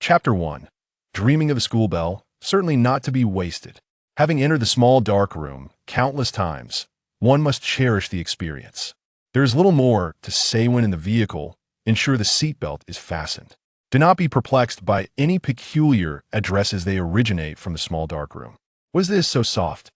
Chapter 1. Dreaming of a school bell, certainly not to be wasted. Having entered the small dark room countless times, one must cherish the experience. There is little more to say when in the vehicle. Ensure the seatbelt is fastened. Do not be perplexed by any peculiar addresses. They originate from the small dark room. Was this so soft?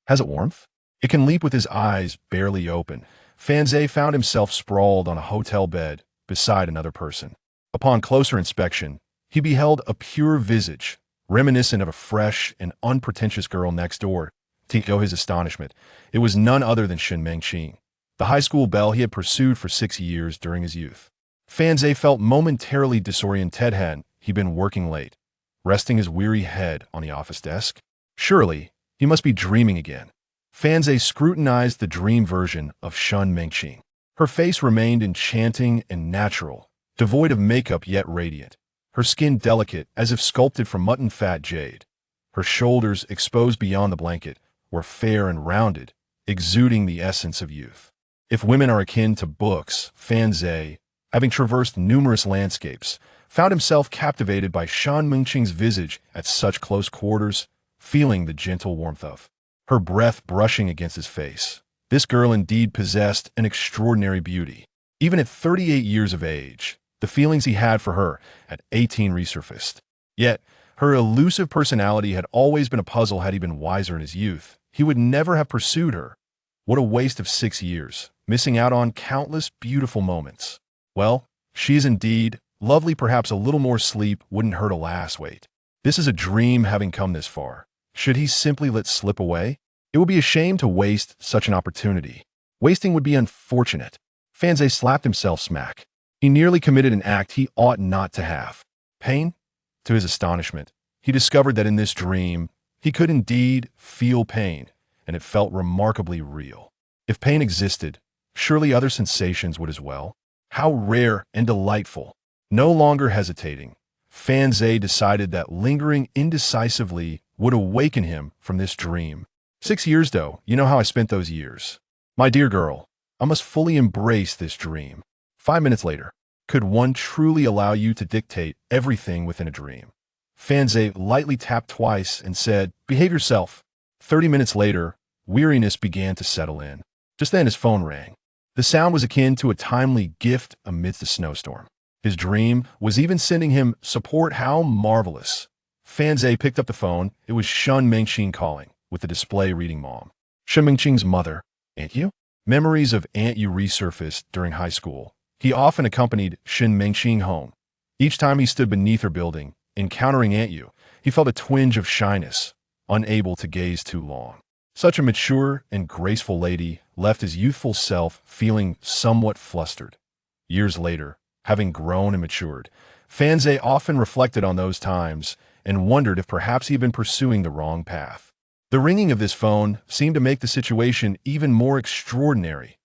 Has it warmth? It can leap with his eyes barely open. Fanzé found himself sprawled on a hotel bed beside another person. Upon closer inspection, he beheld a pure visage, reminiscent of a fresh and unpretentious girl next door. To his astonishment, it was none other than Shen Mengqing, the high school belle he had pursued for 6 years during his youth. Fanzé felt momentarily disoriented. Had he been working late, resting his weary head on the office desk? Surely, he must be dreaming again. Fanzé scrutinized the dream version of Shen Mengqing. Her face remained enchanting and natural, devoid of makeup yet radiant. Her skin delicate as if sculpted from mutton fat jade. Her shoulders, exposed beyond the blanket, were fair and rounded, exuding the essence of youth. If women are akin to books, Fanzé, having traversed numerous landscapes, found himself captivated by Shen Mengqing's visage at such close quarters, feeling the gentle warmth of her breath brushing against his face. This girl indeed possessed an extraordinary beauty. Even at 38 years of age, the feelings he had for her at 18 resurfaced. Yet, her elusive personality had always been a puzzle. Had he been wiser in his youth, he would never have pursued her. What a waste of 6 years, missing out on countless beautiful moments. Well, she is indeed lovely. Perhaps a little more sleep wouldn't hurt. Alas, wait. This is a dream. Having come this far, should he simply let slip away? It would be a shame to waste such an opportunity. Wasting would be unfortunate. Fanzé slapped himself smack. He nearly committed an act he ought not to have. Pain? To his astonishment, he discovered that in this dream, he could indeed feel pain, and it felt remarkably real. If pain existed, surely other sensations would as well. How rare and delightful. No longer hesitating, Fanzé decided that lingering indecisively would awaken him from this dream. 6 years, though, you know how I spent those years. My dear girl, I must fully embrace this dream. 5 minutes later, could one truly allow you to dictate everything within a dream? Fanzé lightly tapped twice and said, "Behave yourself." 30 minutes later, weariness began to settle in. Just then his phone rang. The sound was akin to a timely gift amidst a snowstorm. His dream was even sending him support. How marvelous. Fanzé picked up the phone. It was Shen Mengqing calling, with the display reading Mom. Shen Mengqing's mother. Aunt Yu? Memories of Aunt Yu resurfaced during high school. He often accompanied Shen Mengqing home. Each time he stood beneath her building, encountering Aunt Yu, he felt a twinge of shyness, unable to gaze too long. Such a mature and graceful lady left his youthful self feeling somewhat flustered. Years later, having grown and matured, Fanzé often reflected on those times and wondered if perhaps he had been pursuing the wrong path. The ringing of this phone seemed to make the situation even more extraordinary.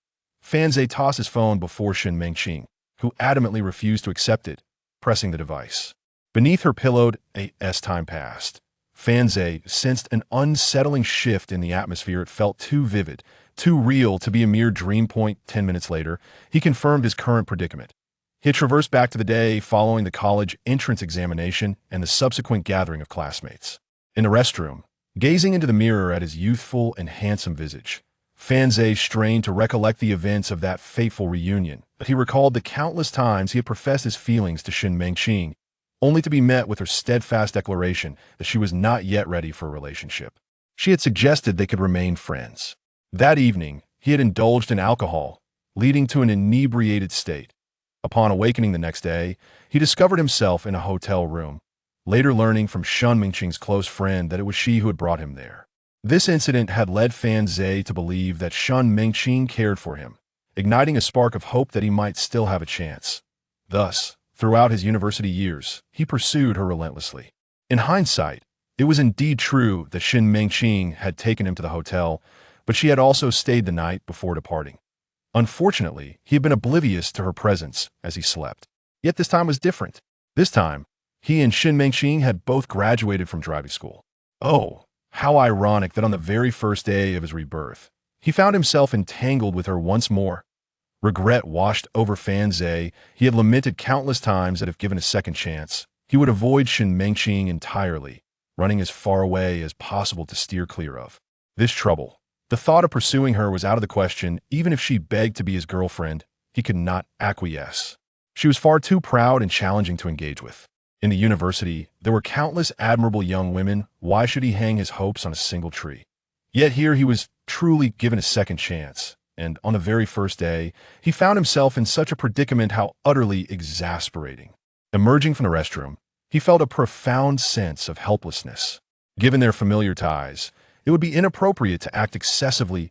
Fanzé tossed his phone before Shen Mengqing, who adamantly refused to accept it, pressing the device. Beneath her pillowed, as time passed, Fanzé sensed an unsettling shift in the atmosphere. It felt too vivid, too real to be a mere dream. 10 minutes later, he confirmed his current predicament. He had traversed back to the day following the college entrance examination and the subsequent gathering of classmates. In the restroom, gazing into the mirror at his youthful and handsome visage, Fanzé strained to recollect the events of that fateful reunion, but he recalled the countless times he had professed his feelings to Shen Mengqing, only to be met with her steadfast declaration that she was not yet ready for a relationship. She had suggested they could remain friends. That evening, he had indulged in alcohol, leading to an inebriated state. Upon awakening the next day, he discovered himself in a hotel room, later learning from Shen Mengqing's close friend that it was she who had brought him there. This incident had led Fanzé to believe that Shen Mengqing cared for him, igniting a spark of hope that he might still have a chance. Thus, throughout his university years, he pursued her relentlessly. In hindsight, it was indeed true that Shen Mengqing had taken him to the hotel, but she had also stayed the night before departing. Unfortunately, he had been oblivious to her presence as he slept. Yet this time was different. This time, he and Shen Mengqing had both graduated from driving school. Oh, how ironic that on the very first day of his rebirth, he found himself entangled with her once more. Regret washed over Fanzé. He had lamented countless times that if given a second chance, He would avoid Shen Mengqing entirely, running as far away as possible to steer clear of this trouble. The thought of pursuing her was out of the question. Even if she begged to be his girlfriend, he could not acquiesce. She was far too proud and challenging to engage with. In the university, there were countless admirable young women. Why should he hang his hopes on a single tree? Yet here he was truly given a second chance, and on the very first day, he found himself in such a predicament. How utterly exasperating. Emerging from the restroom, he felt a profound sense of helplessness. Given their familiar ties, it would be inappropriate to act excessively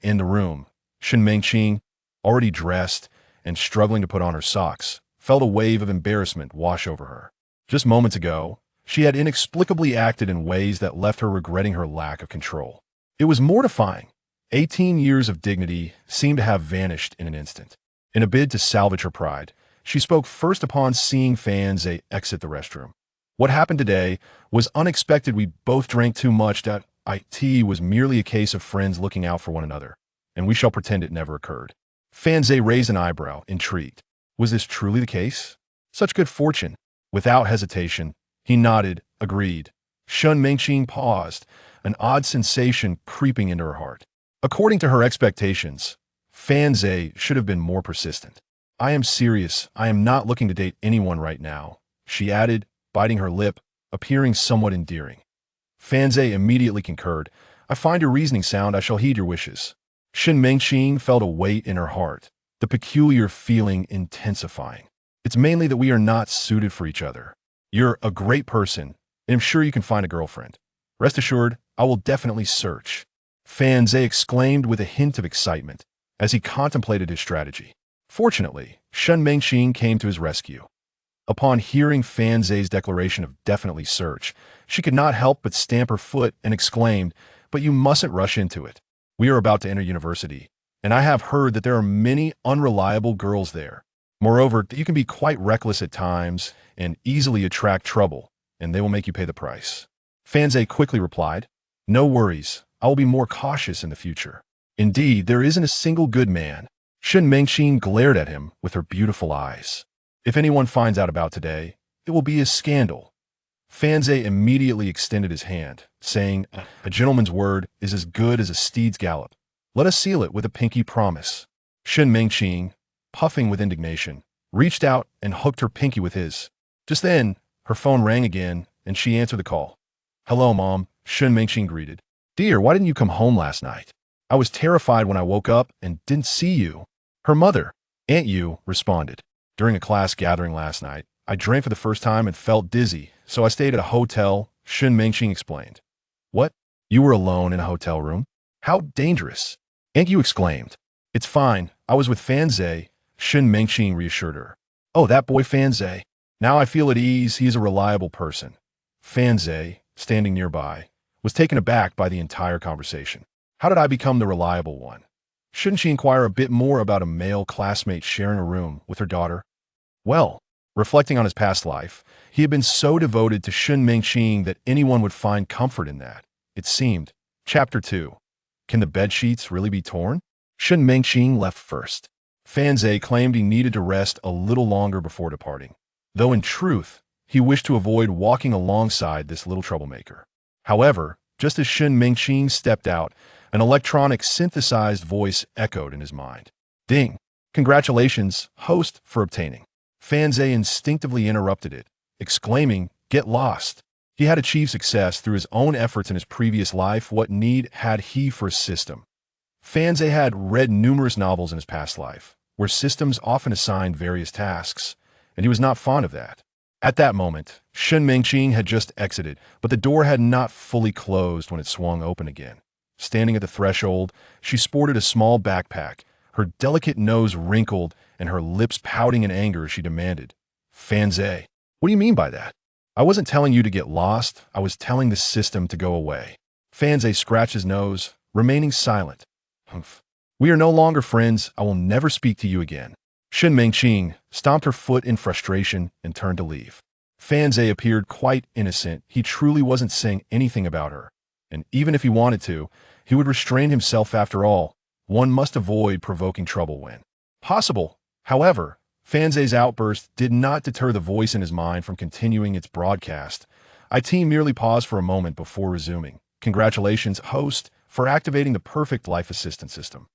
in the room. Shen Mengqing, already dressed and struggling to put on her socks, felt a wave of embarrassment wash over her. Just moments ago, she had inexplicably acted in ways that left her regretting her lack of control. It was mortifying. 18 years of dignity seemed to have vanished in an instant. In a bid to salvage her pride, she spoke first upon seeing Fan Zhe exit the restroom. What happened today was unexpected. We both drank too much. That it was merely a case of friends looking out for one another, and we shall pretend it never occurred. Fan Zhe raised an eyebrow, intrigued. Was this truly the case? Such good fortune. Without hesitation, he nodded, agreed. Shen Mengqing paused, an odd sensation creeping into her heart. According to her expectations, Fan Zhe should have been more persistent. I am serious. I am not looking to date anyone right now, she added, biting her lip, appearing somewhat endearing. Fan Zhe immediately concurred. I find your reasoning sound. I shall heed your wishes. Shen Mengqing felt a weight in her heart, the peculiar feeling intensifying. It's mainly that we are not suited for each other. You're a great person, and I'm sure you can find a girlfriend. Rest assured, I will definitely search. Fan Zhe exclaimed with a hint of excitement as he contemplated his strategy. Fortunately, Shen Mengqing came to his rescue. Upon hearing Fan Zhe's declaration of definitely search, she could not help but stamp her foot and exclaimed, but you mustn't rush into it. We are about to enter university, and I have heard that there are many unreliable girls there. Moreover, that you can be quite reckless at times and easily attract trouble, and they will make you pay the price. Fan Zhe quickly replied, no worries, I will be more cautious in the future. Indeed, there isn't a single good man. Shen Mengqing glared at him with her beautiful eyes. If anyone finds out about today, it will be a scandal. Fan Zhe immediately extended his hand, saying, a gentleman's word is as good as a steed's gallop. Let us seal it with a pinky promise. Shen Mengqing, puffing with indignation, reached out and hooked her pinky with his. Just then, her phone rang again, and she answered the call. Hello, Mom, Shen Mengqing greeted. Dear, why didn't you come home last night? I was terrified when I woke up and didn't see you. Her mother, Aunt Yu, responded. During a class gathering last night, I drank for the first time and felt dizzy, so I stayed at a hotel, Shen Mengqing explained. What? You were alone in a hotel room? How dangerous! Aunt Yu exclaimed. It's fine, I was with Fan Zhe, Shen Mengqing reassured her. Oh, that boy Fan Zhe. Now I feel at ease. He is a reliable person. Fan Zhe, standing nearby, was taken aback by the entire conversation. How did I become the reliable one? Shouldn't she inquire a bit more about a male classmate sharing a room with her daughter? Well, reflecting on his past life, he had been so devoted to Shen Mengqing that anyone would find comfort in that, it seemed. Chapter 2. Can the bedsheets really be torn? Shen Mengqing left first. Fan Zhe claimed he needed to rest a little longer before departing, though in truth, he wished to avoid walking alongside this little troublemaker. However, just as Shen Mengqing stepped out, an electronic synthesized voice echoed in his mind. Ding! Congratulations, host, for obtaining. Fan Zhe instinctively interrupted it, exclaiming, get lost. He had achieved success through his own efforts in his previous life. What need had he for a system? Fan Zhe had read numerous novels in his past life, where systems often assigned various tasks, and he was not fond of that. At that moment, Shen Mengqing had just exited, but the door had not fully closed when it swung open again. Standing at the threshold, she sported a small backpack, her delicate nose wrinkled and her lips pouting in anger as she demanded, Fan Zhe, what do you mean by that? I wasn't telling you to get lost, I was telling the system to go away. Fan Zhe scratched his nose, remaining silent. Humph. We are no longer friends, I will never speak to you again. Shen Mengqing stomped her foot in frustration and turned to leave. Fan Zhe appeared quite innocent. He truly wasn't saying anything about her. And even if he wanted to, he would restrain himself. After all, one must avoid provoking trouble when possible. However, Fanze's outburst did not deter the voice in his mind from continuing its broadcast. IT merely paused for a moment before resuming. Congratulations, host, for activating the perfect life assistant system.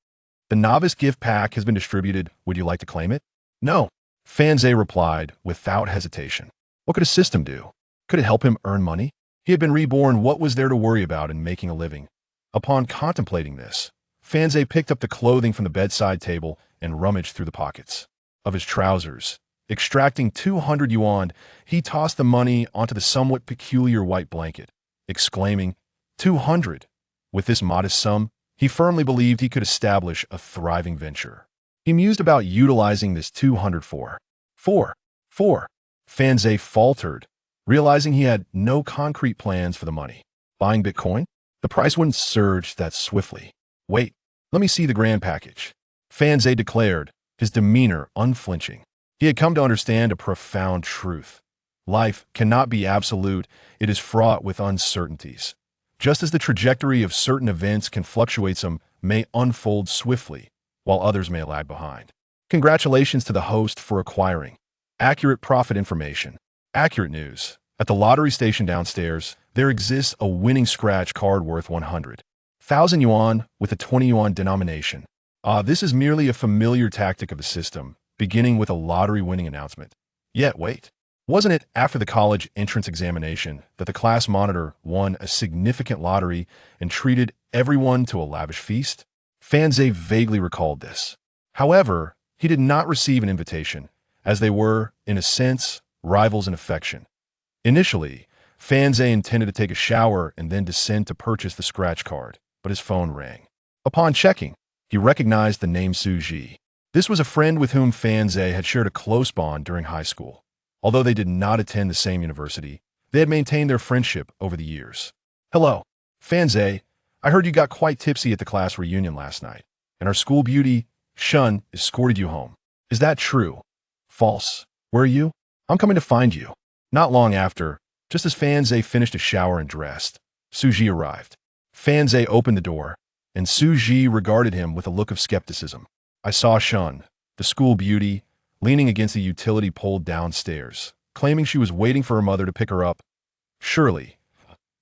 The novice gift pack has been distributed. Would you like to claim it? No. Fanze replied without hesitation. What could a system do? Could it help him earn money? He had been reborn. What was there to worry about in making a living? Upon contemplating this, Fanze picked up the clothing from the bedside table and rummaged through the pockets of his trousers. Extracting 200 yuan, he tossed the money onto the somewhat peculiar white blanket, exclaiming, 200! With this modest sum, he firmly believed he could establish a thriving venture. He mused about utilizing this 200 for. Fanze faltered, realizing he had no concrete plans for the money. Buying Bitcoin? The price wouldn't surge that swiftly. Wait, let me see the grand package. Fanze declared, his demeanor unflinching. He had come to understand a profound truth. Life cannot be absolute. It is fraught with uncertainties. Just as the trajectory of certain events can fluctuate, some may unfold swiftly, while others may lag behind. Congratulations to the host for acquiring accurate profit information. Accurate news. At the lottery station downstairs, there exists a winning scratch card worth 100,000 yuan with a 20 yuan denomination. This is merely a familiar tactic of the system, beginning with a lottery winning announcement. Yet wait, wasn't it after the college entrance examination that the class monitor won a significant lottery and treated everyone to a lavish feast? Fanze vaguely recalled this. However, he did not receive an invitation, as they were, in a sense, rivals in affection. Initially, Fanze intended to take a shower and then descend to purchase the scratch card, but his phone rang. Upon checking, he recognized the name Su Ji. This was a friend with whom Fanze had shared a close bond during high school. Although they did not attend the same university, they had maintained their friendship over the years. Hello, Fanze. I heard you got quite tipsy at the class reunion last night, and our school beauty, Shun, escorted you home. Is that true? False. Where are you? I'm coming to find you. Not long after, just as Fanze finished a shower and dressed, Su Ji arrived. Fanze opened the door, and Su Ji regarded him with a look of skepticism. I saw Shun, the school beauty, leaning against a utility pole downstairs, claiming she was waiting for her mother to pick her up. Surely,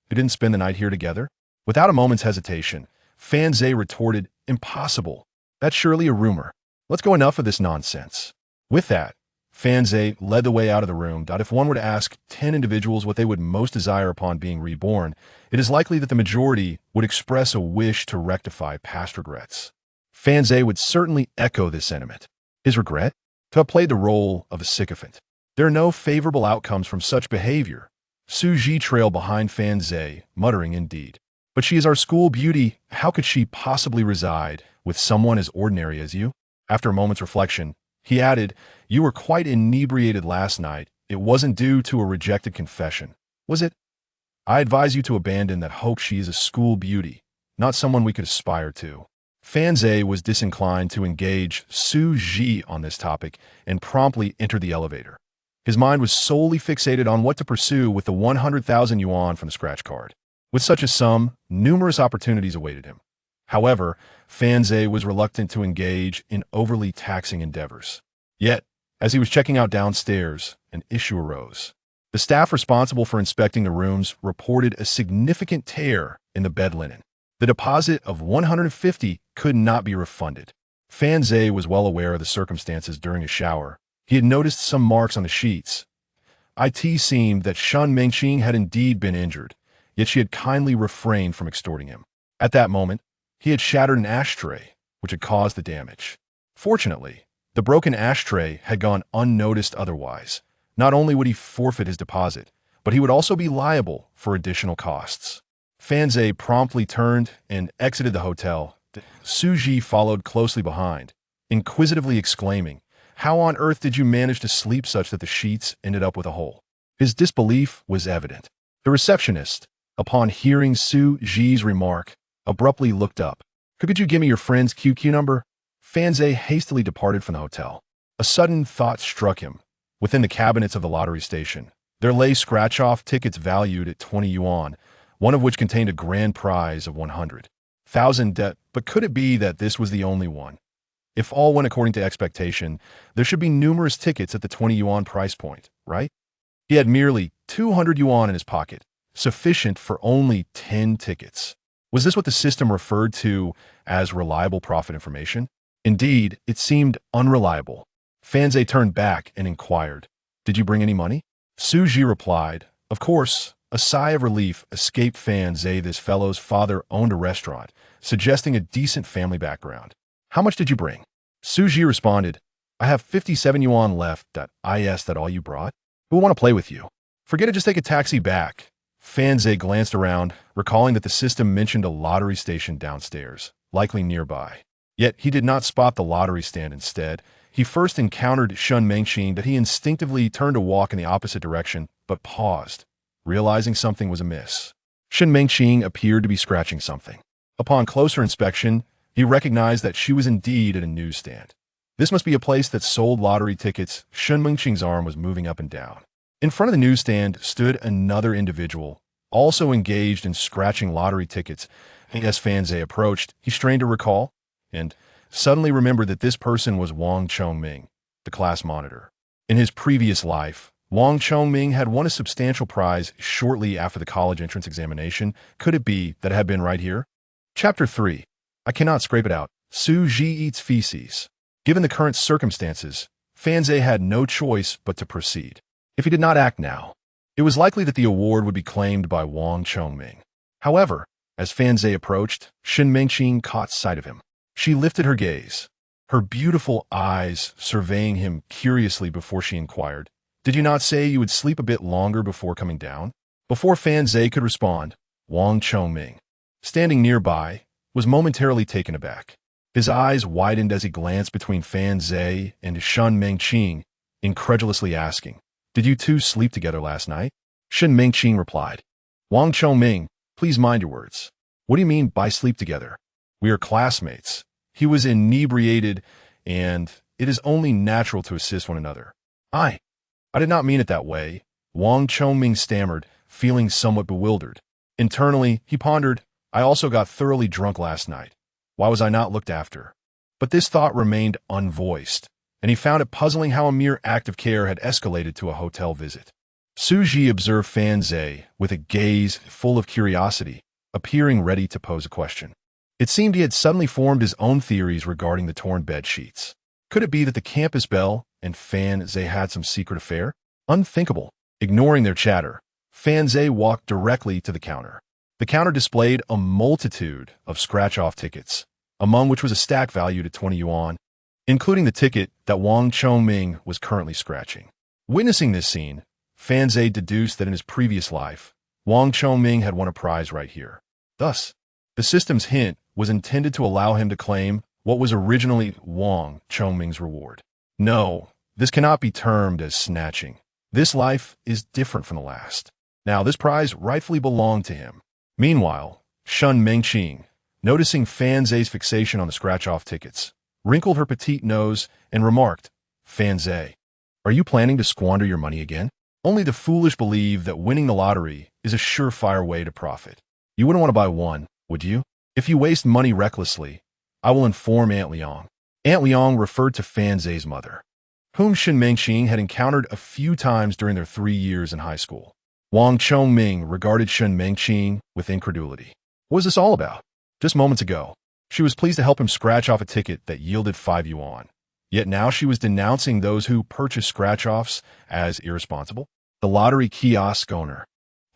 they didn't spend the night here together? Without a moment's hesitation, Fanze retorted, impossible. That's surely a rumor. Let's go, enough of this nonsense. With that, Fanze led the way out of the room. If one were to ask 10 individuals what they would most desire upon being reborn, it is likely that the majority would express a wish to rectify past regrets. Fanze would certainly echo this sentiment. His regret? To have played the role of a sycophant. There are no favorable outcomes from such behavior. Su Ji trailed behind Fanze, muttering, indeed. But she is our school beauty. How could she possibly reside with someone as ordinary as you? After a moment's reflection, he added, you were quite inebriated last night. It wasn't due to a rejected confession, was it? I advise you to abandon that hope. She is a school beauty, not someone we could aspire to. Fanze was disinclined to engage Su Ji on this topic and promptly entered the elevator. His mind was solely fixated on what to pursue with the 100,000 yuan from the scratch card. With such a sum, numerous opportunities awaited him. However, Fanze was reluctant to engage in overly taxing endeavors. Yet, as he was checking out downstairs, an issue arose. The staff responsible for inspecting the rooms reported a significant tear in the bed linen. The deposit of 150 could not be refunded. Fanze was well aware of the circumstances during his shower. He had noticed some marks on the sheets. It seemed that Shun Mengqing had indeed been injured, yet she had kindly refrained from extorting him. At that moment, he had shattered an ashtray, which had caused the damage. Fortunately, the broken ashtray had gone unnoticed otherwise. Not only would he forfeit his deposit, but he would also be liable for additional costs. Fanze promptly turned and exited the hotel. Su Ji followed closely behind, inquisitively exclaiming, how on earth did you manage to sleep such that the sheets ended up with a hole? His disbelief was evident. The receptionist, upon hearing Su Ji's remark, abruptly looked up. Could you give me your friend's QQ number? Fanze hastily departed from the hotel. A sudden thought struck him. Within the cabinets of the lottery station, there lay scratch-off tickets valued at 20 yuan, one of which contained a grand prize of 100,000 debt. But could it be that this was the only one? If all went according to expectation, there should be numerous tickets at the 20 yuan price point, right? He had merely 200 yuan in his pocket, sufficient for only 10 tickets. Was this what the system referred to as reliable profit information? Indeed, it seemed unreliable. Fanze turned back and inquired, "Did you bring any money?" Su Ji replied, "Of course." A sigh of relief escaped Fanze. This fellow's father owned a restaurant, suggesting a decent family background. "How much did you bring?" Su Ji responded, "I have 57 yuan left. Is that all you brought? Who will want to play with you? Forget it, just take a taxi back." Fanze glanced around, recalling that the system mentioned a lottery station downstairs, likely nearby. Yet he did not spot the lottery stand. Instead, he first encountered Shun Mengqing. That he instinctively turned to walk in the opposite direction, but paused, realizing something was amiss. Shun Mengqing appeared to be scratching something. Upon closer inspection, he recognized that she was indeed at a newsstand. This must be a place that sold lottery tickets. Shun Mengqing's arm was moving up and down. In front of the newsstand stood another individual, also engaged in scratching lottery tickets. As Fanze approached, he strained to recall, and suddenly remembered that this person was Wang Chongming, the class monitor. In his previous life, Wang Chongming had won a substantial prize shortly after the college entrance examination. Could it be that it had been right here? Chapter 3. I cannot scrape it out. Su Ji eats feces. Given the current circumstances, Fanze had no choice but to proceed. If he did not act now, it was likely that the award would be claimed by Wang Chongming. However, as Fanze approached, Shun Mengqing caught sight of him. She lifted her gaze, her beautiful eyes surveying him curiously before she inquired, "Did you not say you would sleep a bit longer before coming down?" Before Fanze could respond, Wang Chongming, standing nearby, was momentarily taken aback. His eyes widened as he glanced between Fanze and Shun Mengqing, incredulously asking, "Did you two sleep together last night?" Shun Mengqing replied, "Wang Chongming, please mind your words. What do you mean by sleep together? We are classmates." He was inebriated, and it is only natural to assist one another. I did not mean it that way," Wang Chongming stammered, feeling somewhat bewildered. Internally, he pondered, "I also got thoroughly drunk last night. Why was I not looked after?" But this thought remained unvoiced, and he found it puzzling how a mere act of care had escalated to a hotel visit. Su Ji observed Fanze with a gaze full of curiosity, appearing ready to pose a question. It seemed he had suddenly formed his own theories regarding the torn bed sheets. Could it be that the campus belle and Fanze had some secret affair? Unthinkable. Ignoring their chatter, Fanze walked directly to the counter. The counter displayed a multitude of scratch-off tickets, among which was a stack valued at 20 yuan, including the ticket that Wang Chongming was currently scratching. Witnessing this scene, Fanze deduced that in his previous life, Wang Chongming had won a prize right here. Thus, the system's hint was intended to allow him to claim what was originally Wang Chongming's reward. No, this cannot be termed as snatching. This life is different from the last. Now, this prize rightfully belonged to him. Meanwhile, Shun Mengqing, noticing Fanze's fixation on the scratch-off tickets, wrinkled her petite nose and remarked, "Fanze, are you planning to squander your money again? Only the foolish believe that winning the lottery is a surefire way to profit. You wouldn't want to buy one, would you? If you waste money recklessly, I will inform Aunt Liang." Aunt Liang referred to Fanze's mother, whom Shun Mengqing had encountered a few times during their 3 years in high school. Wang Chongming regarded Shun Mengqing with incredulity. What was this all about? Just moments ago, she was pleased to help him scratch off a ticket that yielded 5 yuan. Yet now she was denouncing those who purchase scratch-offs as irresponsible. The lottery kiosk owner,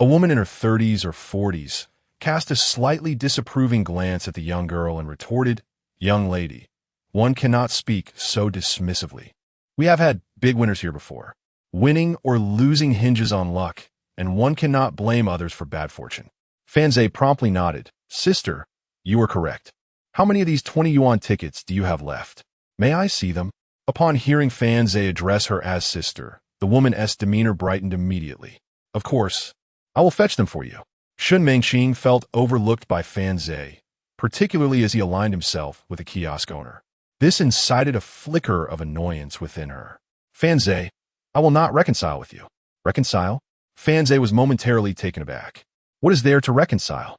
a woman in her 30s or 40s, cast a slightly disapproving glance at the young girl and retorted, "Young lady, one cannot speak so dismissively. We have had big winners here before. Winning or losing hinges on luck, and one cannot blame others for bad fortune." Fanze promptly nodded. "Sister, you are correct. How many of these 20 yuan tickets do you have left? May I see them?" Upon hearing Fanze address her as sister, the woman's demeanor brightened immediately. "Of course, I will fetch them for you." Shun Mengqing felt overlooked by Fanze, particularly as he aligned himself with the kiosk owner. This incited a flicker of annoyance within her. "Fanze, I will not reconcile with you." "Reconcile?" Fanze was momentarily taken aback. What is there to reconcile?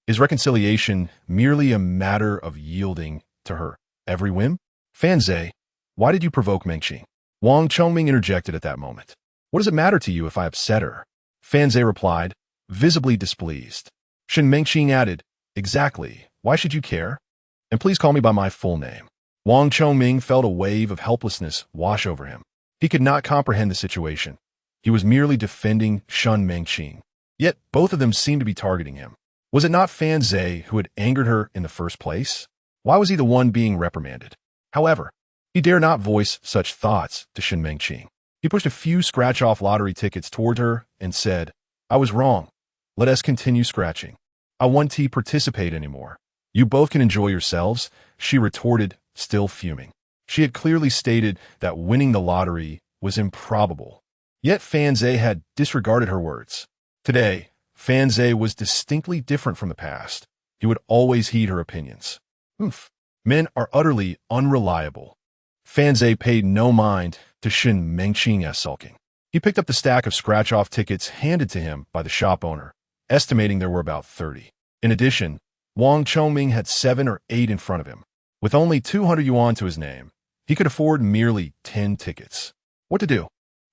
Is reconciliation merely a matter of yielding to her every whim? Fan Zhe, why did you provoke Mengqing? Wang Chongming interjected at that moment. What does it matter to you if I upset her? Fan Zhe replied, visibly displeased. Shen Mengqing added, exactly, why should you care? And please call me by my full name. Wang Chongming felt a wave of helplessness wash over him. He could not comprehend the situation. He was merely defending Shen Mengqing. Yet both of them seemed to be targeting him. Was it not Fan Zhe who had angered her in the first place? Why was he the one being reprimanded? However, he dare not voice such thoughts to Shen Mengqing. He pushed a few scratch-off lottery tickets toward her and said, I was wrong. Let us continue scratching. I won't participate anymore. You both can enjoy yourselves, she retorted, still fuming. She had clearly stated that winning the lottery was improbable. Yet Fan Zhe had disregarded her words. Today, Fan Zhe was distinctly different from the past. He would always heed her opinions. Men are utterly unreliable. Fan Zhe paid no mind to Shen Mengqing's sulking. He picked up the stack of scratch-off tickets handed to him by the shop owner, estimating there were about 30. In addition, Wang Chongming had 7 or 8 in front of him. With only 200 yuan to his name, he could afford merely 10 tickets. What to do?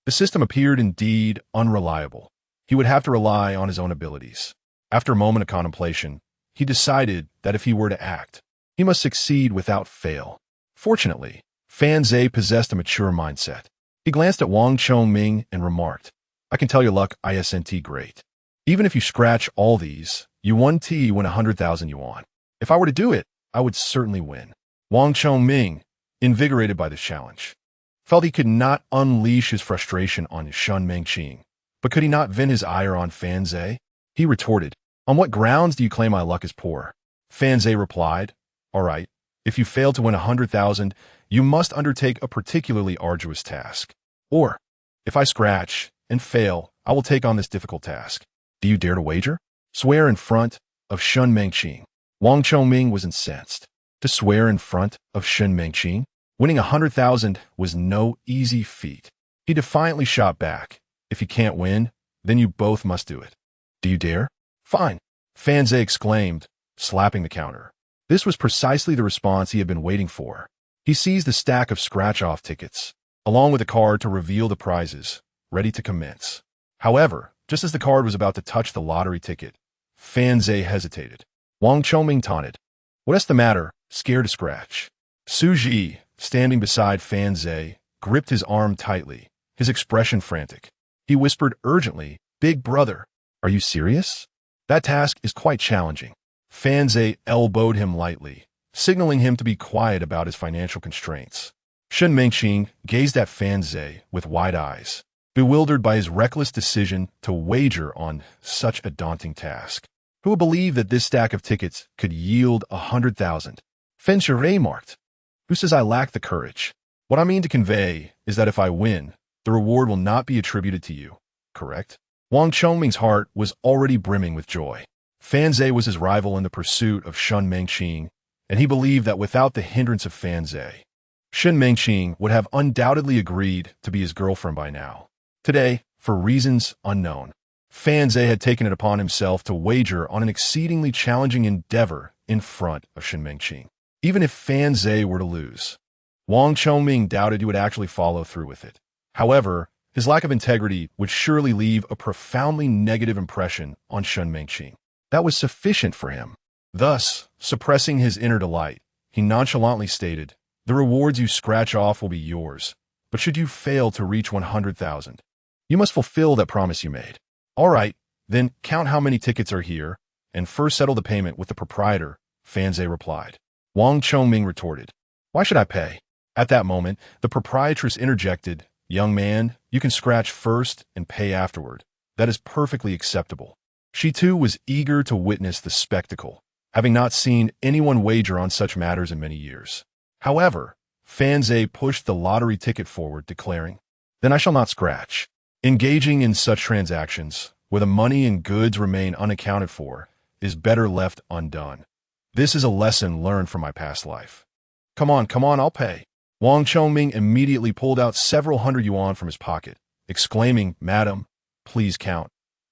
The system appeared indeed unreliable. He would have to rely on his own abilities. After a moment of contemplation, he decided that if he were to act, he must succeed without fail. Fortunately, Fan Zhe possessed a mature mindset. He glanced at Wang Chongming and remarked, I can tell your luck isn't great. Even if you scratch all these, you win 100,000 yuan. If I were to do it, I would certainly win. Wang Chongming, invigorated by this challenge, felt he could not unleash his frustration on Shen Mengqing. But could he not vent his ire on Fan Zhe? He retorted, on what grounds do you claim my luck is poor? Fan Zhe replied, all right, if you fail to win 100,000, you must undertake a particularly arduous task. Or, if I scratch and fail, I will take on this difficult task. Do you dare to wager? Swear in front of Shen Mengqing. Wang Chongming was incensed. To swear in front of Shen Mengqing? Winning 100,000 was no easy feat. He defiantly shot back. If you can't win, then you both must do it. Do you dare? Fine, Fan Zhe exclaimed, slapping the counter. This was precisely the response he had been waiting for. He seized the stack of scratch-off tickets, along with a card to reveal the prizes, ready to commence. However, just as the card was about to touch the lottery ticket, Fan Zhe hesitated. Wang Chongming taunted, what's the matter, scared to scratch? Su Ji, standing beside Fan Zhe, gripped his arm tightly, his expression frantic. He whispered urgently, Big brother, are you serious? That task is quite challenging. Fan Zhe elbowed him lightly, signaling him to be quiet about his financial constraints. Shen Mengqing gazed at Fan Zhe with wide eyes, bewildered by his reckless decision to wager on such a daunting task. Who would believe that this stack of tickets could yield 100,000? Fan Zhe remarked, who says I lack the courage? What I mean to convey is that if I win, the reward will not be attributed to you, correct? Wang Chongming's heart was already brimming with joy. Fan Zhe was his rival in the pursuit of Shen Mengqing, and he believed that without the hindrance of Fan Zhe, Shen Mengqing would have undoubtedly agreed to be his girlfriend by now. Today, for reasons unknown, Fan Zhe had taken it upon himself to wager on an exceedingly challenging endeavor in front of Shen Mengqing. Even if Fan Zhe were to lose, Wang Chongming doubted he would actually follow through with it. However, his lack of integrity would surely leave a profoundly negative impression on Shen Mengqing. That was sufficient for him. Thus, suppressing his inner delight, he nonchalantly stated, the rewards you scratch off will be yours, but should you fail to reach 100,000, you must fulfill that promise you made. All right, then count how many tickets are here, and first settle the payment with the proprietor, Fan Zhe replied. Wang Chongming retorted, why should I pay? At that moment, the proprietress interjected, young man, you can scratch first and pay afterward. That is perfectly acceptable. She too was eager to witness the spectacle, having not seen anyone wager on such matters in many years. However, Fan Zhe pushed the lottery ticket forward, declaring, then I shall not scratch. Engaging in such transactions, where the money and goods remain unaccounted for, is better left undone. This is a lesson learned from my past life. Come on, I'll pay. Wang Chongming immediately pulled out several hundred yuan from his pocket, exclaiming, Madam, please count.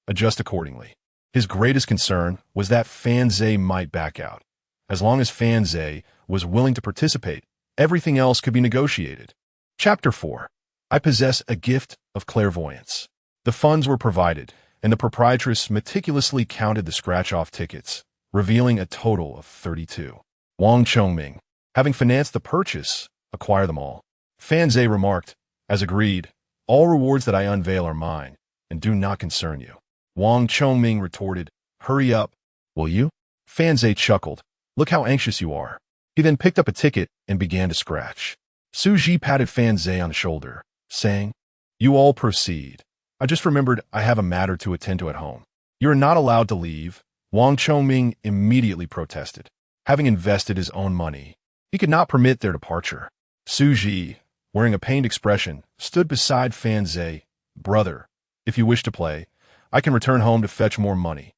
Adjust accordingly. His greatest concern was that Fan Zhe might back out. As long as Fan Zhe was willing to participate, Everything else could be negotiated. Chapter 4. I possess a gift of clairvoyance. The funds were provided, and the proprietress meticulously counted the scratch-off tickets, revealing a total of 32. Wang Chongming, having financed the purchase, acquire them all. Fan Zhe remarked, as agreed, all rewards that I unveil are mine, and do not concern you. Wang Chongming retorted, hurry up, will you? Fan Zhe chuckled, look how anxious you are. He then picked up a ticket and began to scratch. Su Ji patted Fan Zhe on the shoulder, saying, you all proceed. I just remembered I have a matter to attend to at home. You are not allowed to leave. Wang Chongming immediately protested. Having invested his own money, he could not permit their departure. Su Ji, wearing a pained expression, stood beside Fan Zhe. Brother, if you wish to play, I can return home to fetch more money.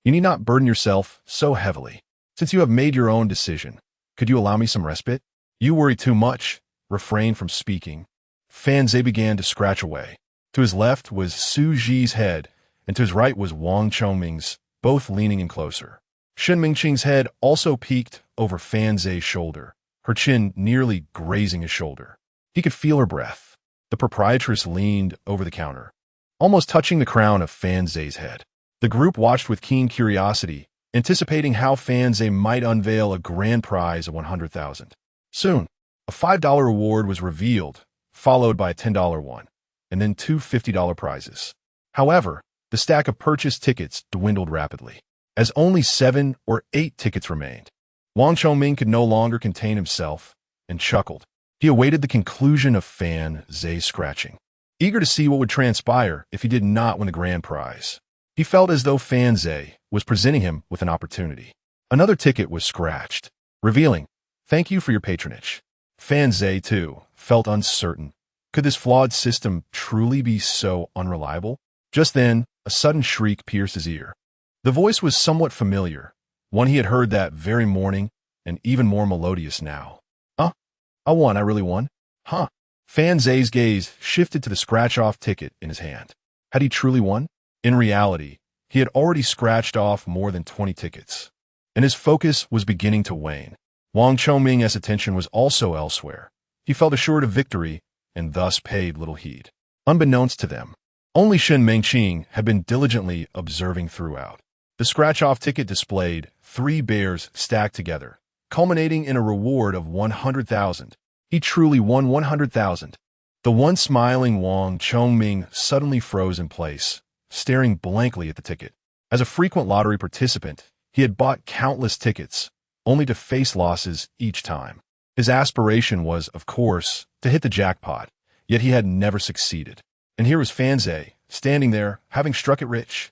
You need not burden yourself so heavily. Since you have made your own decision, could you allow me some respite? You worry too much. Refrain from speaking. Fan Zhe began to scratch away. To his left was Su Ji's head, and to his right was Wang Chongming's, both leaning in closer. Shen Mingqing's head also peeked over Fan Zhe's shoulder, her chin nearly grazing his shoulder. He could feel her breath. The proprietress leaned over the counter, almost touching the crown of Fan Zhe's head. The group watched with keen curiosity, anticipating how Fan Zhe might unveil a grand prize of 100,000. Soon, a $5 reward was revealed, followed by a $10 one, and then two $50 prizes. However, the stack of purchased tickets dwindled rapidly, as only 7 or 8 tickets remained. Wang Chongming could no longer contain himself, and chuckled. He awaited the conclusion of Fan Zhe's scratching, eager to see what would transpire if he did not win the grand prize. He felt as though Fan Zhe was presenting him with an opportunity. Another ticket was scratched, revealing, thank you for your patronage. Fan Zhe, too, felt uncertain. Could this flawed system truly be so unreliable? Just then, a sudden shriek pierced his ear. The voice was somewhat familiar, one he had heard that very morning, and even more melodious now. I won, I really won? Huh? Fan Zhe's gaze shifted to the scratch-off ticket in his hand. Had he truly won? In reality, he had already scratched off more than 20 tickets, and his focus was beginning to wane. Wang Chongming's attention was also elsewhere. He felt assured of victory, and thus paid little heed. Unbeknownst to them, only Shen Mingqing had been diligently observing throughout. The scratch-off ticket displayed 3 bears stacked together, culminating in a reward of 100,000. He truly won 100,000. The once smiling Wang Chongming suddenly froze in place, staring blankly at the ticket. As a frequent lottery participant, he had bought countless tickets, only to face losses each time. His aspiration was, of course, to hit the jackpot, yet he had never succeeded. And here was Fan Zhe, standing there, having struck it rich.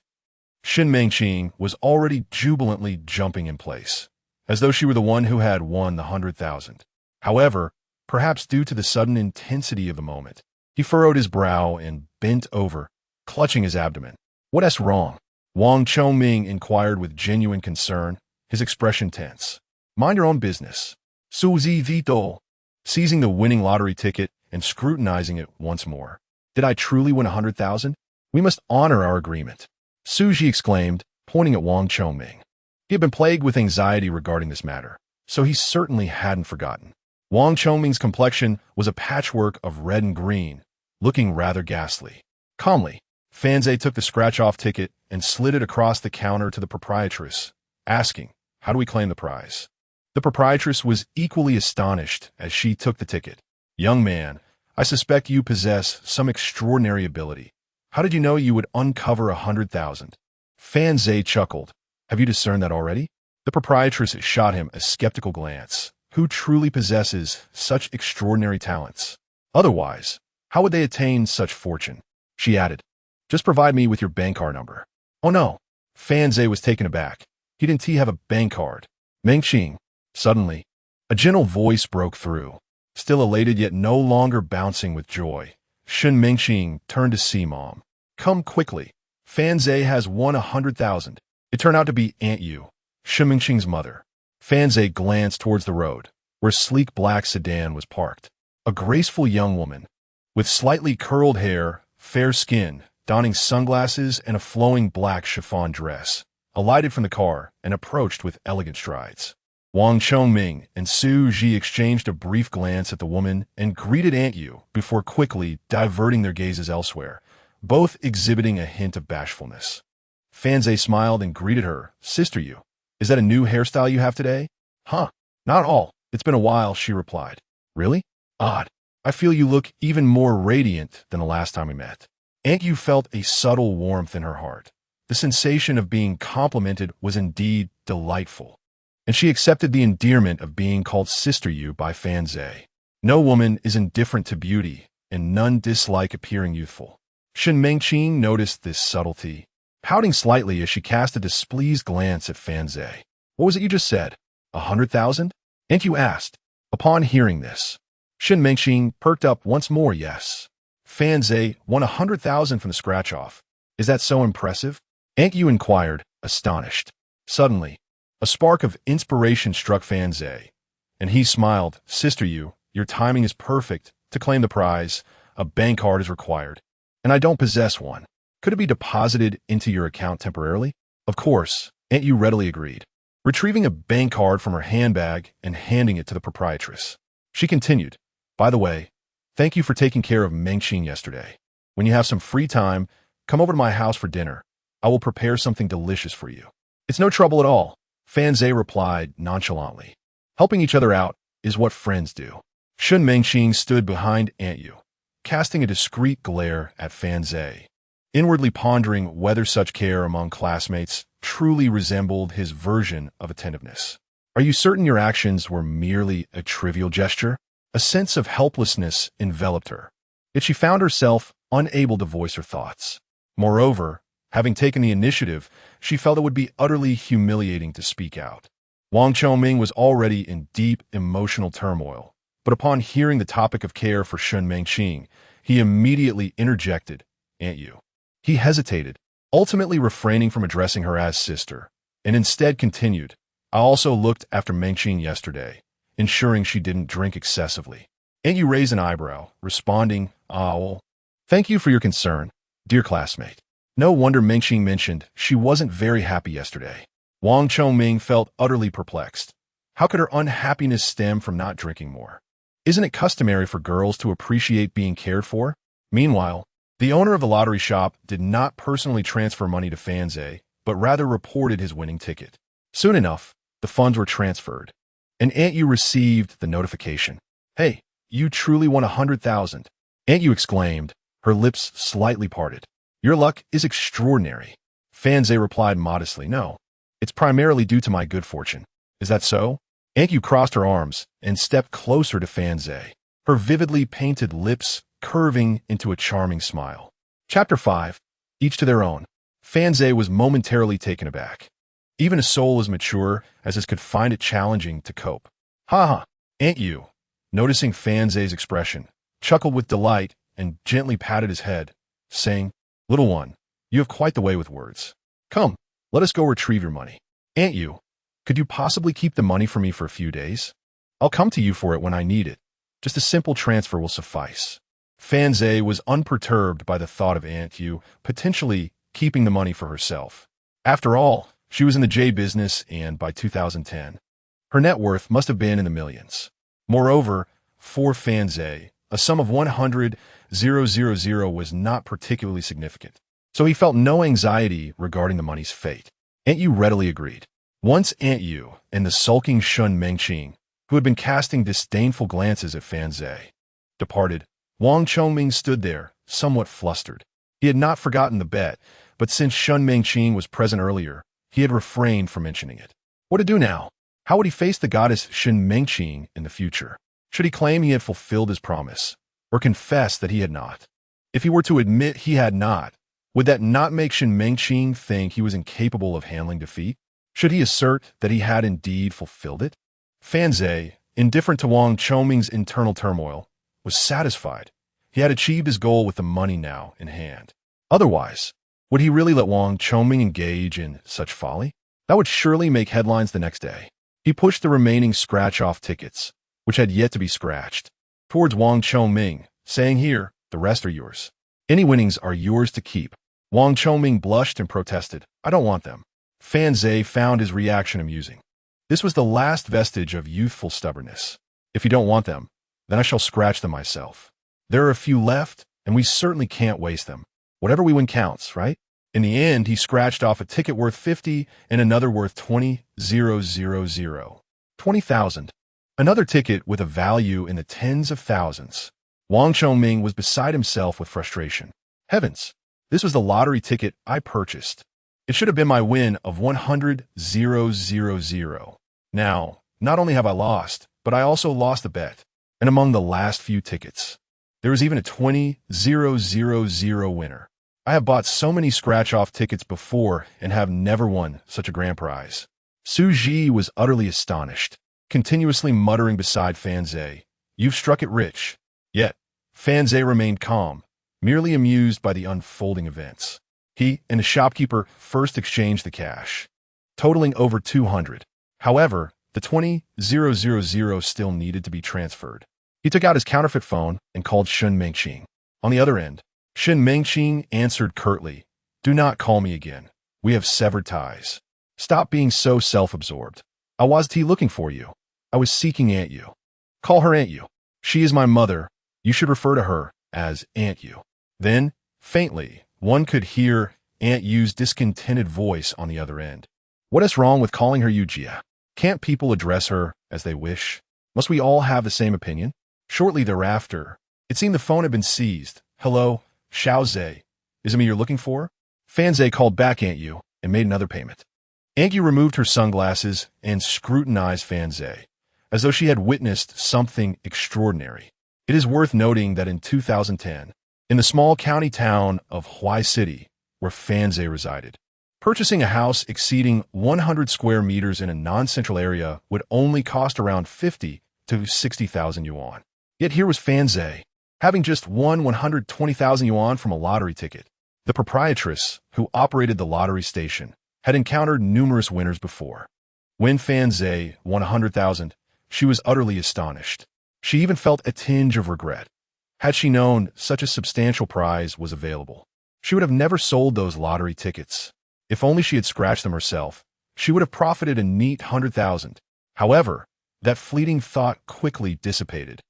Shen Mingqing was already jubilantly jumping in place, as though she were the one who had won the 100,000. However, perhaps due to the sudden intensity of the moment, he furrowed his brow and bent over, clutching his abdomen. What's wrong? Wang Chongming inquired with genuine concern, his expression tense. Mind your own business. Su Zi Vito, seizing the winning lottery ticket and scrutinizing it once more. Did I truly win 100,000? We must honor our agreement. Su Ji exclaimed, pointing at Wang Chongming. He had been plagued with anxiety regarding this matter, so he certainly hadn't forgotten. Wang Chongming's complexion was a patchwork of red and green, looking rather ghastly. Calmly, Fan Zhe took the scratch-off ticket and slid it across the counter to the proprietress, asking, how do we claim the prize? The proprietress was equally astonished as she took the ticket. Young man, I suspect you possess some extraordinary ability. How did you know you would uncover 100,000? Fan Zhe chuckled. Have you discerned that already? The proprietress shot him a skeptical glance. Who truly possesses such extraordinary talents? Otherwise, how would they attain such fortune? She added, just provide me with your bank card number. Oh no. Fan Zhe was taken aback. He didn't have a bank card. Mingqing. Suddenly, a gentle voice broke through. Still elated yet no longer bouncing with joy, Shen Mingqing turned to see Mom. Come quickly. Fan Zhe has won 100,000. It turned out to be Aunt Yu, Shen Mingqing's mother. Fan Zhe glanced towards the road, where a sleek black sedan was parked. A graceful young woman, with slightly curled hair, fair skin, donning sunglasses and a flowing black chiffon dress, alighted from the car and approached with elegant strides. Wang Chongming and Su Ji exchanged a brief glance at the woman and greeted Aunt Yu before quickly diverting their gazes elsewhere, both exhibiting a hint of bashfulness. Fanze smiled and greeted her. Sister Yu, is that a new hairstyle you have today? Huh, not all. It's been a while, she replied. Really? Odd. I feel you look even more radiant than the last time we met. Aunt Yu felt a subtle warmth in her heart. The sensation of being complimented was indeed delightful, and she accepted the endearment of being called Sister Yu by Fanze. No woman is indifferent to beauty, and none dislike appearing youthful. Shen Mengqing noticed this subtlety, pouting slightly as she cast a displeased glance at Fanze. What was it you just said? 100,000? Aunt Yu asked. Upon hearing this, Shen Mengqing perked up once more. Yes. Fanze won 100,000 from the scratch-off. Is that so impressive? Aunt Yu inquired, astonished. Suddenly, a spark of inspiration struck Fanze, and he smiled. Sister Yu, your timing is perfect. To claim the prize, a bank card is required, and I don't possess one. Could it be deposited into your account temporarily? Of course, Aunt Yu readily agreed, retrieving a bank card from her handbag and handing it to the proprietress. She continued, by the way, thank you for taking care of Mengqing yesterday. When you have some free time, come over to my house for dinner. I will prepare something delicious for you. It's no trouble at all, Fanze replied nonchalantly. Helping each other out is what friends do. Shen Mengqing stood behind Aunt Yu, casting a discreet glare at Fanze, inwardly pondering whether such care among classmates truly resembled his version of attentiveness. Are you certain your actions were merely a trivial gesture? A sense of helplessness enveloped her, yet she found herself unable to voice her thoughts. Moreover, having taken the initiative, she felt it would be utterly humiliating to speak out. Wang Chongming was already in deep emotional turmoil, but upon hearing the topic of care for Shen Mengqing, he immediately interjected, Aunt Yu. He hesitated, ultimately refraining from addressing her as sister, and instead continued, I also looked after Mengqing yesterday, ensuring she didn't drink excessively. Aunt Yu raised an eyebrow, responding, well, thank you for your concern, dear classmate. No wonder Mengqing mentioned she wasn't very happy yesterday. Wang Chongming felt utterly perplexed. How could her unhappiness stem from not drinking more? Isn't it customary for girls to appreciate being cared for? Meanwhile, the owner of the lottery shop did not personally transfer money to Fanze, but rather reported his winning ticket. Soon enough, the funds were transferred, and Aunt Yu received the notification. Hey, you truly won 100,000. Aunt Yu exclaimed, her lips slightly parted. Your luck is extraordinary. Fanze replied modestly, no, it's primarily due to my good fortune. Is that so? Aunt Yu crossed her arms and stepped closer to Fanze, her vividly painted lips curving into a charming smile. Chapter 5. Each to their own. Fanze was momentarily taken aback. Even a soul as mature as his could find it challenging to cope. Ha ha, Aunt Yu, noticing Fanze's expression, chuckled with delight and gently patted his head, saying, Little one, you have quite the way with words. Come, let us go retrieve your money. Aunt Yu, could you possibly keep the money for me for a few days? I'll come to you for it when I need it. Just a simple transfer will suffice. Fanze was unperturbed by the thought of Aunt Yu potentially keeping the money for herself. After all, she was in the J business and, by 2010, her net worth must have been in the millions. Moreover, for Fanze, a sum of 100,000 was not particularly significant, so he felt no anxiety regarding the money's fate. Aunt Yu readily agreed. Once Aunt Yu and the sulking Shen Mengqing, who had been casting disdainful glances at Fanze, departed, Wang Chongming stood there, somewhat flustered. He had not forgotten the bet, but since Shen Mengqing was present earlier, he had refrained from mentioning it. What to do now? How would he face the goddess Shen Mengqing in the future? Should he claim he had fulfilled his promise, or confess that he had not? If he were to admit he had not, would that not make Shen Mengqing think he was incapable of handling defeat? Should he assert that he had indeed fulfilled it? Fanze, indifferent to Wang Chongming's internal turmoil, was satisfied. He had achieved his goal with the money now in hand. Otherwise, would he really let Wang Chongming engage in such folly? That would surely make headlines the next day. He pushed the remaining scratch-off tickets, which had yet to be scratched, towards Wang Chongming, saying, Here, the rest are yours. Any winnings are yours to keep. Wang Chongming blushed and protested, I don't want them. Fanze found his reaction amusing. This was the last vestige of youthful stubbornness. If you don't want them, then I shall scratch them myself. There are a few left, and we certainly can't waste them. Whatever we win counts, right? In the end, he scratched off a ticket worth 50 and another worth 20,000. Another ticket with a value in the tens of thousands. Wang Chongming was beside himself with frustration. Heavens, this was the lottery ticket I purchased. It should have been my win of 100,000. Now, not only have I lost, but I also lost the bet. And among the last few tickets, there was even a 20,000 winner. I have bought so many scratch-off tickets before and have never won such a grand prize. Su Ji was utterly astonished, continuously muttering beside Fan Zhe, "You've struck it rich." Yet, Fan Zhe remained calm, merely amused by the unfolding events. He and the shopkeeper first exchanged the cash, totaling over 200. However, the 20,000 still needed to be transferred. He took out his counterfeit phone and called Shun Mengqing. On the other end, Shun Mengqing answered curtly, "Do not call me again. We have severed ties. Stop being so self-absorbed. I wasn't looking for you. I was seeking Aunt Yu. Call her Aunt Yu. She is my mother. You should refer to her as Aunt Yu." Then, faintly, one could hear Aunt Yu's discontented voice on the other end. "What is wrong with calling her Yujia? Can't people address her as they wish? Must we all have the same opinion?" Shortly thereafter, it seemed the phone had been seized. "Hello, Xiao Zhe. Is it me you're looking for?" Fan Zhe called back Aunt Yu and made another payment. Aunt Yu removed her sunglasses and scrutinized Fan Zhe, as though she had witnessed something extraordinary. It is worth noting that in 2010, in the small county town of Huai City, where Fan Zhe resided, purchasing a house exceeding 100 square meters in a non-central area would only cost around 50 to 60,000 yuan. Yet here was Fan Zhe, having just won 120,000 yuan from a lottery ticket. The proprietress, who operated the lottery station, had encountered numerous winners before. When Fan Zhe won 100,000, she was utterly astonished. She even felt a tinge of regret. Had she known such a substantial prize was available, she would have never sold those lottery tickets. If only she had scratched them herself, she would have profited a neat 100,000. However, that fleeting thought quickly dissipated.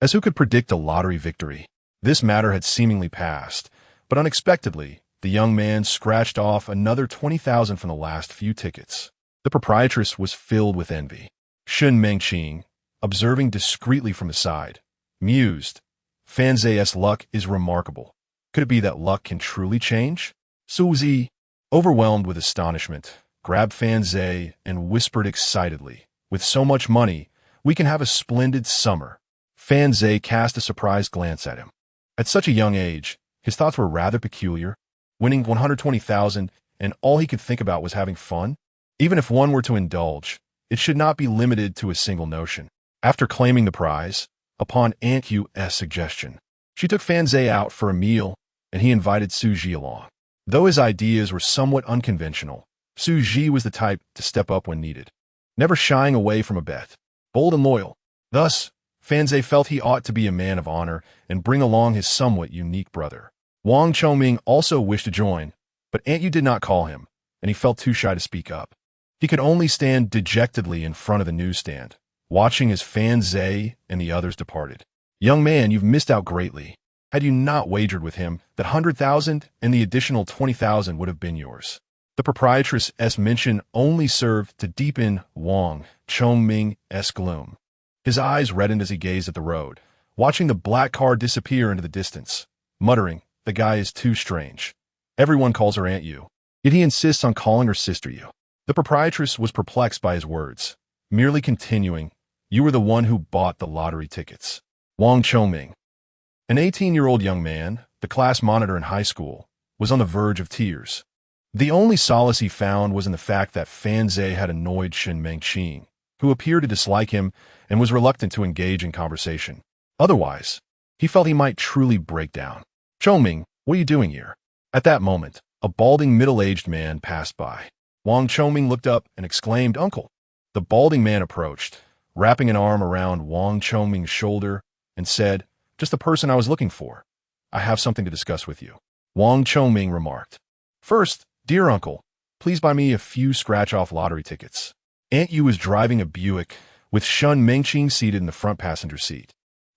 As who could predict a lottery victory? This matter had seemingly passed, but unexpectedly, the young man scratched off another 20,000 from the last few tickets. The proprietress was filled with envy. Shun Mengqing, observing discreetly from the side, mused, "Fan Zhe's luck is remarkable. Could it be that luck can truly change?" Su Ji, overwhelmed with astonishment, grabbed Fan Zhe and whispered excitedly, "With so much money, we can have a splendid summer." Fan Zhe cast a surprised glance at him. At such a young age, his thoughts were rather peculiar. Winning 120,000, and all he could think about was having fun? Even if one were to indulge, it should not be limited to a single notion. After claiming the prize, upon Aunt Yu's suggestion, she took Fan Zhe out for a meal, and he invited Su Ji along. Though his ideas were somewhat unconventional, Su Ji was the type to step up when needed, never shying away from a bet, bold and loyal. Thus, Fan Zhe felt he ought to be a man of honor and bring along his somewhat unique brother. Wang Chongming also wished to join, but Aunt Yu did not call him, and he felt too shy to speak up. He could only stand dejectedly in front of the newsstand, watching as Fan Zhe and the others departed. "Young man, you've missed out greatly. Had you not wagered with him, that 100,000 and the additional 20,000 would have been yours." The proprietress's mention only served to deepen Wang Chongming's gloom. His eyes reddened as he gazed at the road, watching the black car disappear into the distance, muttering, "The guy is too strange. Everyone calls her Aunt Yu, yet he insists on calling her Sister Yu." The proprietress was perplexed by his words, merely continuing, "You were the one who bought the lottery tickets." Wang Chongming, an 18-year-old young man, the class monitor in high school, was on the verge of tears. The only solace he found was in the fact that Fan Zhe had annoyed Shun Mengqing, who appeared to dislike him and was reluctant to engage in conversation. Otherwise, he felt he might truly break down. "Chongming, what are you doing here?" At that moment, a balding middle-aged man passed by. Wang Chongming looked up and exclaimed, "Uncle." The balding man approached, wrapping an arm around Wang Chongming's shoulder, and said, "Just the person I was looking for. I have something to discuss with you." Wang Chongming remarked, "First, dear uncle, please buy me a few scratch-off lottery tickets." Aunt Yu was driving a Buick, with Shun Mengqing seated in the front passenger seat,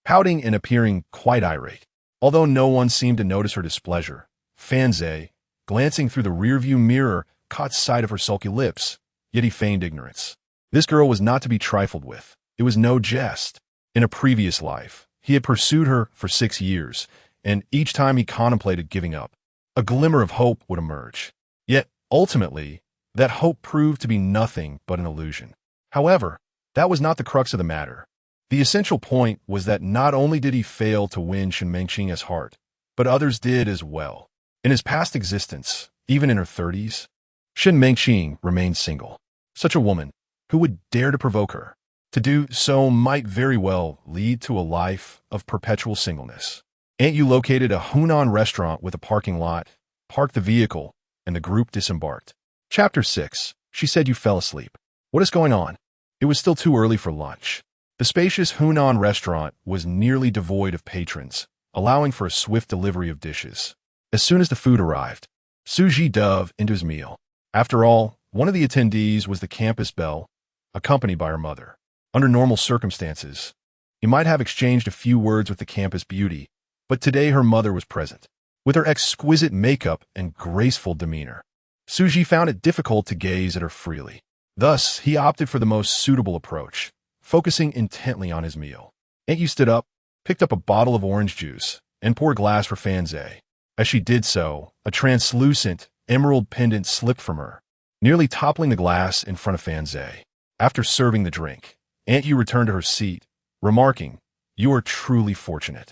pouting and appearing quite irate. Although no one seemed to notice her displeasure, Fanzai, glancing through the rearview mirror, caught sight of her sulky lips, yet he feigned ignorance. This girl was not to be trifled with. It was no jest. In a previous life, he had pursued her for 6 years, and each time he contemplated giving up, a glimmer of hope would emerge. Yet, ultimately, that hope proved to be nothing but an illusion. However, that was not the crux of the matter. The essential point was that not only did he fail to win Shun Mengqing's heart, but others did as well. In his past existence, even in her 30s, Shun Mengqing remained single. Such a woman, who would dare to provoke her? To do so might very well lead to a life of perpetual singleness. Aunt Yu located a Hunan restaurant with a parking lot, parked the vehicle, and the group disembarked. Chapter 6. She said you fell asleep. What is going on? It was still too early for lunch. The spacious Hunan restaurant was nearly devoid of patrons, allowing for a swift delivery of dishes. As soon as the food arrived, Suji dove into his meal. After all, one of the attendees was the campus belle, accompanied by her mother. Under normal circumstances, he might have exchanged a few words with the campus beauty, but today her mother was present. With her exquisite makeup and graceful demeanor, Suji found it difficult to gaze at her freely. Thus, he opted for the most suitable approach, focusing intently on his meal. Aunt Yu stood up, picked up a bottle of orange juice, and poured a glass for Fanzai. As she did so, a translucent, emerald pendant slipped from her, nearly toppling the glass in front of Fanzai. After serving the drink, Aunt Yu returned to her seat, remarking, "You are truly fortunate.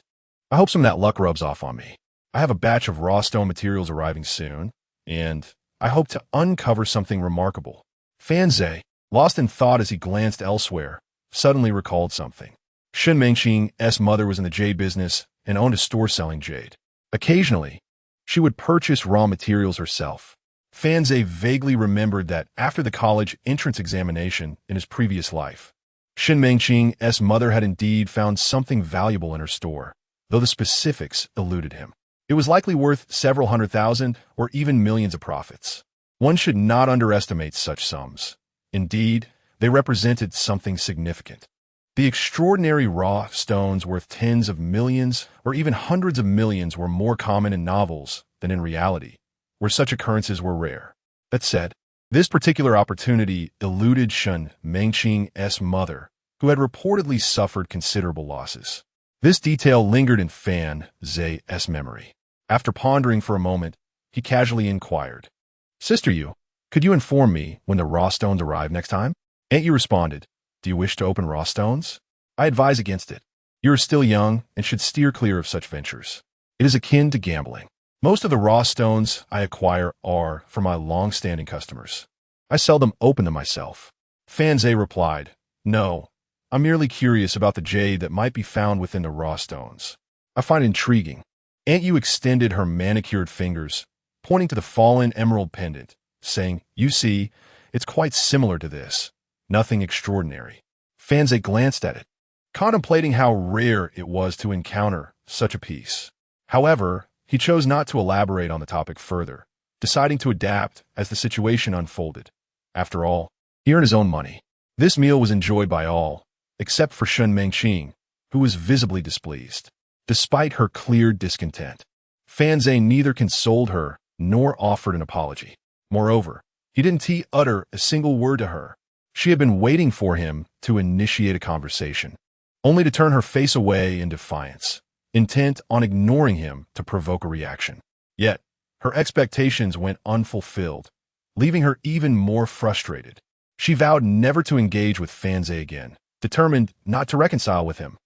I hope some of that luck rubs off on me. I have a batch of raw stone materials arriving soon, and I hope to uncover something remarkable." Fanzai, lost in thought as he glanced elsewhere, suddenly recalled something. Shun Mengqing's mother was in the jade business and owned a store selling jade. Occasionally, she would purchase raw materials herself. Fanzai vaguely remembered that after the college entrance examination in his previous life, Shun Mengqing's mother had indeed found something valuable in her store, though the specifics eluded him. It was likely worth several $100,000 or even millions of profits. One should not underestimate such sums. Indeed, they represented something significant. The extraordinary raw stones worth tens of millions or even hundreds of millions were more common in novels than in reality, where such occurrences were rare. That said, this particular opportunity eluded Shun Mengqing's mother, who had reportedly suffered considerable losses. This detail lingered in Fanzai's memory. After pondering for a moment, he casually inquired, "Sister Yu, could you inform me when the raw stones arrive next time?" Aunt Yu responded, "Do you wish to open raw stones? I advise against it. You are still young and should steer clear of such ventures. It is akin to gambling. Most of the raw stones I acquire are for my long-standing customers. I seldom open them myself." Fanzai replied, "No, I'm merely curious about the jade that might be found within the raw stones. I find it intriguing." Aunt Yu extended her manicured fingers, pointing to the fallen emerald pendant, saying, "You see, it's quite similar to this. Nothing extraordinary." Fanzai glanced at it, contemplating how rare it was to encounter such a piece. However, he chose not to elaborate on the topic further, deciding to adapt as the situation unfolded. After all, he earned his own money. This meal was enjoyed by all, except for Shun Mengqing, who was visibly displeased. Despite her clear discontent, Fanzai neither consoled her nor offered an apology. Moreover, he didn't utter a single word to her. She had been waiting for him to initiate a conversation, only to turn her face away in defiance, intent on ignoring him to provoke a reaction. Yet, her expectations went unfulfilled, leaving her even more frustrated. She vowed never to engage with Fanzai again, determined not to reconcile with him.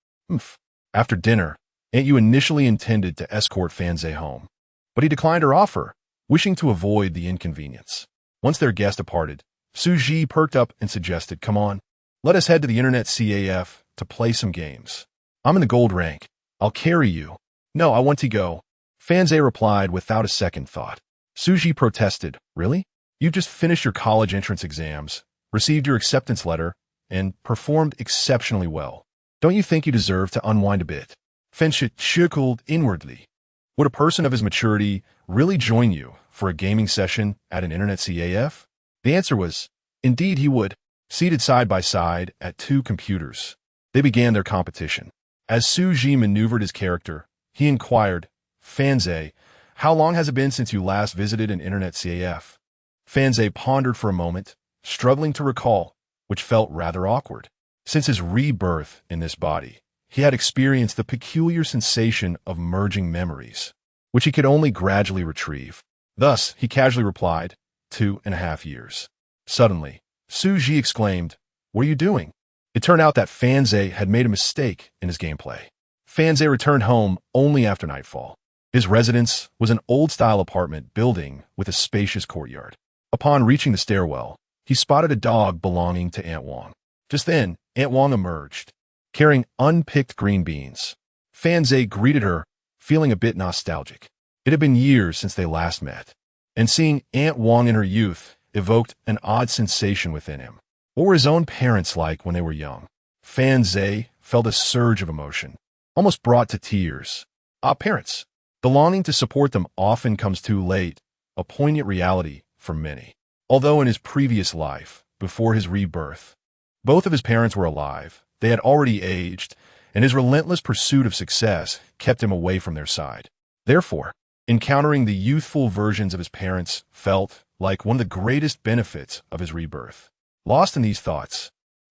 After dinner, Aunt Yu initially intended to escort Fanzai home, but he declined her offer, wishing to avoid the inconvenience. Once their guest departed, Suji perked up and suggested, "Come on, let us head to the internet CAF to play some games. I'm in the gold rank. I'll carry you." "No, I want to go," Fanzai replied without a second thought. Suji protested, "Really? You just finished your college entrance exams, received your acceptance letter, and performed exceptionally well. Don't you think you deserve to unwind a bit?" Fanzai chuckled inwardly. Would a person of his maturity really join you for a gaming session at an internet CAF? The answer was, indeed he would. seated side by side at two computers. They began their competition. As Su Ji maneuvered his character, he inquired, "Fanze, how long has it been since you last visited an internet CAF?" Fanze pondered for a moment, struggling to recall, which felt rather awkward. Since his rebirth in this body, he had experienced the peculiar sensation of merging memories, which he could only gradually retrieve. Thus, he casually replied, 2.5 years. Suddenly, Su Ji exclaimed, "What are you doing?" It turned out that Fanze had made a mistake in his gameplay. Fanze returned home only after nightfall. His residence was an old-style apartment building with a spacious courtyard. Upon reaching the stairwell, he spotted a dog belonging to Aunt Wang. Just then, Aunt Wang emerged, carrying unpicked green beans. Fanze greeted her, feeling a bit nostalgic. It had been years since they last met, and seeing Aunt Wang in her youth evoked an odd sensation within him. What were his own parents like when they were young? Fanze felt a surge of emotion, almost brought to tears. Parents. The longing to support them often comes too late, a poignant reality for many. Although in his previous life, before his rebirth, both of his parents were alive, they had already aged, and his relentless pursuit of success kept him away from their side. Therefore, encountering the youthful versions of his parents felt like one of the greatest benefits of his rebirth. Lost in these thoughts,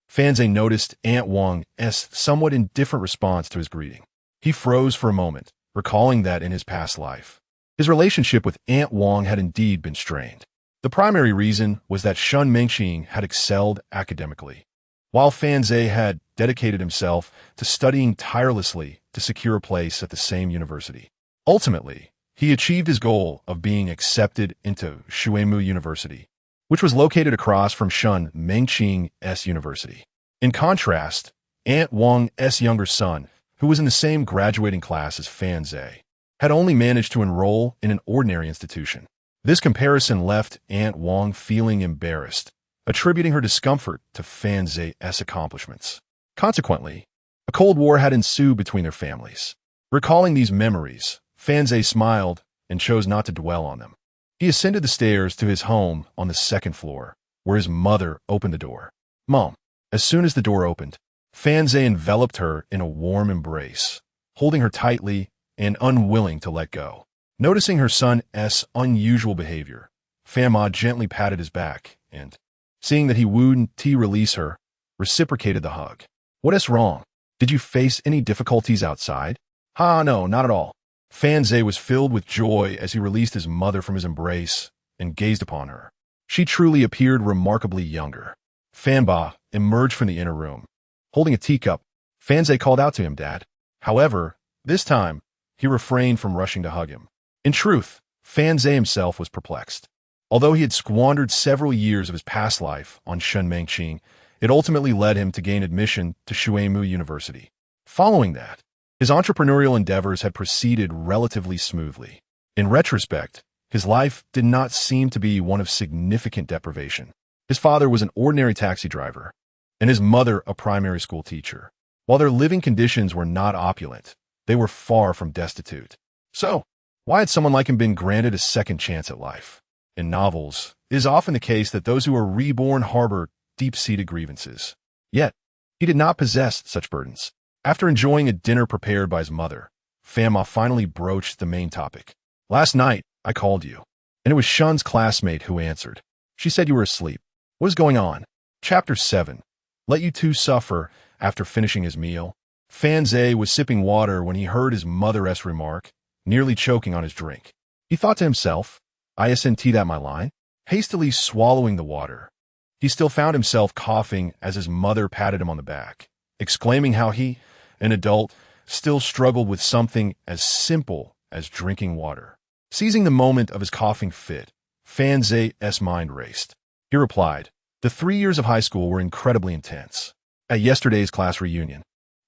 Fanze noticed Aunt Wang's somewhat indifferent response to his greeting. He froze for a moment, recalling that in his past life, his relationship with Aunt Wang had indeed been strained. The primary reason was that Shun Mengqing had excelled academically, while Fanze had dedicated himself to studying tirelessly to secure a place at the same university. Ultimately, he achieved his goal of being accepted into Xuemu University, which was located across from Shun Mengqing's university. In contrast, Aunt Wang's younger son, who was in the same graduating class as Fanze, had only managed to enroll in an ordinary institution. This comparison left Aunt Wang feeling embarrassed, attributing her discomfort to Fanze's accomplishments. Consequently, a Cold War had ensued between their families. Recalling these memories, Fanze smiled and chose not to dwell on them. He ascended the stairs to his home on the second floor, where his mother opened the door. "Mom." As soon as the door opened, Fanze enveloped her in a warm embrace, holding her tightly and unwilling to let go. Noticing her son's unusual behavior, Fanma gently patted his back and, seeing that he wouldn't release her, reciprocated the hug. "What's wrong? Did you face any difficulties outside?" No, not at all." Fanze was filled with joy as he released his mother from his embrace and gazed upon her. She truly appeared remarkably younger. Fanba emerged from the inner room. Holding a teacup, Fanze called out to him, "Dad." However, this time, he refrained from rushing to hug him. In truth, Fanze himself was perplexed. Although he had squandered several years of his past life on Shun Mengqing, it ultimately led him to gain admission to Xuemu University. Following that, his entrepreneurial endeavors had proceeded relatively smoothly. In retrospect, his life did not seem to be one of significant deprivation. His father was an ordinary taxi driver, and his mother a primary school teacher. While their living conditions were not opulent, they were far from destitute. So, why had someone like him been granted a second chance at life? In novels, it is often the case that those who are reborn harbor deep-seated grievances. Yet, he did not possess such burdens. After enjoying a dinner prepared by his mother, Fanma finally broached the main topic. "Last night, I called you, and it was Shun's classmate who answered. She said you were asleep. What is going on?" Chapter 7. Let you two suffer. After finishing his meal, Fanze was sipping water when he heard his mother's remark, nearly choking on his drink. He thought to himself, "Isn't that my line?" Hastily swallowing the water, he still found himself coughing as his mother patted him on the back, exclaiming how he, an adult, still struggled with something as simple as drinking water. Seizing the moment of his coughing fit, Fanze's mind raced. He replied, "The 3 years of high school were incredibly intense. At yesterday's class reunion,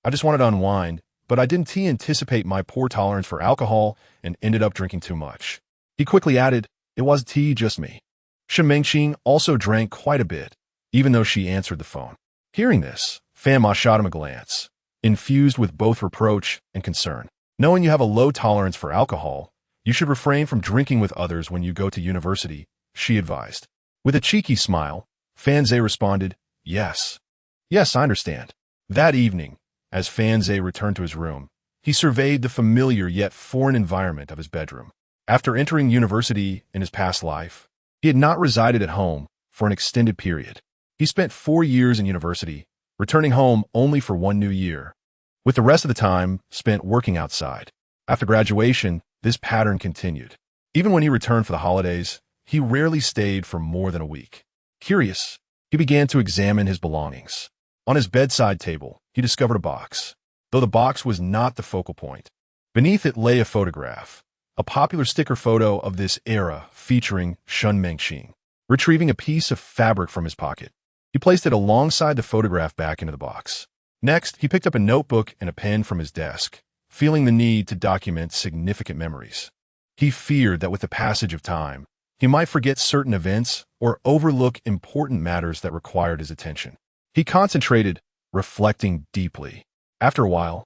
I just wanted to unwind, but I didn't anticipate my poor tolerance for alcohol and ended up drinking too much." He quickly added, "It was just me." Shun Mengqing also drank quite a bit, even though she answered the phone. Hearing this, Fanma shot him a glance, infused with both reproach and concern. "Knowing you have a low tolerance for alcohol, you should refrain from drinking with others when you go to university," she advised. With a cheeky smile, Fanze responded, Yes. Yes, I understand. That evening, as Fanze returned to his room, he surveyed the familiar yet foreign environment of his bedroom. After entering university in his past life, he had not resided at home for an extended period. He spent 4 years in university, returning home only for 1 new year, with the rest of the time spent working outside. After graduation, this pattern continued. Even when he returned for the holidays, he rarely stayed for more than a week. Curious, he began to examine his belongings. On his bedside table, he discovered a box, though the box was not the focal point. Beneath it lay a photograph, a popular sticker photo of this era featuring Shun Mengqing. Retrieving a piece of fabric from his pocket, he placed it alongside the photograph back into the box. Next, he picked up a notebook and a pen from his desk, feeling the need to document significant memories. He feared that with the passage of time, he might forget certain events or overlook important matters that required his attention. He concentrated, reflecting deeply. After a while,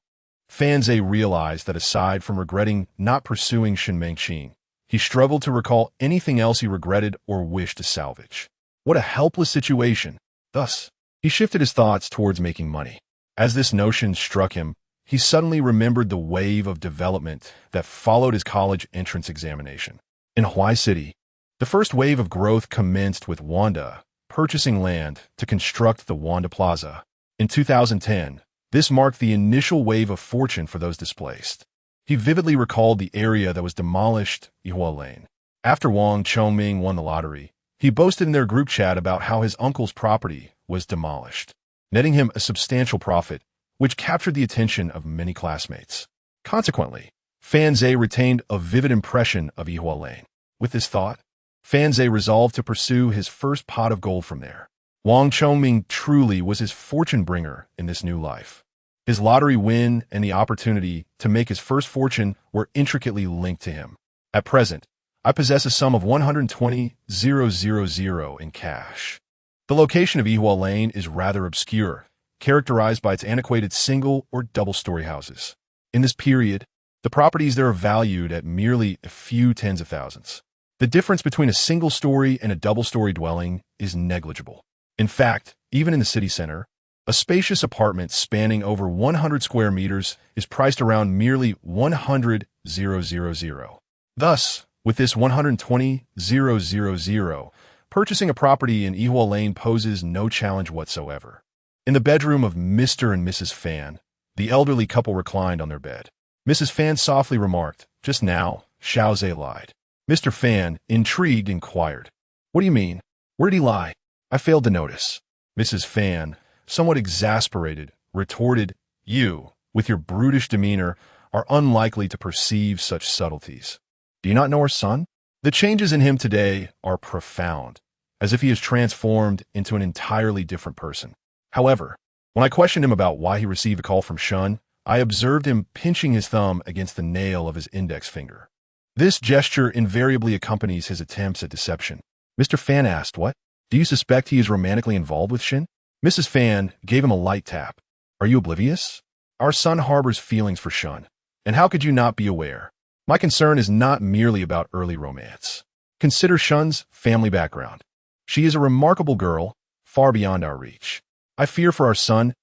Fanze realized that aside from regretting not pursuing Shun Mengqing, he struggled to recall anything else he regretted or wished to salvage. What a helpless situation. Thus, he shifted his thoughts towards making money. As this notion struck him, he suddenly remembered the wave of development that followed his college entrance examination. In Hawaii City, the first wave of growth commenced with Wanda purchasing land to construct the Wanda Plaza. In 2010, this marked the initial wave of fortune for those displaced. He vividly recalled the area that was demolished, Ihua Lane. After Wang Chongming won the lottery, he boasted in their group chat about how his uncle's property was demolished, netting him a substantial profit, which captured the attention of many classmates. Consequently, Fanze retained a vivid impression of Ihua Lane. With this thought, Fanze resolved to pursue his first pot of gold from there. Wang Chongming truly was his fortune bringer in this new life. His lottery win and the opportunity to make his first fortune were intricately linked to him. At present, I possess a sum of 120,000 in cash. The location of Ihua Lane is rather obscure, characterized by its antiquated single or double-story houses. In this period, the properties there are valued at merely a few tens of thousands. The difference between a single-story and a double-story dwelling is negligible. In fact, even in the city center, a spacious apartment spanning over 100 square meters is priced around merely 100,000. Thus, with this 120,000, purchasing a property in Ihua Lane poses no challenge whatsoever. In the bedroom of Mr. and Mrs. Fan, the elderly couple reclined on their bed. Mrs. Fan softly remarked, "Just now, Xiaoze lied." Mr. Fan, intrigued, inquired, "What do you mean? Where did he lie?" "I failed to notice." Mrs. Fan, somewhat exasperated, retorted, "You, with your brutish demeanor, are unlikely to perceive such subtleties. Do you not know our son? The changes in him today are profound, as if he is transformed into an entirely different person." However, when I questioned him about why he received a call from Shun, I observed him pinching his thumb against the nail of his index finger. This gesture invariably accompanies his attempts at deception. Mr. Fan asked, "What? Do you suspect he is romantically involved with Shin?" Mrs. Fan gave him a light tap. "Are you oblivious? Our son harbors feelings for Shun, and how could you not be aware? My concern is not merely about early romance. Consider Shun's family background. She is a remarkable girl, far beyond our reach. I fear for our son's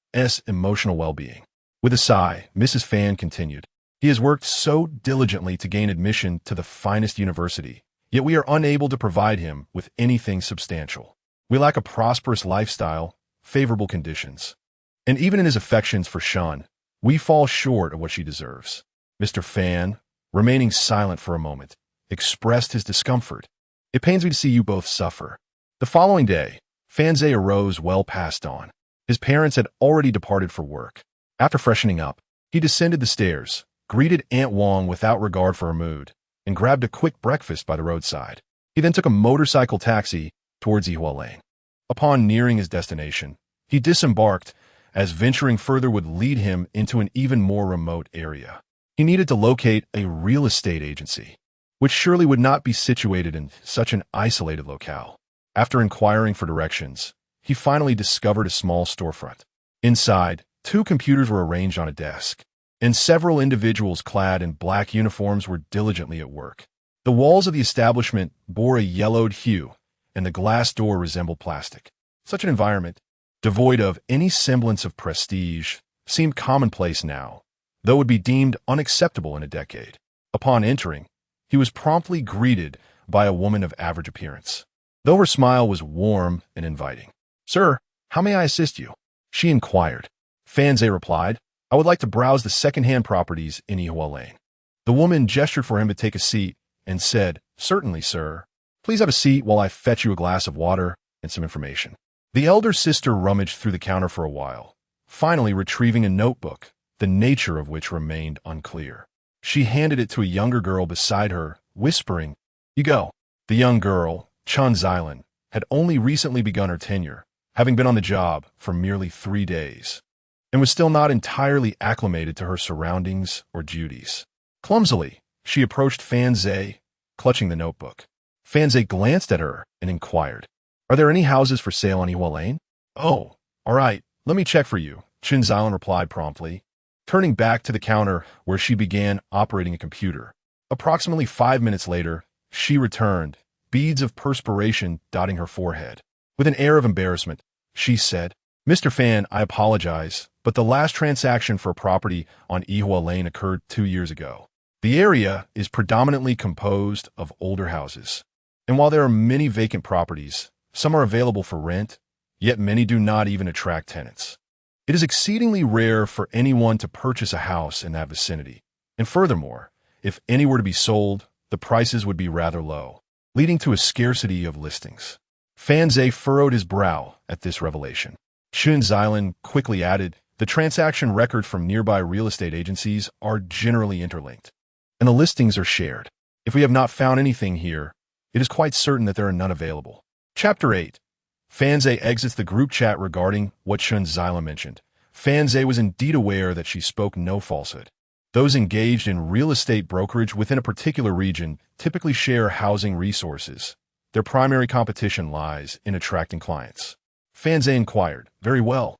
emotional well-being." With a sigh, Mrs. Fan continued, "He has worked so diligently to gain admission to the finest university, yet we are unable to provide him with anything substantial. We lack a prosperous lifestyle, favorable conditions. And even in his affections for Shun, we fall short of what she deserves." Mr. Fan, remaining silent for a moment, expressed his discomfort. "It pains me to see you both suffer." The following day, Fanze arose well past dawn. His parents had already departed for work. After freshening up, he descended the stairs, greeted Aunt Wong without regard for her mood, and grabbed a quick breakfast by the roadside. He then took a motorcycle taxi towards Ihua Lane. Upon nearing his destination, he disembarked, as venturing further would lead him into an even more remote area. He needed to locate a real estate agency, which surely would not be situated in such an isolated locale. After inquiring for directions, he finally discovered a small storefront. Inside, 2 computers were arranged on a desk, and several individuals clad in black uniforms were diligently at work. The walls of the establishment bore a yellowed hue, and the glass door resembled plastic. Such an environment, devoid of any semblance of prestige, seemed commonplace now, though would be deemed unacceptable in a decade. Upon entering, he was promptly greeted by a woman of average appearance, though her smile was warm and inviting. "Sir, how may I assist you?" she inquired. Fanze replied, "I would like to browse the second-hand properties in Ihua Lane." The woman gestured for him to take a seat and said, "Certainly, sir. Please have a seat while I fetch you a glass of water and some information." The elder sister rummaged through the counter for a while, finally retrieving a notebook, the nature of which remained unclear. She handed it to a younger girl beside her, whispering, "You go." The young girl, Chun Xilan, had only recently begun her tenure, having been on the job for merely 3 days, and was still not entirely acclimated to her surroundings or duties. Clumsily, she approached Fanze, clutching the notebook. Fanze glanced at her and inquired, "Are there any houses for sale on Ihua Lane?" "Oh, all right, let me check for you," Chun Xilan replied promptly, turning back to the counter where she began operating a computer. Approximately 5 minutes later, she returned, beads of perspiration dotting her forehead. With an air of embarrassment, she said, "Mr. Fan, I apologize, but the last transaction for a property on Ihua Lane occurred 2 years ago. The area is predominantly composed of older houses, and while there are many vacant properties, some are available for rent, yet many do not even attract tenants. It is exceedingly rare for anyone to purchase a house in that vicinity, and furthermore, if any were to be sold, the prices would be rather low, leading to a scarcity of listings." Fanze furrowed his brow at this revelation. Chun Xilan quickly added, "The transaction records from nearby real estate agencies are generally interlinked, and the listings are shared. If we have not found anything here, it is quite certain that there are none available." Chapter 8. Fanze exits the group chat regarding what Chun Xilan mentioned. Fanze was indeed aware that she spoke no falsehood. Those engaged in real estate brokerage within a particular region typically share housing resources. Their primary competition lies in attracting clients. Fanze inquired, "Very well.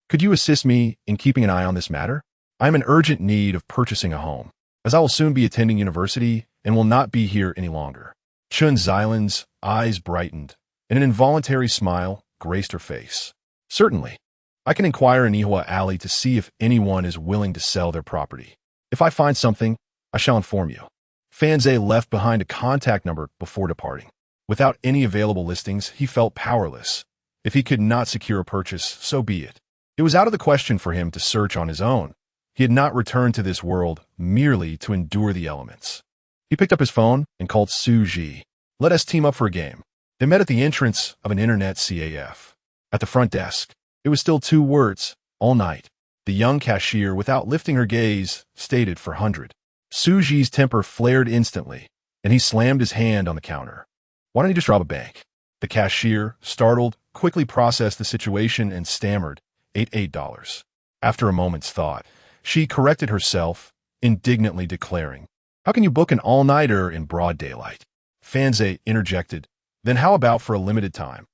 Could you assist me in keeping an eye on this matter? I am in urgent need of purchasing a home, as I will soon be attending university and will not be here any longer." Chun Xilan's eyes brightened, and an involuntary smile graced her face. "Certainly. I can inquire in Ihua Alley to see if anyone is willing to sell their property. If I find something, I shall inform you." Fanze left behind a contact number before departing. Without any available listings, he felt powerless. If he could not secure a purchase, so be it. It was out of the question for him to search on his own. He had not returned to this world merely to endure the elements. He picked up his phone and called Su Ji. "Let us team up for a game." They met at the entrance of an internet CAF. At the front desk, it was still 2 words, "All night." The young cashier, without lifting her gaze, stated for 100. Su Ji's temper flared instantly, and he slammed his hand on the counter. "Why don't you just rob a bank?" The cashier, startled, quickly processed the situation and stammered, $88. After a moment's thought, she corrected herself, indignantly declaring, "How can you book an all-nighter in broad daylight?" Fanze interjected, "Then how about for a limited time?"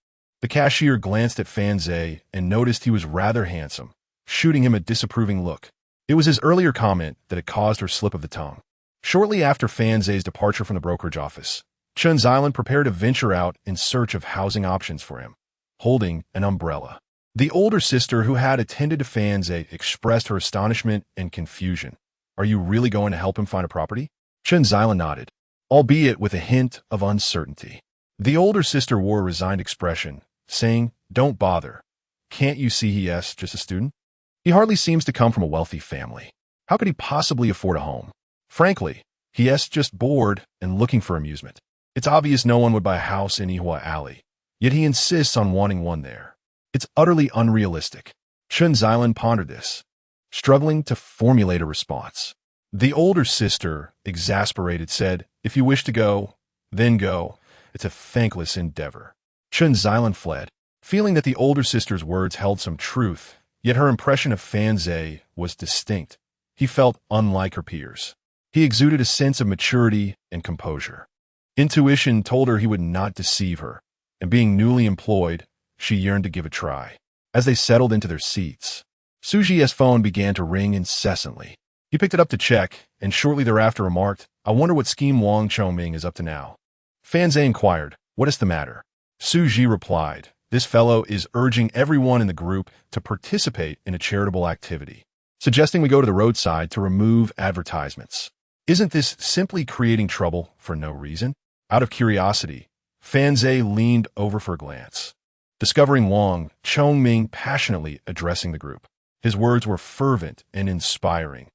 The cashier glanced at Fanze and noticed he was rather handsome, shooting him a disapproving look. It was his earlier comment that had caused her slip of the tongue. Shortly after Fanze's departure from the brokerage office, Chun Xilan prepared to venture out in search of housing options for him, holding an umbrella. The older sister who had attended to Fanze expressed her astonishment and confusion. "Are you really going to help him find a property?" Chun Xilan nodded, albeit with a hint of uncertainty. The older sister wore a resigned expression, saying, "Don't bother. Can't you see he's just a student? He hardly seems to come from a wealthy family. How could he possibly afford a home? Frankly, he's just bored and looking for amusement. It's obvious no one would buy a house in Ihua Alley, yet he insists on wanting one there. It's utterly unrealistic." Chun Xilan pondered this, struggling to formulate a response. The older sister, exasperated, said, "If you wish to go, then go. It's a thankless endeavor." Chun Xilan fled, feeling that the older sister's words held some truth, yet her impression of Fanze was distinct. He felt unlike her peers. He exuded a sense of maturity and composure. Intuition told her he would not deceive her, and being newly employed, she yearned to give a try. As they settled into their seats, Su Ji's phone began to ring incessantly. He picked it up to check, and shortly thereafter remarked, "I wonder what scheme Wang Chongming is up to now." Fanze inquired, "What is the matter?" Su Ji replied, This fellow is urging everyone in the group to participate in a charitable activity, suggesting we go to the roadside to remove advertisements. Isn't this simply creating trouble for no reason? Out of curiosity, Fanze leaned over for a glance, discovering Wang Chongming passionately addressing the group. His words were fervent and inspiring,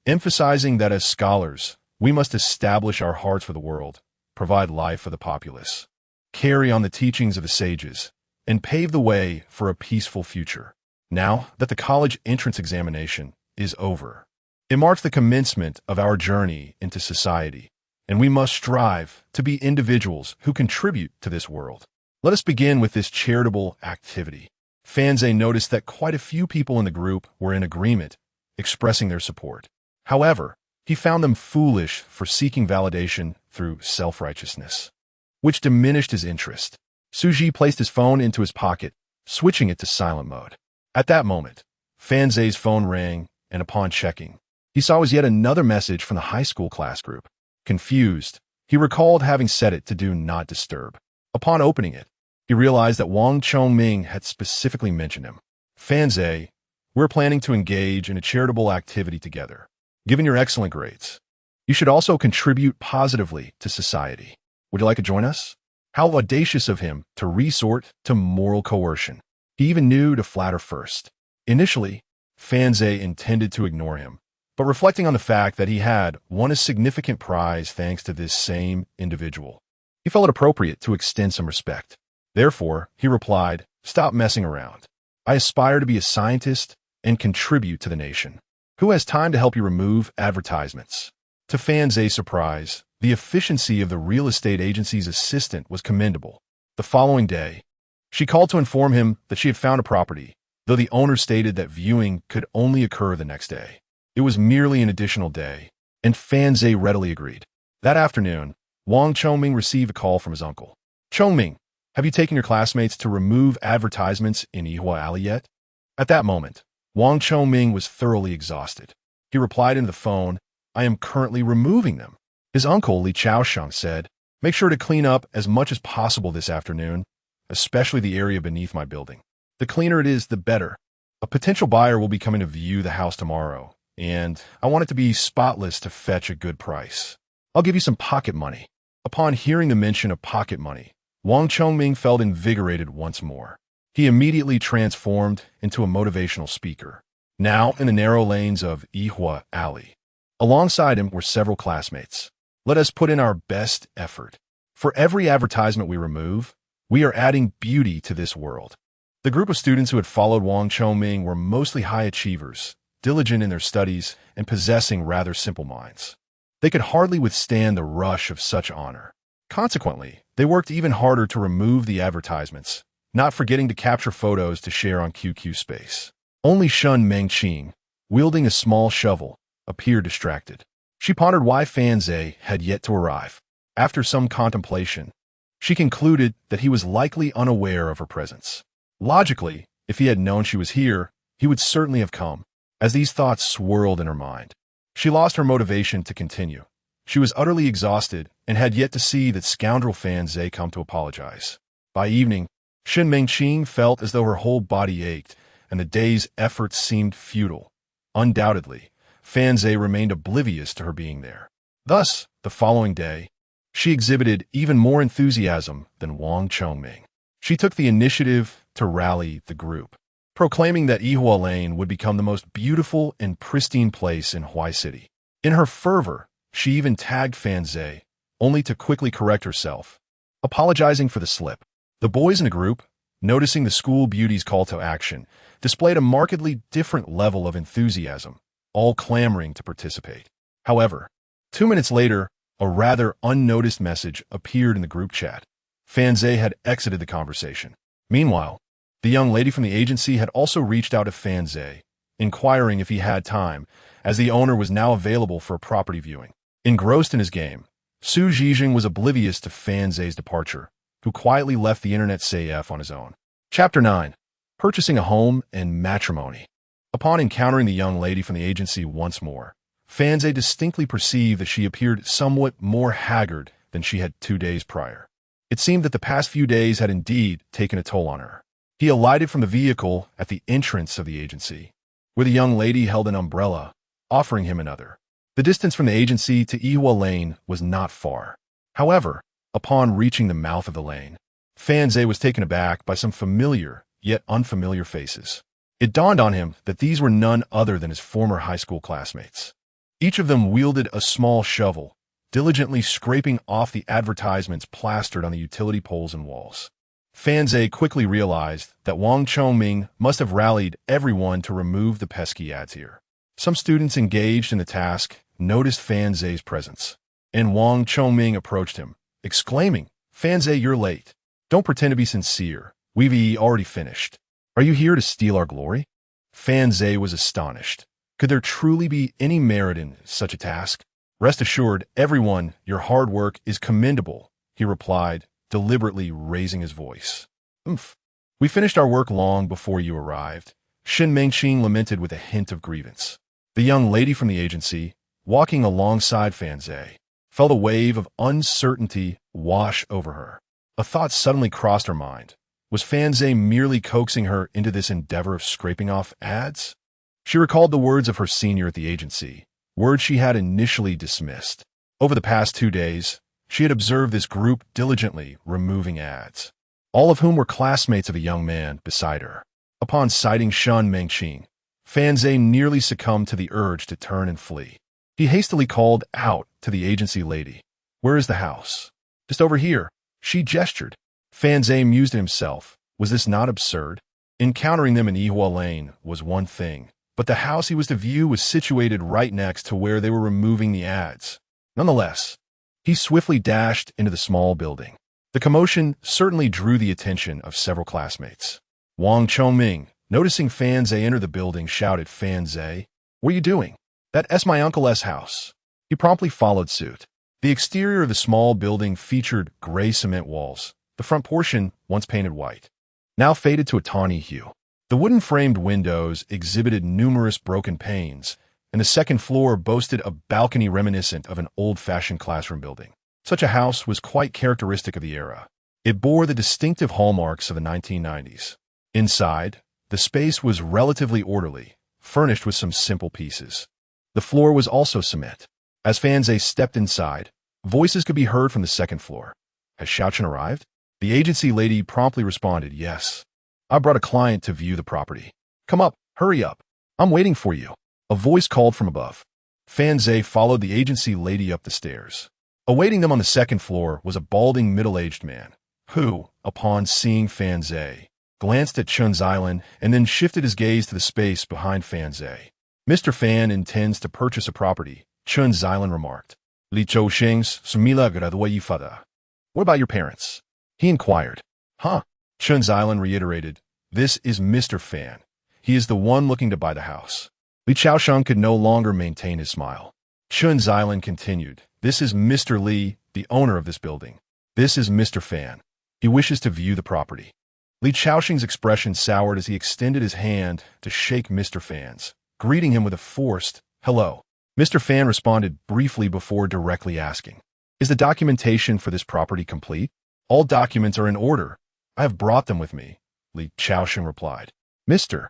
emphasizing that as scholars, we must establish our hearts for the world, provide life for the populace, carry on the teachings of the sages, and pave the way for a peaceful future. Now that the college entrance examination is over, it marks the commencement of our journey into society, and we must strive to be individuals who contribute to this world. Let us begin with this charitable activity. Fanze noticed that quite a few people in the group were in agreement, expressing their support. However, he found them foolish for seeking validation through self-righteousness, which diminished his interest. Suji placed his phone into his pocket, switching it to silent mode. At that moment, Fanze's phone rang, and upon checking, he saw it was yet another message from the high school class group. Confused, he recalled having set it to Do Not Disturb. Upon opening it, he realized that Wang Chongming had specifically mentioned him. Fanze, we're planning to engage in a charitable activity together. Given your excellent grades, you should also contribute positively to society. Would you like to join us? How audacious of him to resort to moral coercion. He even knew to flatter first. Initially, Fanze intended to ignore him, but reflecting on the fact that he had won a significant prize thanks to this same individual, he felt it appropriate to extend some respect. Therefore, he replied, "Stop messing around. I aspire to be a scientist and contribute to the nation. Who has time to help you remove advertisements?" To Fanze's surprise, the efficiency of the real estate agency's assistant was commendable. The following day, she called to inform him that she had found a property, though the owner stated that viewing could only occur the next day. It was merely an additional day, and Fanze readily agreed. That afternoon, Wang Chongming received a call from his uncle. "Chongming, have you taken your classmates to remove advertisements in Yihua Alley yet?" At that moment, Wang Chongming was thoroughly exhausted. He replied into the phone, "I am currently removing them." His uncle, Li Chaosheng, said, "Make sure to clean up as much as possible this afternoon, especially the area beneath my building. The cleaner it is, the better. A potential buyer will be coming to view the house tomorrow, and I want it to be spotless to fetch a good price. I'll give you some pocket money." Upon hearing the mention of pocket money, Wang Chongming felt invigorated once more. He immediately transformed into a motivational speaker, now in the narrow lanes of Yihua Alley. Alongside him were several classmates. "Let us put in our best effort. For every advertisement we remove, we are adding beauty to this world." The group of students who had followed Wang Chongming were mostly high achievers, diligent in their studies, and possessing rather simple minds. They could hardly withstand the rush of such honor. Consequently, they worked even harder to remove the advertisements, not forgetting to capture photos to share on QQ Space. Only Shun Mengqing, wielding a small shovel, appeared distracted. She pondered why Fanze had yet to arrive. After some contemplation, she concluded that he was likely unaware of her presence. Logically, if he had known she was here, he would certainly have come. As these thoughts swirled in her mind, she lost her motivation to continue. She was utterly exhausted and had yet to see that scoundrel Fanze come to apologize. By evening, Shin Mengqing felt as though her whole body ached, and the day's efforts seemed futile. Undoubtedly, Fanze remained oblivious to her being there. Thus, the following day, she exhibited even more enthusiasm than Wang Chongming. She took the initiative to rally the group, proclaiming that Yihua Lane would become the most beautiful and pristine place in Huai City. In her fervor, she even tagged Fanze, only to quickly correct herself, apologizing for the slip. The boys in the group, noticing the school beauty's call to action, displayed a markedly different level of enthusiasm, all clamoring to participate. However, 2 minutes later, a rather unnoticed message appeared in the group chat. Fanze had exited the conversation. Meanwhile, the young lady from the agency had also reached out to Fanze, inquiring if he had time, as the owner was now available for a property viewing. Engrossed in his game, Su Zhijing was oblivious to Fanze's departure, who quietly left the internet CF on his own. Chapter 9. Purchasing a Home and Matrimony. Upon encountering the young lady from the agency once more, Fanze distinctly perceived that she appeared somewhat more haggard than she had 2 days prior. It seemed that the past few days had indeed taken a toll on her. He alighted from the vehicle at the entrance of the agency, where the young lady held an umbrella, offering him another. The distance from the agency to Ihua Lane was not far. However, upon reaching the mouth of the lane, Fanze was taken aback by some familiar, yet unfamiliar faces. It dawned on him that these were none other than his former high school classmates. Each of them wielded a small shovel, diligently scraping off the advertisements plastered on the utility poles and walls. Fanze quickly realized that Wang Chongming must have rallied everyone to remove the pesky ads here. Some students engaged in the task noticed Fanze's presence, and Wang Chongming approached him, exclaiming, "Fanze, you're late. Don't pretend to be sincere. We've already finished. Are you here to steal our glory?" Fanze was astonished. Could there truly be any merit in such a task? "Rest assured, everyone, your hard work is commendable," he replied, deliberately raising his voice. "Oomph. We finished our work long before you arrived," Shin Mengqing lamented with a hint of grievance. The young lady from the agency, walking alongside Fanze, felt a wave of uncertainty wash over her. A thought suddenly crossed her mind. Was Fanze merely coaxing her into this endeavor of scraping off ads? She recalled the words of her senior at the agency, words she had initially dismissed. Over the past 2 days, she had observed this group diligently removing ads, all of whom were classmates of a young man beside her. Upon sighting Shin Mengqing, Fanze nearly succumbed to the urge to turn and flee. He hastily called out to the agency lady, "Where is the house?" "Just over here," she gestured. Fanze mused to himself. Was this not absurd? Encountering them in Ihua Lane was one thing, but the house he was to view was situated right next to where they were removing the ads. Nonetheless, he swiftly dashed into the small building. The commotion certainly drew the attention of several classmates. Wang Chongming, noticing Fanze enter the building, shouted, "Fanze, what are you doing?" "That's my uncle's house." He promptly followed suit. The exterior of the small building featured gray cement walls. The front portion, once painted white, now faded to a tawny hue. The wooden-framed windows exhibited numerous broken panes, and the second floor boasted a balcony reminiscent of an old-fashioned classroom building. Such a house was quite characteristic of the era. It bore the distinctive hallmarks of the 1990s. Inside, the space was relatively orderly, furnished with some simple pieces. The floor was also cement. As Fanze stepped inside, voices could be heard from the second floor. "Has Xiaochen arrived?" The agency lady promptly responded, "Yes. I brought a client to view the property. Come up, hurry up. I'm waiting for you." A voice called from above. Fanze followed the agency lady up the stairs. Awaiting them on the second floor was a balding middle-aged man, who, upon seeing Fanze, glanced at Chun's island and then shifted his gaze to the space behind Fanze. "Mr. Fan intends to purchase a property," Chun Xilan remarked. "Li Chou Sheng's Sumila Graduayifada. What about your parents?" he inquired. "Huh?" Chun Xilan reiterated. "This is Mr. Fan. He is the one looking to buy the house." Li Chaosheng could no longer maintain his smile. Chun Xilan continued. "This is Mr. Li, the owner of this building. This is Mr. Fan. He wishes to view the property." Li Chaosheng's expression soured as he extended his hand to shake Mr. Fan's, greeting him with a forced, "Hello." Mr. Fan responded briefly before directly asking, "Is the documentation for this property complete?" "All documents are in order. I have brought them with me," Li Chaosheng replied. "Mr.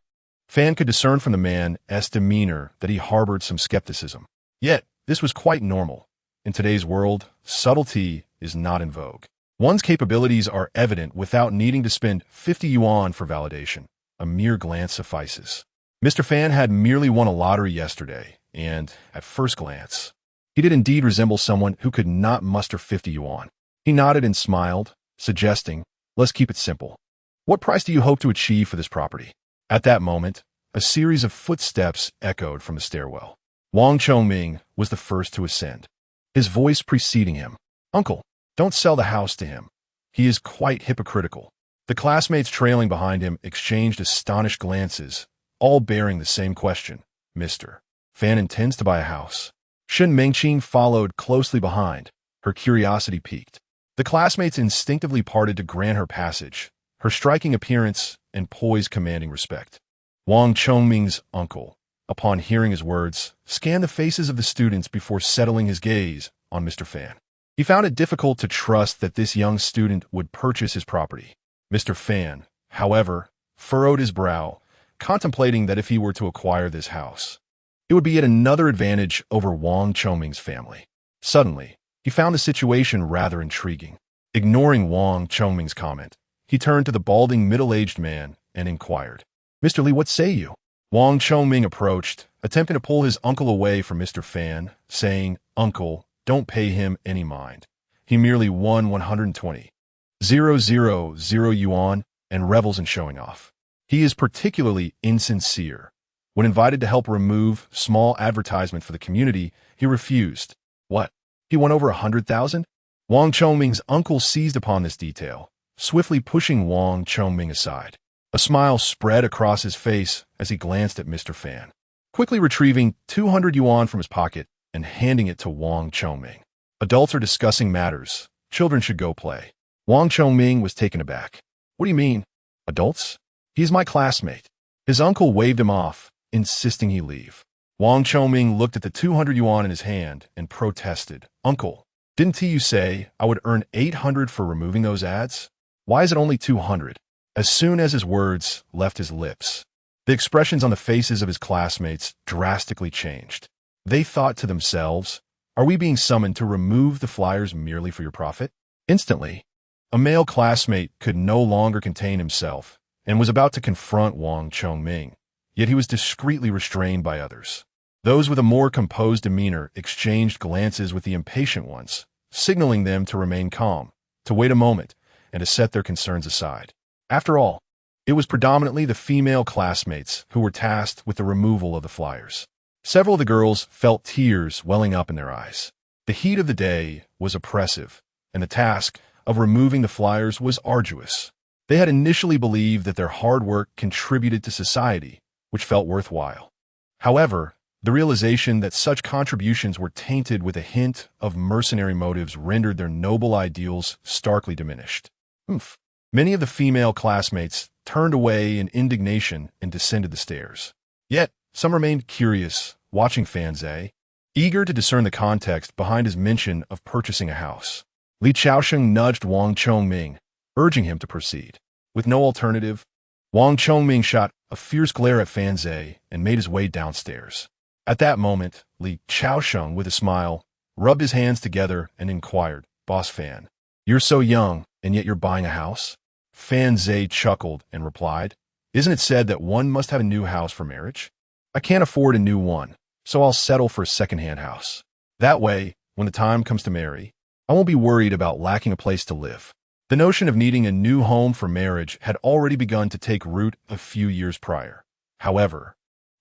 Fan could discern from the man's demeanor that he harbored some skepticism. Yet, this was quite normal. In today's world, subtlety is not in vogue. One's capabilities are evident without needing to spend 50 yuan for validation. A mere glance suffices. Mr. Fan had merely won a lottery yesterday, and, at first glance, he did indeed resemble someone who could not muster 50 yuan. He nodded and smiled, suggesting, "Let's keep it simple. What price do you hope to achieve for this property?" At that moment, a series of footsteps echoed from the stairwell. Wang Chongming was the first to ascend, his voice preceding him. "Uncle, don't sell the house to him. He is quite hypocritical." The classmates trailing behind him exchanged astonished glances, all bearing the same question. "Mr. Fan intends to buy a house." Shin Mengqing followed closely behind, her curiosity piqued. The classmates instinctively parted to grant her passage, her striking appearance and poise commanding respect. Wang Chongming's uncle, upon hearing his words, scanned the faces of the students before settling his gaze on Mr. Fan. He found it difficult to trust that this young student would purchase his property. Mr. Fan, however, furrowed his brow, contemplating that if he were to acquire this house, it would be yet another advantage over Wang Chongming's family. Suddenly, he found the situation rather intriguing. Ignoring Wang Chongming's comment, he turned to the balding middle-aged man and inquired, "Mr. Li, what say you?" Wang Chongming approached, attempting to pull his uncle away from Mr. Fan, saying, "Uncle, don't pay him any mind. He merely won 120,000 yuan and revels in showing off. He is particularly insincere. When invited to help remove small advertisement for the community, he refused. What? He won over 100,000? Wang Chongming's uncle seized upon this detail, swiftly pushing Wang Chongming aside. A smile spread across his face as he glanced at Mr. Fan, quickly retrieving 200 yuan from his pocket and handing it to Wang Chongming. Adults are discussing matters. Children should go play. Wang Chongming was taken aback. What do you mean? Adults? He's my classmate. His uncle waved him off, insisting he leave. Wang Chongming looked at the 200 yuan in his hand and protested. Uncle, didn't you say I would earn 800 for removing those ads? Why is it only 200? As soon as his words left his lips, the expressions on the faces of his classmates drastically changed. They thought to themselves, are we being summoned to remove the flyers merely for your profit? Instantly, a male classmate could no longer contain himself and was about to confront Wang Chongming, yet he was discreetly restrained by others. Those with a more composed demeanor exchanged glances with the impatient ones, signaling them to remain calm, to wait a moment, and to set their concerns aside. After all, it was predominantly the female classmates who were tasked with the removal of the flyers. Several of the girls felt tears welling up in their eyes. The heat of the day was oppressive, and the task of removing the flyers was arduous. They had initially believed that their hard work contributed to society, which felt worthwhile. However, the realization that such contributions were tainted with a hint of mercenary motives rendered their noble ideals starkly diminished. Many of the female classmates turned away in indignation and descended the stairs. Yet, some remained curious, watching Fan Zhe, eager to discern the context behind his mention of purchasing a house. Li Chaosheng nudged Wang Chongming, urging him to proceed. With no alternative, Wang Chongming shot a fierce glare at Fan Zhe and made his way downstairs. At that moment, Li Chaosheng, with a smile, rubbed his hands together and inquired, Boss Fan, you're so young, and yet you're buying a house? Fan Zhe chuckled and replied, Isn't it said that one must have a new house for marriage? I can't afford a new one, so I'll settle for a second-hand house. That way, when the time comes to marry, I won't be worried about lacking a place to live. The notion of needing a new home for marriage had already begun to take root a few years prior. However,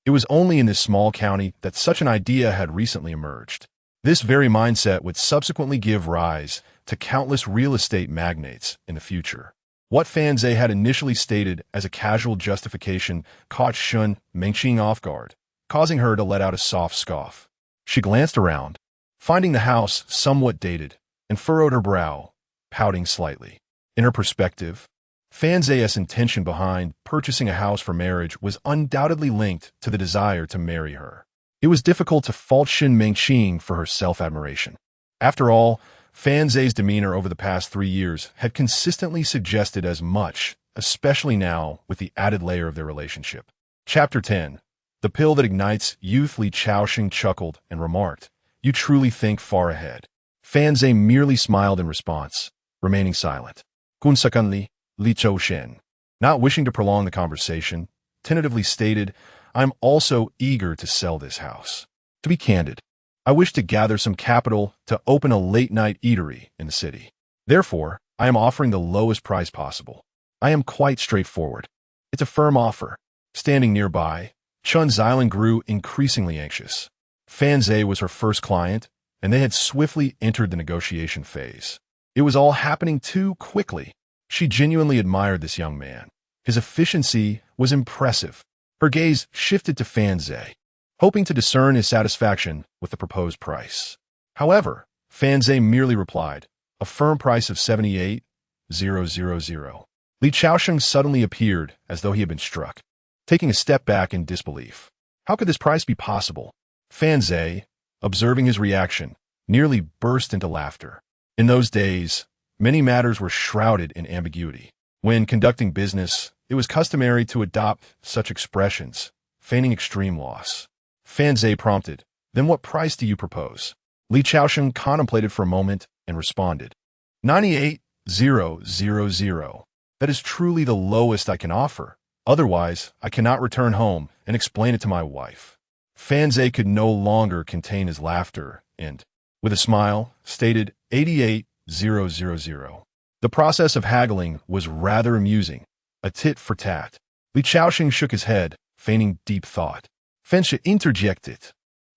it was only in this small county that such an idea had recently emerged. This very mindset would subsequently give rise to countless real estate magnates in the future. What Fan Zhe had initially stated as a casual justification caught Shun Mengqing off guard, causing her to let out a soft scoff. She glanced around, finding the house somewhat dated, and furrowed her brow, pouting slightly. In her perspective, Fan Zhe's intention behind purchasing a house for marriage was undoubtedly linked to the desire to marry her. It was difficult to fault Shun Mengqing for her self-admiration. After all, Fan Zhe's demeanor over the past 3 years had consistently suggested as much, especially now with the added layer of their relationship. Chapter 10. The Pill That Ignites Youth. Li Chaosheng chuckled and remarked, You truly think far ahead. Fan Zhe merely smiled in response, remaining silent. Kunsakanli, Li Chaosheng, not wishing to prolong the conversation, tentatively stated, I'm also eager to sell this house. To be candid, I wish to gather some capital to open a late-night eatery in the city. Therefore, I am offering the lowest price possible. I am quite straightforward. It's a firm offer. Standing nearby, Chun Xilan grew increasingly anxious. Fan Zhe was her first client, and they had swiftly entered the negotiation phase. It was all happening too quickly. She genuinely admired this young man. His efficiency was impressive. Her gaze shifted to Fan Zhe, hoping to discern his satisfaction with the proposed price. However, Fan Zhe merely replied, a firm price of 78,000. Li Chaosheng suddenly appeared as though he had been struck, taking a step back in disbelief. How could this price be possible? Fan Zhe, observing his reaction, nearly burst into laughter. In those days, many matters were shrouded in ambiguity. When conducting business, it was customary to adopt such expressions, feigning extreme loss. Fan Zhe prompted, "Then what price do you propose?" Li Chaosheng contemplated for a moment and responded, 98,000. That is truly the lowest I can offer. Otherwise, I cannot return home and explain it to my wife. Fan Zhe could no longer contain his laughter and, with a smile, stated 88,000. The process of haggling was rather amusing, a tit for tat. Li Chaosheng shook his head, feigning deep thought. Fan Zhe interjected,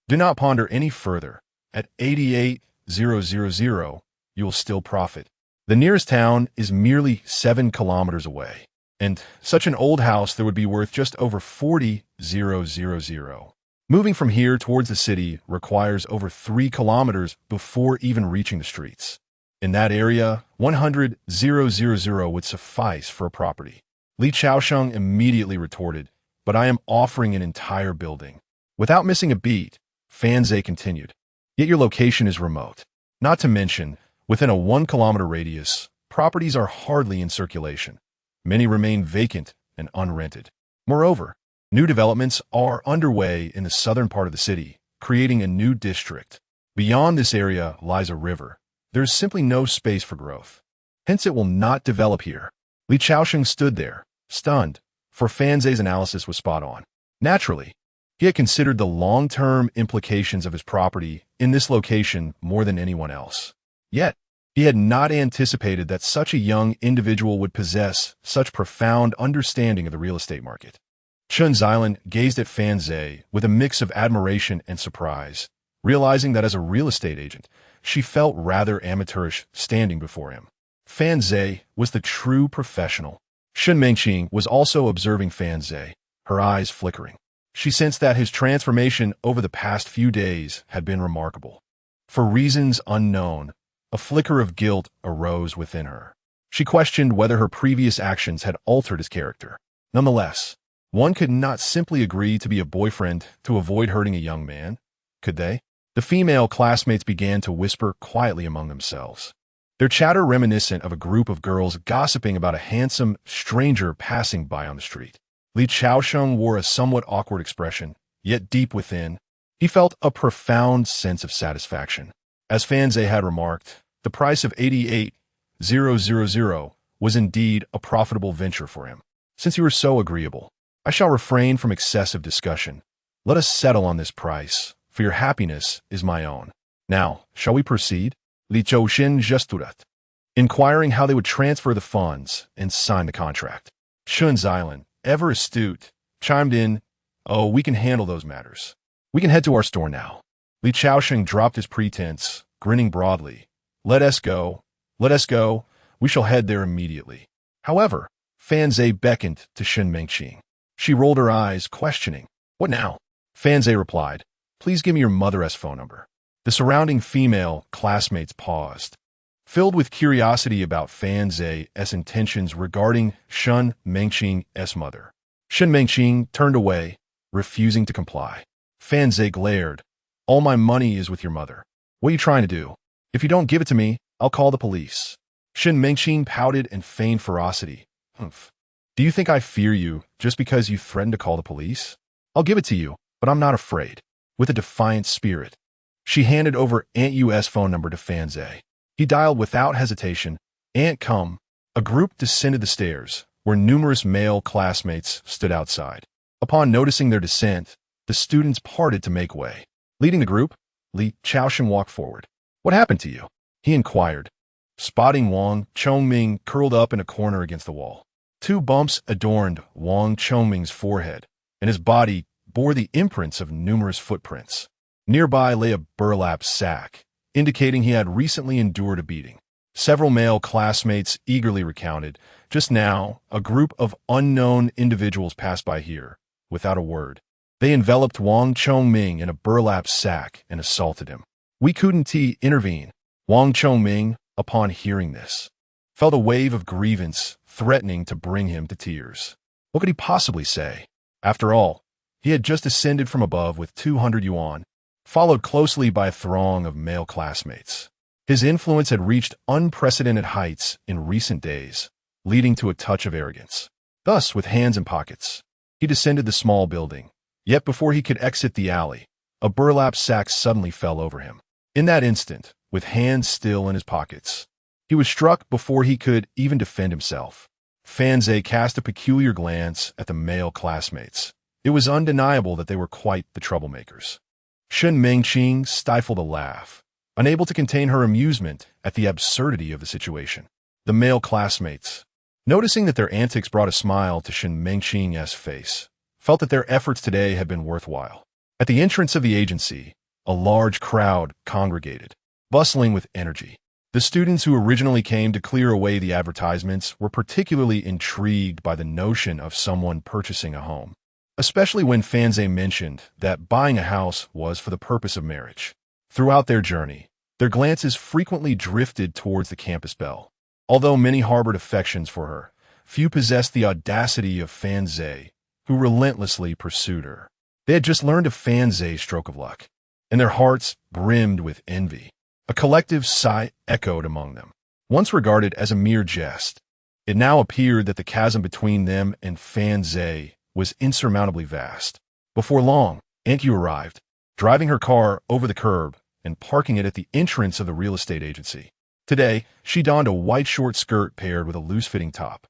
"Do not ponder any further. At 88,000, you will still profit. The nearest town is merely 7 kilometers away, and such an old house there would be worth just over 40,000. Moving from here towards the city requires over 3 kilometers before even reaching the streets. In that area, 100,000 would suffice for a property." Li Chaosheng immediately retorted, "But I am offering an entire building." Without missing a beat, Fan Zhe continued, "Yet your location is remote. Not to mention, within a 1-kilometer radius, properties are hardly in circulation. Many remain vacant and unrented. Moreover, new developments are underway in the southern part of the city, creating a new district. Beyond this area lies a river. There is simply no space for growth. Hence it will not develop here." Li Chaosheng stood there, stunned, for Fan Zhe's analysis was spot on. Naturally, he had considered the long-term implications of his property in this location more than anyone else. Yet, he had not anticipated that such a young individual would possess such profound understanding of the real estate market. Chen Xilan gazed at Fan Zhe with a mix of admiration and surprise, realizing that as a real estate agent, she felt rather amateurish standing before him. Fan Zhe was the true professional. Shen Mengqing was also observing Fan Zhe, her eyes flickering. She sensed that his transformation over the past few days had been remarkable. For reasons unknown, a flicker of guilt arose within her. She questioned whether her previous actions had altered his character. Nonetheless, one could not simply agree to be a boyfriend to avoid hurting a young man, could they? The female classmates began to whisper quietly among themselves, their chatter reminiscent of a group of girls gossiping about a handsome stranger passing by on the street. Li Chaosheng wore a somewhat awkward expression, yet deep within, he felt a profound sense of satisfaction. As Fan Zhe had remarked, the price of 88,000 was indeed a profitable venture for him. "Since you are so agreeable, I shall refrain from excessive discussion. Let us settle on this price, for your happiness is my own. Now, shall we proceed?" Li Chaosheng gestured, inquiring how they would transfer the funds and sign the contract. Chen Xilan, ever astute, chimed in, "Oh, we can handle those matters. We can head to our store now." Li Chaosheng dropped his pretense, grinning broadly. Let us go. We shall head there immediately." However, Fan Zhe beckoned to Shen Mengqing. She rolled her eyes, questioning, "What now?" Fan Zhe replied, "Please give me your mother's phone number." The surrounding female classmates paused, filled with curiosity about Fan Zhe's intentions regarding Shen Mengqing's mother. Shen Mengqing turned away, refusing to comply. Fan Zhe glared, "All my money is with your mother. What are you trying to do? If you don't give it to me, I'll call the police." Shen Mengqing pouted and feigned ferocity. "Humph. Do you think I fear you just because you threatened to call the police? I'll give it to you, but I'm not afraid." With a defiant spirit, she handed over Aunt Yu's phone number to Fan Zhe. He dialed without hesitation. "Aunt, come." A group descended the stairs, where numerous male classmates stood outside. Upon noticing their descent, the students parted to make way. Leading the group, Li Chaosheng walked forward. "What happened to you?" he inquired, spotting Wang Chongming curled up in a corner against the wall. 2 bumps adorned Wang Chongming's forehead, and his body bore the imprints of numerous footprints. Nearby lay a burlap sack, indicating he had recently endured a beating. Several male classmates eagerly recounted, "Just now, a group of unknown individuals passed by here, without a word. They enveloped Wang Chongming in a burlap sack and assaulted him. We couldn't intervene." Wang Chongming, upon hearing this, felt a wave of grievance threatening to bring him to tears. What could he possibly say? After all, he had just ascended from above with 200 yuan, followed closely by a throng of male classmates. His influence had reached unprecedented heights in recent days, leading to a touch of arrogance. Thus, with hands in pockets, he descended the small building. Yet before he could exit the alley, a burlap sack suddenly fell over him. In that instant, with hands still in his pockets, he was struck before he could even defend himself. Fanzai cast a peculiar glance at the male classmates. It was undeniable that they were quite the troublemakers. Shen Mengqing stifled a laugh, unable to contain her amusement at the absurdity of the situation. The male classmates, noticing that their antics brought a smile to Shen Mengqing's face, felt that their efforts today had been worthwhile. At the entrance of the agency, a large crowd congregated, bustling with energy. The students who originally came to clear away the advertisements were particularly intrigued by the notion of someone purchasing a home, especially when Fanzai mentioned that buying a house was for the purpose of marriage. Throughout their journey, their glances frequently drifted towards the campus belle. Although many harbored affections for her, few possessed the audacity of Fanzai, who relentlessly pursued her. They had just learned of Fanzai's stroke of luck, and their hearts brimmed with envy. A collective sigh echoed among them. Once regarded as a mere jest, it now appeared that the chasm between them and Fanzai was insurmountably vast. Before long, Aunt Yu arrived, driving her car over the curb and parking it at the entrance of the real estate agency. Today, she donned a white short skirt paired with a loose-fitting top,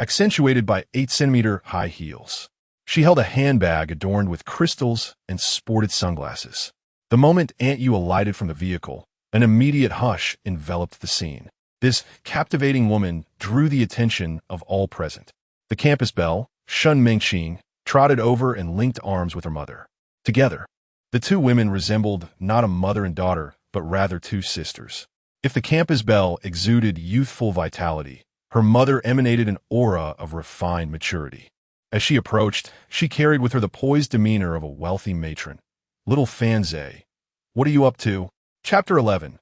accentuated by 8-centimeter high heels. She held a handbag adorned with crystals and sported sunglasses. The moment Aunt Yu alighted from the vehicle, an immediate hush enveloped the scene. This captivating woman drew the attention of all present. The campus belle, Shen Mengqing, trotted over and linked arms with her mother. Together, the two women resembled not a mother and daughter, but rather two sisters. If the campus belle exuded youthful vitality, her mother emanated an aura of refined maturity. As she approached, she carried with her the poised demeanor of a wealthy matron. Little Fanzai, what are you up to? Chapter 11.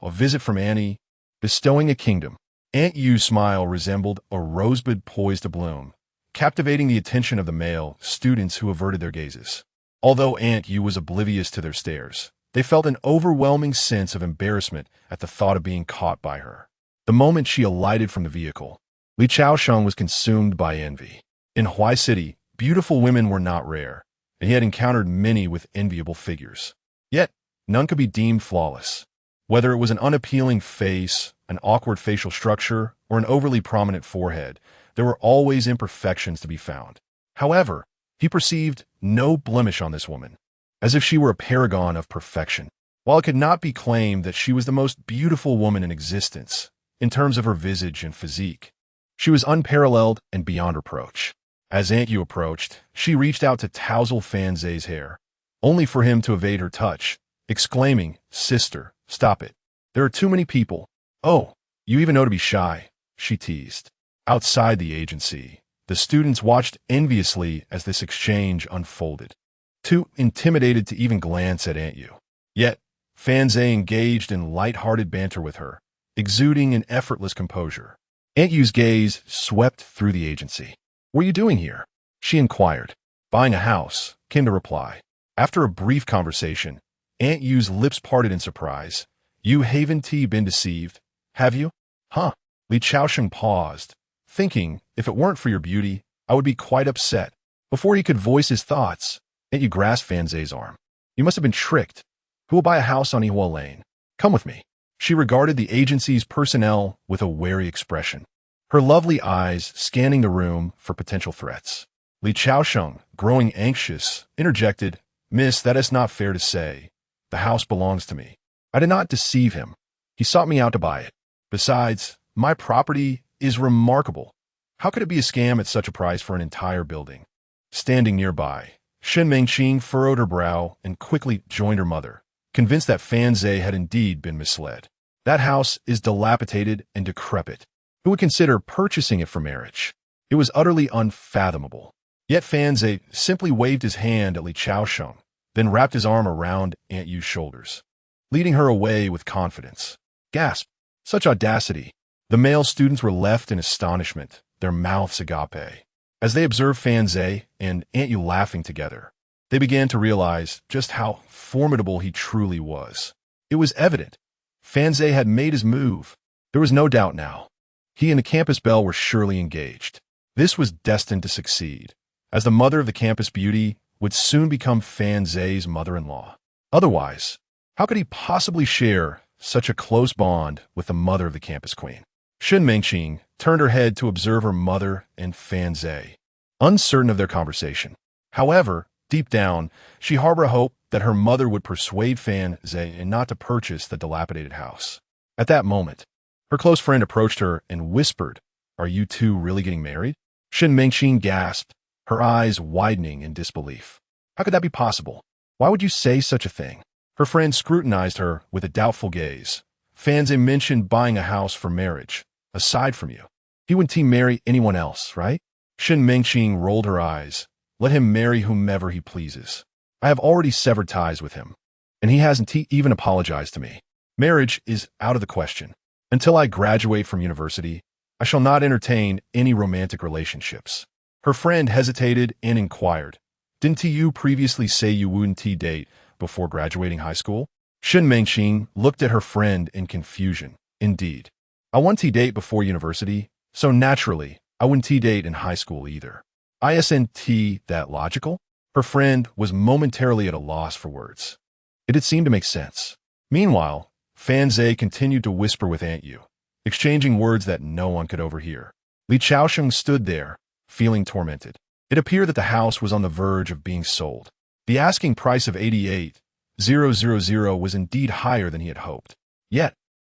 A Visit from Annie, Bestowing a Kingdom. Aunt Yu's smile resembled a rosebud poised to bloom, captivating the attention of the male students who averted their gazes. Although Aunt Yu was oblivious to their stares, they felt an overwhelming sense of embarrassment at the thought of being caught by her. The moment she alighted from the vehicle, Li Chaosheng was consumed by envy. In Huai City, beautiful women were not rare, and he had encountered many with enviable figures. Yet, none could be deemed flawless. Whether it was an unappealing face, an awkward facial structure, or an overly prominent forehead, there were always imperfections to be found. However, he perceived no blemish on this woman, as if she were a paragon of perfection. While it could not be claimed that she was the most beautiful woman in existence, in terms of her visage and physique, she was unparalleled and beyond reproach. As Aunt Yu approached, she reached out to tousle Fanzai's hair, only for him to evade her touch, exclaiming, "Sister, stop it. There are too many people." "Oh, you even know to be shy," she teased. Outside the agency, the students watched enviously as this exchange unfolded, too intimidated to even glance at Aunt Yu. Yet, Fanzai engaged in light-hearted banter with her, exuding an effortless composure. Aunt Yu's gaze swept through the agency. "What are you doing here?" she inquired. "Buying a house," came the reply. After a brief conversation, Aunt Yu's lips parted in surprise. "You haven't been deceived, have you?" "Huh?" Li Chaosheng paused, thinking, if it weren't for your beauty, I would be quite upset. Before he could voice his thoughts, Aunt Yu grasped Fanzai's arm. "You must have been tricked. Who will buy a house on Ihua Lane? Come with me." She regarded the agency's personnel with a wary expression, her lovely eyes scanning the room for potential threats. Li Chaosheng, growing anxious, interjected, "Miss, that is not fair to say. The house belongs to me. I did not deceive him. He sought me out to buy it. Besides, my property is remarkable. How could it be a scam at such a price for an entire building?" Standing nearby, Shen Mengqing furrowed her brow and quickly joined her mother, convinced that Fanzai had indeed been misled. "That house is dilapidated and decrepit. Who would consider purchasing it for marriage?" It was utterly unfathomable. Yet Fanzai simply waved his hand at Li Chaosheng, then wrapped his arm around Aunt Yu's shoulders, leading her away with confidence. Gasp! Such audacity! The male students were left in astonishment, their mouths agape. As they observed Fanzai and Aunt Yu laughing together, they began to realize just how formidable he truly was. It was evident. Fanzai had made his move. There was no doubt now. He and the campus belle were surely engaged. This was destined to succeed, as the mother of the campus beauty would soon become Fan Zhe's mother-in-law. Otherwise, how could he possibly share such a close bond with the mother of the campus queen? Shen Mengqing turned her head to observe her mother and Fan Zhe, uncertain of their conversation. However, deep down, she harbored a hope that her mother would persuade Fan Zhe not to purchase the dilapidated house. At that moment, her close friend approached her and whispered, "Are you two really getting married?" Shen Mengqing gasped, her eyes widening in disbelief. How could that be possible? Why would you say such a thing? Her friend scrutinized her with a doubtful gaze. Fan Zhe mentioned buying a house for marriage. Aside from you, he wouldn't marry anyone else, right? Shen Mengqing rolled her eyes. Let him marry whomever he pleases. I have already severed ties with him, and he hasn't even apologized to me. Marriage is out of the question. Until I graduate from university, I shall not entertain any romantic relationships. Her friend hesitated and inquired, "Didn't you previously say you wouldn't date before graduating high school?" Shen Mengqing looked at her friend in confusion. Indeed, I want to date before university, so naturally, I wouldn't date in high school either. Isn't that logical? Her friend was momentarily at a loss for words. It did seem to make sense. Meanwhile, Fan Zhe continued to whisper with Aunt Yu, exchanging words that no one could overhear. Li Chaosheng stood there, feeling tormented. It appeared that the house was on the verge of being sold. The asking price of 88,000 was indeed higher than he had hoped. Yet,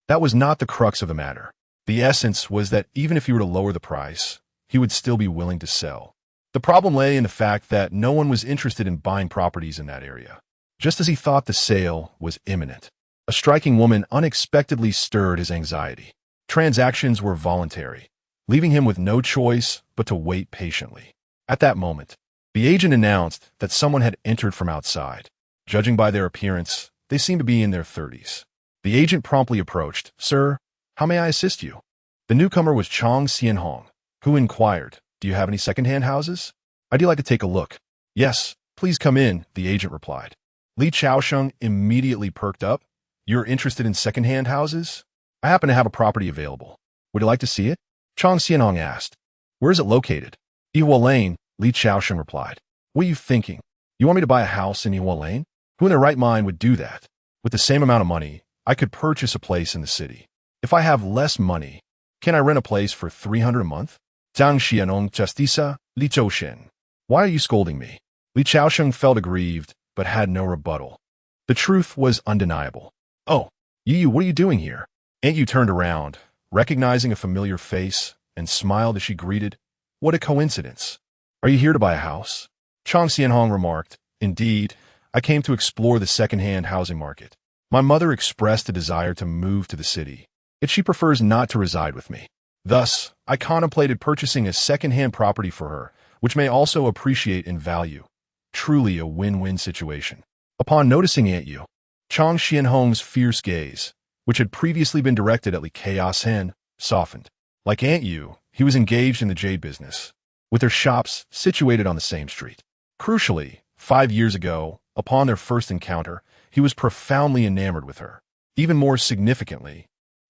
that was not the crux of the matter. The essence was that even if he were to lower the price, he would still be willing to sell. The problem lay in the fact that no one was interested in buying properties in that area. Just as he thought the sale was imminent, a striking woman unexpectedly stirred his anxiety. Transactions were voluntary, leaving him with no choice but to wait patiently. At that moment, the agent announced that someone had entered from outside. Judging by their appearance, they seemed to be in their 30s. The agent promptly approached. "Sir, how may I assist you?" The newcomer was Chang Xianhong, who inquired, "Do you have any second-hand houses? I'd like to take a look." "Yes, please come in," the agent replied. Li Chaosheng immediately perked up. "You're interested in second-hand houses? I happen to have a property available. Would you like to see it?" Chang Xianhong asked. "Where is it located?" "Yihua Lane," Li Chaosheng replied. "What are you thinking? You want me to buy a house in Yihua Lane? Who in their right mind would do that? With the same amount of money, I could purchase a place in the city. If I have less money, can I rent a place for 300 a month?" Zhang Xianong Justiça, Li Zhoushen. "Why are you scolding me?" Li Chaosheng felt aggrieved, but had no rebuttal. The truth was undeniable. "Oh, Yu, what are you doing here?" Aunt Yu turned around, recognizing a familiar face, and smiled as she greeted, "What a coincidence. Are you here to buy a house?" Chang Xianhong remarked, "Indeed, I came to explore the second-hand housing market. My mother expressed a desire to move to the city, yet she prefers not to reside with me. Thus, I contemplated purchasing a second-hand property for her, which may also appreciate in value. Truly a win-win situation." Upon noticing Aunt Yu, Chang Xianhong's fierce gaze, which had previously been directed at Li Chaosheng, softened. Like Aunt Yu, he was engaged in the jade business, with their shops situated on the same street. Crucially, 5 years ago, upon their first encounter, he was profoundly enamored with her. Even more significantly,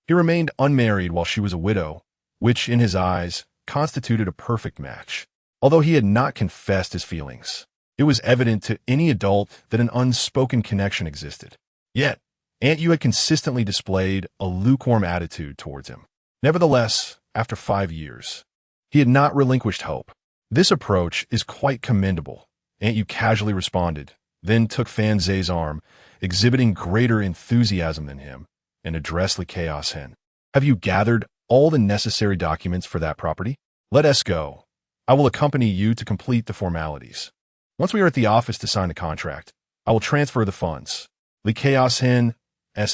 he remained unmarried while she was a widow, which, in his eyes, constituted a perfect match. Although he had not confessed his feelings, it was evident to any adult that an unspoken connection existed. Yet, Aunt Yu had consistently displayed a lukewarm attitude towards him. Nevertheless, after 5 years, he had not relinquished hope. "This approach is quite commendable," Aunt Yu casually responded, then took Fan Zhe's arm, exhibiting greater enthusiasm than him, and addressed Li Chaosheng. "Have you gathered all the necessary documents for that property? Let us go. I will accompany you to complete the formalities. Once we are at the office to sign the contract, I will transfer the funds." Li Chaosheng's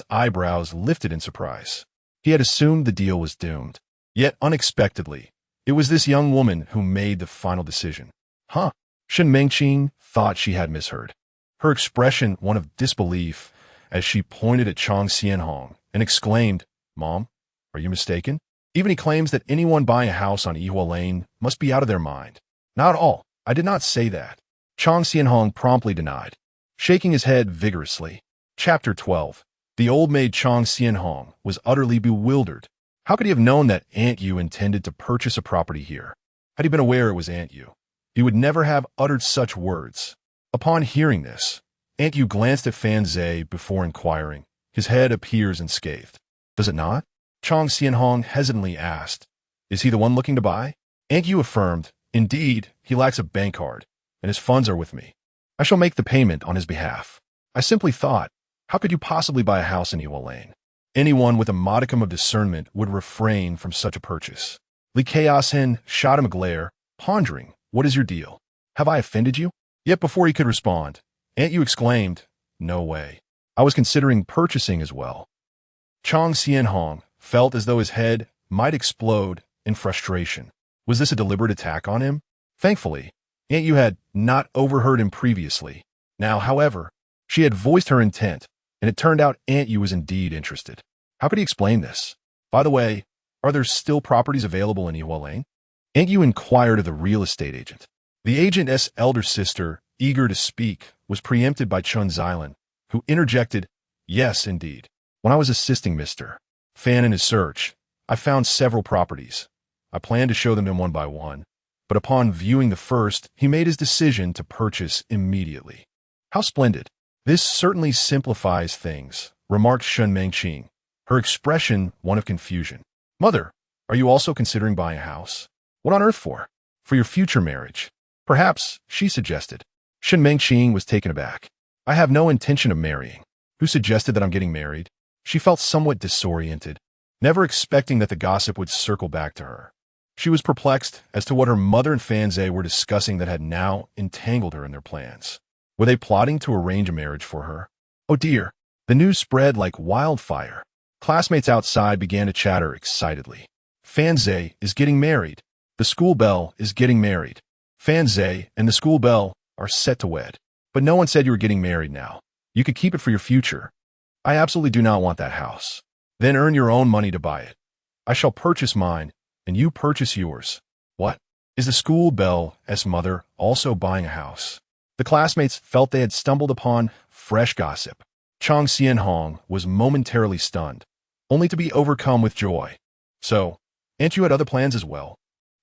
eyebrows lifted in surprise. He had assumed the deal was doomed. Yet, unexpectedly, it was this young woman who made the final decision. "Huh?" Shen Mengqing thought she had misheard. Her expression one of disbelief as she pointed at Chang Xianhong and exclaimed, "Mom, are you mistaken? Even he claims that anyone buying a house on Yihua Lane must be out of their mind." "Not at all. I did not say that," Chang Xianhong promptly denied, shaking his head vigorously. Chapter 12. The old maid Chang Xianhong was utterly bewildered. How could he have known that Aunt Yu intended to purchase a property here? Had he been aware it was Aunt Yu, he would never have uttered such words. Upon hearing this, Aunt Yu glanced at Fan Zhe before inquiring. His head appears unscathed. Does it not? Chang Xianhong hesitantly asked. Is he the one looking to buy? Aunt Yu affirmed. Indeed, he lacks a bank card, and his funds are with me. I shall make the payment on his behalf. I simply thought, how could you possibly buy a house in Yiwu Lane? Anyone with a modicum of discernment would refrain from such a purchase. Li Chaoshen shot him a glare, pondering, what is your deal? Have I offended you? Yet before he could respond, Aunt Yu exclaimed, no way. I was considering purchasing as well. Chang Xianhong felt as though his head might explode in frustration. Was this a deliberate attack on him? Thankfully, Aunt Yu had not overheard him previously. Now, however, she had voiced her intent, and it turned out Aunt Yu was indeed interested. How could he explain this? By the way, are there still properties available in Yiwu Lane? Aunt Yu inquired of the real estate agent. The agent's elder sister, eager to speak, was preempted by Chun Xilan, who interjected, yes, indeed. When I was assisting Mr. Fan in his search, I found several properties. I planned to show them to him one by one, but upon viewing the first, he made his decision to purchase immediately. How splendid. This certainly simplifies things, remarked Shen Mengqing, her expression one of confusion. Mother, are you also considering buying a house? What on earth for? For your future marriage. Perhaps, she suggested. Shen Mengqing was taken aback. I have no intention of marrying. Who suggested that I'm getting married? She felt somewhat disoriented, never expecting that the gossip would circle back to her. She was perplexed as to what her mother and Fan Zhe were discussing that had now entangled her in their plans. Were they plotting to arrange a marriage for her? Oh dear, the news spread like wildfire. Classmates outside began to chatter excitedly. Fan Zhe is getting married. The school belle is getting married. Fan Zhe and the school belle are set to wed. But no one said you were getting married now. You could keep it for your future. I absolutely do not want that house. Then earn your own money to buy it. I shall purchase mine, and you purchase yours. What? Is the school belle's mother also buying a house? The classmates felt they had stumbled upon fresh gossip. Chang Xianhong was momentarily stunned, only to be overcome with joy. So, Aunt Yu had other plans as well.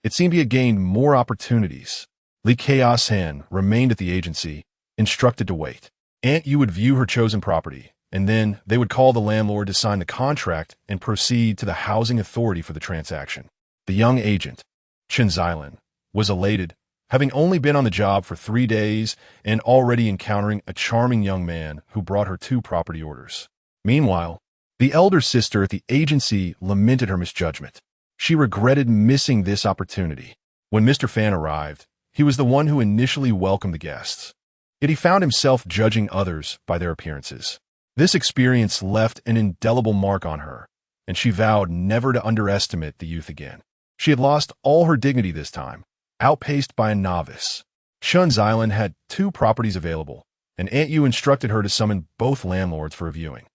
It seemed he had gained more opportunities. Li Chaoshen remained at the agency, instructed to wait. Aunt Yu would view her chosen property, and then they would call the landlord to sign the contract and proceed to the housing authority for the transaction. The young agent, Chun Xilan, was elated, having only been on the job for 3 days and already encountering a charming young man who brought her 2 property orders. Meanwhile, the elder sister at the agency lamented her misjudgment. She regretted missing this opportunity. When Mr. Fan arrived, he was the one who initially welcomed the guests. Yet he found himself judging others by their appearances. This experience left an indelible mark on her, and she vowed never to underestimate the youth again. She had lost all her dignity this time, outpaced by a novice. Shun's Island had 2 properties available, and Aunt Yu instructed her to summon both landlords for a viewing.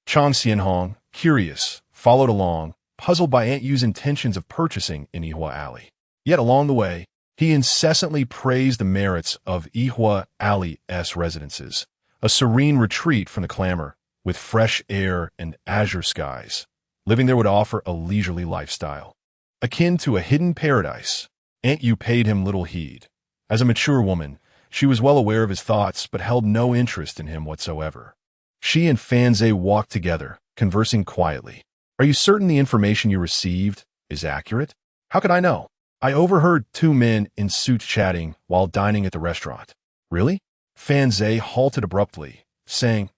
Chang Xianhong, curious, followed along, puzzled by Aunt Yu's intentions of purchasing in Yiwu Alley. Yet along the way, he incessantly praised the merits of Yiwu Alley's residences, a serene retreat from the clamor, with fresh air and azure skies. Living there would offer a leisurely lifestyle, akin to a hidden paradise. Aunt Yu paid him little heed. As a mature woman, she was well aware of his thoughts but held no interest in him whatsoever. She and Fan Zhe walked together, conversing quietly. Are you certain the information you received is accurate? How could I know? I overheard 2 men in suits chatting while dining at the restaurant. Really? Fan Zhe halted abruptly, saying,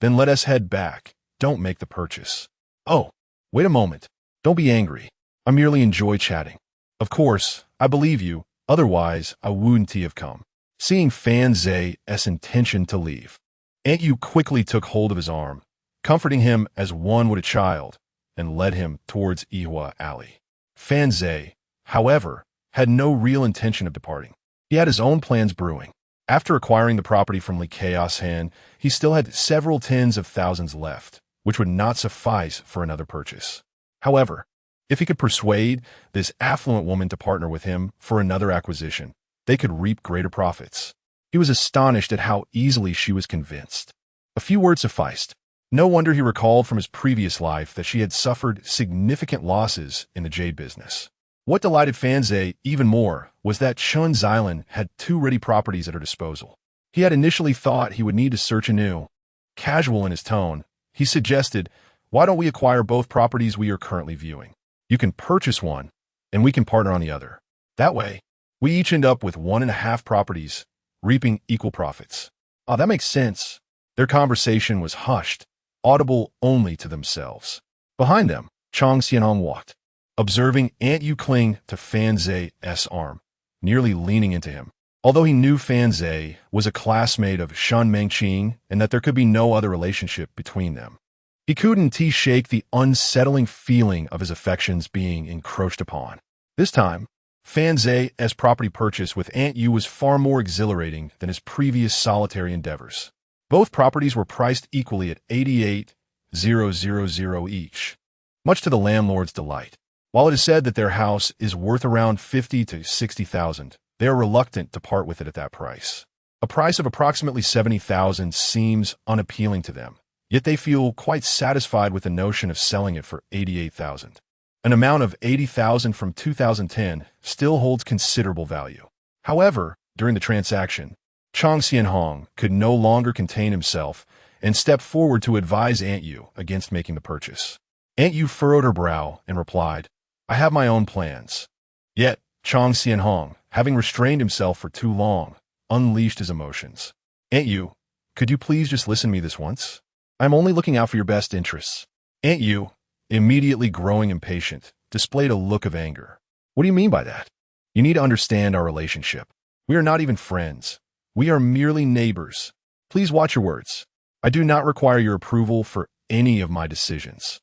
Then let us head back. Don't make the purchase. Oh, wait a moment. Don't be angry. I merely enjoy chatting. Of course, I believe you. Otherwise, I wouldn't have come. Seeing Fan Zhe's intention to leave, Aunt Yu quickly took hold of his arm, comforting him as one would a child, and led him towards Yiwu Alley. Fan Zhe, however, had no real intention of departing. He had his own plans brewing. After acquiring the property from Li Chaoshen, he still had several tens of thousands left, which would not suffice for another purchase. However, if he could persuade this affluent woman to partner with him for another acquisition, they could reap greater profits. He was astonished at how easily she was convinced. A few words sufficed. No wonder he recalled from his previous life that she had suffered significant losses in the jade business. What delighted Fanze even more was that Chun Xilan had two ready properties at her disposal. He had initially thought he would need to search anew. Casual in his tone, he suggested, "Why don't we acquire both properties we are currently viewing? You can purchase one, and we can partner on the other. That way, we each end up with 1.5 properties, reaping equal profits." "Oh, that makes sense." Their conversation was hushed, audible only to themselves. Behind them, Chang Xianhong walked, observing Aunt Yu cling to Fanze's arm, nearly leaning into him. Although he knew Fanze was a classmate of Shan Mengqing and that there could be no other relationship between them, he couldn't shake the unsettling feeling of his affections being encroached upon. This time, Fanze's property purchase with Aunt Yu was far more exhilarating than his previous solitary endeavors. Both properties were priced equally at 88,000 each, much to the landlord's delight. While it is said that their house is worth around 50 to 60,000, they are reluctant to part with it at that price. A price of approximately 70,000 seems unappealing to them, yet they feel quite satisfied with the notion of selling it for 88,000. An amount of 80,000 from 2010 still holds considerable value. However, during the transaction, Chang Xianhong could no longer contain himself and stepped forward to advise Aunt Yu against making the purchase. Aunt Yu furrowed her brow and replied, "I have my own plans." Yet, Chang Xianhong, having restrained himself for too long, unleashed his emotions. "Aunt Yu, could you please just listen to me this once? I'm only looking out for your best interests." Aunt Yu, immediately growing impatient, displayed a look of anger. "What do you mean by that? You need to understand our relationship. We are not even friends. We are merely neighbors. Please watch your words. I do not require your approval for any of my decisions."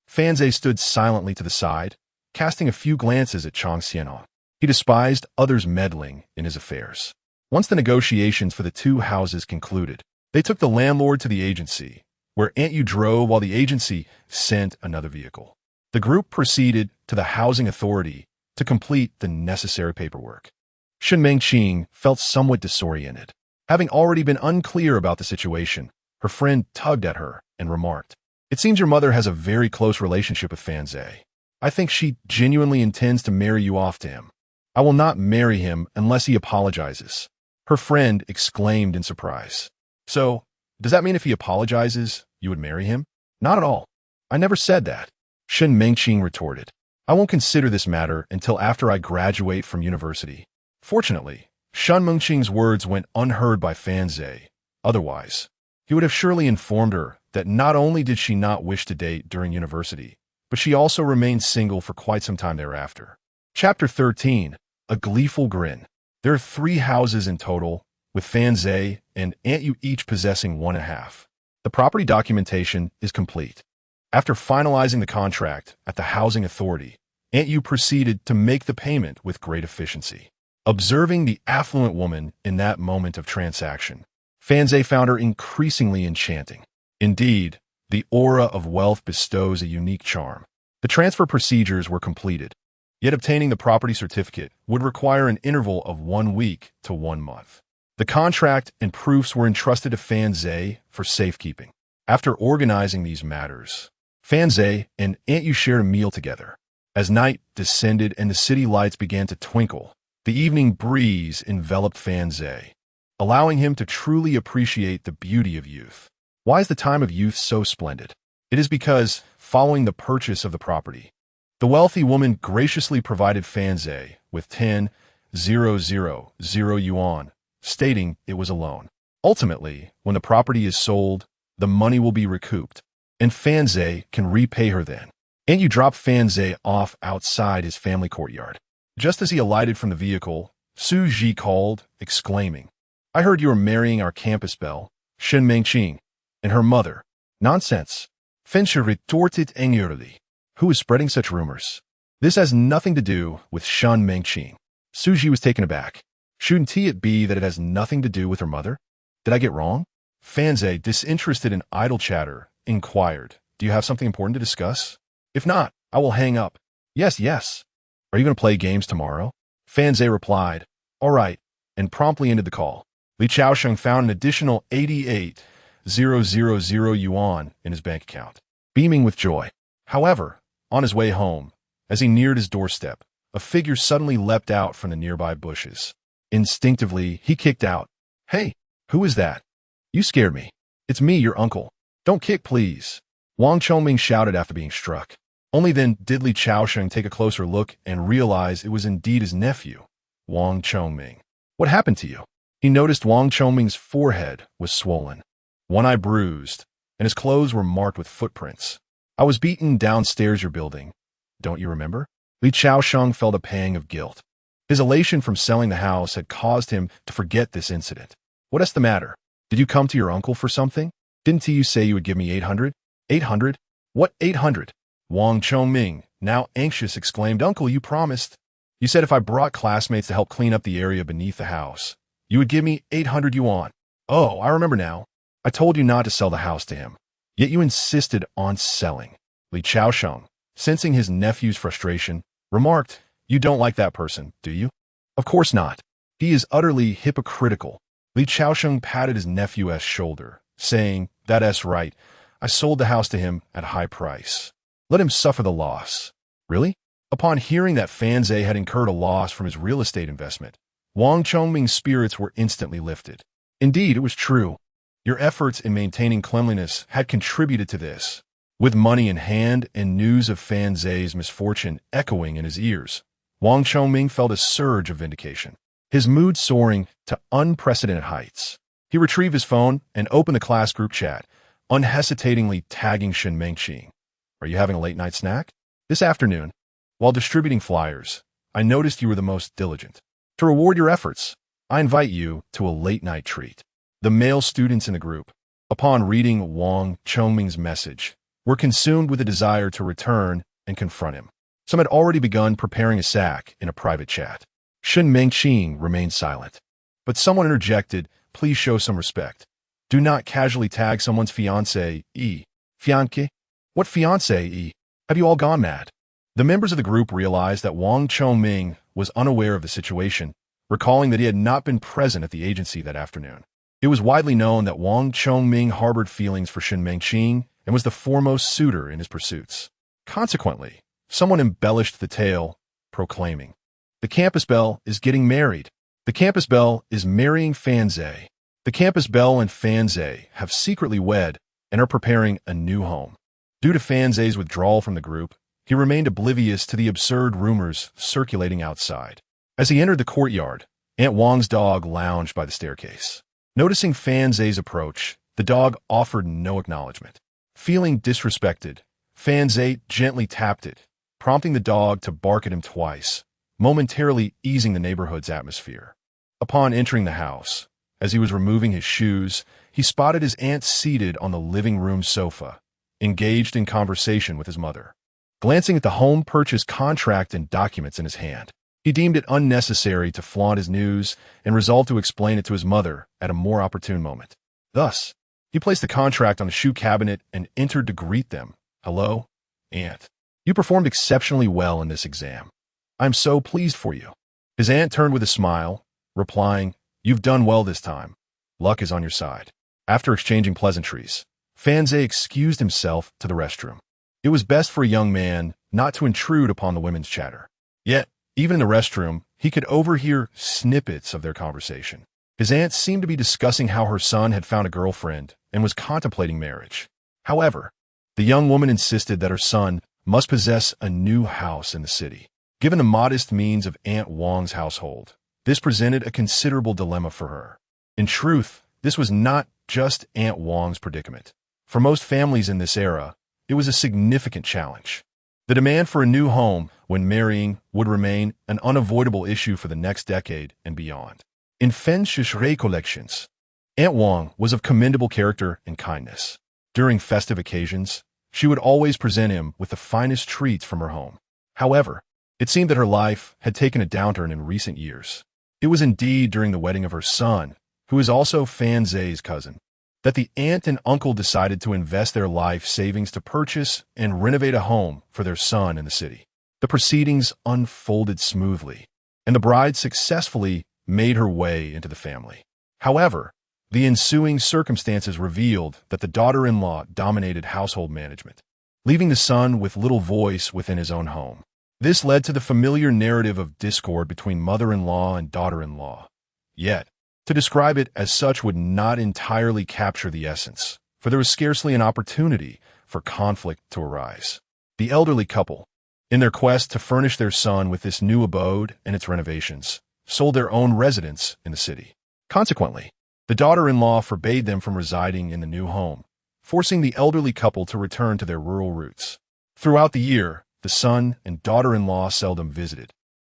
Fanze stood silently to the side, casting a few glances at Chang Xianhong. He despised others meddling in his affairs. Once the negotiations for the two houses concluded, they took the landlord to the agency, where Aunt Yu drove while the agency sent another vehicle. The group proceeded to the housing authority to complete the necessary paperwork. Shen Mengqing felt somewhat disoriented. Having already been unclear about the situation, her friend tugged at her and remarked, "It seems your mother has a very close relationship with Fanze. I think she genuinely intends to marry you off to him. I will not marry him unless he apologizes." Her friend exclaimed in surprise. "So, does that mean if he apologizes, you would marry him?" "Not at all. I never said that," Shen Mengqing retorted. "I won't consider this matter until after I graduate from university." Fortunately, Shen Mengqing's words went unheard by Fanze. Otherwise, he would have surely informed her that not only did she not wish to date during university, but she also remained single for quite some time thereafter. Chapter 13. A Gleeful Grin. There are 3 houses in total, with Fanze and Aunt Yu each possessing 1.5. The property documentation is complete. After finalizing the contract at the housing authority, Aunt Yu proceeded to make the payment with great efficiency. Observing the affluent woman in that moment of transaction, Fanze found her increasingly enchanting. Indeed, the aura of wealth bestows a unique charm. The transfer procedures were completed, yet obtaining the property certificate would require an interval of 1 week to 1 month. The contract and proofs were entrusted to Fanze for safekeeping. After organizing these matters, Fanze and Aunt Yu shared a meal together. As night descended and the city lights began to twinkle, the evening breeze enveloped Fanze, allowing him to truly appreciate the beauty of youth. Why is the time of youth so splendid? It is because, following the purchase of the property, the wealthy woman graciously provided Fanze with 10,000 yuan, stating it was a loan. Ultimately, when the property is sold, the money will be recouped, and Fanze can repay her then. Aunt Yu dropped Fanze off outside his family courtyard. Just as he alighted from the vehicle, Su Ji called, exclaiming, "I heard you were marrying our campus belle, Shen Mengqing, and her mother." "Nonsense," Fincher retorted angrily. "Who is spreading such rumors? This has nothing to do with Shen Mengqing." Su Ji was taken aback. "Shouldn't it be that it has nothing to do with her mother? Did I get wrong?" Fanze, disinterested in idle chatter, inquired, "Do you have something important to discuss? If not, I will hang up." Yes. "Are you going to play games tomorrow?" Fanze replied, "All right," and promptly ended the call. Li Chaosheng found an additional 88,000 yuan in his bank account, beaming with joy. However, on his way home, as he neared his doorstep, a figure suddenly leapt out from the nearby bushes. Instinctively, he kicked out. "Hey, who is that? You scared me." "It's me, your uncle. Don't kick, please," Wang Chongming shouted after being struck. Only then did Li Chaosheng take a closer look and realize it was indeed his nephew, Wang Chongming. "What happened to you?" He noticed Wang Chongming's forehead was swollen, one eye bruised, and his clothes were marked with footprints. "I was beaten downstairs your building. Don't you remember?" Li Chaosheng felt a pang of guilt. His elation from selling the house had caused him to forget this incident. "What's the matter? Did you come to your uncle for something? Didn't you say you would give me 800? 800? What 800? Wang Chongming, now anxious, exclaimed. "Uncle, you promised. You said if I brought classmates to help clean up the area beneath the house, you would give me 800 yuan. Oh, I remember now. I told you not to sell the house to him. Yet you insisted on selling." Li Chaosheng, sensing his nephew's frustration, remarked, "You don't like that person, do you?" "Of course not. He is utterly hypocritical." Li Chaosheng patted his nephew's shoulder, saying, "That's right. I sold the house to him at a high price. Let him suffer the loss." "Really?" Upon hearing that Fan Zhe had incurred a loss from his real estate investment, Wang Chongming's spirits were instantly lifted. Indeed, it was true. Your efforts in maintaining cleanliness had contributed to this. With money in hand and news of Fan Zhe's misfortune echoing in his ears, Wang Chongming felt a surge of vindication, his mood soaring to unprecedented heights. He retrieved his phone and opened the class group chat, unhesitatingly tagging Shen Mengqing. "Are you having a late-night snack? This afternoon, while distributing flyers, I noticed you were the most diligent. To reward your efforts, I invite you to a late-night treat." The male students in the group, upon reading Wang Chongming's message, were consumed with a desire to return and confront him. Some had already begun preparing a sack in a private chat. Shen Mengqing remained silent. But someone interjected, "Please show some respect. Do not casually tag someone's fiancé. Fiancé? What fiancé? Have you all gone mad?" The members of the group realized that Wang Chongming was unaware of the situation, recalling that he had not been present at the agency that afternoon. It was widely known that Wang Chongming harbored feelings for Shen Mengqing and was the foremost suitor in his pursuits. Consequently, someone embellished the tale, proclaiming, "The campus belle is getting married. The campus belle is marrying Fan Zhe. The campus belle and Fan Zhe have secretly wed and are preparing a new home." Due to Fan Zhe's withdrawal from the group, he remained oblivious to the absurd rumors circulating outside. As he entered the courtyard, Aunt Wang's dog lounged by the staircase. Noticing Fan Zhe's approach, the dog offered no acknowledgement. Feeling disrespected, Fan Zhe gently tapped it, prompting the dog to bark at him twice, momentarily easing the neighborhood's atmosphere. Upon entering the house, as he was removing his shoes, he spotted his aunt seated on the living room sofa, engaged in conversation with his mother. Glancing at the home purchase contract and documents in his hand, he deemed it unnecessary to flaunt his news and resolved to explain it to his mother at a more opportune moment. Thus, he placed the contract on a shoe cabinet and entered to greet them. "Hello, Aunt. You performed exceptionally well in this exam. I'm so pleased for you." His aunt turned with a smile, replying, "You've done well this time. Luck is on your side." After exchanging pleasantries, Fan Zhe excused himself to the restroom. It was best for a young man not to intrude upon the women's chatter. Yet, even in the restroom, he could overhear snippets of their conversation. His aunt seemed to be discussing how her son had found a girlfriend and was contemplating marriage. However, the young woman insisted that her son must possess a new house in the city. Given the modest means of Aunt Wang's household, this presented a considerable dilemma for her. In truth, this was not just Aunt Wang's predicament. For most families in this era, it was a significant challenge. The demand for a new home when marrying would remain an unavoidable issue for the next decade and beyond. In Fen Shi's recollections, Aunt Wang was of commendable character and kindness. During festive occasions, she would always present him with the finest treats from her home. However, it seemed that her life had taken a downturn in recent years. It was indeed during the wedding of her son, who is also Fan Zhe's cousin, that the aunt and uncle decided to invest their life savings to purchase and renovate a home for their son in the city. The proceedings unfolded smoothly, and the bride successfully made her way into the family. However, the ensuing circumstances revealed that the daughter-in-law dominated household management, leaving the son with little voice within his own home. This led to the familiar narrative of discord between mother-in-law and daughter-in-law. Yet, to describe it as such would not entirely capture the essence, for there was scarcely an opportunity for conflict to arise. The elderly couple, in their quest to furnish their son with this new abode and its renovations, sold their own residence in the city. Consequently, the daughter-in-law forbade them from residing in the new home, forcing the elderly couple to return to their rural roots. Throughout the year, the son and daughter-in-law seldom visited,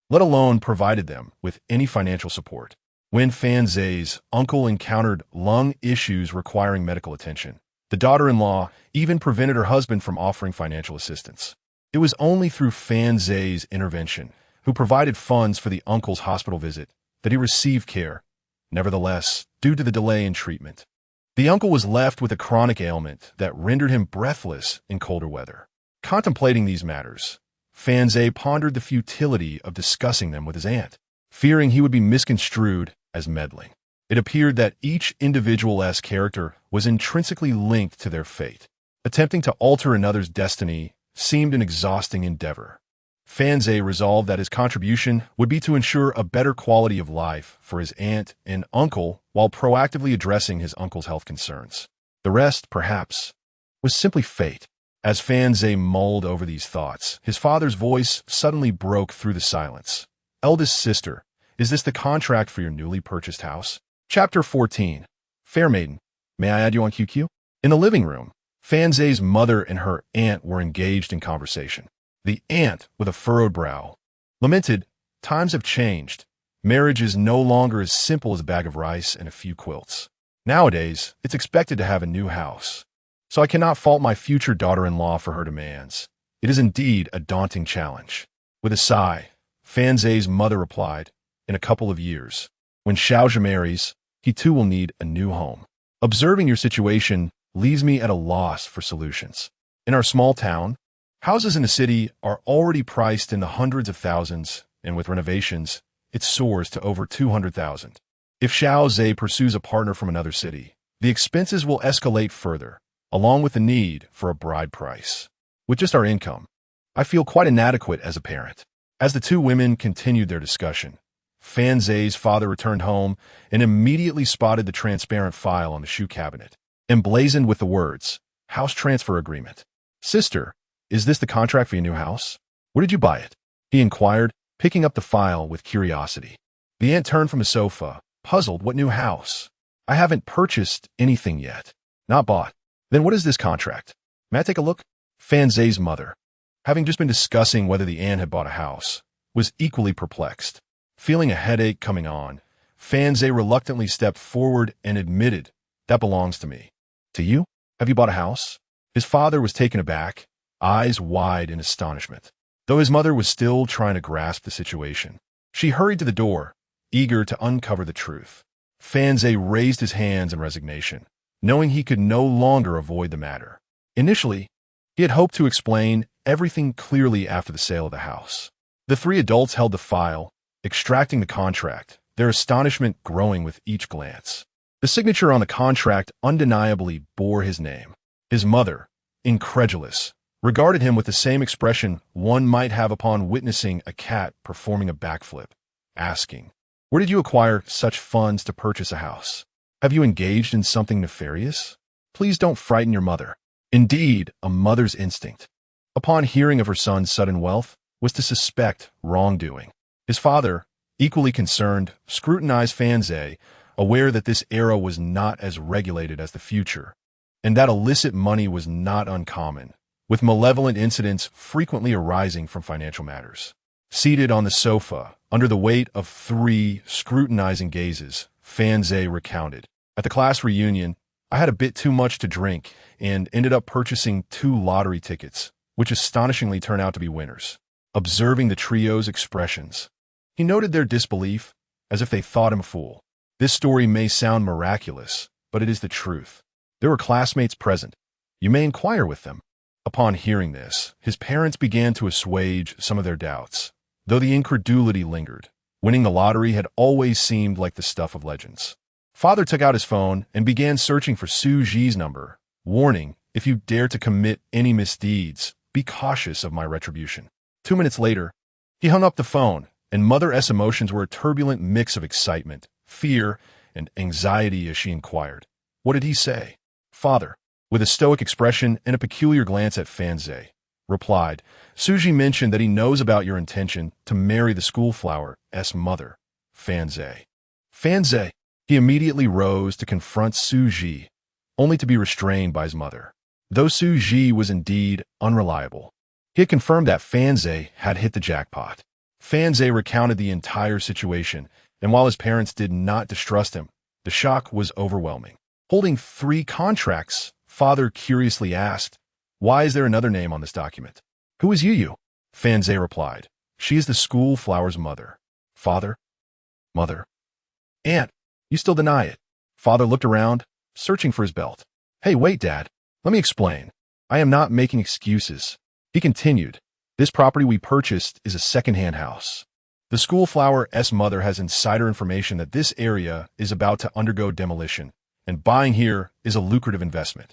let alone provided them with any financial support. When Fan Zhe's uncle encountered lung issues requiring medical attention, the daughter-in-law even prevented her husband from offering financial assistance. It was only through Fan Zhe's intervention, who provided funds for the uncle's hospital visit, that he received care. Nevertheless, due to the delay in treatment, the uncle was left with a chronic ailment that rendered him breathless in colder weather. Contemplating these matters, Fan Zhe pondered the futility of discussing them with his aunt, fearing he would be misconstrued as meddling. It appeared that each individual's character was intrinsically linked to their fate. Attempting to alter another's destiny seemed an exhausting endeavor. Fan Zhe resolved that his contribution would be to ensure a better quality of life for his aunt and uncle while proactively addressing his uncle's health concerns. The rest, perhaps, was simply fate. As Fan Zhe mulled over these thoughts, his father's voice suddenly broke through the silence. "Eldest sister, is this the contract for your newly purchased house?" Chapter 14. Fair Maiden, may I add you on QQ? In the living room, Fan Zhe's mother and her aunt were engaged in conversation. The aunt, with a furrowed brow, lamented, "Times have changed. Marriage is no longer as simple as a bag of rice and a few quilts. Nowadays, it's expected to have a new house. So I cannot fault my future daughter-in-law for her demands. It is indeed a daunting challenge." With a sigh, Fan Zhe's mother replied, "In a couple of years, when Xiaozhi marries, he too will need a new home. Observing your situation leaves me at a loss for solutions. In our small town, houses in the city are already priced in the hundreds of thousands, and with renovations, it soars to over 200,000. If Xiao Zhe pursues a partner from another city, the expenses will escalate further, along with the need for a bride price. With just our income, I feel quite inadequate as a parent." As the two women continued their discussion, Fan Zhe's father returned home and immediately spotted the transparent file on the shoe cabinet, emblazoned with the words, "House Transfer Agreement." "Sister, is this the contract for your new house? Where did you buy it?" he inquired, picking up the file with curiosity. The aunt turned from the sofa, puzzled. "What new house? I haven't purchased anything yet." "Not bought. Then what is this contract? May I take a look?" Fan Zhe's mother, having just been discussing whether the aunt had bought a house, was equally perplexed. Feeling a headache coming on, Fan Zhe reluctantly stepped forward and admitted, "That belongs to me." "To you? Have you bought a house?" His father was taken aback, eyes wide in astonishment, though his mother was still trying to grasp the situation. She hurried to the door, eager to uncover the truth. Fan Zhe raised his hands in resignation, knowing he could no longer avoid the matter. Initially, he had hoped to explain everything clearly after the sale of the house. The three adults held the file, extracting the contract, their astonishment growing with each glance. The signature on the contract undeniably bore his name. His mother, incredulous, regarded him with the same expression one might have upon witnessing a cat performing a backflip, asking, "Where did you acquire such funds to purchase a house? Have you engaged in something nefarious? Please don't frighten your mother." Indeed, a mother's instinct, upon hearing of her son's sudden wealth, was to suspect wrongdoing. His father, equally concerned, scrutinized Fan Zhe, aware that this era was not as regulated as the future, and that illicit money was not uncommon, with malevolent incidents frequently arising from financial matters. Seated on the sofa, under the weight of three scrutinizing gazes, Fan Zhe recounted, "At the class reunion, I had a bit too much to drink and ended up purchasing 2 lottery tickets, which astonishingly turned out to be winners." Observing the trio's expressions, he noted their disbelief, as if they thought him a fool. This story may sound miraculous, but it is the truth. There were classmates present. You may inquire with them. Upon hearing this, his parents began to assuage some of their doubts, though the incredulity lingered. Winning the lottery had always seemed like the stuff of legends. Father took out his phone and began searching for Su Ji's number, warning, "If you dare to commit any misdeeds, be cautious of my retribution." 2 minutes later, he hung up the phone, and Mother S' emotions were a turbulent mix of excitement, fear, and anxiety as she inquired, "What did he say?" Father, with a stoic expression and a peculiar glance at Fanze, replied, "Suji mentioned that he knows about your intention to marry the schoolflower's mother, Fanze." Fanze, he immediately rose to confront Suji, only to be restrained by his mother. Though Suji was indeed unreliable, he had confirmed that Fanze had hit the jackpot. Fanze recounted the entire situation, and while his parents did not distrust him, the shock was overwhelming. Holding 3 contracts, Father curiously asked, "Why is there another name on this document?" "Who is Yu?" Fanze replied, "She is the schoolflower's mother." "Father? Mother? Aunt? You still deny it?" Father looked around, searching for his belt. "Hey, wait, Dad. Let me explain. I am not making excuses." He continued, "This property we purchased is a second-hand house. The schoolflower's mother has insider information that this area is about to undergo demolition, and buying here is a lucrative investment."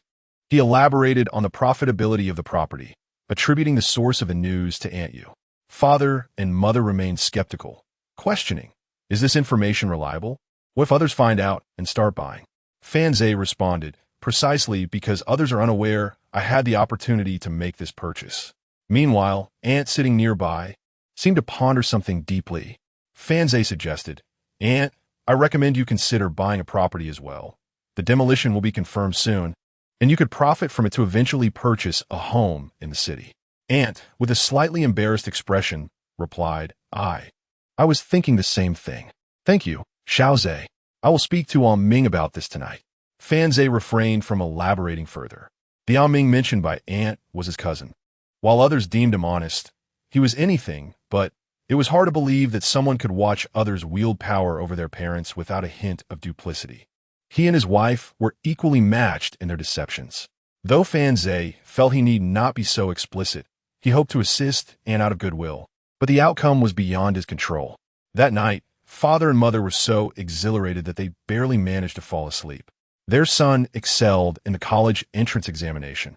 He elaborated on the profitability of the property, attributing the source of the news to Aunt Yu. Father and Mother remained skeptical, questioning, "Is this information reliable? What if others find out and start buying?" Fanze responded, "Precisely because others are unaware, I had the opportunity to make this purchase." Meanwhile, Aunt, sitting nearby, seemed to ponder something deeply. Fanze suggested, "Aunt, I recommend you consider buying a property as well. The demolition will be confirmed soon, and you could profit from it to eventually purchase a home in the city." Aunt, with a slightly embarrassed expression, replied, I was thinking the same thing. Thank you, Xiaoze. I will speak to Ao Ming about this tonight." Fanze refrained from elaborating further. The Ao Ming mentioned by Aunt was his cousin. While others deemed him honest, he was anything but. It was hard to believe that someone could watch others wield power over their parents without a hint of duplicity. He and his wife were equally matched in their deceptions. Though Fanze felt he need not be so explicit, he hoped to assist Aunt out of goodwill, but the outcome was beyond his control. That night, Father and Mother were so exhilarated that they barely managed to fall asleep. Their son excelled in the college entrance examination,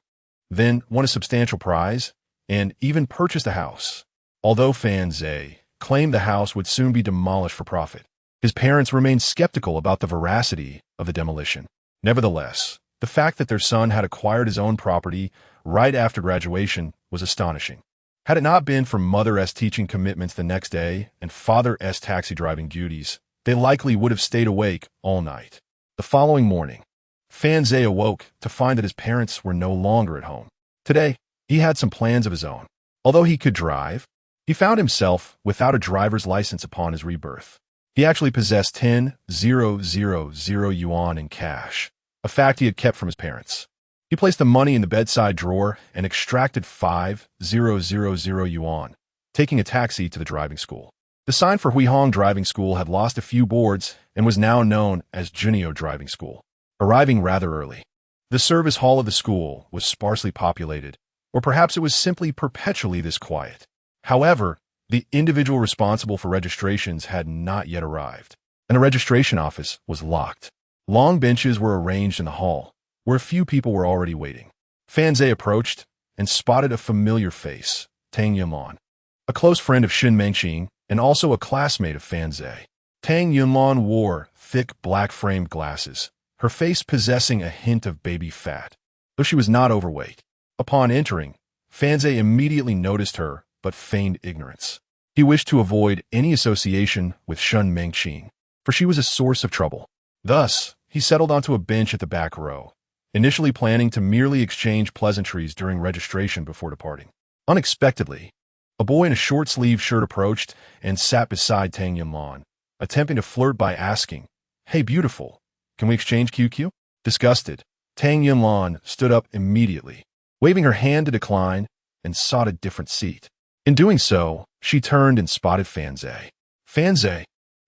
then won a substantial prize, and even purchased a house. Although Fanze claimed the house would soon be demolished for profit, his parents remained skeptical about the veracity of the demolition. Nevertheless, the fact that their son had acquired his own property right after graduation was astonishing. Had it not been for Mother's teaching commitments the next day and Father's taxi driving duties, they likely would have stayed awake all night. The following morning, Fanze awoke to find that his parents were no longer at home. Today, he had some plans of his own. Although he could drive, he found himself without a driver's license upon his rebirth. He actually possessed 10,000 yuan in cash, a fact he had kept from his parents. He placed the money in the bedside drawer and extracted 5,000 yuan, taking a taxi to the driving school. The sign for Huihong Driving School had lost a few boards and was now known as Junio Driving School. Arriving rather early, the service hall of the school was sparsely populated, or perhaps it was simply perpetually this quiet. However, the individual responsible for registrations had not yet arrived, and the registration office was locked. Long benches were arranged in the hall, where a few people were already waiting. Fanze approached and spotted a familiar face, Tang Yunlan, a close friend of Shen Mengqing and also a classmate of Fanze. Tang Yunlan wore thick black-framed glasses, her face possessing a hint of baby fat, though she was not overweight. Upon entering, Fanze immediately noticed her but feigned ignorance. He wished to avoid any association with Shen Mengqing, for she was a source of trouble. Thus, he settled onto a bench at the back row, initially planning to merely exchange pleasantries during registration before departing. Unexpectedly, a boy in a short-sleeved shirt approached and sat beside Tang Yunlan, attempting to flirt by asking, "Hey, beautiful, can we exchange QQ?" Disgusted, Tang Yunlan stood up immediately, waving her hand to decline, and sought a different seat. In doing so, she turned and spotted Fanze. Fanze.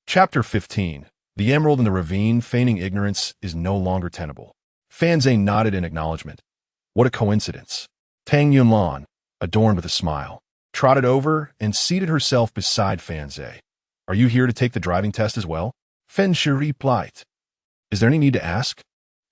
Chapter 15. The Emerald in the Ravine. Feigning ignorance is no longer tenable. Fanze nodded in acknowledgement. What a coincidence. Tang Yunlan, adorned with a smile, trotted over and seated herself beside Fanze. "Are you here to take the driving test as well?" Fanze replied. "Is there any need to ask?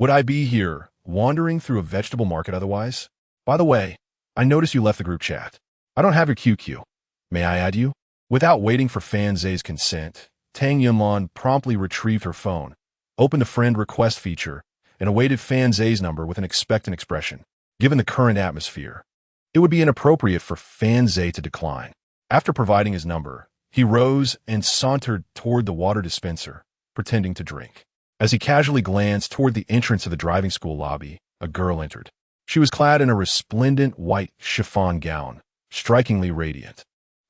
Would I be here, wandering through a vegetable market otherwise? By the way, I noticed you left the group chat. I don't have your QQ. May I add you? Without waiting for Fan Zhe's consent, Tang Yunlan promptly retrieved her phone, opened a friend request feature, and awaited Fan Zhe's number with an expectant expression. Given the current atmosphere, it would be inappropriate for Fan Zhe to decline. After providing his number, he rose and sauntered toward the water dispenser, pretending to drink. As he casually glanced toward the entrance of the driving school lobby, a girl entered. She was clad in a resplendent white chiffon gown, strikingly radiant.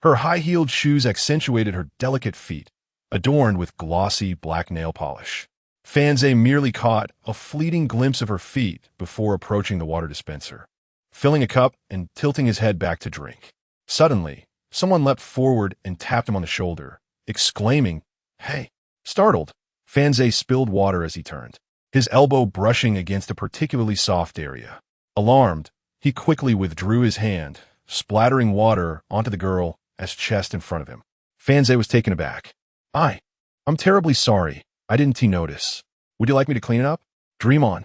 Her high-heeled shoes accentuated her delicate feet, adorned with glossy black nail polish. Fan Zhe merely caught a fleeting glimpse of her feet before approaching the water dispenser, filling a cup and tilting his head back to drink. Suddenly, someone leapt forward and tapped him on the shoulder, exclaiming, "Hey!" Startled, Fan Zhe spilled water as he turned, his elbow brushing against a particularly soft area. Alarmed, he quickly withdrew his hand, splattering water onto the girl's chest in front of him. Fan Zhe was taken aback. I'm terribly sorry. I didn't notice. Would you like me to clean it up? Dream on."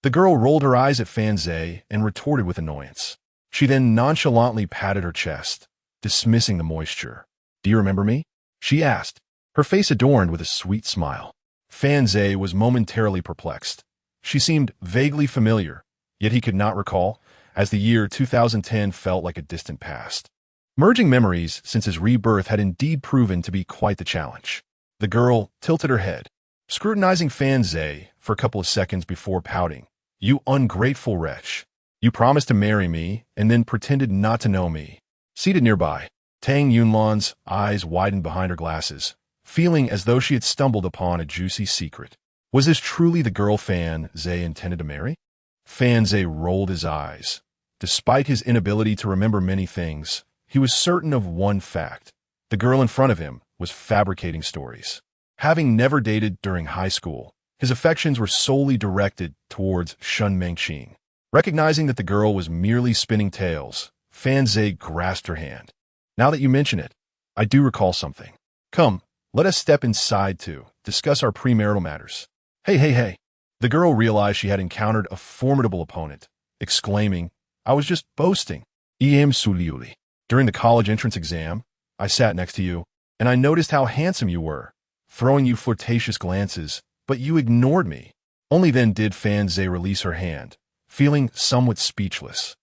The girl rolled her eyes at Fan Zhe and retorted with annoyance. She then nonchalantly patted her chest, dismissing the moisture. "Do you remember me?" she asked, her face adorned with a sweet smile. Fan Zhe was momentarily perplexed. She seemed vaguely familiar, yet he could not recall, as the year 2010 felt like a distant past. Merging memories since his rebirth had indeed proven to be quite the challenge. The girl tilted her head, scrutinizing Fan Zhe for a couple of seconds before pouting. "You ungrateful wretch. You promised to marry me and then pretended not to know me." Seated nearby, Tang Yunlan's eyes widened behind her glasses, feeling as though she had stumbled upon a juicy secret. Was this truly the girl Fan Zhe intended to marry? Fan Zhe rolled his eyes. Despite his inability to remember many things, he was certain of one fact. The girl in front of him was fabricating stories. Having never dated during high school, his affections were solely directed towards Shun Mengqing. Recognizing that the girl was merely spinning tales, Fan Zhe grasped her hand. "Now that you mention it, I do recall something. Come, let us step inside to discuss our premarital matters." Hey. The girl realized she had encountered a formidable opponent, exclaiming, "I was just boasting. Su Liuli. During the college entrance exam, I sat next to you, and I noticed how handsome you were, throwing you flirtatious glances, but you ignored me." Only then did Fan Zhe release her hand, feeling somewhat speechless.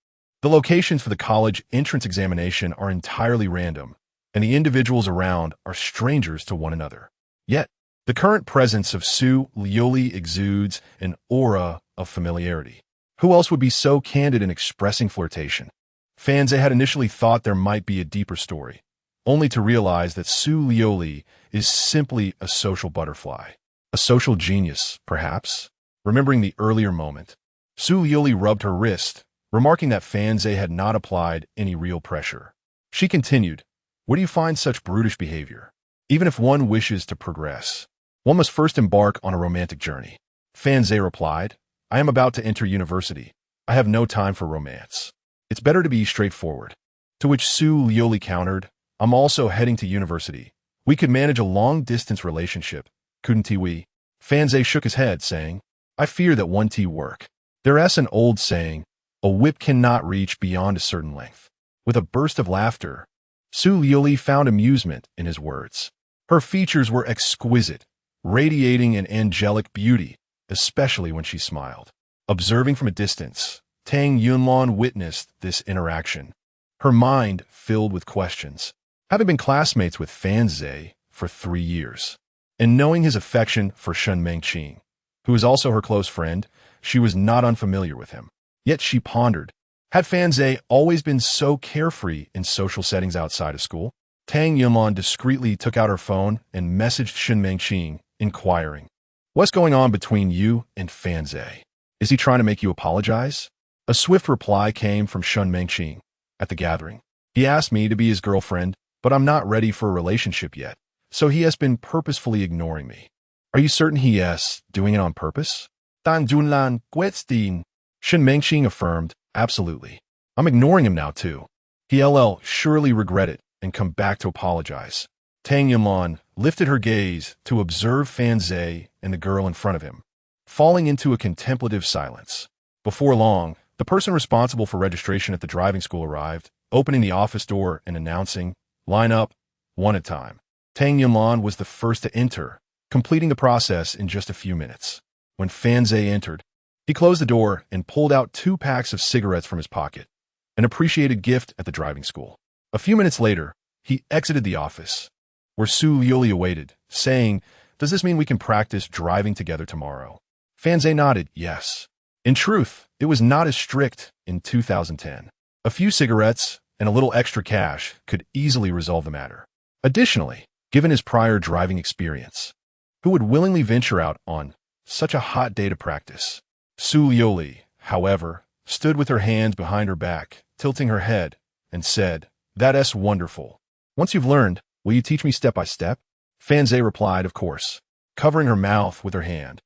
The locations for the college entrance examination are entirely random, and the individuals around are strangers to one another. Yet, the current presence of Su Liuli exudes an aura of familiarity. Who else would be so candid in expressing flirtation? Fan Zhe had initially thought there might be a deeper story, only to realize that Su Liuli is simply a social butterfly. A social genius, perhaps? Remembering the earlier moment, Su Liuli rubbed her wrist, remarking that Fan Zhe had not applied any real pressure. She continued, "Where do you find such brutish behavior? Even if one wishes to progress, one must first embark on a romantic journey." Fan Zhe replied, "I am about to enter university. I have no time for romance. It's better to be straightforward." To which Su Liuli countered, "I'm also heading to university. We could manage a long-distance relationship, couldn't we?" Fan Zhe shook his head, saying, "I fear that won't work. There's an old saying, a whip cannot reach beyond a certain length." With a burst of laughter, Su Liuli found amusement in his words. Her features were exquisite, radiating an angelic beauty, especially when she smiled. Observing from a distance, Tang Yunlan witnessed this interaction, her mind filled with questions. Having been classmates with Fan Zhe for 3 years, and knowing his affection for Shun Mengqing, who is also her close friend, she was not unfamiliar with him. Yet she pondered, had Fan Zhe always been so carefree in social settings outside of school? Tang Yunlan discreetly took out her phone and messaged Shun Mengqing, inquiring, "What's going on between you and Fan Zhe? Is he trying to make you apologize?" A swift reply came from Shun Mengqing. "At the gathering, he asked me to be his girlfriend, but I'm not ready for a relationship yet, so he has been purposefully ignoring me." "Are you certain he is doing it on purpose?" "Dan Junlan Guetstin," Shun Mengqing affirmed, "Absolutely. I'm ignoring him now too. He'll surely regret it and come back to apologize." Tang Yunlan lifted her gaze to observe Fan Zhe and the girl in front of him, falling into a contemplative silence. Before long, the person responsible for registration at the driving school arrived, opening the office door and announcing, Line up, one at a time. Tang Yunlan was the first to enter, completing the process in just a few minutes. When Fan Zhe entered, he closed the door and pulled out 2 packs of cigarettes from his pocket, an appreciated gift at the driving school. A few minutes later, he exited the office, where Su Liuli awaited, saying, "Does this mean we can practice driving together tomorrow?" Fan Zhe nodded, yes. In truth, it was not as strict in 2010. A few cigarettes and a little extra cash could easily resolve the matter. Additionally, given his prior driving experience, who would willingly venture out on such a hot day to practice? Su Liuli, however, stood with her hands behind her back, tilting her head, and said, "That's wonderful. Once you've learned, will you teach me step by step?" Fan Zhe replied, "Of course," covering her mouth with her hand.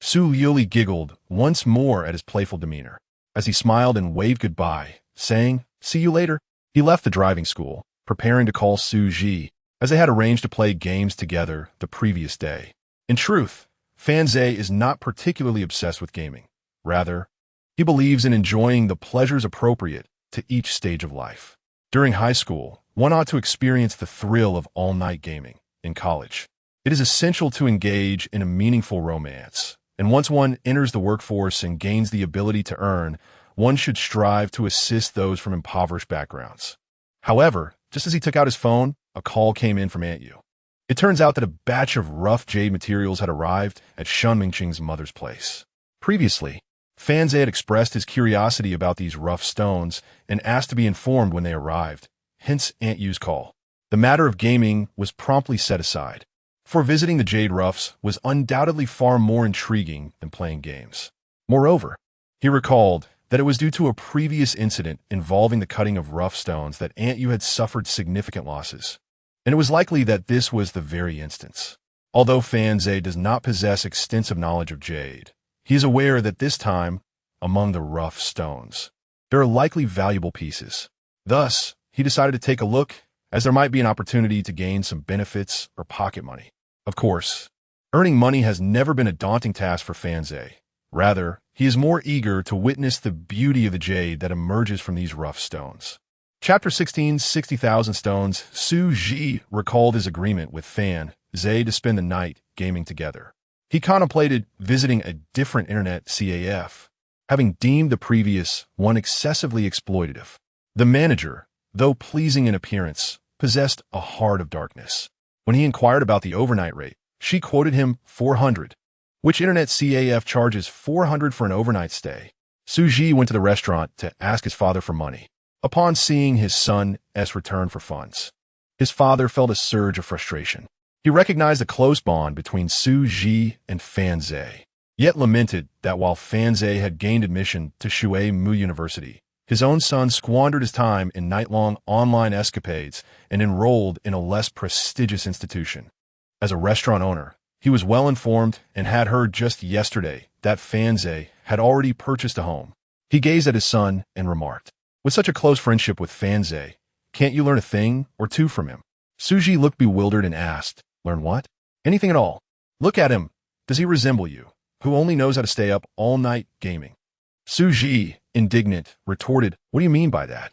Su Liuli giggled once more at his playful demeanor, as he smiled and waved goodbye, saying, "See you later." He left the driving school, preparing to call Su Ji, as they had arranged to play games together the previous day. In truth, Fan Zhe is not particularly obsessed with gaming. Rather, he believes in enjoying the pleasures appropriate to each stage of life. During high school, one ought to experience the thrill of all-night gaming. In college, it is essential to engage in a meaningful romance. And once one enters the workforce and gains the ability to earn, one should strive to assist those from impoverished backgrounds. However, just as he took out his phone, a call came in from Aunt Yu. It turns out that a batch of rough jade materials had arrived at Shen Mingqing's mother's place. Previously, Fan Zhe had expressed his curiosity about these rough stones and asked to be informed when they arrived, hence Aunt Yu's call. The matter of gaming was promptly set aside, for visiting the jade roughs was undoubtedly far more intriguing than playing games. Moreover, he recalled that it was due to a previous incident involving the cutting of rough stones that Aunt Yu had suffered significant losses, and it was likely that this was the very instance. Although Fan Zhe does not possess extensive knowledge of jade, he is aware that this time, among the rough stones, there are likely valuable pieces. Thus, he decided to take a look, as there might be an opportunity to gain some benefits or pocket money. Of course, earning money has never been a daunting task for Fan Zhe. Rather, he is more eager to witness the beauty of the jade that emerges from these rough stones. Chapter 16, 60,000 Stones. Su Ji recalled his agreement with Fan Zhe to spend the night gaming together. He contemplated visiting a different internet CAF, having deemed the previous one excessively exploitative. The manager, though pleasing in appearance, possessed a heart of darkness. When he inquired about the overnight rate, she quoted him 400, which internet CAF charges 400 for an overnight stay. Su Ji went to the restaurant to ask his father for money. Upon seeing his son's return for funds, his father felt a surge of frustration. He recognized the close bond between Su Ji and Fan Zhe, yet lamented that while Fan Zhe had gained admission to Shui Mu University, his own son squandered his time in night-long online escapades and enrolled in a less prestigious institution. As a restaurant owner, he was well informed and had heard just yesterday that Fan Zhe had already purchased a home. He gazed at his son and remarked, "With such a close friendship with Fan Zhe, can't you learn a thing or two from him?" Su Ji looked bewildered and asked, "Learn what?" "Anything at all. Look at him. Does he resemble you, who only knows how to stay up all night gaming?" Su Ji, indignant, retorted, "What do you mean by that?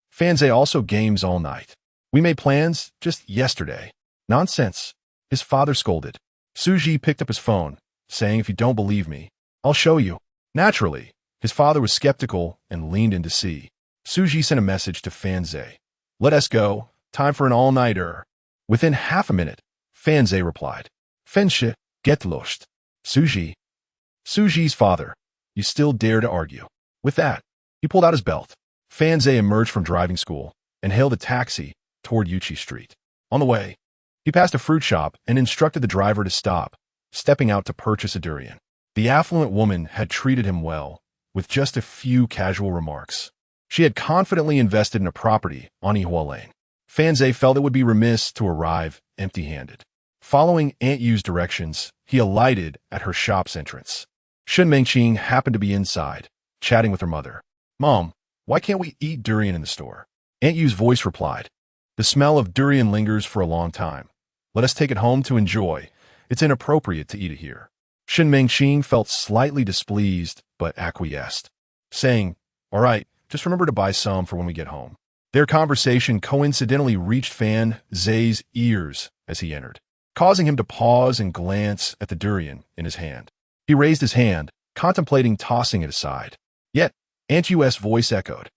Fan Zhe also games all night. We made plans just yesterday." "Nonsense," his father scolded. Su Ji picked up his phone, saying, "If you don't believe me, I'll show you." Naturally, his father was skeptical and leaned in to see. Su Ji sent a message to Fan Zhe. "Let us go. Time for an all-nighter." Within half a minute, Fan Zhe replied, "Fensche, get lost." Su Ji's father, "You still dare to argue?" With that, he pulled out his belt. Fan Zhe emerged from driving school and hailed a taxi toward Yuchi Street. On the way, he passed a fruit shop and instructed the driver to stop, stepping out to purchase a durian. The affluent woman had treated him well, with just a few casual remarks. She had confidently invested in a property on Yihua Lane. Fan Zhe felt it would be remiss to arrive empty-handed. Following Aunt Yu's directions, he alighted at her shop's entrance. Shen Mingqing happened to be inside, chatting with her mother. "Mom, why can't we eat durian in the store?" Aunt Yu's voice replied, "The smell of durian lingers for a long time. Let us take it home to enjoy. It's inappropriate to eat it here." Shen Mingqing felt slightly displeased, but acquiesced, saying, "All right, just remember to buy some for when we get home." Their conversation coincidentally reached Fan Zhe's ears as he entered, causing him to pause and glance at the durian in his hand. He raised his hand, contemplating tossing it aside. Yet, Aunt Yu's voice echoed,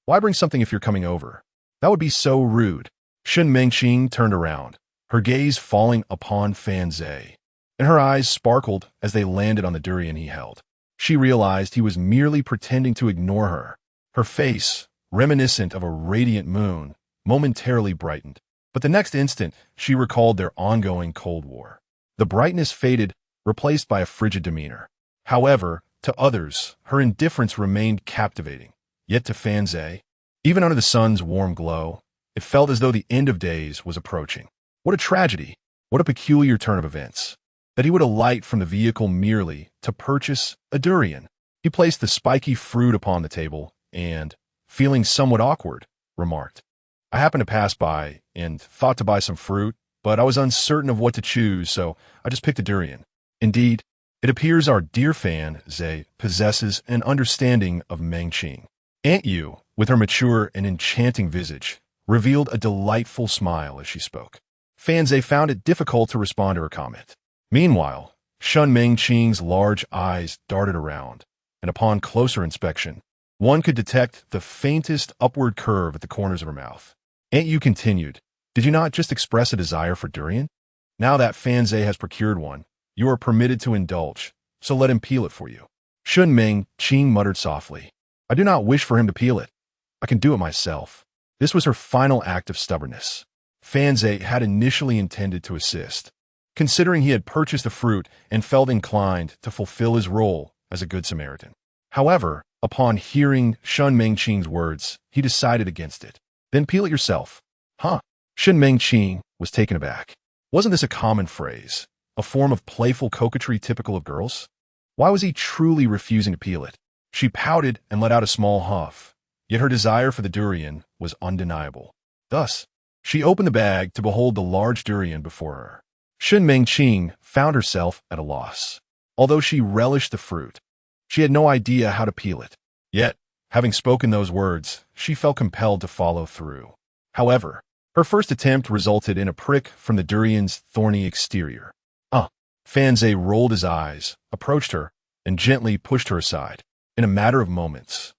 "Why bring something if you're coming over? That would be so rude." Shun Mengqing turned around, her gaze falling upon Fan Zhe, and her eyes sparkled as they landed on the durian he held. She realized he was merely pretending to ignore her. Her face, reminiscent of a radiant moon, momentarily brightened. But the next instant, she recalled their ongoing Cold War. The brightness faded, replaced by a frigid demeanor. However, to others, her indifference remained captivating. Yet to Fan Zhe, even under the sun's warm glow, it felt as though the end of days was approaching. What a tragedy! What a peculiar turn of events! That he would alight from the vehicle merely to purchase a durian. He placed the spiky fruit upon the table and, feeling somewhat awkward, remarked, "I happened to pass by and thought to buy some fruit, but I was uncertain of what to choose, so I just picked a durian." Indeed, it appears our dear Fan Zhe possesses an understanding of Mengqing. Aunt Yu, with her mature and enchanting visage, revealed a delightful smile as she spoke. Fan Zhe found it difficult to respond to her comment. Meanwhile, Shun Mengqing's large eyes darted around, and upon closer inspection, one could detect the faintest upward curve at the corners of her mouth. Aunt Yu continued, "Did you not just express a desire for durian? Now that Fan Zhe has procured one, you are permitted to indulge, so let him peel it for you." Shun Mengqing muttered softly, "I do not wish for him to peel it. I can do it myself." This was her final act of stubbornness. Fan Zhe had initially intended to assist, considering he had purchased the fruit and felt inclined to fulfill his role as a good Samaritan. However, upon hearing Shun Mengqing's words, he decided against it. "Then peel it yourself." "Huh?" Shun Mengqing was taken aback. Wasn't this a common phrase, a form of playful coquetry typical of girls? Why was he truly refusing to peel it? She pouted and let out a small huff, yet her desire for the durian was undeniable. Thus, she opened the bag to behold the large durian before her. Shun Mengqing found herself at a loss. Although she relished the fruit, she had no idea how to peel it. Yet, having spoken those words, she felt compelled to follow through. However, her first attempt resulted in a prick from the durian's thorny exterior. Fan Zhe rolled his eyes, approached her, and gently pushed her aside. In a matter of moments,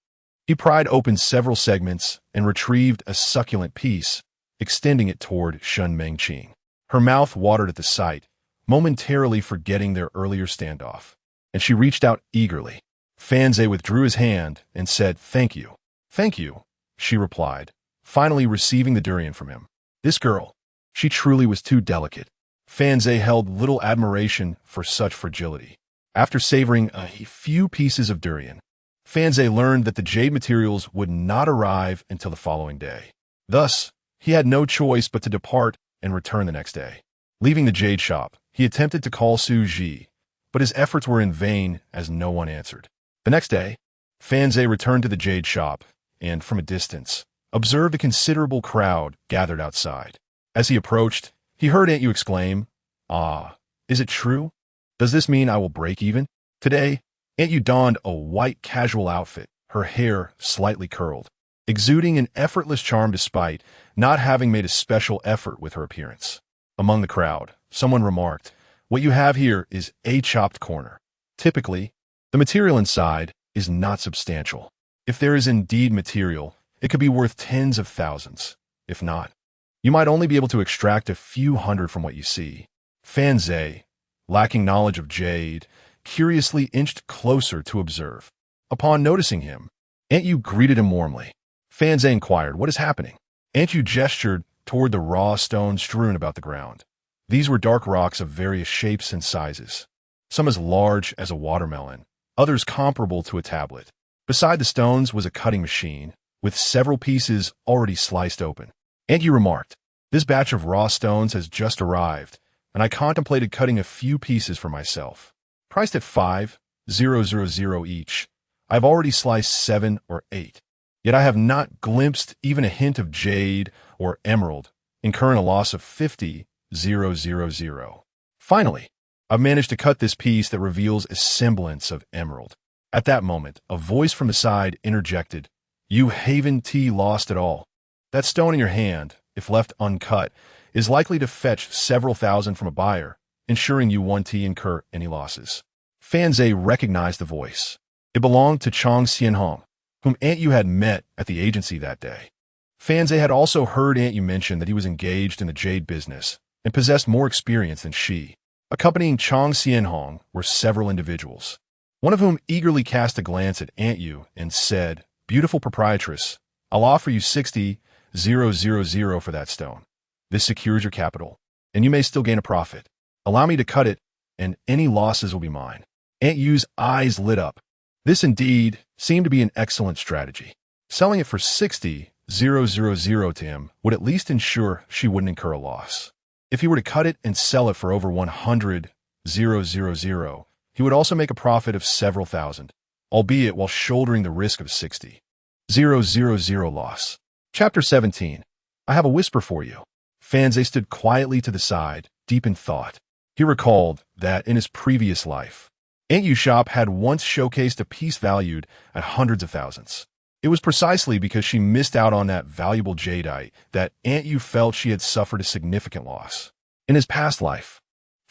he pried open several segments and retrieved a succulent piece, extending it toward Shun Mengqing. Her mouth watered at the sight, momentarily forgetting their earlier standoff, and she reached out eagerly. Fan Zhe withdrew his hand and said, "Thank you." "Thank you," she replied, finally receiving the durian from him. This girl, she truly was too delicate. Fan Zhe held little admiration for such fragility. After savoring a few pieces of durian, Fan Zhe learned that the jade materials would not arrive until the following day. Thus, he had no choice but to depart and return the next day. Leaving the jade shop, he attempted to call Su Ji, but his efforts were in vain as no one answered. The next day, Fan Zhe returned to the jade shop and, from a distance, observed a considerable crowd gathered outside. As he approached, he heard Aunt Yu exclaim, "Ah, is it true? Does this mean I will break even?" Today, Aunt Yu donned a white casual outfit, her hair slightly curled, exuding an effortless charm despite not having made a special effort with her appearance. Among the crowd, someone remarked, "What you have here is a chopped corner." Typically, the material inside is not substantial. If there is indeed material, it could be worth tens of thousands. If not, you might only be able to extract a few hundred from what you see. Fan Zhe, lacking knowledge of jade, curiously inched closer to observe. Upon noticing him, Aunt Yu greeted him warmly. Fan Zhe inquired, "What is happening?" Aunt Yu gestured toward the raw stones strewn about the ground. These were dark rocks of various shapes and sizes, some as large as a watermelon, others comparable to a tablet. Beside the stones was a cutting machine, with several pieces already sliced open. Aunt Yu remarked, "This batch of raw stones has just arrived, and I contemplated cutting a few pieces for myself. Priced at 5,000 each, I've already sliced 7 or 8. Yet I have not glimpsed even a hint of jade or emerald, incurring a loss of 50,000. Finally, I've managed to cut this piece that reveals a semblance of emerald." At that moment, a voice from the side interjected, "You haven't lost it all." That stone in your hand, if left uncut, is likely to fetch several thousand from a buyer, ensuring you won't incur any losses. Fanzai recognized the voice. It belonged to Jiang Cheng, whom Aunt Yu had met at the agency that day. Fanzai had also heard Aunt Yu mention that he was engaged in the jade business and possessed more experience than she. Accompanying Jiang Cheng were several individuals, one of whom eagerly cast a glance at Aunt Yu and said, "Beautiful proprietress, I'll offer you 60,000 for that stone. This secures your capital, and you may still gain a profit. Allow me to cut it, and any losses will be mine." Aunt Yu's eyes lit up. This indeed seemed to be an excellent strategy. Selling it for 60,000 to him would at least ensure she wouldn't incur a loss. If he were to cut it and sell it for over 100,000, he would also make a profit of several thousand, albeit while shouldering the risk of 60,000 loss. Chapter 17. I have a whisper for you. Fanzai stood quietly to the side, deep in thought. He recalled that in his previous life, Aunt Yu's shop had once showcased a piece valued at hundreds of thousands. It was precisely because she missed out on that valuable jadeite that Aunt Yu felt she had suffered a significant loss. In his past life,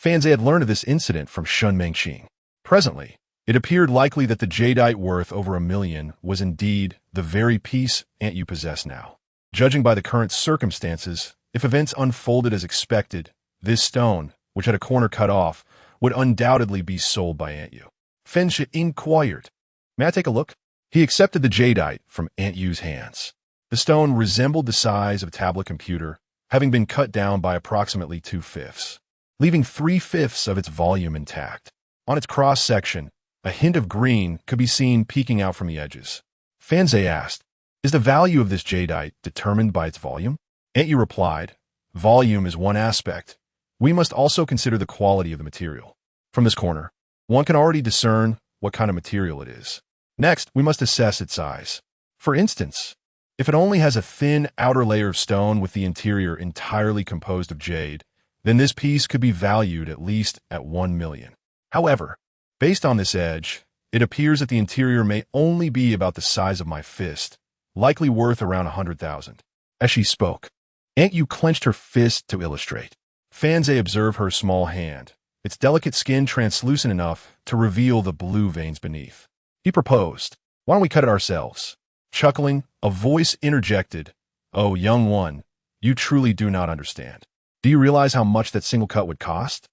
Fanzai had learned of this incident from Shun Mengqing. Presently, it appeared likely that the jadeite worth over 1,000,000 was indeed the very piece Aunt Yu possessed now. Judging by the current circumstances, if events unfolded as expected, this stone, which had a corner cut off, would undoubtedly be sold by Aunt Yu. Fanzai inquired, "May I take a look?" He accepted the jadeite from Aunt Yu's hands. The stone resembled the size of a tablet computer, having been cut down by approximately 2/5, leaving 3/5 of its volume intact. On its cross-section, a hint of green could be seen peeking out from the edges. Fanzai asked, "Is the value of this jadeite determined by its volume?" Aunt Yu replied, "Volume is one aspect. We must also consider the quality of the material. From this corner, one can already discern what kind of material it is. Next, we must assess its size. For instance, if it only has a thin outer layer of stone with the interior entirely composed of jade, then this piece could be valued at least at 1,000,000. However, based on this edge, it appears that the interior may only be about the size of my fist, likely worth around 100,000. As she spoke, Aunt Yu clenched her fist to illustrate. Fanzai observed her small hand, its delicate skin translucent enough to reveal the blue veins beneath. He proposed, "Why don't we cut it ourselves?" Chuckling, a voice interjected, "Oh, young one, you truly do not understand. Do you realize how much that single cut would cost?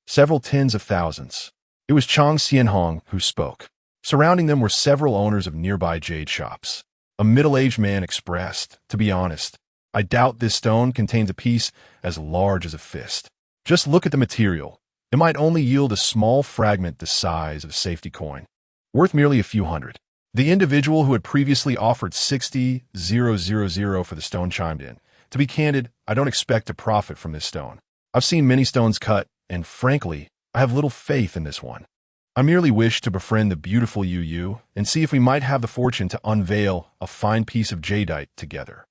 Several tens of thousands." It was Jiang Cheng who spoke. Surrounding them were several owners of nearby jade shops. A middle-aged man expressed, "To be honest, I doubt this stone contains a piece as large as a fist. Just look at the material. It might only yield a small fragment the size of a safety coin, worth merely a few hundred." The individual who had previously offered 60,000 for the stone chimed in, "To be candid, I don't expect to profit from this stone. I've seen many stones cut, and frankly, I have little faith in this one. I merely wish to befriend the beautiful Yu and see if we might have the fortune to unveil a fine piece of jadeite together."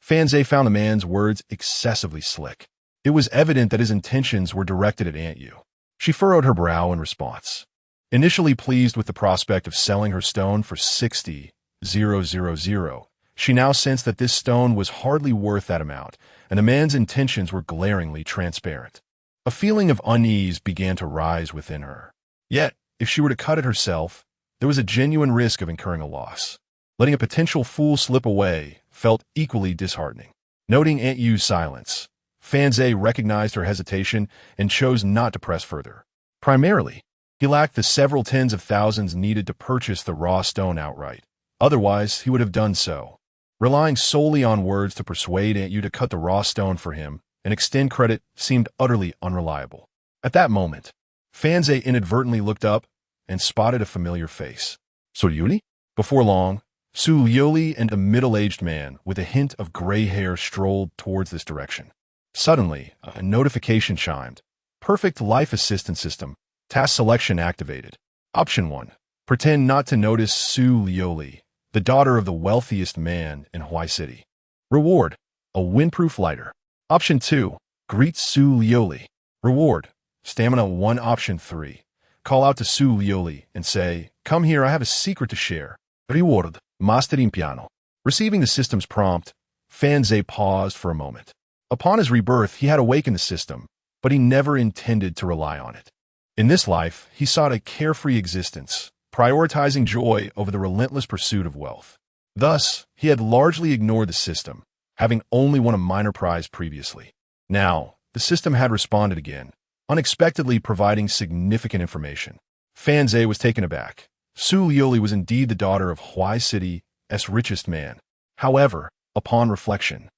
Fanzai found the man's words excessively slick. It was evident that his intentions were directed at Aunt Yu. She furrowed her brow in response. Initially pleased with the prospect of selling her stone for 60,000, she now sensed that this stone was hardly worth that amount, and the man's intentions were glaringly transparent. A feeling of unease began to rise within her. Yet, if she were to cut it herself, there was a genuine risk of incurring a loss. Letting a potential fool slip away felt equally disheartening. Noting Aunt Yu's silence, Fanzai recognized her hesitation and chose not to press further. Primarily, he lacked the several tens of thousands needed to purchase the raw stone outright. Otherwise, he would have done so. Relying solely on words to persuade Aunt Yu to cut the raw stone for him and extend credit seemed utterly unreliable. At that moment, Fanzai inadvertently looked up and spotted a familiar face. Liuli? Before long, Liuli and a middle-aged man with a hint of gray hair strolled towards this direction. Suddenly, a notification chimed. Perfect life assistance system. Task selection activated. Option 1. Pretend not to notice Liuli, the daughter of the wealthiest man in Huai City. Reward. A windproof lighter. Option 2. Greet Liuli. Reward. Stamina 1. Option 3. Call out to Liuli and say, "Come here, I have a secret to share." Reward. Mastering piano. Receiving the system's prompt, Fan Zhe paused for a moment. Upon his rebirth, he had awakened the system, but he never intended to rely on it. In this life, he sought a carefree existence, prioritizing joy over the relentless pursuit of wealth. Thus, he had largely ignored the system, having only won a minor prize previously. Now, the system had responded again, unexpectedly providing significant information. Fan Zhe was taken aback. Su Liuli was indeed the daughter of Huai City's richest man. However, upon reflection,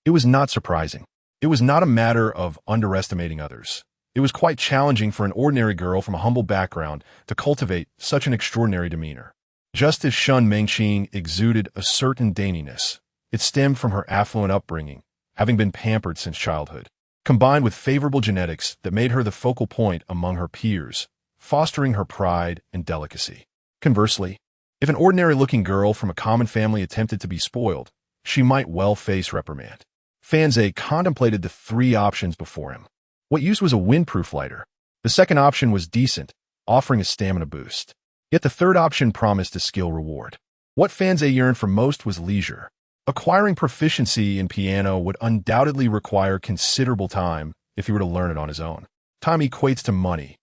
it was not surprising. It was not a matter of underestimating others. It was quite challenging for an ordinary girl from a humble background to cultivate such an extraordinary demeanor. Just as Shun Mengqing exuded a certain daintiness, it stemmed from her affluent upbringing, having been pampered since childhood, combined with favorable genetics that made her the focal point among her peers, fostering her pride and delicacy. Conversely, if an ordinary-looking girl from a common family attempted to be spoiled, she might well face reprimand. Fan Zhe contemplated the three options before him. What use was a windproof lighter? The second option was decent, offering a stamina boost. Yet the third option promised a skill reward. What Fan Zhe yearned for most was leisure. Acquiring proficiency in piano would undoubtedly require considerable time if he were to learn it on his own. Time equates to money,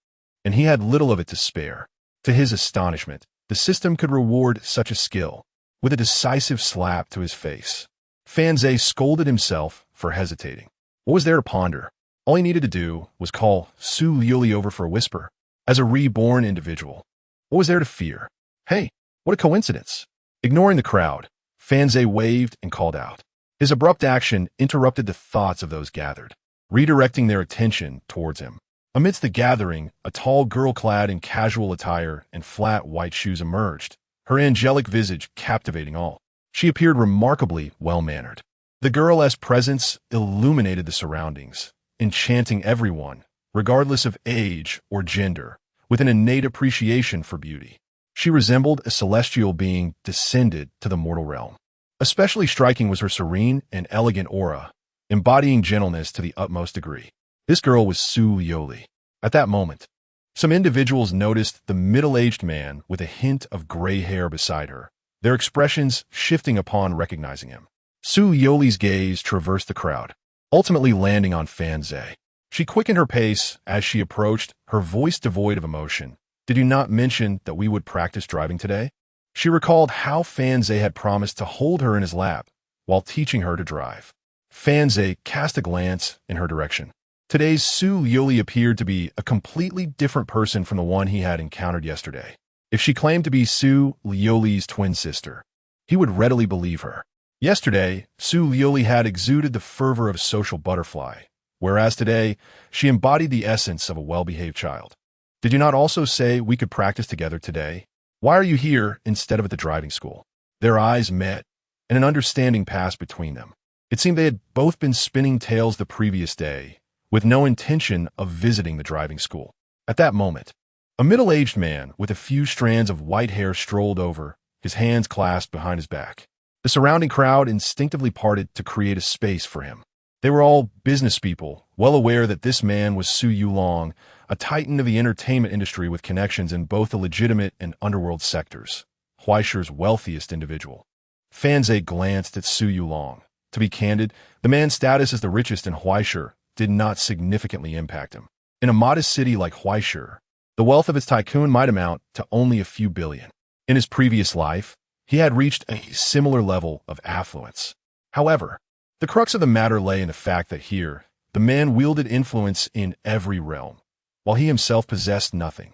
and he had little of it to spare. To his astonishment, the system could reward such a skill with a decisive slap to his face. Fan Zhe scolded himself for hesitating. What was there to ponder? All he needed to do was call Su Liuli over for a whisper. As a reborn individual, what was there to fear? Hey, what a coincidence. Ignoring the crowd, Fan Zhe waved and called out. His abrupt action interrupted the thoughts of those gathered, redirecting their attention towards him. Amidst the gathering, a tall girl clad in casual attire and flat white shoes emerged, her angelic visage captivating all. She appeared remarkably well-mannered. The girl's presence illuminated the surroundings, enchanting everyone, regardless of age or gender, with an innate appreciation for beauty. She resembled a celestial being descended to the mortal realm. Especially striking was her serene and elegant aura, embodying gentleness to the utmost degree. This girl was Su Liuli. At that moment, some individuals noticed the middle-aged man with a hint of gray hair beside her, their expressions shifting upon recognizing him. Su Liuli's gaze traversed the crowd, ultimately landing on Fan Zhe. She quickened her pace as she approached, her voice devoid of emotion. Did you not mention that we would practice driving today? She recalled how Fan Zhe had promised to hold her in his lap while teaching her to drive. Fan Zhe cast a glance in her direction. Today's Su Liuli appeared to be a completely different person from the one he had encountered yesterday. If she claimed to be Su Liuli's twin sister, he would readily believe her. Yesterday, Su Liuli had exuded the fervor of a social butterfly, whereas today, she embodied the essence of a well-behaved child. Did you not also say we could practice together today? Why are you here instead of at the driving school? Their eyes met, and an understanding passed between them. It seemed they had both been spinning tales the previous day, with no intention of visiting the driving school. At that moment, a middle-aged man with a few strands of white hair strolled over, his hands clasped behind his back. The surrounding crowd instinctively parted to create a space for him. They were all business people, well aware that this man was Su Yulong, a titan of the entertainment industry with connections in both the legitimate and underworld sectors, Huaishi's wealthiest individual. Fan Zhe glanced at Su Yulong. To be candid, the man's status as the richest in Huaishi did not significantly impact him. In a modest city like Huaishi, the wealth of its tycoon might amount to only a few billion. In his previous life, he had reached a similar level of affluence. However, the crux of the matter lay in the fact that here, the man wielded influence in every realm, while he himself possessed nothing.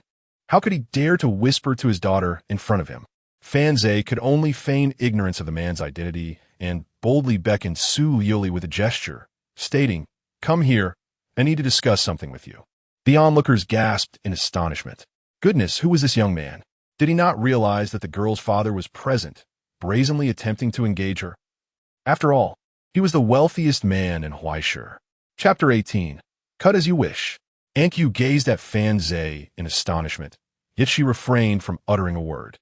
How could he dare to whisper to his daughter in front of him? Fan Zhe could only feign ignorance of the man's identity and boldly beckoned Su Liuli with a gesture, stating, "Come here, I need to discuss something with you." The onlookers gasped in astonishment. Goodness, who was this young man? Did he not realize that the girl's father was present, brazenly attempting to engage her? After all, he was the wealthiest man in Huaishi. Chapter 18. Cut as you wish. Anqiu gazed at Fan Zhe in astonishment, yet she refrained from uttering a word.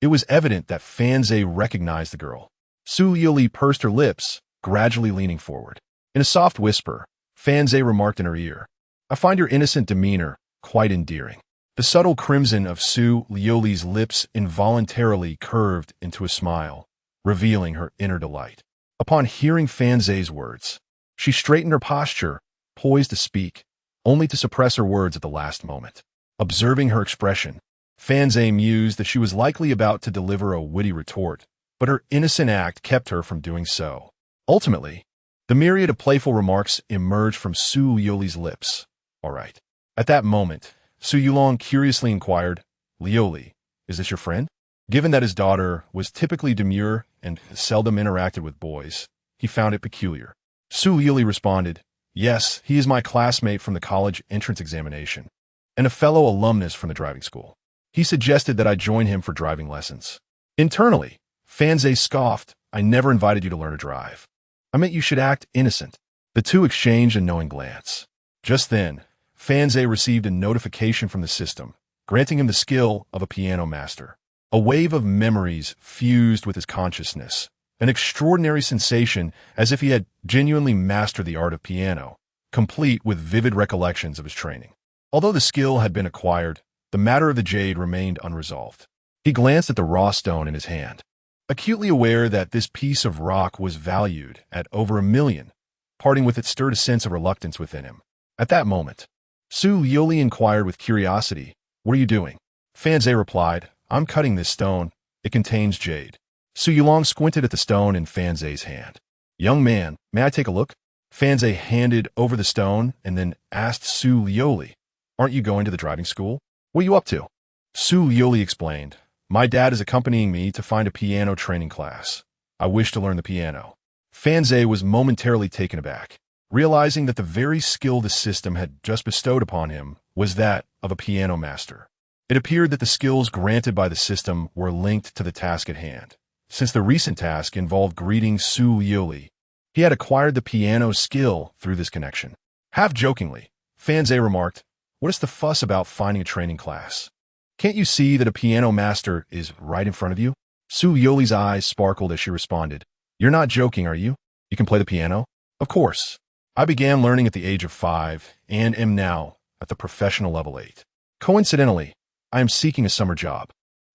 It was evident that Fan Zhe recognized the girl. Su Liuli pursed her lips, gradually leaning forward. In a soft whisper, Fan Zhe remarked in her ear, "I find your innocent demeanor quite endearing." The subtle crimson of Su Liuli's lips involuntarily curved into a smile, revealing her inner delight. Upon hearing Fanzai's words, she straightened her posture, poised to speak, only to suppress her words at the last moment. Observing her expression, Fanzai mused that she was likely about to deliver a witty retort, but her innocent act kept her from doing so. Ultimately, the myriad of playful remarks emerged from Su Liuli's lips. All right. At that moment, Su Yulong curiously inquired, Liuli, is this your friend? Given that his daughter was typically demure and seldom interacted with boys, he found it peculiar. Su Liuli responded, yes, he is my classmate from the college entrance examination, and a fellow alumnus from the driving school. He suggested that I join him for driving lessons. Internally, Fanzai scoffed, I never invited you to learn to drive. I meant you should act innocent. The two exchanged a knowing glance. Just then, Fanzai received a notification from the system, granting him the skill of a piano master. A wave of memories fused with his consciousness, an extraordinary sensation as if he had genuinely mastered the art of piano, complete with vivid recollections of his training. Although the skill had been acquired, the matter of the jade remained unresolved. He glanced at the raw stone in his hand, acutely aware that this piece of rock was valued at over $1 million. Parting with it stirred a sense of reluctance within him. At that moment, Su Liuli inquired with curiosity, what are you doing? Fanzai replied, I'm cutting this stone. It contains jade. Su Yulong squinted at the stone in Fanzai's hand. Young man, may I take a look? Fanzai handed over the stone and then asked Su Liuli, aren't you going to the driving school? What are you up to? Su Liuli explained, my dad is accompanying me to find a piano training class. I wish to learn the piano. Fanzai was momentarily taken aback, realizing that the very skill the system had just bestowed upon him was that of a piano master. It appeared that the skills granted by the system were linked to the task at hand. Since the recent task involved greeting Su Liuli, he had acquired the piano skill through this connection. Half jokingly, Fanzai remarked, what is the fuss about finding a training class? Can't you see that a piano master is right in front of you? Su Liuli's eyes sparkled as she responded, you're not joking, are you? You can play the piano? Of course. I began learning at the age of 5 and am now at the professional level 8. Coincidentally, I am seeking a summer job.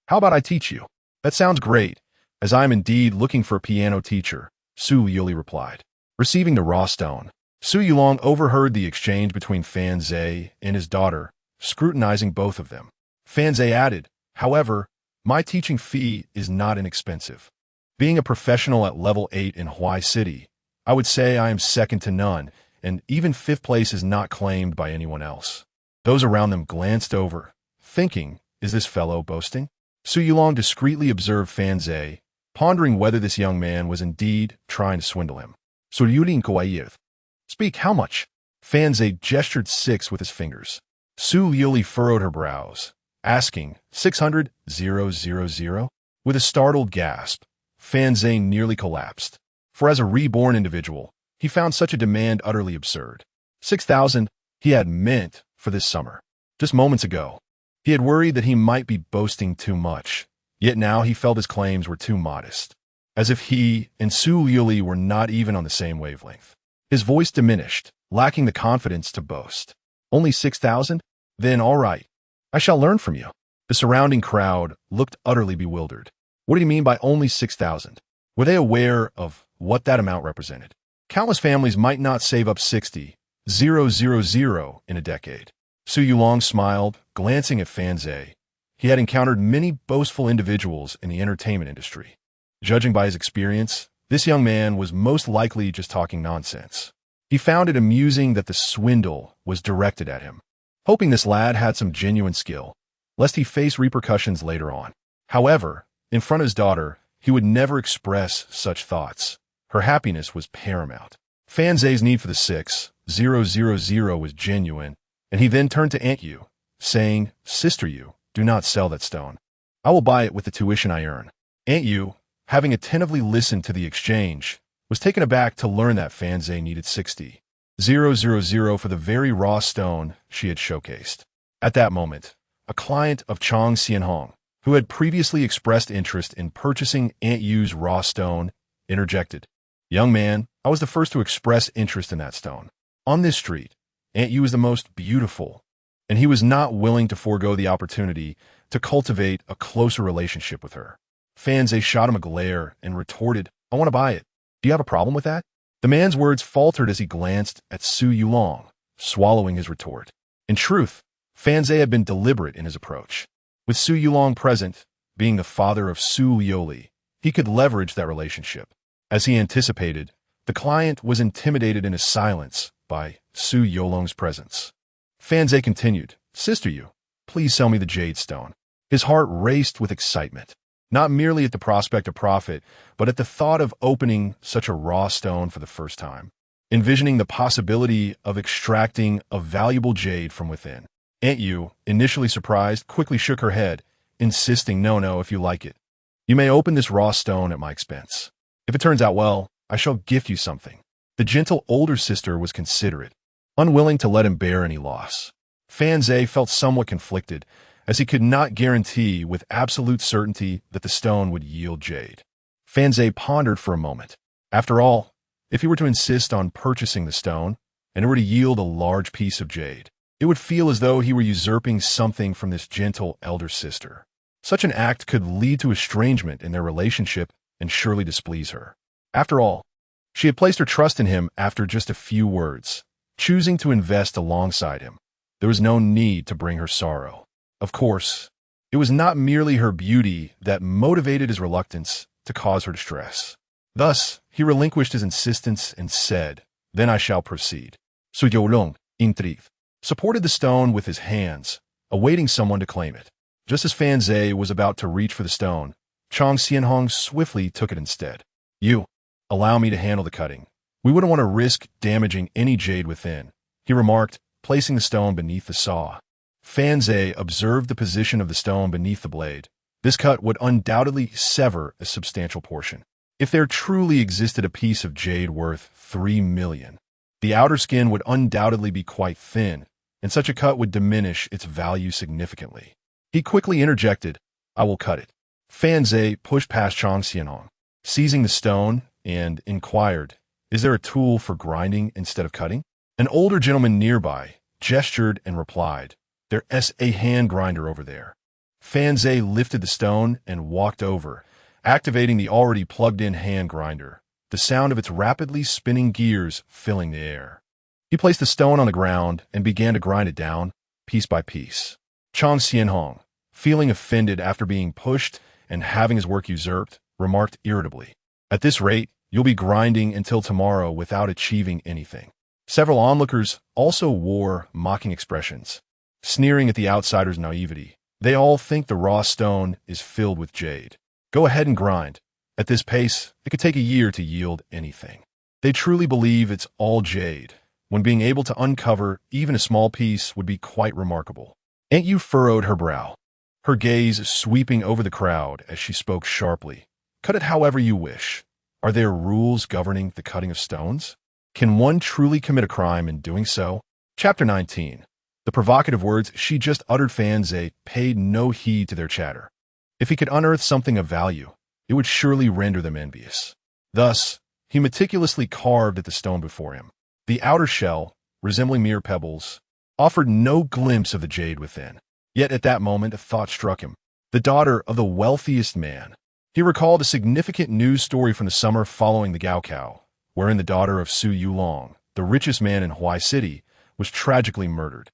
How about I teach you? That sounds great, as I am indeed looking for a piano teacher, Su Liuli replied. Receiving the raw stone, Su Yulong overheard the exchange between Fanzai and his daughter, scrutinizing both of them. Fanzai added, however, my teaching fee is not inexpensive. Being a professional at level 8 in Huai City, I would say I am second to none, and even 5th place is not claimed by anyone else. Those around them glanced over, thinking, is this fellow boasting? Su Yulong discreetly observed Fanzai, pondering whether this young man was indeed trying to swindle him. Speak, how much? Fanzai gestured 6 with his fingers. Su Liuli furrowed her brows, asking, 600,000? With a startled gasp, Fanzai nearly collapsed, for as a reborn individual, he found such a demand utterly absurd. 6,000 he had meant for this summer. Just moments ago, he had worried that he might be boasting too much, yet now he felt his claims were too modest, as if he and Su Liuli were not even on the same wavelength. His voice diminished, lacking the confidence to boast. Only 6,000? Then all right. I shall learn from you. The surrounding crowd looked utterly bewildered. What do you mean by only 6,000? Were they aware of what that amount represented? Countless families might not save up 60,000 in a decade. Su Yulong smiled, glancing at Fanzai. He had encountered many boastful individuals in the entertainment industry. Judging by his experience, this young man was most likely just talking nonsense. He found it amusing that the swindle was directed at him, hoping this lad had some genuine skill, lest he face repercussions later on. However, in front of his daughter, he would never express such thoughts. Her happiness was paramount. Fanzai's need for the 6,000 was genuine, and he then turned to Aunt Yu, saying, Sister Yu, do not sell that stone. I will buy it with the tuition I earn. Aunt Yu, having attentively listened to the exchange, was taken aback to learn that Fanzai needed 60,000 for the very raw stone she had showcased. At that moment, a client of Chang Xianhong, who had previously expressed interest in purchasing Aunt Yu's raw stone, interjected. Young man, I was the first to express interest in that stone. On this street, Aunt Yu is the most beautiful, and he was not willing to forego the opportunity to cultivate a closer relationship with her. Fanzai shot him a glare and retorted, I want to buy it. Do you have a problem with that? The man's words faltered as he glanced at Su Yulong, swallowing his retort. In truth, Fan Zhe had been deliberate in his approach. With Su Yulong present, being the father of Su Liuli, he could leverage that relationship. As he anticipated, the client was intimidated in his silence by Su Yulong's presence. Fan Zhe continued, "Sister Yu, please sell me the jade stone." His heart raced with excitement, not merely at the prospect of profit, but at the thought of opening such a raw stone for the first time, envisioning the possibility of extracting a valuable jade from within. Aunt Yu, initially surprised, quickly shook her head, insisting, "No, if you like it. You may open this raw stone at my expense. If it turns out well, I shall gift you something." The gentle older sister was considerate, unwilling to let him bear any loss. Fan Zhe felt somewhat conflicted, as he could not guarantee with absolute certainty that the stone would yield jade. Fan Zhe pondered for a moment. After all, if he were to insist on purchasing the stone, and it were to yield a large piece of jade, it would feel as though he were usurping something from this gentle elder sister. Such an act could lead to estrangement in their relationship and surely displease her. After all, she had placed her trust in him after just a few words, choosing to invest alongside him. There was no need to bring her sorrow. Of course, it was not merely her beauty that motivated his reluctance to cause her distress. Thus, he relinquished his insistence and said, "Then I shall proceed." Su Youlong, intrigued, supported the stone with his hands, awaiting someone to claim it. Just as Fan Zhe was about to reach for the stone, Chang Xianhong swiftly took it instead. "You, allow me to handle the cutting. We wouldn't want to risk damaging any jade within," he remarked, placing the stone beneath the saw. Fan Zhe observed the position of the stone beneath the blade. This cut would undoubtedly sever a substantial portion. If there truly existed a piece of jade worth 3 million, the outer skin would undoubtedly be quite thin, and such a cut would diminish its value significantly. He quickly interjected, "I will cut it." Fan Zhe pushed past Chang Xianhong, seizing the stone, and inquired, "Is there a tool for grinding instead of cutting?" An older gentleman nearby gestured and replied, "There's a hand grinder over there." Fan Zhe lifted the stone and walked over, activating the already plugged-in hand grinder, the sound of its rapidly spinning gears filling the air. He placed the stone on the ground and began to grind it down, piece by piece. Chang Xianhong, feeling offended after being pushed and having his work usurped, remarked irritably, "At this rate, you'll be grinding until tomorrow without achieving anything." Several onlookers also wore mocking expressions, sneering at the outsider's naivety. They all think the raw stone is filled with jade. Go ahead and grind. At this pace, it could take a year to yield anything. They truly believe it's all jade, when being able to uncover even a small piece would be quite remarkable. Aunt Yu furrowed her brow, her gaze sweeping over the crowd as she spoke sharply. "Cut it however you wish. Are there rules governing the cutting of stones? Can one truly commit a crime in doing so?" Chapter 19. The provocative words she just uttered. Fan Zhe paid no heed to their chatter. If he could unearth something of value, it would surely render them envious. Thus, he meticulously carved at the stone before him. The outer shell, resembling mere pebbles, offered no glimpse of the jade within. Yet at that moment a thought struck him. The daughter of the wealthiest man. He recalled a significant news story from the summer following the Gaokao, wherein the daughter of Su Yulong, the richest man in Huai City, was tragically murdered.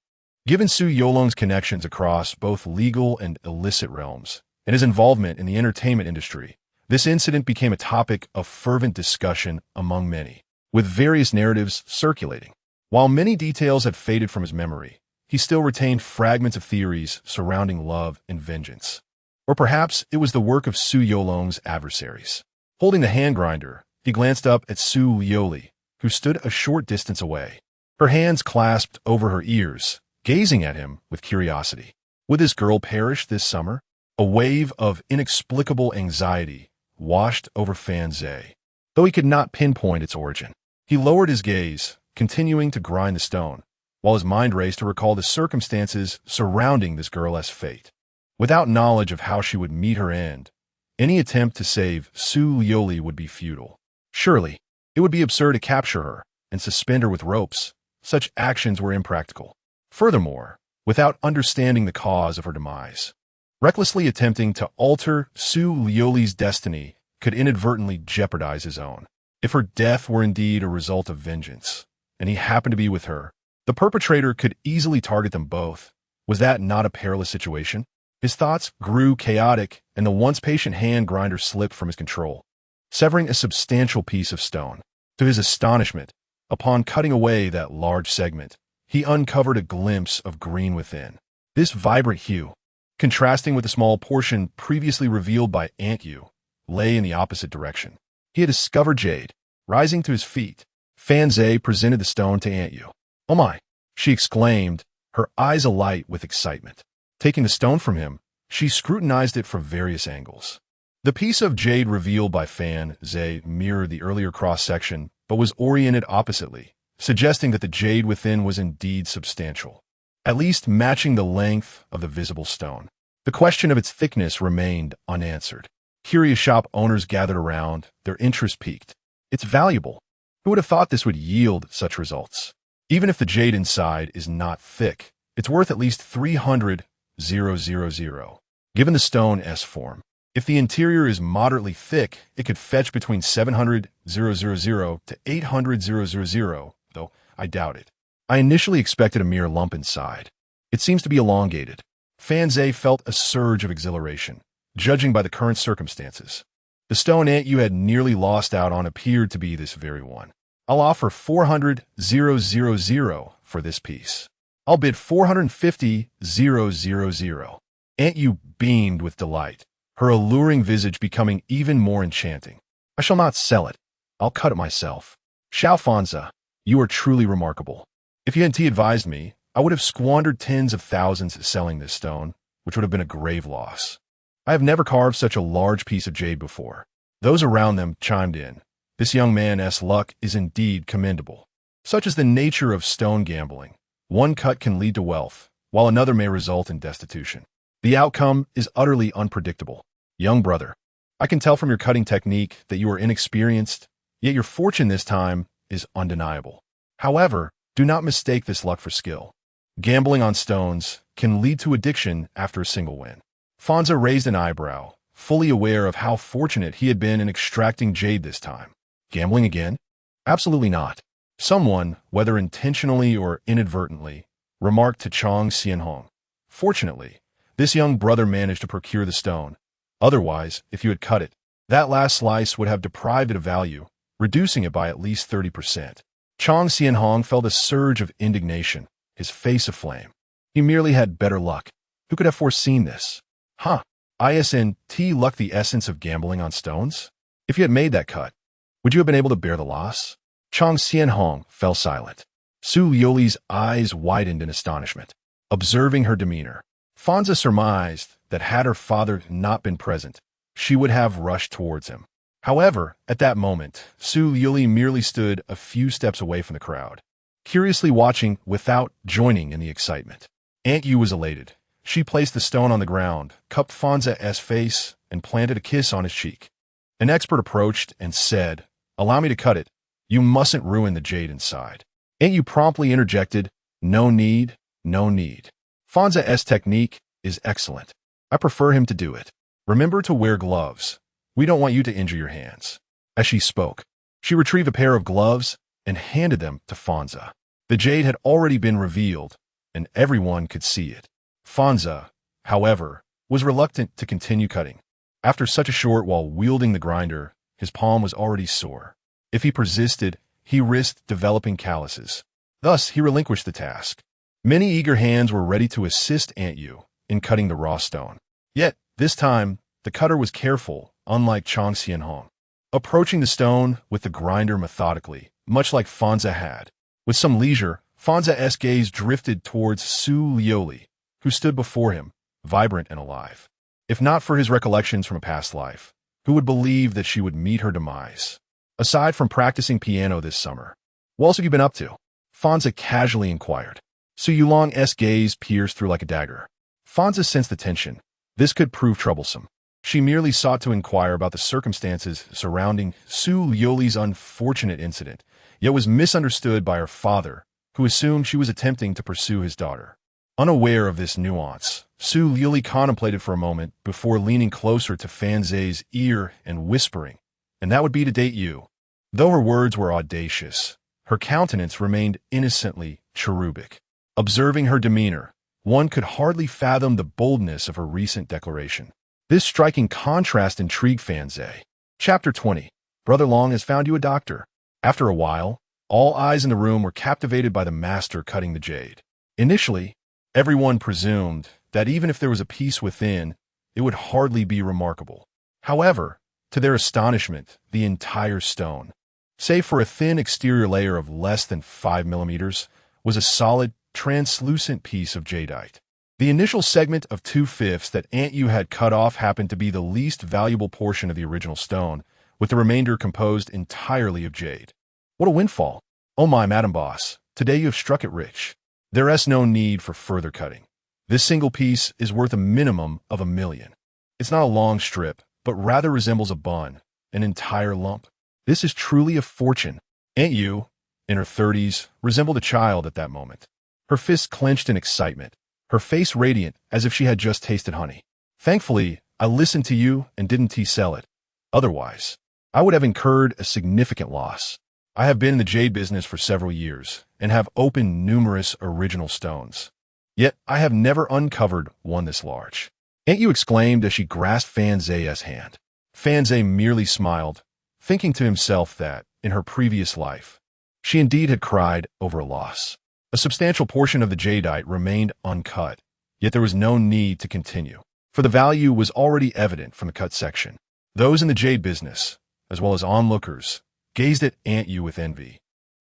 Given Su Yulong's connections across both legal and illicit realms, and his involvement in the entertainment industry, this incident became a topic of fervent discussion among many, with various narratives circulating. While many details had faded from his memory, he still retained fragments of theories surrounding love and vengeance. Or perhaps it was the work of Su Yulong's adversaries. Holding the hand grinder, he glanced up at Su Liuli, who stood a short distance away, her hands clasped over her ears, gazing at him with curiosity. Would this girl perish this summer? A wave of inexplicable anxiety washed over Fan Zhe, though he could not pinpoint its origin. He lowered his gaze, continuing to grind the stone, while his mind raced to recall the circumstances surrounding this girl's fate. Without knowledge of how she would meet her end, any attempt to save Su Liuli would be futile. Surely, it would be absurd to capture her and suspend her with ropes. Such actions were impractical. Furthermore, without understanding the cause of her demise, recklessly attempting to alter Su Liuli's destiny could inadvertently jeopardize his own. If her death were indeed a result of vengeance, and he happened to be with her, the perpetrator could easily target them both. Was that not a perilous situation? His thoughts grew chaotic, and the once patient hand grinder slipped from his control, severing a substantial piece of stone. To his astonishment, upon cutting away that large segment, he uncovered a glimpse of green within. This vibrant hue, contrasting with the small portion previously revealed by Antyu, lay in the opposite direction. He had discovered jade. Rising to his feet, Fanze presented the stone to Antyu. "Oh my!" she exclaimed, her eyes alight with excitement. Taking the stone from him, she scrutinized it from various angles. The piece of jade revealed by Fanze mirrored the earlier cross-section, but was oriented oppositely, suggesting that the jade within was indeed substantial, at least matching the length of the visible stone. The question of its thickness remained unanswered. Curious shop owners gathered around, their interest piqued. "It's valuable. Who would have thought this would yield such results? Even if the jade inside is not thick, it's worth at least 300,000. Given the stone S form. If the interior is moderately thick, it could fetch between 700,000 to 800,000, though I doubt it. I initially expected a mere lump inside. It seems to be elongated." Fanze felt a surge of exhilaration, judging by the current circumstances. The stone Antyu had nearly lost out on appeared to be this very one. "I'll offer 400,000 for this piece. I'll bid 450,000. Antyu beamed with delight, her alluring visage becoming even more enchanting. "I shall not sell it. I'll cut it myself. Xiao Fanza, you are truly remarkable. If you hadn't advised me, I would have squandered tens of thousands selling this stone, which would have been a grave loss. I have never carved such a large piece of jade before." Those around them chimed in. This young man's luck is indeed commendable. Such is the nature of stone gambling. One cut can lead to wealth, while another may result in destitution. The outcome is utterly unpredictable. "Young brother, I can tell from your cutting technique that you are inexperienced, yet your fortune this time is undeniable. However, do not mistake this luck for skill. Gambling on stones can lead to addiction after a single win." Fanza raised an eyebrow, fully aware of how fortunate he had been in extracting jade this time. Gambling again? Absolutely not. Someone, whether intentionally or inadvertently, remarked to Chang Xianhong. Fortunately, this young brother managed to procure the stone. Otherwise, if you had cut it, that last slice would have deprived it of value, reducing it by at least 30%. Chang Xianhong felt a surge of indignation, his face aflame. He merely had better luck. Who could have foreseen this? Huh. Isn't luck the essence of gambling on stones? If you had made that cut, would you have been able to bear the loss? Chang Xianhong fell silent. Su Liuli's eyes widened in astonishment. Observing her demeanor, Fanza surmised that had her father not been present, she would have rushed towards him. However, at that moment, Su Liuli merely stood a few steps away from the crowd, curiously watching without joining in the excitement. Antyu was elated. She placed the stone on the ground, cupped Fanza's face, and planted a kiss on his cheek. An expert approached and said, "Allow me to cut it. You mustn't ruin the jade inside." Antyu promptly interjected, "No need, no need. Fanza's technique is excellent. I prefer him to do it. Remember to wear gloves. We don't want you to injure your hands." As she spoke, she retrieved a pair of gloves and handed them to Fanza. The jade had already been revealed, and everyone could see it. Fanza, however, was reluctant to continue cutting. After such a short while wielding the grinder, his palm was already sore. If he persisted, he risked developing calluses. Thus, he relinquished the task. Many eager hands were ready to assist Antyu in cutting the raw stone. Yet, this time, the cutter was careful, unlike Chang Xianhong, approaching the stone with the grinder methodically, much like Fanza had. With some leisure, Fanza's gaze drifted towards Su Liuli, who stood before him, vibrant and alive. If not for his recollections from a past life, who would believe that she would meet her demise? Aside from practicing piano this summer, what else have you been up to? Fanza casually inquired. Su Yulong's gaze pierced through like a dagger. Fanza sensed the tension. This could prove troublesome. She merely sought to inquire about the circumstances surrounding Su Liuli's unfortunate incident, yet was misunderstood by her father, who assumed she was attempting to pursue his daughter. Unaware of this nuance, Su Liuli contemplated for a moment before leaning closer to Fanze's ear and whispering, "And that would be to date you. Though her words were audacious, her countenance remained innocently cherubic. Observing her demeanor, one could hardly fathom the boldness of her recent declaration. This striking contrast intrigued Fan Zhe. Chapter 20. Brother Long has found you a doctor. After a while, all eyes in the room were captivated by the master cutting the jade. Initially, everyone presumed that even if there was a piece within, it would hardly be remarkable. However, to their astonishment, the entire stone, save for a thin exterior layer of less than 5 millimeters, was a solid, translucent piece of jadeite. The initial segment of 2/5 that Aunt Yu had cut off happened to be the least valuable portion of the original stone, with the remainder composed entirely of jade. What a windfall! Oh my, Madam Boss, today you have struck it rich. There is no need for further cutting. This single piece is worth a minimum of 1 million. It's not a long strip, but rather resembles a bun, an entire lump. This is truly a fortune. Aunt Yu, in her 30s, resembled a child at that moment. Her fists clenched in excitement, her face radiant as if she had just tasted honey. Thankfully, I listened to you and didn't sell it. Otherwise, I would have incurred a significant loss. I have been in the jade business for several years and have opened numerous original stones. Yet I have never uncovered one this large. Aunt Yu exclaimed as she grasped Fan Zhe's hand. Fan Zhe merely smiled, thinking to himself that, in her previous life, she indeed had cried over a loss. A substantial portion of the jadeite remained uncut, yet there was no need to continue, for the value was already evident from the cut section. Those in the jade business, as well as onlookers, gazed at Aunt Yu with envy,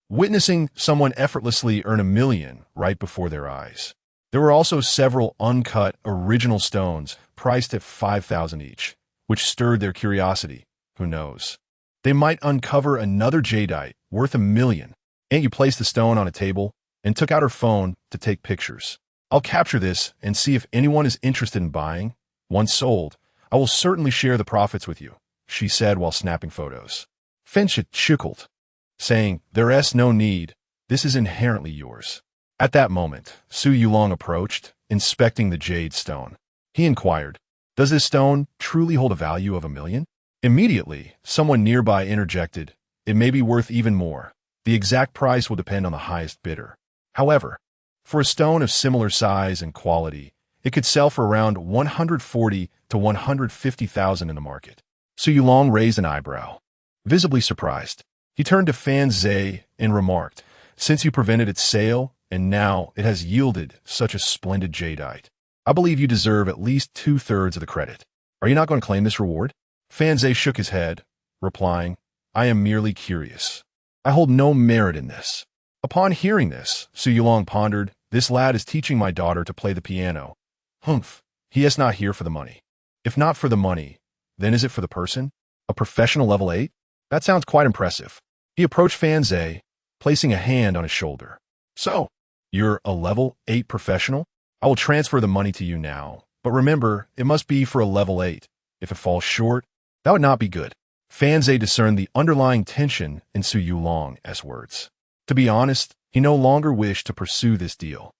witnessing someone effortlessly earn 1 million right before their eyes. There were also several uncut original stones priced at 5,000 each, which stirred their curiosity. Who knows? They might uncover another jadeite worth 1 million. Aunt Yu placed the stone on a table and took out her phone to take pictures. I'll capture this and see if anyone is interested in buying. Once sold, I will certainly share the profits with you, she said while snapping photos. Fenchit chuckled, saying, there is no need, this is inherently yours. At that moment, Su Yulong approached, inspecting the jade stone. He inquired, does this stone truly hold a value of 1 million? Immediately, someone nearby interjected, it may be worth even more. The exact price will depend on the highest bidder. However, for a stone of similar size and quality, it could sell for around 140 to 150,000 in the market. Su Yulong raised an eyebrow, visibly surprised. He turned to Fan Zhe and remarked, since you prevented its sale, and now it has yielded such a splendid jadeite, I believe you deserve at least 2/3 of the credit. Are you not going to claim this reward? Fan Zhe shook his head, replying, I am merely curious. I hold no merit in this. Upon hearing this, Su Yulong pondered, this lad is teaching my daughter to play the piano. Humph, he is not here for the money. If not for the money, then is it for the person? A professional level 8? That sounds quite impressive. He approached Fan Zhe, placing a hand on his shoulder. So, you're a level 8 professional? I will transfer the money to you now, but remember, it must be for a level 8. If it falls short, that would not be good. Fan Zhe discerned the underlying tension in Su Yulong's words. To be honest, he no longer wished to pursue this deal.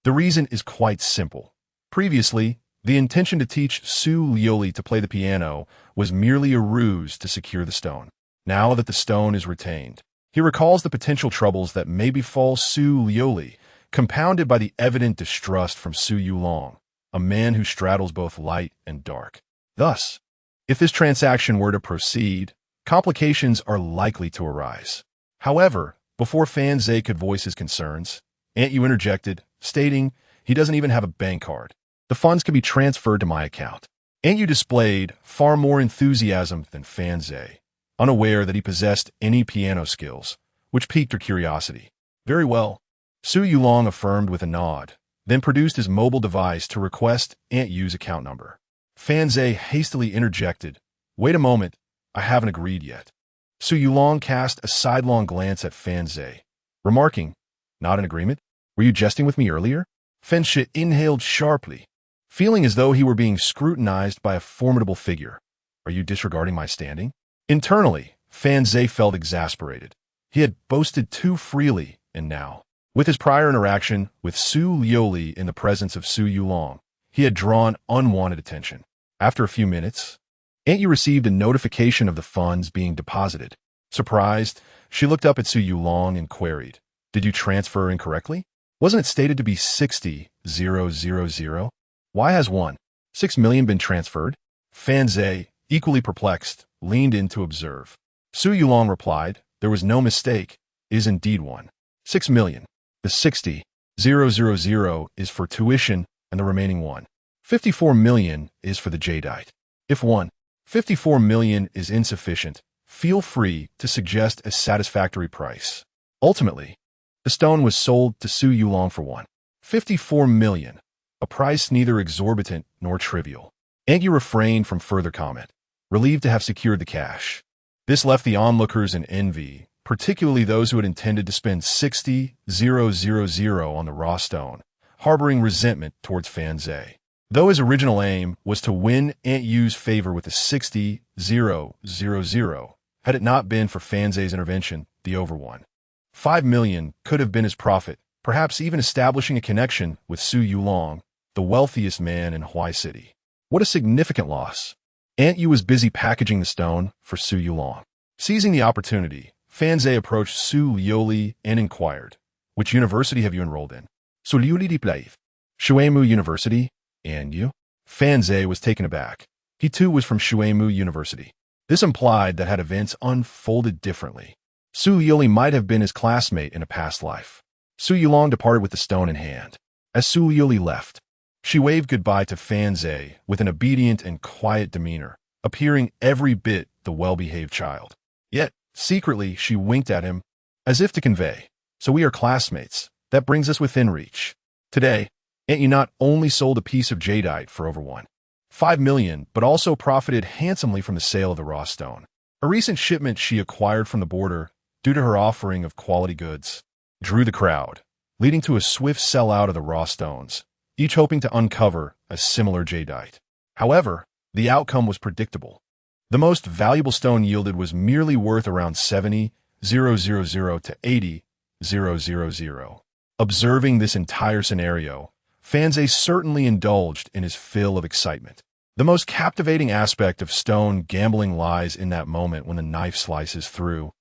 The reason is quite simple. Previously, the intention to teach Su Liuli to play the piano was merely a ruse to secure the stone. Now that the stone is retained, he recalls the potential troubles that may befall Su Liuli, compounded by the evident distrust from Su Yulong, a man who straddles both light and dark. Thus, if this transaction were to proceed, complications are likely to arise. However, before Fan Zhe could voice his concerns, Aunt Yu interjected, stating he doesn't even have a bank card. The funds can be transferred to my account. Aunt Yu displayed far more enthusiasm than Fan Zhe, unaware that he possessed any piano skills, which piqued her curiosity. Very well, Su Yulong affirmed with a nod, then produced his mobile device to request Aunt Yu's account number. Fan Zhe hastily interjected, wait a moment, I haven't agreed yet. Su Yulong cast a sidelong glance at Fan Zhe, remarking, not in agreement? Were you jesting with me earlier? Fan Zhe inhaled sharply, feeling as though he were being scrutinized by a formidable figure. Are you disregarding my standing? Internally, Fan Zhe felt exasperated. He had boasted too freely, and now, with his prior interaction with Su Liuli in the presence of Su Yulong, he had drawn unwanted attention. After a few minutes, Aunt Yu received a notification of the funds being deposited. Surprised, she looked up at Su Yulong and queried, "Did you transfer incorrectly? Wasn't it stated to be 60,000? Why has 1.6 million been transferred?" Fan Zhe, equally perplexed, leaned in to observe. Su Yulong replied, "There was no mistake. It is indeed 1.6 million. The 60,000 is for tuition, and the remaining 1.54 million is for the jadeite. If 1.54 million is insufficient, feel free to suggest a satisfactory price." Ultimately, the stone was sold to Su Yulong for 1.54 million, a price neither exorbitant nor trivial. Aunt Yu refrained from further comment, relieved to have secured the cash. This left the onlookers in envy, particularly those who had intended to spend 60,000 on the raw stone, harboring resentment towards Fan Zhe. Though his original aim was to win Aunt Yu's favor with the 60,000, had it not been for Fan Zhe's intervention, the over 1.5 million could have been his profit, perhaps even establishing a connection with Su Yulong, the wealthiest man in Huai City. What a significant loss. Aunt Yu was busy packaging the stone for Su Yulong. Seizing the opportunity, Fan Zhe approached Su Liuli and inquired, "Which university have you enrolled in?" "Su Liuli di Plaive. Shuemu University. And you?" Fan Zhe was taken aback. He too was from Shuemu University. This implied that had events unfolded differently, Su Liuli might have been his classmate in a past life. Su Yulong departed with the stone in hand. As Su Liuli left, she waved goodbye to Fan Zhe with an obedient and quiet demeanor, appearing every bit the well-behaved child. Yet, secretly, she winked at him, as if to convey, "So we are classmates. That brings us within reach." Today, Aunt Yu not only sold a piece of jadeite for over 1.5 million, but also profited handsomely from the sale of the raw stone. A recent shipment she acquired from the border, due to her offering of quality goods, drew the crowd, leading to a swift sell-out of the raw stones, each hoping to uncover a similar jadeite. However, the outcome was predictable. The most valuable stone yielded was merely worth around 70,000 to 80,000. Observing this entire scenario, Fan Zhe certainly indulged in his fill of excitement. The most captivating aspect of stone gambling lies in that moment when the knife slices through,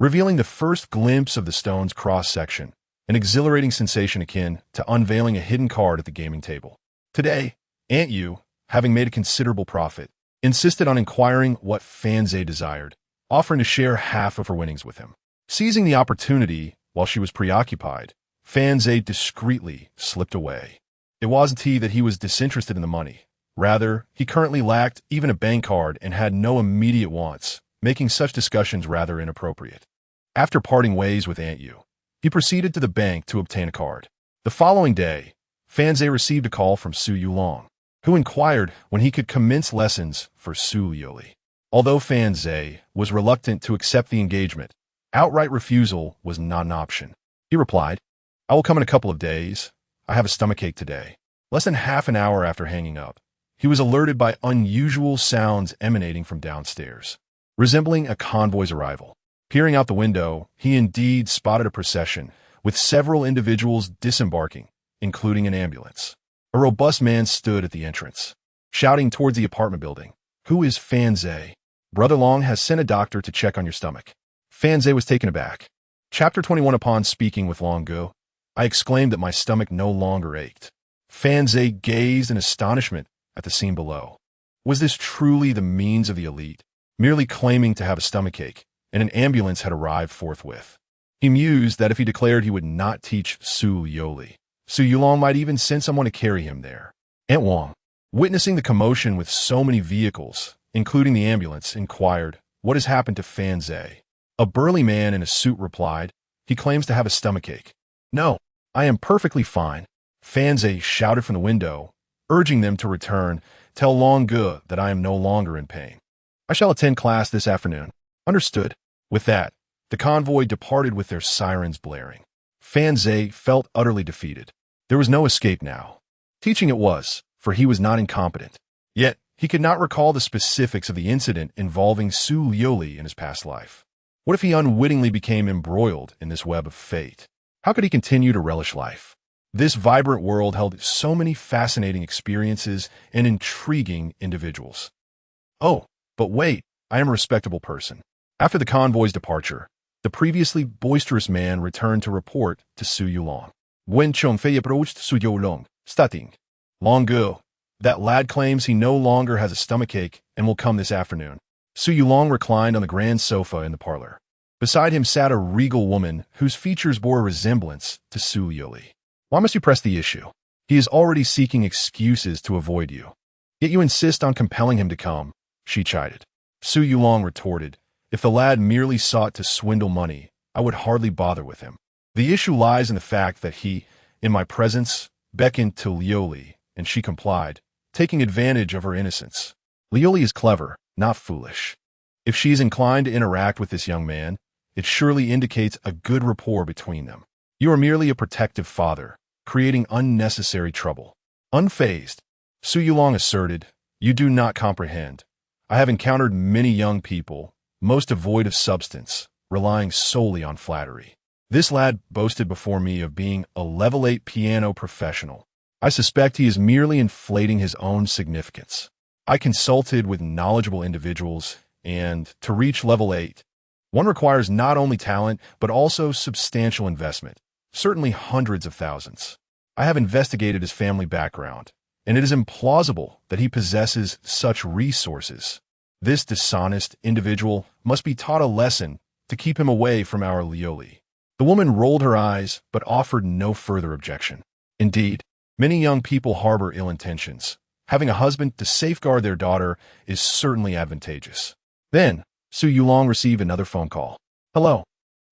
revealing the first glimpse of the stone's cross-section, an exhilarating sensation akin to unveiling a hidden card at the gaming table. Today, Aunt Yu, having made a considerable profit, insisted on inquiring what Fan Zhe desired, offering to share half of her winnings with him. Seizing the opportunity while she was preoccupied, Fan Zhe discreetly slipped away. It wasn't that he was disinterested in the money. Rather, he currently lacked even a bank card and had no immediate wants, making such discussions rather inappropriate. After parting ways with Aunt Yu, he proceeded to the bank to obtain a card. The following day, Fan Zhe received a call from Su Yulong, who inquired when he could commence lessons for Su Liuli. Although Fan Zhe was reluctant to accept the engagement, outright refusal was not an option. He replied, "I will come in a couple of days. I have a stomachache today." Less than half an hour after hanging up, he was alerted by unusual sounds emanating from downstairs, resembling a convoy's arrival. Peering out the window, he indeed spotted a procession, with several individuals disembarking, including an ambulance. A robust man stood at the entrance, shouting towards the apartment building, "Who is Fan Zhe? Brother Long has sent a doctor to check on your stomach." Fan Zhe was taken aback. Chapter 21. Upon speaking with Long Gu, I exclaimed that my stomach no longer ached. Fan Zhe gazed in astonishment at the scene below. Was this truly the means of the elite, merely claiming to have a stomachache, and an ambulance had arrived forthwith? He mused that if he declared he would not teach Su Liuli, Su Yulong might even send someone to carry him there. Aunt Wang, witnessing the commotion with so many vehicles, including the ambulance, inquired, "What has happened to Fan Zhe?" A burly man in a suit replied, "He claims to have a stomachache." "No, I am perfectly fine." Fan Zhe shouted from the window, urging them to return. "Tell Long Gu that I am no longer in pain. I shall attend class this afternoon." "Understood." With that, the convoy departed with their sirens blaring. Fan Zhe felt utterly defeated. There was no escape now. Teaching it was, for he was not incompetent. Yet, he could not recall the specifics of the incident involving Su Liuli in his past life. What if he unwittingly became embroiled in this web of fate? How could he continue to relish life? This vibrant world held so many fascinating experiences and intriguing individuals. Oh, but wait, I am a respectable person. After the convoy's departure, the previously boisterous man returned to report to Su Yulong. When Chongfei approached Su Yulong, stating, "Long ago, that lad claims he no longer has a stomachache and will come this afternoon." Su Yulong reclined on the grand sofa in the parlor. Beside him sat a regal woman whose features bore a resemblance to Su Liuli. "Why must you press the issue? He is already seeking excuses to avoid you. Yet you insist on compelling him to come," she chided. Su Yulong retorted, "If the lad merely sought to swindle money, I would hardly bother with him. The issue lies in the fact that he, in my presence, beckoned to Liuli, and she complied, taking advantage of her innocence. Liuli is clever, not foolish. If she is inclined to interact with this young man, it surely indicates a good rapport between them. You are merely a protective father, creating unnecessary trouble." Unfazed, Su Yulong asserted, "You do not comprehend. I have encountered many young people, most devoid of substance, relying solely on flattery. This lad boasted before me of being a level 8 piano professional. I suspect he is merely inflating his own significance. I consulted with knowledgeable individuals, and to reach level 8, one requires not only talent, but also substantial investment, certainly hundreds of thousands. I have investigated his family background, and it is implausible that he possesses such resources. This dishonest individual must be taught a lesson to keep him away from our Liuli." The woman rolled her eyes, but offered no further objection. Indeed, many young people harbor ill intentions. Having a husband to safeguard their daughter is certainly advantageous. Then, Su Yulong received another phone call. "Hello.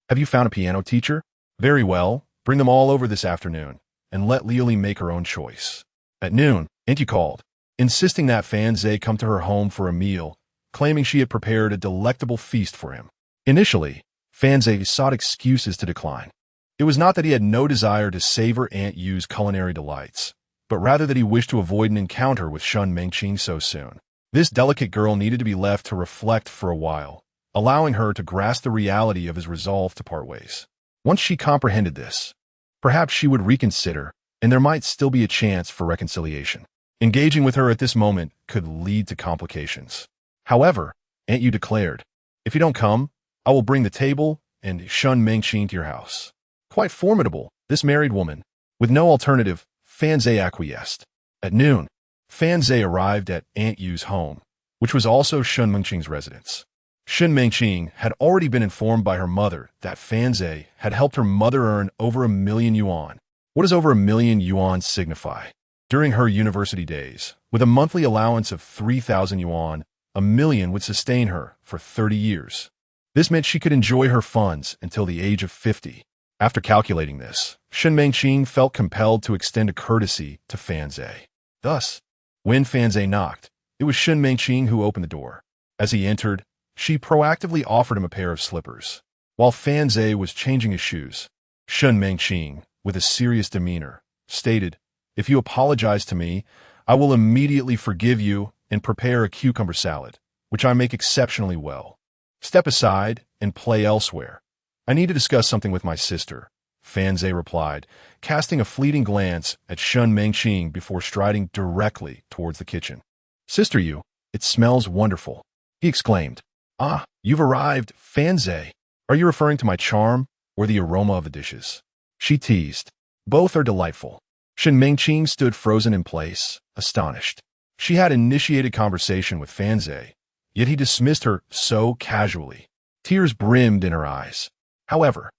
Have you found a piano teacher? Very well. Bring them all over this afternoon, and let Liuli make her own choice." At noon, Auntie called, insisting that Fan Zhe come to her home for a meal, claiming she had prepared a delectable feast for him. Initially, Fan Zhe sought excuses to decline. It was not that he had no desire to savor Aunt Yu's culinary delights, but rather that he wished to avoid an encounter with Shun Mengqing so soon. This delicate girl needed to be left to reflect for a while, allowing her to grasp the reality of his resolve to part ways. Once she comprehended this, perhaps she would reconsider, and there might still be a chance for reconciliation. Engaging with her at this moment could lead to complications. However, Aunt Yu declared, "If you don't come, I will bring the table and Shun Mengqing to your house." Quite formidable, this married woman. With no alternative, Fan Zhe acquiesced. At noon, Fan Zhe arrived at Aunt Yu's home, which was also Shun Mengqing's residence. Shun Mengqing had already been informed by her mother that Fan Zhe had helped her mother earn over 1,000,000 yuan. What does over 1,000,000 yuan signify? During her university days, with a monthly allowance of 3,000 yuan, 1,000,000 would sustain her for 30 years. This meant she could enjoy her funds until the age of 50. After calculating this, Shun Mengqing felt compelled to extend a courtesy to Fan Zhe. Thus, when Fan Zhe knocked, it was Shun Mengqing who opened the door. As he entered, she proactively offered him a pair of slippers. While Fan Zhe was changing his shoes, Shun Mengqing, with a serious demeanor, stated, "If you apologize to me, I will immediately forgive you and prepare a cucumber salad, which I make exceptionally well. Step aside and play elsewhere. I need to discuss something with my sister," Fan Zhe replied, casting a fleeting glance at Shun Mengqing before striding directly towards the kitchen. "Sister Yu, it smells wonderful," he exclaimed. "Ah, you've arrived, Fan Zhe. Are you referring to my charm or the aroma of the dishes?" She teased. "Both are delightful." Shun Mengqing stood frozen in place, astonished. She had initiated conversation with Fan Zhe, yet he dismissed her so casually. Tears brimmed in her eyes. However,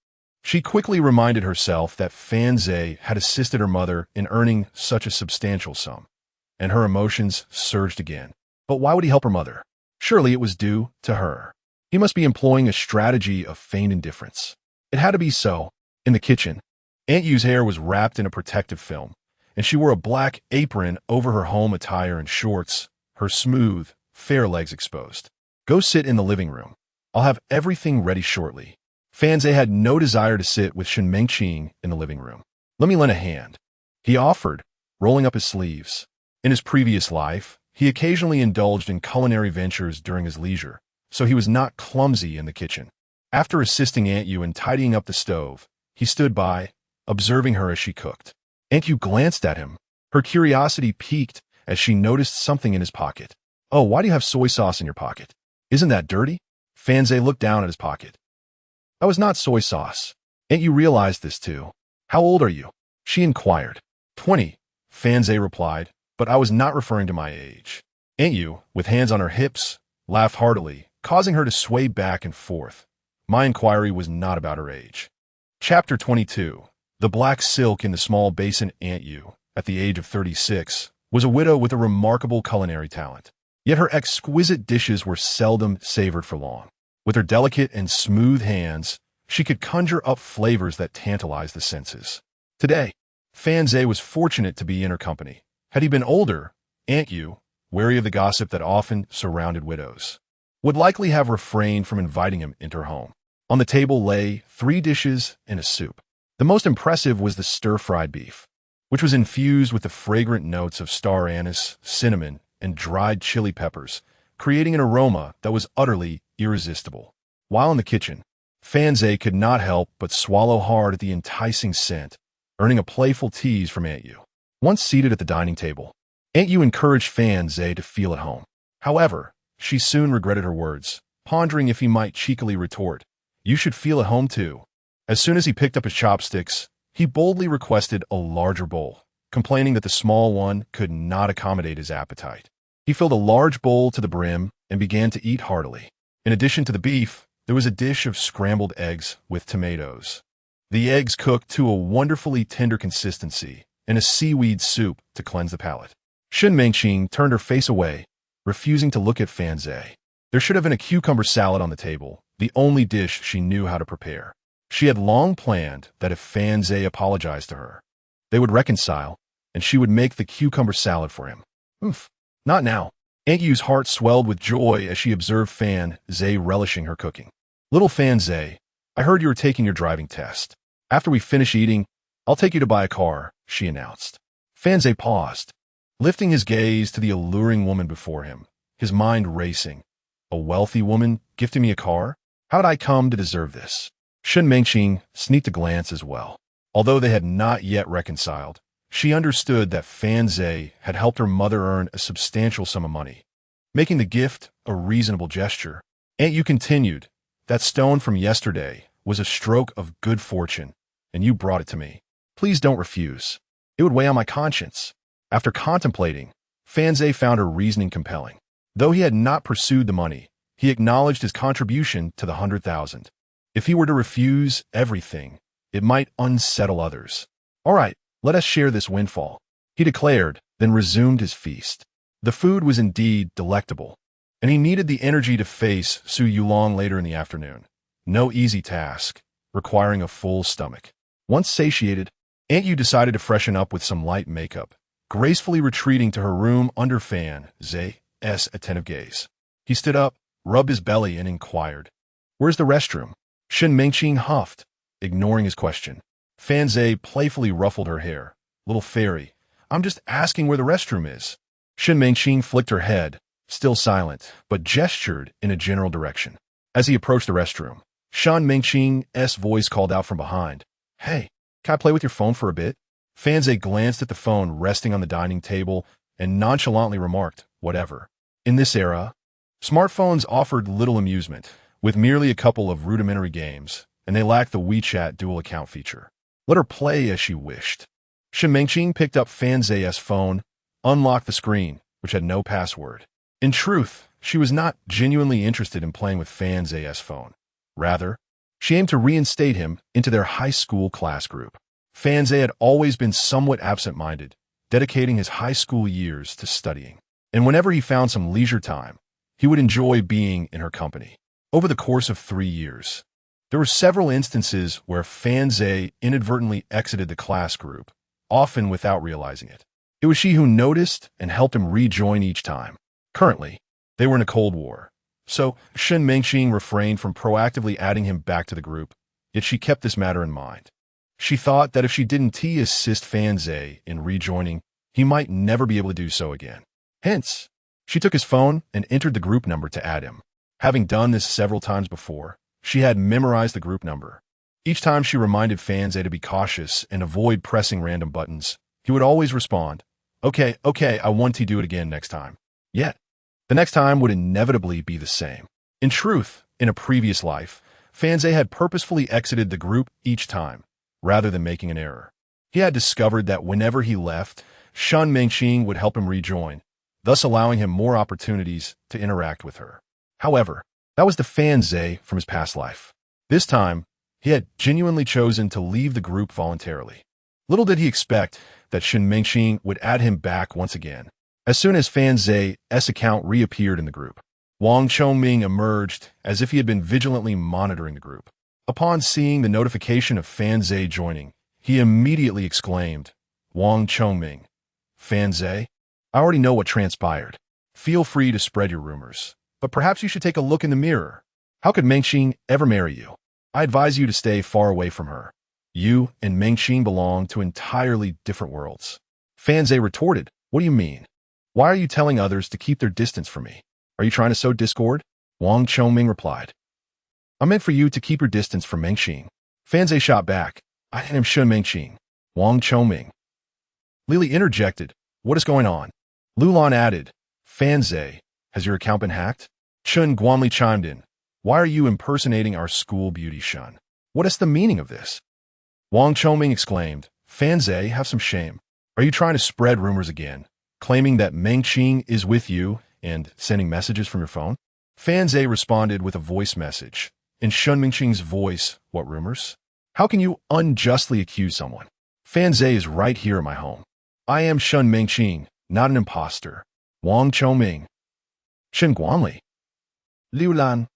she quickly reminded herself that Fan Zhe had assisted her mother in earning such a substantial sum, and her emotions surged again. But why would he help her mother? Surely it was due to her. He must be employing a strategy of feigned indifference. It had to be so. In the kitchen, Aunt Yu's hair was wrapped in a protective film, and she wore a black apron over her home attire and shorts, her smooth, fair legs exposed. "Go sit in the living room. I'll have everything ready shortly." Fan Zhe had no desire to sit with Shun Mengqing in the living room. "Let me lend a hand," he offered, rolling up his sleeves. In his previous life, he occasionally indulged in culinary ventures during his leisure, so he was not clumsy in the kitchen. After assisting Aunt Yu in tidying up the stove, he stood by, observing her as she cooked. Aunt Yu glanced at him. Her curiosity piqued as she noticed something in his pocket. "Oh, why do you have soy sauce in your pocket? Isn't that dirty?" Fanze looked down at his pocket. That was not soy sauce. Ain't you realized this too? How old are you? She inquired. 20, Fanze replied, but I was not referring to my age. Ain't you, with hands on her hips, laughed heartily, causing her to sway back and forth. My inquiry was not about her age. Chapter 22. The black silk in the small basin. Aunt Yu, at the age of 36, was a widow with a remarkable culinary talent. Yet her exquisite dishes were seldom savored for long. With her delicate and smooth hands, she could conjure up flavors that tantalized the senses. Today, Fanze was fortunate to be in her company. Had he been older, Aunt Yu, wary of the gossip that often surrounded widows, would likely have refrained from inviting him into her home. On the table lay 3 dishes and a soup. The most impressive was the stir-fried beef, which was infused with the fragrant notes of star anise, cinnamon, and dried chili peppers, creating an aroma that was utterly irresistible. While in the kitchen, Fanze could not help but swallow hard at the enticing scent, earning a playful tease from Aunt Yu. Once seated at the dining table, Aunt Yu encouraged Fanze to feel at home. However, she soon regretted her words, pondering if he might cheekily retort, "You should feel at home too." As soon as he picked up his chopsticks, he boldly requested a larger bowl, complaining that the small one could not accommodate his appetite. He filled a large bowl to the brim and began to eat heartily. In addition to the beef, there was a dish of scrambled eggs with tomatoes. The eggs cooked to a wonderfully tender consistency, and a seaweed soup to cleanse the palate. Shen Mengqing turned her face away, refusing to look at Fanze. There should have been a cucumber salad on the table, the only dish she knew how to prepare. She had long planned that if Fanze apologized to her, they would reconcile, and she would make the cucumber salad for him. Not now. Aunt Yu's heart swelled with joy as she observed Fanze relishing her cooking. Little Fanze, I heard you were taking your driving test. After we finish eating, I'll take you to buy a car, she announced. Fanze paused, lifting his gaze to the alluring woman before him, his mind racing. A wealthy woman gifting me a car? How did I come to deserve this? Shen Mengqing sneaked a glance as well. Although they had not yet reconciled, she understood that Fanze had helped her mother earn a substantial sum of money, making the gift a reasonable gesture. Aunt Yu continued, that stone from yesterday was a stroke of good fortune, and you brought it to me. Please don't refuse. It would weigh on my conscience. After contemplating, Fanze found her reasoning compelling. Though he had not pursued the money, he acknowledged his contribution to the 100,000. If he were to refuse everything, it might unsettle others. All right, let us share this windfall, he declared, then resumed his feast. The food was indeed delectable, and he needed the energy to face Su Yulong later in the afternoon. No easy task, requiring a full stomach. Once satiated, Aunt Yu decided to freshen up with some light makeup, gracefully retreating to her room under Fanze's attentive gaze. He stood up, rubbed his belly, and inquired, "Where's the restroom?" Shen Mengqing huffed, ignoring his question. Fanze playfully ruffled her hair. "Little fairy, I'm just asking where the restroom is." Shen Mengqing flicked her head, still silent, but gestured in a general direction. As he approached the restroom, Shen Mengqing's voice called out from behind, "Hey, can I play with your phone for a bit?" Fanze glanced at the phone resting on the dining table and nonchalantly remarked, "Whatever." In this era, smartphones offered little amusement, with merely a couple of rudimentary games, and they lacked the WeChat dual account feature. Let her play as she wished. Shen Mengqing picked up Fanze's phone, unlocked the screen, which had no password. In truth, she was not genuinely interested in playing with Fanze's phone. Rather, she aimed to reinstate him into their high school class group. Fanze had always been somewhat absent-minded, dedicating his high school years to studying. And whenever he found some leisure time, he would enjoy being in her company. Over the course of 3 years, there were several instances where Fanze inadvertently exited the class group, often without realizing it. It was she who noticed and helped him rejoin each time. Currently, they were in a Cold War, so Shen Mengqing refrained from proactively adding him back to the group, yet she kept this matter in mind. She thought that if she didn't assist Fanze in rejoining, he might never be able to do so again. Hence, she took his phone and entered the group number to add him. Having done this several times before, she had memorized the group number. Each time she reminded Fanze to be cautious and avoid pressing random buttons, he would always respond, Okay, I want to do it again next time. Yet, the next time would inevitably be the same. In truth, In a previous life, Fanze had purposefully exited the group each time, rather than making an error. He had discovered that whenever he left, Shun Mengqing would help him rejoin, thus allowing him more opportunities to interact with her. However, that was the Fanze from his past life. This time, he had genuinely chosen to leave the group voluntarily. Little did he expect that Shen Mengqing would add him back once again. As soon as Fanze's account reappeared in the group, Wang Chongming emerged as if he had been vigilantly monitoring the group. Upon seeing the notification of Fanze joining, he immediately exclaimed, "Wang Chongming, Fanze? I already know what transpired. Feel free to spread your rumors, but perhaps you should take a look in the mirror. How could Mengqing ever marry you? I advise you to stay far away from her. You and Mengqing belong to entirely different worlds." Fanze retorted, "What do you mean? Why are you telling others to keep their distance from me? Are you trying to sow discord?" Wang Chongming replied, "I meant for you to keep your distance from Mengqing." Fanze shot back, "I am Shun Mengqing." Wang Chongming. Liuli interjected, "What is going on?" Lulan added, "Fanze, has your account been hacked?" Shun Guanli chimed in, "Why are you impersonating our school beauty, Shun? What is the meaning of this?" Wang Chongming exclaimed, "Fanze, have some shame. Are you trying to spread rumors again, claiming that Mengqing is with you and sending messages from your phone?" Fanze responded with a voice message. In Shun Mengqing's voice, "What rumors? How can you unjustly accuse someone? Fanze is right here at my home. I am Shun Mengqing, not an imposter." Wang Chongming. Shen Guanli. Liulan.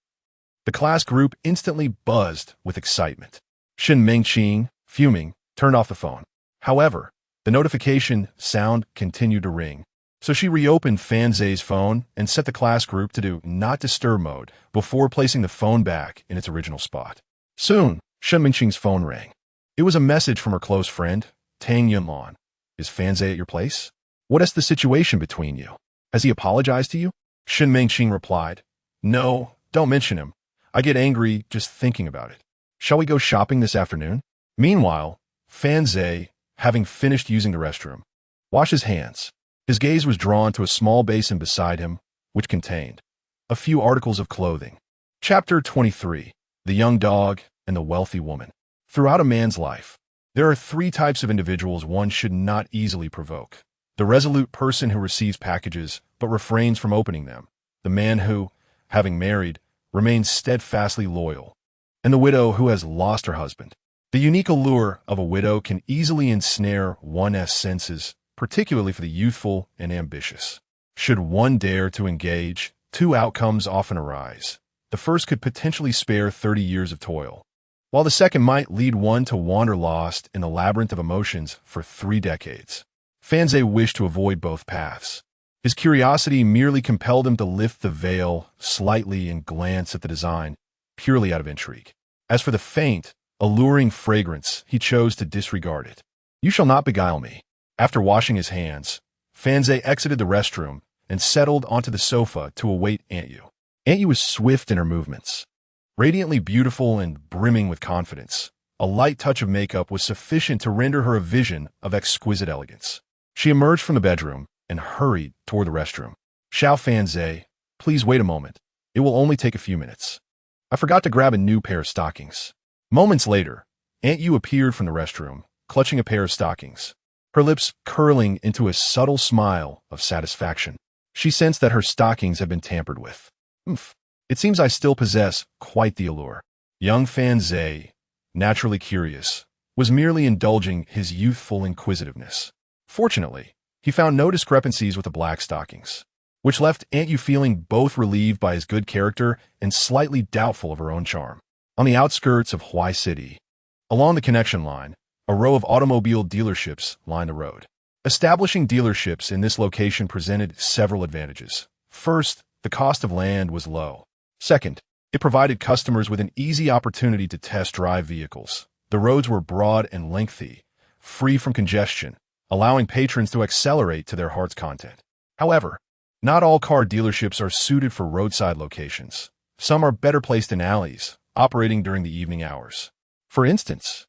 The class group instantly buzzed with excitement. Shen Mengqing, fuming, turned off the phone. However, the notification sound continued to ring, so she reopened Fanze's phone and set the class group to do not disturb mode before placing the phone back in its original spot. Soon, Shen Mengqing's phone rang. It was a message from her close friend, Tang Yunlan. "Is Fanze at your place? What is the situation between you? Has he apologized to you?" Shen Mengqing replied, "No, don't mention him. I get angry just thinking about it. Shall we go shopping this afternoon?" Meanwhile, Fanze, having finished using the restroom, washed his hands. His gaze was drawn to a small basin beside him, which contained a few articles of clothing. Chapter 23. The Young Dog and the Wealthy Woman. Throughout a man's life, there are three types of individuals one should not easily provoke. The resolute person who receives packages but refrains from opening them. The man who, having married, remains steadfastly loyal. And the widow who has lost her husband. The unique allure of a widow can easily ensnare one's senses, particularly for the youthful and ambitious. Should one dare to engage, two outcomes often arise. The first could potentially spare 30 years of toil, while the second might lead one to wander lost in the labyrinth of emotions for 3 decades. Fanze wished to avoid both paths. His curiosity merely compelled him to lift the veil slightly and glance at the design, purely out of intrigue. As for the faint, alluring fragrance, he chose to disregard it. "You shall not beguile me." After washing his hands, Fanze exited the restroom and settled onto the sofa to await Aunt Yu. Aunt Yu was swift in her movements. Radiantly beautiful and brimming with confidence, a light touch of makeup was sufficient to render her a vision of exquisite elegance. She emerged from the bedroom and hurried toward the restroom. "Xiao Fanze, please wait a moment. It will only take a few minutes. I forgot to grab a new pair of stockings." Moments later, Aunt Yu appeared from the restroom, clutching a pair of stockings, her lips curling into a subtle smile of satisfaction. She sensed that her stockings had been tampered with. It seems I still possess quite the allure." Young Fanze, naturally curious, was merely indulging his youthful inquisitiveness. Fortunately, he found no discrepancies with the black stockings, which left Aunt Yu feeling both relieved by his good character and slightly doubtful of her own charm. On the outskirts of Huai City, along the connection line, a row of automobile dealerships lined the road. Establishing dealerships in this location presented several advantages. First, the cost of land was low. Second, it provided customers with an easy opportunity to test drive vehicles. The roads were broad and lengthy, free from congestion, allowing patrons to accelerate to their heart's content. However, not all car dealerships are suited for roadside locations. Some are better placed in alleys, operating during the evening hours. For instance,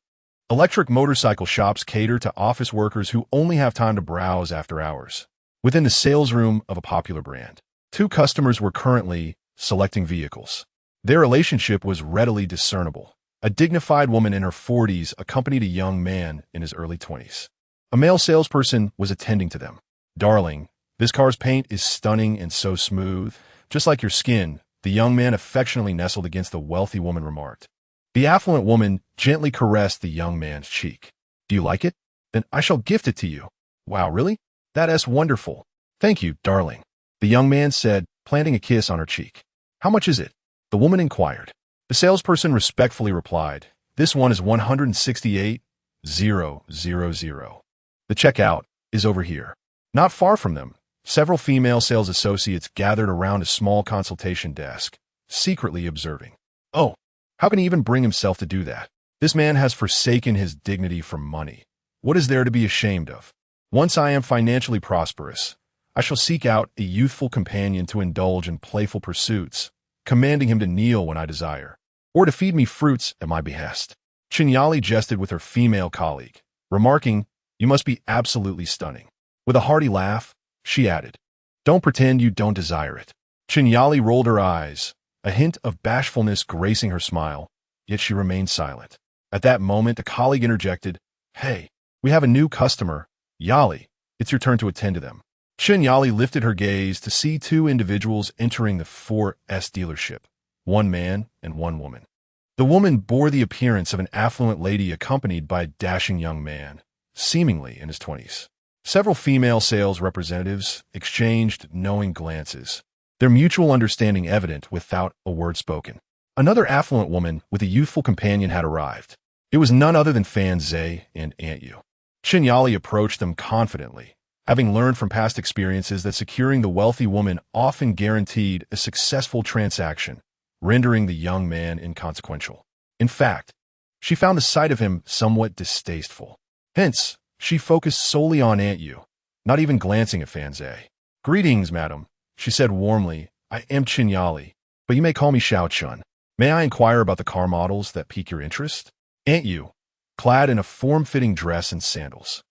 electric motorcycle shops cater to office workers who only have time to browse after hours. Within the sales room of a popular brand, 2 customers were currently selecting vehicles. Their relationship was readily discernible. A dignified woman in her 40s accompanied a young man in his early 20s. A male salesperson was attending to them. "Darling, this car's paint is stunning and so smooth, just like your skin," the young man affectionately nestled against the wealthy woman remarked. The affluent woman gently caressed the young man's cheek. "Do you like it? Then I shall gift it to you." "Wow, really? That's wonderful. Thank you, darling," the young man said, planting a kiss on her cheek. "How much is it?" the woman inquired. The salesperson respectfully replied, "This one is 168,000. The checkout is over here." Not far from them, several female sales associates gathered around a small consultation desk, secretly observing. "Oh, how can he even bring himself to do that? This man has forsaken his dignity for money. What is there to be ashamed of? Once I am financially prosperous, I shall seek out a youthful companion to indulge in playful pursuits, commanding him to kneel when I desire, or to feed me fruits at my behest." Chinyali jested with her female colleague, remarking, "You must be absolutely stunning." With a hearty laugh, she added, "Don't pretend you don't desire it." Chinyali rolled her eyes, a hint of bashfulness gracing her smile, yet she remained silent. At that moment, a colleague interjected, "Hey, we have a new customer. Yali, it's your turn to attend to them." Chinyali lifted her gaze to see two individuals entering the 4S dealership, one man and one woman. The woman bore the appearance of an affluent lady accompanied by a dashing young man, seemingly in his 20s. Several female sales representatives exchanged knowing glances, their mutual understanding evident without a word spoken. Another affluent woman with a youthful companion had arrived. It was none other than Fan Zhe and Aunt Yu. Chinyali approached them confidently, having learned from past experiences that securing the wealthy woman often guaranteed a successful transaction, rendering the young man inconsequential. In fact, she found the sight of him somewhat distasteful. Hence, she focused solely on Aunt Yu, not even glancing at Fan Zhe. "Greetings, madam," she said warmly. "I am Chinyali, but you may call me Xiao Chun. May I inquire about the car models that pique your interest?" Aunt Yu, clad in a form-fitting dress and sandals,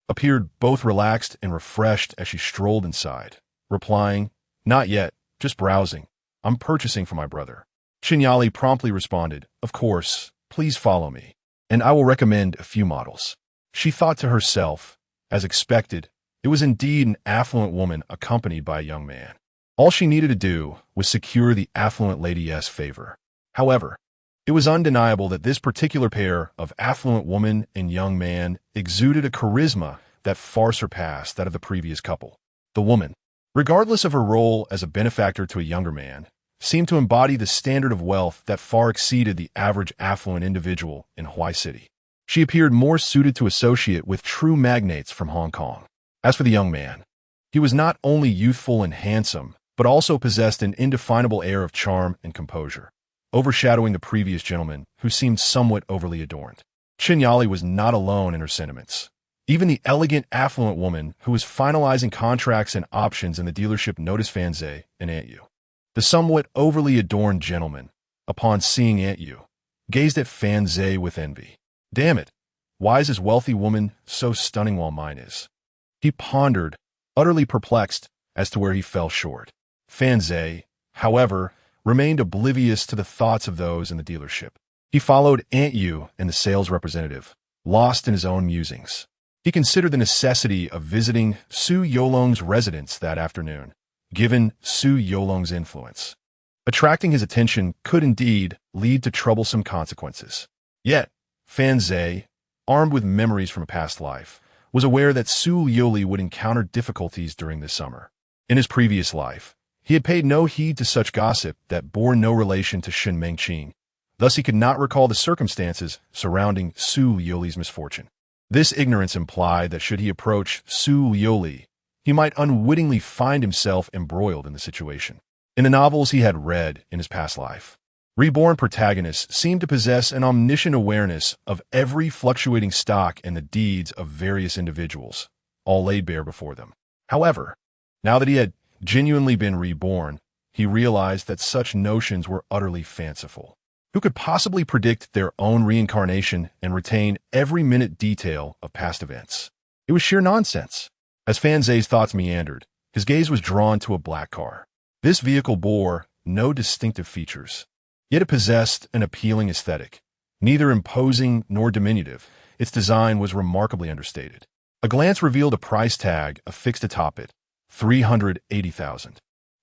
appeared both relaxed and refreshed as she strolled inside, replying, "Not yet, just browsing. I'm purchasing for my brother." Chinyali promptly responded, "Of course, please follow me, and I will recommend a few models." She thought to herself, as expected, it was indeed an affluent woman accompanied by a young man. All she needed to do was secure the affluent lady's favor. However, it was undeniable that this particular pair of affluent woman and young man exuded a charisma that far surpassed that of the previous couple. The woman, regardless of her role as a benefactor to a younger man, seemed to embody the standard of wealth that far exceeded the average affluent individual in Hawaii City. She appeared more suited to associate with true magnates from Hong Kong. As for the young man, he was not only youthful and handsome, but also possessed an indefinable air of charm and composure, overshadowing the previous gentleman, who seemed somewhat overly adorned. Chinyali was not alone in her sentiments. Even the elegant, affluent woman who was finalizing contracts and options in the dealership noticed Fan Zhe and Aunt Yu. The somewhat overly adorned gentleman, upon seeing Aunt Yu, gazed at Fan Zhe with envy. "Damn it, why is this wealthy woman so stunning while mine is?" He pondered, utterly perplexed as to where he fell short. Fan Zhe, however, remained oblivious to the thoughts of those in the dealership. He followed Aunt Yu and the sales representative, lost in his own musings. He considered the necessity of visiting Su Yolong's residence that afternoon, given Su Yolong's influence. Attracting his attention could indeed lead to troublesome consequences. Yet, Fan Zhe, armed with memories from a past life, was aware that Su Liuli would encounter difficulties during this summer. In his previous life, he had paid no heed to such gossip that bore no relation to Shin Mengqing. Thus he could not recall the circumstances surrounding Su Liuli's misfortune. This ignorance implied that should he approach Su Liuli, he might unwittingly find himself embroiled in the situation. In the novels he had read in his past life, reborn protagonists seemed to possess an omniscient awareness of every fluctuating stock and the deeds of various individuals, all laid bare before them. However, now that he had genuinely been reborn, he realized that such notions were utterly fanciful. Who could possibly predict their own reincarnation and retain every minute detail of past events? It was sheer nonsense. As Fan Zhe's thoughts meandered, his gaze was drawn to a black car. This vehicle bore no distinctive features. Yet it possessed an appealing aesthetic. Neither imposing nor diminutive, its design was remarkably understated. A glance revealed a price tag affixed atop it, $380,000.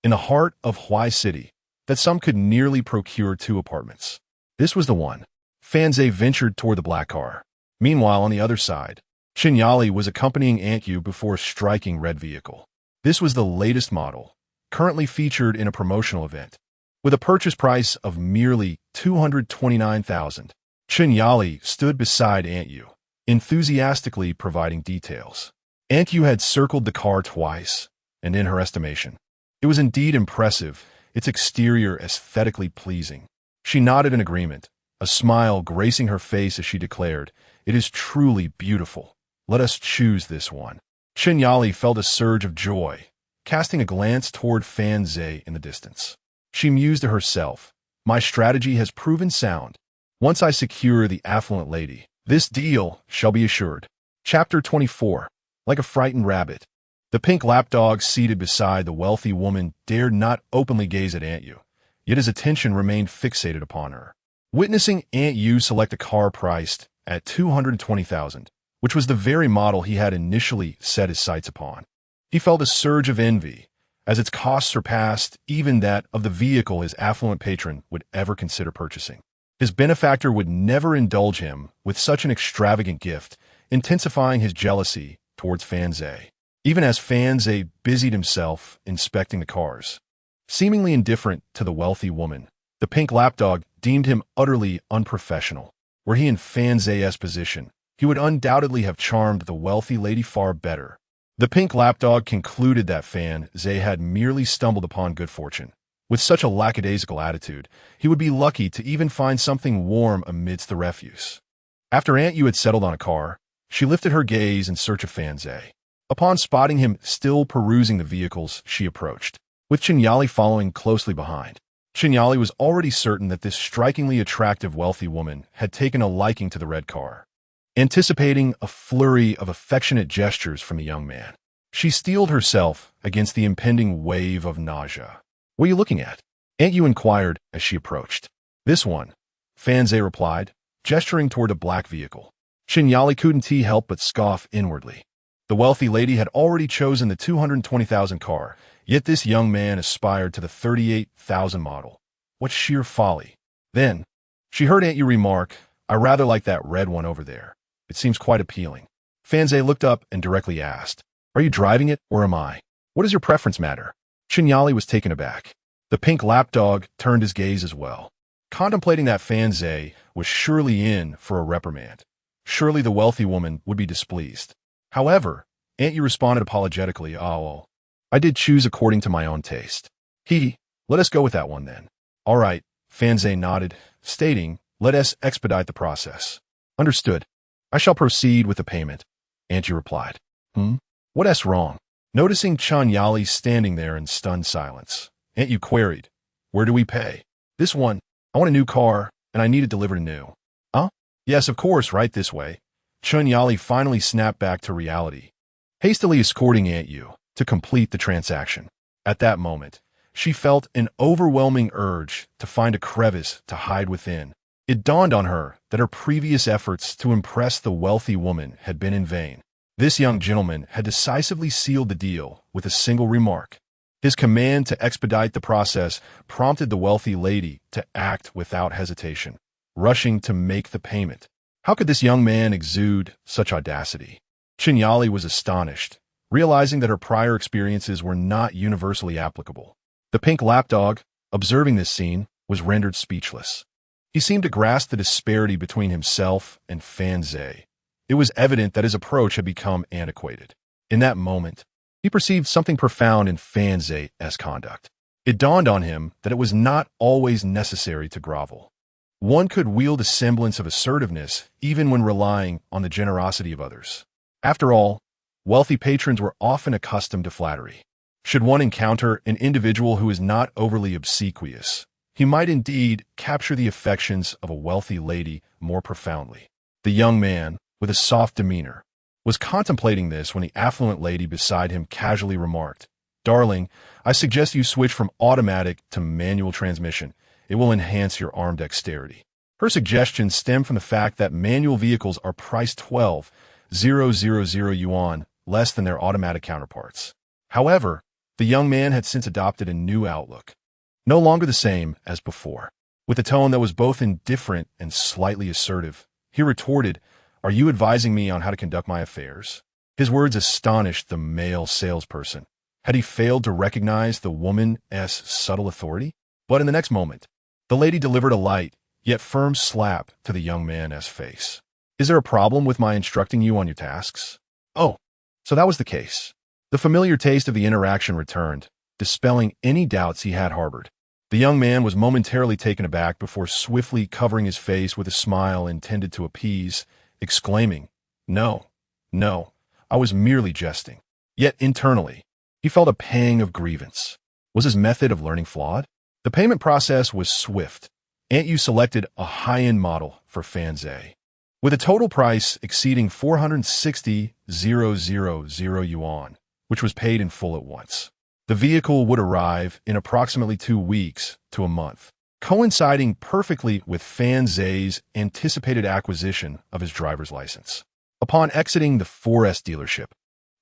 In the heart of Huai City, that sum could nearly procure 2 apartments. This was the one. Fanze ventured toward the black car. Meanwhile, on the other side, Chinyali was accompanying Aunt Yu before a striking red vehicle. This was the latest model, currently featured in a promotional event. With a purchase price of merely $229,000, Chinyali stood beside Aunt Yu, enthusiastically providing details. Aunt Yu had circled the car twice, and in her estimation, it was indeed impressive, its exterior aesthetically pleasing. She nodded in agreement, a smile gracing her face as she declared, "It is truly beautiful. Let us choose this one." Chinyali felt a surge of joy, casting a glance toward Fanze in the distance. She mused to herself, "My strategy has proven sound. Once I secure the affluent lady, this deal shall be assured." Chapter 24. Like a frightened rabbit. The pink lapdog seated beside the wealthy woman dared not openly gaze at Aunt Yu, yet his attention remained fixated upon her. Witnessing Aunt Yu select a car priced at $220,000, which was the very model he had initially set his sights upon, he felt a surge of envy, as its cost surpassed even that of the vehicle his affluent patron would ever consider purchasing. His benefactor would never indulge him with such an extravagant gift, intensifying his jealousy towards Fanze. Even as Fanze busied himself inspecting the cars, seemingly indifferent to the wealthy woman, the pink lapdog deemed him utterly unprofessional. Were he in Fanze's position, he would undoubtedly have charmed the wealthy lady far better. The pink lapdog concluded that Fanze had merely stumbled upon good fortune. With such a lackadaisical attitude, he would be lucky to even find something warm amidst the refuse. After Aunt Yu had settled on a car, she lifted her gaze in search of Fanze. Upon spotting him still perusing the vehicles, she approached, with Chinyali following closely behind. Chinyali was already certain that this strikingly attractive wealthy woman had taken a liking to the red car. Anticipating a flurry of affectionate gestures from the young man, she steeled herself against the impending wave of nausea. "What are you looking at?" Aunt Yu inquired as she approached. "This one," Fanze replied, gesturing toward a black vehicle. Chinyali couldn't help but scoff inwardly. The wealthy lady had already chosen the $220,000 car, yet this young man aspired to the $38,000 model. What sheer folly. Then, she heard Aunt Yu remark, "I rather like that red one over there. It seems quite appealing." Fanze looked up and directly asked, "Are you driving it, or am I? What does your preference matter?" Chinyali was taken aback. The pink lapdog turned his gaze as well, contemplating that Fanze was surely in for a reprimand. Surely the wealthy woman would be displeased. However, Aunt Yu responded apologetically, "Oh, I did choose according to my own taste." Let us go with that one then." "All right," Fanze nodded, stating, "Let us expedite the process." "Understood. I shall proceed with the payment," Aunt Yu replied. What's wrong?" Noticing Chinyali standing there in stunned silence, Aunt Yu queried, "Where do we pay?" "This one. I want a new car, and I need it delivered anew." "Huh? Yes, of course, right this way." Chinyali finally snapped back to reality, hastily escorting Aunt Yu to complete the transaction. At that moment, she felt an overwhelming urge to find a crevice to hide within. It dawned on her that her previous efforts to impress the wealthy woman had been in vain. This young gentleman had decisively sealed the deal with a single remark. His command to expedite the process prompted the wealthy lady to act without hesitation, rushing to make the payment. How could this young man exude such audacity? Chinyali was astonished, realizing that her prior experiences were not universally applicable. The pink lapdog, observing this scene, was rendered speechless. He seemed to grasp the disparity between himself and Fanze. It was evident that his approach had become antiquated. In that moment, he perceived something profound in Fanze's conduct. It dawned on him that it was not always necessary to grovel. One could wield a semblance of assertiveness even when relying on the generosity of others. After all, wealthy patrons were often accustomed to flattery. Should one encounter an individual who is not overly obsequious, he might indeed capture the affections of a wealthy lady more profoundly. The young man, with a soft demeanor, was contemplating this when the affluent lady beside him casually remarked, "Darling, I suggest you switch from automatic to manual transmission. it will enhance your arm dexterity. Her suggestion stemmed from the fact that manual vehicles are priced 12,000 yuan less than their automatic counterparts. However, the young man had since adopted a new outlook. No longer the same as before. With a tone that was both indifferent and slightly assertive, he retorted, "Are you advising me on how to conduct my affairs?" His words astonished the male salesperson. Had he failed to recognize the woman's subtle authority? But in the next moment, the lady delivered a light, yet firm slap to the young man's face. "Is there a problem with my instructing you on your tasks?" Oh, so that was the case. The familiar taste of the interaction returned, dispelling any doubts he had harbored. The young man was momentarily taken aback before swiftly covering his face with a smile intended to appease, exclaiming, No, I was merely jesting." Yet internally, he felt a pang of grievance. Was his method of learning flawed? The payment process was swift. Aunt Yu selected a high-end model for Fanzai, with a total price exceeding 460,000 yuan, which was paid in full at once. The vehicle would arrive in approximately 2 weeks to a month, coinciding perfectly with Fanzai's anticipated acquisition of his driver's license. Upon exiting the 4S dealership,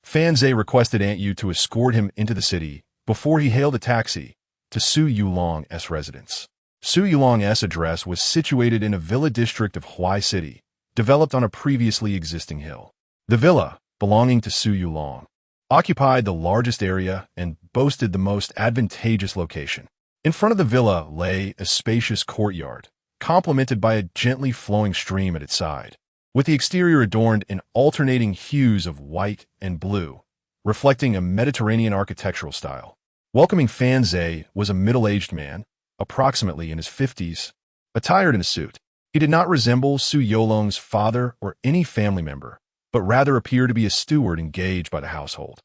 Fanzai requested Aunt Yu to escort him into the city before he hailed a taxi to Su Yulong's residence. Su Yulong's address was situated in a villa district of Huai City, developed on a previously existing hill. The villa, belonging to Su Yulong, occupied the largest area and boasted the most advantageous location. In front of the villa lay a spacious courtyard, complemented by a gently flowing stream at its side, with the exterior adorned in alternating hues of white and blue, reflecting a Mediterranean architectural style. Welcoming Fanzai was a middle-aged man, approximately in his 50s, attired in a suit. He did not resemble Su Yulong's father or any family member, but rather appeared to be a steward engaged by the household.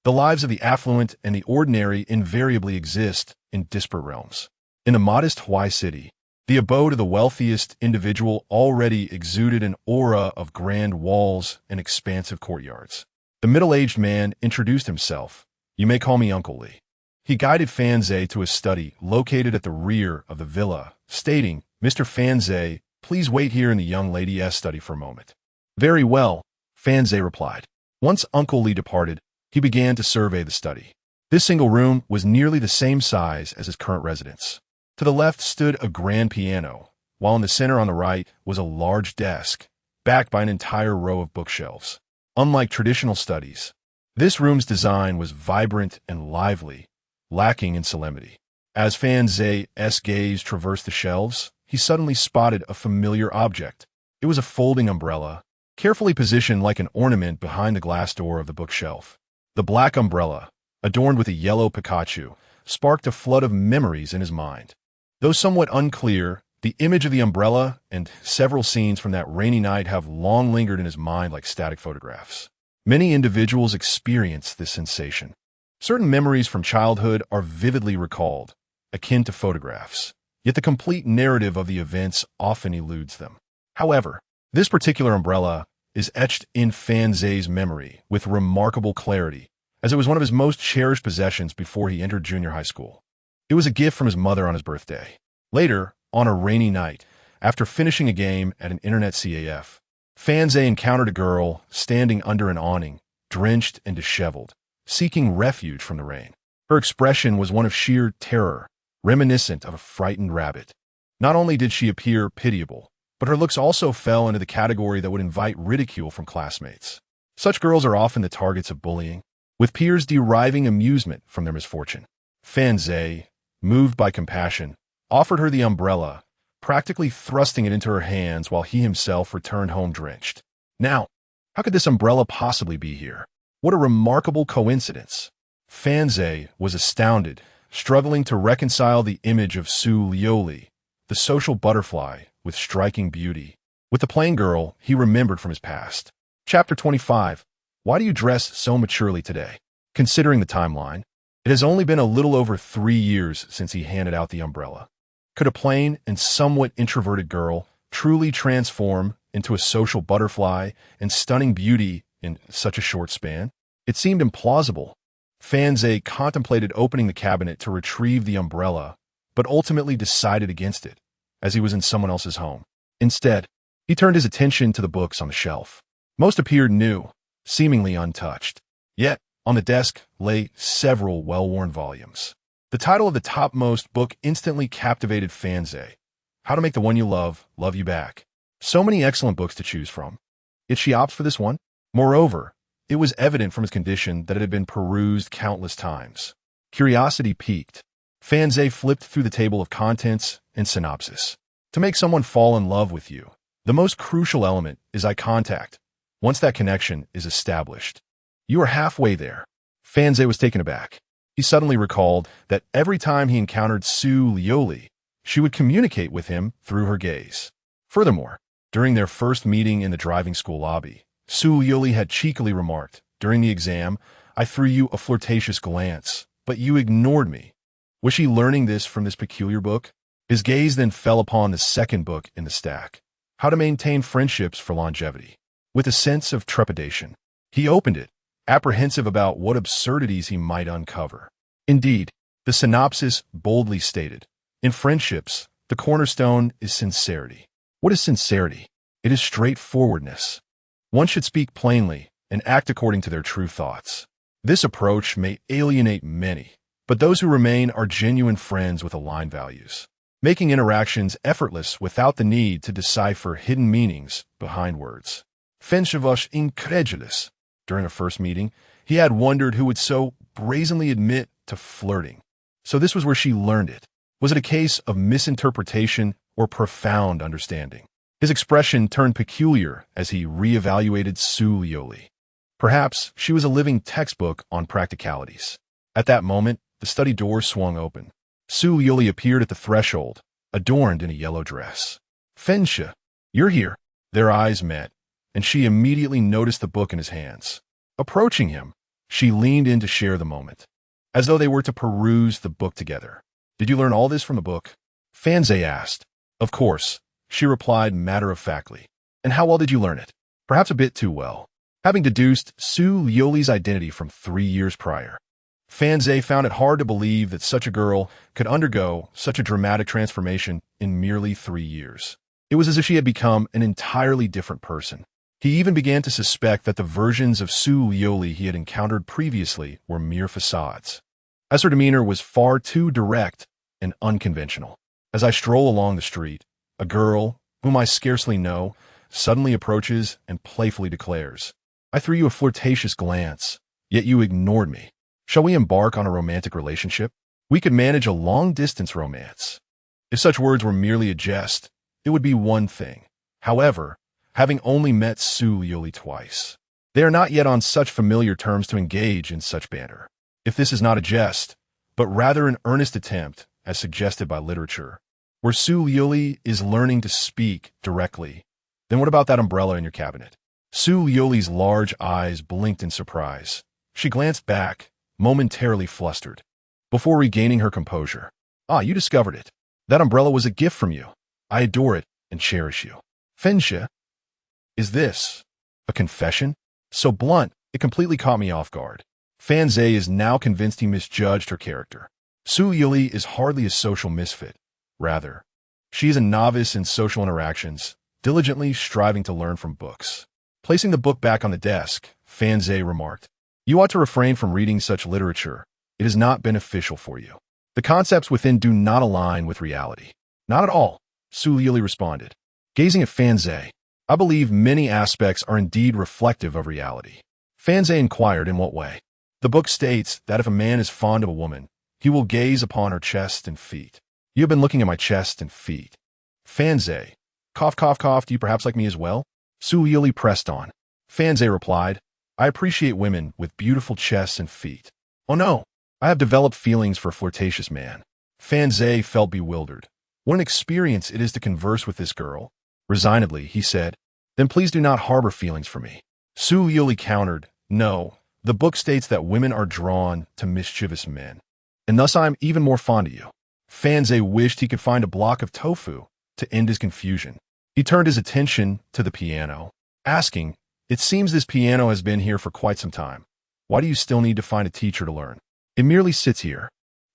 The lives of the affluent and the ordinary invariably exist in disparate realms. In the modest Huai City, the abode of the wealthiest individual already exuded an aura of grand walls and expansive courtyards. The middle-aged man introduced himself. "You may call me Uncle Li." He guided Fanzai to a study located at the rear of the villa, stating, "Mr. Fanzai, please wait here in the young lady's study for a moment." "Very well," Fanzai replied. Once Uncle Li departed, he began to survey the study. This single room was nearly the same size as his current residence. To the left stood a grand piano, while in the center on the right was a large desk, backed by an entire row of bookshelves. Unlike traditional studies, this room's design was vibrant and lively, lacking in solemnity. As Fanzai's gaze traversed the shelves, he suddenly spotted a familiar object. It was a folding umbrella, carefully positioned like an ornament behind the glass door of the bookshelf. The black umbrella, adorned with a yellow Pikachu, sparked a flood of memories in his mind. Though somewhat unclear, the image of the umbrella and several scenes from that rainy night have long lingered in his mind like static photographs. Many individuals experience this sensation. Certain memories from childhood are vividly recalled, akin to photographs, yet the complete narrative of the events often eludes them. However, this particular umbrella is etched in Fanzai's memory with remarkable clarity, as it was one of his most cherished possessions before he entered junior high school. It was a gift from his mother on his birthday. Later, on a rainy night, after finishing a game at an internet CAF, Fanzai encountered a girl standing under an awning, drenched and disheveled, seeking refuge from the rain. Her expression was one of sheer terror, reminiscent of a frightened rabbit. Not only did she appear pitiable, but her looks also fell into the category that would invite ridicule from classmates. Such girls are often the targets of bullying, with peers deriving amusement from their misfortune. Fanzai, moved by compassion, offered her the umbrella, practically thrusting it into her hands while he himself returned home drenched. Now, how could this umbrella possibly be here? What a remarkable coincidence. Fanzai was astounded, struggling to reconcile the image of Su Liuli, the social butterfly, with striking beauty, with the plain girl he remembered from his past. Chapter 25. Why do you dress so maturely today? Considering the timeline, it has only been a little over 3 years since he handed out the umbrella. Could a plain and somewhat introverted girl truly transform into a social butterfly and stunning beauty in such a short span? It seemed implausible. Fanzai contemplated opening the cabinet to retrieve the umbrella but ultimately decided against it, as he was in someone else's home. Instead, he turned his attention to the books on the shelf. Most appeared new, seemingly untouched. Yet, on the desk lay several well-worn volumes. The title of the topmost book instantly captivated Fanze. How to Make the One You Love You Back. So many excellent books to choose from. Yet she opts for this one. Moreover, it was evident from his condition that it had been perused countless times. Curiosity piqued. Fanze flipped through the table of contents and synopsis. To make someone fall in love with you, the most crucial element is eye contact. Once that connection is established, you are halfway there. Fanze was taken aback. He suddenly recalled that every time he encountered Su Liuli, she would communicate with him through her gaze. Furthermore, during their first meeting in the driving school lobby, Su Liuli had cheekily remarked, "During the exam, I threw you a flirtatious glance, but you ignored me." Was she learning this from this peculiar book? His gaze then fell upon the second book in the stack, How to Maintain Friendships for Longevity. With a sense of trepidation, he opened it, apprehensive about what absurdities he might uncover. Indeed, the synopsis boldly stated, "In friendships, the cornerstone is sincerity." What is sincerity? It is straightforwardness. One should speak plainly and act according to their true thoughts. This approach may alienate many, but those who remain are genuine friends with aligned values, making interactions effortless without the need to decipher hidden meanings behind words. Fenche was incredulous. During a first meeting, he had wondered who would so brazenly admit to flirting. So this was where she learned it. Was it a case of misinterpretation or profound understanding? His expression turned peculiar as he reevaluated Su Liuli. Perhaps she was a living textbook on practicalities. At that moment, the study door swung open. Su Liuli appeared at the threshold, adorned in a yellow dress. "Fenche, you're here." Their eyes met, and she immediately noticed the book in his hands. Approaching him, she leaned in to share the moment, as though they were to peruse the book together. "Did you learn all this from the book?" Fanze asked. "Of course," she replied matter-of-factly. "And how well did you learn it?" "Perhaps a bit too well." Having deduced Su Liuli's identity from 3 years prior, Fanze found it hard to believe that such a girl could undergo such a dramatic transformation in merely 3 years. It was as if she had become an entirely different person. He even began to suspect that the versions of Su Liuli he had encountered previously were mere facades, as her demeanor was far too direct and unconventional. As I stroll along the street, a girl, whom I scarcely know, suddenly approaches and playfully declares, "I threw you a flirtatious glance, yet you ignored me. Shall we embark on a romantic relationship? We could manage a long-distance romance." If such words were merely a jest, it would be one thing. However, having only met Su Liuli twice, they are not yet on such familiar terms to engage in such banter. If this is not a jest, but rather an earnest attempt, as suggested by literature, where Su Liuli is learning to speak directly, then what about that umbrella in your cabinet? Su Liuli's large eyes blinked in surprise. She glanced back, momentarily flustered, before regaining her composure. "Ah, you discovered it. That umbrella was a gift from you. I adore it and cherish you." "Fenche, is this a confession?" So blunt, it completely caught me off guard. Fanze is now convinced he misjudged her character. Su Liuli is hardly a social misfit. Rather, she is a novice in social interactions, diligently striving to learn from books. Placing the book back on the desk, Fanze remarked, "You ought to refrain from reading such literature. It is not beneficial for you. The concepts within do not align with reality." "Not at all," Su Liuli responded. Gazing at Fanze, "I believe many aspects are indeed reflective of reality." Fanze inquired, "In what way?" "The book states that if a man is fond of a woman, he will gaze upon her chest and feet." "You have been looking at my chest and feet." Fanze, cough, cough, cough, "Do you perhaps like me as well?" Su Liuli pressed on. Fanze replied, "I appreciate women with beautiful chests and feet. Oh no, I have developed feelings for a flirtatious man." Fanze felt bewildered. What an experience it is to converse with this girl. Resignedly, he said, "Then please do not harbor feelings for me." Su Liuli countered, "No, the book states that women are drawn to mischievous men, and thus I am even more fond of you." Fanze wished he could find a block of tofu to end his confusion. He turned his attention to the piano, asking, "It seems this piano has been here for quite some time. Why do you still need to find a teacher to learn?" "It merely sits here.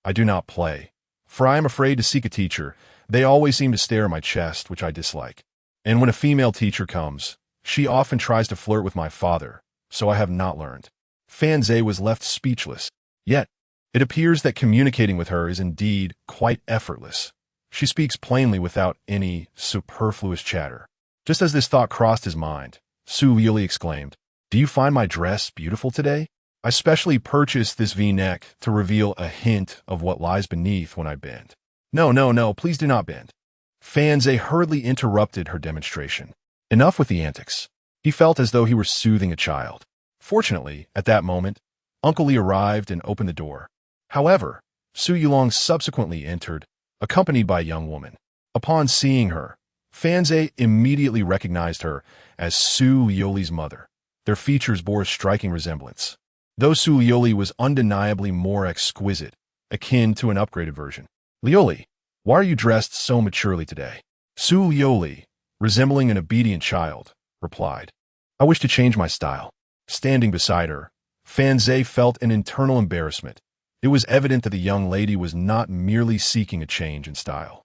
I do not play." for I am afraid to seek a teacher. They always seem to stare at my chest, which I dislike. And when a female teacher comes, she often tries to flirt with my father, so I have not learned. Fan Zhe was left speechless. Yet, it appears that communicating with her is indeed quite effortless. She speaks plainly without any superfluous chatter. Just as this thought crossed his mind, Liuli exclaimed, "Do you find my dress beautiful today? I specially purchased this V-neck to reveal a hint of what lies beneath when I bend." No, no, no, please do not bend. Fan Zhe hurriedly interrupted her demonstration. Enough with the antics. He felt as though he were soothing a child. Fortunately, at that moment, Uncle Li arrived and opened the door. However, Su Yulong subsequently entered, accompanied by a young woman. Upon seeing her, Fan Zhe immediately recognized her as Su Liuli's mother. Their features bore a striking resemblance. Though Su Liuli was undeniably more exquisite, akin to an upgraded version. "Liuli, why are you dressed so maturely today?" Su Liuli, resembling an obedient child, replied, "I wish to change my style." Standing beside her, Fan Zhe felt an internal embarrassment. It was evident that the young lady was not merely seeking a change in style.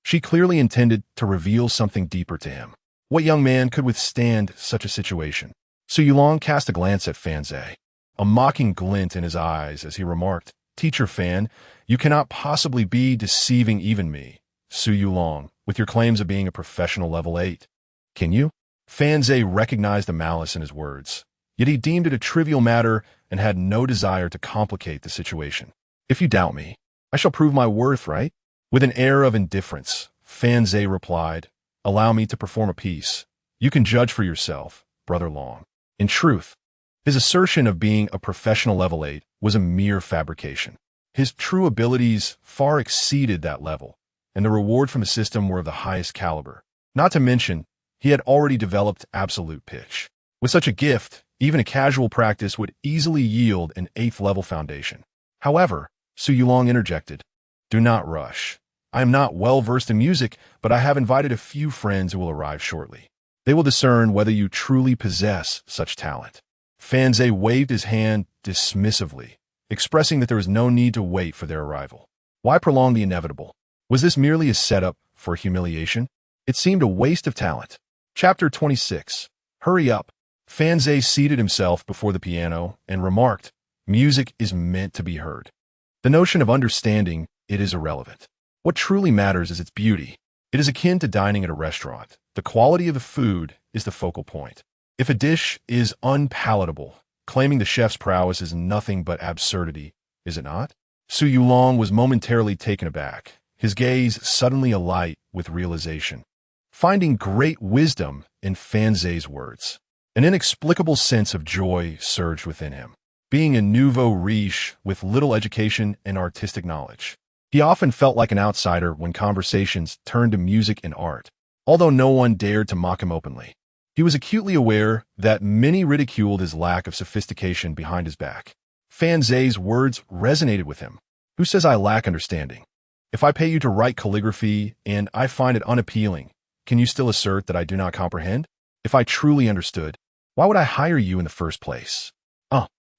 She clearly intended to reveal something deeper to him. What young man could withstand such a situation? Su Yulong cast a glance at Fan Zhe, a mocking glint in his eyes as he remarked, "Teacher Fan, you cannot possibly be deceiving even me, Su Yulong, with your claims of being a professional level 8. Can you?" Fan Zhe recognized the malice in his words, yet he deemed it a trivial matter and had no desire to complicate the situation. "If you doubt me, I shall prove my worth, right?" With an air of indifference, Fan Zhe replied, "Allow me to perform a piece. You can judge for yourself, Brother Long." In truth, his assertion of being a professional level 8 was a mere fabrication. His true abilities far exceeded that level, and the reward from the system were of the highest caliber. Not to mention, he had already developed absolute pitch. With such a gift, even a casual practice would easily yield an 8th level foundation. However, Su Yulong interjected, "Do not rush. I am not well versed in music, but I have invited a few friends who will arrive shortly. They will discern whether you truly possess such talent." Fan Zhe waved his hand dismissively, expressing that there was no need to wait for their arrival. Why prolong the inevitable? Was this merely a setup for humiliation? It seemed a waste of talent. Chapter 26. Hurry up. Fan Zhe seated himself before the piano and remarked, "Music is meant to be heard. The notion of understanding it is irrelevant. What truly matters is its beauty. It is akin to dining at a restaurant. The quality of the food is the focal point. If a dish is unpalatable, claiming the chef's prowess is nothing but absurdity, is it not?" Su Yulong was momentarily taken aback, his gaze suddenly alight with realization. Finding great wisdom in Fan Zhe's words, an inexplicable sense of joy surged within him. Being a nouveau riche with little education and artistic knowledge, he often felt like an outsider when conversations turned to music and art, although no one dared to mock him openly. He was acutely aware that many ridiculed his lack of sophistication behind his back. Fan Zhe's words resonated with him. "Who says I lack understanding? If I pay you to write calligraphy and I find it unappealing, can you still assert that I do not comprehend? If I truly understood, why would I hire you in the first place?"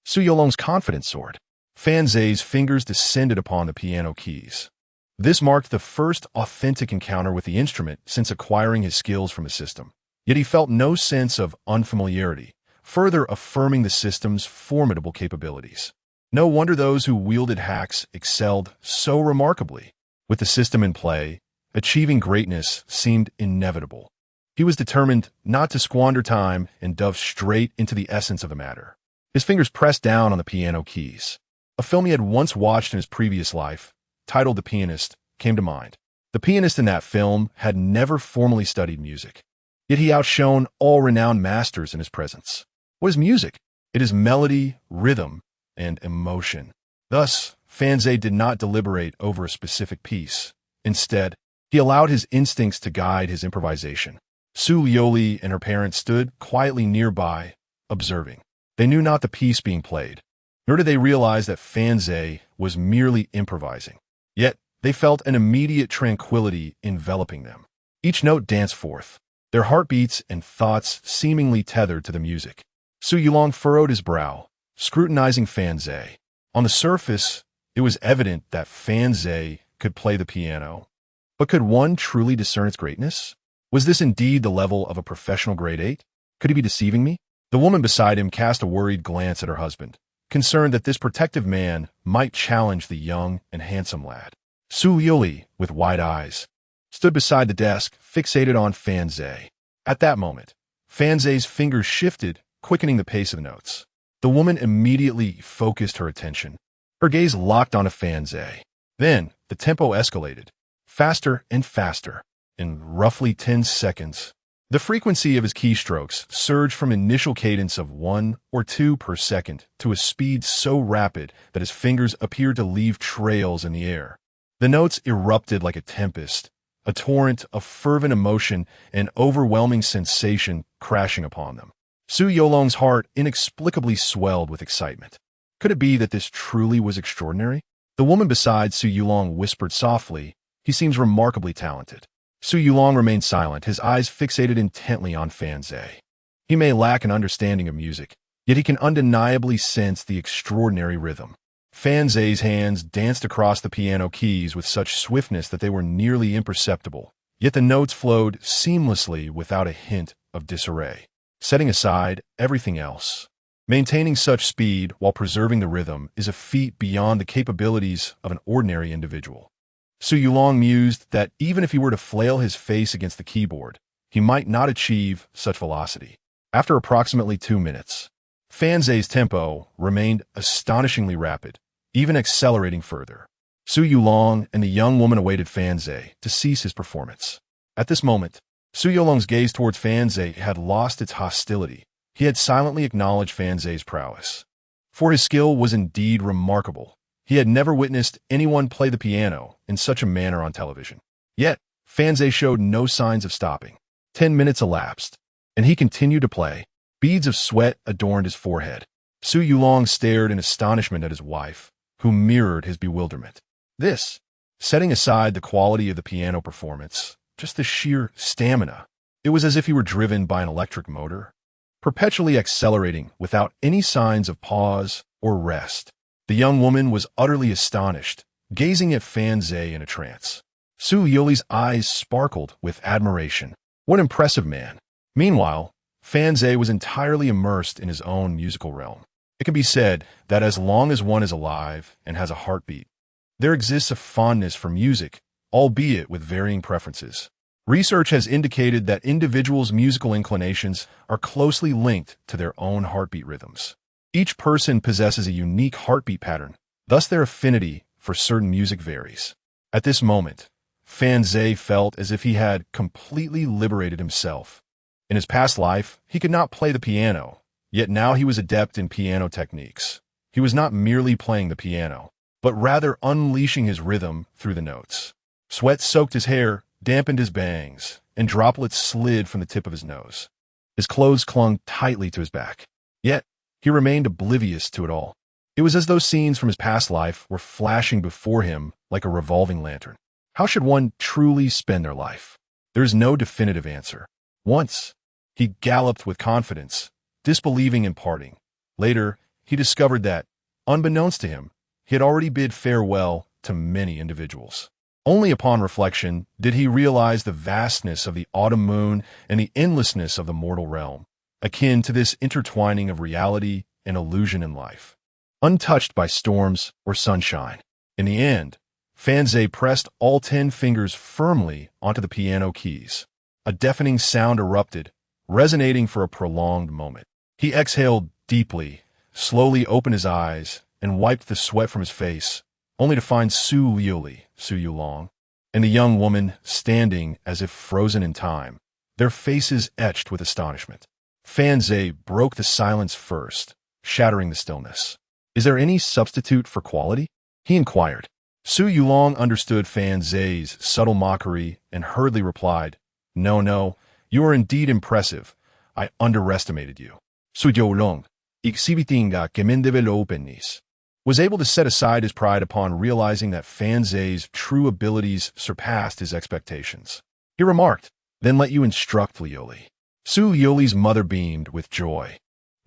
Su Yulong's confidence soared. Fan Zhe's fingers descended upon the piano keys. This marked the first authentic encounter with the instrument since acquiring his skills from the system. Yet he felt no sense of unfamiliarity, further affirming the system's formidable capabilities. No wonder those who wielded hacks excelled so remarkably. With the system in play, achieving greatness seemed inevitable. He was determined not to squander time and dove straight into the essence of the matter. His fingers pressed down on the piano keys. A film he had once watched in his previous life, titled The Pianist, came to mind. The pianist in that film had never formally studied music, yet he outshone all renowned masters in his presence. What is music? It is melody, rhythm, and emotion. Thus, Fan Zhe did not deliberate over a specific piece. Instead, he allowed his instincts to guide his improvisation. Su Liuli and her parents stood quietly nearby, observing. They knew not the piece being played, nor did they realize that Fan Zhe was merely improvising. Yet, they felt an immediate tranquility enveloping them. Each note danced forth, their heartbeats and thoughts seemingly tethered to the music. Su Yulong furrowed his brow, scrutinizing Fan Zhe. On the surface, it was evident that Fan Zhe could play the piano. But could one truly discern its greatness? Was this indeed the level of a professional grade 8? Could he be deceiving me? The woman beside him cast a worried glance at her husband, concerned that this protective man might challenge the young and handsome lad. Liuli, with wide eyes, stood beside the desk, fixated on Fan Zhe. At that moment, Fan Zhe's fingers shifted, quickening the pace of the notes. The woman immediately focused her attention. Her gaze locked onto Fan Zhe. Then, the tempo escalated, faster and faster. In roughly 10 seconds, the frequency of his keystrokes surged from an initial cadence of 1 or 2 per second to a speed so rapid that his fingers appeared to leave trails in the air. The notes erupted like a tempest, a torrent of fervent emotion and overwhelming sensation crashing upon them. Su Yulong's heart inexplicably swelled with excitement. Could it be that this truly was extraordinary? The woman beside Su Yulong whispered softly, "He seems remarkably talented." Su Yulong remained silent, his eyes fixated intently on Fan Zhe. He may lack an understanding of music, yet he can undeniably sense the extraordinary rhythm. Fan Zhe's hands danced across the piano keys with such swiftness that they were nearly imperceptible, yet the notes flowed seamlessly without a hint of disarray. Setting aside everything else, maintaining such speed while preserving the rhythm is a feat beyond the capabilities of an ordinary individual. Su Yulong mused that even if he were to flail his face against the keyboard, he might not achieve such velocity. After approximately 2 minutes, Fan Zhe's tempo remained astonishingly rapid, even accelerating further. Su Yulong and the young woman awaited Fan Zhe to cease his performance. At this moment, Su Yulong's gaze towards Fan Zhe had lost its hostility. He had silently acknowledged Fan Zhe's prowess. For his skill was indeed remarkable. He had never witnessed anyone play the piano in such a manner on television. Yet, Fan Zhe showed no signs of stopping. 10 minutes elapsed, and he continued to play. Beads of sweat adorned his forehead. Su Yulong stared in astonishment at his wife, who mirrored his bewilderment. This, setting aside the quality of the piano performance, just the sheer stamina. It was as if he were driven by an electric motor, perpetually accelerating without any signs of pause or rest. The young woman was utterly astonished, gazing at Fan Zhe in a trance. Su Liuli's eyes sparkled with admiration. What impressive man! Meanwhile, Fan Zhe was entirely immersed in his own musical realm. It can be said that as long as one is alive and has a heartbeat, there exists a fondness for music, albeit with varying preferences. Research has indicated that individuals' musical inclinations are closely linked to their own heartbeat rhythms. Each person possesses a unique heartbeat pattern, thus their affinity for certain music varies. At this moment, Fan Zhe felt as if he had completely liberated himself. In his past life, he could not play the piano, yet now he was adept in piano techniques. He was not merely playing the piano, but rather unleashing his rhythm through the notes. Sweat soaked his hair, dampened his bangs, and droplets slid from the tip of his nose. His clothes clung tightly to his back. Yet, he remained oblivious to it all. It was as though scenes from his past life were flashing before him like a revolving lantern. How should one truly spend their life? There is no definitive answer. Once, he galloped with confidence, disbelieving in parting. Later, he discovered that, unbeknownst to him, he had already bid farewell to many individuals. Only upon reflection did he realize the vastness of the autumn moon and the endlessness of the mortal realm, akin to this intertwining of reality and illusion in life, untouched by storms or sunshine. In the end, Fan Zhe pressed all 10 fingers firmly onto the piano keys. A deafening sound erupted, resonating for a prolonged moment. He exhaled deeply, slowly opened his eyes, and wiped the sweat from his face, only to find Su Yulong, and the young woman standing as if frozen in time, their faces etched with astonishment. Fan Zhe broke the silence first, shattering the stillness. "Is there any substitute for quality?" he inquired. Su Yulong understood Fan Zhe's subtle mockery and hurriedly replied, No, you are indeed impressive. I underestimated you." Su Yulong, exhibiting commendable openness, was able to set aside his pride upon realizing that Fan Zhe's true abilities surpassed his expectations. He remarked, "Then let you instruct Liuli." Su Liuli's mother beamed with joy.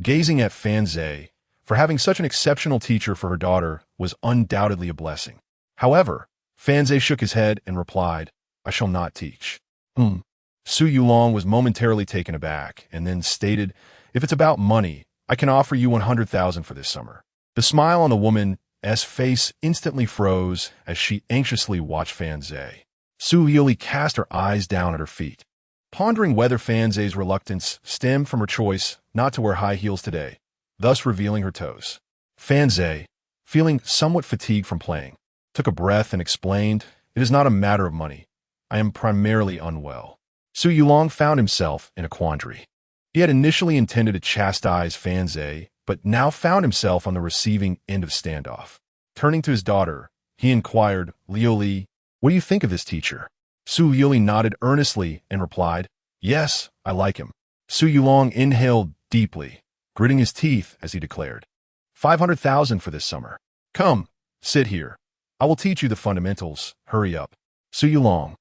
Gazing at Fan Zhe, for having such an exceptional teacher for her daughter was undoubtedly a blessing. However, Fanze shook his head and replied, I shall not teach. Su Yulong was momentarily taken aback and then stated, if it's about money, I can offer you 100,000 for this summer. The smile on the woman's face instantly froze as she anxiously watched Fanze. Su Liuli cast her eyes down at her feet, pondering whether Fanze's reluctance stemmed from her choice not to wear high heels today, thus revealing her toes. Fanze, feeling somewhat fatigued from playing, took a breath and explained, it is not a matter of money. I am primarily unwell. Su Yulong found himself in a quandary. He had initially intended to chastise Fanze, but now found himself on the receiving end of standoff. Turning to his daughter, he inquired, Liuli, what do you think of this teacher? Su Liuli nodded earnestly and replied, yes, I like him. Su Yulong inhaled deeply, gritting his teeth as he declared, 500,000 for this summer. Come, sit here. I will teach you the fundamentals. Hurry up. Su Yulong.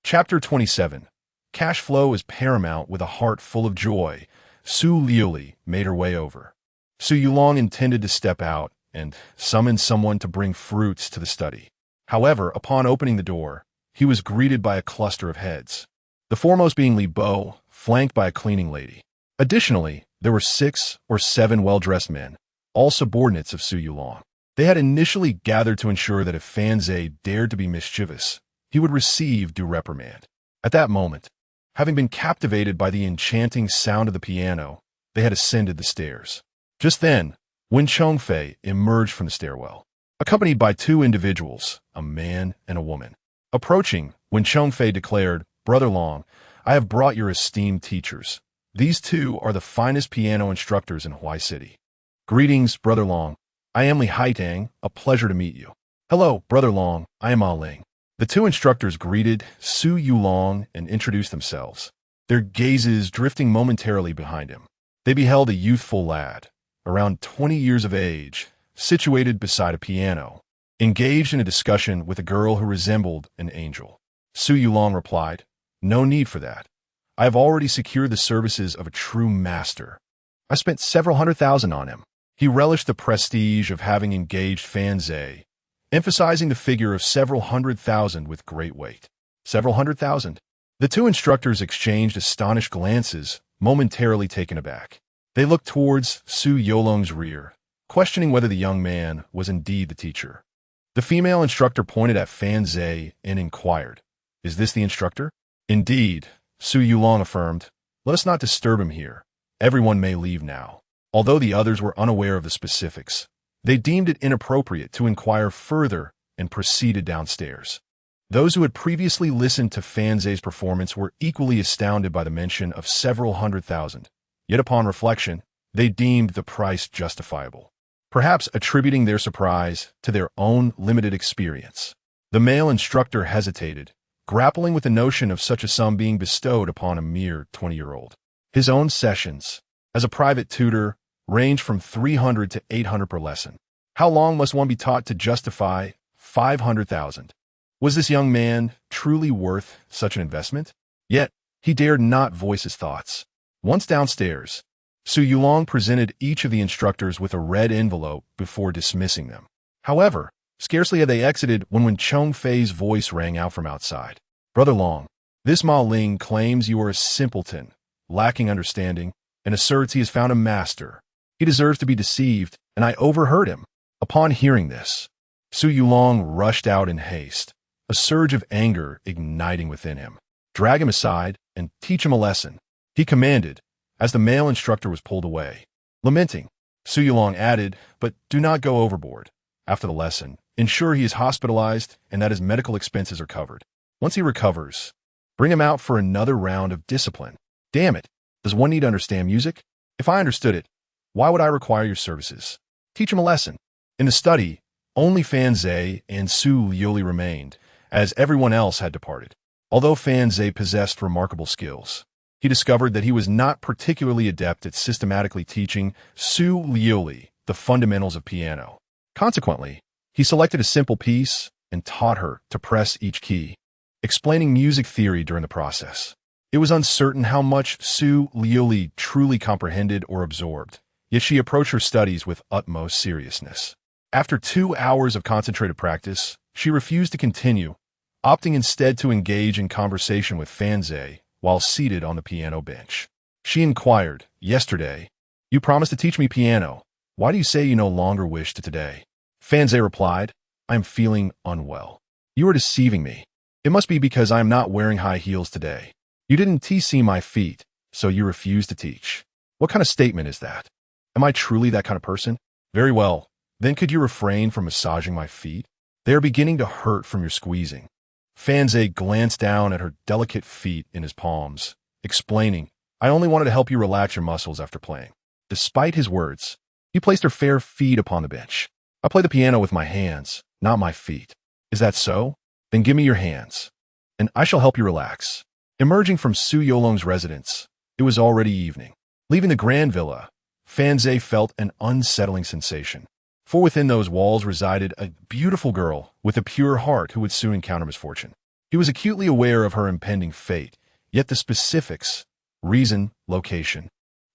Chapter 27. Cash flow is paramount. With a heart full of joy, Su Liuli made her way over. Su Yulong intended to step out and summon someone to bring fruits to the study. However, upon opening the door, he was greeted by a cluster of heads, the foremost being Li Bo, flanked by a cleaning lady. Additionally, there were 6 or 7 well-dressed men, all subordinates of Su Yulong. They had initially gathered to ensure that if Fanze dared to be mischievous, he would receive due reprimand. At that moment, having been captivated by the enchanting sound of the piano, they had ascended the stairs. Just then, Wen Chongfei emerged from the stairwell, accompanied by 2 individuals, a man and a woman. Approaching, Wen Chongfei declared, Brother Long, I have brought your esteemed teachers. These 2 are the finest piano instructors in Huai City. Greetings, Brother Long. I am Li Haitang, a pleasure to meet you. Hello, Brother Long, I am Ah Ling. The 2 instructors greeted Su Yulong and introduced themselves, their gazes drifting momentarily behind him. They beheld a youthful lad, around 20 years of age, situated beside a piano, engaged in a discussion with a girl who resembled an angel. Su Yulong replied, no need for that. I have already secured the services of a true master. I spent several 100,000 on him. He relished the prestige of having engaged Fanze, emphasizing the figure of several 100,000 with great weight. Several 100,000. The 2 instructors exchanged astonished glances, momentarily taken aback. They looked towards Su Yulong's rear, questioning whether the young man was indeed the teacher. The female instructor pointed at Fanze and inquired, is this the instructor? Indeed, Su Yulong affirmed, let us not disturb him here. Everyone may leave now. Although the others were unaware of the specifics, they deemed it inappropriate to inquire further and proceeded downstairs. Those who had previously listened to Fanze's performance were equally astounded by the mention of several 100,000. Yet upon reflection, they deemed the price justifiable, perhaps attributing their surprise to their own limited experience. The male instructor hesitated, grappling with the notion of such a sum being bestowed upon a mere 20-year-old. His own sessions, as a private tutor, range from 300 to 800 per lesson. How long must one be taught to justify 500,000? Was this young man truly worth such an investment? Yet, he dared not voice his thoughts. Once downstairs, Su Yulong presented each of the instructors with a red envelope before dismissing them. However, scarcely had they exited when Chongfei's voice rang out from outside. Brother Long, this Ma Ling claims you are a simpleton, lacking understanding, and asserts he has found a master. He deserves to be deceived, and I overheard him. Upon hearing this, Su Yulong rushed out in haste, a surge of anger igniting within him. Drag him aside and teach him a lesson, he commanded, as the male instructor was pulled away. Lamenting, Su Yulong added, but do not go overboard. After the lesson, ensure he is hospitalized and that his medical expenses are covered. Once he recovers, bring him out for another round of discipline. Damn it, does one need to understand music? If I understood it, why would I require your services? Teach him a lesson. In the study, only Fanze and Su Liuli remained, as everyone else had departed. Although Fanze possessed remarkable skills, he discovered that he was not particularly adept at systematically teaching Su Liuli the fundamentals of piano. Consequently, he selected a simple piece and taught her to press each key, explaining music theory during the process. It was uncertain how much Su Liuli truly comprehended or absorbed, yet she approached her studies with utmost seriousness. After 2 hours of concentrated practice, She refused to continue, opting instead to engage in conversation with Fanze while seated on the piano bench. She inquired, "Yesterday, you promised to teach me piano. Why do you say you no longer wish to today?" Fanze replied, "I am feeling unwell. You are deceiving me. It must be because I am not wearing high heels today. You didn't see my feet, so you refuse to teach. What kind of statement is that? Am I truly that kind of person? Very well. Then could you refrain from massaging my feet? They are beginning to hurt from your squeezing." Fanze glanced down at her delicate feet in his palms, explaining, "I only wanted to help you relax your muscles after playing." Despite his words, he placed her fair feet upon the bench. "I play the piano with my hands, not my feet. Is that so? Then give me your hands, and I shall help you relax." Emerging from Su Yolong's residence, it was already evening. Leaving the grand villa, Fanze felt an unsettling sensation. For within those walls resided a beautiful girl with a pure heart who would soon encounter misfortune. He was acutely aware of her impending fate, yet the specifics, reason, location,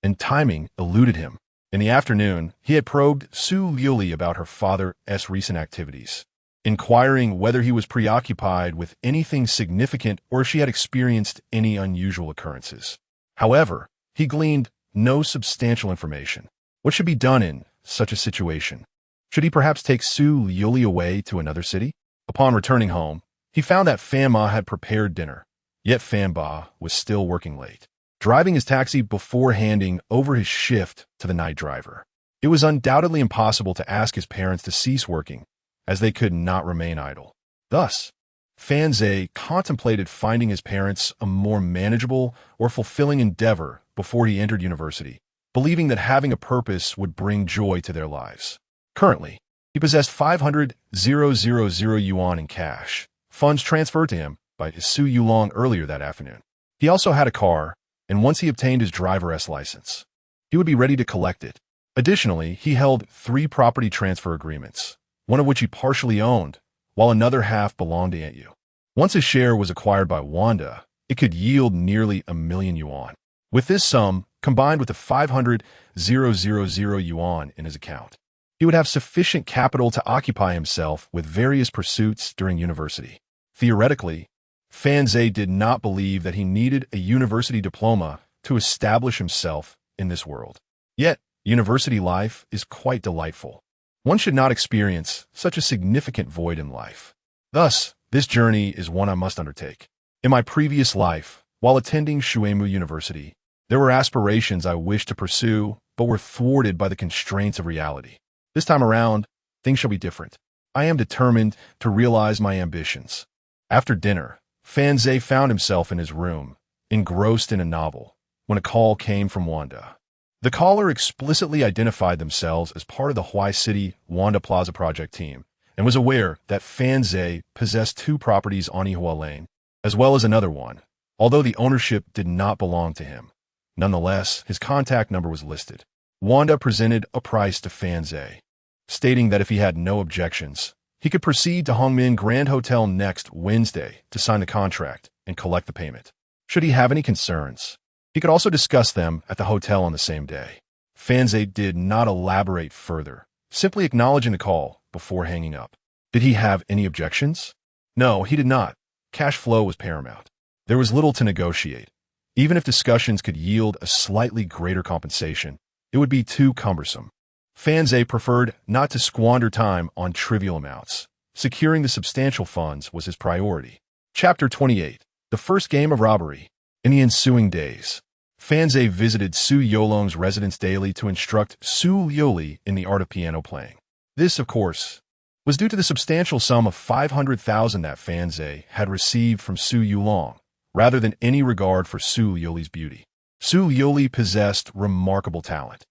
and timing eluded him. In the afternoon, he had probed Su Liuli about her father's recent activities, inquiring whether he was preoccupied with anything significant or if she had experienced any unusual occurrences. However, he gleaned no substantial information. What should be done in such a situation? Should he perhaps take Su Liuli away to another city? Upon returning home, he found that Fanma had prepared dinner, yet Fanba was still working late, driving his taxi before handing over his shift to the night driver. It was undoubtedly impossible to ask his parents to cease working, as they could not remain idle. Thus, Fanze contemplated finding his parents a more manageable or fulfilling endeavor before he entered university, believing that having a purpose would bring joy to their lives. Currently, he possessed 500,000 yuan in cash, funds transferred to him by Su Yulong earlier that afternoon. He also had a car, and once he obtained his driver's license, he would be ready to collect it. Additionally, he held 3 property transfer agreements, one of which he partially owned, while another half belonged to Aunt Yu. Once his share was acquired by Wanda, it could yield nearly 1,000,000 yuan. With this sum, combined with the 500,000 yuan in his account, he would have sufficient capital to occupy himself with various pursuits during university. Theoretically, Fanze did not believe that he needed a university diploma to establish himself in this world. Yet, university life is quite delightful. One should not experience such a significant void in life. Thus, this journey is one I must undertake. In my previous life, while attending Shuemu University, there were aspirations I wished to pursue, but were thwarted by the constraints of reality. This time around, things shall be different. I am determined to realize my ambitions. After dinner, Fanze found himself in his room, engrossed in a novel, when a call came from Wanda. The caller explicitly identified themselves as part of the Huai City Wanda Plaza project team and was aware that Fanze possessed 2 properties on Ihua Lane, as well as another one, although the ownership did not belong to him. Nonetheless, his contact number was listed. Wanda presented a price to Fanze, stating that if he had no objections, he could proceed to Hongmin Grand Hotel next Wednesday to sign the contract and collect the payment. Should he have any concerns, he could also discuss them at the hotel on the same day. Fanze did not elaborate further, simply acknowledging the call before hanging up. Did he have any objections? No, he did not. Cash flow was paramount. There was little to negotiate. Even if discussions could yield a slightly greater compensation, it would be too cumbersome. Fanze preferred not to squander time on trivial amounts. Securing the substantial funds was his priority. Chapter 28. The First Game of Robbery. In the ensuing days, Fanze visited Su Yolong's residence daily to instruct Su Liuli in the art of piano playing. This, of course, was due to the substantial sum of 500,000 that Fanze had received from Su Yulong, rather than any regard for Su Liuli's beauty. Su Liuli possessed remarkable talent.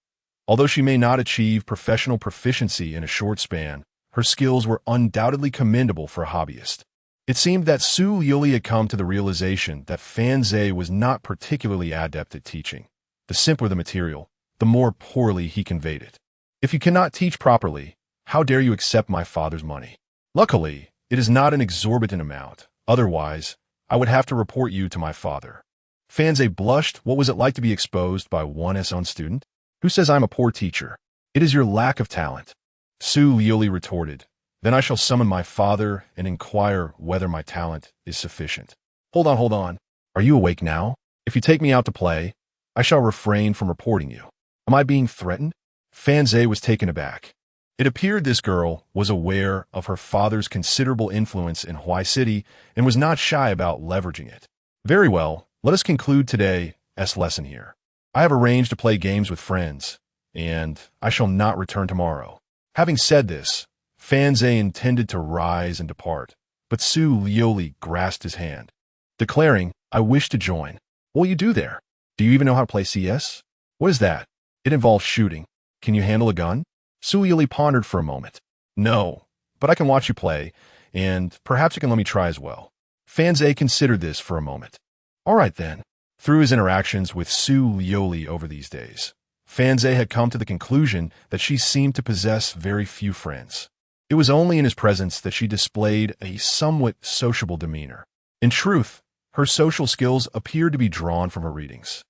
Although she may not achieve professional proficiency in a short span, her skills were undoubtedly commendable for a hobbyist. It seemed that Su Liuli had come to the realization that Fanze was not particularly adept at teaching. The simpler the material, the more poorly he conveyed it. If you cannot teach properly, how dare you accept my father's money? Luckily, it is not an exorbitant amount. Otherwise, I would have to report you to my father. Fanze blushed. What was it like to be exposed by one's own student? Who says I'm a poor teacher? It is your lack of talent. Su Liuli retorted, Then I shall summon my father and inquire whether my talent is sufficient. Hold on, hold on. Are you awake now? If you take me out to play, I shall refrain from reporting you. Am I being threatened? Fanze was taken aback. It appeared this girl was aware of her father's considerable influence in Hawaii City and was not shy about leveraging it. Very well, let us conclude today's lesson here. I have arranged to play games with friends, and I shall not return tomorrow. Having said this, Fanze intended to rise and depart, but Su Liuli grasped his hand, declaring, I wish to join. What will you do there? Do you even know how to play CS? What is that? It involves shooting. Can you handle a gun? Su Liuli pondered for a moment. No, but I can watch you play, and perhaps you can let me try as well. Fanze considered this for a moment. All right then. Through his interactions with Su Liuli over these days, Fanze had come to the conclusion that she seemed to possess very few friends. It was only in his presence that she displayed a somewhat sociable demeanor. In truth, her social skills appeared to be drawn from her readings.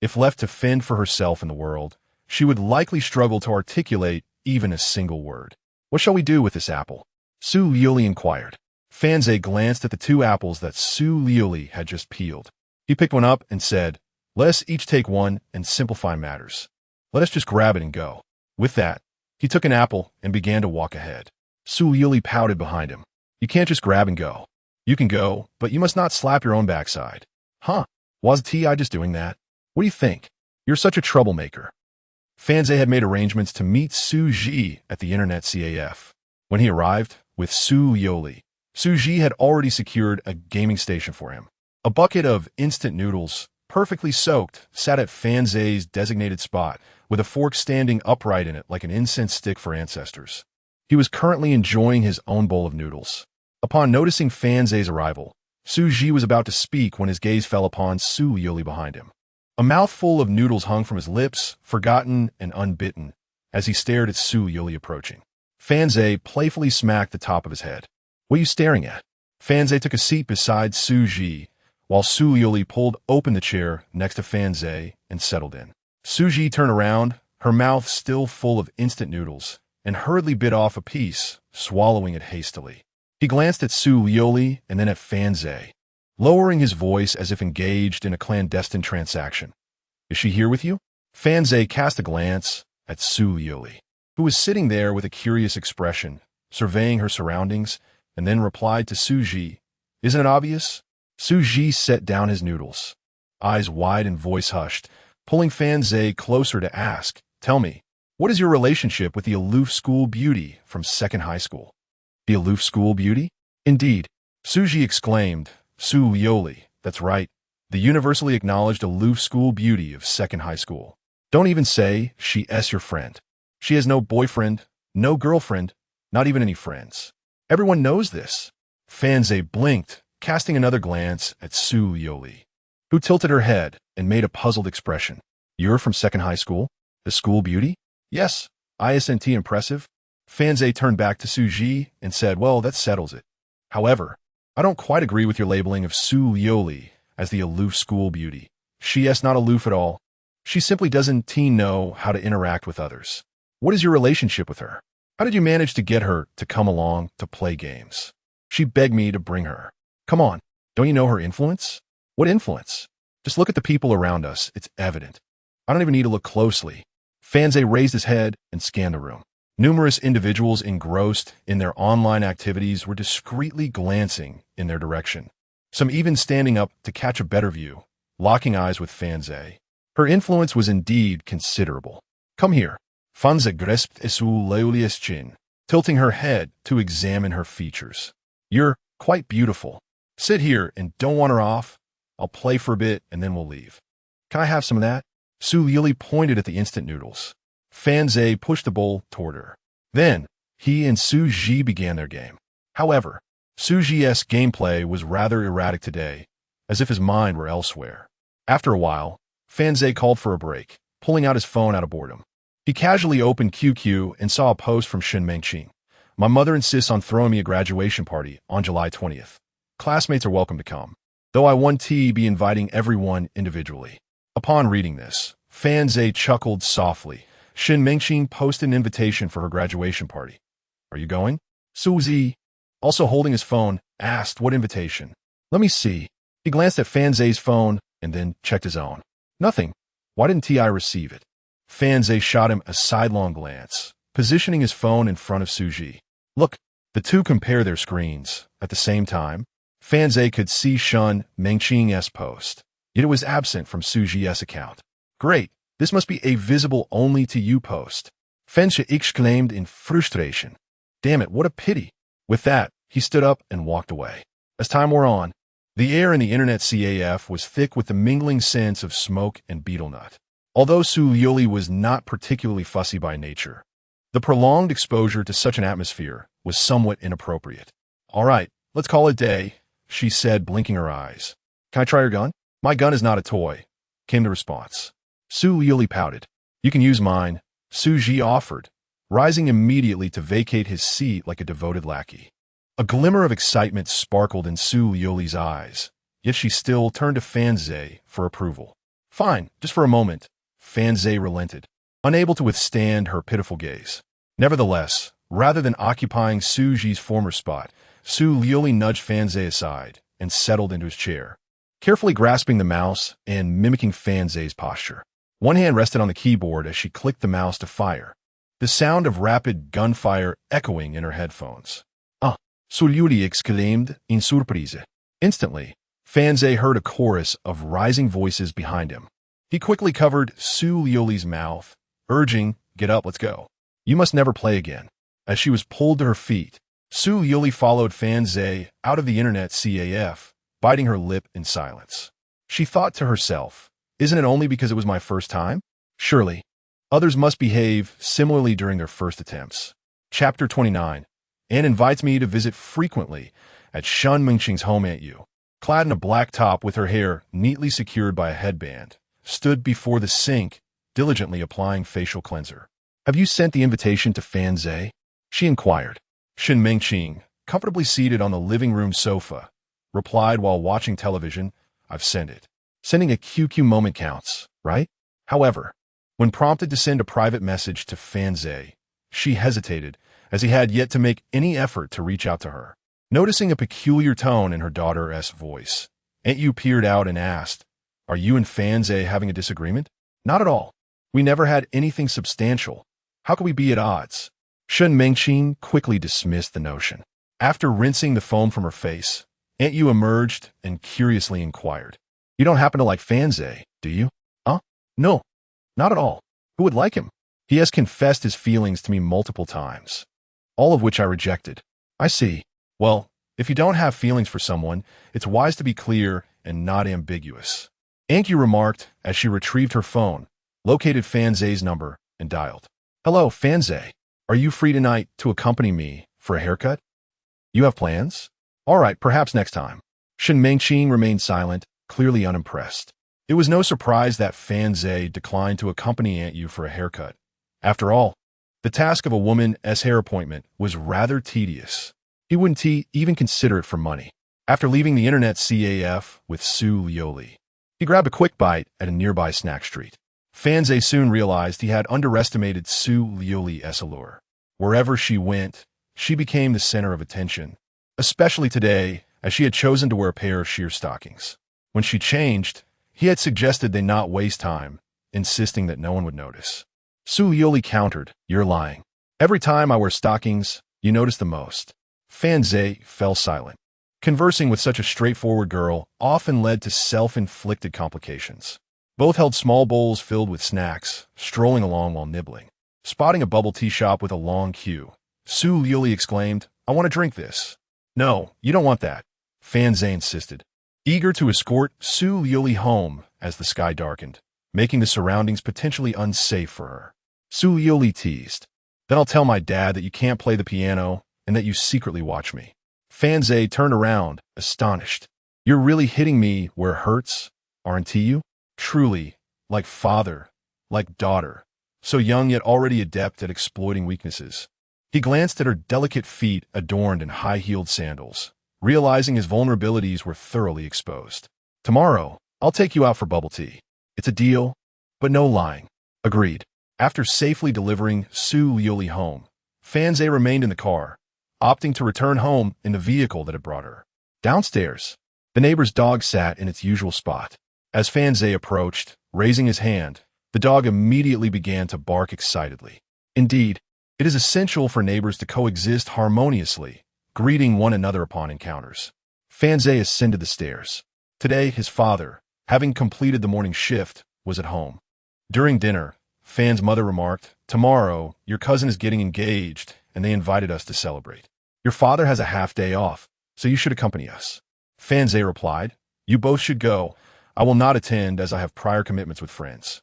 If left to fend for herself in the world, she would likely struggle to articulate even a single word. What shall we do with this apple? Su Liuli inquired. Fanze glanced at the 2 apples that Su Liuli had just peeled. He picked one up and said, let us each take one and simplify matters. Let us just grab it and go. With that, he took an apple and began to walk ahead. Su Liuli pouted behind him. You can't just grab and go. You can go, but you must not slap your own backside. Huh? Was T.I. just doing that? What do you think? You're such a troublemaker. Fanze had made arrangements to meet Su Ji at the Internet CAF. When he arrived with Su Liuli, Su Ji had already secured a gaming station for him. A bucket of instant noodles, perfectly soaked, sat at Fanze's designated spot, with a fork standing upright in it like an incense stick for ancestors. He was currently enjoying his own bowl of noodles. Upon noticing Fanze's arrival, Su Ji was about to speak when his gaze fell upon Su Liuli behind him. A mouthful of noodles hung from his lips, forgotten and unbitten, as he stared at Su Liuli approaching. Fanze playfully smacked the top of his head. What are you staring at? Fanze took a seat beside Su Ji, while Su Liuli pulled open the chair next to Fanze and settled in. Su Ji turned around, her mouth still full of instant noodles, and hurriedly bit off a piece, swallowing it hastily. He glanced at Su Liuli and then at Fanze, lowering his voice as if engaged in a clandestine transaction. Is she here with you? Fanze cast a glance at Su Liuli, who was sitting there with a curious expression, surveying her surroundings, and then replied to Su Ji, Isn't it obvious? Su Ji set down his noodles, eyes wide and voice hushed, pulling Fanze closer to ask, Tell me, what is your relationship with the aloof school beauty from second high school? The aloof school beauty? Indeed, Su Ji exclaimed, Su Liuli, that's right, the universally acknowledged aloof school beauty of second high school. Don't even say she's your friend. She has no boyfriend, no girlfriend, not even any friends. Everyone knows this. Fanze blinked, casting another glance at Su Liuli, who tilted her head and made a puzzled expression. You're from second high school? The school beauty? Yes. ISNT impressive? Fanze turned back to Su Ji and said, Well, that settles it. However, I don't quite agree with your labeling of Su Liuli as the aloof school beauty. She's not aloof at all. She simply doesn't know how to interact with others. What is your relationship with her? How did you manage to get her to come along to play games? She begged me to bring her. Come on, don't you know her influence? What influence? Just look at the people around us. It's evident. I don't even need to look closely. Fanze raised his head and scanned the room. Numerous individuals engrossed in their online activities were discreetly glancing in their direction, some even standing up to catch a better view, locking eyes with Fanze. Her influence was indeed considerable. Come here. Fanze grasped Su Liuli's chin, tilting her head to examine her features. You're quite beautiful. Sit here and don't wander off. I'll play for a bit and then we'll leave. Can I have some of that? Su Liuli pointed at the instant noodles. Fanze pushed the bowl toward her. Then, he and Su Ji began their game. However, Su Ji's gameplay was rather erratic today, as if his mind were elsewhere. After a while, Fanze called for a break, pulling out his phone out of boredom. He casually opened QQ and saw a post from Jiang Cheng. My mother insists on throwing me a graduation party on July 20th. Classmates are welcome to come, though I want to be inviting everyone individually. Upon reading this, Fanze chuckled softly. Jiang Cheng posted an invitation for her graduation party. Are you going? Suzy, also holding his phone, asked what invitation. Let me see. He glanced at Fanze's phone and then checked his own. Nothing. Why didn't Ti receive it? Fanze shot him a sidelong glance, positioning his phone in front of Suji. Look, the two compare their screens. At the same time, Fanze could see Shun Mengqing's post, yet it was absent from Suji's account. Great, this must be a visible only to you post. Fanze exclaimed in frustration. Damn it, what a pity. With that, he stood up and walked away. As time wore on, the air in the internet CAF was thick with the mingling scents of smoke and betel nut. Although Liuli was not particularly fussy by nature, the prolonged exposure to such an atmosphere was somewhat inappropriate. All right, let's call it day, she said, blinking her eyes. Can I try your gun? My gun is not a toy, came the response. Liuli pouted. You can use mine, Suji offered, rising immediately to vacate his seat like a devoted lackey. A glimmer of excitement sparkled in Liuli's eyes, yet she still turned to Fanze for approval. Fine, just for a moment, Fanze relented, unable to withstand her pitiful gaze. Nevertheless, rather than occupying Suji's former spot, Liuli nudged Fanze aside and settled into his chair, carefully grasping the mouse and mimicking Fanze's posture. One hand rested on the keyboard as she clicked the mouse to fire, the sound of rapid gunfire echoing in her headphones. Liuli exclaimed in surprise. Instantly, Fanze heard a chorus of rising voices behind him. He quickly covered Liuli's mouth, urging, get up, let's go. You must never play again. As she was pulled to her feet, Liuli followed Fanze out of the internet CAF, biting her lip in silence. She thought to herself, isn't it only because it was my first time? Surely, others must behave similarly during their first attempts. Chapter 29. Anne invites me to visit frequently at Shun Mingqing's home. Aunt Yu, clad in a black top with her hair neatly secured by a headband, stood before the sink, diligently applying facial cleanser. Have you sent the invitation to Fanze? She inquired. Shun Mingqing, comfortably seated on the living room sofa, replied while watching television, I've sent it. Sending a QQ moment counts, right? However, when prompted to send a private message to Fanze, she hesitated, as he had yet to make any effort to reach out to her. Noticing a peculiar tone in her daughter's voice, Aunt Yu peered out and asked, Are you and Fanze having a disagreement? Not at all. We never had anything substantial. How could we be at odds? Shun Mengqing quickly dismissed the notion. After rinsing the foam from her face, Aunt Yu emerged and curiously inquired, You don't happen to like Fanze, do you? No, not at all. Who would like him? He has confessed his feelings to me multiple times, all of which I rejected. I see. Well, if you don't have feelings for someone, it's wise to be clear and not ambiguous. Aunt Yu remarked as she retrieved her phone, located Fanze's number, and dialed. Hello, Fanze. Are you free tonight to accompany me for a haircut? You have plans? All right, perhaps next time. Shun Mengqing remained silent, clearly unimpressed. It was no surprise that Fanze declined to accompany Aunt Yu for a haircut. After all, the task of a woman's hair appointment was rather tedious. He wouldn't even consider it for money. After leaving the internet CAF with Liuli, he grabbed a quick bite at a nearby snack street. Fanze soon realized he had underestimated Liuli's allure. Wherever she went, she became the center of attention, especially today, as she had chosen to wear a pair of sheer stockings. When she changed, he had suggested they not waste time, insisting that no one would notice. Liuli countered, You're lying. Every time I wear stockings, you notice the most. Fanze fell silent. Conversing with such a straightforward girl often led to self-inflicted complications. Both held small bowls filled with snacks, strolling along while nibbling. Spotting a bubble tea shop with a long queue, Liuli exclaimed, I want to drink this. No, you don't want that, Fanze insisted, eager to escort Liuli home as the sky darkened, making the surroundings potentially unsafe for her. Liuli teased, Then I'll tell my dad that you can't play the piano and that you secretly watch me. Fanze turned around, astonished. You're really hitting me where it hurts, aren't you? Truly, like father, like daughter, so young yet already adept at exploiting weaknesses. He glanced at her delicate feet adorned in high-heeled sandals, realizing his vulnerabilities were thoroughly exposed. Tomorrow, I'll take you out for bubble tea. It's a deal, but no lying. Agreed. After safely delivering Liuli home, Fanze remained in the car, opting to return home in the vehicle that had brought her. Downstairs, the neighbor's dog sat in its usual spot. As Fan Zhe approached, raising his hand, the dog immediately began to bark excitedly. Indeed, it is essential for neighbors to coexist harmoniously, greeting one another upon encounters. Fan Zhe ascended the stairs. Today, his father, having completed the morning shift, was at home. During dinner, Fan's mother remarked, "Tomorrow, your cousin is getting engaged, and they invited us to celebrate. Your father has a half day off, so you should accompany us." Fan Zhe replied, "You both should go. I will not attend as I have prior commitments with friends."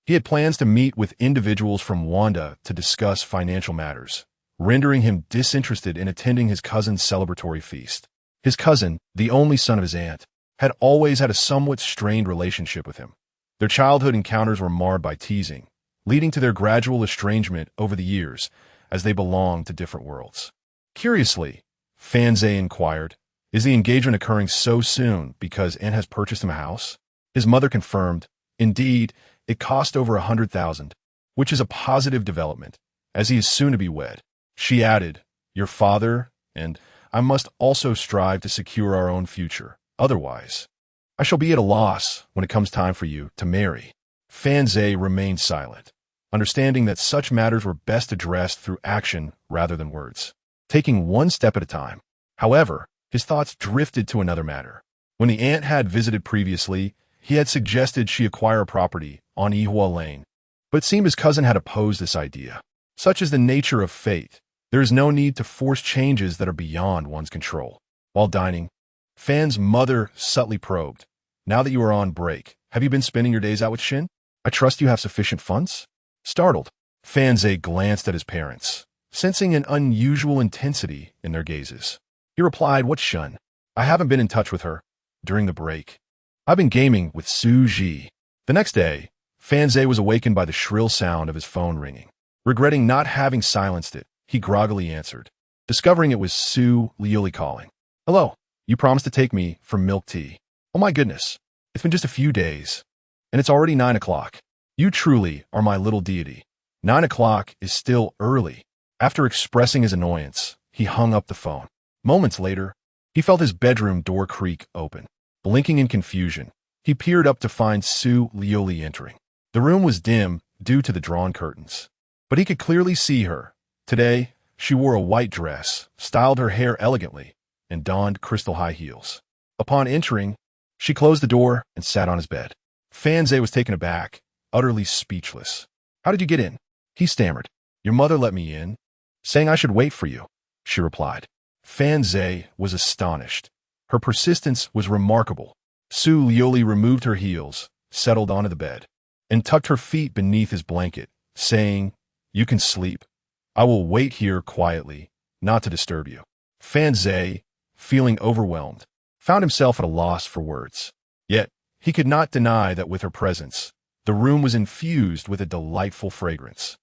He had plans to meet with individuals from Wanda to discuss financial matters, rendering him disinterested in attending his cousin's celebratory feast. His cousin, the only son of his aunt, had always had a somewhat strained relationship with him. Their childhood encounters were marred by teasing, leading to their gradual estrangement over the years as they belonged to different worlds. Curiously, Fan Zhe inquired, "Is the engagement occurring so soon because Aunt has purchased him a house?" His mother confirmed, "Indeed, it cost over 100,000, which is a positive development, as he is soon to be wed." She added, "Your father and I must also strive to secure our own future. Otherwise, I shall be at a loss when it comes time for you to marry." Fan Zhe remained silent, understanding that such matters were best addressed through action rather than words, taking one step at a time. However, his thoughts drifted to another matter. When the aunt had visited previously, he had suggested she acquire a property on Yihua Lane, but it seemed his cousin had opposed this idea. Such is the nature of fate. There is no need to force changes that are beyond one's control. While dining, Fan's mother subtly probed, "Now that you are on break, have you been spending your days out with Shin? I trust you have sufficient funds?" Startled, Fan Zhe glanced at his parents, sensing an unusual intensity in their gazes. He replied, "What Shin? I haven't been in touch with her during the break. I've been gaming with Su Ji." The next day, Fan Zhe was awakened by the shrill sound of his phone ringing. Regretting not having silenced it, he groggily answered, discovering it was Su Liuli calling. "Hello, you promised to take me for milk tea. Oh my goodness, it's been just a few days, and it's already 9 o'clock. You truly are my little deity. 9 o'clock is still early." After expressing his annoyance, he hung up the phone. Moments later, he felt his bedroom door creak open. Blinking in confusion, he peered up to find Su Liuli entering. The room was dim due to the drawn curtains, but he could clearly see her. Today, she wore a white dress, styled her hair elegantly, and donned crystal high heels. Upon entering, she closed the door and sat on his bed. Fan Zhe was taken aback, utterly speechless. "How did you get in?" he stammered. "Your mother let me in, saying I should wait for you," she replied. Fan Zhe was astonished. Her persistence was remarkable. Su Liuli removed her heels, settled onto the bed, and tucked her feet beneath his blanket, saying, "You can sleep. I will wait here quietly, not to disturb you." Fan Zhe, feeling overwhelmed, found himself at a loss for words. Yet, he could not deny that with her presence, the room was infused with a delightful fragrance.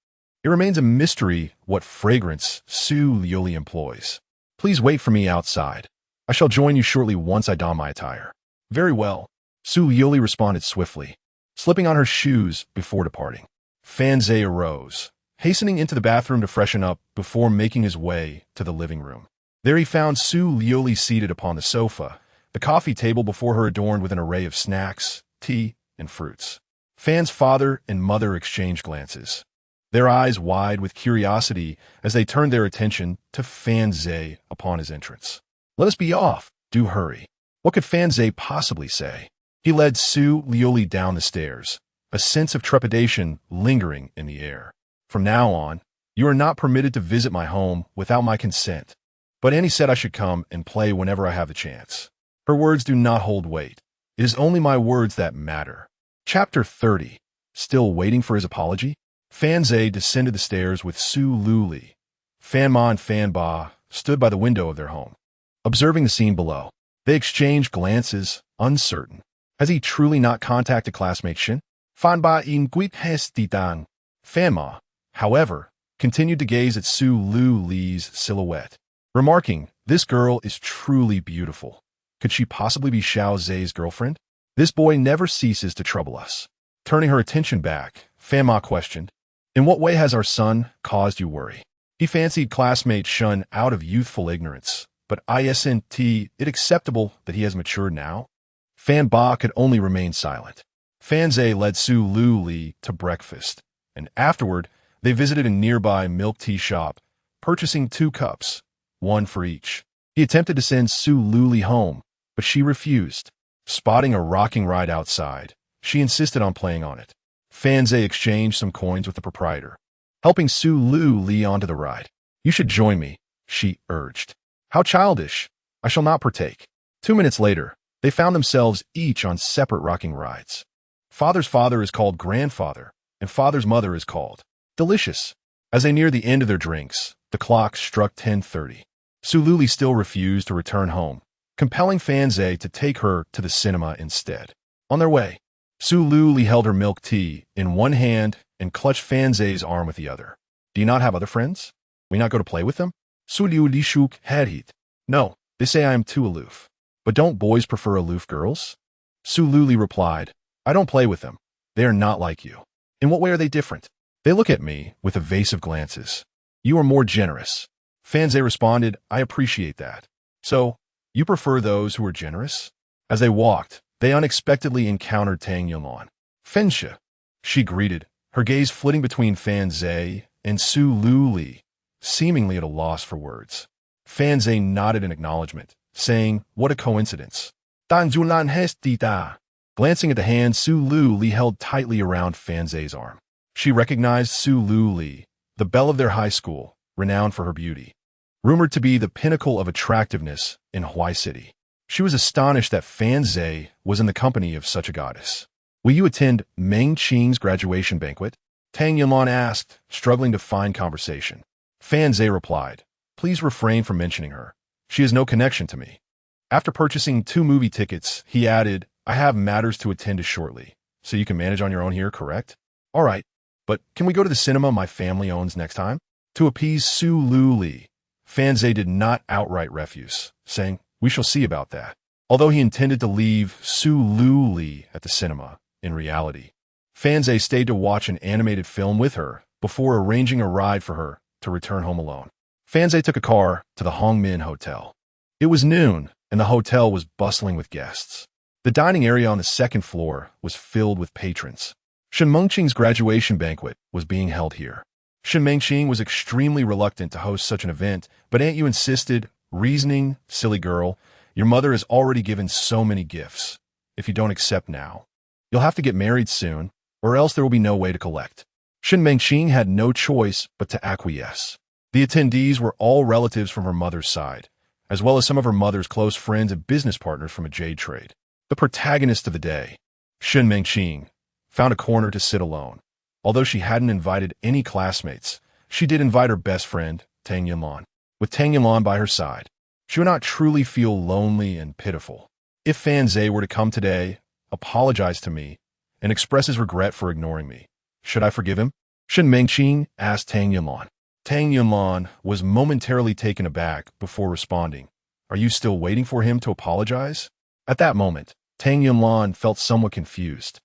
It remains a mystery what fragrance Su Liuli employs. "Please wait for me outside. I shall join you shortly once I don my attire." "Very well," Su Liuli responded swiftly, slipping on her shoes before departing. Fan Zhe arose, hastening into the bathroom to freshen up before making his way to the living room. There he found Su Liuli seated upon the sofa, the coffee table before her adorned with an array of snacks, tea, and fruits. Fan's father and mother exchanged glances, their eyes wide with curiosity as they turned their attention to Fan Zhe upon his entrance. "Let us be off. Do hurry." What could Fan Zhe possibly say? He led Su Liuli down the stairs, a sense of trepidation lingering in the air. "From now on, you are not permitted to visit my home without my consent. But Annie said I should come and play whenever I have the chance. Her words do not hold weight. It is only my words that matter." Chapter 30. Still waiting for his apology? Fan Zhe descended the stairs with Su Liuli. Fan Ma and Fan Ba stood by the window of their home, observing the scene below. They exchanged glances, uncertain. Has he truly not contacted classmate Shin? Fan Ba inguit hes ditang. Fan Ma, however, continued to gaze at Su Liuli's silhouette, remarking, "This girl is truly beautiful. Could she possibly be Xiao Zhe's girlfriend? This boy never ceases to trouble us." Turning her attention back, Fan Ma questioned, "In what way has our son caused you worry?" He fancied classmate Shun out of youthful ignorance, but isn't it acceptable that he has matured now? Fan Ba could only remain silent. Fan Zhe led Su Liuli to breakfast, and afterward they visited a nearby milk tea shop, purchasing 2 cups, 1 for each. He attempted to send Su Liuli home, but she refused. Spotting a rocking ride outside, she insisted on playing on it. Fan Zhe exchanged some coins with the proprietor, helping Su Liuli onto the ride. "You should join me," she urged. "How childish. I shall not partake." 2 minutes later, they found themselves each on separate rocking rides. Father's father is called grandfather, and father's mother is called delicious. As they neared the end of their drinks, the clock struck 10:30. Su Liuli still refused to return home, compelling Fan Zhe to take her to the cinema instead. On their way, Su Liuli held her milk tea in one hand and clutched Fan Zhe's arm with the other. "Do you not have other friends? We not go to play with them?" Su Liuli shook her head. "No, they say I am too aloof. But don't boys prefer aloof girls?" Su Liuli replied, "I don't play with them. They are not like you." "In what way are they different?" "They look at me with evasive glances. You are more generous." Fan Zhe responded, "I appreciate that." "So, you prefer those who are generous?" As they walked, they unexpectedly encountered Tang Yunlan. "Fensha," she greeted, her gaze flitting between Fan Zhe and Su Liuli, seemingly at a loss for words. Fan Zhe nodded in acknowledgement, saying, "What a coincidence." "Tang Yunlan has da." Glancing at the hand Su Liuli held tightly around Fan Zhe's arm, she recognized Su Liuli, the belle of their high school, renowned for her beauty, rumored to be the pinnacle of attractiveness in Huai City. She was astonished that Fan Zhe was in the company of such a goddess. "Will you attend Meng Qing's graduation banquet?" Tang Yunlan asked, struggling to find conversation. Fan Zhe replied, "Please refrain from mentioning her. She has no connection to me." After purchasing 2 movie tickets, he added, "I have matters to attend to shortly, so you can manage on your own here, correct?" "All right, but can we go to the cinema my family owns next time?" To appease Su Liuli, Fan Zhe did not outright refuse, saying, "We shall see about that." Although he intended to leave Su Liuli at the cinema, in reality, Fan Zhe stayed to watch an animated film with her before arranging a ride for her to return home alone. Fan Zhe took a car to the Hongmin Hotel. It was noon, and the hotel was bustling with guests. The dining area on the 2nd floor was filled with patrons. Shen Mengqing's graduation banquet was being held here. Shen Mengqing was extremely reluctant to host such an event, but Aunt Yu insisted, reasoning, "Silly girl, your mother has already given so many gifts. If you don't accept now, you'll have to get married soon, or else there will be no way to collect." Shen Mengqing had no choice but to acquiesce. The attendees were all relatives from her mother's side, as well as some of her mother's close friends and business partners from a jade trade. The protagonist of the day, Shen Mengqing, found a corner to sit alone. Although she hadn't invited any classmates, she did invite her best friend, Tang Yunlan. With Tang Yunlan by her side, she would not truly feel lonely and pitiful. If Fan Zhe were to come today, apologize to me, and express his regret for ignoring me, should I forgive him? Shen Mengqing asked Tang Yunlan. Tang Yunlan was momentarily taken aback before responding, "Are you still waiting for him to apologize?" At that moment, Tang Yunlan felt somewhat confused.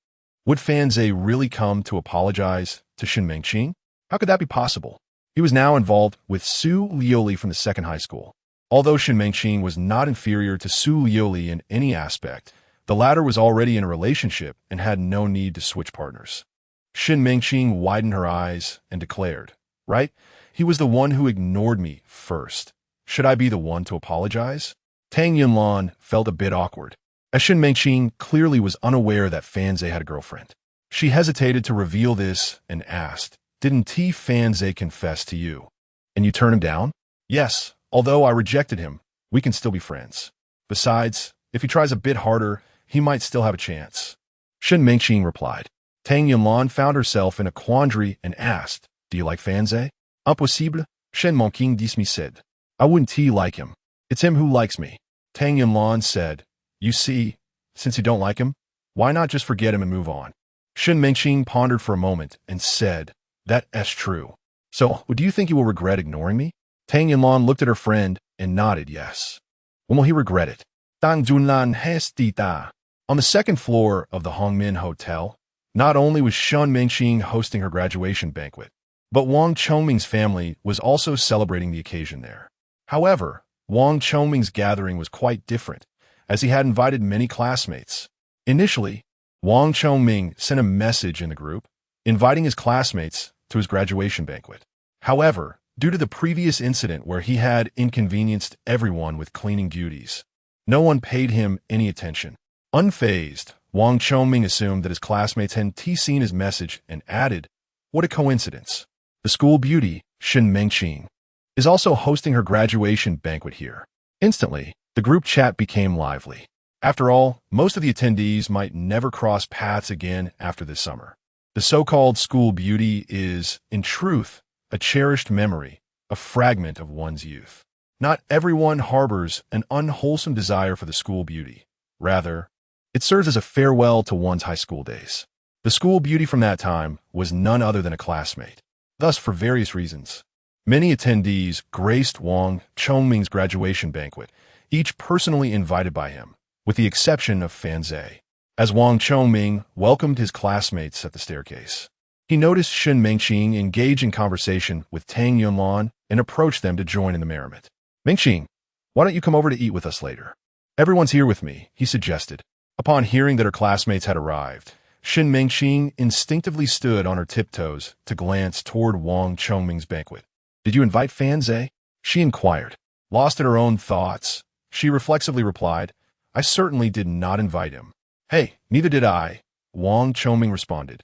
Would Fan Zhe really come to apologize to Shen Mengqing? How could that be possible? He was now involved with Su Liuli from the 2nd high school. Although Shen Mengqing was not inferior to Su Liuli in any aspect, the latter was already in a relationship and had no need to switch partners. Shen Mengqing widened her eyes and declared, "Right? He was the one who ignored me first. Should I be the one to apologize?" Tang Yunlan felt a bit awkward, as Shen Mengqing clearly was unaware that Fan Zhe had a girlfriend. She hesitated to reveal this and asked, "Didn't Fan Zhe confess to you? And you turned him down?" "Yes, although I rejected him, we can still be friends. Besides, if he tries a bit harder, he might still have a chance." Shen Mengqing replied. Tang Yunlan found herself in a quandary and asked, "Do you like Fan Zhe?" "Impossible," Shen Mengqing dismissed. "I wouldn't like him. It's him who likes me." Tang Yunlan said, "You see, since you don't like him, why not just forget him and move on?" Shen Mengqing pondered for a moment and said, "That's true. So, do you think he will regret ignoring me?" Tang Yunlan looked at her friend and nodded yes. "When will he regret it?" Tang Junlan has da. On the 2nd floor of the Hongmin Hotel, not only was Shen Mengqing hosting her graduation banquet, But Wang Chongming's family was also celebrating the occasion there. However, Wang Chongming's gathering was quite different, as he had invited many classmates. Initially, Wang Chongming sent a message in the group, inviting his classmates to his graduation banquet. However, due to the previous incident where he had inconvenienced everyone with cleaning duties, no one paid him any attention. Unfazed, Wang Chongming assumed that his classmates hadn't seen his message and added, "What a coincidence. The school beauty, Shen Mengqing, is also hosting her graduation banquet here." Instantly, the group chat became lively. After all, most of the attendees might never cross paths again after this summer. The so-called school beauty is, in truth, a cherished memory, a fragment of one's youth. Not everyone harbors an unwholesome desire for the school beauty. Rather, it serves as a farewell to one's high school days. The school beauty from that time was none other than a classmate. Thus, for various reasons, many attendees graced Wang Chongming's graduation banquet, each personally invited by him, with the exception of Fan Zhe. As Wang Chongming welcomed his classmates at the staircase, he noticed Shen Mengqing engage in conversation with Tang Yunlan and approached them to join in the merriment. "Mengqing, why don't you come over to eat with us later? Everyone's here with me," he suggested. Upon hearing that her classmates had arrived, Shen Mengqing instinctively stood on her tiptoes to glance toward Wang Chongming's banquet. "Did you invite Fan Zhe?" she inquired. Lost in her own thoughts, she reflexively replied, "I certainly did not invite him." "Hey, neither did I," Wang Chongming responded,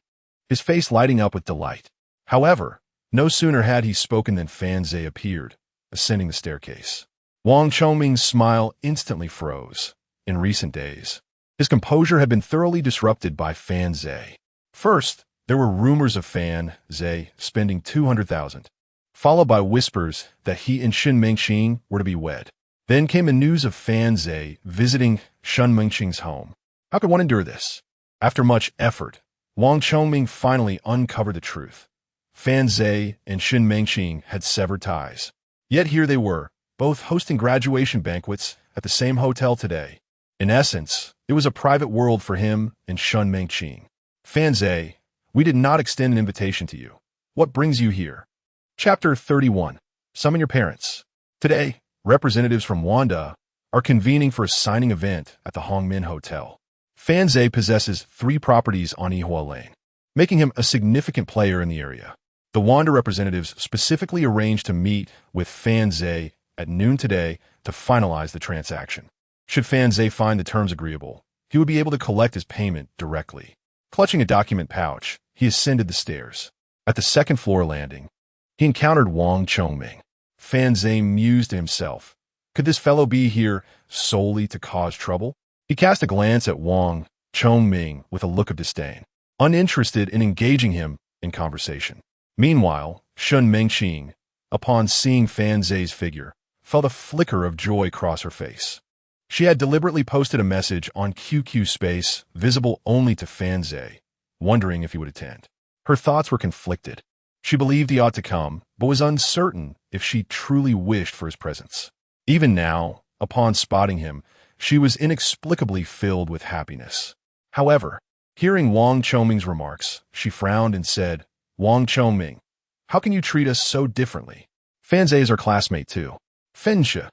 his face lighting up with delight. However, no sooner had he spoken than Fan Zhe appeared, ascending the staircase. Wang Chongming's smile instantly froze. In recent days, his composure had been thoroughly disrupted by Fan Zhe. First, there were rumors of Fan Zhe spending 200,000, followed by whispers that he and Shen Mengqing were to be wed. Then came the news of Fan Zhe visiting Shen Mengqing's home. How could one endure this? After much effort, Wang Chongming finally uncovered the truth. Fan Zhe and Shen Mengqing had severed ties. Yet here they were, both hosting graduation banquets at the same hotel today. In essence, it was a private world for him and Shen Mengqing. "Fan Zhe, we did not extend an invitation to you. What brings you here?" Chapter 31. Summon your parents. Today, representatives from Wanda are convening for a signing event at the Hongmin Hotel. Fan Zhe possesses 3 properties on Yihua Lane, making him a significant player in the area. The Wanda representatives specifically arranged to meet with Fan Zhe at noon today to finalize the transaction. Should Fan Zhe find the terms agreeable, he would be able to collect his payment directly. Clutching a document pouch, he ascended the stairs. At the second-floor landing, he encountered Wang Chongming. Fan Zhe mused to himself, could this fellow be here solely to cause trouble? He cast a glance at Wang Chongming with a look of disdain, uninterested in engaging him in conversation. Meanwhile, Shen Mengqing, upon seeing Fan Zhe's figure, felt a flicker of joy cross her face. She had deliberately posted a message on QQ Space, visible only to Fan Zhe, wondering if he would attend. Her thoughts were conflicted. She believed he ought to come, but was uncertain if she truly wished for his presence. Even now, upon spotting him, she was inexplicably filled with happiness. However, hearing Wang Chongming's remarks, she frowned and said, "Wang Chongming, how can you treat us so differently? Fan Zhe is our classmate too." "Fensha,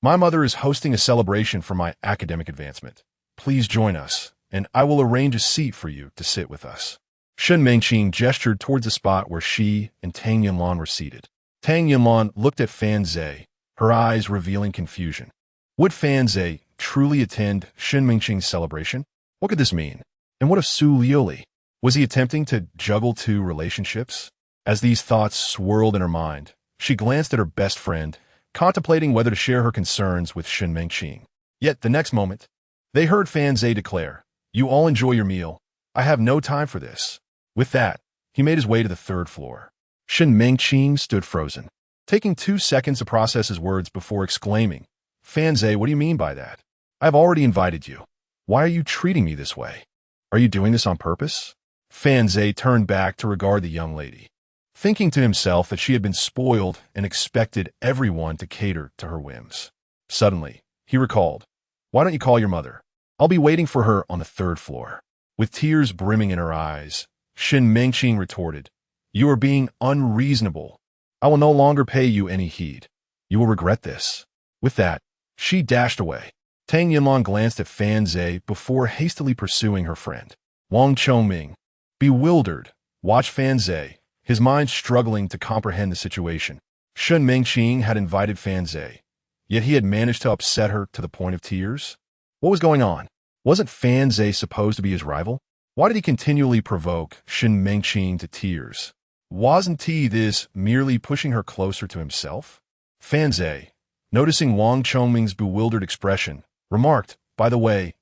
my mother is hosting a celebration for my academic advancement. Please join us, and I will arrange a seat for you to sit with us." Shen Mengqing gestured towards the spot where she and Tang Yunlan were seated. Tang Yunlan looked at Fan Zhe, her eyes revealing confusion. Would Fan Zhe truly attend Shen Mengqing's celebration? What could this mean? And what of Liuli? Was he attempting to juggle 2 relationships? As these thoughts swirled in her mind, she glanced at her best friend, contemplating whether to share her concerns with Shen Mengqing. Yet the next moment, they heard Fan Zhe declare, "You all enjoy your meal. I have no time for this." With that, he made his way to the 3rd floor. Shen Mengqing stood frozen, taking 2 seconds to process his words before exclaiming, "Fan Zhe, what do you mean by that? I've already invited you. Why are you treating me this way? Are you doing this on purpose?" Fan Zhe turned back to regard the young lady, thinking to himself that she had been spoiled and expected everyone to cater to her whims. Suddenly, he recalled, "Why don't you call your mother? I'll be waiting for her on the 3rd floor." With tears brimming in her eyes, Shen Mengqing retorted, You are being unreasonable. I will no longer pay you any heed. You will regret this." With that, she dashed away. Tang Yinlong glanced at Fan Zhe before hastily pursuing her friend. Wang Chongming, bewildered, watched Fan Zhe, his mind struggling to comprehend the situation. Shun Mengqing had invited Fan Zhe, yet he had managed to upset her to the point of tears? What was going on? Wasn't Fan Zhe supposed to be his rival? Why did he continually provoke Shun Mengqing to tears? Wasn't he this merely pushing her closer to himself? Fan Zhe, noticing Wang Chongming's bewildered expression, remarked, "By the way,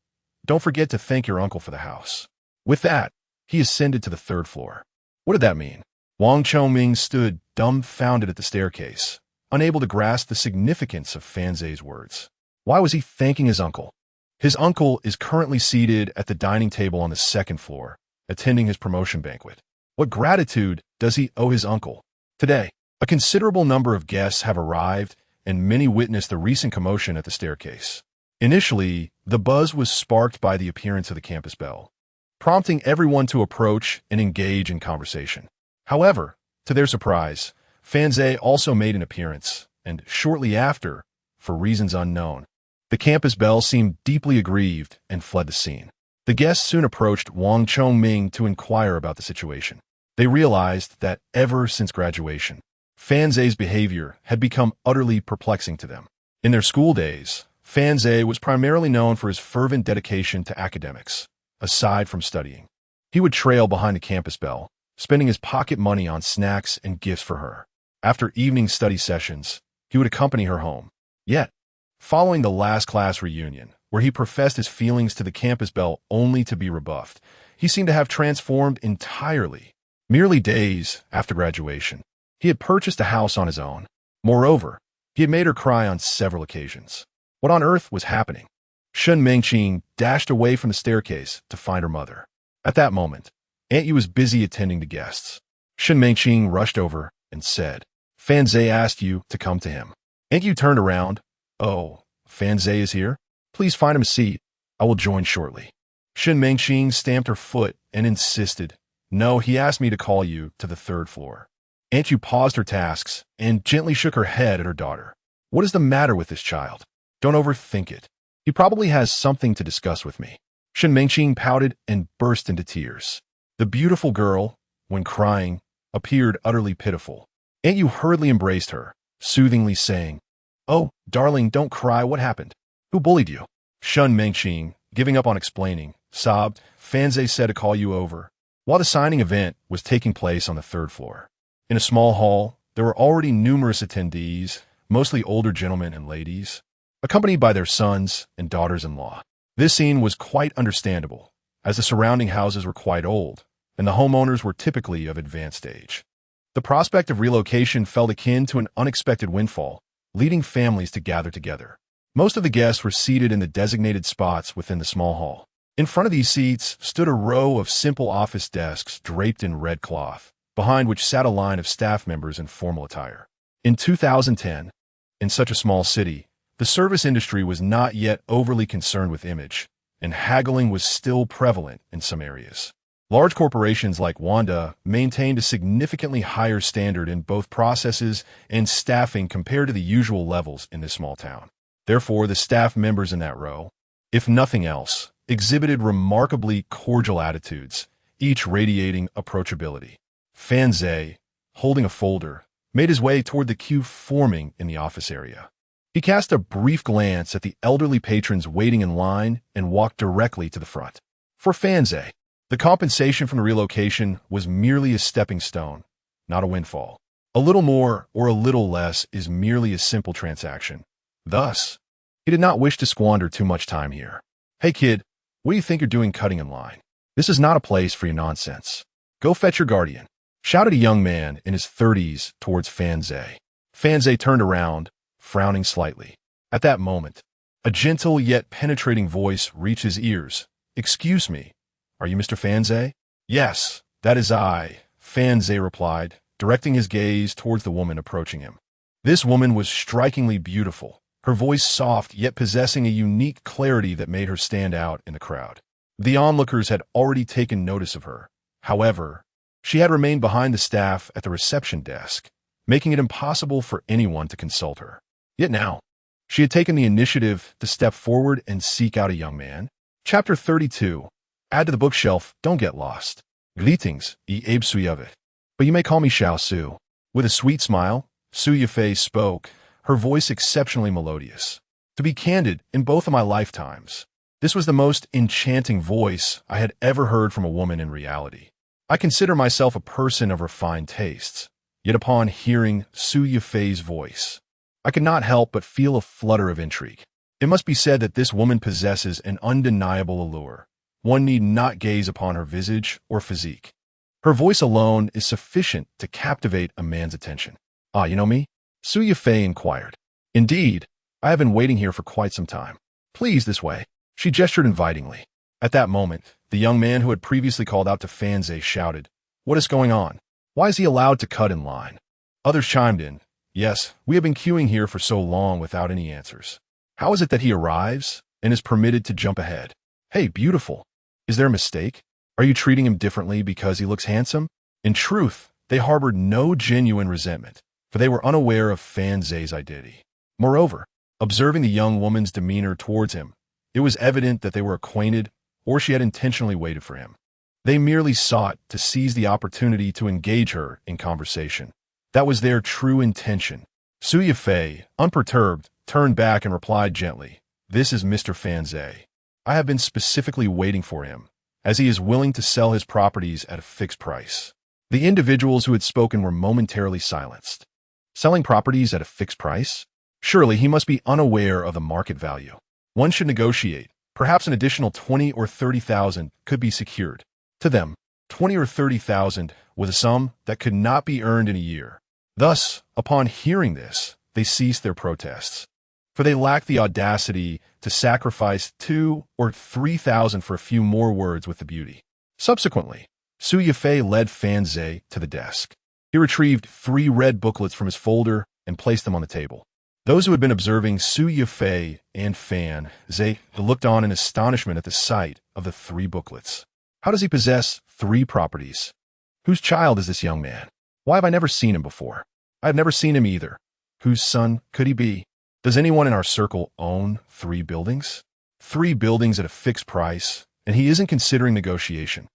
don't forget to thank your uncle for the house." With that, he ascended to the third floor. What did that mean? Wang Chongming stood dumbfounded at the staircase, unable to grasp the significance of Fan Zhe's words. Why was he thanking his uncle? His uncle is currently seated at the dining table on the second floor, attending his promotion banquet. What gratitude does he owe his uncle? Today, a considerable number of guests have arrived, and many witnessed the recent commotion at the staircase. Initially, the buzz was sparked by the appearance of the campus bell, prompting everyone to approach and engage in conversation. However, to their surprise, Fan Zhe also made an appearance, and shortly after, for reasons unknown, the campus bell seemed deeply aggrieved and fled the scene. The guests soon approached Wang Chongming to inquire about the situation. They realized that ever since graduation, Fan Zhe's behavior had become utterly perplexing to them. In their school days, Fan Zhe was primarily known for his fervent dedication to academics, aside from studying. He would trail behind the campus bell, spending his pocket money on snacks and gifts for her. After evening study sessions, he would accompany her home. Yet, following the last class reunion, where he professed his feelings to the campus bell only to be rebuffed, he seemed to have transformed entirely. Merely days after graduation, he had purchased a house on his own. Moreover, he had made her cry on several occasions. What on earth was happening? Shun Mengqing dashed away from the staircase to find her mother. At that moment, Aunt Yu was busy attending to guests. Shun Mengqing rushed over and said, "Fan Zhe asked you to come to him." Aunt Yu turned around. "Oh, Fan Zhe is here? Please find him a seat. I will join shortly." Shun Mengqing stamped her foot and insisted, "No, he asked me to call you to the third floor." Aunt Yu paused her tasks and gently shook her head at her daughter. "What is the matter with this child? Don't overthink it. He probably has something to discuss with me." Shun Mengqing pouted and burst into tears. The beautiful girl, when crying, appeared utterly pitiful. Aunt Yu hurriedly embraced her, soothingly saying, "Oh, darling, don't cry. What happened? Who bullied you?" Shun Mengqing, giving up on explaining, sobbed, "Fan Zhe said to call you over." While the signing event was taking place on the third floor, in a small hall, there were already numerous attendees, mostly older gentlemen and ladies, accompanied by their sons and daughters-in-law. This scene was quite understandable, as the surrounding houses were quite old, and the homeowners were typically of advanced age. The prospect of relocation felt akin to an unexpected windfall, leading families to gather together. Most of the guests were seated in the designated spots within the small hall. In front of these seats stood a row of simple office desks draped in red cloth, behind which sat a line of staff members in formal attire. In 2010, in such a small city, the service industry was not yet overly concerned with image, and haggling was still prevalent in some areas. Large corporations like Wanda maintained a significantly higher standard in both processes and staffing compared to the usual levels in this small town. Therefore, the staff members in that row, if nothing else, exhibited remarkably cordial attitudes, each radiating approachability. Fan Zhe, holding a folder, made his way toward the queue forming in the office area. He cast a brief glance at the elderly patrons waiting in line and walked directly to the front. For Fan Zhe, the compensation from the relocation was merely a stepping stone, not a windfall. A little more or a little less is merely a simple transaction. Thus, he did not wish to squander too much time here. "Hey kid, what do you think you're doing cutting in line? This is not a place for your nonsense. Go fetch your guardian," shouted a young man in his 30s towards Fan Zhe. Fan Zhe turned around, frowning slightly. At that moment, a gentle yet penetrating voice reached his ears. "Excuse me, are you Mr. Fan Zhe?" "Yes, that is I," Fan Zhe replied, directing his gaze towards the woman approaching him. This woman was strikingly beautiful, her voice soft yet possessing a unique clarity that made her stand out in the crowd. The onlookers had already taken notice of her. However, She had remained behind the staff at the reception desk, making it impossible for anyone to consult her. Yet now, she had taken the initiative to step forward and seek out a young man. Chapter 32. Add to the bookshelf, don't get lost. Greetings, Abe Suyavit. But you may call me Xiao Su. With a sweet smile, Su Yifei spoke, her voice exceptionally melodious. To be candid, in both of my lifetimes, this was the most enchanting voice I had ever heard from a woman in reality. I consider myself a person of refined tastes, yet upon hearing Su Yifei's voice, I could not help but feel a flutter of intrigue. It must be said that this woman possesses an undeniable allure. One need not gaze upon her visage or physique. Her voice alone is sufficient to captivate a man's attention. Ah, you know me? Su Yifei inquired. Indeed, I have been waiting here for quite some time. Please, this way. She gestured invitingly. At that moment, the young man who had previously called out to Fanze shouted, "What is going on? Why is he allowed to cut in line?" Others chimed in, "Yes, we have been queuing here for so long without any answers. How is it that he arrives and is permitted to jump ahead? Hey, beautiful. Is there a mistake? Are you treating him differently because he looks handsome?" In truth, they harbored no genuine resentment, for they were unaware of Fanze's identity. Moreover, observing the young woman's demeanor towards him, it was evident that they were acquainted or she had intentionally waited for him. They merely sought to seize the opportunity to engage her in conversation. That was their true intention. Su Yifei, unperturbed, turned back and replied gently, "This is Mr. Fanze. I have been specifically waiting for him, as he is willing to sell his properties at a fixed price." The individuals who had spoken were momentarily silenced. Selling properties at a fixed price? Surely he must be unaware of the market value. One should negotiate. Perhaps an additional 20 or 30,000 could be secured. To them, 20 or 30,000 was a sum that could not be earned in a year. Thus, upon hearing this, they ceased their protests, for they lacked the audacity to sacrifice 2 or 3,000 for a few more words with the beauty. Subsequently, Su Yifei led Fanze to the desk. He retrieved 3 red booklets from his folder and placed them on the table. Those who had been observing Su Yifei and Fanze looked on in astonishment at the sight of the 3 booklets. How does he possess 3 properties? Whose child is this young man? Why have I never seen him before? I have never seen him either. Whose son could he be? Does anyone in our circle own 3 buildings? 3 buildings at a fixed price, and he isn't considering negotiation.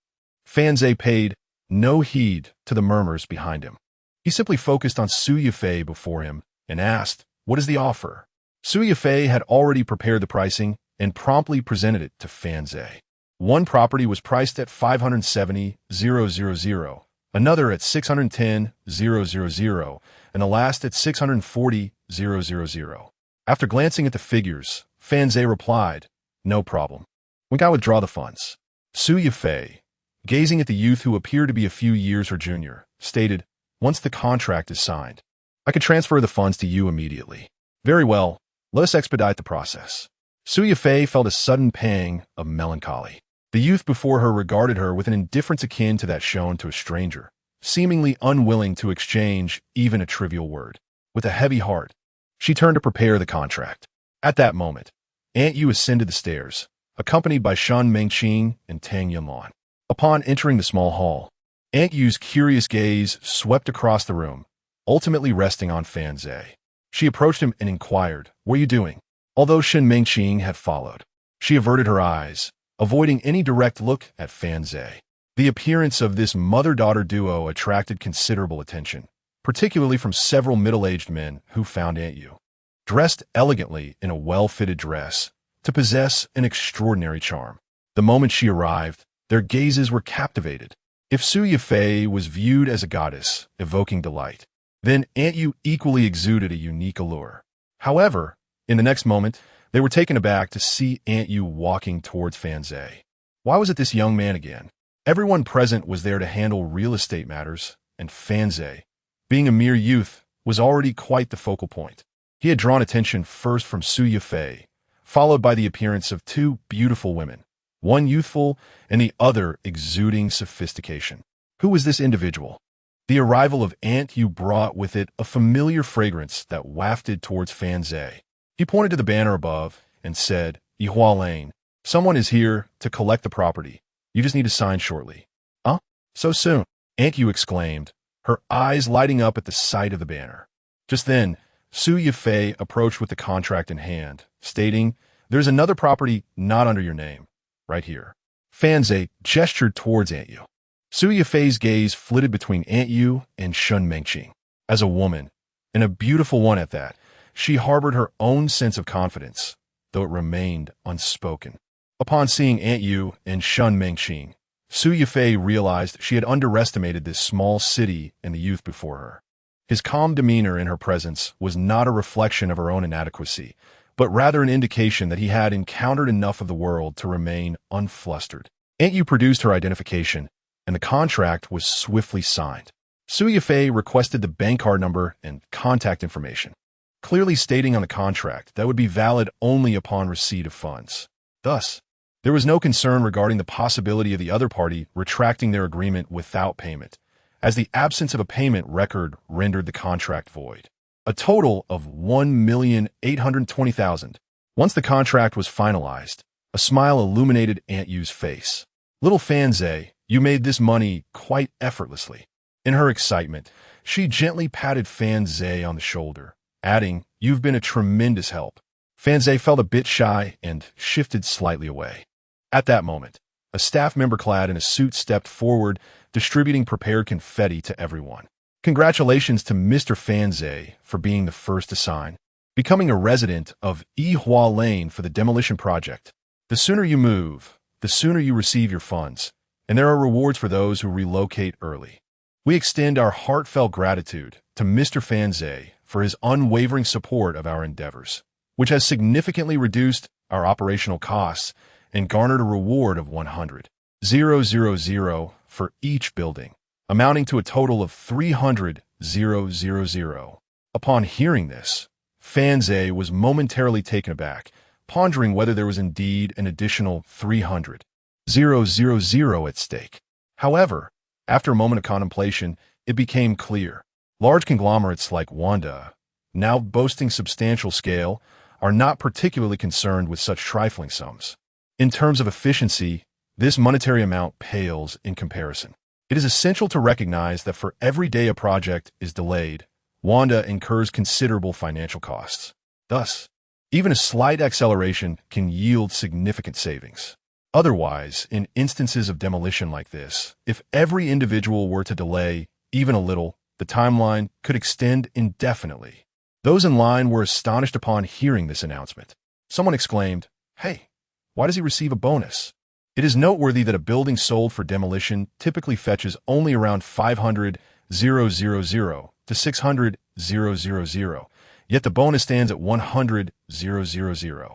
Fanze paid no heed to the murmurs behind him. He simply focused on Su Yifei before him and asked, "What is the offer?" Su Yifei had already prepared the pricing and promptly presented it to Fanze. One property was priced at 570,000, another at 610,000, and the last at 640,000. After glancing at the figures, Fanze replied, "No problem. When can I withdraw the funds?" Su Yifei, gazing at the youth who appeared to be a few years her junior, stated, "Once the contract is signed, I can transfer the funds to you immediately." "Very well, let us expedite the process." Su Yifei felt a sudden pang of melancholy. The youth before her regarded her with an indifference akin to that shown to a stranger, seemingly unwilling to exchange even a trivial word. With a heavy heart, she turned to prepare the contract. At that moment, Aunt Yu ascended the stairs, accompanied by Shen Mengqing and Tang Yunlan. Upon entering the small hall, Aunt Yu's curious gaze swept across the room, ultimately resting on Fanze. She approached him and inquired, "What are you doing?" Although Shen Mengqing had followed, she averted her eyes, avoiding any direct look at Fanze. The appearance of this mother-daughter duo attracted considerable attention, particularly from several middle-aged men who found Aunt Yu, dressed elegantly in a well-fitted dress, to possess an extraordinary charm. The moment she arrived, their gazes were captivated. If Su Yifei was viewed as a goddess, evoking delight, then Aunt Yu equally exuded a unique allure. However, in the next moment, they were taken aback to see Aunt Yu walking towards Fanze. Why was it this young man again? Everyone present was there to handle real estate matters, and Fanze, being a mere youth, was already quite the focal point. He had drawn attention first from Su Yifei, followed by the appearance of 2 beautiful women, one youthful and the other exuding sophistication. Who was this individual? The arrival of Aunt Yu brought with it a familiar fragrance that wafted towards Fanze. He pointed to the banner above and said, "Yihua Lane, someone is here to collect the property. You just need to sign shortly." "Huh? So soon?" Aunt Yu exclaimed, her eyes lighting up at the sight of the banner. Just then, Su Yifei approached with the contract in hand, stating, "There's another property not under your name, right here." Fanze gestured towards Aunt Yu. Su Yifei's gaze flitted between Aunt Yu and Shun Mengqing. As a woman, and a beautiful one at that, she harbored her own sense of confidence, though it remained unspoken. Upon seeing Aunt Yu and Shun Mengqing, Su Yifei realized she had underestimated this small city and the youth before her. His calm demeanor in her presence was not a reflection of her own inadequacy, but rather an indication that he had encountered enough of the world to remain unflustered. Aunt Yu produced her identification, and the contract was swiftly signed. Su Yifei requested the bank card number and contact information, clearly stating on the contract that would be valid only upon receipt of funds. Thus, there was no concern regarding the possibility of the other party retracting their agreement without payment, as the absence of a payment record rendered the contract void. A total of 1,820,000. Once the contract was finalized, a smile illuminated Aunt Yu's face. "Little Fanze, you made this money quite effortlessly." In her excitement, she gently patted Fanze on the shoulder, adding, "You've been a tremendous help." Fanze felt a bit shy and shifted slightly away. At that moment, a staff member clad in a suit stepped forward, distributing prepared confetti to everyone. "Congratulations to Mr. Fanze for being the first to sign, becoming a resident of Yihua Lane for the demolition project. The sooner you move, the sooner you receive your funds, and there are rewards for those who relocate early. We extend our heartfelt gratitude to Mr. Fanze for his unwavering support of our endeavors, which has significantly reduced our operational costs and garnered a reward of 100,000 for each building, amounting to a total of 300,000. Upon hearing this, Fanze was momentarily taken aback, pondering whether there was indeed an additional 300,000 at stake. However, after a moment of contemplation, it became clear. Large conglomerates like Wanda, now boasting substantial scale, are not particularly concerned with such trifling sums. In terms of efficiency, this monetary amount pales in comparison. It is essential to recognize that for every day a project is delayed, Wanda incurs considerable financial costs. Thus, even a slight acceleration can yield significant savings. Otherwise, in instances of demolition like this, if every individual were to delay even a little, the timeline could extend indefinitely. Those in line were astonished upon hearing this announcement. Someone exclaimed, "Hey, why does he receive a bonus?" It is noteworthy that a building sold for demolition typically fetches only around 500,000 to 600,000, yet the bonus stands at 100,000.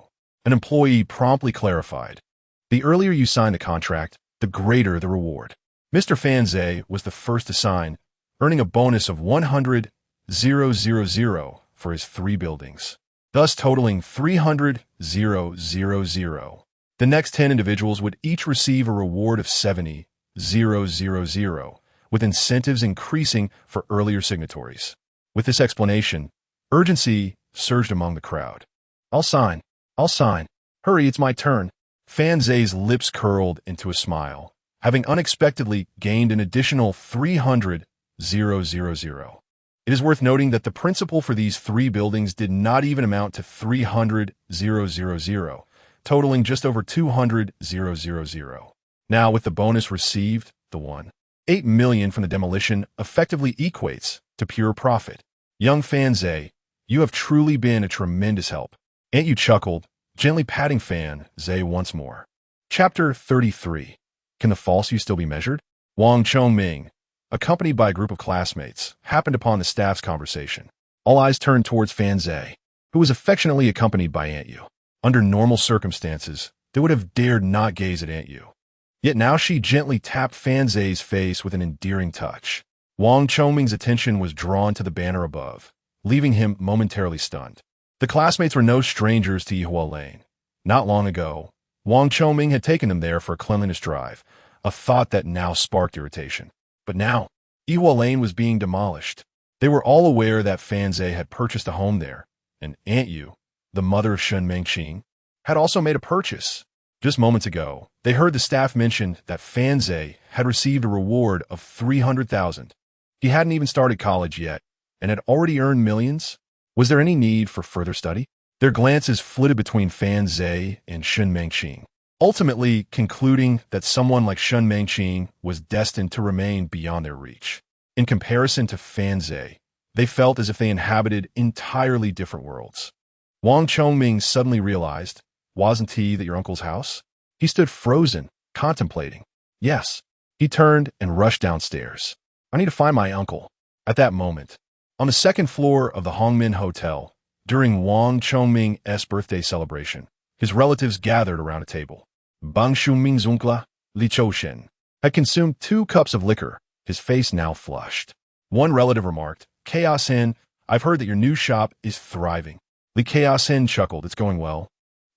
An employee promptly clarified, "The earlier you sign the contract, the greater the reward." Mr. Fanze was the first to sign, earning a bonus of 100,000 for his 3 buildings, thus totaling 300,000. The next 10 individuals would each receive a reward of 70,000, with incentives increasing for earlier signatories. With this explanation, urgency surged among the crowd. I'll sign. Hurry, it's my turn." Fanze's lips curled into a smile, having unexpectedly gained an additional 300,000. It is worth noting that the principal for these 3 buildings did not even amount to 300,000, totaling just over 200,000. Now, with the bonus received, the 1.8 million from the demolition effectively equates to pure profit. "Young Fanze, you have truly been a tremendous help." Aunt Yu chuckled, gently patting Fanze once more. Chapter 33. Can the false you still be measured? Wang Chongming, accompanied by a group of classmates, happened upon the staff's conversation. All eyes turned towards Fanze, who was affectionately accompanied by Aunt Yu. Under normal circumstances, they would have dared not gaze at Aunt Yu. Yet now she gently tapped Fanze's face with an endearing touch. Wang Chongming's attention was drawn to the banner above, leaving him momentarily stunned. The classmates were no strangers to Yihua Lane. Not long ago, Wang Chongming had taken them there for a cleanliness drive, a thought that now sparked irritation. But now, Yihua Lane was being demolished. They were all aware that Fanze had purchased a home there, and Aunt Yu, the mother of Shun Mengqing, had also made a purchase. Just moments ago, they heard the staff mention that Fan Zhe had received a reward of 300,000. He hadn't even started college yet, and had already earned millions. Was there any need for further study? Their glances flitted between Fan Zhe and Shun Mengqing, ultimately concluding that someone like Shun Mengqing was destined to remain beyond their reach. In comparison to Fan Zhe, they felt as if they inhabited entirely different worlds. Wang Chongming suddenly realized, wasn't he at your uncle's house? He stood frozen, contemplating. Yes. He turned and rushed downstairs. I need to find my uncle. At that moment, on the second floor of the Hongmin Hotel, during Wang Chongming's birthday celebration, his relatives gathered around a table. Bang Shuming's uncle, Li Choushen, had consumed 2 cups of liquor, his face now flushed. One relative remarked, Chaos-in, I've heard that your new shop is thriving. Li Chaos-in chuckled, it's going well.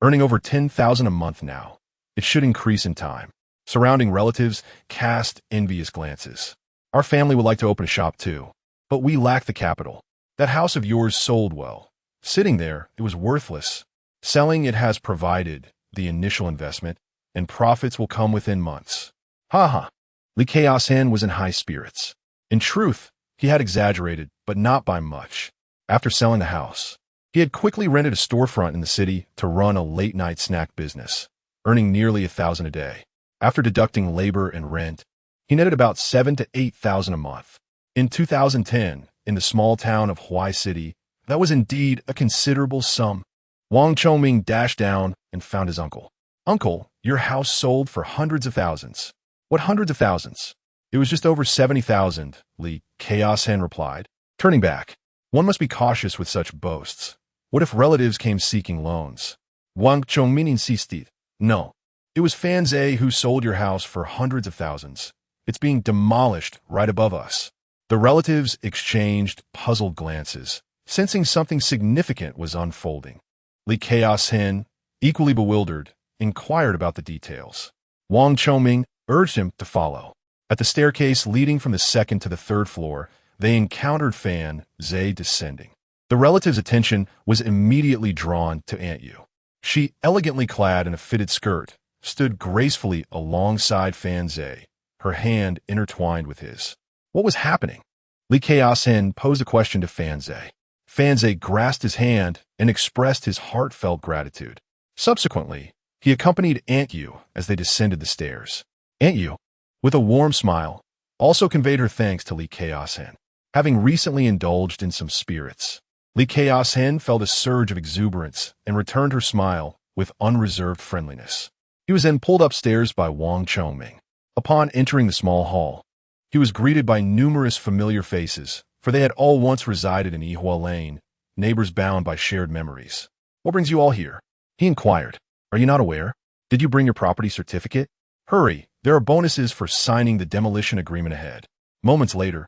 Earning over 10,000 a month now. It should increase in time. Surrounding relatives cast envious glances. Our family would like to open a shop too, but we lack the capital. That house of yours sold well. Sitting there, it was worthless. Selling it has provided the initial investment, and profits will come within months. Ha ha. Li Chaos-in was in high spirits. In truth, he had exaggerated, but not by much. After selling the house, he had quickly rented a storefront in the city to run a late-night snack business, earning nearly 1,000 a day. After deducting labor and rent, he netted about 7,000 to 8,000 a month. In 2010, in the small town of Huai City, that was indeed a considerable sum. Wang Chongming dashed down and found his uncle. Uncle, your house sold for hundreds of thousands. What hundreds of thousands? It was just over 70,000, Li Chaos-in replied. Turning back, one must be cautious with such boasts. What if relatives came seeking loans? Wang Chongming insisted. No. It was Fan Zhe who sold your house for hundreds of thousands. It's being demolished right above us. The relatives exchanged puzzled glances, sensing something significant was unfolding. Li Chaos-in, equally bewildered, inquired about the details. Wang Chongming urged him to follow. At the staircase leading from the second to the third floor, they encountered Fan Zhe descending. The relative's attention was immediately drawn to Aunt Yu. She, elegantly clad in a fitted skirt, stood gracefully alongside Fan Zhe, her hand intertwined with his. What was happening? Li Chaos-in posed a question to Fan Zhe. Fan Zhe grasped his hand and expressed his heartfelt gratitude. Subsequently, he accompanied Aunt Yu as they descended the stairs. Aunt Yu, with a warm smile, also conveyed her thanks to Li Chaos-in, having recently indulged in some spirits. Li Chaos-in felt a surge of exuberance and returned her smile with unreserved friendliness. He was then pulled upstairs by Wang Chongming. Upon entering the small hall, he was greeted by numerous familiar faces, for they had all once resided in Yihua Lane, neighbors bound by shared memories. What brings you all here? He inquired. Are you not aware? Did you bring your property certificate? Hurry, there are bonuses for signing the demolition agreement ahead. Moments later,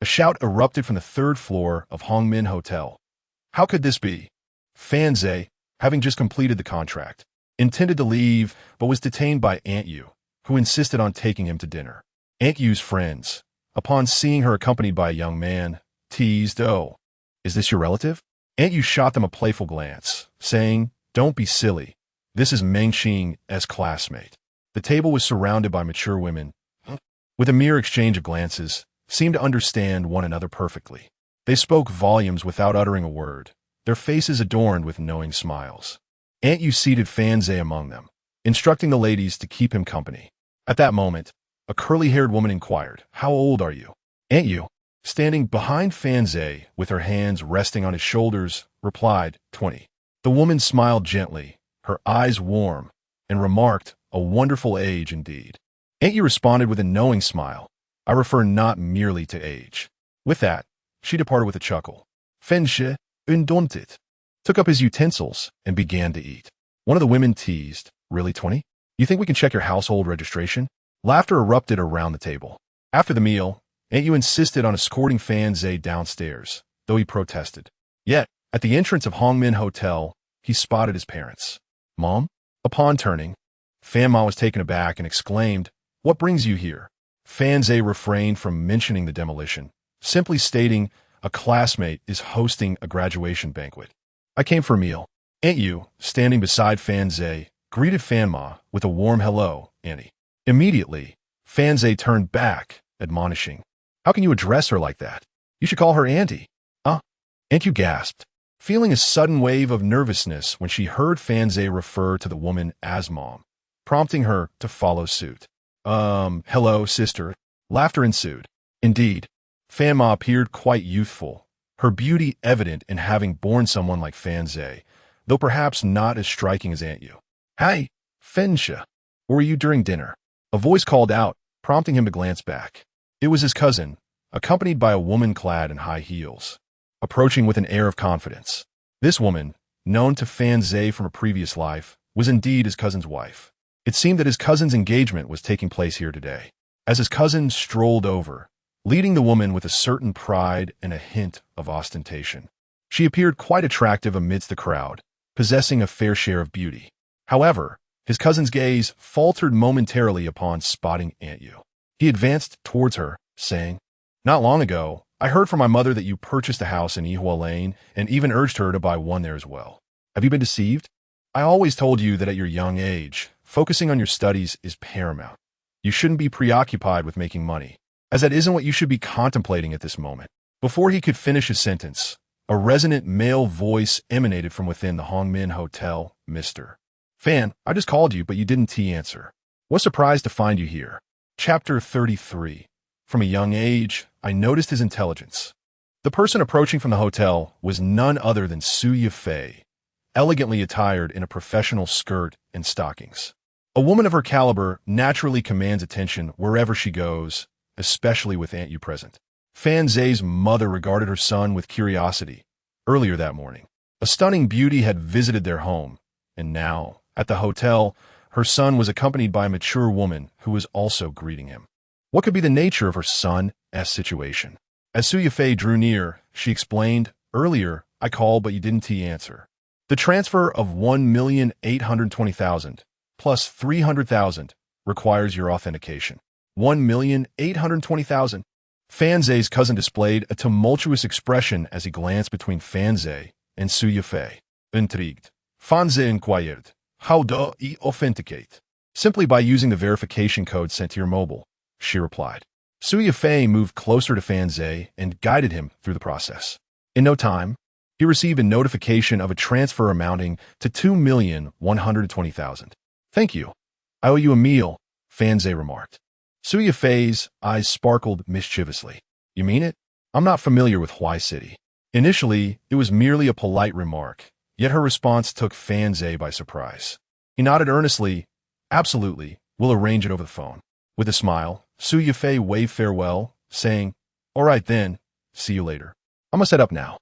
a shout erupted from the third floor of Hongmin Hotel. How could this be? Fan Zhe, having just completed the contract, intended to leave but was detained by Aunt Yu, who insisted on taking him to dinner. Aunt Yu's friends, upon seeing her accompanied by a young man, teased, "Oh, is this your relative?" Aunt Yu shot them a playful glance, saying, "Don't be silly. This is Mengqing's classmate." The table was surrounded by mature women, with a mere exchange of glances, seemed to understand one another perfectly. They spoke volumes without uttering a word, their faces adorned with knowing smiles. Aunt Yu seated Fan Zhe among them, instructing the ladies to keep him company. At that moment, a curly-haired woman inquired, "How old are you?" Aunt Yu, standing behind Fan Zhe with her hands resting on his shoulders, replied, 20. The woman smiled gently, her eyes warm, and remarked, "A wonderful age indeed." Aunt Yu responded with a knowing smile, "I refer not merely to age." With that, she departed with a chuckle. Fenshe, undaunted, took up his utensils and began to eat. One of the women teased, "Really, 20? You think we can check your household registration?" Laughter erupted around the table. After the meal, Aunt Yu insisted on escorting Fan Zhe downstairs, though he protested. Yet, at the entrance of Hongmin Hotel, he spotted his parents. "Mom?" Upon turning, Fan Ma was taken aback and exclaimed, "What brings you here?" Fan Zhe refrained from mentioning the demolition, simply stating a classmate is hosting a graduation banquet. "I came for a meal." Aunt Yu, standing beside Fan Zhe, greeted Fan Ma with a warm hello, Auntie. Immediately, Fan Zhe turned back, admonishing, "How can you address her like that? You should call her Auntie." Aunt Yu gasped, feeling a sudden wave of nervousness when she heard Fan Zhe refer to the woman as Mom, prompting her to follow suit. Hello, sister." Laughter ensued. Indeed, Fan Ma appeared quite youthful, her beauty evident in having borne someone like Fan Zhe, though perhaps not as striking as Aunt Yu. "Hi, Fensha. Were you during dinner?" A voice called out, prompting him to glance back. It was his cousin, accompanied by a woman clad in high heels, approaching with an air of confidence. This woman, known to Fan Zhe from a previous life, was indeed his cousin's wife. It seemed that his cousin's engagement was taking place here today. As his cousin strolled over, leading the woman with a certain pride and a hint of ostentation, she appeared quite attractive amidst the crowd, possessing a fair share of beauty. However, his cousin's gaze faltered momentarily upon spotting Aunt Yu. He advanced towards her, saying, "Not long ago, I heard from my mother that you purchased a house in Yihua Lane and even urged her to buy one there as well. Have you been deceived? I always told you that at your young age, focusing on your studies is paramount. You shouldn't be preoccupied with making money, as that isn't what you should be contemplating at this moment." Before he could finish his sentence, a resonant male voice emanated from within the Hongmin Hotel. "Mr. Fan, I just called you, but you didn't answer. Was surprised to find you here." Chapter 33. From a young age, I noticed his intelligence. The person approaching from the hotel was none other than Su Yifei, elegantly attired in a professional skirt and stockings. A woman of her caliber naturally commands attention wherever she goes, especially with Aunt Yu present. Fan Zhe's mother regarded her son with curiosity. Earlier that morning, a stunning beauty had visited their home, and now, at the hotel, her son was accompanied by a mature woman who was also greeting him. What could be the nature of her son's situation? As Su Yifei drew near, she explained, "Earlier, I called, but you didn't answer. The transfer of 1,820,000 plus 300,000 requires your authentication." 1,820,000? Fan Zhe's cousin displayed a tumultuous expression as he glanced between Fan Zhe and Su Yifei. Intrigued, Fan Zhe inquired, "How do I authenticate?" "Simply by using the verification code sent to your mobile," she replied. Su Yifei moved closer to Fan Zhe and guided him through the process. In no time, he received a notification of a transfer amounting to 2,120,000. "Thank you. I owe you a meal," Fan Zhe remarked. Su Yifei's eyes sparkled mischievously. "You mean it? I'm not familiar with Huai City." Initially, it was merely a polite remark, yet her response took Fan Zhe by surprise. He nodded earnestly. "Absolutely, we'll arrange it over the phone." With a smile, Su Yifei waved farewell, saying, "All right then, see you later. I must head up now."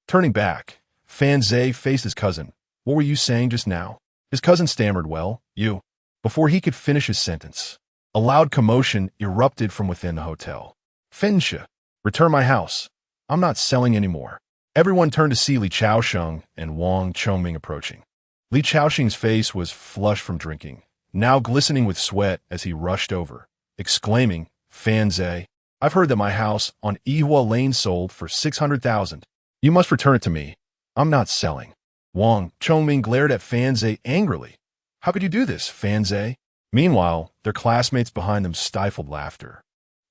Turning back, Fan Zhe faced his cousin. "What were you saying just now?" His cousin stammered, "Well, you." Before he could finish his sentence, a loud commotion erupted from within the hotel. "Fensha, return my house. I'm not selling anymore." Everyone turned to see Li Chaosheng and Wang Chongming approaching. Li Chaosheng's face was flushed from drinking, now glistening with sweat as he rushed over, exclaiming, "Fan Zhe, I've heard that my house on Yihua Lane sold for 600,000. You must return it to me. I'm not selling." Wang Chongming glared at Fan Zhe angrily. "How could you do this, Fan Zhe?" Meanwhile, their classmates behind them stifled laughter.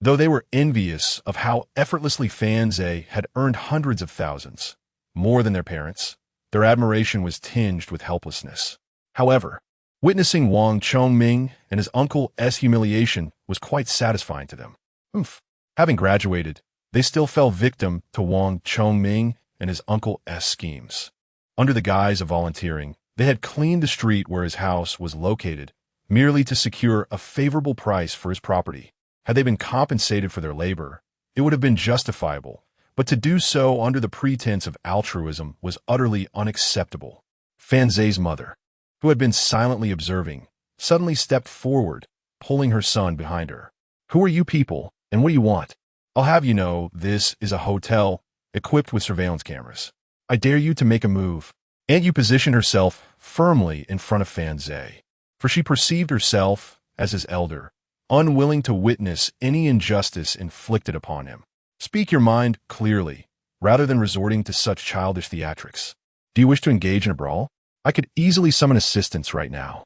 Though they were envious of how effortlessly Fan Zhe had earned hundreds of thousands, more than their parents, their admiration was tinged with helplessness. However, witnessing Wang Chongming and his uncle's humiliation was quite satisfying to them. Having graduated, they still fell victim to Wang Chongming and his uncle's schemes. Under the guise of volunteering, they had cleaned the street where his house was located, merely to secure a favorable price for his property. Had they been compensated for their labor, it would have been justifiable, but to do so under the pretense of altruism was utterly unacceptable. Fan Zhe's mother, who had been silently observing, suddenly stepped forward, pulling her son behind her. "Who are you people, and what do you want? I'll have you know this is a hotel equipped with surveillance cameras. I dare you to make a move." Aunt Yu positioned herself firmly in front of Fan Zhe, for she perceived herself as his elder, unwilling to witness any injustice inflicted upon him. "Speak your mind clearly, rather than resorting to such childish theatrics. Do you wish to engage in a brawl? I could easily summon assistance right now."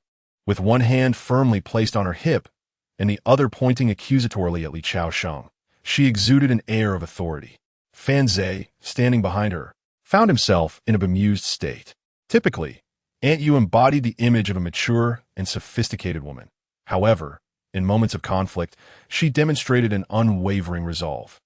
with one hand firmly placed on her hip and the other pointing accusatorily at Li Chaosheng. She exuded an air of authority. Fan Zhe, standing behind her, found himself in a bemused state. Typically, Aunt Yu embodied the image of a mature and sophisticated woman. However, in moments of conflict, she demonstrated an unwavering resolve.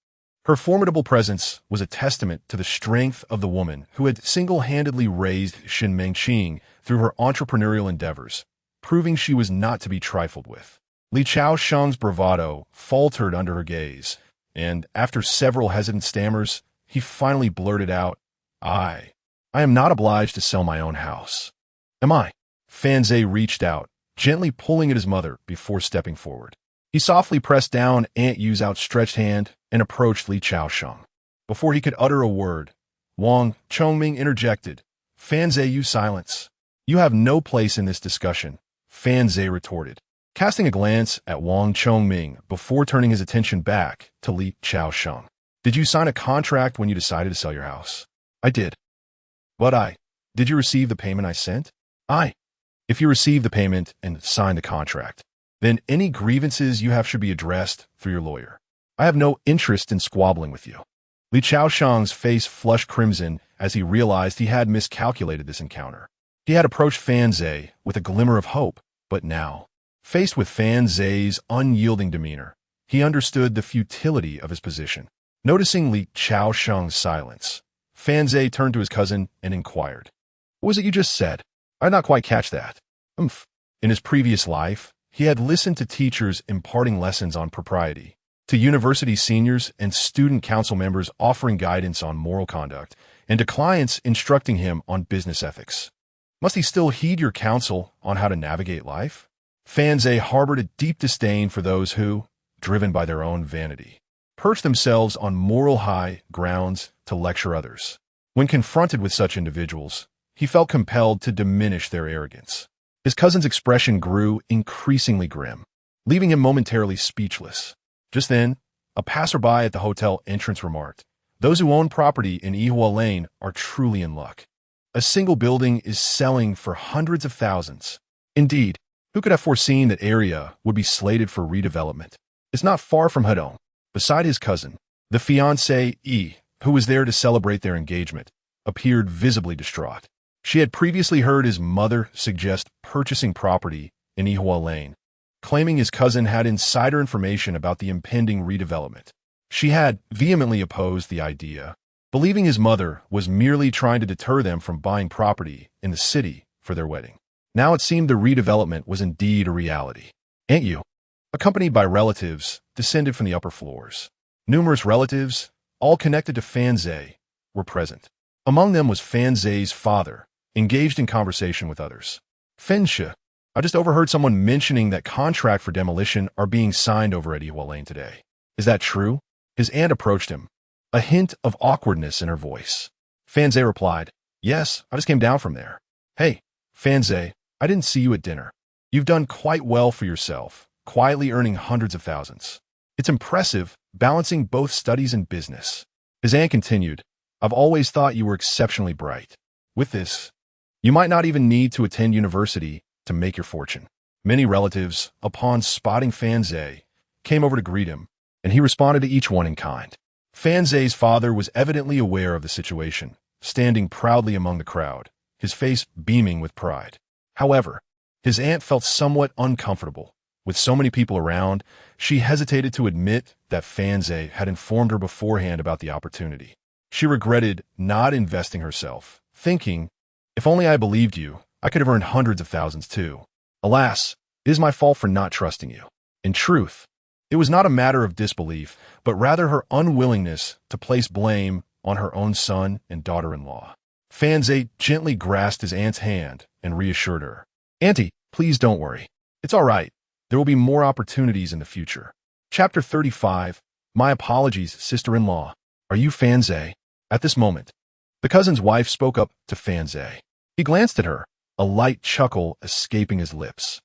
Her formidable presence was a testament to the strength of the woman who had single-handedly raised Shenmengqing through her entrepreneurial endeavors, proving she was not to be trifled with. Li Chaosheng's bravado faltered under her gaze, and after several hesitant stammers, he finally blurted out, I am not obliged to sell my own house. Am I? Fan Zhe reached out, gently pulling at his mother before stepping forward. He softly pressed down Aunt Yu's outstretched hand and approached Li Chaosheng. Before he could utter a word, Wang Chongming interjected, Fan Zhe, you silence. You have no place in this discussion, Fan Zhe retorted, casting a glance at Wang Chongming before turning his attention back to Li Chaosheng. Did you sign a contract when you decided to sell your house? I did. But did you receive the payment I sent? If you received the payment and signed the contract, then any grievances you have should be addressed through your lawyer. I have no interest in squabbling with you. Li Chaosheng's face flushed crimson as he realized he had miscalculated this encounter. He had approached Fan Zhe with a glimmer of hope, but now, faced with Fan Zhe's unyielding demeanor, he understood the futility of his position. Noticing Li Chaosheng's silence, Fan Zhe turned to his cousin and inquired, What was it you just said? I did not quite catch that. In his previous life, he had listened to teachers imparting lessons on propriety, to university seniors and student council members offering guidance on moral conduct, and to clients instructing him on business ethics. Must he still heed your counsel on how to navigate life? Fan Zhe harbored a deep disdain for those who, driven by their own vanity, perch themselves on moral high grounds to lecture others. When confronted with such individuals, he felt compelled to diminish their arrogance. His cousin's expression grew increasingly grim, leaving him momentarily speechless. Just then, a passerby at the hotel entrance remarked, Those who own property in Yihua Lane are truly in luck. A single building is selling for hundreds of thousands. Indeed, who could have foreseen that area would be slated for redevelopment? It's not far from Hedong. Beside his cousin, the fiancée Yi, who was there to celebrate their engagement, appeared visibly distraught. She had previously heard his mother suggest purchasing property in Yihua Lane, claiming his cousin had insider information about the impending redevelopment. She had vehemently opposed the idea, believing his mother was merely trying to deter them from buying property in the city for their wedding. Now it seemed the redevelopment was indeed a reality. Aunt Yu, accompanied by relatives, descended from the upper floors. Numerous relatives, all connected to Fan Zhe, were present. Among them was Fan Zhe's father, engaged in conversation with others. Fen Shi, I just overheard someone mentioning that contract for demolition are being signed over at Yihua Lane today. Is that true? His aunt approached him, a hint of awkwardness in her voice. Fan Zhe replied, Yes, I just came down from there. Hey, Fan Zhe, I didn't see you at dinner. You've done quite well for yourself, quietly earning hundreds of thousands. It's impressive, balancing both studies and business. His aunt continued, I've always thought you were exceptionally bright. With this, you might not even need to attend university to make your fortune. Many relatives, upon spotting Fan Zhe, came over to greet him, and he responded to each one in kind. Fan Zhe's father was evidently aware of the situation, standing proudly among the crowd, his face beaming with pride. However, his aunt felt somewhat uncomfortable. With so many people around, she hesitated to admit that Fan Zhe had informed her beforehand about the opportunity. She regretted not investing herself, thinking, If only I believed you, I could have earned hundreds of thousands too. Alas, it is my fault for not trusting you. In truth, it was not a matter of disbelief, but rather her unwillingness to place blame on her own son and daughter-in-law. Fan Zhe gently grasped his aunt's hand and reassured her. Auntie, please don't worry. It's all right. There will be more opportunities in the future. Chapter 35. My apologies, sister-in-law. Are you Fan Zhe? At this moment, the cousin's wife spoke up to Fan Zhe. He glanced at her, a light chuckle escaping his lips.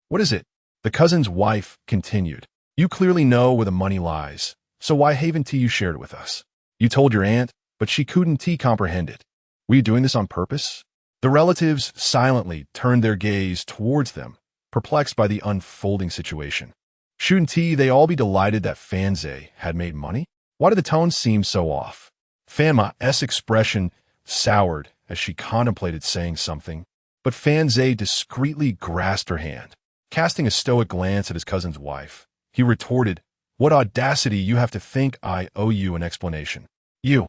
What is it? The cousin's wife continued. You clearly know where the money lies, so why haven't you shared it with us? You told your aunt, but she couldn't comprehend it. Were you doing this on purpose? The relatives silently turned their gaze towards them, perplexed by the unfolding situation. Shouldn't they all be delighted that Fanze had made money? Why did the tone seem so off? Fanma's expression soured as she contemplated saying something, but Fanze discreetly grasped her hand. Casting a stoic glance at his cousin's wife, he retorted, "What audacity you have to think I owe you an explanation. You.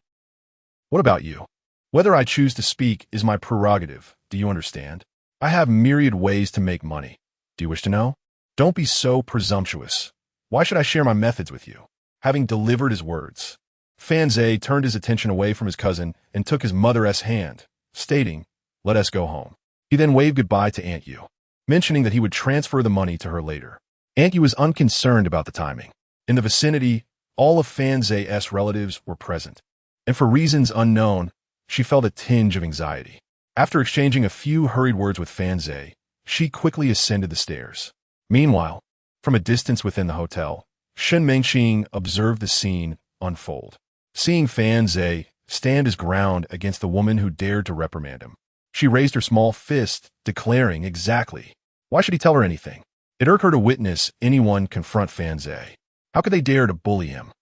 What about you? Whether I choose to speak is my prerogative, do you understand? I have myriad ways to make money. Do you wish to know? Don't be so presumptuous. Why should I share my methods with you?" Having delivered his words, Fanze turned his attention away from his cousin and took his mother's hand, stating, "Let us go home." He then waved goodbye to Aunt Yu, mentioning that he would transfer the money to her later. Aunt Yu was unconcerned about the timing. In the vicinity, all of Fanze's relatives were present, and for reasons unknown, she felt a tinge of anxiety. After exchanging a few hurried words with Fanze, she quickly ascended the stairs. Meanwhile, from a distance within the hotel, Shen Mengqing observed the scene unfold. Seeing Fanze stand his ground against the woman who dared to reprimand him, she raised her small fist, declaring, "Exactly. Why should he tell her anything?" It irked her to witness anyone confront Fanze. How could they dare to bully him?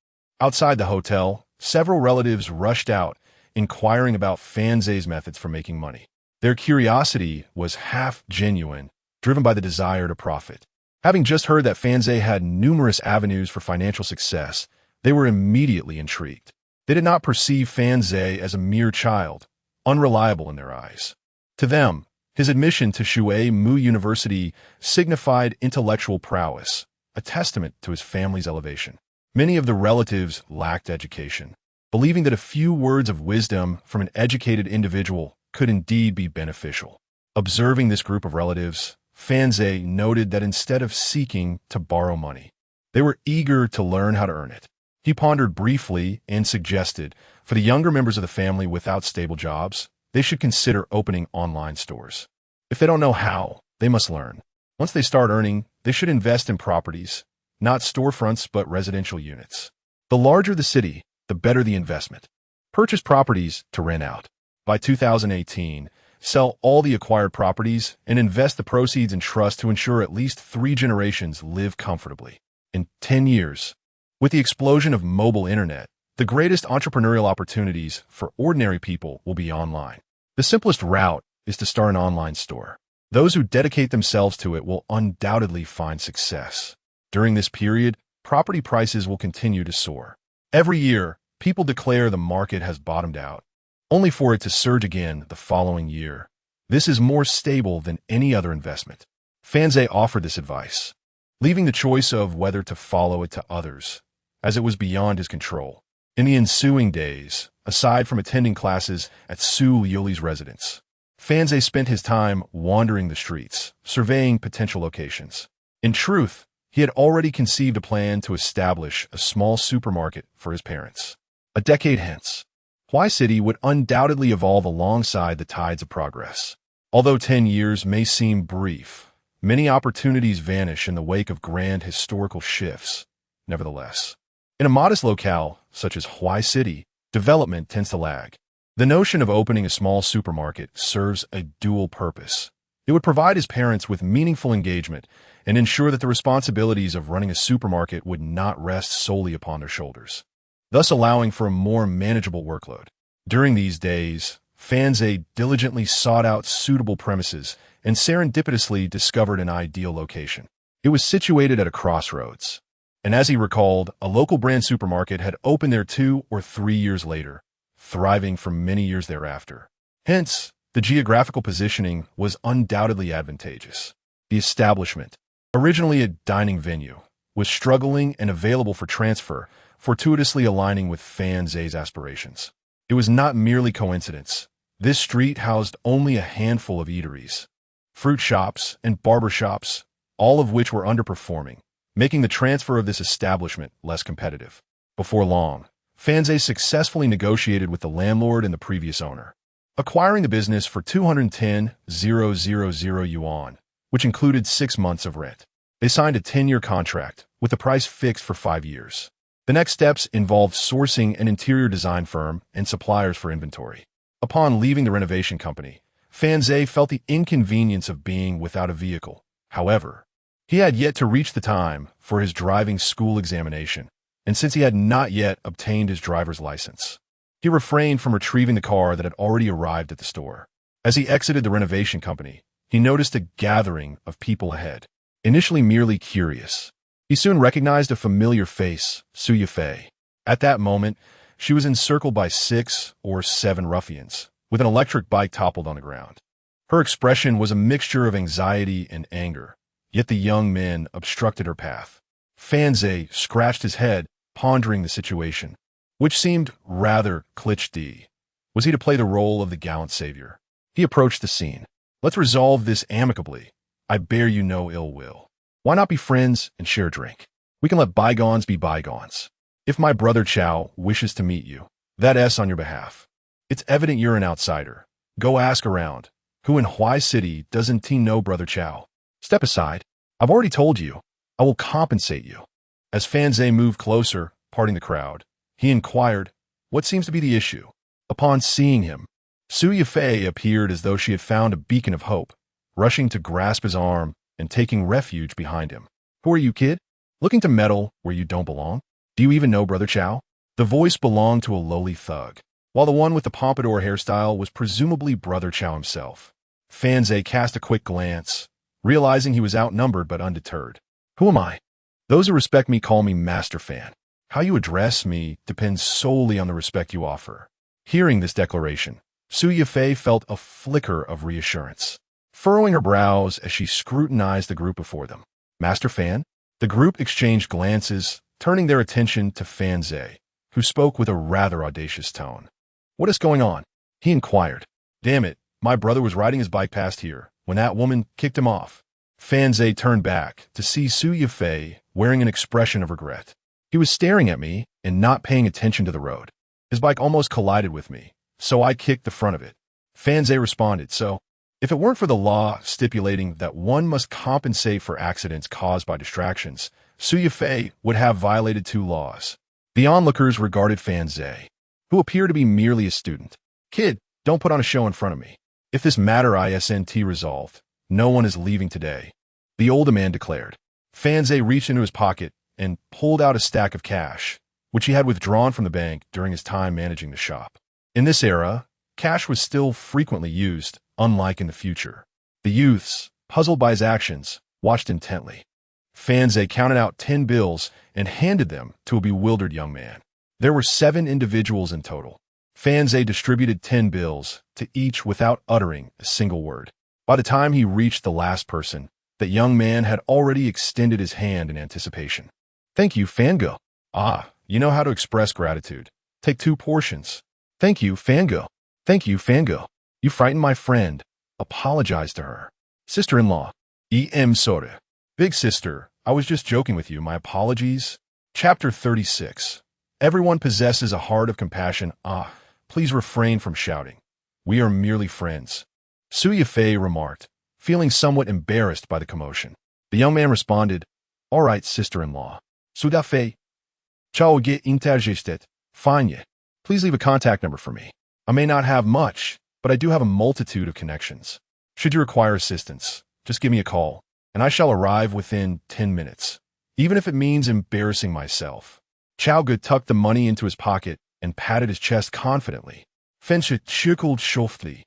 Outside the hotel, several relatives rushed out, inquiring about Fanze's methods for making money. Their curiosity was half genuine, driven by the desire to profit. Having just heard that Fanze had numerous avenues for financial success, they were immediately intrigued. They did not perceive Fanze as a mere child, unreliable in their eyes. To them, his admission to Shui Mu University signified intellectual prowess, a testament to his family's elevation. Many of the relatives lacked education, believing that a few words of wisdom from an educated individual could indeed be beneficial. Observing this group of relatives, Fanze noted that instead of seeking to borrow money, they were eager to learn how to earn it. He pondered briefly and suggested, for the younger members of the family without stable jobs, they should consider opening online stores. If they don't know how, they must learn. Once they start earning, they should invest in properties, not storefronts but residential units. The larger the city, the better the investment. Purchase properties to rent out. By 2018, sell all the acquired properties and invest the proceeds in trust to ensure at least 3 generations live comfortably. In 10 years, with the explosion of mobile internet, the greatest entrepreneurial opportunities for ordinary people will be online. The simplest route is to start an online store. Those who dedicate themselves to it will undoubtedly find success. During this period, property prices will continue to soar. Every year, people declare the market has bottomed out, only for it to surge again the following year. This is more stable than any other investment. Fanze offered this advice, leaving the choice of whether to follow it to others, as it was beyond his control. In the ensuing days, aside from attending classes at Liuli's residence, Fanze spent his time wandering the streets, surveying potential locations. In truth, he had already conceived a plan to establish a small supermarket for his parents. A decade hence, Huai City would undoubtedly evolve alongside the tides of progress. Although 10 years may seem brief, many opportunities vanish in the wake of grand historical shifts. Nevertheless, in a modest locale such as Huai City, development tends to lag. The notion of opening a small supermarket serves a dual purpose. It would provide his parents with meaningful engagement and ensure that the responsibilities of running a supermarket would not rest solely upon their shoulders, thus allowing for a more manageable workload. During these days, Fanze diligently sought out suitable premises and serendipitously discovered an ideal location. It was situated at a crossroads, and as he recalled, a local brand supermarket had opened there 2 or 3 years later, thriving for many years thereafter. Hence, the geographical positioning was undoubtedly advantageous. The establishment, originally a dining venue, was struggling and available for transfer, fortuitously aligning with Fanze's aspirations. It was not merely coincidence. This street housed only a handful of eateries, fruit shops, and barber shops, all of which were underperforming, making the transfer of this establishment less competitive. Before long, Fanze successfully negotiated with the landlord and the previous owner, acquiring the business for 210,000 yuan, which included 6 months of rent. They signed a 10-year contract, with the price fixed for 5 years. The next steps involved sourcing an interior design firm and suppliers for inventory. Upon leaving the renovation company, Fanze felt the inconvenience of being without a vehicle. However, he had yet to reach the time for his driving school examination, and since he had not yet obtained his driver's license, he refrained from retrieving the car that had already arrived at the store. As he exited the renovation company, he noticed a gathering of people ahead. Initially merely curious, he soon recognized a familiar face, Su Yifei. At that moment, she was encircled by 6 or 7 ruffians, with an electric bike toppled on the ground. Her expression was a mixture of anxiety and anger, yet the young men obstructed her path. Fanze scratched his head, pondering the situation, which seemed rather cliché. Was he to play the role of the gallant savior? He approached the scene. Let's resolve this amicably. I bear you no ill will. Why not be friends and share a drink? We can let bygones be bygones. If my brother Chow wishes to meet you, that's on your behalf. It's evident you're an outsider. Go ask around. Who in Huai City doesn't know brother Chow? Step aside. I've already told you. I will compensate you. As Fanze moved closer, parting the crowd, he inquired, what seems to be the issue? Upon seeing him, Su Yifei appeared as though she had found a beacon of hope, rushing to grasp his arm and taking refuge behind him. Who are you, kid? Looking to meddle where you don't belong? Do you even know brother Chow? The voice belonged to a lowly thug, while the one with the pompadour hairstyle was presumably brother Chow himself. Fanze cast a quick glance, realizing he was outnumbered but undeterred. Who am I? Those who respect me call me Master Fan. How you address me depends solely on the respect you offer. Hearing this declaration, Su Yifei felt a flicker of reassurance, furrowing her brows as she scrutinized the group before them. Master Fan? The group exchanged glances, turning their attention to Fanze, who spoke with a rather audacious tone. What is going on? He inquired. Damn it, my brother was riding his bike past here when that woman kicked him off. Fanze turned back to see Su Yifei wearing an expression of regret. He was staring at me and not paying attention to the road. His bike almost collided with me, so I kicked the front of it. Fanze responded, so, if it weren't for the law stipulating that one must compensate for accidents caused by distractions, Su Yifei would have violated 2 laws. The onlookers regarded Fanze, who appeared to be merely a student. Kid, don't put on a show in front of me. If this matter isn't resolved, no one is leaving today, the older man declared. Fanze reached into his pocket and pulled out a stack of cash, which he had withdrawn from the bank during his time managing the shop. In this era, cash was still frequently used, unlike in the future. The youths, puzzled by his actions, watched intently. Fanze counted out 10 bills and handed them to a bewildered young man. There were 7 individuals in total. Fanze distributed 10 bills to each without uttering a single word. By the time he reached the last person, the young man had already extended his hand in anticipation. Thank you, Fango. Ah, you know how to express gratitude. Take 2 portions. Thank you, Fango. Thank you, Fango. You frightened my friend. Apologize to her. Sister-in-law. Sora. Big sister, I was just joking with you. My apologies. Chapter 36. Everyone possesses a heart of compassion. Ah, please refrain from shouting. We are merely friends. Su Yifei remarked, feeling somewhat embarrassed by the commotion. The young man responded, all right, sister-in-law. Sudafei. Chao get intergested. Fine. Please leave a contact number for me. I may not have much, but I do have a multitude of connections. Should you require assistance, just give me a call, and I shall arrive within 10 minutes, even if it means embarrassing myself. Chao Gu tucked the money into his pocket and patted his chest confidently. Fensha chuckled softly,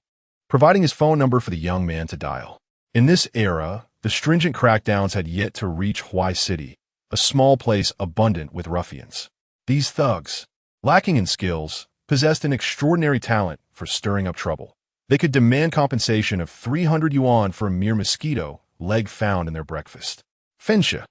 providing his phone number for the young man to dial. In this era, the stringent crackdowns had yet to reach Huai City, a small place abundant with ruffians. These thugs, lacking in skills, possessed an extraordinary talent for stirring up trouble. They could demand compensation of 300 yuan for a mere mosquito leg found in their breakfast. Fensha,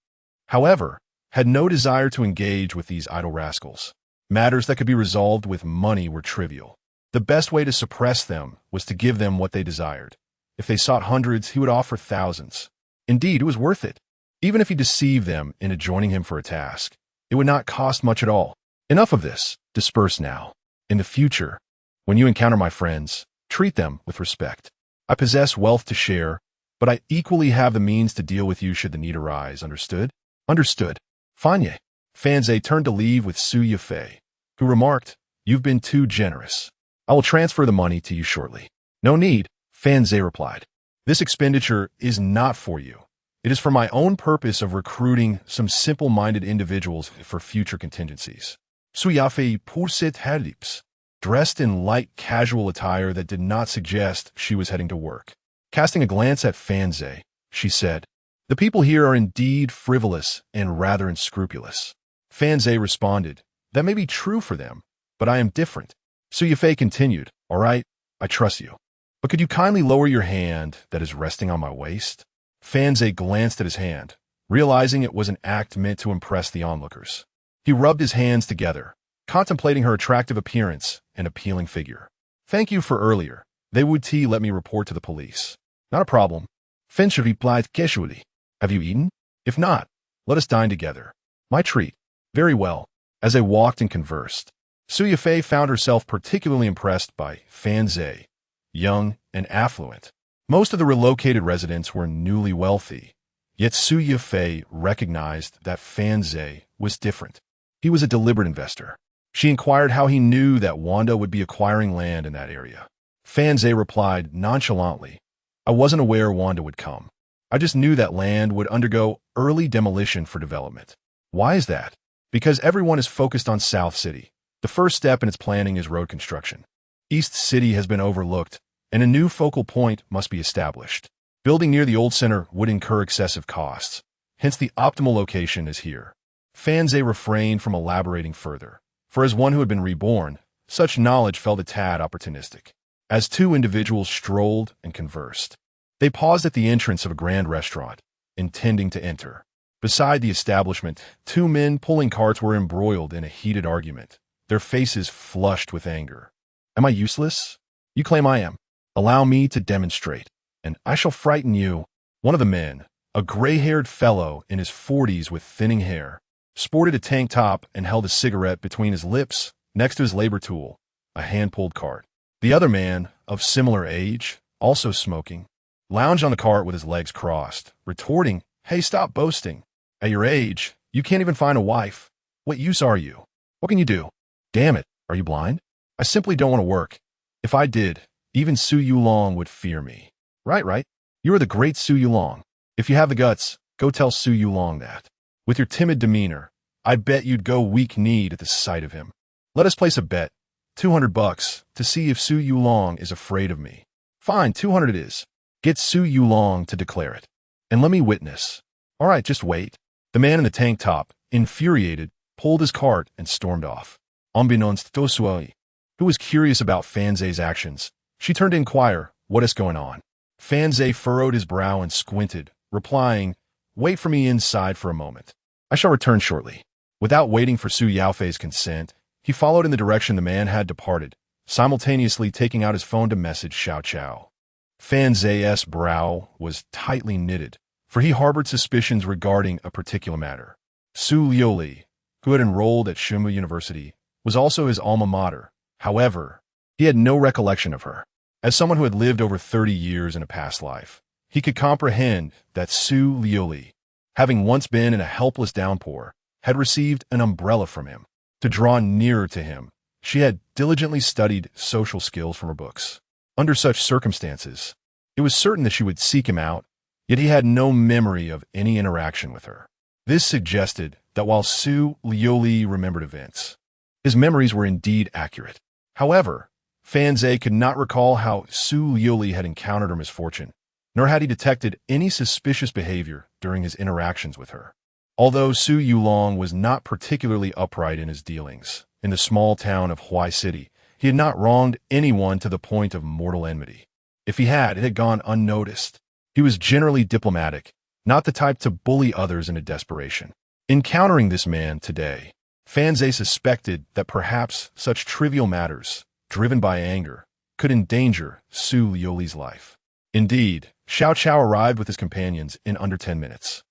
however, had no desire to engage with these idle rascals. Matters that could be resolved with money were trivial. The best way to suppress them was to give them what they desired. If they sought hundreds, he would offer thousands. Indeed, it was worth it. Even if he deceived them into joining him for a task, it would not cost much at all. Enough of this. Disperse now. In the future, when you encounter my friends, treat them with respect. I possess wealth to share, but I equally have the means to deal with you should the need arise. Understood? Understood. Fanye. Fanze turned to leave with Su Yifei, who remarked, you've been too generous. I will transfer the money to you shortly. No need. Fan Zhe replied. This expenditure is not for you. It is for my own purpose of recruiting some simple-minded individuals for future contingencies. Su Yafei poursuit her lips, dressed in light casual attire that did not suggest she was heading to work. Casting a glance at Fan Zhe, she said, "The people here are indeed frivolous and rather unscrupulous." Fan Zhe responded, "That may be true for them, but I am different." Su Yafei continued, "All right, I trust you. But could you kindly lower your hand that is resting on my waist?" Fan Zhe glanced at his hand, realizing it was an act meant to impress the onlookers. He rubbed his hands together, contemplating her attractive appearance and appealing figure. "Thank you for earlier. They would let me report to the police." "Not a problem." Fan Zhe replied casually. "Have you eaten? If not, let us dine together." "My treat." "Very well." As they walked and conversed, Su Yafei found herself particularly impressed by Fan Zhe, young and affluent. Most of the relocated residents were newly wealthy, yet Su Yafei recognized that Fan Zhe was different. He was a deliberate investor. She inquired how he knew that Wanda would be acquiring land in that area. Fan Zhe replied nonchalantly, "I wasn't aware Wanda would come. I just knew that land would undergo early demolition for development." "Why is that?" "Because everyone is focused on South City. The first step in its planning is road construction. East City has been overlooked, and a new focal point must be established. Building near the old center would incur excessive costs. Hence the optimal location is here." Fan Zhe refrained from elaborating further, for as one who had been reborn, such knowledge felt a tad opportunistic. As two individuals strolled and conversed, they paused at the entrance of a grand restaurant, intending to enter. Beside the establishment, two men pulling carts were embroiled in a heated argument, their faces flushed with anger. "Am I useless? You claim I am. Allow me to demonstrate, and I shall frighten you." One of the men, a gray-haired fellow in his 40s with thinning hair, sported a tank top and held a cigarette between his lips next to his labor tool, a hand-pulled cart. The other man, of similar age, also smoking, lounged on the cart with his legs crossed, retorting, "Hey, stop boasting. At your age, you can't even find a wife. What use are you? What can you do? Damn it, are you blind? I simply don't want to work. If I did, even Su Yulong would fear me." Right. You are the great Su Yulong. If you have the guts, go tell Su Yulong that. With your timid demeanor, I bet you'd go weak-kneed at the sight of him. Let us place a bet, $200, to see if Su Yulong is afraid of me. Fine, 200 it is. Get Su Yulong to declare it. And let me witness. All right, just wait. The man in the tank top, infuriated, pulled his cart and stormed off. Unbeknownst to Sui, who was curious about Fan Zhe's actions, she turned to inquire, "What is going on?" Fan Zhe furrowed his brow and squinted, replying, "Wait for me inside for a moment. I shall return shortly." Without waiting for Su Yaofei's consent, he followed in the direction the man had departed, simultaneously taking out his phone to message Xiao Chao. Fan Zhe's brow was tightly knitted, for he harbored suspicions regarding a particular matter. Su Liuli, who had enrolled at Shimu University, was also his alma mater. However, he had no recollection of her. As someone who had lived over 30 years in a past life, he could comprehend that Su Liuli, having once been in a helpless downpour, had received an umbrella from him. To draw nearer to him, she had diligently studied social skills from her books. Under such circumstances, it was certain that she would seek him out, yet he had no memory of any interaction with her. This suggested that while Su Liuli remembered events, his memories were indeed accurate. However, Fan Zhe could not recall how Su Liuli had encountered her misfortune, nor had he detected any suspicious behavior during his interactions with her. Although Su Yulong was not particularly upright in his dealings, in the small town of Huai City, he had not wronged anyone to the point of mortal enmity. If he had, it had gone unnoticed. He was generally diplomatic, not the type to bully others into desperation. Encountering this man today, Fan Zhe suspected that perhaps such trivial matters, driven by anger, could endanger Su Liuli's life. Indeed, Xiao Chao arrived with his companions in under 10 minutes.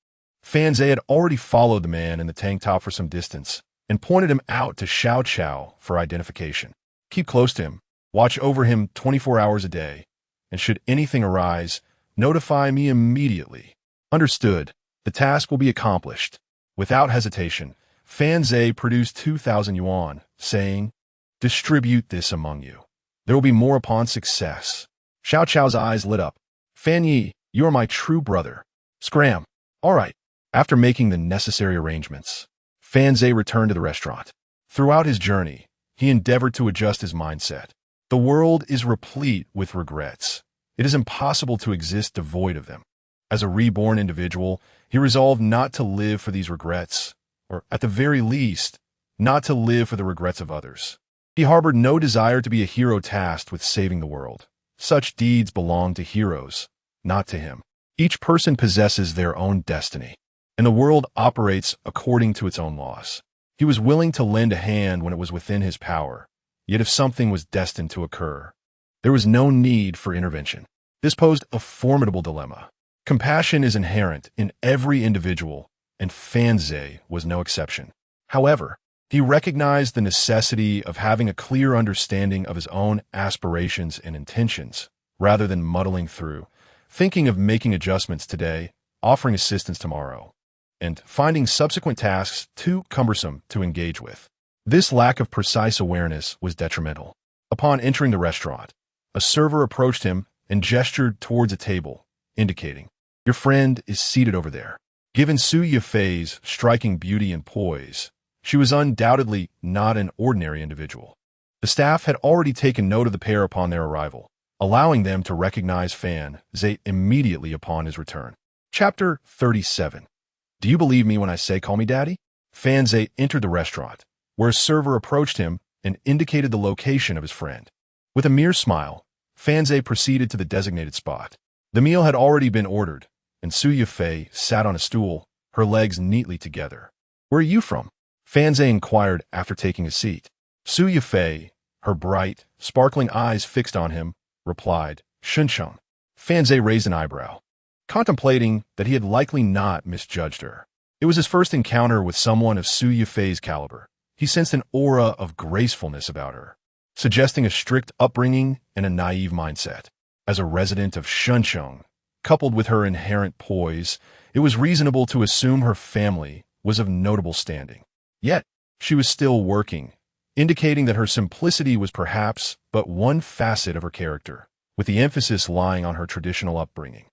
Fan Zhe had already followed the man in the tank top for some distance and pointed him out to Xiao Chao for identification. "Keep close to him, watch over him 24 hours a day, and should anything arise, notify me immediately." "Understood. The task will be accomplished." Without hesitation, Fan Zhe produced 2,000 yuan, saying, "Distribute this among you. There will be more upon success." Xiao Chao's eyes lit up. Fan Yi, you are my true brother. Scram. All right. After making the necessary arrangements, Fan Zhe returned to the restaurant. Throughout his journey, he endeavored to adjust his mindset. The world is replete with regrets. It is impossible to exist devoid of them. As a reborn individual, he resolved not to live for these regrets, or at the very least, not to live for the regrets of others. He harbored no desire to be a hero tasked with saving the world. Such deeds belong to heroes, not to him. Each person possesses their own destiny, and the world operates according to its own laws. He was willing to lend a hand when it was within his power, yet if something was destined to occur, there was no need for intervention. This posed a formidable dilemma. Compassion is inherent in every individual, and Fan Zhe was no exception. However, he recognized the necessity of having a clear understanding of his own aspirations and intentions, rather than muddling through, thinking of making adjustments today, offering assistance tomorrow, and finding subsequent tasks too cumbersome to engage with. This lack of precise awareness was detrimental. Upon entering the restaurant, a server approached him and gestured towards a table, indicating, "Your friend is seated over there." Given Su Yifei's striking beauty and poise, she was undoubtedly not an ordinary individual. The staff had already taken note of the pair upon their arrival, allowing them to recognize Fan Zhe immediately upon his return. Chapter 37. Do you believe me when I say call me daddy? Fan Zhe entered the restaurant, where a server approached him and indicated the location of his friend. With a mere smile, Fan Zhe proceeded to the designated spot. The meal had already been ordered, and Su Yifei sat on a stool, her legs neatly together. "Where are you from?" Fan Zhe inquired after taking a seat. Su Yifei, her bright, sparkling eyes fixed on him, replied, "Shuncheng." Fan Zhe raised an eyebrow, contemplating that he had likely not misjudged her. It was his first encounter with someone of Su Yifei's caliber. He sensed an aura of gracefulness about her, suggesting a strict upbringing and a naive mindset. As a resident of Shuncheng, coupled with her inherent poise, it was reasonable to assume her family was of notable standing. Yet, she was still working, indicating that her simplicity was perhaps but one facet of her character, with the emphasis lying on her traditional upbringing.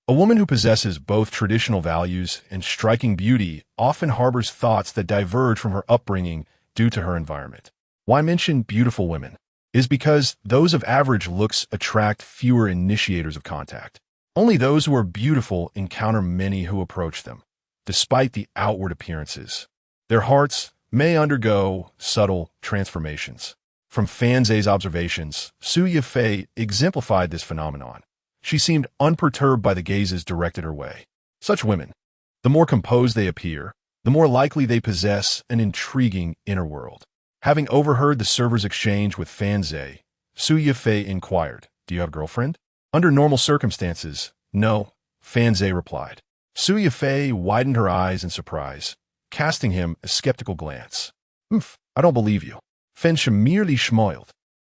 A woman who possesses both traditional values and striking beauty often harbors thoughts that diverge from her upbringing due to her environment. Why mention beautiful women? It is because those of average looks attract fewer initiators of contact. Only those who are beautiful encounter many who approach them, despite the outward appearances. Their hearts may undergo subtle transformations. From Fan Zhe's observations, Su Yifei exemplified this phenomenon. She seemed unperturbed by the gazes directed her way. Such women, the more composed they appear, the more likely they possess an intriguing inner world. Having overheard the server's exchange with Fan Zhe, Su Yifei inquired, "Do you have a girlfriend?" Under normal circumstances, no, Fan Zhe replied. Su Yifei widened her eyes in surprise, casting him a skeptical glance. I don't believe you." Fan Zhe merely smiled,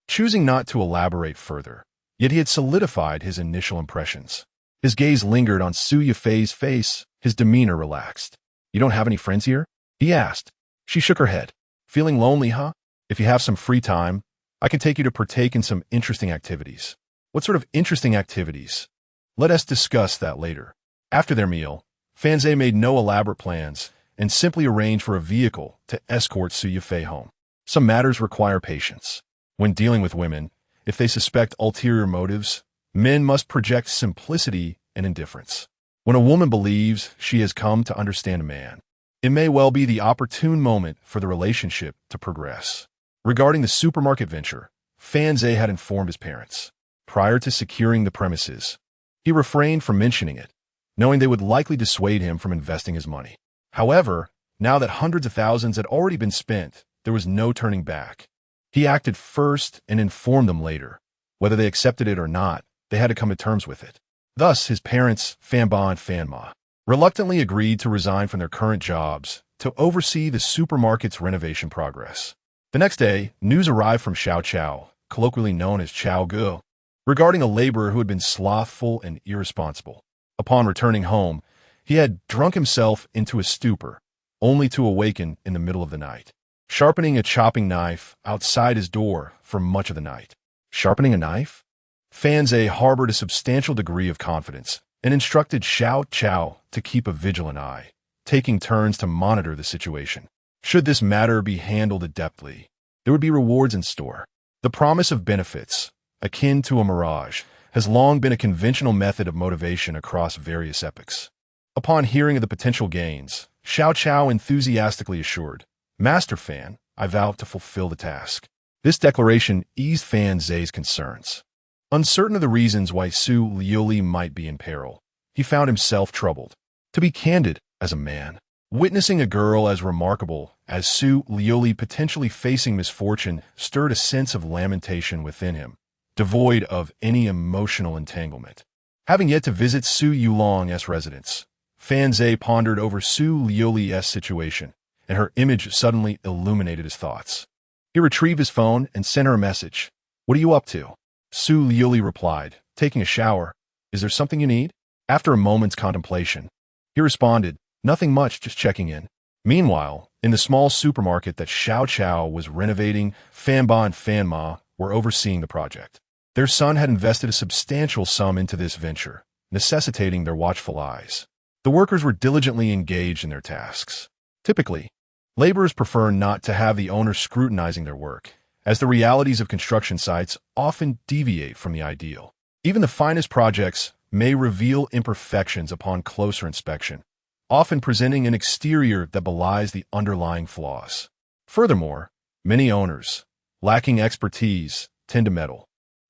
choosing not to elaborate further, yet he had solidified his initial impressions. His gaze lingered on Su Yifei's face, his demeanor relaxed. "You don't have any friends here?" he asked. She shook her head. "Feeling lonely, huh? If you have some free time, I can take you to partake in some interesting activities." "What sort of interesting activities?" "Let us discuss that later." After their meal, Fan Zhe made no elaborate plans and simply arranged for a vehicle to escort Su Yifei home. Some matters require patience. When dealing with women, if they suspect ulterior motives, men must project simplicity and indifference. When a woman believes she has come to understand a man, it may well be the opportune moment for the relationship to progress. Regarding the supermarket venture, Fan Zhe had informed his parents. Prior to securing the premises, he refrained from mentioning it, knowing they would likely dissuade him from investing his money. However, now that hundreds of thousands had already been spent, there was no turning back. He acted first and informed them later. Whether they accepted it or not, they had to come to terms with it. Thus, his parents, Fan Ba and Fan Ma, reluctantly agreed to resign from their current jobs to oversee the supermarket's renovation progress. The next day, news arrived from Xiao Chao, colloquially known as Chao Gu, regarding a laborer who had been slothful and irresponsible. Upon returning home, he had drunk himself into a stupor, only to awaken in the middle of the night, sharpening a chopping knife outside his door for much of the night. Sharpening a knife? Fan Zhe harbored a substantial degree of confidence and instructed Xiao Chao to keep a vigilant eye, taking turns to monitor the situation. Should this matter be handled adeptly, there would be rewards in store. The promise of benefits, akin to a mirage, has long been a conventional method of motivation across various epochs. Upon hearing of the potential gains, Xiao Chao enthusiastically assured, "Master Fan, I vow to fulfill the task." This declaration eased Fan Zhe's concerns. Uncertain of the reasons why Su Liuli might be in peril, he found himself troubled. To be candid, as a man, witnessing a girl as remarkable as Su Liuli potentially facing misfortune stirred a sense of lamentation within him, devoid of any emotional entanglement. Having yet to visit Su Yulong's residence, Fan Zhe pondered over Su Liuli's situation, and her image suddenly illuminated his thoughts. He retrieved his phone and sent her a message. "What are you up to?" Su Liuli replied, "Taking a shower. Is there something you need?" After a moment's contemplation, he responded, "Nothing much, just checking in." Meanwhile, in the small supermarket that Xiao Chao was renovating, Fan Ba and Fan Ma were overseeing the project. Their son had invested a substantial sum into this venture, necessitating their watchful eyes. The workers were diligently engaged in their tasks. Typically, laborers prefer not to have the owner scrutinizing their work, as the realities of construction sites often deviate from the ideal. Even the finest projects may reveal imperfections upon closer inspection, often presenting an exterior that belies the underlying flaws. Furthermore, many owners, lacking expertise, tend to meddle,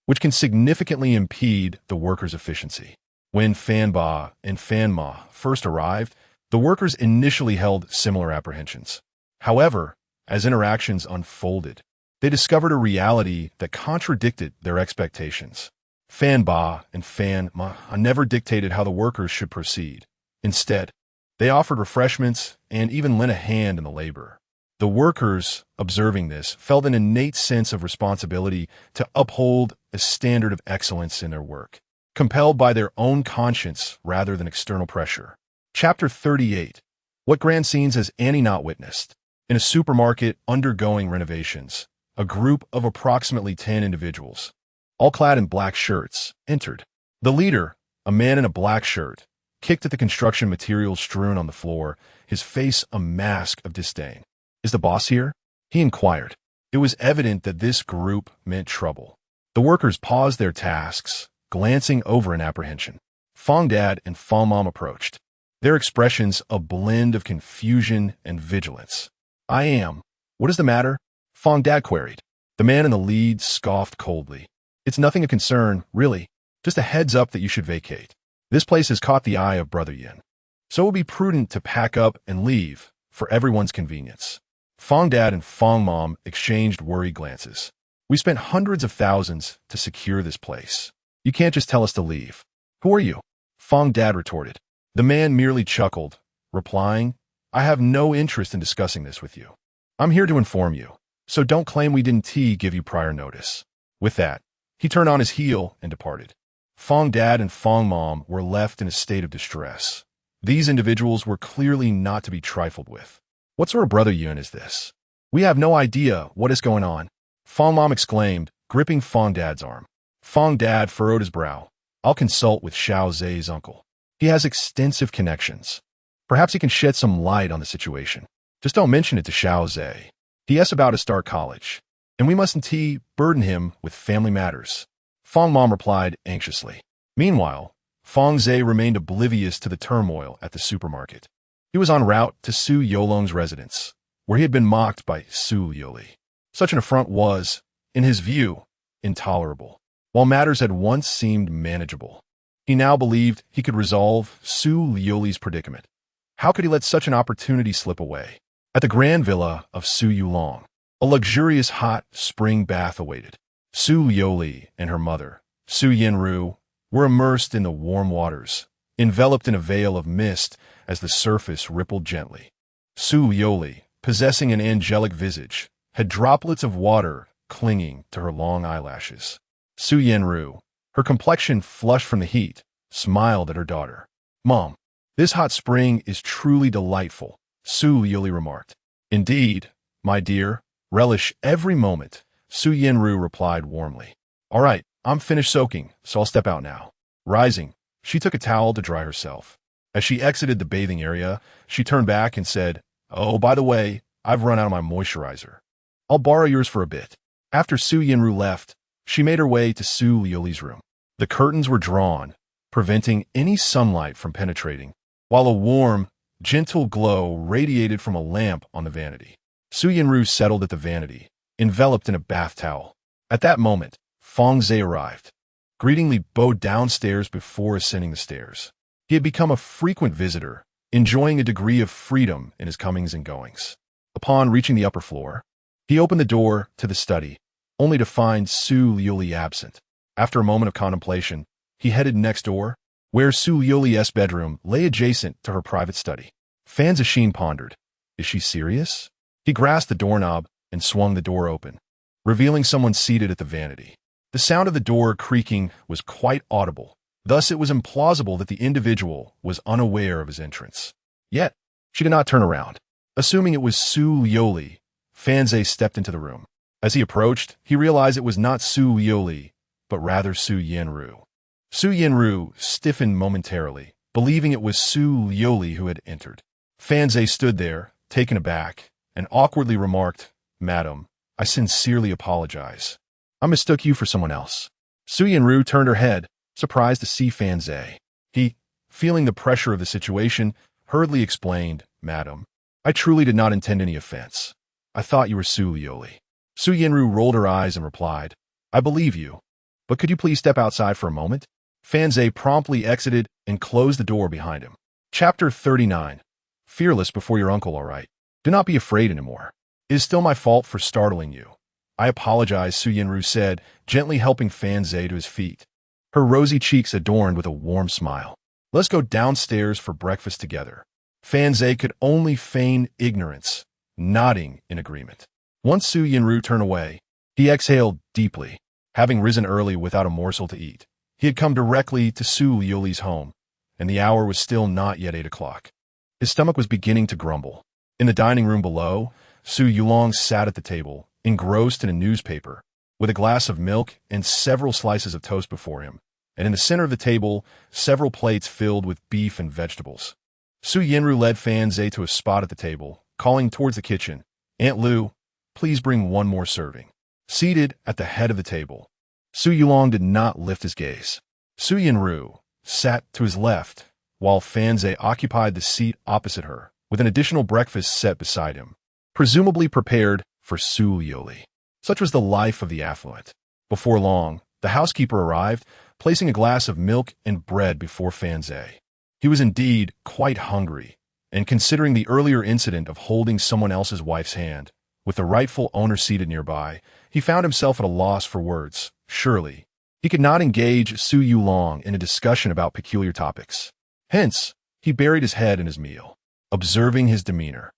which can significantly impede the workers' efficiency. When Fan Ba and Fan Ma first arrived, the workers initially held similar apprehensions. However, as interactions unfolded, they discovered a reality that contradicted their expectations. Fan Ba and Fan Ma never dictated how the workers should proceed. Instead, they offered refreshments and even lent a hand in the labor. The workers, observing this, felt an innate sense of responsibility to uphold a standard of excellence in their work, compelled by their own conscience rather than external pressure. Chapter 38. What grand scenes has Annie not witnessed? In a supermarket undergoing renovations, a group of approximately 10 individuals, all clad in black shirts, entered. The leader, a man in a black shirt, kicked at the construction materials strewn on the floor, his face a mask of disdain. "Is the boss here?" he inquired. It was evident that this group meant trouble. The workers paused their tasks, glancing over in apprehension. Fong Dad and Fong Mom approached, their expressions a blend of confusion and vigilance. "I am. What is the matter?" Fong Dad queried. The man in the lead scoffed coldly. "It's nothing of concern, really. Just a heads up that you should vacate. This place has caught the eye of Brother Yin, so it would be prudent to pack up and leave for everyone's convenience." Fong Dad and Fong Mom exchanged worried glances. "We spent hundreds of thousands to secure this place. You can't just tell us to leave." "Who are you?" Fong Dad retorted. The man merely chuckled, replying, "I have no interest in discussing this with you. I'm here to inform you, so don't claim we didn't give you prior notice." With that, he turned on his heel and departed. Fong Dad and Fong Mom were left in a state of distress. These individuals were clearly not to be trifled with. "What sort of Brother Yun is this? We have no idea what is going on," Fong Mom exclaimed, gripping Fong Dad's arm. Fong Dad furrowed his brow. "I'll consult with Xiao Zhe's uncle. He has extensive connections. Perhaps he can shed some light on the situation. Just don't mention it to Xiao Zhe. He is about to start college, and we mustn't burden him with family matters." Fong Mom replied anxiously. Meanwhile, Fong Zhe remained oblivious to the turmoil at the supermarket. He was en route to Su Yulong's residence, where he had been mocked by Su Liuli. Such an affront was, in his view, intolerable. While matters had once seemed manageable, he now believed he could resolve Su Liuli's predicament. How could he let such an opportunity slip away? At the grand villa of Su Yulong, a luxurious hot spring bath awaited. Su Liuli and her mother, Su Yenru, were immersed in the warm waters, enveloped in a veil of mist as the surface rippled gently. Su Liuli, possessing an angelic visage, had droplets of water clinging to her long eyelashes. Su Yenru, her complexion flushed from the heat, smiled at her daughter. "Mom, this hot spring is truly delightful," Su Liuli remarked. "Indeed, my dear, relish every moment," Su Yenru replied warmly. "All right, I'm finished soaking, so I'll step out now. Rising, she took a towel to dry herself. As she exited the bathing area, she turned back and said, "Oh, by the way, I've run out of my moisturizer. I'll borrow yours for a bit." After Su Yinru left, she made her way to Su Liuli's room. The curtains were drawn, preventing any sunlight from penetrating, while a warm, gentle glow radiated from a lamp on the vanity. Su Yinru settled at the vanity, enveloped in a bath towel. At that moment, Feng Zhe arrived. Greetingly bowed downstairs before ascending the stairs. He had become a frequent visitor, enjoying a degree of freedom in his comings and goings. Upon reaching the upper floor, he opened the door to the study, only to find Su Liuli absent. After a moment of contemplation, he headed next door, where Su Liuli's bedroom lay adjacent to her private study. Fan Zixin pondered, "Is she serious?" He grasped the doorknob and swung the door open, revealing someone seated at the vanity. The sound of the door creaking was quite audible. Thus, it was implausible that the individual was unaware of his entrance. Yet, she did not turn around. Assuming it was Su Liuli, Fan Zhe stepped into the room. As he approached, he realized it was not Su Liuli, but rather Su Yinru. Su Yinru stiffened momentarily, believing it was Su Liuli who had entered. Fan Zhe stood there, taken aback, and awkwardly remarked, "Madam, I sincerely apologize. I mistook you for someone else." Su Yinru turned her head, surprised to see Fan Zhe. He, feeling the pressure of the situation, hurriedly explained, "Madam, I truly did not intend any offense. I thought you were Su Liuli." Su Yinru rolled her eyes and replied, "I believe you, but could you please step outside for a moment?" Fan Zhe promptly exited and closed the door behind him. Chapter 39. Fearless before your uncle, all right. Do not be afraid anymore. It is still my fault for startling you. I apologize, Su Yinru said, gently helping Fan Zhe to his feet, her rosy cheeks adorned with a warm smile. "Let's go downstairs for breakfast together." Fan Zhe could only feign ignorance, nodding in agreement. Once Su Yinru turned away, he exhaled deeply. Having risen early without a morsel to eat, he had come directly to Su Liuli's home, and the hour was still not yet 8 o'clock. His stomach was beginning to grumble. In the dining room below, Su Yulong sat at the table, engrossed in a newspaper, with a glass of milk and several slices of toast before him, and in the center of the table, several plates filled with beef and vegetables. Su Yinru led Fan Zhe to a spot at the table, calling towards the kitchen, "Aunt Lu, please bring one more serving." Seated at the head of the table, Su Yulong did not lift his gaze. Su Yinru sat to his left, while Fan Zhe occupied the seat opposite her, with an additional breakfast set beside him, presumably prepared for Su Liuli. Such was the life of the affluent. Before long, the housekeeper arrived, placing a glass of milk and bread before Fan Zhe. He was indeed quite hungry, and considering the earlier incident of holding someone else's wife's hand, with the rightful owner seated nearby, he found himself at a loss for words. Surely, he could not engage Su Yulong in a discussion about peculiar topics. Hence, he buried his head in his meal, observing his demeanor.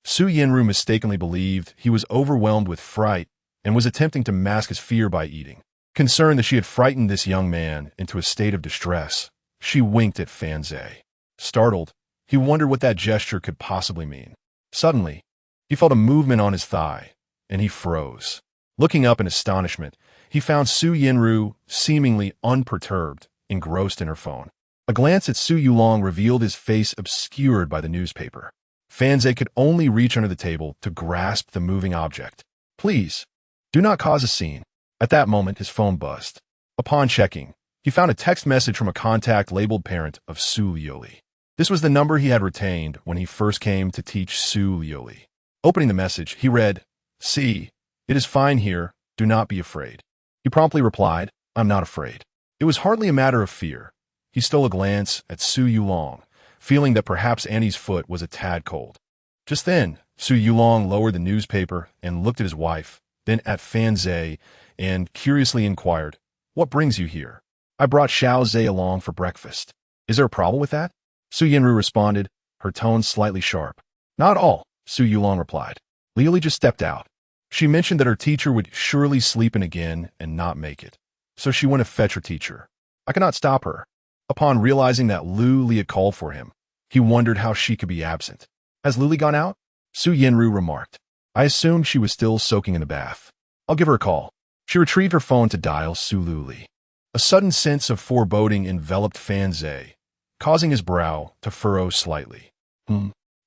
Su Yinru mistakenly believed he was overwhelmed with fright and was attempting to mask his fear by eating. Concerned that she had frightened this young man into a state of distress, she winked at Fan Zhe. Startled, he wondered what that gesture could possibly mean. Suddenly, he felt a movement on his thigh, and he froze. Looking up in astonishment, he found Su Yinru seemingly unperturbed, engrossed in her phone. A glance at Su Yulong revealed his face obscured by the newspaper. Fan Zhe could only reach under the table to grasp the moving object. "Please, do not cause a scene." At that moment, his phone buzzed. Upon checking, he found a text message from a contact labeled parent of Su Liuli. This was the number he had retained when he first came to teach Su Liuli. Opening the message, he read, "See, it is fine here, do not be afraid." He promptly replied, "I'm not afraid." It was hardly a matter of fear. He stole a glance at Su Yulong, feeling that perhaps Annie's foot was a tad cold. Just then, Su Yulong lowered the newspaper and looked at his wife, then at Fan Zhe, and curiously inquired, "What brings you here?" "I brought Xiao Zhe along for breakfast. Is there a problem with that?" Su Yinru responded, her tone slightly sharp. "Not at all," Su Yulong replied. "Liuli just stepped out. She mentioned that her teacher would surely sleep in again and not make it, so she went to fetch her teacher. I cannot stop her." Upon realizing that Liuli had called for him, he wondered how she could be absent. "Has Liuli gone out?" Su Yinru remarked. "I assumed she was still soaking in the bath. I'll give her a call." She retrieved her phone to dial Su Liuli. A sudden sense of foreboding enveloped Fan Zhe, causing his brow to furrow slightly.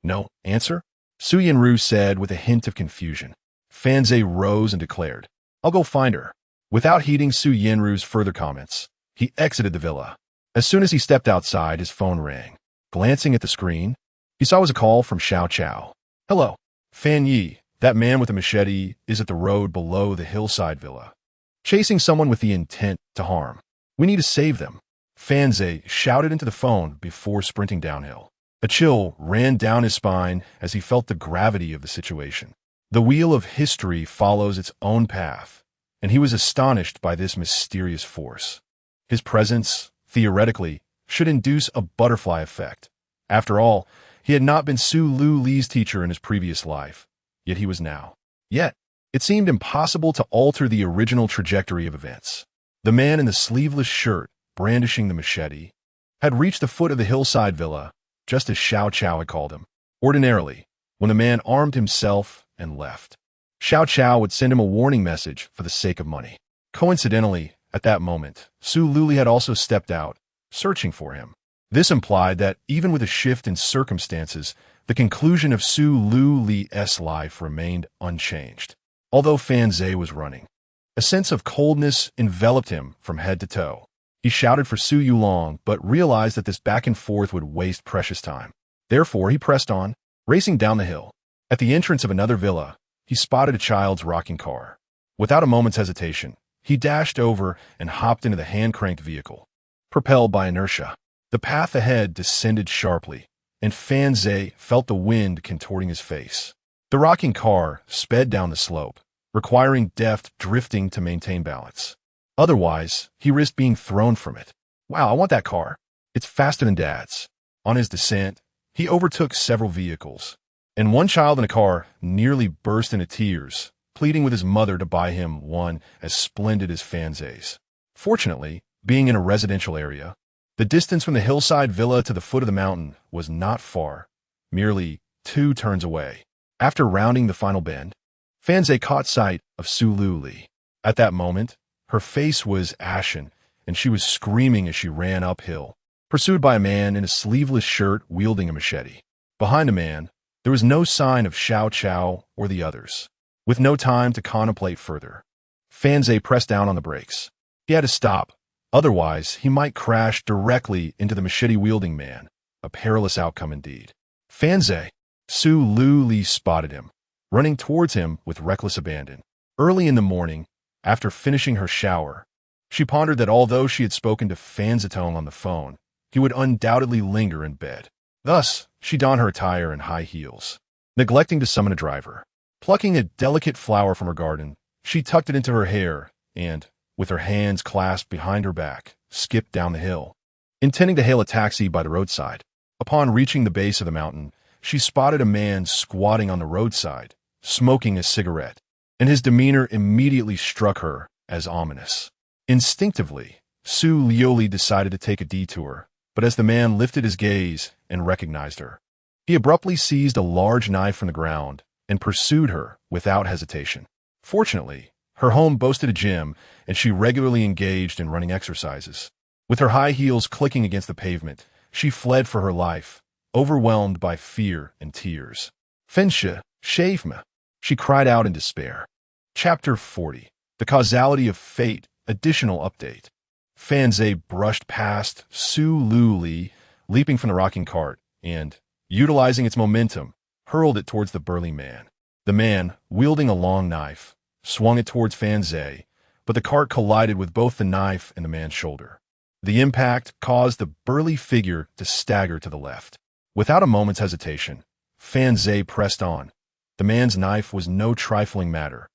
No answer? Su Yanru said with a hint of confusion. Fan Zhe rose and declared, I'll go find her. Without heeding Su Yanru's further comments, he exited the villa. As soon as he stepped outside, his phone rang. Glancing at the screen, he saw it was a call from Xiao Chao. Hello, Fan Yi. That man with a machete is at the road below the hillside villa, chasing someone with the intent to harm. We need to save them. Fan Zhe shouted into the phone before sprinting downhill. A chill ran down his spine as he felt the gravity of the situation. The wheel of history follows its own path, and he was astonished by this mysterious force. His presence, theoretically, should induce a butterfly effect. After all, he had not been Su Liuli's teacher in his previous life, yet he was now. Yet, it seemed impossible to alter the original trajectory of events. The man in the sleeveless shirt, brandishing the machete, had reached the foot of the hillside villa, just as Xiao Chao had called him. Ordinarily, when the man armed himself and left, Xiao Chao would send him a warning message for the sake of money. Coincidentally, at that moment, Su Liuli had also stepped out, searching for him. This implied that, even with a shift in circumstances, the conclusion of Su Liuli's life remained unchanged. Although Fan Zhe was running, a sense of coldness enveloped him from head to toe. He shouted for Su Yulong, but realized that this back and forth would waste precious time. Therefore, he pressed on, racing down the hill. At the entrance of another villa, he spotted a child's rocking car. Without a moment's hesitation, he dashed over and hopped into the hand-cranked vehicle. Propelled by inertia, the path ahead descended sharply, and Fan Zhe felt the wind contorting his face. The rocking car sped down the slope, requiring deft drifting to maintain balance. Otherwise, he risked being thrown from it. Wow, I want that car. It's faster than Dad's. On his descent, he overtook several vehicles, and one child in a car nearly burst into tears, pleading with his mother to buy him one as splendid as Fan Zhe's. Fortunately, being in a residential area, the distance from the hillside villa to the foot of the mountain was not far, merely 2 turns away. After rounding the final bend, Fan Zhe caught sight of Su Liuli. At that moment, her face was ashen, and she was screaming as she ran uphill, pursued by a man in a sleeveless shirt wielding a machete. Behind the man, there was no sign of Xiao Chao or the others. With no time to contemplate further, Fan Zhe pressed down on the brakes. He had to stop, otherwise he might crash directly into the machete-wielding man, a perilous outcome indeed. Fan Zhe, Su Liuli spotted him, running towards him with reckless abandon. Early in the morning, after finishing her shower, she pondered that although she had spoken to Fan Zitong on the phone, he would undoubtedly linger in bed. Thus, she donned her attire and high heels, neglecting to summon a driver. Plucking a delicate flower from her garden, she tucked it into her hair and, with her hands clasped behind her back, skipped down the hill, intending to hail a taxi by the roadside. Upon reaching the base of the mountain, she spotted a man squatting on the roadside, smoking a cigarette, and his demeanor immediately struck her as ominous. Instinctively, Su Liuli decided to take a detour, but as the man lifted his gaze and recognized her, he abruptly seized a large knife from the ground and pursued her without hesitation. Fortunately, her home boasted a gym, and she regularly engaged in running exercises. With her high heels clicking against the pavement, she fled for her life, overwhelmed by fear and tears. Fenshe, shave me, she cried out in despair. Chapter 40. The Causality of Fate. Additional update. Fan Zhe brushed past Su Liuli, leaping from the rocking cart, and, utilizing its momentum, hurled it towards the burly man. The man, wielding a long knife, swung it towards Fan Zhe, but the cart collided with both the knife and the man's shoulder. The impact caused the burly figure to stagger to the left. Without a moment's hesitation, Fan Zhe pressed on. The man's knife was no trifling matter,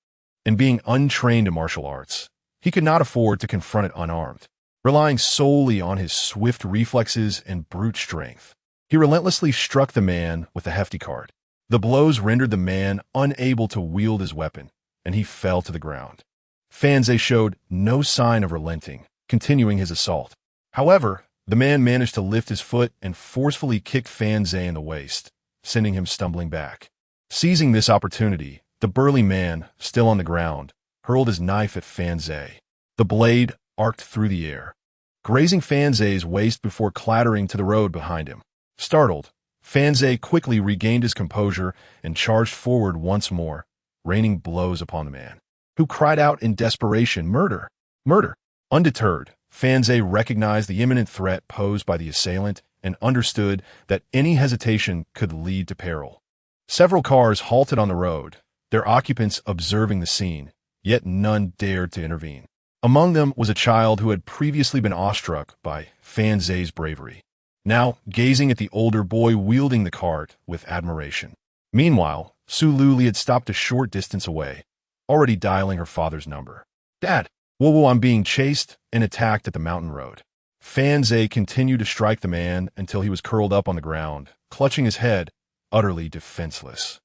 and being untrained in martial arts, he could not afford to confront it unarmed. Relying solely on his swift reflexes and brute strength, he relentlessly struck the man with the hefty cart. The blows rendered the man unable to wield his weapon, and he fell to the ground. Fan Zhe showed no sign of relenting, continuing his assault. However, the man managed to lift his foot and forcefully kick Fan Zhe in the waist, sending him stumbling back. Seizing this opportunity, the burly man, still on the ground, hurled his knife at Fan Zhe. The blade, arced through the air, grazing Fan Zhe's waist before clattering to the road behind him. Startled, Fan Zhe quickly regained his composure and charged forward once more, raining blows upon the man, who cried out in desperation, "Murder! Murder!" Undeterred, Fan Zhe recognized the imminent threat posed by the assailant and understood that any hesitation could lead to peril. Several cars halted on the road, their occupants observing the scene, yet none dared to intervene. Among them was a child who had previously been awestruck by Fan Zhe's bravery, now gazing at the older boy wielding the cart with admiration. Meanwhile, Liuli had stopped a short distance away, already dialing her father's number. "Dad, whoa, I'm being chased and attacked at the mountain road." Fan Zhe continued to strike the man until he was curled up on the ground, clutching his head, utterly defenseless.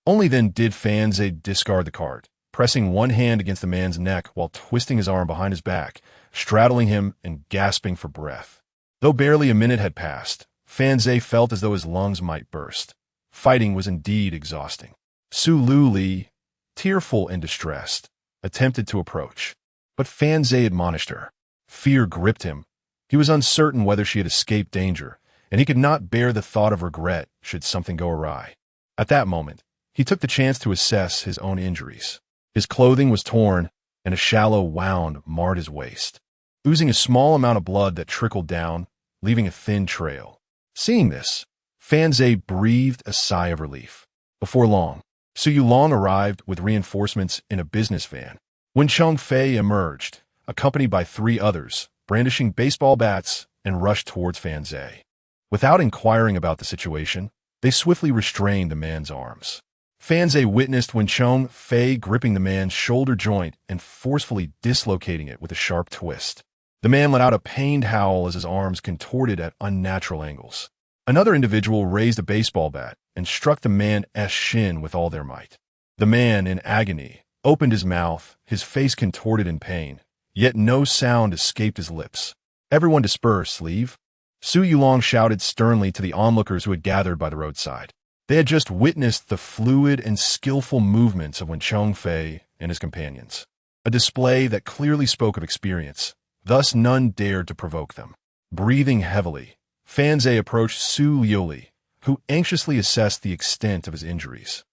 Only then did Fan Zhe discard the cart, pressing one hand against the man's neck while twisting his arm behind his back, straddling him and gasping for breath. Though barely a minute had passed, Fan Zhe felt as though his lungs might burst. Fighting was indeed exhausting. Liuli, tearful and distressed, attempted to approach, but Fan Zhe admonished her. Fear gripped him. He was uncertain whether she had escaped danger, and he could not bear the thought of regret should something go awry. At that moment, he took the chance to assess his own injuries. His clothing was torn, and a shallow wound marred his waist, oozing a small amount of blood that trickled down, leaving a thin trail. Seeing this, Fan Zhe breathed a sigh of relief. Before long, Su Yulong arrived with reinforcements in a business van. When Cheng Fei emerged, accompanied by 3 others, brandishing baseball bats, and rushed towards Fan Zhe. Without inquiring about the situation, they swiftly restrained the man's arms. Fan Zhe witnessed when Cheng Fei gripping the man's shoulder joint and forcefully dislocating it with a sharp twist. The man let out a pained howl as his arms contorted at unnatural angles. Another individual raised a baseball bat and struck the man's shin with all their might. The man, in agony, opened his mouth, his face contorted in pain, yet no sound escaped his lips. "Everyone disperse, leave." Su Yulong shouted sternly to the onlookers who had gathered by the roadside. They had just witnessed the fluid and skillful movements of Wen Cheng Fei and his companions, a display that clearly spoke of experience. Thus none dared to provoke them. Breathing heavily, Fan Zhe approached Su Liuli, who anxiously assessed the extent of his injuries.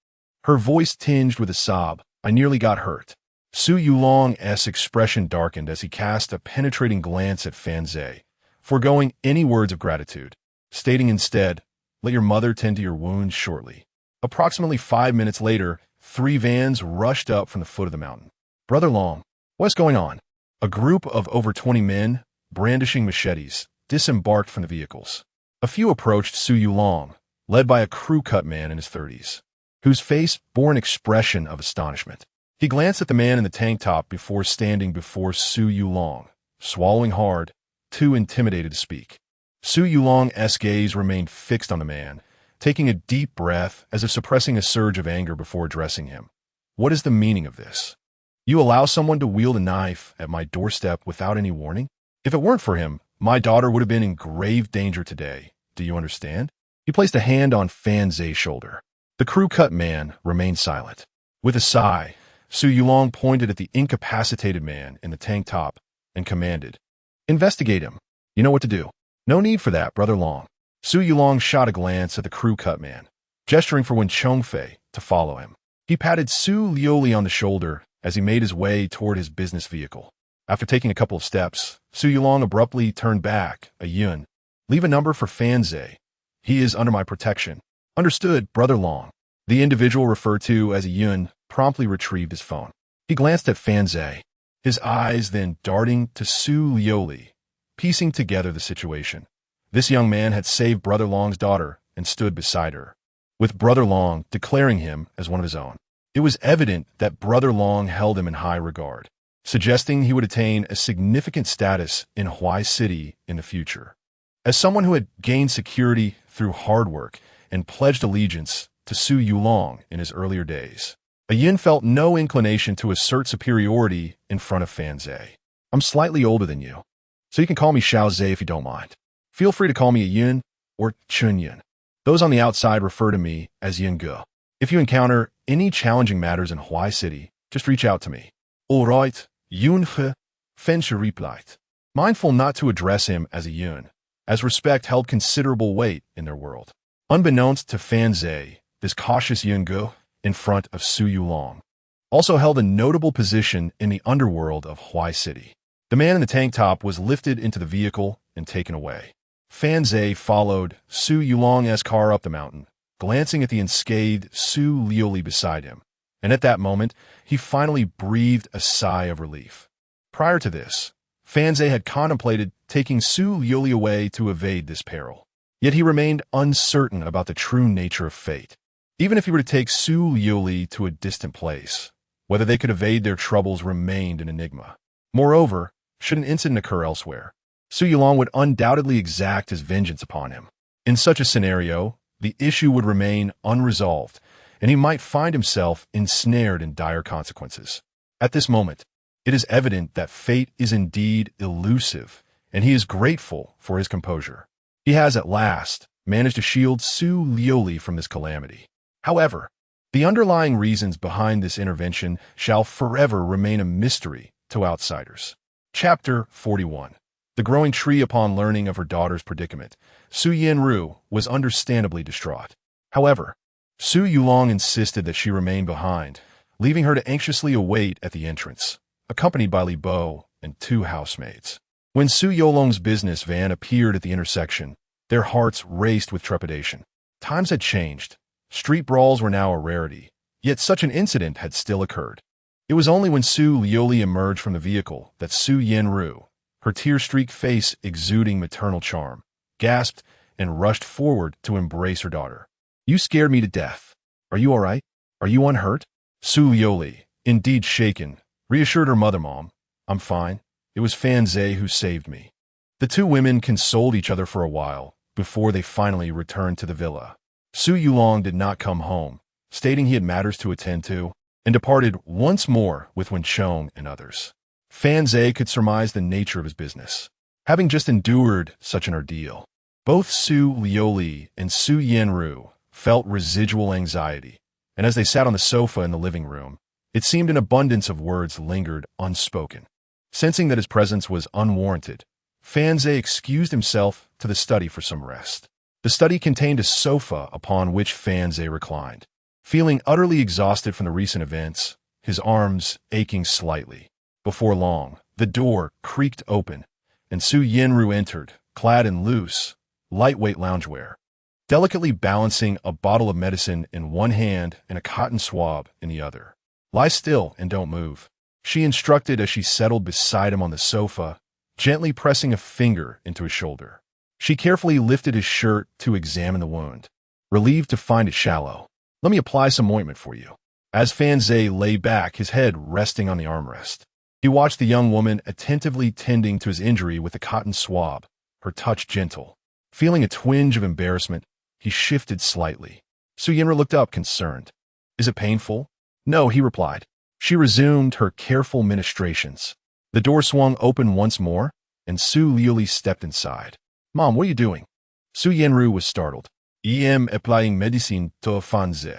Her voice tinged with a sob, "I nearly got hurt." Su Yulong's expression darkened as he cast a penetrating glance at Fan Zhe, foregoing any words of gratitude, stating instead, "Let your mother tend to your wounds shortly." Approximately 5 minutes later, 3 vans rushed up from the foot of the mountain. "Brother Long, what's going on?" A group of over 20 men, brandishing machetes, disembarked from the vehicles. A few approached Su Yulong, led by a crew-cut man in his 30s, whose face bore an expression of astonishment. He glanced at the man in the tank top before standing before Su Yulong, swallowing hard, too intimidated to speak. Su Yulong's gaze remained fixed on the man, taking a deep breath as if suppressing a surge of anger before addressing him. "What is the meaning of this? You allow someone to wield a knife at my doorstep without any warning? If it weren't for him, my daughter would have been in grave danger today. Do you understand?" He placed a hand on Fan Zhe's shoulder. The crew-cut man remained silent. With a sigh, Su Yulong pointed at the incapacitated man in the tank top and commanded, "Investigate him. You know what to do." "No need for that, Brother Long." Su Yulong shot a glance at the crew-cut man, gesturing for Wen Cheng Fei to follow him. He patted Su Liuli on the shoulder as he made his way toward his business vehicle. After taking a couple of steps, Su Yulong abruptly turned back, a yun. "Leave a number for Fan Zhe. He is under my protection." "Understood, Brother Long." The individual referred to as a yun promptly retrieved his phone. He glanced at Fan Zhe, his eyes then darting to Su Liuli, piecing together the situation. This young man had saved Brother Long's daughter and stood beside her, with Brother Long declaring him as one of his own. It was evident that Brother Long held him in high regard, suggesting he would attain a significant status in Huai City in the future. As someone who had gained security through hard work and pledged allegiance to Su Yulong in his earlier days, a yin felt no inclination to assert superiority in front of Fan Zhe. "I'm slightly older than you, so you can call me Xiao Zhe if you don't mind. Feel free to call me a yin or Chun Yin. Those on the outside refer to me as Yin Ge. If you encounter any challenging matters in Huai City, just reach out to me." "All right, Yun He." Fan Zhe replied, mindful not to address him as a yun, as respect held considerable weight in their world. Unbeknownst to Fan Zhe, this cautious yun Gu, in front of Su Yulong, also held a notable position in the underworld of Huai City. The man in the tank top was lifted into the vehicle and taken away. Fan Zhe followed Su Yulong's car up the mountain, glancing at the unscathed Su Liuli beside him, and at that moment, he finally breathed a sigh of relief. Prior to this, Fan Zhe had contemplated taking Su Liuli away to evade this peril. Yet he remained uncertain about the true nature of fate. Even if he were to take Su Liuli to a distant place, whether they could evade their troubles remained an enigma. Moreover, should an incident occur elsewhere, Su Yulong would undoubtedly exact his vengeance upon him. In such a scenario, the issue would remain unresolved, and he might find himself ensnared in dire consequences. At this moment, it is evident that fate is indeed elusive, and he is grateful for his composure. He has at last managed to shield Su Liuli from this calamity. However, the underlying reasons behind this intervention shall forever remain a mystery to outsiders. Chapter 41. The growing tree. Upon learning of her daughter's predicament, Su Yanru was understandably distraught. However, Su Yulong insisted that she remain behind, leaving her to anxiously await at the entrance, accompanied by Li Bo and 2 housemaids. When Su Yulong's business van appeared at the intersection, their hearts raced with trepidation. Times had changed. Street brawls were now a rarity, yet such an incident had still occurred. It was only when Su Liuli emerged from the vehicle that Su Yanru, her tear-streaked face exuding maternal charm, gasped and rushed forward to embrace her daughter. You scared me to death. Are you all right? Are you unhurt? Su Liuli, indeed shaken, reassured her mother. Mom, I'm fine. It was Fan Zhe who saved me. The 2 women consoled each other for a while before they finally returned to the villa. Su Yulong did not come home, stating he had matters to attend to, and departed once more with Wenchong and others. Fan Zhe could surmise the nature of his business, having just endured such an ordeal. Both Su Liuli and Su Yanru felt residual anxiety, and as they sat on the sofa in the living room, it seemed an abundance of words lingered unspoken. Sensing that his presence was unwarranted, Fan Zhe excused himself to the study for some rest. The study contained a sofa upon which Fan Zhe reclined. Feeling utterly exhausted from the recent events, his arms aching slightly. Before long, the door creaked open, and Su Yanru entered, clad in loose, lightweight loungewear, delicately balancing a bottle of medicine in one hand and a cotton swab in the other. Lie still and don't move, she instructed as she settled beside him on the sofa, gently pressing a finger into his shoulder. She carefully lifted his shirt to examine the wound, relieved to find it shallow. Let me apply some ointment for you. As Fan Zhe lay back, his head resting on the armrest, he watched the young woman attentively tending to his injury with a cotton swab, her touch gentle. Feeling a twinge of embarrassment, he shifted slightly. Su Yanru looked up, concerned. Is it painful? No, he replied. She resumed her careful ministrations. The door swung open once more, and Su Liuli stepped inside. Mom, what are you doing? Su Yanru was startled. I am applying medicine to Fan Zhe.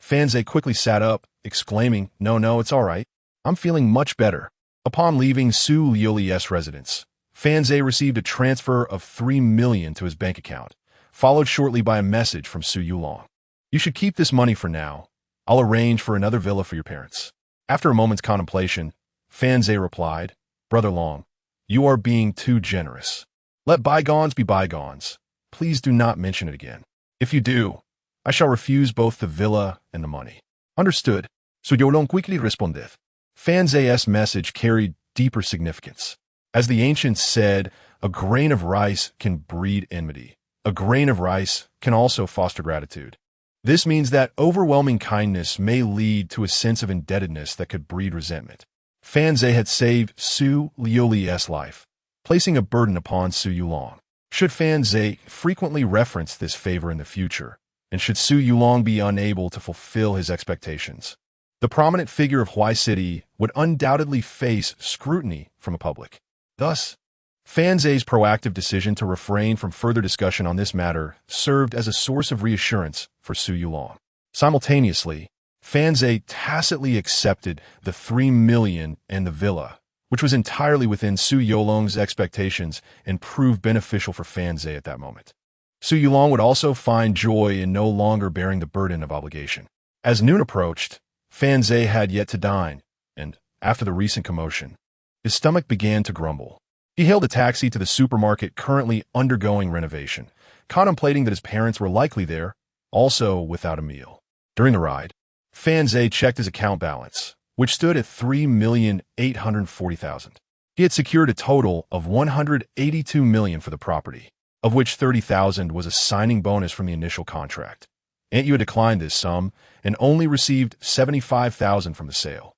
Fan Zhe quickly sat up, exclaiming, No, it's all right. I'm feeling much better. Upon leaving Su Liuli's residence, Fan Zhe received a transfer of 3 million to his bank account, followed shortly by a message from Su Yulong. You should keep this money for now. I'll arrange for another villa for your parents. After a moment's contemplation, Fan Zhe replied, Brother Long, you are being too generous. Let bygones be bygones. Please do not mention it again. If you do, I shall refuse both the villa and the money. Understood. Su Yulong quickly responded. Fan Zhe's message carried deeper significance. As the ancients said, a grain of rice can breed enmity. A grain of rice can also foster gratitude. This means that overwhelming kindness may lead to a sense of indebtedness that could breed resentment. Fan Zhe had saved Su Liuli's life, placing a burden upon Su Yulong. Should Fan Zhe frequently reference this favor in the future, and should Su Yulong be unable to fulfill his expectations, the prominent figure of Huai City would undoubtedly face scrutiny from the public. Thus, Fan Zhe's proactive decision to refrain from further discussion on this matter served as a source of reassurance for Su Yulong. Simultaneously, Fan Zhe tacitly accepted the 3 million and the villa, which was entirely within Su Yulong's expectations and proved beneficial for Fan Zhe at that moment. Su Yulong would also find joy in no longer bearing the burden of obligation. As noon approached, Fan Zhe had yet to dine, and, after the recent commotion, his stomach began to grumble. He hailed a taxi to the supermarket currently undergoing renovation, contemplating that his parents were likely there, also without a meal. During the ride, Fan Zhe checked his account balance, which stood at 3,840,000. He had secured a total of 182 million for the property, of which 30,000 was a signing bonus from the initial contract. Aunt Yu had declined this sum and only received 75,000 from the sale.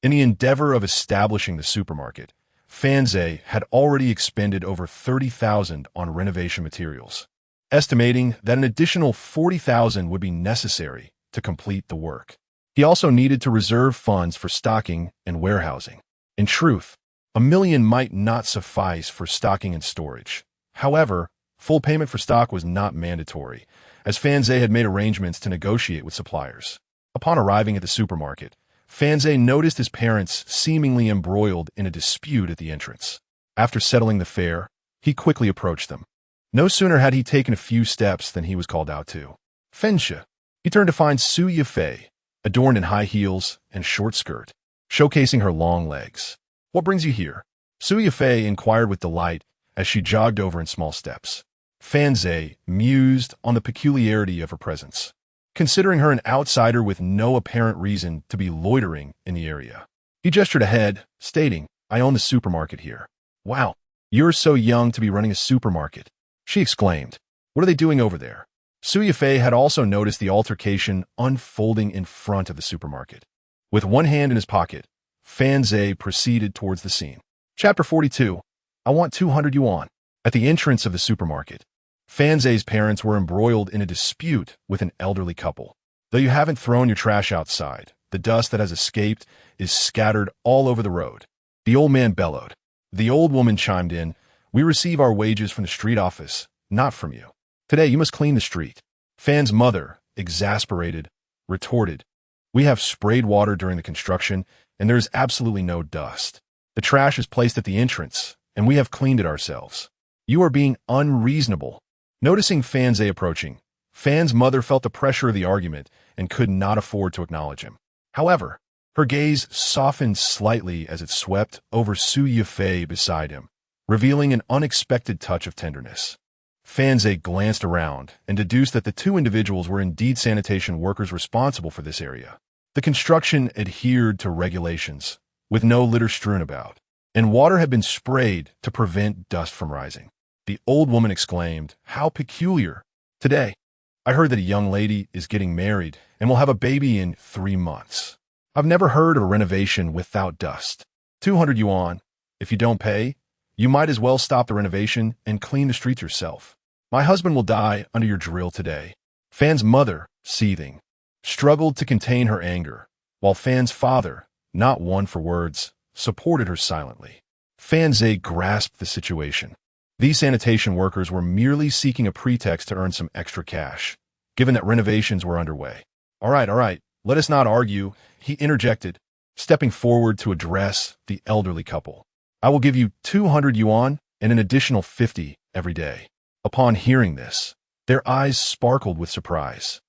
In the endeavor of establishing the supermarket, Fan Zhe had already expended over 30,000 on renovation materials, estimating that an additional 40,000 would be necessary to complete the work. He also needed to reserve funds for stocking and warehousing. In truth, 1 million might not suffice for stocking and storage. However, full payment for stock was not mandatory, as Fan Zhe had made arrangements to negotiate with suppliers. Upon arriving at the supermarket, Fan Zhe noticed his parents seemingly embroiled in a dispute at the entrance. After settling the fare, he quickly approached them. No sooner had he taken a few steps than he was called out to. Fensha. He turned to find Su Yifei, adorned in high heels and short skirt, showcasing her long legs. What brings you here? Su Yifei inquired with delight as she jogged over in small steps. Fan Zhe mused on the peculiarity of her presence, considering her an outsider with no apparent reason to be loitering in the area. He gestured ahead, stating, I own the supermarket here. Wow, you're so young to be running a supermarket, she exclaimed. What are they doing over there? Su Yifei had also noticed the altercation unfolding in front of the supermarket. With one hand in his pocket, Fan Zhe proceeded towards the scene. Chapter 42. I want 200 yuan. At the entrance of the supermarket, Fan Zhe's parents were embroiled in a dispute with an elderly couple. Though you haven't thrown your trash outside, the dust that has escaped is scattered all over the road. The old man bellowed. The old woman chimed in, We receive our wages from the street office, not from you. Today you must clean the street. Fan's mother, exasperated, retorted, We have sprayed water during the construction, and there is absolutely no dust. The trash is placed at the entrance, and we have cleaned it ourselves. You are being unreasonable. Noticing Fan Zhe approaching, Fan's mother felt the pressure of the argument and could not afford to acknowledge him. However, her gaze softened slightly as it swept over Su Yifei beside him, revealing an unexpected touch of tenderness. Fan Zhe glanced around and deduced that the two individuals were indeed sanitation workers responsible for this area. The construction adhered to regulations, with no litter strewn about, and water had been sprayed to prevent dust from rising. The old woman exclaimed, How peculiar! Today, I heard that a young lady is getting married and will have a baby in 3 months. I've never heard of a renovation without dust. 200 yuan. If you don't pay, you might as well stop the renovation and clean the streets yourself. My husband will die under your drill today. Fan's mother, seething, struggled to contain her anger, while Fan's father, not one for words, supported her silently. Fan Zhe grasped the situation. These sanitation workers were merely seeking a pretext to earn some extra cash, given that renovations were underway. All right, let us not argue, he interjected, stepping forward to address the elderly couple. I will give you 200 yuan and an additional 50 every day. Upon hearing this, their eyes sparkled with surprise.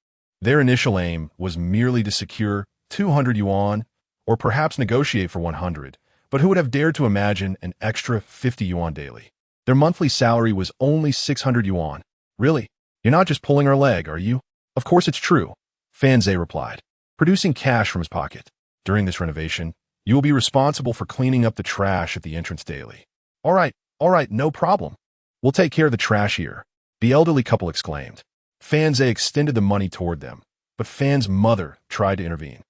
Their initial aim was merely to secure 200 yuan or perhaps negotiate for 100, but who would have dared to imagine an extra 50 yuan daily? Their monthly salary was only 600 yuan. Really? You're not just pulling our leg, are you? Of course it's true, Fan Zhe replied, producing cash from his pocket. During this renovation, you will be responsible for cleaning up the trash at the entrance daily. All right, no problem. We'll take care of the trash here, the elderly couple exclaimed. Fan Zhe extended the money toward them, but Fan's mother tried to intervene.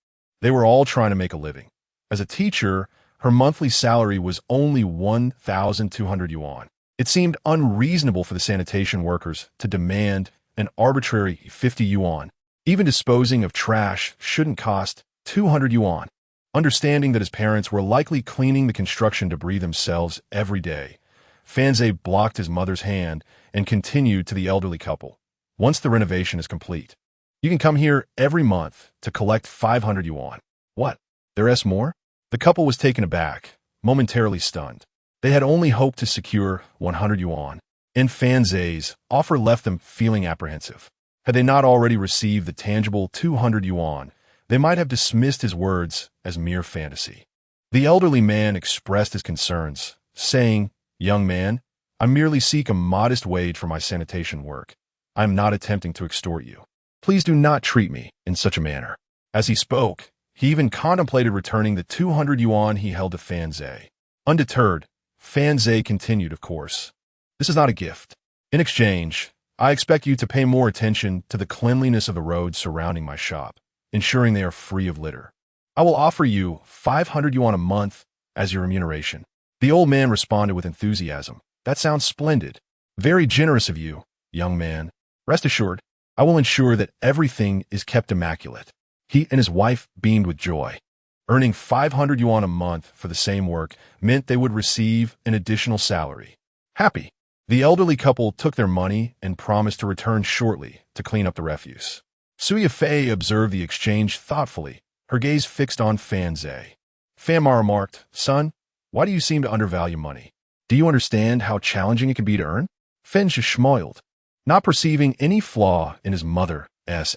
They were all trying to make a living. As a teacher, her monthly salary was only 1,200 yuan. It seemed unreasonable for the sanitation workers to demand an arbitrary 50 yuan. Even disposing of trash shouldn't cost 200 yuan. Understanding that his parents were likely cleaning the construction debris themselves every day, Fan Zhe blocked his mother's hand and continued to the elderly couple. Once the renovation is complete, you can come here every month to collect 500 yuan. What? There's more? The couple was taken aback, momentarily stunned. They had only hoped to secure 100 yuan, and Fan Zhe's offer left them feeling apprehensive. Had they not already received the tangible 200 yuan, they might have dismissed his words as mere fantasy. The elderly man expressed his concerns, saying, "Young man, I merely seek a modest wage for my sanitation work. I am not attempting to extort you. Please do not treat me in such a manner." As he spoke, he even contemplated returning the 200 yuan he held to Fan Zhe. Undeterred, Fan Zhe continued, "Of course. This is not a gift. In exchange, I expect you to pay more attention to the cleanliness of the roads surrounding my shop, ensuring they are free of litter. I will offer you 500 yuan a month as your remuneration." The old man responded with enthusiasm. "That sounds splendid. Very generous of you, young man. Rest assured, I will ensure that everything is kept immaculate." He and his wife beamed with joy. Earning 500 yuan a month for the same work meant they would receive an additional salary. Happy, the elderly couple took their money and promised to return shortly to clean up the refuse. Suya Fei observed the exchange thoughtfully, her gaze fixed on Fan Zhe. Fan Ma remarked, "Son, why do you seem to undervalue money? Do you understand how challenging it can be to earn?" Fan Zhe smiled, not perceiving any flaw in his mother's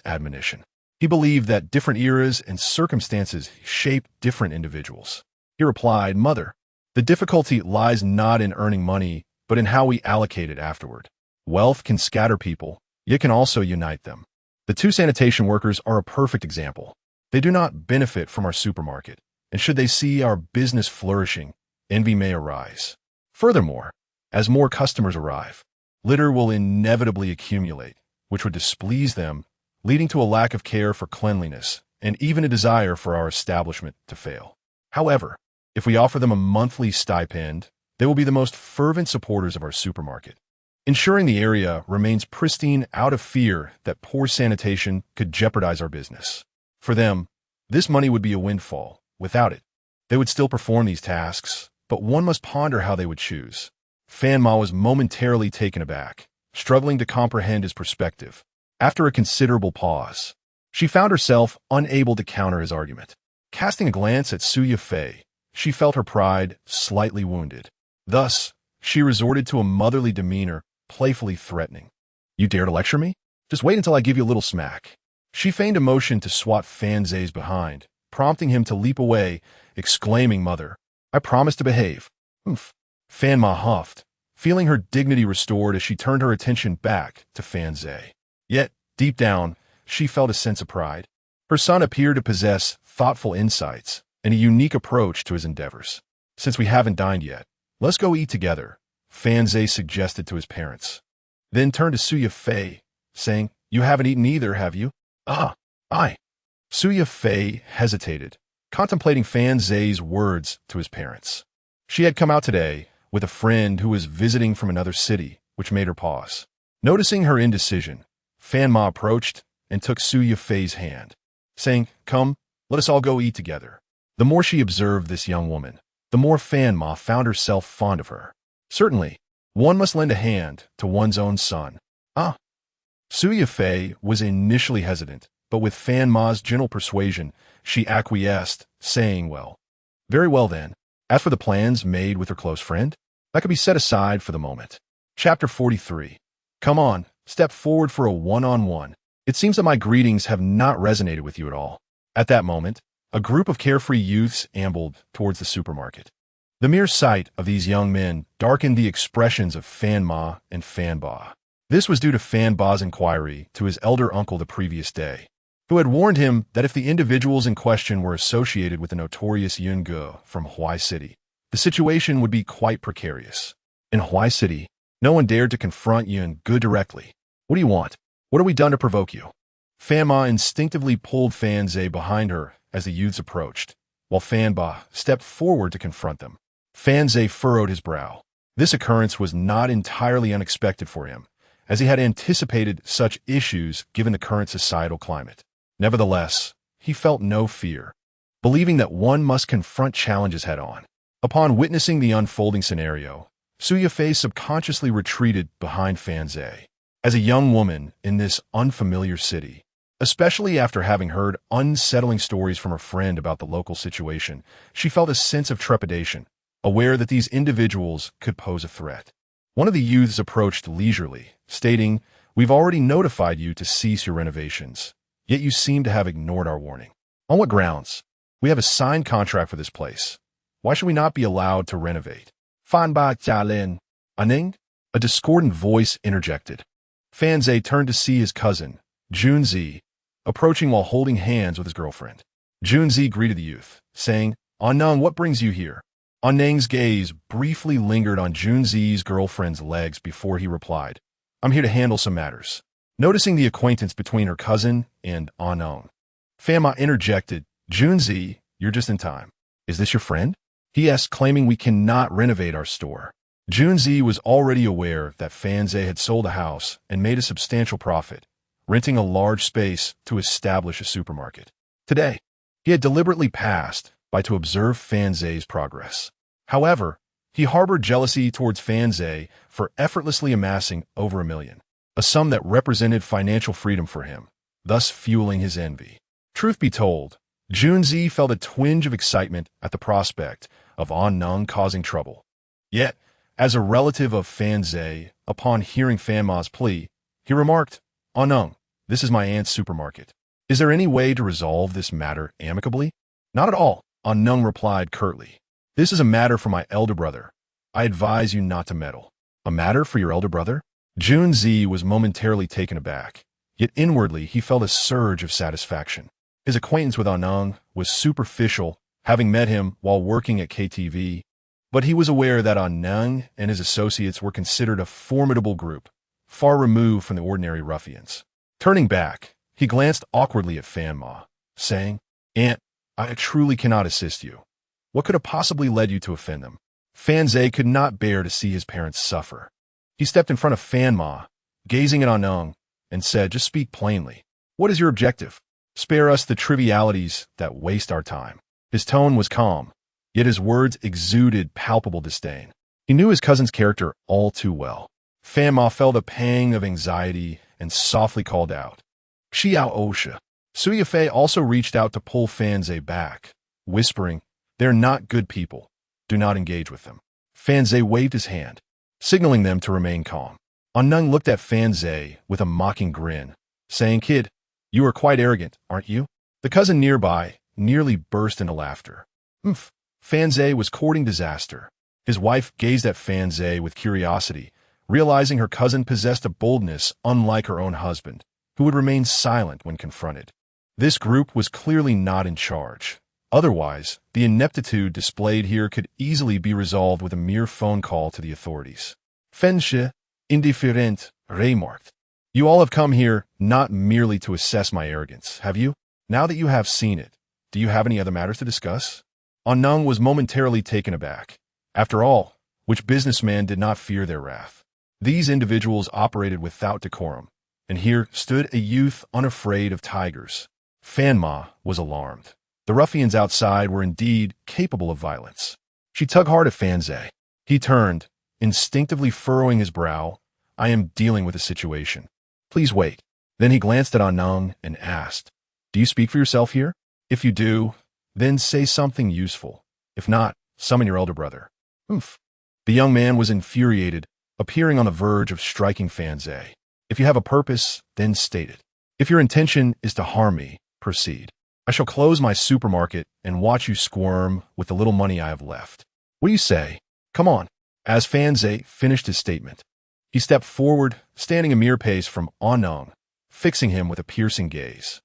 admonition. He believed that different eras and circumstances shape different individuals. He replied, "Mother, the difficulty lies not in earning money, but in how we allocate it afterward. Wealth can scatter people, yet can also unite them. The two sanitation workers are a perfect example. They do not benefit from our supermarket, and should they see our business flourishing, envy may arise. Furthermore, as more customers arrive, litter will inevitably accumulate, which would displease them, leading to a lack of care for cleanliness and even a desire for our establishment to fail. However, if we offer them a monthly stipend, they will be the most fervent supporters of our supermarket, ensuring the area remains pristine out of fear that poor sanitation could jeopardize our business. For them, this money would be a windfall. Without it, they would still perform these tasks, but one must ponder how they would choose." Fan Ma was momentarily taken aback, struggling to comprehend his perspective. After a considerable pause, she found herself unable to counter his argument. Casting a glance at Suya Fei, she felt her pride slightly wounded. Thus, she resorted to a motherly demeanor, playfully threatening. "You dare to lecture me? Just wait until I give you a little smack." She feigned a motion to swat Fan Zhe's behind, prompting him to leap away, exclaiming, "Mother, I promise to behave." "Humph." Fan Ma huffed, feeling her dignity restored as she turned her attention back to Fan Zhe. Yet, deep down, she felt a sense of pride. Her son appeared to possess thoughtful insights and a unique approach to his endeavors. "Since we haven't dined yet, let's go eat together," Fan Zhe suggested to his parents. Then turned to Suya Fei, saying, "You haven't eaten either, have you?" "Ah, I." Suya Fei hesitated, contemplating Fan Zhe's words to his parents. She had come out today with a friend who was visiting from another city, which made her pause. Noticing her indecision, Fan Ma approached and took Suya Fei's hand, saying, "Come, let us all go eat together." The more she observed this young woman, the more Fan Ma found herself fond of her. Certainly, one must lend a hand to one's own son. "Ah." Suya Fei was initially hesitant, but with Fan Ma's gentle persuasion, she acquiesced, saying, "Very well then. As for the plans made with her close friend, that could be set aside for the moment." Chapter 43. "Come on, step forward for a one-on-one. It seems that my greetings have not resonated with you at all." At that moment, a group of carefree youths ambled towards the supermarket. The mere sight of these young men darkened the expressions of Fan Ma and Fan Ba. This was due to Fan Ba's inquiry to his elder uncle the previous day, who had warned him that if the individuals in question were associated with the notorious Yun Ge from Huai City, the situation would be quite precarious. In Huai City, no one dared to confront Yun Ge directly. "What do you want? What have we done to provoke you?" Fan Ma instinctively pulled Fan Zhe behind her as the youths approached, while Fan Ba stepped forward to confront them. Fan Zhe furrowed his brow. This occurrence was not entirely unexpected for him, as he had anticipated such issues given the current societal climate. Nevertheless, he felt no fear, believing that one must confront challenges head-on. Upon witnessing the unfolding scenario, Suya Fei subconsciously retreated behind Fan Zhe. As a young woman in this unfamiliar city, especially after having heard unsettling stories from her friend about the local situation, she felt a sense of trepidation, aware that these individuals could pose a threat. One of the youths approached leisurely, stating, "We've already notified you to cease your renovations, yet you seem to have ignored our warning. On what grounds? We have a signed contract for this place. Why should we not be allowed to renovate?" "Fan ba jia lin, aning?" A discordant voice interjected. Fan Zhe turned to see his cousin, Junzi, approaching while holding hands with his girlfriend. Junzi greeted the youth, saying, "Aneng, what brings you here?" Aneng's gaze briefly lingered on Junzi's girlfriend's legs before he replied, "I'm here to handle some matters." Noticing the acquaintance between her cousin and Aneng, Fama interjected, "Junzi, you're just in time. Is this your friend?" He asked, claiming we cannot renovate our store. Junzi was already aware that Fanze had sold a house and made a substantial profit, renting a large space to establish a supermarket. Today, he had deliberately passed by to observe Fanze's progress. However, he harbored jealousy towards Fanze for effortlessly amassing over $1 million, a sum that represented financial freedom for him, thus fueling his envy. Truth be told, Junzi felt a twinge of excitement at the prospect of Aneng causing trouble. Yet, as a relative of Fanze, upon hearing Fanma's plea, he remarked, "Aneng, this is my aunt's supermarket. Is there any way to resolve this matter amicably?" "Not at all," Aneng replied curtly. "This is a matter for my elder brother. I advise you not to meddle." "A matter for your elder brother?" Junzi was momentarily taken aback, yet inwardly he felt a surge of satisfaction. His acquaintance with Aneng was superficial, having met him while working at KTV, but he was aware that Aneng and his associates were considered a formidable group, far removed from the ordinary ruffians. Turning back, he glanced awkwardly at Fanma, saying, "Aunt, I truly cannot assist you. What could have possibly led you to offend them?" Fanze could not bear to see his parents suffer. He stepped in front of Fanma, gazing at Aneng, and said, "Just speak plainly. What is your objective? Spare us the trivialities that waste our time." His tone was calm, yet his words exuded palpable disdain. He knew his cousin's character all too well. Fanma felt a pang of anxiety and softly called out, "Xiao Osha." Suyafei also reached out to pull Fanze back, whispering, "They're not good people. Do not engage with them." Fanze waved his hand, signaling them to remain calm. Aneng looked at Fanze with a mocking grin, saying, "Kid, you are quite arrogant, aren't you?" The cousin nearby nearly burst into laughter. Fanze was courting disaster. His wife gazed at Fanze with curiosity, realizing her cousin possessed a boldness unlike her own husband, who would remain silent when confronted. This group was clearly not in charge. Otherwise, the ineptitude displayed here could easily be resolved with a mere phone call to the authorities. Fenshe, indifferent, remarked, "You all have come here not merely to assess my arrogance, have you? Now that you have seen it, do you have any other matters to discuss?" Aneng was momentarily taken aback. After all, which businessman did not fear their wrath? These individuals operated without decorum, and here stood a youth unafraid of tigers. Fanma was alarmed. The ruffians outside were indeed capable of violence. She tugged hard at Fanze. He turned, instinctively furrowing his brow. "I am dealing with the situation. Please wait." Then he glanced at Aneng and asked, "Do you speak for yourself here? If you do, then say something useful. If not, summon your elder brother." The young man was infuriated, appearing on the verge of striking Fanze. "If you have a purpose, then state it. If your intention is to harm me, proceed. I shall close my supermarket and watch you squirm with the little money I have left. What do you say? Come on." As Fanze finished his statement, he stepped forward, standing a mere pace from Aneng, fixing him with a piercing gaze.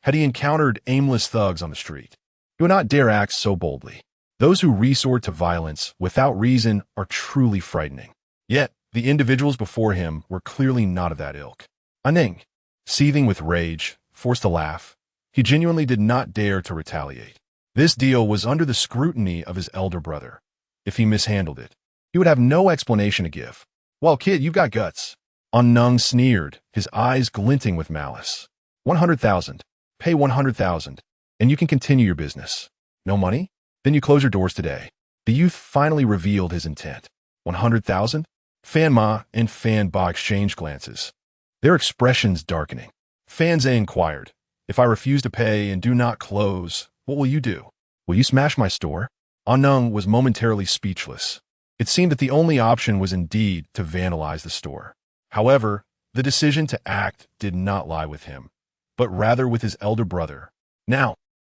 Had he encountered aimless thugs on the street, he would not dare act so boldly. Those who resort to violence without reason are truly frightening. Yet, the individuals before him were clearly not of that ilk. Aneng, seething with rage, forced to laugh. He genuinely did not dare to retaliate. This deal was under the scrutiny of his elder brother. If he mishandled it, he would have no explanation to give. "Well, kid, you've got guts." Aneng sneered, his eyes glinting with malice. 100,000. Pay 100,000, and you can continue your business. No money? Then you close your doors today. The youth finally revealed his intent. 100,000? Fanma and Fanba exchanged glances, their expressions darkening. Fanze inquired, "If I refuse to pay and do not close, what will you do? Will you smash my store?" Anung was momentarily speechless. It seemed that the only option was indeed to vandalize the store. However, the decision to act did not lie with him, but rather with his elder brother. Now,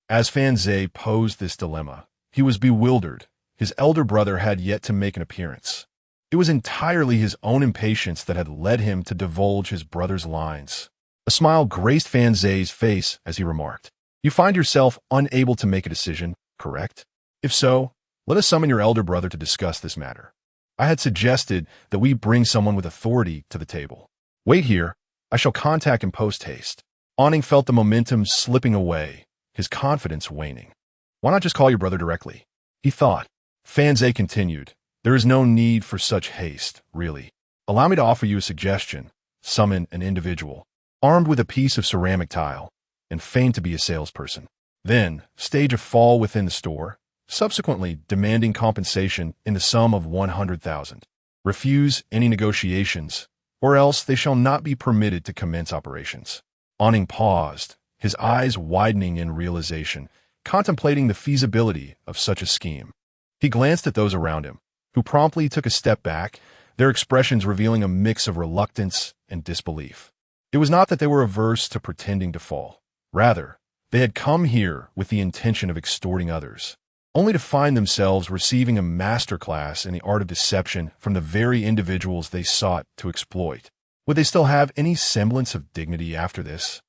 as Fan Zhe posed this dilemma, he was bewildered. His elder brother had yet to make an appearance. It was entirely his own impatience that had led him to divulge his brother's lines. A smile graced Fan Zhe's face as he remarked, "You find yourself unable to make a decision, correct? If so, let us summon your elder brother to discuss this matter. I had suggested that we bring someone with authority to the table. Wait here, I shall contact him post-haste." Anning felt the momentum slipping away, his confidence waning. "Why not just call your brother directly?" he thought. Fan Zhe continued, "There is no need for such haste, really. Allow me to offer you a suggestion. Summon an individual, armed with a piece of ceramic tile, and feign to be a salesperson. Then, stage a fall within the store, subsequently demanding compensation in the sum of 100,000. Refuse any negotiations, or else they shall not be permitted to commence operations." Anning paused, his eyes widening in realization, contemplating the feasibility of such a scheme. He glanced at those around him, who promptly took a step back, their expressions revealing a mix of reluctance and disbelief. It was not that they were averse to pretending to fall. Rather, they had come here with the intention of extorting others, only to find themselves receiving a masterclass in the art of deception from the very individuals they sought to exploit. Would they still have any semblance of dignity after this?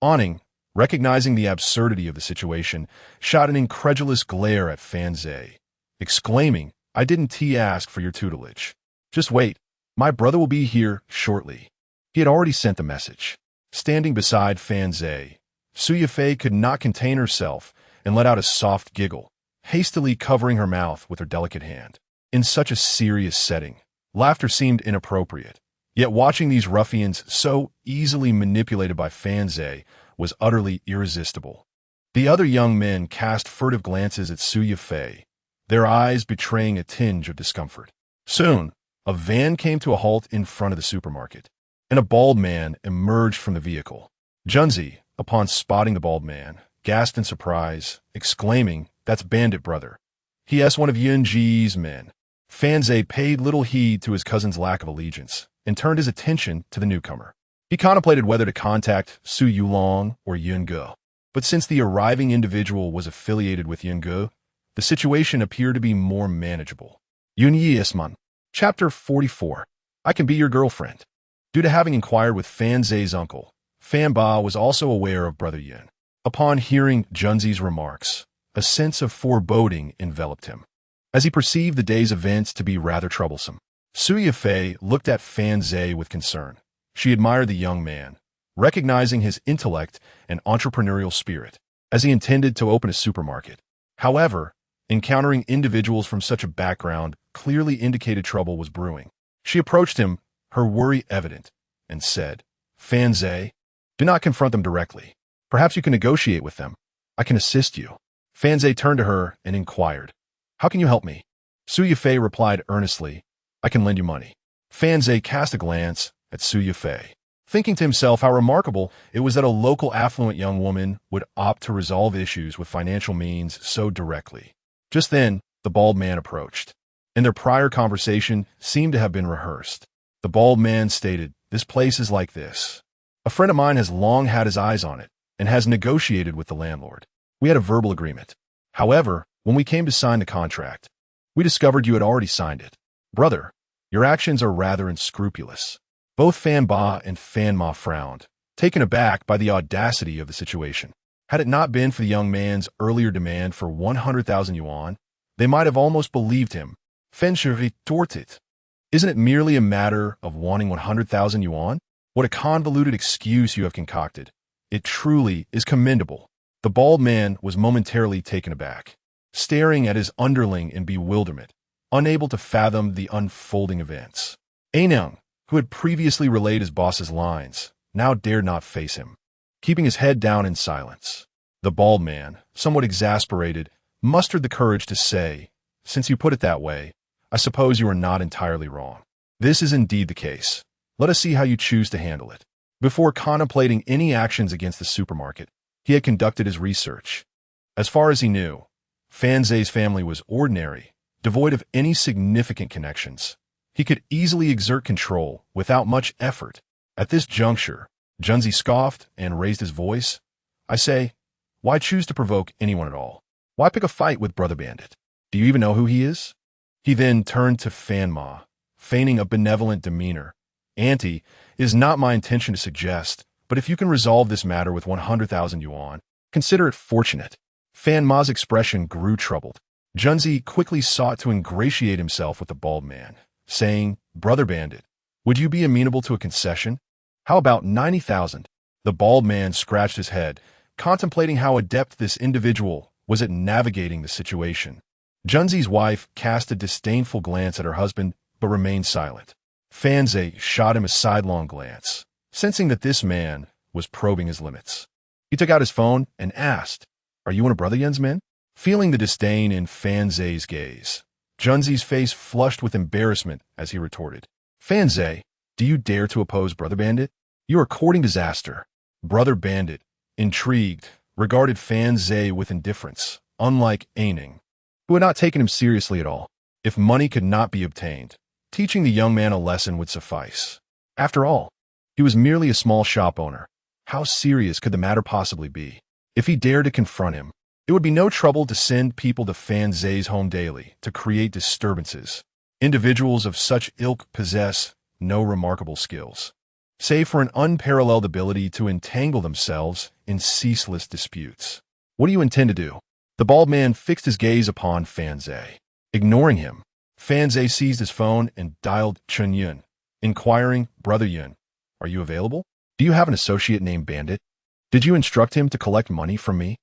Anning, recognizing the absurdity of the situation, shot an incredulous glare at Fan Zhe, exclaiming, "I didn't ask for your tutelage. Just wait, my brother will be here shortly." He had already sent the message. Standing beside Fan Zhe, Su Yifei could not contain herself and let out a soft giggle, hastily covering her mouth with her delicate hand. In such a serious setting, laughter seemed inappropriate, yet watching these ruffians so easily manipulated by Fan Zhe was utterly irresistible. The other young men cast furtive glances at Su Yifei, their eyes betraying a tinge of discomfort. Soon, a van came to a halt in front of the supermarket, and a bald man emerged from the vehicle. Junzi, upon spotting the bald man, gasped in surprise, exclaiming, "That's Bandit Brother. He is one of Yunji's men." Fan Zhe paid little heed to his cousin's lack of allegiance and turned his attention to the newcomer. He contemplated whether to contact Su Yulong or Yunge, but since the arriving individual was affiliated with Yunge, the situation appeared to be more manageable. Yunyi Isman. Chapter 44. I can be your girlfriend. Due to having inquired with Fan Zhe's uncle, Fan Ba was also aware of Brother Yun. Upon hearing Junzi's remarks, a sense of foreboding enveloped him, as he perceived the day's events to be rather troublesome. Su Yifei looked at Fan Zhe with concern. She admired the young man, recognizing his intellect and entrepreneurial spirit, as he intended to open a supermarket. However, encountering individuals from such a background clearly indicated trouble was brewing. She approached him, her worry evident, and said, "Fan Zhe, do not confront them directly. Perhaps you can negotiate with them. I can assist you." Fan Zhe turned to her and inquired, "How can you help me?" Su Yifei replied earnestly, "I can lend you money." Fan Zhe cast a glance at Su Yifei, thinking to himself how remarkable it was that a local affluent young woman would opt to resolve issues with financial means so directly. Just then, the bald man approached, and their prior conversation seemed to have been rehearsed. The bald man stated, "This place is like this. A friend of mine has long had his eyes on it and has negotiated with the landlord. We had a verbal agreement. However, when we came to sign the contract, we discovered you had already signed it. Brother, your actions are rather unscrupulous." Both Fan Ba and Fan Ma frowned, taken aback by the audacity of the situation. Had it not been for the young man's earlier demand for 100,000 yuan, they might have almost believed him. Fen Shi retorted, "Isn't it merely a matter of wanting 100,000 yuan? What a convoluted excuse you have concocted. It truly is commendable." The bald man was momentarily taken aback, staring at his underling in bewilderment, unable to fathom the unfolding events. Anung, who had previously relayed his boss's lines, now dared not face him, keeping his head down in silence. The bald man, somewhat exasperated, mustered the courage to say, "Since you put it that way, I suppose you are not entirely wrong. This is indeed the case. Let us see how you choose to handle it." Before contemplating any actions against the supermarket, he had conducted his research. As far as he knew, Fan Zhe's family was ordinary, devoid of any significant connections. He could easily exert control without much effort. At this juncture, Junzi scoffed and raised his voice. I say, why choose to provoke anyone at all? Why pick a fight with Brother Bandit? Do you even know who he is? He then turned to Fan Ma, feigning a benevolent demeanor. Auntie, it is not my intention to suggest, but if you can resolve this matter with 100,000 yuan, consider it fortunate. Fan Ma's expression grew troubled. Junzi quickly sought to ingratiate himself with the bald man, saying, Brother Bandit, would you be amenable to a concession? How about 90,000? The bald man scratched his head, contemplating how adept this individual was at navigating the situation. Junzi's wife cast a disdainful glance at her husband, but remained silent. Fan Zhe shot him a sidelong glance, sensing that this man was probing his limits. He took out his phone and asked, Are you one of Brother Yun's men? Feeling the disdain in Fan Zhe's gaze, Junzi's face flushed with embarrassment as he retorted, Fan Zhe, do you dare to oppose Brother Bandit? You are courting disaster. Brother Bandit, intrigued, regarded Fan Zhe with indifference, unlike Aining, who had not taken him seriously at all. If money could not be obtained, teaching the young man a lesson would suffice. After all, he was merely a small shop owner. How serious could the matter possibly be? If he dared to confront him, it would be no trouble to send people to Fan Zhe's home daily to create disturbances. Individuals of such ilk possess no remarkable skills, save for an unparalleled ability to entangle themselves in ceaseless disputes. What do you intend to do? The bald man fixed his gaze upon Fan Zhe. Ignoring him, Fan Zhe seized his phone and dialed Chen Yun, inquiring, Brother Yun, are you available? Do you have an associate named Bandit? Did you instruct him to collect money from me?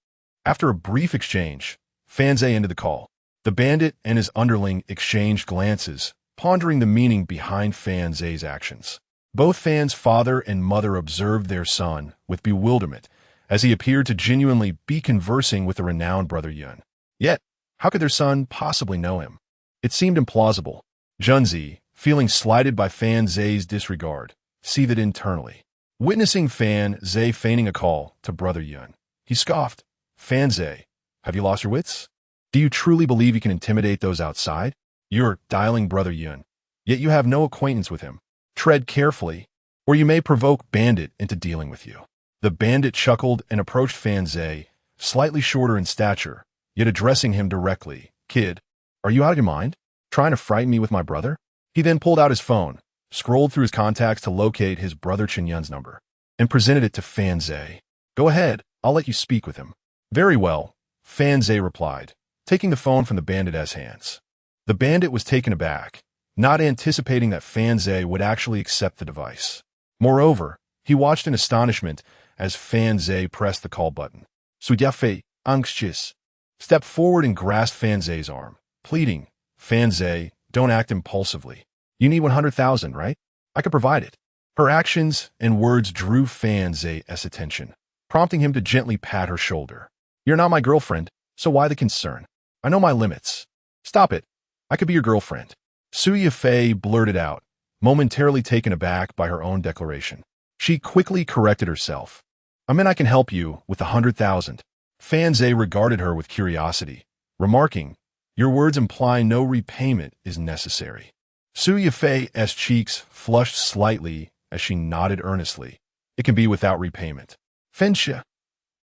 After a brief exchange, Fan Zhe ended the call. The bandit and his underling exchanged glances, pondering the meaning behind Fan Zhe's actions. Both Fan's father and mother observed their son with bewilderment, as he appeared to genuinely be conversing with the renowned Brother Yun. Yet, how could their son possibly know him? It seemed implausible. Junzi, feeling slighted by Fan Zhe's disregard, seethed internally. Witnessing Fan Zhe feigning a call to Brother Yun, he scoffed. Fan Zhe, have you lost your wits? Do you truly believe you can intimidate those outside? You're dialing Brother Yun, yet you have no acquaintance with him. Tread carefully, or you may provoke Bandit into dealing with you. The bandit chuckled and approached Fan Zhe, slightly shorter in stature, yet addressing him directly. Kid, are you out of your mind? Trying to frighten me with my brother? He then pulled out his phone, scrolled through his contacts to locate his brother Chen Yun's number, and presented it to Fan Zhe. Go ahead, I'll let you speak with him. Very well, Fan Zhe replied, taking the phone from the bandit's hands. The bandit was taken aback, not anticipating that Fan Zhe would actually accept the device. Moreover, he watched in astonishment as Fan Zhe pressed the call button. Sujia anxious, stepped forward and grasped Fan Zhe's arm, pleading, Fan Zhe, don't act impulsively. You need 100,000, right? I could provide it. Her actions and words drew Fan Zhe's attention, prompting him to gently pat her shoulder. You're not my girlfriend, so why the concern? I know my limits. Stop it. I could be your girlfriend. Su Yifei blurted out, momentarily taken aback by her own declaration. She quickly corrected herself. I mean I can help you with 100,000. Fan Zhe regarded her with curiosity, remarking, your words imply no repayment is necessary. Su Yifei's cheeks flushed slightly as she nodded earnestly. It can be without repayment. Fenxia.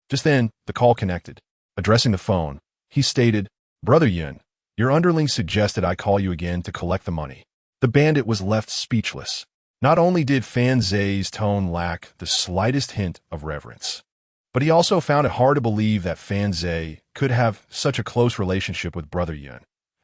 Just then, the call connected. Addressing the phone, he stated, Brother Yun, your underling suggested I call you again to collect the money. The bandit was left speechless. Not only did Fan Zhe's tone lack the slightest hint of reverence, but he also found it hard to believe that Fan Zhe could have such a close relationship with Brother Yun,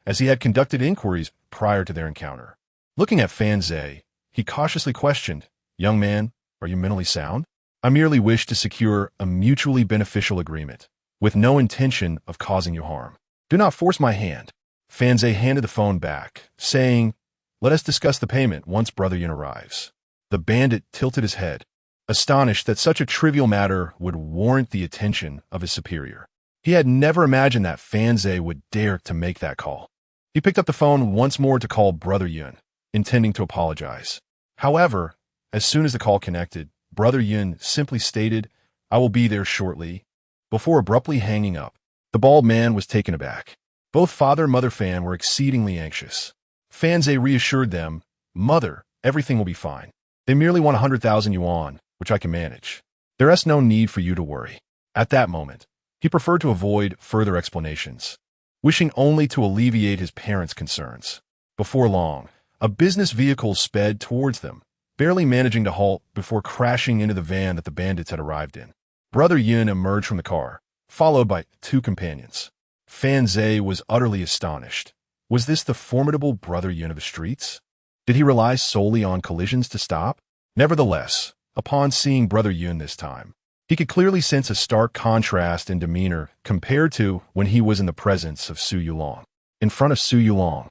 as he had conducted inquiries prior to their encounter. Looking at Fan Zhe, he cautiously questioned, Young man, are you mentally sound? I merely wish to secure a mutually beneficial agreement, with no intention of causing you harm. Do not force my hand. Fan Zhe handed the phone back, saying, Let us discuss the payment once Brother Yun arrives. The bandit tilted his head, astonished that such a trivial matter would warrant the attention of his superior. He had never imagined that Fan Zhe would dare to make that call. He picked up the phone once more to call Brother Yun, intending to apologize. However, as soon as the call connected, Brother Yun simply stated, I will be there shortly, before abruptly hanging up. The bald man was taken aback. Both father and mother Fan were exceedingly anxious. Fanze reassured them, "Mother, everything will be fine. They merely want 100,000 yuan, which I can manage. There is no need for you to worry." At that moment, he preferred to avoid further explanations, wishing only to alleviate his parents' concerns. Before long, a business vehicle sped towards them, barely managing to halt before crashing into the van that the bandits had arrived in. Brother Yun emerged from the car, followed by two companions. Fanze was utterly astonished. Was this the formidable Brother Yun of the streets? Did he rely solely on collisions to stop? Nevertheless, upon seeing Brother Yun this time, he could clearly sense a stark contrast in demeanor compared to when he was in the presence of Su Yulong. In front of Su Yulong,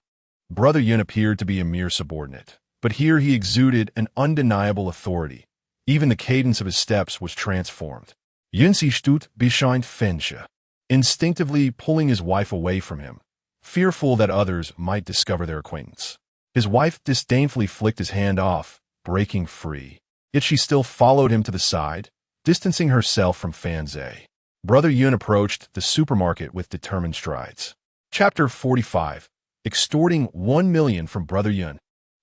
Brother Yun appeared to be a mere subordinate, but here he exuded an undeniable authority. Even the cadence of his steps was transformed. Yun si stut bescheint Fensche, instinctively pulling his wife away from him, fearful that others might discover their acquaintance. His wife disdainfully flicked his hand off, breaking free. Yet she still followed him to the side, distancing herself from Fanze. Brother Yun approached the supermarket with determined strides. Chapter 45. Extorting 1 million from Brother Yun.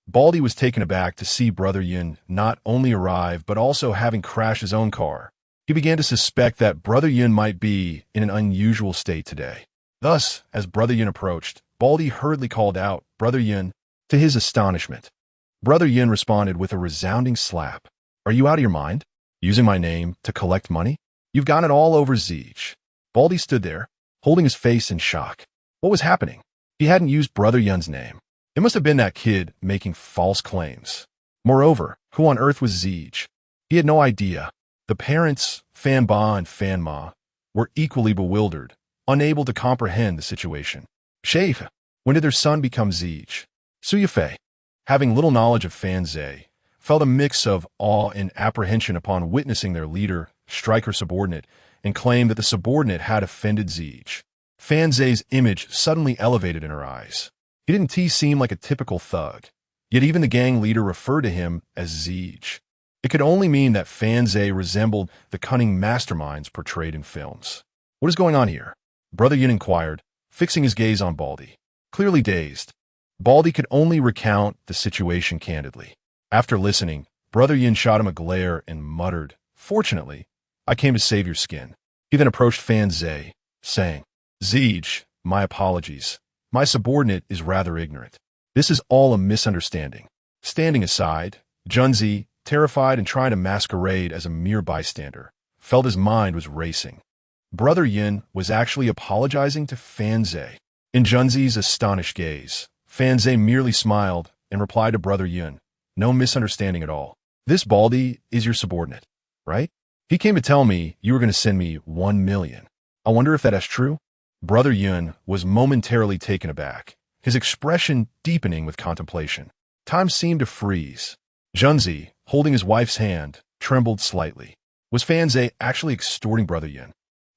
Baldy was taken aback to see Brother Yun not only arrive but also having crashed his own car. He began to suspect that Brother Yun might be in an unusual state today. Thus, as Brother Yun approached, Baldy hurriedly called out, "Brother Yun." To his astonishment, Brother Yun responded with a resounding slap. "Are you out of your mind? Using my name to collect money? You've got it all over Zeech." Baldy stood there, holding his face in shock. What was happening? He hadn't used Brother Yun's name. It must have been that kid making false claims. Moreover, who on earth was Zeech? He had no idea. The parents, Fan Ba and Fan Ma, were equally bewildered, unable to comprehend the situation. Sheikh, when did their son become Zeech? Su Yifei, having little knowledge of Fanze, felt a mix of awe and apprehension upon witnessing their leader strike her subordinate and claim that the subordinate had offended Zeech. Fanze's image suddenly elevated in her eyes. He didn't seem like a typical thug, yet even the gang leader referred to him as Zeech. It could only mean that Fanze resembled the cunning masterminds portrayed in films. What is going on here? Brother Yun inquired, fixing his gaze on Baldy. Clearly dazed, Baldy could only recount the situation candidly. After listening, Brother Yun shot him a glare and muttered, "Fortunately, I came to save your skin." He then approached Fanze, saying, "Zeech, my apologies. My subordinate is rather ignorant. This is all a misunderstanding." Standing aside, Junzi, terrified and trying to masquerade as a mere bystander, felt his mind was racing. Brother Yin was actually apologizing to Fanze. In Junzi's astonished gaze, Fanze merely smiled and replied to Brother Yin, "No misunderstanding at all. This Baldy is your subordinate, right? He came to tell me you were going to send me 1 million. I wonder if that is true?" Brother Yun was momentarily taken aback, his expression deepening with contemplation. Time seemed to freeze. Junzi, holding his wife's hand, trembled slightly. Was Fanze actually extorting Brother Yun?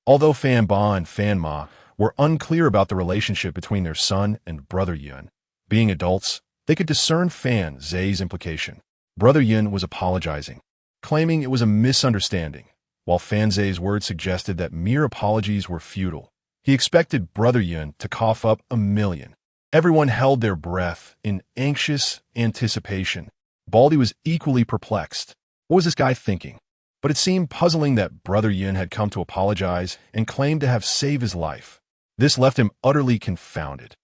Although Fan Ba and Fan Ma were unclear about the relationship between their son and Brother Yun, being adults, they could discern Fan Ze's implication. Brother Yun was apologizing, claiming it was a misunderstanding, while Fanze's words suggested that mere apologies were futile. He expected Brother Yun to cough up 1 million. Everyone held their breath in anxious anticipation. Baldy was equally perplexed. What was this guy thinking? But it seemed puzzling that Brother Yun had come to apologize and claimed to have saved his life. This left him utterly confounded.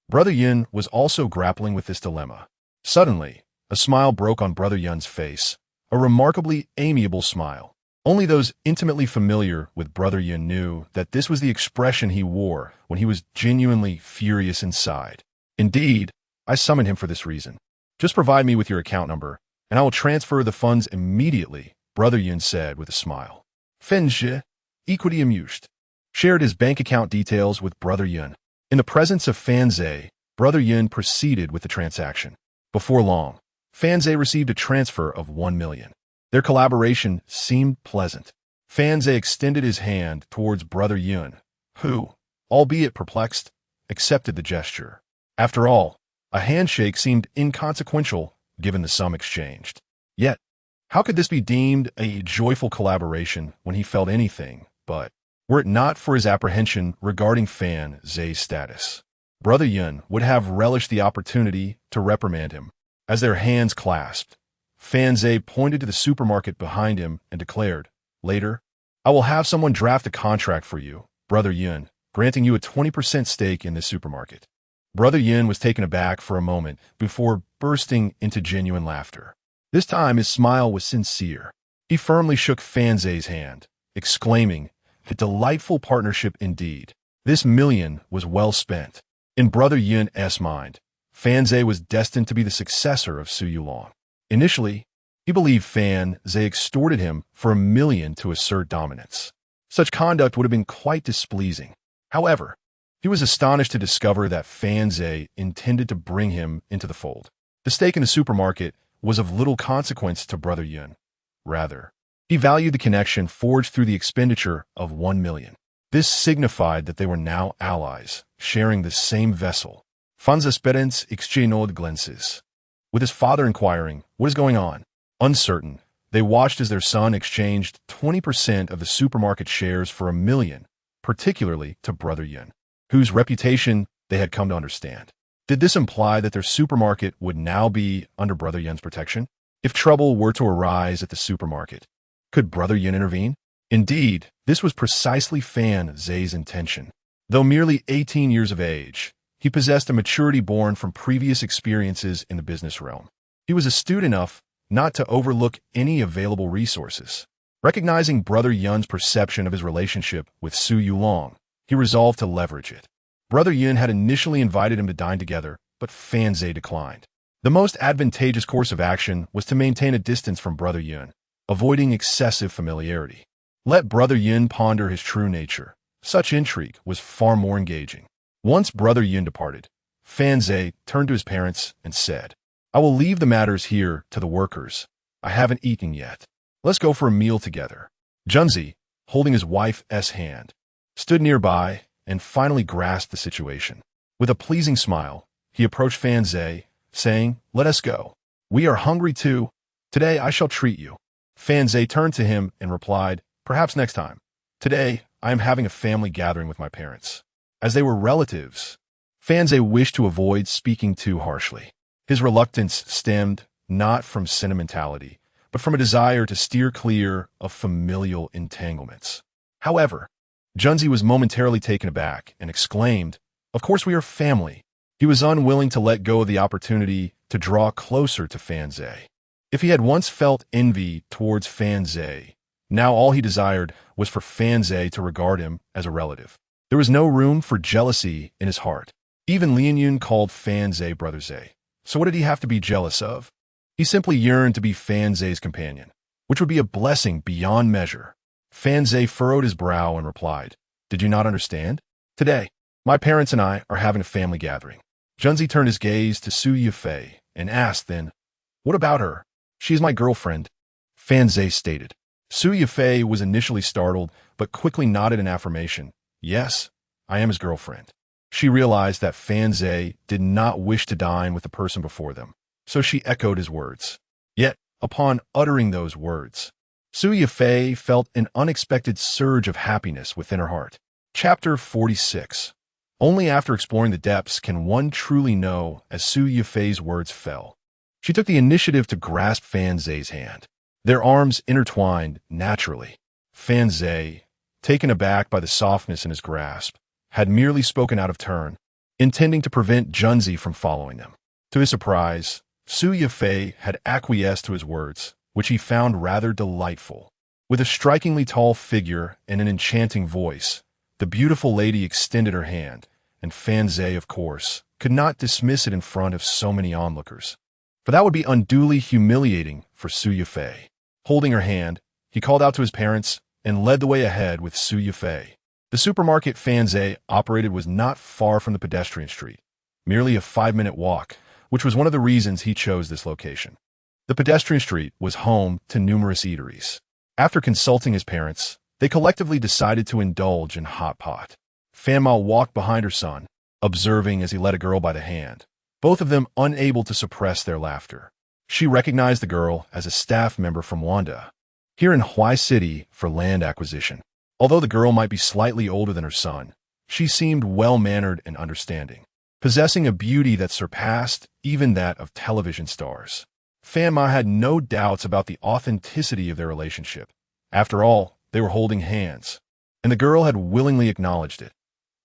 Brother Yun was also grappling with this dilemma. Suddenly, a smile broke on Brother Yun's face, a remarkably amiable smile. Only those intimately familiar with Brother Yun knew that this was the expression he wore when he was genuinely furious inside. "Indeed, I summoned him for this reason. Just provide me with your account number, and I will transfer the funds immediately," Brother Yun said with a smile. Fenje, equally amused, shared his bank account details with Brother Yun. In the presence of Fanze, Brother Yun proceeded with the transaction. Before long, Fanze received a transfer of 1 million. Their collaboration seemed pleasant. Fanze extended his hand towards Brother Yun, who, albeit perplexed, accepted the gesture. After all, a handshake seemed inconsequential given the sum exchanged. Yet, how could this be deemed a joyful collaboration when he felt anything but were it not for his apprehension regarding Fan Zhe's status. Brother Yun would have relished the opportunity to reprimand him. As their hands clasped, Fan Zhe pointed to the supermarket behind him and declared, "Later, I will have someone draft a contract for you, Brother Yun, granting you a 20% stake in this supermarket." Brother Yun was taken aback for a moment before bursting into genuine laughter. This time his smile was sincere. He firmly shook Fan Zhe's hand, exclaiming, "A delightful partnership indeed. This million was well spent." In Brother Yun's mind, Fan Zhe was destined to be the successor of Su Yulong. Initially, he believed Fan Zhe extorted him for $1 million to assert dominance. Such conduct would have been quite displeasing. However, he was astonished to discover that Fan Zhe intended to bring him into the fold. The stake in the supermarket was of little consequence to Brother Yun. Rather, he valued the connection forged through the expenditure of $1 million. This signified that they were now allies, sharing the same vessel. Fans esperens exchanod glenses. With his father inquiring, "What is going on?" Uncertain, they watched as their son exchanged 20% of the supermarket shares for $1 million, particularly to Brother Yun, whose reputation they had come to understand. Did this imply that their supermarket would now be under Brother Yun's protection? If trouble were to arise at the supermarket, could Brother Yun intervene? Indeed, this was precisely Fan Zhe's intention. Though merely 18 years of age, he possessed a maturity born from previous experiences in the business realm. He was astute enough not to overlook any available resources. Recognizing Brother Yun's perception of his relationship with Su Yulong, he resolved to leverage it. Brother Yun had initially invited him to dine together, but Fan Zhe declined. The most advantageous course of action was to maintain a distance from Brother Yun, avoiding excessive familiarity. Let Brother Yun ponder his true nature. Such intrigue was far more engaging. Once Brother Yun departed, Fan Zhe turned to his parents and said, "I will leave the matters here to the workers. I haven't eaten yet. Let's go for a meal together." Junzi, holding his wife's hand, stood nearby and finally grasped the situation. With a pleasing smile, he approached Fan Zhe, saying, "Let us go. We are hungry too. Today I shall treat you." Fan Zhe turned to him and replied, "Perhaps next time. Today I am having a family gathering with my parents." As they were relatives, Fan Zhe wished to avoid speaking too harshly. His reluctance stemmed not from sentimentality, but from a desire to steer clear of familial entanglements. However, Junzi was momentarily taken aback and exclaimed, "Of course we are family." He was unwilling to let go of the opportunity to draw closer to Fan Zhe. If he had once felt envy towards Fan Zhe, now all he desired was for Fan Zhe to regard him as a relative. There was no room for jealousy in his heart. Even Lianyun called Fan Zhe Brother Zhe. So what did he have to be jealous of? He simply yearned to be Fan Zhe's companion, which would be a blessing beyond measure. Fan Zhe furrowed his brow and replied, "Did you not understand? Today, my parents and I are having a family gathering." Junzi turned his gaze to Su Yifei and asked then, "What about her?" "She is my girlfriend," Fan Zhe stated. Su Yifei was initially startled, but quickly nodded in affirmation. "Yes, I am his girlfriend." She realized that Fan Zhe did not wish to dine with the person before them, so she echoed his words. Yet, upon uttering those words, Su Yifei felt an unexpected surge of happiness within her heart. Chapter 46. Only after exploring the depths can one truly know as Su Yifei's words fell. She took the initiative to grasp Fan Zhe's hand. Their arms intertwined naturally. Fan Zhe, taken aback by the softness in his grasp, had merely spoken out of turn, intending to prevent Junzi from following them. To his surprise, Su Yifei had acquiesced to his words, which he found rather delightful. With a strikingly tall figure and an enchanting voice, the beautiful lady extended her hand, and Fan Zhe, of course, could not dismiss it in front of so many onlookers, for that would be unduly humiliating for Su Yifei. Holding her hand, he called out to his parents and led the way ahead with Su Yifei. The supermarket Fan Zhe operated was not far from the pedestrian street, merely a 5-minute walk, which was one of the reasons he chose this location. The pedestrian street was home to numerous eateries. After consulting his parents, they collectively decided to indulge in hot pot. Fan Mao walked behind her son, observing as he led a girl by the hand, both of them unable to suppress their laughter. She recognized the girl as a staff member from Wanda, here in Huai City for land acquisition. Although the girl might be slightly older than her son, she seemed well-mannered and understanding, possessing a beauty that surpassed even that of television stars. Fan Ma had no doubts about the authenticity of their relationship. After all, they were holding hands, and the girl had willingly acknowledged it.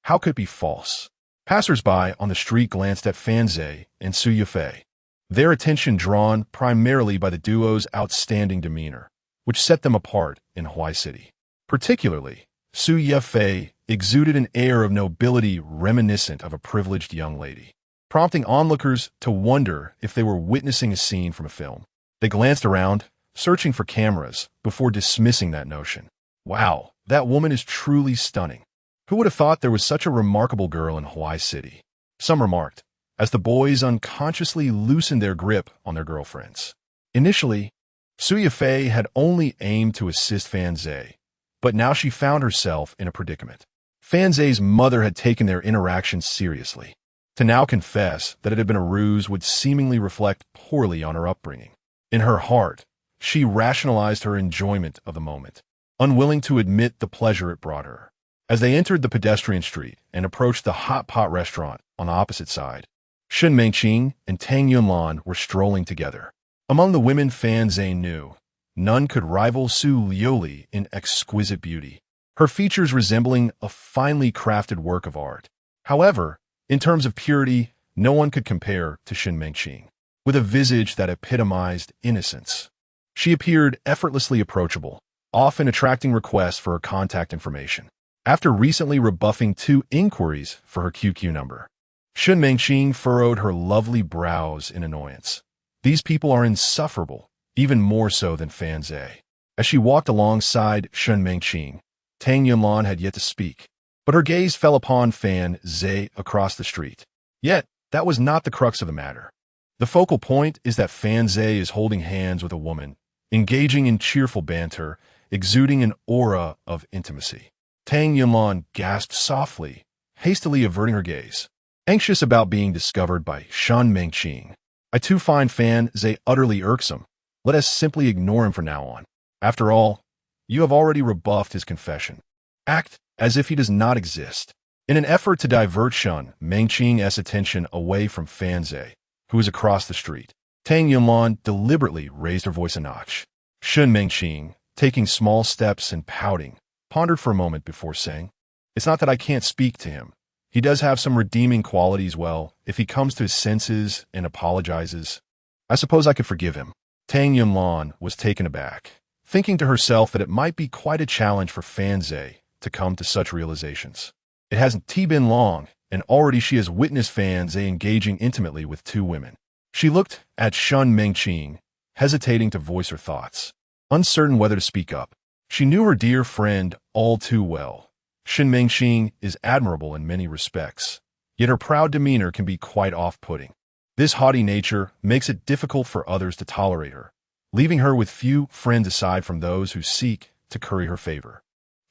How could it be false? Passers-by on the street glanced at Fan Zhe and Su Yifei, their attention drawn primarily by the duo's outstanding demeanor, which set them apart in Huai City. Particularly, Su Yifei exuded an air of nobility reminiscent of a privileged young lady, prompting onlookers to wonder if they were witnessing a scene from a film. They glanced around, searching for cameras, before dismissing that notion. Wow, that woman is truly stunning. Who would have thought there was such a remarkable girl in Huai City? Some remarked, as the boys unconsciously loosened their grip on their girlfriends. Initially, Su Yifei had only aimed to assist Fan Zhe, but now she found herself in a predicament. Fan Zhe's mother had taken their interaction seriously. To now confess that it had been a ruse would seemingly reflect poorly on her upbringing. In her heart, she rationalized her enjoyment of the moment, unwilling to admit the pleasure it brought her. As they entered the pedestrian street and approached the hot pot restaurant on the opposite side, Shen Mengqing and Tang Yunlan were strolling together. Among the women Fan Zhe knew, none could rival Su Liuli in exquisite beauty, her features resembling a finely crafted work of art. However, in terms of purity, no one could compare to Shen Mengqing, with a visage that epitomized innocence. She appeared effortlessly approachable, often attracting requests for her contact information. After recently rebuffing 2 inquiries for her QQ number, Shen Mengqing furrowed her lovely brows in annoyance. These people are insufferable, even more so than Fan Zhe. As she walked alongside Shen Mengqing, Tang Yunlan had yet to speak, but her gaze fell upon Fan Zhe across the street. Yet, that was not the crux of the matter. The focal point is that Fan Zhe is holding hands with a woman, engaging in cheerful banter, exuding an aura of intimacy. Tang Yunlan gasped softly, hastily averting her gaze, anxious about being discovered by Shen Mengqing. I too find Fan Zhe utterly irksome. Let us simply ignore him from now on. After all, you have already rebuffed his confession. Act as if he does not exist. In an effort to divert Shen Mengqing's attention away from Fan Zhe, who was across the street, Tang Yunlan deliberately raised her voice a notch. Shen Mengqing, taking small steps and pouting, pondered for a moment before saying, "It's not that I can't speak to him. He does have some redeeming qualities. Well, if he comes to his senses and apologizes, I suppose I could forgive him." Tang Yunlan was taken aback, thinking to herself that it might be quite a challenge for Fan Zhe to come to such realizations. It hasn't been long, and already she has witnessed Fan Zhe engaging intimately with 2 women. She looked at Shen Mengqing, hesitating to voice her thoughts, uncertain whether to speak up. She knew her dear friend all too well. Shen Mengqing is admirable in many respects, yet her proud demeanor can be quite off-putting. This haughty nature makes it difficult for others to tolerate her, leaving her with few friends aside from those who seek to curry her favor.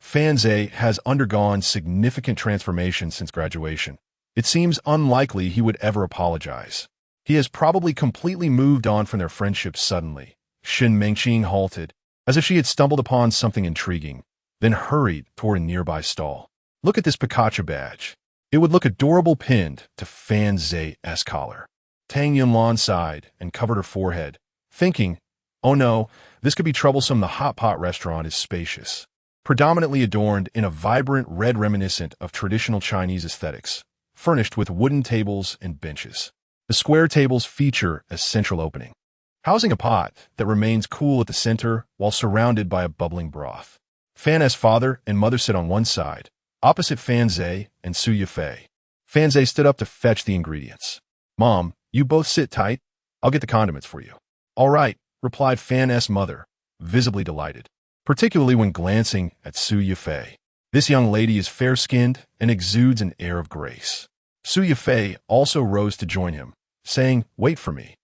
Fan Zhe has undergone significant transformation since graduation. It seems unlikely he would ever apologize. He has probably completely moved on from their friendship suddenly. Shen Mengqing halted, as if she had stumbled upon something intriguing, then hurried toward a nearby stall. Look at this Pikachu badge. It would look adorable pinned to Fan Zhe's collar. Tang Yunlan sighed and covered her forehead, thinking, oh no, this could be troublesome. The hot pot restaurant is spacious, predominantly adorned in a vibrant red reminiscent of traditional Chinese aesthetics, furnished with wooden tables and benches. The square tables feature a central opening, housing a pot that remains cool at the center while surrounded by a bubbling broth. Fan's father and mother sit on one side, opposite Fan Zhe and Su Yifei. Fan Zhe stood up to fetch the ingredients. Mom, you both sit tight. I'll get the condiments for you. All right, replied Fan's mother, visibly delighted, particularly when glancing at Su Yifei. This young lady is fair-skinned and exudes an air of grace. Su Yifei also rose to join him, saying, wait for me.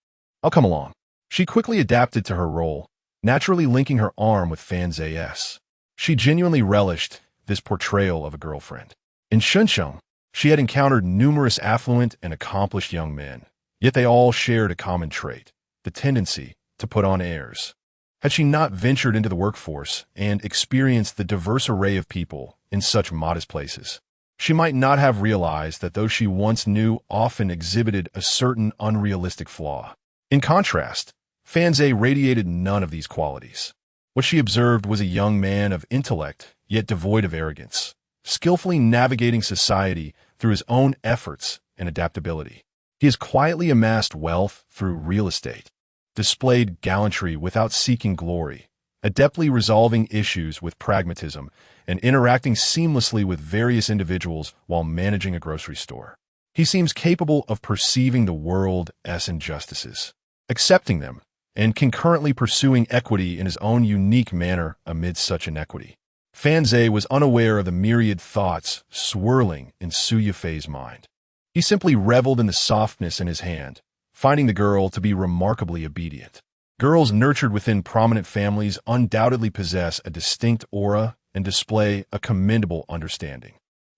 I'll come along. She quickly adapted to her role, naturally linking her arm with Fan Zhe's. She genuinely relished this portrayal of a girlfriend. In Shunsheng, she had encountered numerous affluent and accomplished young men, yet they all shared a common trait, the tendency to put on airs. Had she not ventured into the workforce and experienced the diverse array of people in such modest places, she might not have realized that those she once knew often exhibited a certain unrealistic flaw. In contrast, Fanze radiated none of these qualities. What she observed was a young man of intellect, yet devoid of arrogance, skillfully navigating society through his own efforts and adaptability. He has quietly amassed wealth through real estate, displayed gallantry without seeking glory, adeptly resolving issues with pragmatism, and interacting seamlessly with various individuals while managing a grocery store. He seems capable of perceiving the world's injustices, accepting them, and concurrently pursuing equity in his own unique manner amid such inequity. Fanze was unaware of the myriad thoughts swirling in Su Yifei's mind. He simply reveled in the softness in his hand, finding the girl to be remarkably obedient. Girls nurtured within prominent families undoubtedly possess a distinct aura and display a commendable understanding.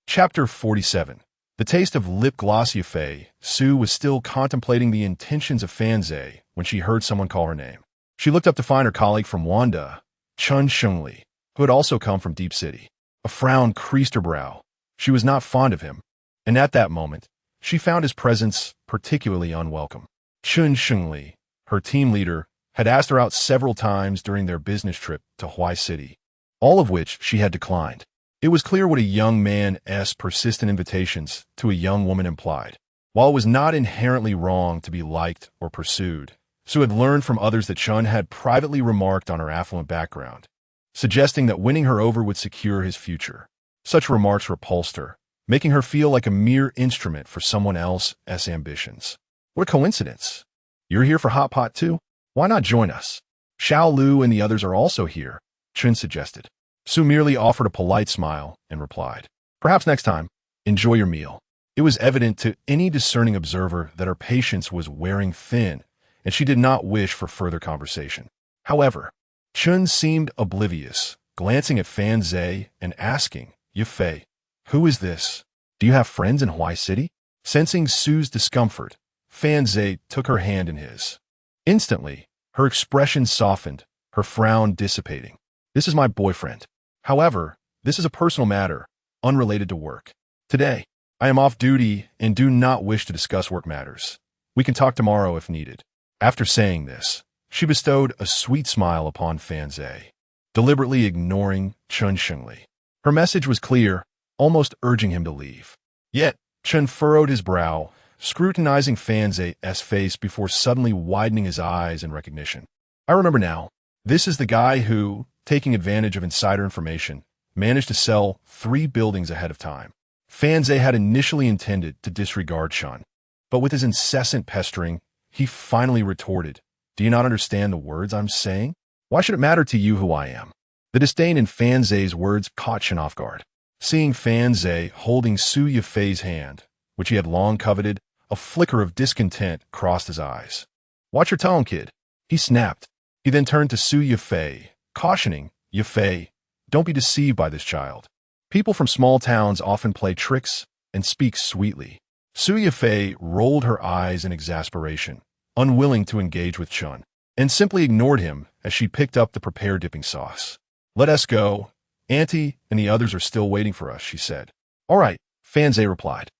Chapter 47. The taste of lip gloss Yifei. Su was still contemplating the intentions of Fanze when she heard someone call her name. She looked up to find her colleague from Wanda, Chun Shengli, who had also come from Deep City. A frown creased her brow. She was not fond of him, and at that moment, she found his presence particularly unwelcome. Chun Shengli, her team leader, had asked her out several times during their business trip to Huai City, all of which she had declined. It was clear what a young man's persistent invitations to a young woman implied. While it was not inherently wrong to be liked or pursued, Su had learned from others that Chun had privately remarked on her affluent background, suggesting that winning her over would secure his future. Such remarks repulsed her, making her feel like a mere instrument for someone else's ambitions. What a coincidence. You're here for Hot Pot too? Why not join us? Xiao Lu and the others are also here, Chun suggested. Su merely offered a polite smile and replied, "Perhaps next time. Enjoy your meal." It was evident to any discerning observer that her patience was wearing thin, and she did not wish for further conversation. However, Chun seemed oblivious, glancing at Fanze and asking, "Yifei, who is this? Do you have friends in Huai City?" Sensing Su's discomfort, Fanze took her hand in his. Instantly, her expression softened, her frown dissipating. "This is my boyfriend. However, this is a personal matter, unrelated to work. Today, I am off duty and do not wish to discuss work matters. We can talk tomorrow if needed." After saying this, she bestowed a sweet smile upon Fanze, deliberately ignoring Chun Shengli. Her message was clear, almost urging him to leave. Yet, Chun furrowed his brow, scrutinizing Fanze's face before suddenly widening his eyes in recognition. "I remember now. This is the guy who, taking advantage of insider information, managed to sell 3 buildings ahead of time." Fanze had initially intended to disregard Chun, but with his incessant pestering, he finally retorted, "Do you not understand the words I'm saying? Why should it matter to you who I am?" The disdain in Fanze's words caught Chun off guard. Seeing Fanze holding Su Yifei's hand, which he had long coveted, a flicker of discontent crossed his eyes. "Watch your tone, kid," he snapped. He then turned to Su Yifei, cautioning, "Yifei, don't be deceived by this child. People from small towns often play tricks and speak sweetly." Su Yifei rolled her eyes in exasperation, unwilling to engage with Chun, and simply ignored him as she picked up the prepared dipping sauce. "Let us go. Auntie and the others are still waiting for us," she said. "All right," Fanze replied,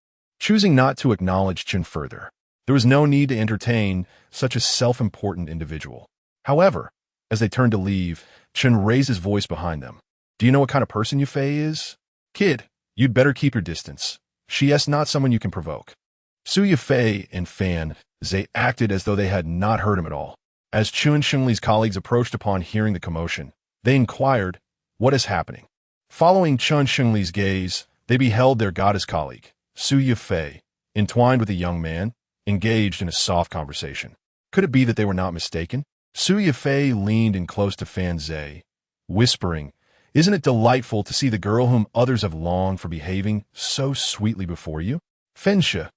choosing not to acknowledge Chun further. There was no need to entertain such a self-important individual. However, as they turned to leave, Chun raised his voice behind them. "Do you know what kind of person Yifei is? Kid, you'd better keep your distance. She is not someone you can provoke." Su Yifei and Fanze acted as though they had not heard him at all. As Chun Shengli's colleagues approached upon hearing the commotion, they inquired, "What is happening?" Following Chun Shengli's gaze, they beheld their goddess colleague, Su Yifei, entwined with a young man, engaged in a soft conversation. Could it be that they were not mistaken? Su Yifei leaned in close to Fanze, whispering, "Isn't it delightful to see the girl whom others have longed for behaving so sweetly before you?" Fensha,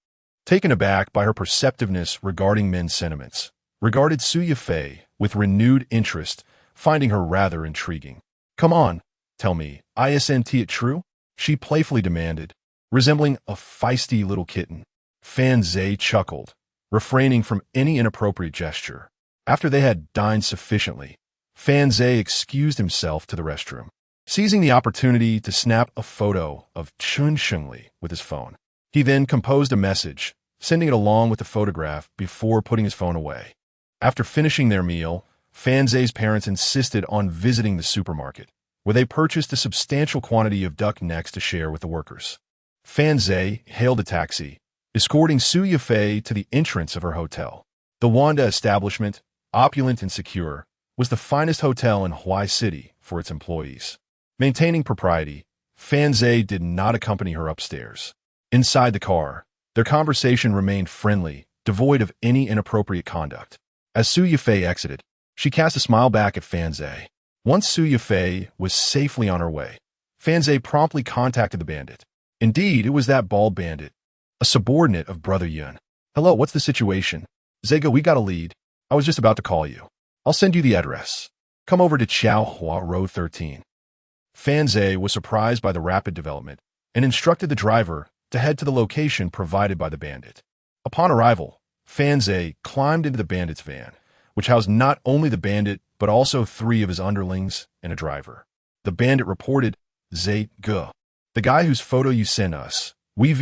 taken aback by her perceptiveness regarding men's sentiments, regarded Su Yifei with renewed interest, finding her rather intriguing. "Come on, tell me, isn't it true?" she playfully demanded, resembling a feisty little kitten. Fanze chuckled, refraining from any inappropriate gesture. After they had dined sufficiently, Fan Zhe excused himself to the restroom, seizing the opportunity to snap a photo of Chun Shengli with his phone. He then composed a message, sending it along with the photograph before putting his phone away. After finishing their meal, Fan Zhe's parents insisted on visiting the supermarket, where they purchased a substantial quantity of duck necks to share with the workers. Fan Zhe hailed a taxi, escorting Su Yifei to the entrance of her hotel. The Wanda establishment, opulent and secure, was the finest hotel in Huai City for its employees. Maintaining propriety, Fan Zhe did not accompany her upstairs. Inside the car, their conversation remained friendly, devoid of any inappropriate conduct. As Su Yifei exited, she cast a smile back at Fan Zhe. Once Su Yifei was safely on her way, Fan Zhe promptly contacted the bandit. Indeed, it was that bald bandit, a subordinate of Brother Yun. "Hello, what's the situation?" "Zega, we got a lead. I was just about to call you. I'll send you the address. Come over to Chaohua Road 13. Fan Zhe was surprised by the rapid development and instructed the driver to head to the location provided by the bandit. Upon arrival, Fan Zhe climbed into the bandit's van, which housed not only the bandit but also 3 of his underlings and a driver. The bandit reported, "Zhe Ge, the guy whose photo you sent us. We've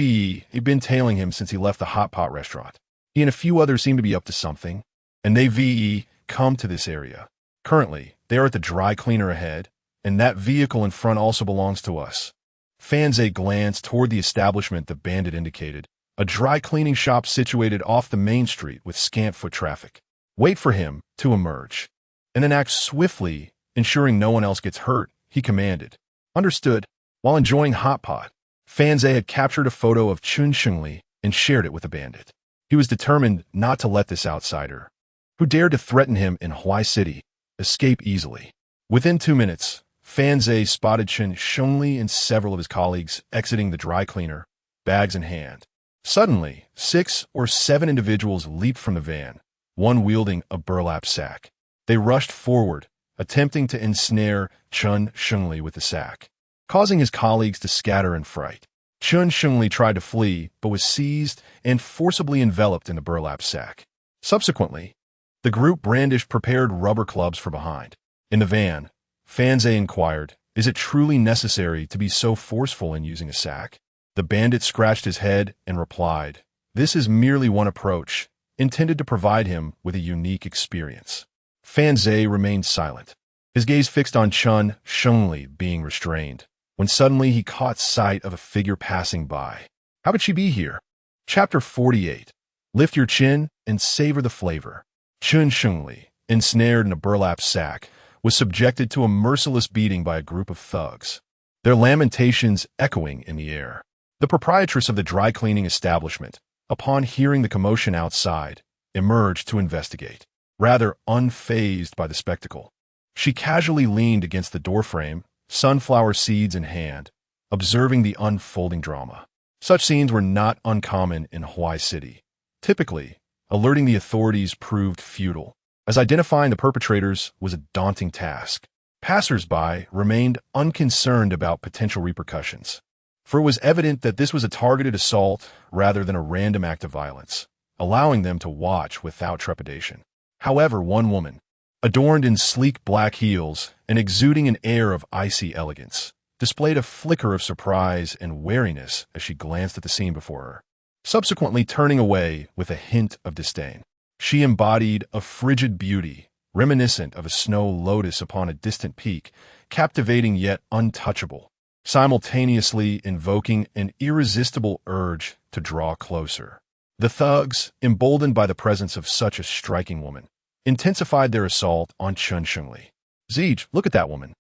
been tailing him since he left the hot pot restaurant. He and a few others seem to be up to something, and they've come to this area. Currently, they are at the dry cleaner ahead, and that vehicle in front also belongs to us." Fan Zhe glanced toward the establishment the bandit indicated, a dry cleaning shop situated off the main street with scant foot traffic. "Wait for him to emerge, and then act swiftly, ensuring no one else gets hurt," he commanded. "Understood." While enjoying hot pot, Fan Zhe had captured a photo of Chun Shengli and shared it with the bandit. He was determined not to let this outsider, who dared to threaten him in Huai City, escape easily. Within 2 minutes, Fan Zhe spotted Chun Shengli and several of his colleagues exiting the dry cleaner, bags in hand. Suddenly, 6 or 7 individuals leaped from the van, one wielding a burlap sack. They rushed forward, attempting to ensnare Chun Shengli with the sack, causing his colleagues to scatter in fright. Chun Shengli tried to flee, but was seized and forcibly enveloped in the burlap sack. Subsequently, the group brandished prepared rubber clubs from behind. In the van, Fan Zhe inquired, "Is it truly necessary to be so forceful in using a sack?" The bandit scratched his head and replied, "This is merely one approach, intended to provide him with a unique experience." Fan Zhe remained silent, his gaze fixed on Chun Shengli being restrained, when suddenly he caught sight of a figure passing by. How could she be here? Chapter 48. Lift your chin and savor the flavor. Chun Shengli, ensnared in a burlap sack, was subjected to a merciless beating by a group of thugs, their lamentations echoing in the air. The proprietress of the dry cleaning establishment, upon hearing the commotion outside, emerged to investigate, rather unfazed by the spectacle. She casually leaned against the doorframe, sunflower seeds in hand, observing the unfolding drama. Such scenes were not uncommon in Huai City. Typically, alerting the authorities proved futile, as identifying the perpetrators was a daunting task. Passers-by remained unconcerned about potential repercussions, for it was evident that this was a targeted assault rather than a random act of violence, allowing them to watch without trepidation. However, one woman, adorned in sleek black heels and exuding an air of icy elegance, displayed a flicker of surprise and wariness as she glanced at the scene before her, subsequently turning away with a hint of disdain. She embodied a frigid beauty, reminiscent of a snow lotus upon a distant peak, captivating yet untouchable, simultaneously invoking an irresistible urge to draw closer. The thugs, emboldened by the presence of such a striking woman, intensified their assault on Chun Shengli. "Zeej, look at that woman.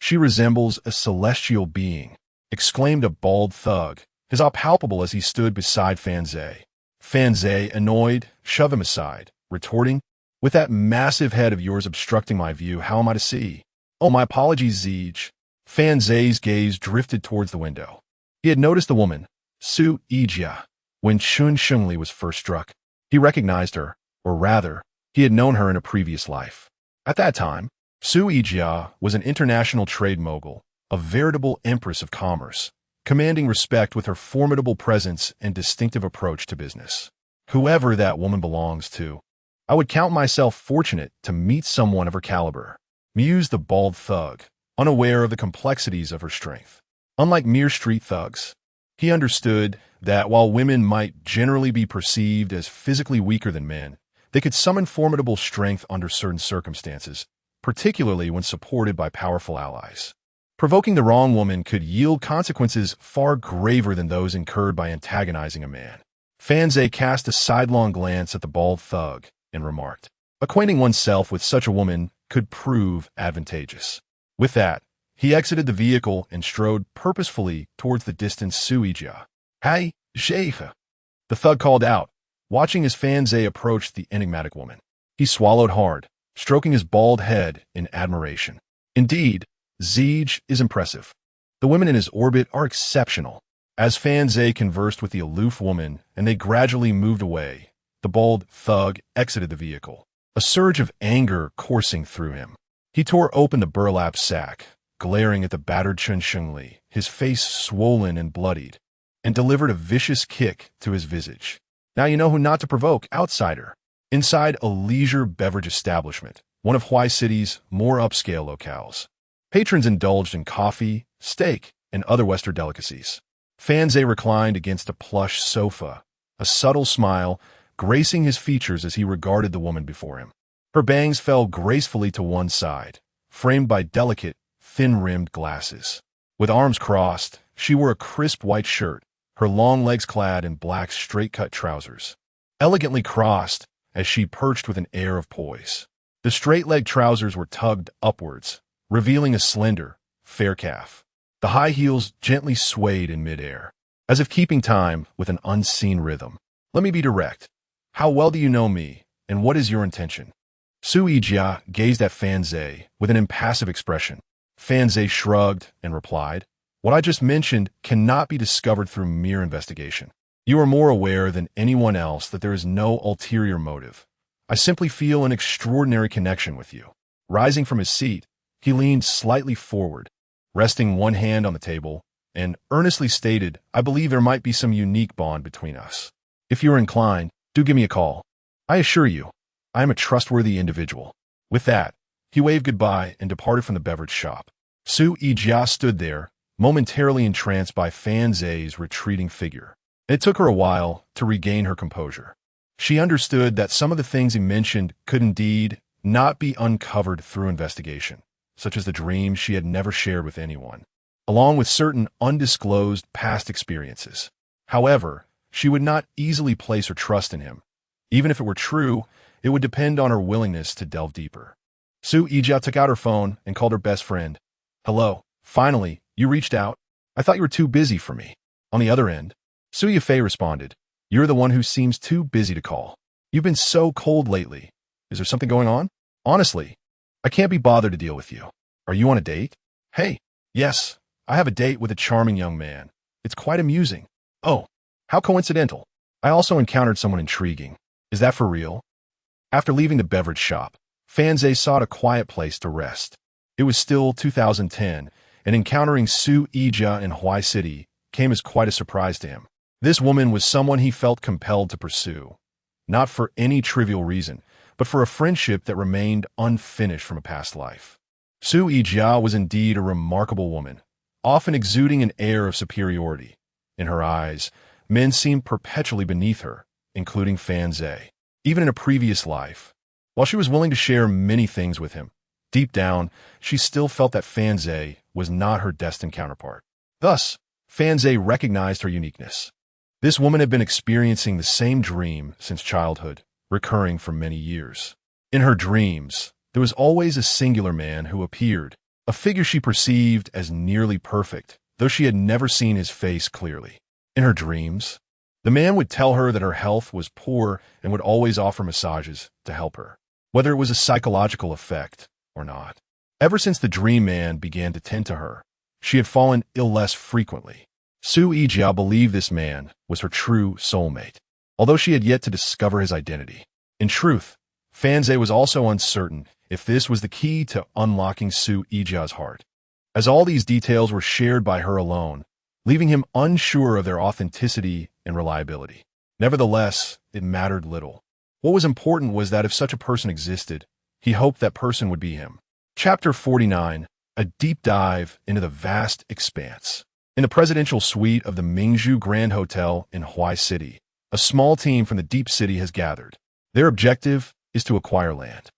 She resembles a celestial being," exclaimed a bald thug, his eye palpable as he stood beside Fan Zhe. Fan Zhe, annoyed, shoved him aside, retorting, "With that massive head of yours obstructing my view, how am I to see?" "Oh, my apologies, Zeej." Fan Zhe's gaze drifted towards the window. He had noticed the woman, Su Yijia, when Chun Shengli was first struck. He recognized her, or rather, he had known her in a previous life. At that time, Su Yijia was an international trade mogul, a veritable empress of commerce, commanding respect with her formidable presence and distinctive approach to business. Whoever that woman belongs to, I would count myself fortunate to meet someone of her caliber. mused the bald thug, unaware of the complexities of her strength. Unlike mere street thugs, he understood that while women might generally be perceived as physically weaker than men, they could summon formidable strength under certain circumstances, particularly when supported by powerful allies. Provoking the wrong woman could yield consequences far graver than those incurred by antagonizing a man. Fanze cast a sidelong glance at the bald thug and remarked, "Acquainting oneself with such a woman could prove advantageous." With that, he exited the vehicle and strode purposefully towards the distant Suijia. "Hey, Sheikh!" the thug called out, watching as Fanze approached the enigmatic woman. He swallowed hard, stroking his bald head in admiration. Indeed, Zeej is impressive. The women in his orbit are exceptional. As Fanze conversed with the aloof woman and they gradually moved away, the bald thug exited the vehicle, a surge of anger coursing through him. He tore open the burlap sack, glaring at the battered Chen Shengli, his face swollen and bloodied, and delivered a vicious kick to his visage. Now you know who not to provoke, outsider. Inside a leisure beverage establishment, one of Huai City's more upscale locales, patrons indulged in coffee, steak, and other Western delicacies. Fanze reclined against a plush sofa, a subtle smile gracing his features as he regarded the woman before him. Her bangs fell gracefully to one side, framed by delicate, thin-rimmed glasses. With arms crossed, she wore a crisp white shirt, her long legs clad in black straight-cut trousers, elegantly crossed as she perched with an air of poise. The straight-legged trousers were tugged upwards, revealing a slender, fair calf. The high heels gently swayed in midair, as if keeping time with an unseen rhythm. "Let me be direct. How well do you know me, and what is your intention?" Suijia gazed at Fanze with an impassive expression. Fanze shrugged and replied, "What I just mentioned cannot be discovered through mere investigation. You are more aware than anyone else that there is no ulterior motive. I simply feel an extraordinary connection with you." Rising from his seat, he leaned slightly forward, resting one hand on the table, and earnestly stated, "I believe there might be some unique bond between us. If you are inclined, do give me a call. I assure you, I am a trustworthy individual." With that, he waved goodbye and departed from the beverage shop. Suijia stood there, momentarily entranced by Fanze's retreating figure. It took her a while to regain her composure. She understood that some of the things he mentioned could indeed not be uncovered through investigation, such as the dreams she had never shared with anyone, along with certain undisclosed past experiences. However, she would not easily place her trust in him. Even if it were true, it would depend on her willingness to delve deeper. Suijia took out her phone and called her best friend. "Hello, finally, you reached out. I thought you were too busy for me." On the other end, Su Yifei responded, "You're the one who seems too busy to call. You've been so cold lately. Is there something going on? Honestly, I can't be bothered to deal with you. Are you on a date?" "Hey, yes, I have a date with a charming young man. It's quite amusing." "Oh, how coincidental. I also encountered someone intriguing. Is that for real?" After leaving the beverage shop, Fanze sought a quiet place to rest. It was still 2010, and encountering Suijia in Huai City came as quite a surprise to him. This woman was someone he felt compelled to pursue, not for any trivial reason, but for a friendship that remained unfinished from a past life. Suijia was indeed a remarkable woman, often exuding an air of superiority. In her eyes, men seemed perpetually beneath her, including Fanze. Even in a previous life, while she was willing to share many things with him, deep down, she still felt that Fanze was not her destined counterpart. Thus, Fanze recognized her uniqueness. This woman had been experiencing the same dream since childhood, recurring for many years. In her dreams, there was always a singular man who appeared, a figure she perceived as nearly perfect, though she had never seen his face clearly. In her dreams, the man would tell her that her health was poor and would always offer massages to help her, whether it was a psychological effect or not. Ever since the dream man began to tend to her, she had fallen ill less frequently. Suijia believed this man was her true soulmate, although she had yet to discover his identity. In truth, Fanze was also uncertain if this was the key to unlocking Suijia's heart, as all these details were shared by her alone, leaving him unsure of their authenticity and reliability. Nevertheless, it mattered little. What was important was that if such a person existed, he hoped that person would be him. Chapter 49, a deep dive into the vast expanse. In the presidential suite of the Mingzhu Grand Hotel in Huai City, a small team from the Deep City has gathered. Their objective is to acquire land.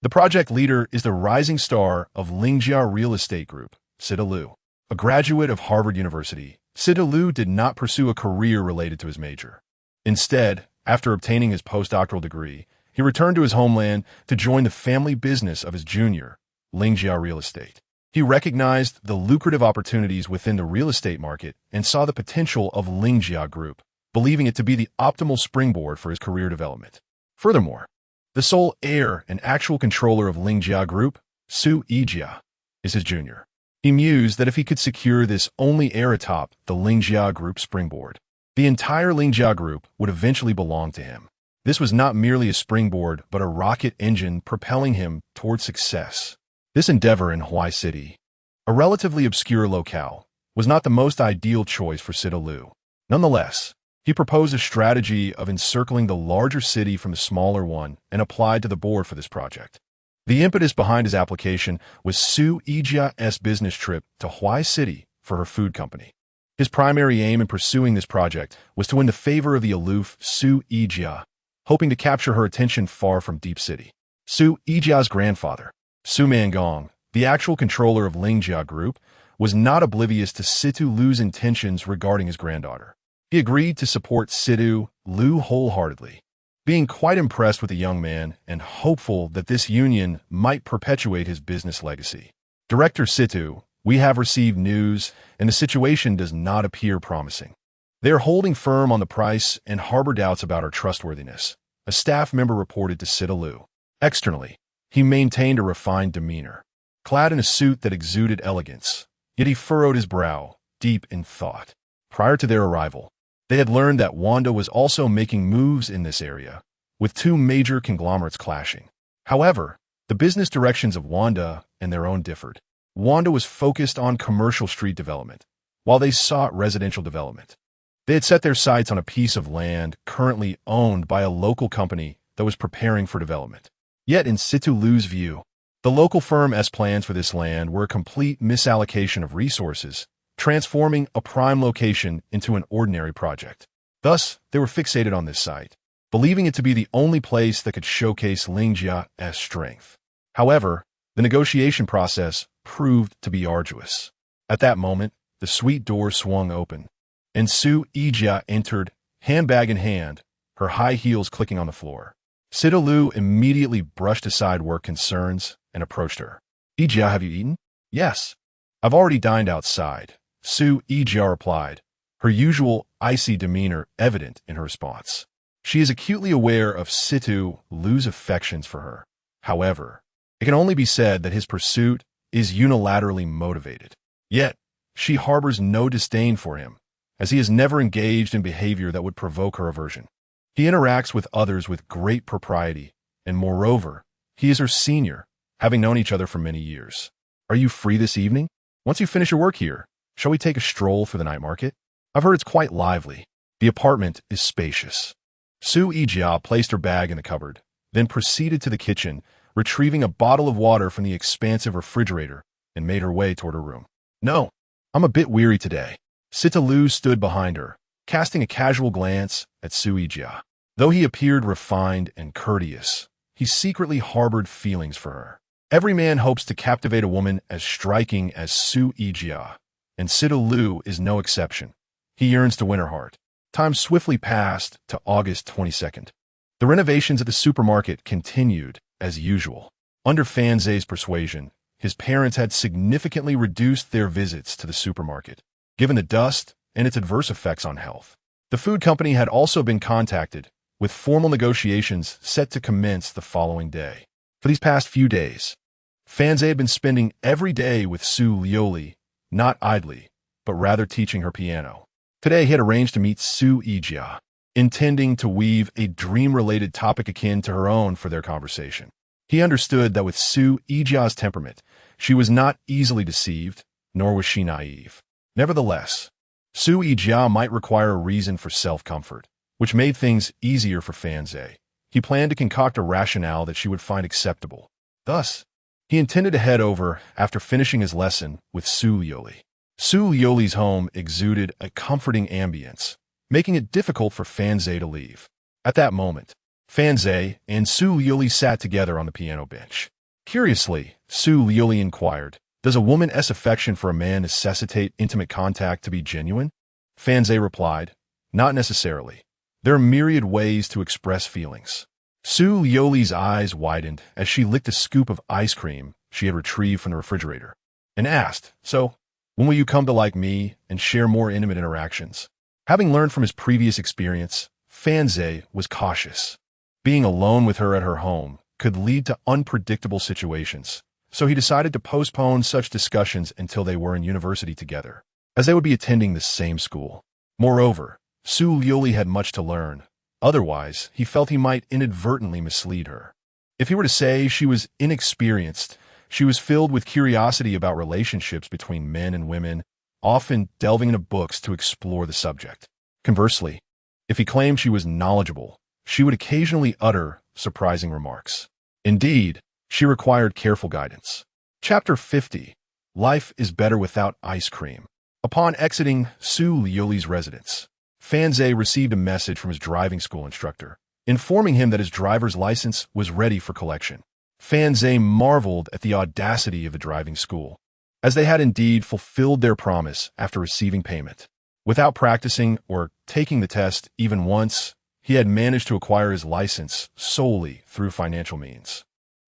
The project leader is the rising star of Lingjia Real Estate Group, Sita Liu. A graduate of Harvard University, Sita Liu did not pursue a career related to his major. Instead, after obtaining his postdoctoral degree, he returned to his homeland to join the family business of his junior, Lingjia Real Estate. He recognized the lucrative opportunities within the real estate market and saw the potential of Lingjia Group, believing it to be the optimal springboard for his career development. Furthermore, the sole heir and actual controller of Lingjia Group, Su Yijia, is his junior. He mused that if he could secure this only heir atop the Lingjia Group springboard, the entire Lingjia Group would eventually belong to him. This was not merely a springboard, but a rocket engine propelling him toward success. This endeavor in Huai City, a relatively obscure locale, was not the most ideal choice for Sita Liu. Nonetheless, he proposed a strategy of encircling the larger city from the smaller one and applied to the board for this project. The impetus behind his application was Su Yijia's business trip to Huai City for her food company. His primary aim in pursuing this project was to win the favor of the aloof Su Yijia, hoping to capture her attention far from Deep City. Su Yijia's grandfather, Su Mangong, the actual controller of Lingjia Group, was not oblivious to Situ Liu's intentions regarding his granddaughter. He agreed to support Situ Liu wholeheartedly, being quite impressed with the young man and hopeful that this union might perpetuate his business legacy. Director Situ, we have received news, and the situation does not appear promising. They are holding firm on the price and harbor doubts about our trustworthiness, a staff member reported to Sita Liu. Externally, he maintained a refined demeanor, clad in a suit that exuded elegance, yet he furrowed his brow, deep in thought. Prior to their arrival, they had learned that Wanda was also making moves in this area, with two major conglomerates clashing. However, the business directions of Wanda and their own differed. Wanda was focused on commercial street development, while they sought residential development. They had set their sights on a piece of land currently owned by a local company that was preparing for development. Yet in Situ Liu's view, the local firm's plans for this land were a complete misallocation of resources, transforming a prime location into an ordinary project. Thus, they were fixated on this site, believing it to be the only place that could showcase Lingjia's strength. However, the negotiation process proved to be arduous. At that moment, the suite door swung open, and Su Yijia entered, handbag in hand, her high heels clicking on the floor. Sita Liu immediately brushed aside work concerns and approached her. Yijia, have you eaten? Yes. I've already dined outside, Su Yijia replied, her usual icy demeanor evident in her response. She is acutely aware of Situ Liu's affections for her. However, it can only be said that his pursuit is unilaterally motivated. Yet, she harbors no disdain for him, as he has never engaged in behavior that would provoke her aversion. He interacts with others with great propriety, and moreover, he is her senior, having known each other for many years. Are you free this evening? Once you finish your work here, shall we take a stroll for the night market? I've heard it's quite lively. The apartment is spacious. Su Yijia placed her bag in the cupboard, then proceeded to the kitchen, retrieving a bottle of water from the expansive refrigerator, and made her way toward her room. No, I'm a bit weary today. Sita Liu stood behind her, casting a casual glance at Su Yijia. Though he appeared refined and courteous, he secretly harbored feelings for her. Every man hopes to captivate a woman as striking as Su Yijia, and Sita Liu is no exception. He yearns to win her heart. Time swiftly passed to August 22nd. The renovations at the supermarket continued as usual. Under Fan Zhe's persuasion, his parents had significantly reduced their visits to the supermarket, given the dust and its adverse effects on health. The food company had also been contacted, with formal negotiations set to commence the following day. For these past few days, Fan Zhe had been spending every day with Su Liuli, not idly, but rather teaching her piano. Today he had arranged to meet Su Yijia, intending to weave a dream-related topic akin to her own for their conversation. He understood that with Su Yijia's temperament, she was not easily deceived, nor was she naive. Nevertheless, Su Yijia might require a reason for self-comfort, which made things easier for Fan Zhe. He planned to concoct a rationale that she would find acceptable. Thus, He intended to head over after finishing his lesson with Su Liuli. Su Liuli's home exuded a comforting ambience, making it difficult for Fanze to leave. At that moment, Fanze and Su Liuli sat together on the piano bench. Curiously, Su Liuli inquired, "Does a woman's affection for a man necessitate intimate contact to be genuine?" Fanze replied, "Not necessarily. There are myriad ways to express feelings." Su Liuli's eyes widened as she licked a scoop of ice cream she had retrieved from the refrigerator, and asked, "So, when will you come to like me and share more intimate interactions?" Having learned from his previous experience, Fanze was cautious. Being alone with her at her home could lead to unpredictable situations, so he decided to postpone such discussions until they were in university together, as they would be attending the same school. Moreover, Su Liuli had much to learn. Otherwise, he felt he might inadvertently mislead her. If he were to say she was inexperienced, she was filled with curiosity about relationships between men and women, often delving into books to explore the subject. Conversely, if he claimed she was knowledgeable, she would occasionally utter surprising remarks. Indeed, she required careful guidance. Chapter 50. Life is better without ice cream. Upon exiting Su Liuli's residence, Fanze received a message from his driving school instructor, informing him that his driver's license was ready for collection. Fanze marveled at the audacity of the driving school, as they had indeed fulfilled their promise after receiving payment. Without practicing or taking the test even once, he had managed to acquire his license solely through financial means.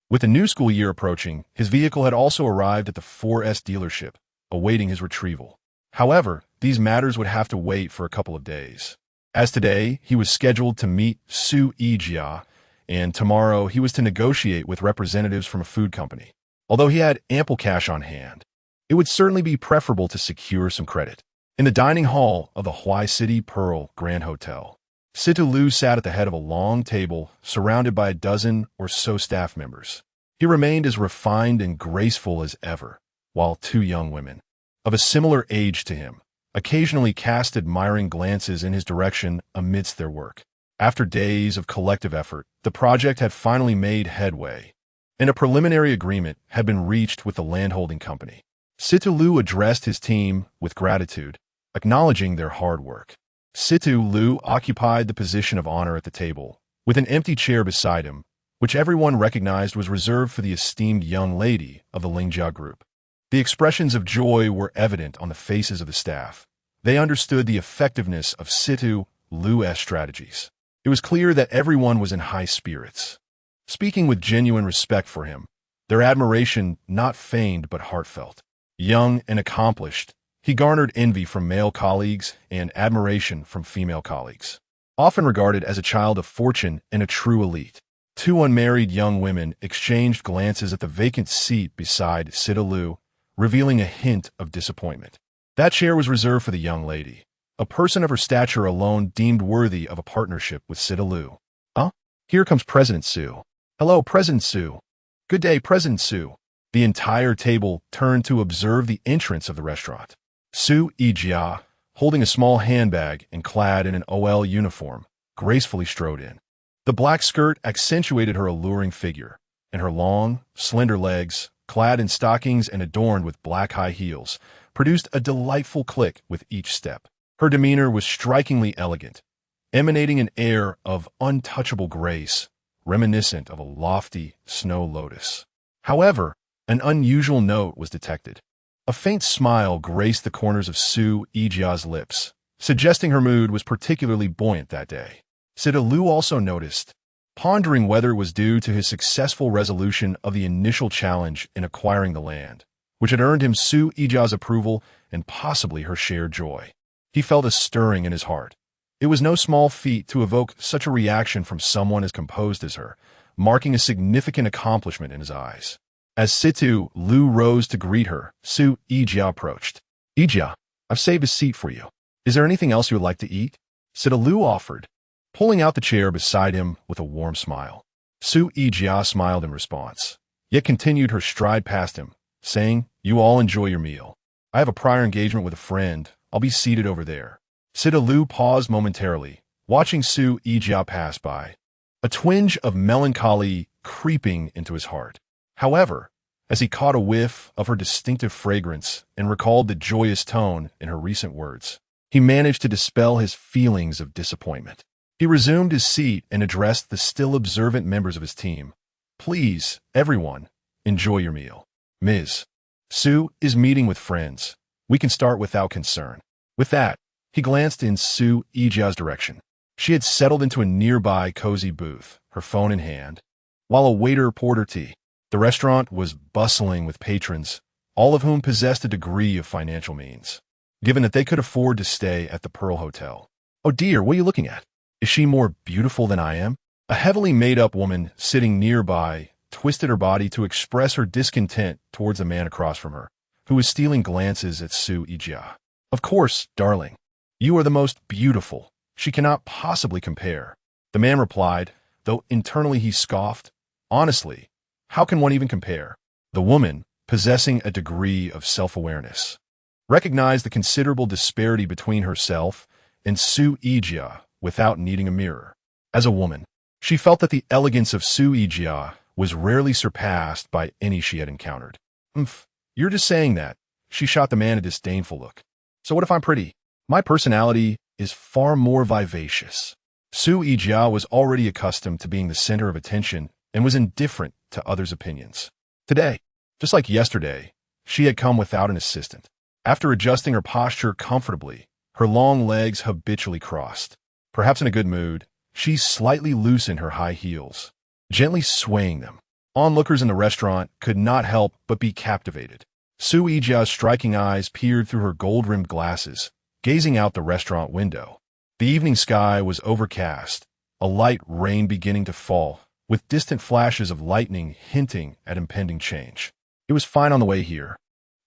With the new school year approaching, his vehicle had also arrived at the 4S dealership, awaiting his retrieval. However, these matters would have to wait for a couple of days. As today, he was scheduled to meet Su Ijia, and tomorrow he was to negotiate with representatives from a food company. Although he had ample cash on hand, it would certainly be preferable to secure some credit. In the dining hall of the Huai City Pearl Grand Hotel, Situ Lu sat at the head of a long table surrounded by a dozen or so staff members. He remained as refined and graceful as ever, while two young women, of a similar age to him, occasionally cast admiring glances in his direction amidst their work. After days of collective effort, the project had finally made headway, and a preliminary agreement had been reached with the landholding company. Situ Lu addressed his team with gratitude, acknowledging their hard work. Situ Lu occupied the position of honor at the table, with an empty chair beside him, which everyone recognized was reserved for the esteemed young lady of the Lingjia group. The expressions of joy were evident on the faces of the staff. They understood the effectiveness of Situ Lu's strategies. It was clear that everyone was in high spirits, speaking with genuine respect for him, their admiration not feigned but heartfelt. Young and accomplished, he garnered envy from male colleagues and admiration from female colleagues. Often regarded as a child of fortune and a true elite, two unmarried young women exchanged glances at the vacant seat beside Situ Lu, revealing a hint of disappointment. That chair was reserved for the young lady, a person of her stature alone deemed worthy of a partnership with Situ Lu. Here comes President Su. Hello, President Su. Good day, President Su. The entire table turned to observe the entrance of the restaurant. Su Ijia, holding a small handbag and clad in an OL uniform, gracefully strode in. The black skirt accentuated her alluring figure, and her long, slender legs, clad in stockings and adorned with black high heels, produced a delightful click with each step. Her demeanor was strikingly elegant, emanating an air of untouchable grace, reminiscent of a lofty snow lotus. However, an unusual note was detected. A faint smile graced the corners of Su Ijia's lips, suggesting her mood was particularly buoyant that day. Situ Lu also noticed, pondering whether it was due to his successful resolution of the initial challenge in acquiring the land, which had earned him Su Ijia's approval and possibly her shared joy. He felt a stirring in his heart. It was no small feat to evoke such a reaction from someone as composed as her, marking a significant accomplishment in his eyes. As Situ Lu rose to greet her, Su Ijia approached. "Ijia, I've saved a seat for you. Is there anything else you would like to eat?" Situ Lu offered, pulling out the chair beside him with a warm smile. Su Ijia smiled in response, yet continued her stride past him, saying, "You all enjoy your meal. I have a prior engagement with a friend. I'll be seated over there." Situ Lu paused momentarily, watching Su Ijia pass by, a twinge of melancholy creeping into his heart. However, as he caught a whiff of her distinctive fragrance and recalled the joyous tone in her recent words. He managed to dispel his feelings of disappointment. He resumed his seat and addressed the still observant members of his team. Please, everyone, enjoy your meal. Ms. Su is meeting with friends. We can start without concern. With that, he glanced in Su Yijia's direction. She had settled into a nearby cozy booth, her phone in hand, while a waiter poured her tea. The restaurant was bustling with patrons, all of whom possessed a degree of financial means, given that they could afford to stay at the Pearl Hotel. Oh dear, what are you looking at? Is she more beautiful than I am? A heavily made-up woman sitting nearby twisted her body to express her discontent towards the man across from her, who was stealing glances at Su Yijia. Of course, darling. You are the most beautiful. She cannot possibly compare. The man replied, though internally he scoffed. Honestly, how can one even compare? The woman, possessing a degree of self-awareness, recognized the considerable disparity between herself and Su Yijia without needing a mirror. As a woman, she felt that the elegance of Su Yijia was rarely surpassed by any she had encountered. You're just saying that. She shot the man a disdainful look. So what if I'm pretty? My personality is far more vivacious. Su Yijia was already accustomed to being the center of attention and was indifferent to others' opinions. Today, just like yesterday, she had come without an assistant. After adjusting her posture comfortably, her long legs habitually crossed. Perhaps in a good mood, she slightly loosened her high heels, gently swaying them. Onlookers in the restaurant could not help but be captivated. Su Yijia's striking eyes peered through her gold-rimmed glasses, gazing out the restaurant window. The evening sky was overcast, a light rain beginning to fall, with distant flashes of lightning hinting at impending change. It was fine on the way here,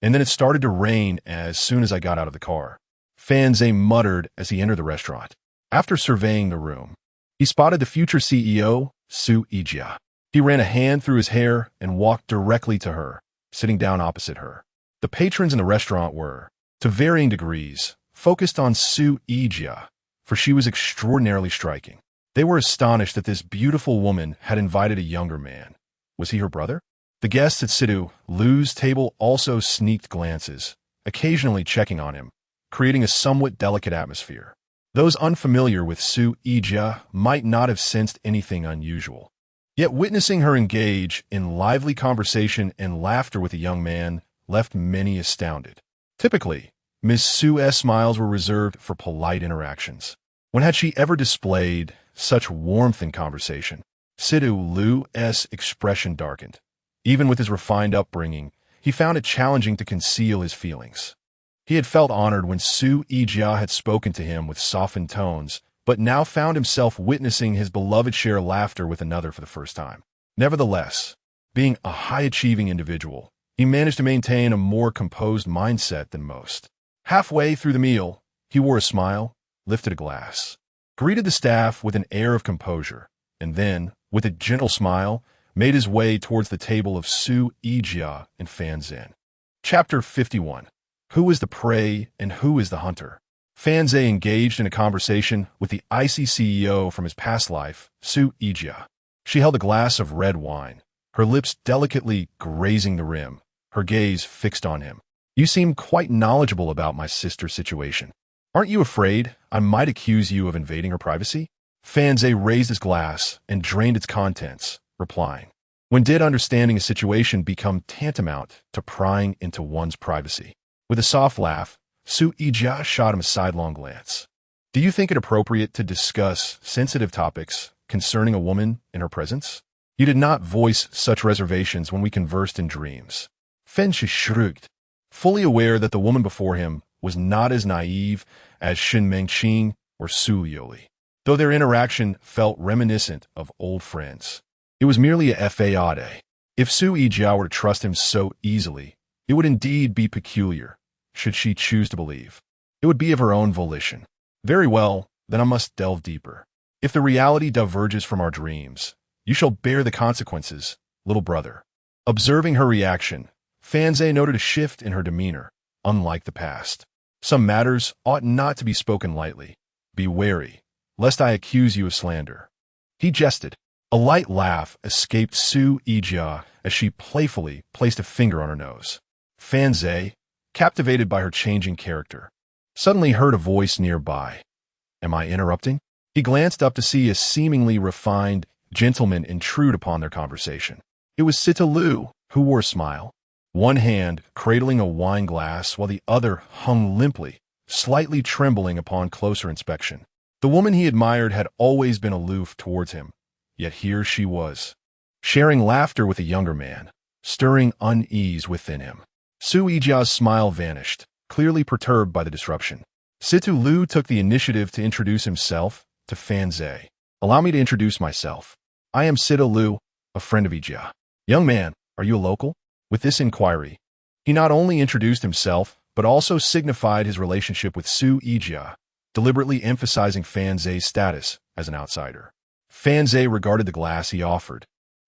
and then it started to rain as soon as I got out of the car. Fan Zhe muttered as he entered the restaurant. After surveying the room, he spotted the future CEO, Su Yijia. He ran a hand through his hair and walked directly to her, sitting down opposite her. The patrons in the restaurant were, to varying degrees, focused on Su Yijia, for she was extraordinarily striking. They were astonished that this beautiful woman had invited a younger man. Was he her brother? The guests at Sidu Lu's table also sneaked glances, occasionally checking on him, creating a somewhat delicate atmosphere. Those unfamiliar with Su Yijia might not have sensed anything unusual. Yet witnessing her engage in lively conversation and laughter with a young man left many astounded. Typically, Ms. Su's smiles were reserved for polite interactions. When had she ever displayed such warmth in conversation? Sidu Lu's expression darkened. Even with his refined upbringing, he found it challenging to conceal his feelings. He had felt honored when Su Yijia had spoken to him with softened tones, but now found himself witnessing his beloved share laughter with another for the first time. Nevertheless, being a high-achieving individual, he managed to maintain a more composed mindset than most. Halfway through the meal, he wore a smile, lifted a glass, greeted the staff with an air of composure, and then, with a gentle smile, made his way towards the table of Su Yijia and Fan Zhe. Chapter 51. Who is the prey and who is the hunter? Fan Zhe engaged in a conversation with the icy CEO from his past life, Su Yijia. She held a glass of red wine, her lips delicately grazing the rim, her gaze fixed on him. You seem quite knowledgeable about my sister's situation. Aren't you afraid I might accuse you of invading her privacy? Fan Zhe raised his glass and drained its contents, replying, when did understanding a situation become tantamount to prying into one's privacy? With a soft laugh, Su Yijia shot him a sidelong glance. Do you think it appropriate to discuss sensitive topics concerning a woman in her presence? You did not voice such reservations when we conversed in dreams. Fan Zhe shrugged, fully aware that the woman before him was not as naive as Shen Mengqing or Su Liuli, though their interaction felt reminiscent of old friends. It was merely a fade. If Su Yijia were to trust him so easily, it would indeed be peculiar, should she choose to believe. It would be of her own volition. Very well, then I must delve deeper. If the reality diverges from our dreams, you shall bear the consequences, little brother. Observing her reaction, Fan Zhe noted a shift in her demeanor, unlike the past. Some matters ought not to be spoken lightly. Be wary, lest I accuse you of slander. He jested. A light laugh escaped Su Yijia as she playfully placed a finger on her nose. Fan Zhe, captivated by her changing character, suddenly heard a voice nearby. "Am I interrupting?" He glanced up to see a seemingly refined gentleman intrude upon their conversation. It was Sita Lu, who wore a smile, one hand cradling a wine glass while the other hung limply, slightly trembling upon closer inspection. The woman he admired had always been aloof towards him, yet here she was, sharing laughter with a younger man, stirring unease within him. Su Yijia's smile vanished, clearly perturbed by the disruption. Sita Lu took the initiative to introduce himself to Fan Zhe. "Allow me to introduce myself. I am Sita Lu, a friend of Yijia." "Young man, are you a local?" With this inquiry, he not only introduced himself, but also signified his relationship with Su Yijia, deliberately emphasizing Fan Zhe's status as an outsider. Fan Zhe regarded the glass he offered,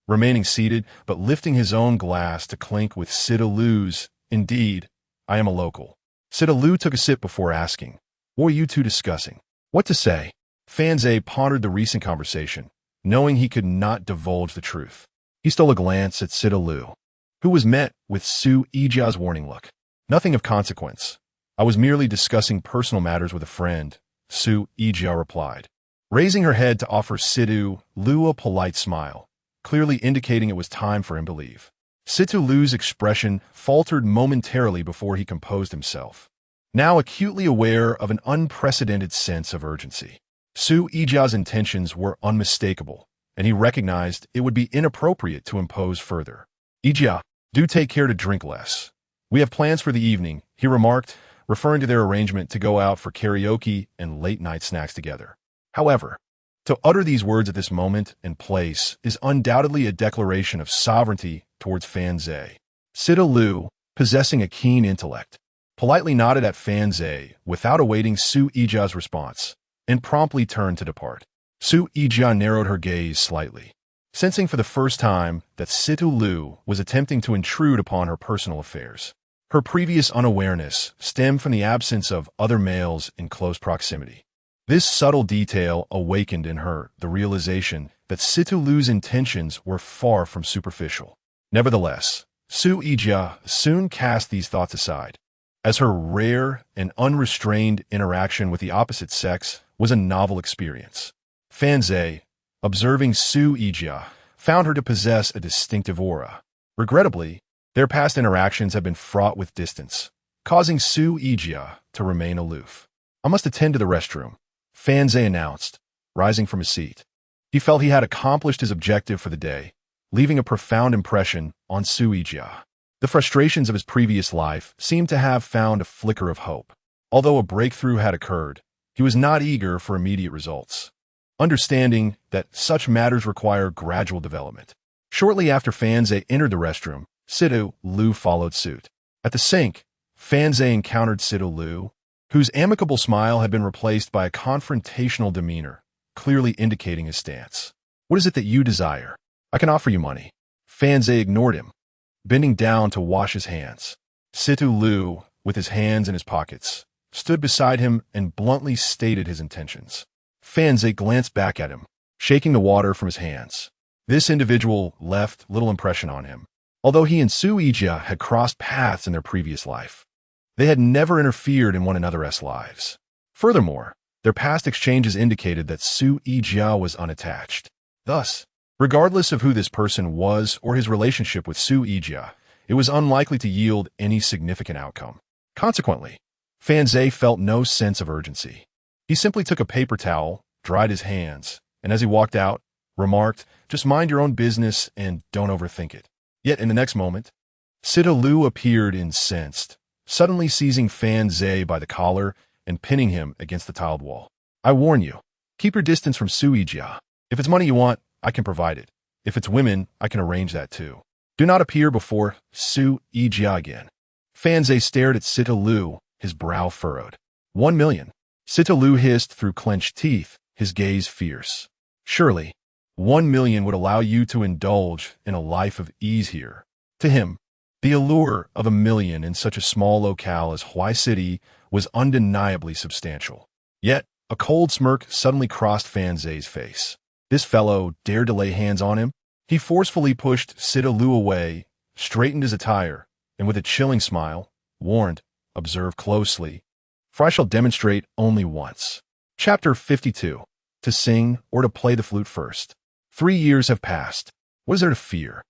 remaining seated but lifting his own glass to clink with Sita Lu's. "Indeed, I am a local." Sita Lu took a sip before asking, "What are you two discussing?" What to say? Fan Zhe pondered the recent conversation, knowing he could not divulge the truth. He stole a glance at Sita Lu, who was met with Su Yijia's warning look. "Nothing of consequence. I was merely discussing personal matters with a friend," Su Yijia replied, raising her head to offer Sita Lu a polite smile, clearly indicating it was time for him to leave. Sita Lu's expression faltered momentarily before he composed himself, now acutely aware of an unprecedented sense of urgency. Su Yijia's intentions were unmistakable, and he recognized it would be inappropriate to impose further. "Yijia, do take care to drink less. We have plans for the evening," he remarked, referring to their arrangement to go out for karaoke and late-night snacks together. However, to utter these words at this moment and place is undoubtedly a declaration of sovereignty towards Fan Zhe. Sita Lu, possessing a keen intellect, politely nodded at Fan Zhe without awaiting Su Yijia's response, and promptly turned to depart. Su Yijia narrowed her gaze slightly, sensing for the first time that Sita Lu was attempting to intrude upon her personal affairs. Her previous unawareness stemmed from the absence of other males in close proximity. This subtle detail awakened in her the realization that Sita Lu's intentions were far from superficial. Nevertheless, Su Yijia soon cast these thoughts aside, as her rare and unrestrained interaction with the opposite sex was a novel experience. Fan Zhe, observing Su Yijia, found her to possess a distinctive aura. Regrettably, their past interactions had been fraught with distance, causing Su Yijia to remain aloof. "I must attend to the restroom," Fan Zhe announced, rising from his seat. He felt he had accomplished his objective for the day, leaving a profound impression on Su Yijia. The frustrations of his previous life seemed to have found a flicker of hope. Although a breakthrough had occurred, he was not eager for immediate results, understanding that such matters require gradual development. Shortly after Fan Zhe entered the restroom, Sita Lu followed suit. At the sink, Fan Zhe encountered Sita Lu, whose amicable smile had been replaced by a confrontational demeanor, clearly indicating his stance. "What is it that you desire? I can offer you money." Fan Zhe ignored him, bending down to wash his hands. Sita Lu, with his hands in his pockets, stood beside him and bluntly stated his intentions. Fan Zhe glanced back at him, shaking the water from his hands. This individual left little impression on him. Although he and Su Yijia had crossed paths in their previous life, they had never interfered in one another's lives. Furthermore, their past exchanges indicated that Su Yijia was unattached. Thus, regardless of who this person was or his relationship with Su Yijia, it was unlikely to yield any significant outcome. Consequently, Fan Zhe felt no sense of urgency. He simply took a paper towel, dried his hands, and as he walked out, remarked, "Just mind your own business and don't overthink it." Yet in the next moment, Sita Lu appeared incensed, suddenly seizing Fan Zhe by the collar and pinning him against the tiled wall. "I warn you, keep your distance from Su Yijia. If it's money you want, I can provide it. If it's women, I can arrange that too. Do not appear before Su Yijia again." Fan Zhe stared at Sita Lu, his brow furrowed. 1 million. Sita Lu hissed through clenched teeth, his gaze fierce. "Surely, 1 million would allow you to indulge in a life of ease here." To him, the allure of 1 million in such a small locale as Huai City was undeniably substantial. Yet, a cold smirk suddenly crossed Fan Zhe's face. This fellow dared to lay hands on him? He forcefully pushed Situ away, straightened his attire, and with a chilling smile, warned, "Observe closely, for I shall demonstrate only once." Chapter 52. To sing or to play the flute first. 3 years have passed. What is there to fear?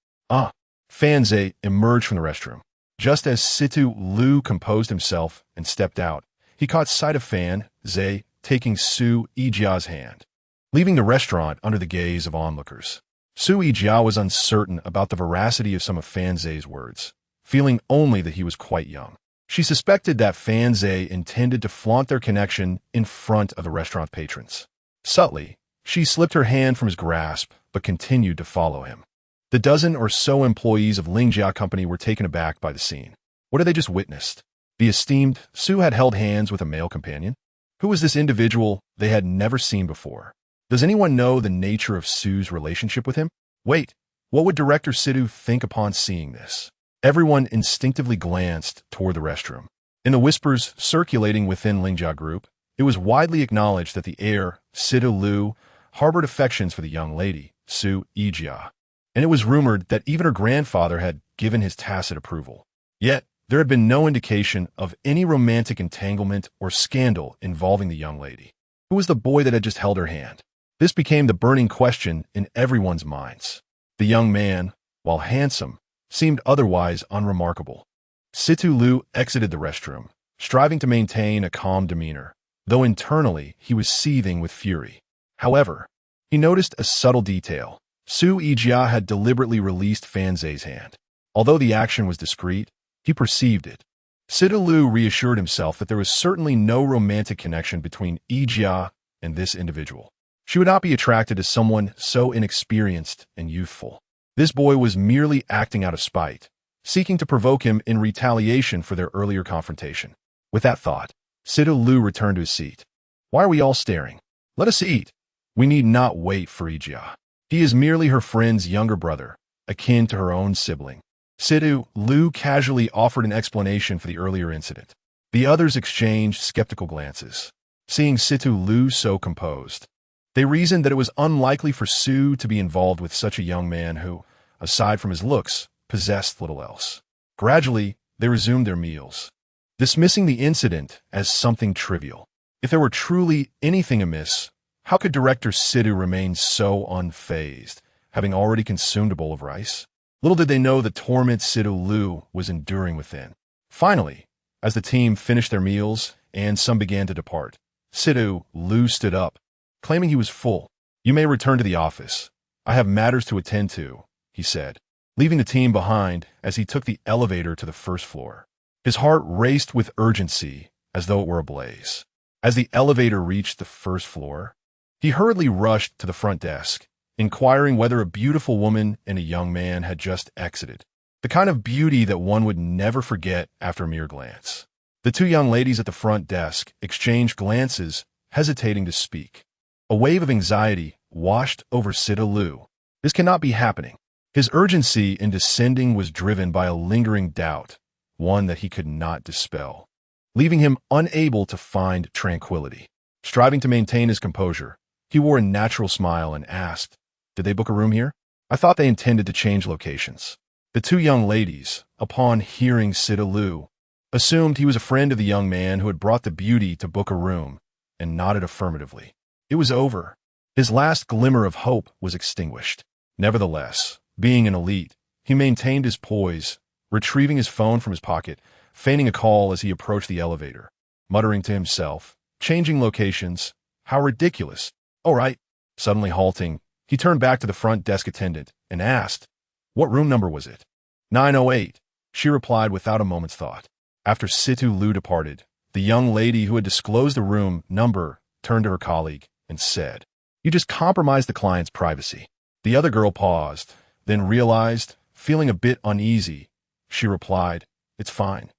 Fan Zhe emerged from the restroom. Just as Situ Lu composed himself and stepped out, he caught sight of Fan Zhe taking Su Yijia's hand, leaving the restaurant under the gaze of onlookers. Su Yijia was uncertain about the veracity of some of Fan Zhe's words, feeling only that he was quite young. She suspected that Fan Zhe intended to flaunt their connection in front of the restaurant patrons. Subtly, she slipped her hand from his grasp, but continued to follow him. The dozen or so employees of Lingjia Company were taken aback by the scene. What had they just witnessed? The esteemed Su had held hands with a male companion. Who was this individual they had never seen before? Does anyone know the nature of Su's relationship with him? Wait, what would Director Situ think upon seeing this? Everyone instinctively glanced toward the restroom. In the whispers circulating within Lingjia Group, it was widely acknowledged that the heir, Situ Lu, harbored affections for the young lady, Su Yijia, and it was rumored that even her grandfather had given his tacit approval. Yet, there had been no indication of any romantic entanglement or scandal involving the young lady. Who was the boy that had just held her hand? This became the burning question in everyone's minds. The young man, while handsome, seemed otherwise unremarkable. Situ Lu exited the restroom, striving to maintain a calm demeanor, though internally he was seething with fury. However, he noticed a subtle detail. Su Yijia had deliberately released Fan Zhe's hand. Although the action was discreet, he perceived it. Situ Lu reassured himself that there was certainly no romantic connection between Yijia and this individual. She would not be attracted to someone so inexperienced and youthful. This boy was merely acting out of spite, seeking to provoke him in retaliation for their earlier confrontation. With that thought, Situ Lu returned to his seat. Why are we all staring? Let us eat. We need not wait for Yijia. He is merely her friend's younger brother, akin to her own sibling. Situ Lu casually offered an explanation for the earlier incident. The others exchanged skeptical glances. Seeing Situ Lu so composed, they reasoned that it was unlikely for Su to be involved with such a young man who, aside from his looks, possessed little else. Gradually, they resumed their meals, dismissing the incident as something trivial. If there were truly anything amiss, how could Director Situ remain so unfazed, having already consumed a bowl of rice? Little did they know the torment Situ Lu was enduring within. Finally, as the team finished their meals and some began to depart, Situ Lu stood up, claiming he was full. "You may return to the office. I have matters to attend to," he said, leaving the team behind as he took the elevator to the first floor. His heart raced with urgency as though it were ablaze. As the elevator reached the first floor, he hurriedly rushed to the front desk, inquiring whether a beautiful woman and a young man had just exited. The kind of beauty that one would never forget after a mere glance. The two young ladies at the front desk exchanged glances, hesitating to speak. A wave of anxiety washed over Situ Lu. This cannot be happening. His urgency in descending was driven by a lingering doubt, one that he could not dispel, leaving him unable to find tranquility. Striving to maintain his composure, he wore a natural smile and asked, "Did they book a room here? I thought they intended to change locations." The two young ladies, upon hearing Situ Lu, assumed he was a friend of the young man who had brought the beauty to book a room, and nodded affirmatively. It was over. His last glimmer of hope was extinguished. Nevertheless, being an elite, he maintained his poise, retrieving his phone from his pocket, feigning a call as he approached the elevator, muttering to himself, "Changing locations? How ridiculous. All right." Suddenly halting, he turned back to the front desk attendant and asked, "What room number was it?" 908, she replied without a moment's thought. After Situ Lu departed, the young lady who had disclosed the room number turned to her colleague and said, "You just compromised the client's privacy." The other girl paused, then realized, feeling a bit uneasy. She replied, "It's fine.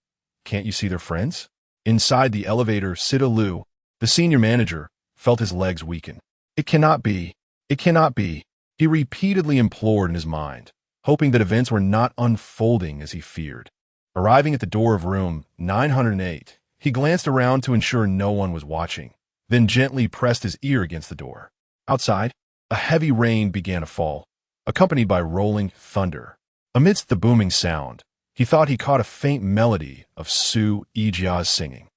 Can't you see they're friends?" Inside the elevator, Situ Lu, the senior manager, felt his legs weaken. "It cannot be. It cannot be." He repeatedly implored in his mind, hoping that events were not unfolding as he feared. Arriving at the door of room 908, he glanced around to ensure no one was watching, then gently pressed his ear against the door. Outside, a heavy rain began to fall. accompanied by rolling thunder. Amidst the booming sound, he thought he caught a faint melody of Su Yijia's singing.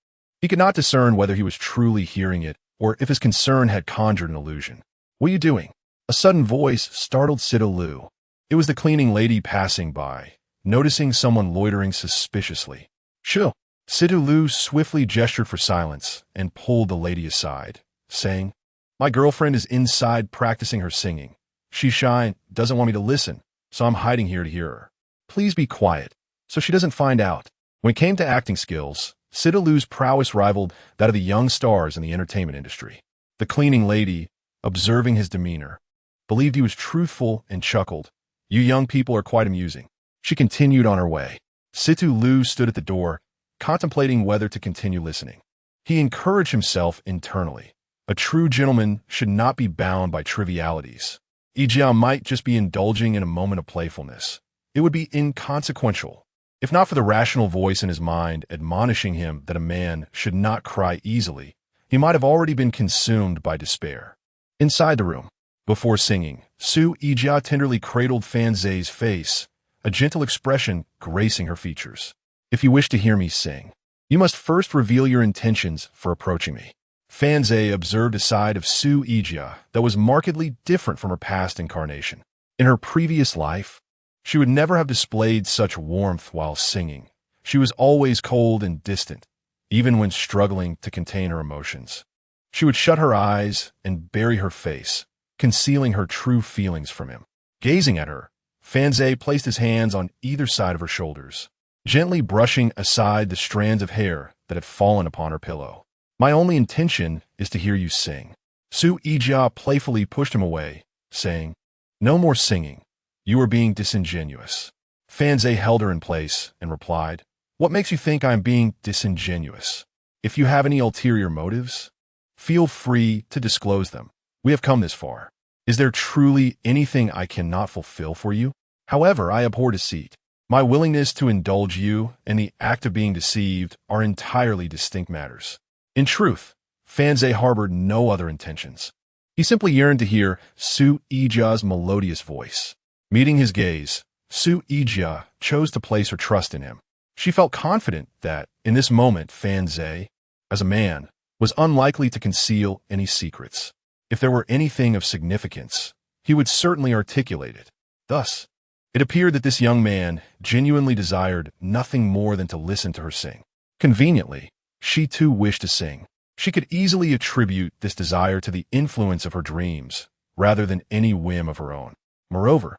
He could not discern whether he was truly hearing it or if his concern had conjured an illusion. "What are you doing?" A sudden voice startled Sita Lu. It was the cleaning lady passing by, noticing someone loitering suspiciously. "Shoo!" Sita Lu swiftly gestured for silence and pulled the lady aside, saying, "My girlfriend is inside practicing her singing. She's shy and doesn't want me to listen, so I'm hiding here to hear her. Please be quiet, so she doesn't find out." When it came to acting skills, Sita Lu's prowess rivaled that of the young stars in the entertainment industry. The cleaning lady, observing his demeanor, believed he was truthful and chuckled. "You young people are quite amusing." She continued on her way. Sita Lu stood at the door, contemplating whether to continue listening. He encouraged himself internally. A true gentleman should not be bound by trivialities. Yijia might just be indulging in a moment of playfulness. It would be inconsequential. If not for the rational voice in his mind admonishing him that a man should not cry easily, he might have already been consumed by despair. Inside the room, before singing, Su Yijia tenderly cradled Fan Zhe's face, a gentle expression gracing her features. "If you wish to hear me sing, you must first reveal your intentions for approaching me." Fan Zhe observed a side of Su Yijia that was markedly different from her past incarnation. In her previous life, she would never have displayed such warmth while singing. She was always cold and distant, even when struggling to contain her emotions. She would shut her eyes and bury her face, concealing her true feelings from him. Gazing at her, Fan Zhe placed his hands on either side of her shoulders, gently brushing aside the strands of hair that had fallen upon her pillow. "My only intention is to hear you sing." Su Yijia playfully pushed him away, saying, "No more singing. You are being disingenuous." Fan Zhe held her in place and replied, "What makes you think I am being disingenuous? If you have any ulterior motives, feel free to disclose them. We have come this far. Is there truly anything I cannot fulfill for you? However, I abhor deceit. My willingness to indulge you and the act of being deceived are entirely distinct matters." In truth, Fan Zhe harbored no other intentions. He simply yearned to hear Su Yijia's melodious voice. Meeting his gaze, Su Yijia chose to place her trust in him. She felt confident that, in this moment, Fan Zhe, as a man, was unlikely to conceal any secrets. If there were anything of significance, he would certainly articulate it. Thus, it appeared that this young man genuinely desired nothing more than to listen to her sing. Conveniently, she too wished to sing. She could easily attribute this desire to the influence of her dreams, rather than any whim of her own. Moreover,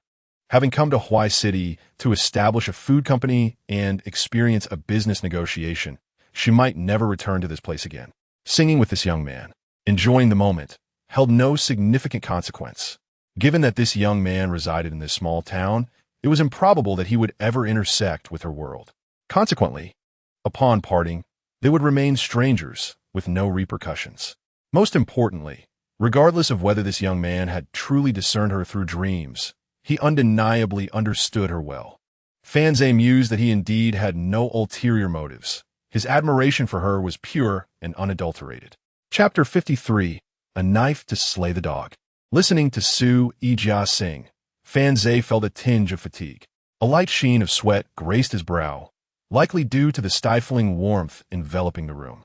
having come to Huai City to establish a food company and experience a business negotiation, she might never return to this place again. Singing with this young man, enjoying the moment, held no significant consequence. Given that this young man resided in this small town, it was improbable that he would ever intersect with her world. Consequently, upon parting, they would remain strangers with no repercussions. Most importantly, regardless of whether this young man had truly discerned her through dreams, he undeniably understood her well. Fan Zhe mused that he indeed had no ulterior motives. His admiration for her was pure and unadulterated. Chapter 53. A Knife to Slay the Dog. Listening to Su Yijia sing, Fan Zhe felt a tinge of fatigue. A light sheen of sweat graced his brow, likely due to the stifling warmth enveloping the room.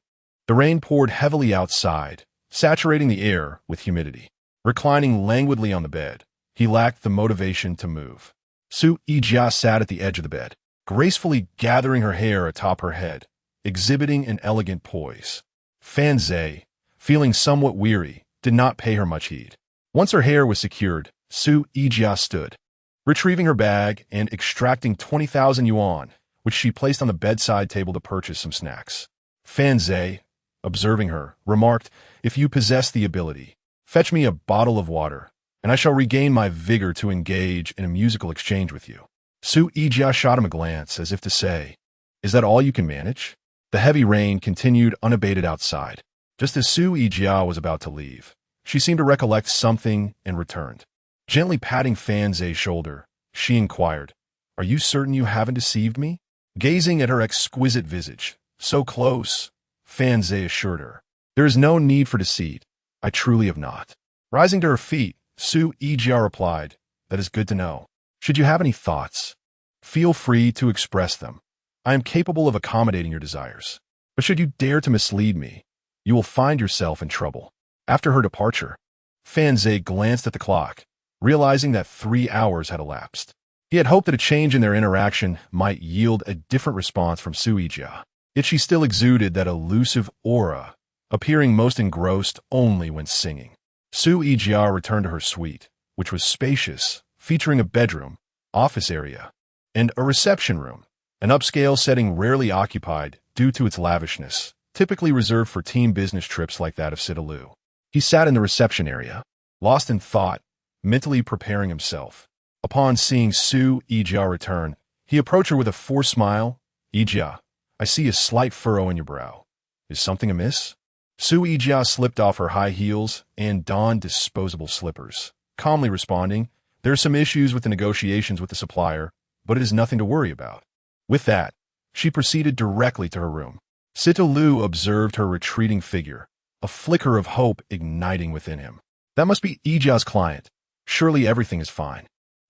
The rain poured heavily outside, saturating the air with humidity. Reclining languidly on the bed, he lacked the motivation to move. Su Yijia sat at the edge of the bed, gracefully gathering her hair atop her head, exhibiting an elegant poise. Fan Zhe, feeling somewhat weary, did not pay her much heed. Once her hair was secured, Su Yijia stood, retrieving her bag and extracting 20,000 yuan, which she placed on the bedside table to purchase some snacks. Fan Zhe, observing her, remarked, "If you possess the ability, fetch me a bottle of water, and I shall regain my vigor to engage in a musical exchange with you." Su Yijia shot him a glance as if to say, "Is that all you can manage?" The heavy rain continued unabated outside. Just as Su Yijia was about to leave, she seemed to recollect something and returned. Gently patting Fan Zhe's shoulder, she inquired, "Are you certain you haven't deceived me?" Gazing at her exquisite visage, so close, Fan Zhe assured her, "There is no need for deceit. I truly have not." Rising to her feet, Su Yijia replied, That is good to know. Should you have any thoughts, feel free to express them. I am capable of accommodating your desires. But should you dare to mislead me, you will find yourself in trouble. After her departure, Fanze glanced at the clock, realizing that 3 hours had elapsed. He had hoped that a change in their interaction might yield a different response from Su Yijia. Yet she still exuded that elusive aura, appearing most engrossed only when singing. Su Yijia returned to her suite, which was spacious, featuring a bedroom, office area, and a reception room, an upscale setting rarely occupied due to its lavishness, typically reserved for team business trips like that of Liuli. He sat in the reception area, lost in thought, mentally preparing himself. Upon seeing Su Yijia return, he approached her with a forced smile. "Yijia, I see a slight furrow in your brow. Is something amiss?" Su Yijia slipped off her high heels and donned disposable slippers, calmly responding, "There are some issues with the negotiations with the supplier, but it is nothing to worry about." With that, she proceeded directly to her room. Liuli observed her retreating figure, a flicker of hope igniting within him. That must be Yijia's client. Surely everything is fine.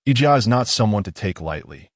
Yijia is not someone to take lightly.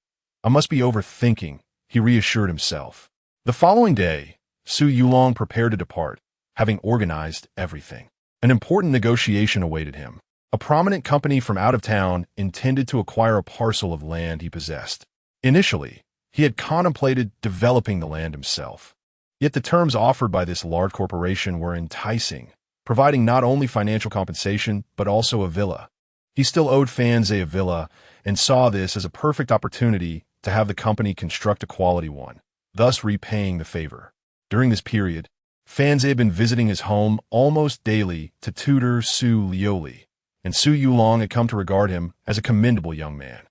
I must be overthinking, he reassured himself. The following day, Su Yulong prepared to depart, having organized everything. An important negotiation awaited him. A prominent company from out of town intended to acquire a parcel of land he possessed. Initially, he had contemplated developing the land himself. Yet the terms offered by this large corporation were enticing, providing not only financial compensation, but also a villa. He still owed Fanze a villa and saw this as a perfect opportunity to have the company construct a quality one, thus repaying the favor. During this period, Fanze had been visiting his home almost daily to tutor Su Liuli, and Su Yulong had come to regard him as a commendable young man.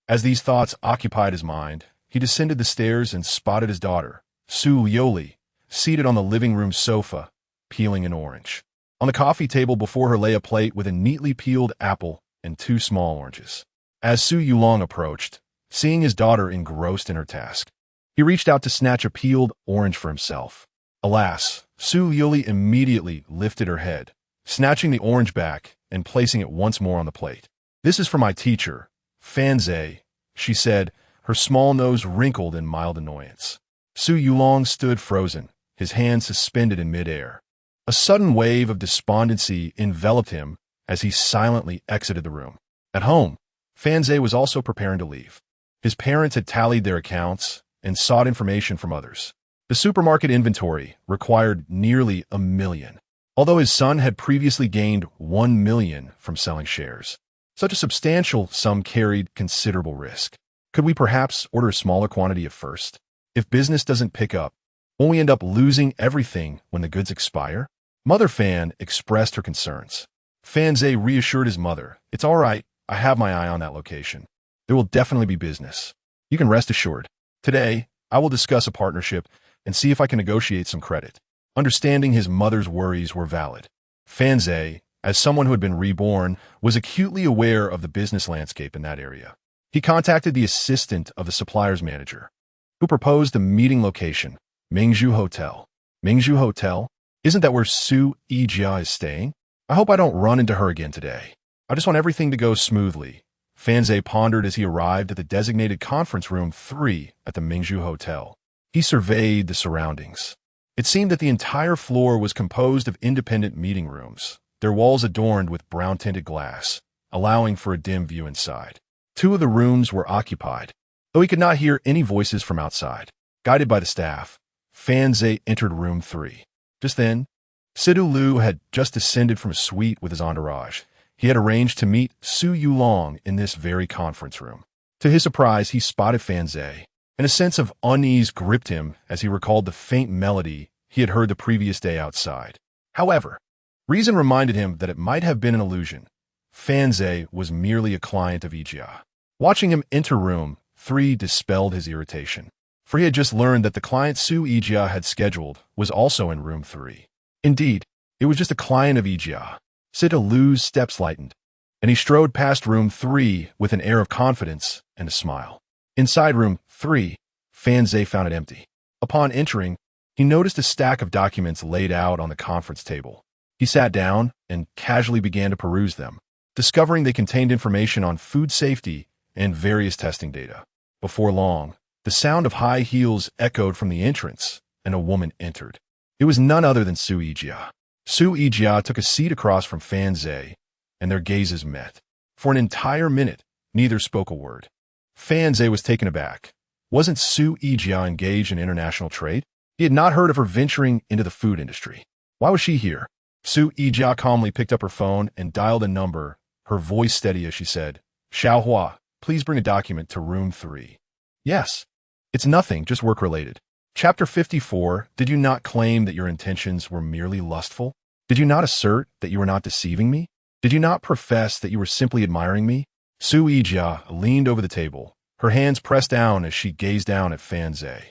As these thoughts occupied his mind, he descended the stairs and spotted his daughter, Su Liuli, seated on the living room sofa, peeling an orange. On the coffee table before her lay a plate with a neatly peeled apple and 2 small oranges. As Su Yulong approached, seeing his daughter engrossed in her task, he reached out to snatch a peeled orange for himself. Alas, Su Liuli immediately lifted her head, snatching the orange back and placing it once more on the plate. "This is for my teacher, Fanze," she said, her small nose wrinkled in mild annoyance. Su Yulong stood frozen, his hands suspended in midair. A sudden wave of despondency enveloped him as he silently exited the room. At home, Fanze was also preparing to leave. His parents had tallied their accounts and sought information from others. The supermarket inventory required nearly $1 million, although his son had previously gained $1 million from selling shares. Such a substantial sum carried considerable risk. Could we perhaps order a smaller quantity at first? If business doesn't pick up, won't we end up losing everything when the goods expire? Mother Fan expressed her concerns. Fanze reassured his mother, "It's all right, I have my eye on that location. There will definitely be business. You can rest assured. Today, I will discuss a partnership and see if I can negotiate some credit." Understanding his mother's worries were valid, Fanze, as someone who had been reborn, was acutely aware of the business landscape in that area. He contacted the assistant of the supplier's manager, who proposed a meeting location, Mingzhu Hotel. Mingzhu Hotel? Isn't that where Su Yijia is staying? I hope I don't run into her again today. I just want everything to go smoothly. Fanze pondered as he arrived at the designated conference room 3 at the Mingzhu Hotel. He surveyed the surroundings. It seemed that the entire floor was composed of independent meeting rooms, their walls adorned with brown-tinted glass, allowing for a dim view inside. 2 of the rooms were occupied, though he could not hear any voices from outside. Guided by the staff, Fanze entered room 3. Just then, Liuli had just descended from a suite with his entourage. He had arranged to meet Su Yulong in this very conference room. To his surprise, he spotted Fanze, and a sense of unease gripped him as he recalled the faint melody he had heard the previous day outside. However, reason reminded him that it might have been an illusion. Fanze was merely a client of Yijia. Watching him enter room 3 dispelled his irritation, for he had just learned that the client Su Yijia had scheduled was also in room 3. Indeed, it was just a client of Yijia. Liuli's steps lightened, and he strode past room 3 with an air of confidence and a smile. Inside room 3, Fanze found it empty. Upon entering, he noticed a stack of documents laid out on the conference table. He sat down and casually began to peruse them. discovering they contained information on food safety and various testing data. Before long, the sound of high heels echoed from the entrance, and a woman entered. It was none other than Su Yijia. Su Yijia took a seat across from Fan Zhe, and their gazes met. For an entire minute, neither spoke a word. Fan Zhe was taken aback. Wasn't Su Yijia engaged in international trade? He had not heard of her venturing into the food industry. Why was she here? Su Yijia calmly picked up her phone and dialed a number, her voice steady as she said, "Xiaohua, please bring a document to room 3. Yes. It's nothing, just work-related. Chapter 54, did you not claim that your intentions were merely lustful? Did you not assert that you were not deceiving me? Did you not profess that you were simply admiring me?" Su Yijia leaned over the table, her hands pressed down as she gazed down at Fan Zhe.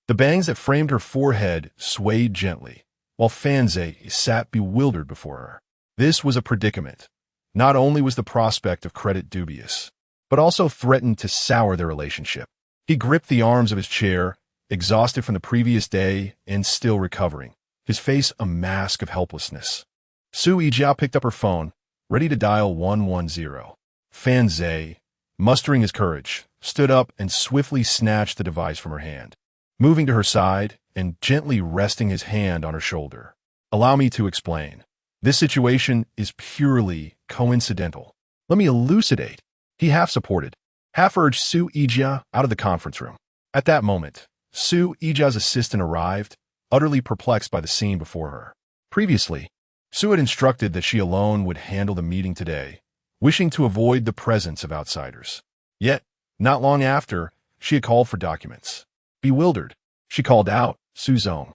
The bangs that framed her forehead swayed gently, while Fan Zhe sat bewildered before her. This was a predicament. Not only was the prospect of credit dubious, but also threatened to sour their relationship. He gripped the arms of his chair, exhausted from the previous day and still recovering, his face a mask of helplessness. Su Yijia picked up her phone, ready to dial 110. Fan Zhe, mustering his courage, stood up and swiftly snatched the device from her hand, moving to her side and gently resting his hand on her shoulder. "Allow me to explain. This situation is purely coincidental. Let me elucidate." He half-supported, half-urged Su Yijia out of the conference room. At that moment, Su Yijia's assistant arrived, utterly perplexed by the scene before her. Previously, Su had instructed that she alone would handle the meeting today, wishing to avoid the presence of outsiders. Yet, not long after, she had called for documents. Bewildered, she called out, "Su Zong."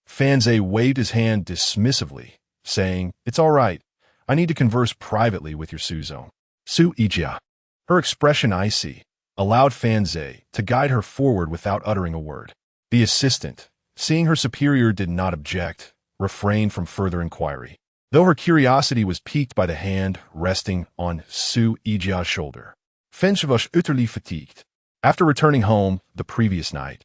Fan Zhe waved his hand dismissively, saying, "It's all right. I need to converse privately with your Su Zong." Su Yijia, her expression icy, allowed Fan Zhe to guide her forward without uttering a word. The assistant, seeing her superior did not object, refrained from further inquiry, though her curiosity was piqued by the hand resting on Su Yijia's shoulder. Fan Zhe was utterly fatigued. After returning home the previous night,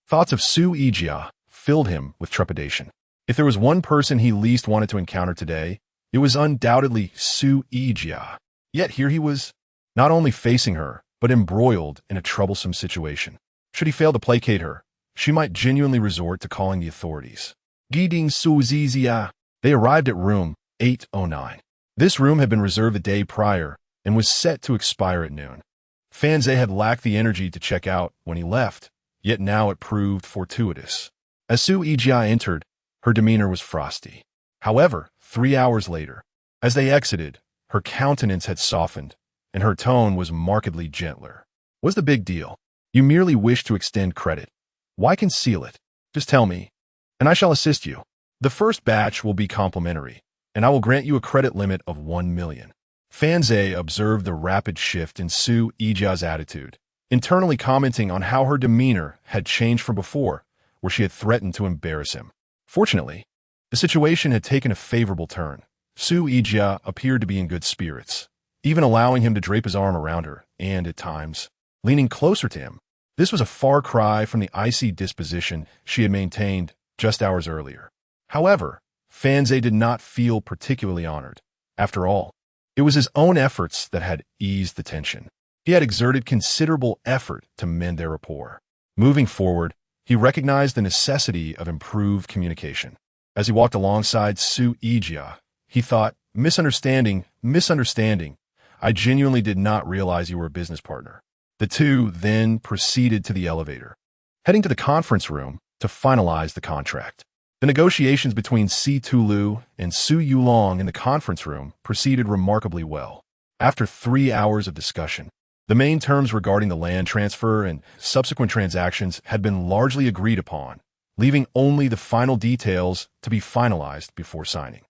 thoughts of Su Yijia filled him with trepidation. If there was one person he least wanted to encounter today, it was undoubtedly Su Yijia. Yet here he was, not only facing her, but embroiled in a troublesome situation. Should he fail to placate her, she might genuinely resort to calling the authorities. Guiding Su Yijia. They arrived at room 809. This room had been reserved the day prior and was set to expire at noon. Fan Zhe had lacked the energy to check out when he left, yet now it proved fortuitous. As Su Yijia entered, her demeanor was frosty. However, 3 hours later, as they exited, her countenance had softened, and her tone was markedly gentler. "What's the big deal? You merely wish to extend credit. Why conceal it? Just tell me, and I shall assist you. The first batch will be complimentary, and I will grant you a credit limit of 1 million. Fan Zhe observed the rapid shift in Su Yijia's attitude, internally commenting on how her demeanor had changed from before, where she had threatened to embarrass him. Fortunately, the situation had taken a favorable turn. Su Yijia appeared to be in good spirits, even allowing him to drape his arm around her and, at times, leaning closer to him. This was a far cry from the icy disposition she had maintained just hours earlier. However, Fan Zhe did not feel particularly honored. After all, it was his own efforts that had eased the tension. He had exerted considerable effort to mend their rapport. Moving forward, he recognized the necessity of improved communication. As he walked alongside Su Yijia, he thought, misunderstanding. I genuinely did not realize you were a business partner." The two then proceeded to the elevator, heading to the conference room to finalize the contract. The negotiations between Si Tulu and Su Yulong in the conference room proceeded remarkably well. After 3 hours of discussion, the main terms regarding the land transfer and subsequent transactions had been largely agreed upon, leaving only the final details to be finalized before signing.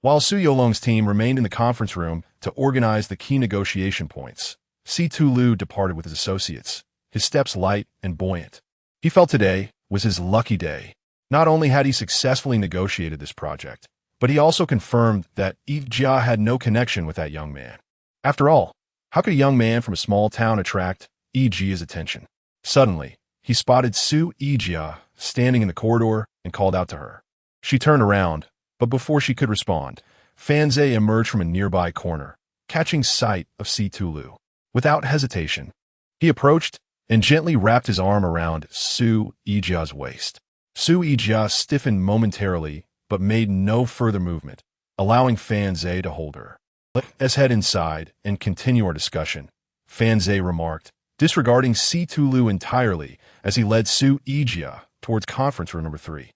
While Su Yulong's team remained in the conference room to organize the key negotiation points, Si Tulu departed with his associates, his steps light and buoyant. He felt today was his lucky day. Not only had he successfully negotiated this project, but he also confirmed that Yijia had no connection with that young man. After all, how could a young man from a small town attract Yijia's attention? Suddenly, he spotted Su Yijia standing in the corridor and called out to her. She turned around, but before she could respond, Fan Zhe emerged from a nearby corner, catching sight of Si Tulu. Without hesitation, he approached and gently wrapped his arm around Su Yijia's waist. Su Yijia stiffened momentarily but made no further movement, allowing Fan Zhe to hold her. Let's head inside and continue our discussion, Fan Zhe remarked, disregarding Si Tulu entirely as he led Su Yijia towards conference room number 3.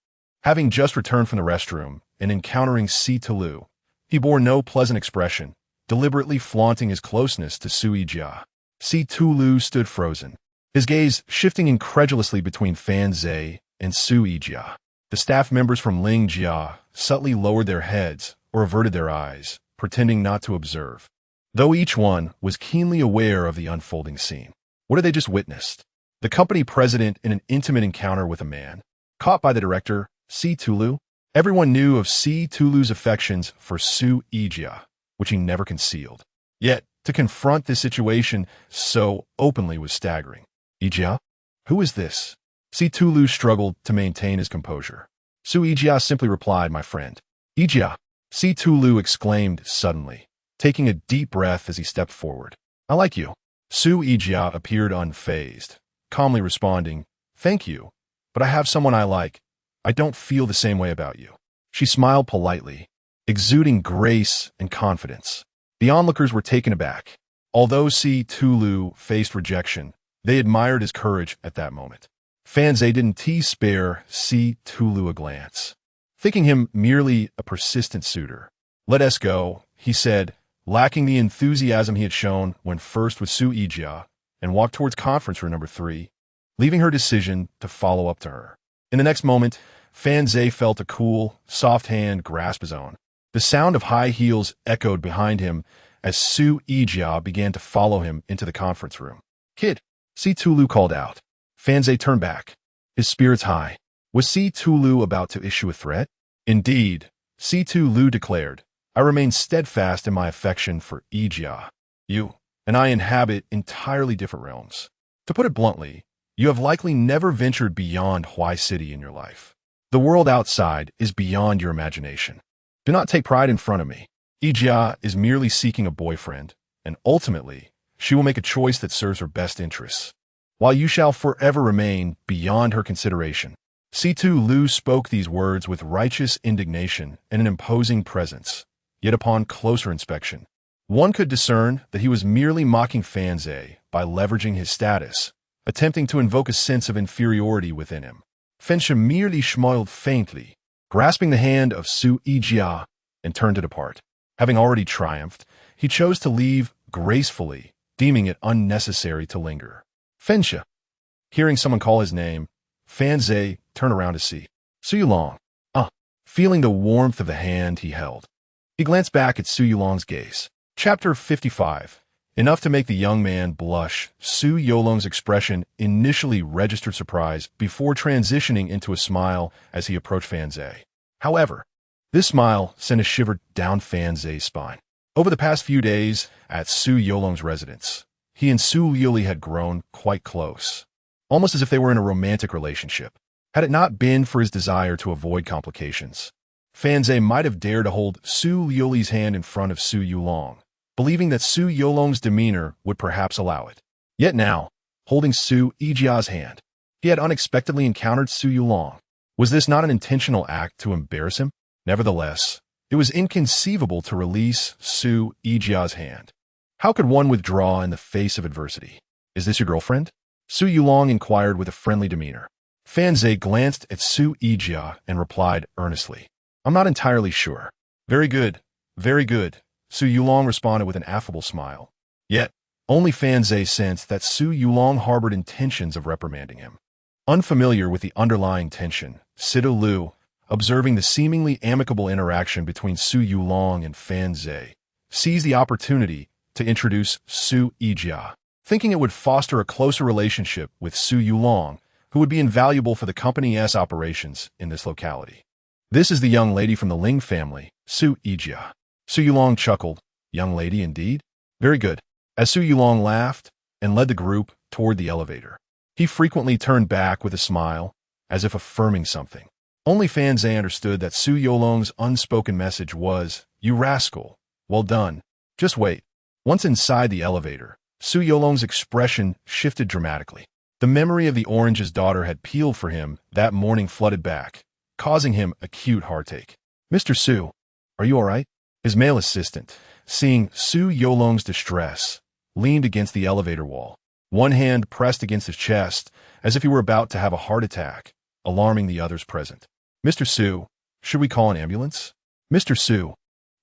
Having just returned from the restroom and encountering Si Tulu, he bore no pleasant expression, deliberately flaunting his closeness to Su Yijia. Si Tulu stood frozen, his gaze shifting incredulously between Fan Zhe and Su Yijia. The staff members from Ling Jia subtly lowered their heads or averted their eyes, pretending not to observe, though each one was keenly aware of the unfolding scene. What had they just witnessed? The company president in an intimate encounter with a man, caught by the director, Si Tulu? Everyone knew of Si Tulu's affections for Su Yijia, which he never concealed. Yet, to confront this situation so openly was staggering. Yijia? Who is this? Si Tulu struggled to maintain his composure. Su Yijia simply replied, my friend. Yijia, Si Tulu exclaimed suddenly, taking a deep breath as he stepped forward. I like you. Su Yijia appeared unfazed, calmly responding, thank you, but I have someone I like. I don't feel the same way about you. She smiled politely, exuding grace and confidence. The onlookers were taken aback. Although Si Tulu faced rejection, they admired his courage at that moment. Fan Zhe didn't spare Si Tulu a glance, thinking him merely a persistent suitor. Let us go, he said, lacking the enthusiasm he had shown when first with Su Yijia, and walked towards conference room number 3, leaving her decision to follow up to her. In the next moment, Fan Zhe felt a cool, soft hand grasp his own. The sound of high heels echoed behind him as Su Yijia began to follow him into the conference room. Kid, Si Tulu called out. Fan Zhe turned back, his spirits high. Was Si Tulu about to issue a threat? Indeed, Si Tulu declared, I remain steadfast in my affection for Yijia. You and I inhabit entirely different realms. To put it bluntly, you have likely never ventured beyond Huai City in your life. The world outside is beyond your imagination. Do not take pride in front of me. Yijia is merely seeking a boyfriend, and ultimately, she will make a choice that serves her best interests, while you shall forever remain beyond her consideration. Si Tulu spoke these words with righteous indignation and an imposing presence, yet upon closer inspection, one could discern that he was merely mocking Fan Zhe by leveraging his status, attempting to invoke a sense of inferiority within him. Fensha merely smiled faintly, grasping the hand of Su Yijia, and turned to depart. Having already triumphed, he chose to leave gracefully, deeming it unnecessary to linger. Fensha. Hearing someone call his name, Fan Zhe turned around to see Su Yulong. Feeling the warmth of the hand he held, he glanced back at Su Yulong's gaze. Chapter 55. Enough to make the young man blush, Su Yulong's expression initially registered surprise before transitioning into a smile as he approached Fan Zhe. However, this smile sent a shiver down Fan Zhe's spine. Over the past few days at Su Yulong's residence, he and Su Liuli had grown quite close, almost as if they were in a romantic relationship. Had it not been for his desire to avoid complications, Fan Zhe might have dared to hold Su Liuli's hand in front of Su Yulong, believing that Su Yulong's demeanor would perhaps allow it. Yet now, holding Su Yijia's hand, he had unexpectedly encountered Su Yulong. Was this not an intentional act to embarrass him? Nevertheless, it was inconceivable to release Su Yijia's hand. How could one withdraw in the face of adversity? Is this your girlfriend? Su Yulong inquired with a friendly demeanor. Fan Zhe glanced at Su Yijia and replied earnestly, I'm not entirely sure. Very good, very good, Su Yulong responded with an affable smile. Yet, only Fan Zhe sensed that Su Yulong harbored intentions of reprimanding him. Unfamiliar with the underlying tension, Sido Lu, observing the seemingly amicable interaction between Su Yulong and Fan Zhe, seized the opportunity to introduce Su Yijia, thinking it would foster a closer relationship with Su Yulong, who would be invaluable for the company's operations in this locality. This is the young lady from the Ling family, Su Yijia. Su Yulong chuckled. Young lady indeed? Very good. As Su Yulong laughed and led the group toward the elevator, he frequently turned back with a smile, as if affirming something. Only Fan Zhe understood that Su Yulong's unspoken message was, you rascal. Well done. Just wait. Once inside the elevator, Su Yolong's expression shifted dramatically. The memory of the orange his daughter had peeled for him that morning flooded back, causing him acute heartache. "Mr. Su, are you all right?" His male assistant, seeing Su Yolong's distress, leaned against the elevator wall, one hand pressed against his chest as if he were about to have a heart attack, alarming the others present. "Mr. Su, should we call an ambulance?" "Mr. Su,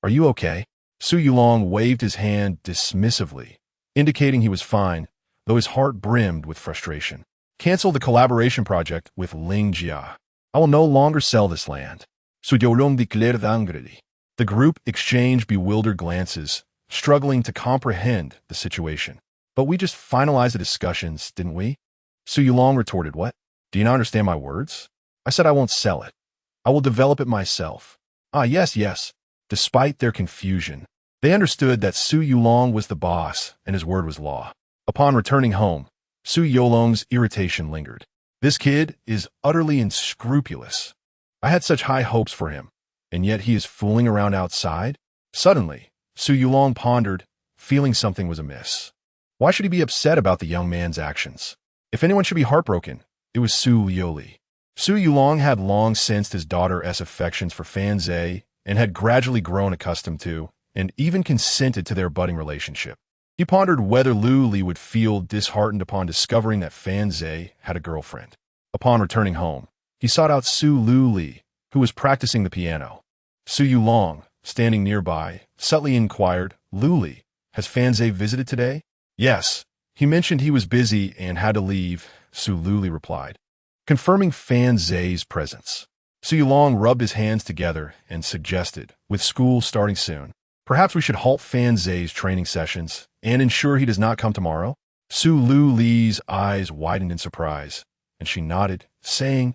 are you okay?" Su Yolong waved his hand dismissively, indicating he was fine, though his heart brimmed with frustration. "Cancel the collaboration project with Ling Jia. I will no longer sell this land." Su Yolong declared angrily. The group exchanged bewildered glances, struggling to comprehend the situation. "But we just finalized the discussions, didn't we?" Su Yolong retorted, "What? Do you not understand my words? I said I won't sell it. I will develop it myself." "Ah, yes, yes." Despite their confusion, they understood that Su Yolong was the boss and his word was law. Upon returning home, Su Yolong's irritation lingered. "This kid is utterly unscrupulous. I had such high hopes for him, and yet he is fooling around outside?" Suddenly, Su Yolong pondered, feeling something was amiss. Why should he be upset about the young man's actions? If anyone should be heartbroken, it was Su Liuli. Su Yolong had long sensed his daughter's affections for Fan Zhe and had gradually grown accustomed to, and even consented to their budding relationship. He pondered whether Liuli would feel disheartened upon discovering that Fan Zhe had a girlfriend. Upon returning home, he sought out Su Liuli, who was practicing the piano. Su Yolong, standing nearby, subtly inquired, "Liuli, has Fan Zhe visited today?" "Yes. He mentioned he was busy and had to leave," Su Liuli replied, confirming Fan Zhe's presence. Su Yolong rubbed his hands together and suggested, "With school starting soon, perhaps we should halt Fan Zhe's training sessions and ensure he does not come tomorrow?" Su Liuli's eyes widened in surprise, and she nodded, saying,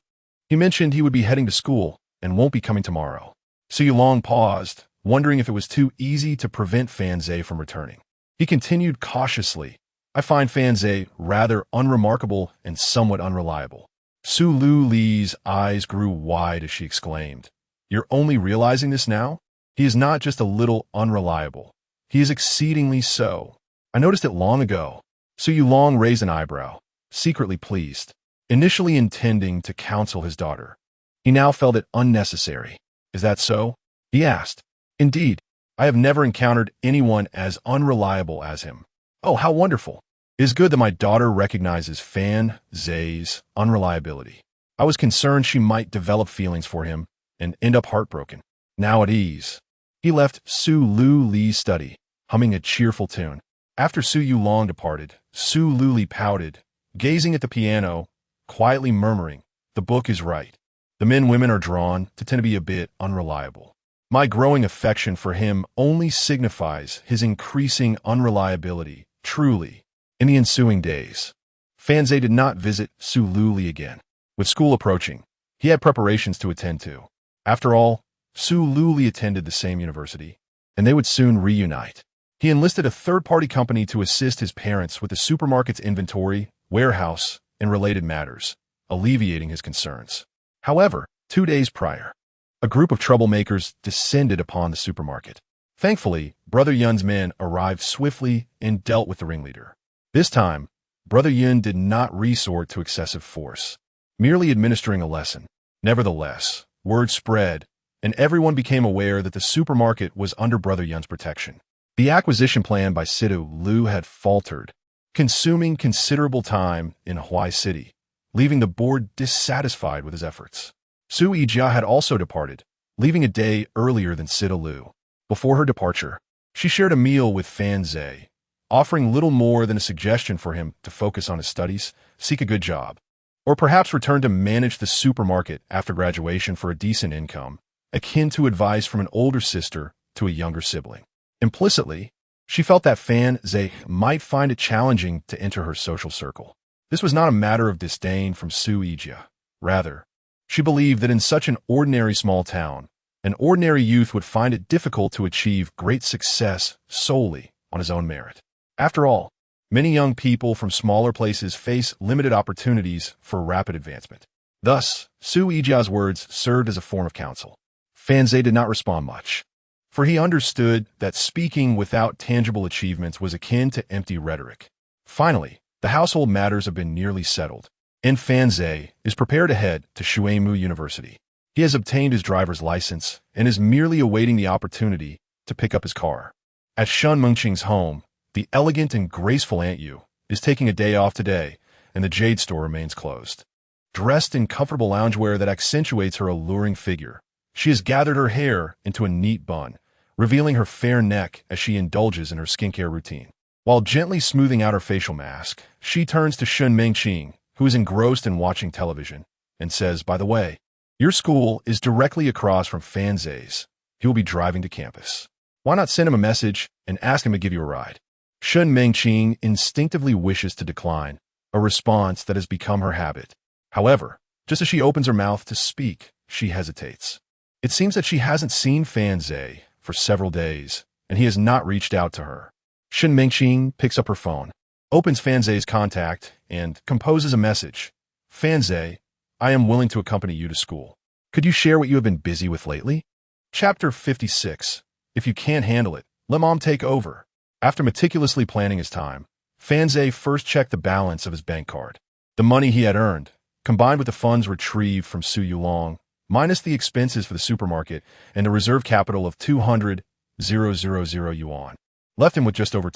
"He mentioned he would be heading to school and won't be coming tomorrow." Su Yolong paused, wondering if it was too easy to prevent Fan Zhe from returning. He continued cautiously, "I find Fan Zhe rather unremarkable and somewhat unreliable." Su Liuli's eyes grew wide as she exclaimed, "You're only realizing this now? He is not just a little unreliable. He is exceedingly so. I noticed it long ago." Su Yolong raised an eyebrow, secretly pleased, initially intending to counsel his daughter. He now felt it unnecessary. "Is that so?" he asked. "Indeed, I have never encountered anyone as unreliable as him." "Oh, how wonderful. It is good that my daughter recognizes Fan Zhe's unreliability. I was concerned she might develop feelings for him and end up heartbroken." Now at ease, he left Su Liuli's study, humming a cheerful tune. After Su Yolong departed, Su Liuli pouted, gazing at the piano, quietly murmuring, "The book is right. The men women are drawn to tend to be a bit unreliable. My growing affection for him only signifies his increasing unreliability, truly." In the ensuing days, Fan Zhe did not visit Su Liuli again. With school approaching, he had preparations to attend to. After all, Su Liuli attended the same university, and they would soon reunite. He enlisted a third-party company to assist his parents with the supermarket's inventory, warehouse, and related matters, alleviating his concerns. However, 2 days prior, a group of troublemakers descended upon the supermarket. Thankfully, Brother Yun's men arrived swiftly and dealt with the ringleader. This time, Brother Yun did not resort to excessive force, merely administering a lesson. Nevertheless, word spread, and everyone became aware that the supermarket was under Brother Yun's protection. The acquisition plan by Sidu Lu had faltered, consuming considerable time in Huai City, leaving the board dissatisfied with his efforts. Su Yijia had also departed, leaving a day earlier than Sidu Lu. Before her departure, she shared a meal with Fan Zhe, offering little more than a suggestion for him to focus on his studies, seek a good job, or perhaps return to manage the supermarket after graduation for a decent income, akin to advice from an older sister to a younger sibling. Implicitly, she felt that Fan Zhe might find it challenging to enter her social circle. This was not a matter of disdain from Su Yijia. Rather, she believed that in such an ordinary small town, an ordinary youth would find it difficult to achieve great success solely on his own merit. After all, many young people from smaller places face limited opportunities for rapid advancement. Thus, Su Yijia's words served as a form of counsel. Fan Zhe did not respond much. for he understood that speaking without tangible achievements was akin to empty rhetoric. Finally, the household matters have been nearly settled, and Fanze is prepared to head to Shuimu University. He has obtained his driver's license and is merely awaiting the opportunity to pick up his car. At Shun Mengqing's home, the elegant and graceful Aunt Yu is taking a day off today, and the jade store remains closed. Dressed in comfortable loungewear that accentuates her alluring figure, she has gathered her hair into a neat bun, revealing her fair neck as she indulges in her skincare routine. While gently smoothing out her facial mask, she turns to Shun Mengqing, who is engrossed in watching television, and says, "By the way, your school is directly across from Fanze's. He will be driving to campus. Why not send him a message and ask him to give you a ride?" Shun Mengqing instinctively wishes to decline, a response that has become her habit. However, just as she opens her mouth to speak, she hesitates. It seems that she hasn't seen Fanze for several days, and he has not reached out to her. Shun Mengqing picks up her phone, opens Fanze's contact, and composes a message. "Fanze, I am willing to accompany you to school. Could you share what you have been busy with lately?" Chapter 56. If you can't handle it, let mom take over. After meticulously planning his time, Fanze first checked the balance of his bank card. The money he had earned, combined with the funds retrieved from Su Yulong, minus the expenses for the supermarket and a reserve capital of 200,000 yuan, left him with just over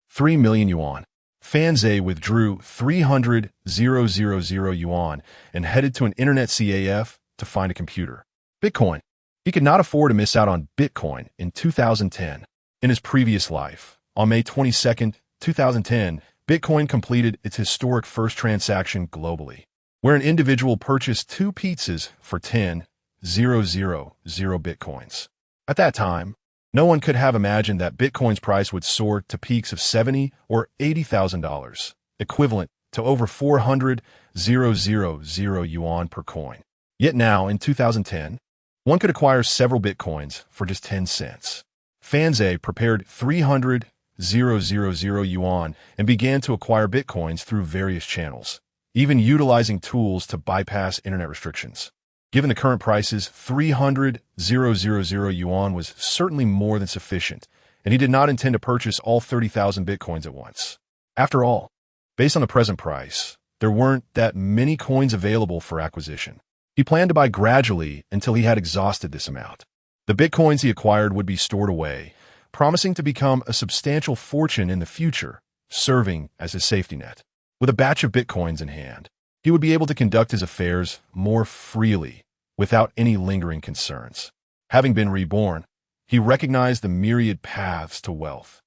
3 million yuan. Fanze withdrew 300,000 yuan and headed to an internet CAF to find a computer. Bitcoin. He could not afford to miss out on Bitcoin in 2010. In his previous life, on May 22, 2010, Bitcoin completed its historic first transaction globally, where an individual purchased 2 pizzas for 10,000 Bitcoins. At that time, no one could have imagined that Bitcoin's price would soar to peaks of $70,000 or $80,000, equivalent to over 400,000 yuan per coin. Yet now, in 2010, one could acquire several Bitcoins for just 10 cents. Fanze prepared 300,000 yuan and began to acquire Bitcoins through various channels, even utilizing tools to bypass internet restrictions. Given the current prices, 300,000 yuan was certainly more than sufficient, and he did not intend to purchase all 30,000 Bitcoins at once. After all, based on the present price, there weren't that many coins available for acquisition. He planned to buy gradually until he had exhausted this amount. The Bitcoins he acquired would be stored away, promising to become a substantial fortune in the future, serving as his safety net. With a batch of Bitcoins in hand, he would be able to conduct his affairs more freely, without any lingering concerns. Having been reborn, he recognized the myriad paths to wealth.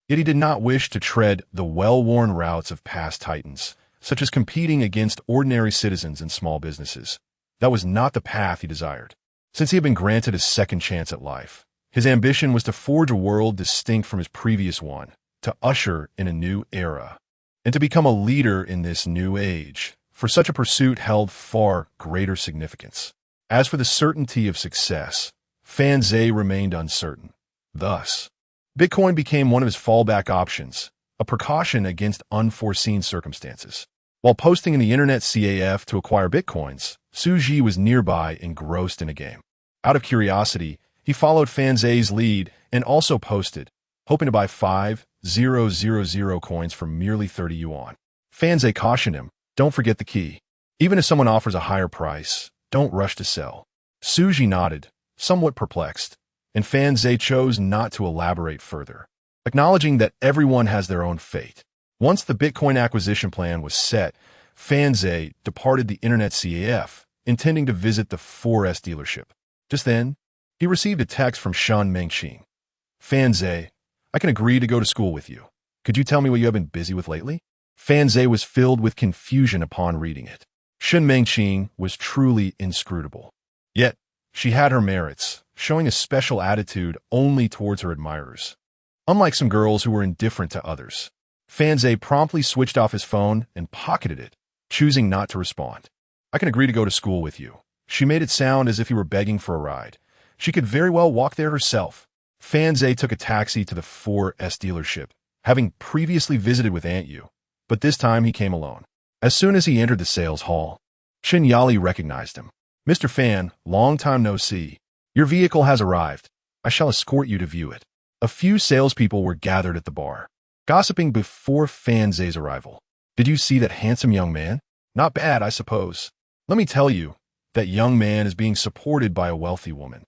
Yet he did not wish to tread the well-worn routes of past titans, such as competing against ordinary citizens and small businesses. That was not the path he desired. Since he had been granted a second chance at life, his ambition was to forge a world distinct from his previous one, to usher in a new era, and to become a leader in this new age. For such a pursuit held far greater significance. As for the certainty of success, Fanze remained uncertain. Thus, Bitcoin became one of his fallback options, a precaution against unforeseen circumstances. While posting in the internet CAF to acquire Bitcoins, Su Ji was nearby, engrossed in a game. Out of curiosity, he followed Fanze's lead and also posted, hoping to buy 5,000 coins for merely 30 yuan. Fanze cautioned him, "Don't forget the key. Even if someone offers a higher price, don't rush to sell." Su Ji nodded, somewhat perplexed, and Fanze chose not to elaborate further, acknowledging that everyone has their own fate. Once the Bitcoin acquisition plan was set, Fanze departed the internet CAF, intending to visit the 4S dealership. Just then, he received a text from Shun Mengqing. "Fanze, I can agree to go to school with you. Could you tell me what you have been busy with lately?" Fanze was filled with confusion upon reading it. Shun Mengqing was truly inscrutable. Yet, she had her merits, showing a special attitude only towards her admirers. Unlike some girls who were indifferent to others, Fanze promptly switched off his phone and pocketed it, choosing not to respond. "I can agree to go to school with you." She made it sound as if he were begging for a ride. She could very well walk there herself. Fanze took a taxi to the 4S dealership, having previously visited with Aunt Yu, but this time he came alone. As soon as he entered the sales hall, Chen Yali recognized him. "Mr. Fan, long time no see. Your vehicle has arrived." I shall escort you to view it. A few salespeople were gathered at the bar, gossiping before Fan Zhe's arrival. Did you see that handsome young man? Not bad, I suppose. Let me tell you, that young man is being supported by a wealthy woman.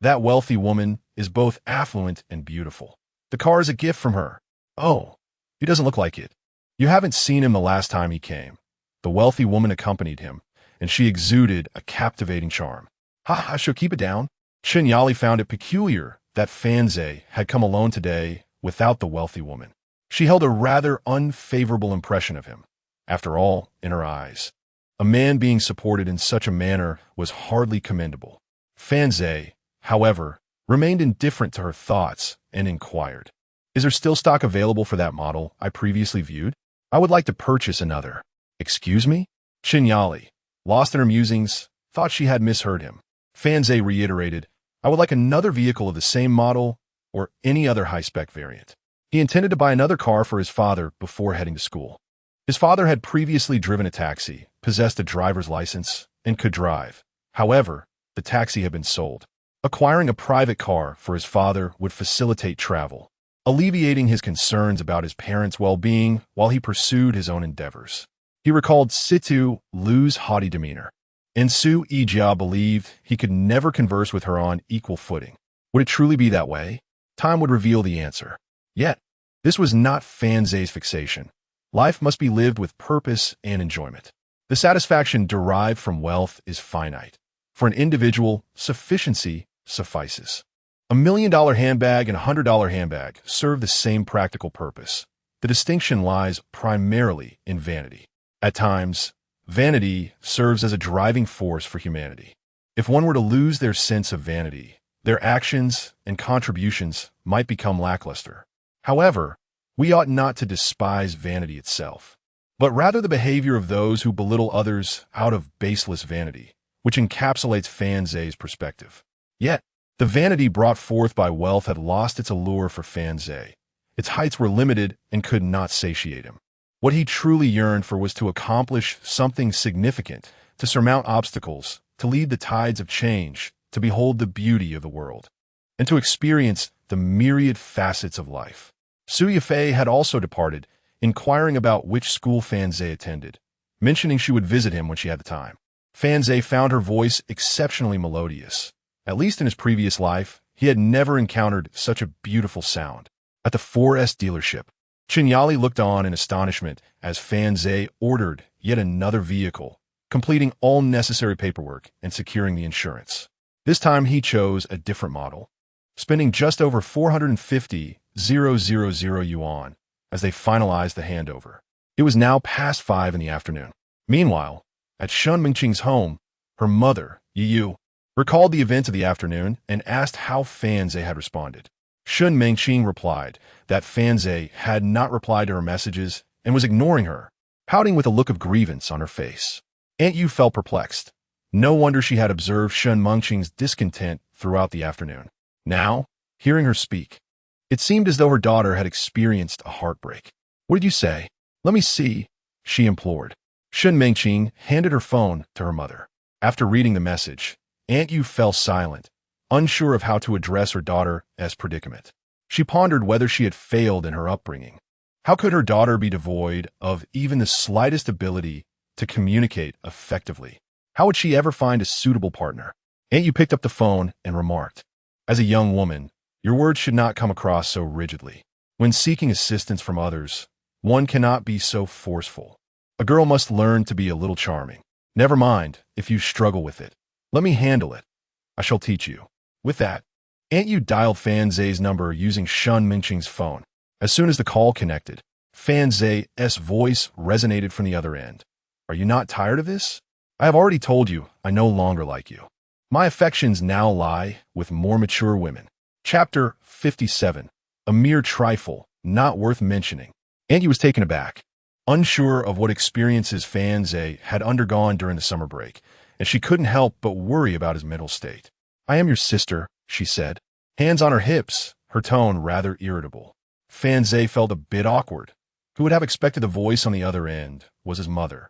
That wealthy woman is both affluent and beautiful. The car is a gift from her. Oh, he doesn't look like it. You haven't seen him the last time he came. The wealthy woman accompanied him, and she exuded a captivating charm. I shall keep it down. Qinyali found it peculiar that Fan Zhe had come alone today without the wealthy woman. She held a rather unfavorable impression of him. After all, in her eyes, a man being supported in such a manner was hardly commendable. Fan Zhe, however, remained indifferent to her thoughts and inquired, "Is there still stock available for that model I previously viewed? I would like to purchase another." "Excuse me?" Qinyali, lost in her musings, thought she had misheard him. Fan Zhe reiterated, "I would like another vehicle of the same model or any other high-spec variant." He intended to buy another car for his father before heading to school. His father had previously driven a taxi, possessed a driver's license, and could drive. However, the taxi had been sold. Acquiring a private car for his father would facilitate travel, alleviating his concerns about his parents' well-being while he pursued his own endeavors. He recalled Situ Lu's haughty demeanor, and Su Yijia believed he could never converse with her on equal footing. Would it truly be that way? Time would reveal the answer. Yet, this was not Fan Zhe's fixation. Life must be lived with purpose and enjoyment. The satisfaction derived from wealth is finite. For an individual, sufficiency suffices. $1 million handbag and a $100 handbag serve the same practical purpose. The distinction lies primarily in vanity. At times, vanity serves as a driving force for humanity. If one were to lose their sense of vanity, their actions and contributions might become lackluster. However, we ought not to despise vanity itself, but rather the behavior of those who belittle others out of baseless vanity, which encapsulates Fan Zhe's perspective. Yet, the vanity brought forth by wealth had lost its allure for Fan Zhe. Its heights were limited and could not satiate him. What he truly yearned for was to accomplish something significant, to surmount obstacles, to lead the tides of change, to behold the beauty of the world, and to experience the myriad facets of life. Su Yifei had also departed, inquiring about which school Fan Zhe attended, mentioning she would visit him when she had the time. Fan Zhe found her voice exceptionally melodious. At least in his previous life, he had never encountered such a beautiful sound. At the 4S dealership, Qinyali looked on in astonishment as Fan Zhe ordered yet another vehicle, completing all necessary paperwork and securing the insurance. This time he chose a different model, spending just over 450,000 yuan as they finalized the handover. It was now past 5 in the afternoon. Meanwhile, at Shun Mingqing's home, her mother, Yu, recalled the events of the afternoon and asked how Fan Zhe had responded. Shun Mingqing replied that Fan Zhe had not replied to her messages and was ignoring her, pouting with a look of grievance on her face. Aunt Yu felt perplexed. No wonder she had observed Shun Mingqing's discontent throughout the afternoon. Now, hearing her speak, it seemed as though her daughter had experienced a heartbreak. "What did you say? Let me see," she implored. Shun Mingqing handed her phone to her mother. After reading the message, Aunt Yu fell silent, unsure of how to address her daughter's predicament. She pondered whether she had failed in her upbringing. How could her daughter be devoid of even the slightest ability to communicate effectively? How would she ever find a suitable partner? Aunt Yu picked up the phone and remarked, "As a young woman, your words should not come across so rigidly. When seeking assistance from others, one cannot be so forceful. A girl must learn to be a little charming. Never mind if you struggle with it. Let me handle it. I shall teach you." With that, Aunt Yu dialed Fan Zhe's number using Shun Mingqing's phone. As soon as the call connected, Fan Zhe's voice resonated from the other end. "Are you not tired of this? I have already told you I no longer like you. My affections now lie with more mature women." Chapter 57. A mere trifle, not worth mentioning. Aunt Yu was taken aback, unsure of what experiences Fan Zhe had undergone during the summer break, and she couldn't help but worry about his mental state. "I am your sister," she said, hands on her hips, her tone rather irritable. Fan Zhe felt a bit awkward. Who would have expected the voice on the other end was his mother.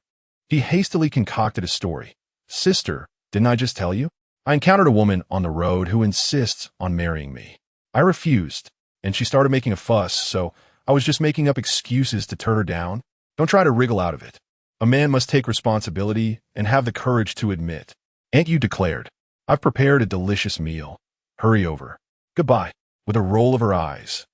He hastily concocted a story. "Sister, didn't I just tell you? I encountered a woman on the road who insists on marrying me. I refused, and she started making a fuss, so I was just making up excuses to turn her down. Don't try to wriggle out of it. A man must take responsibility and have the courage to admit. Aunt Yu declared, I've prepared a delicious meal. Hurry over. Goodbye. With a roll of her eyes.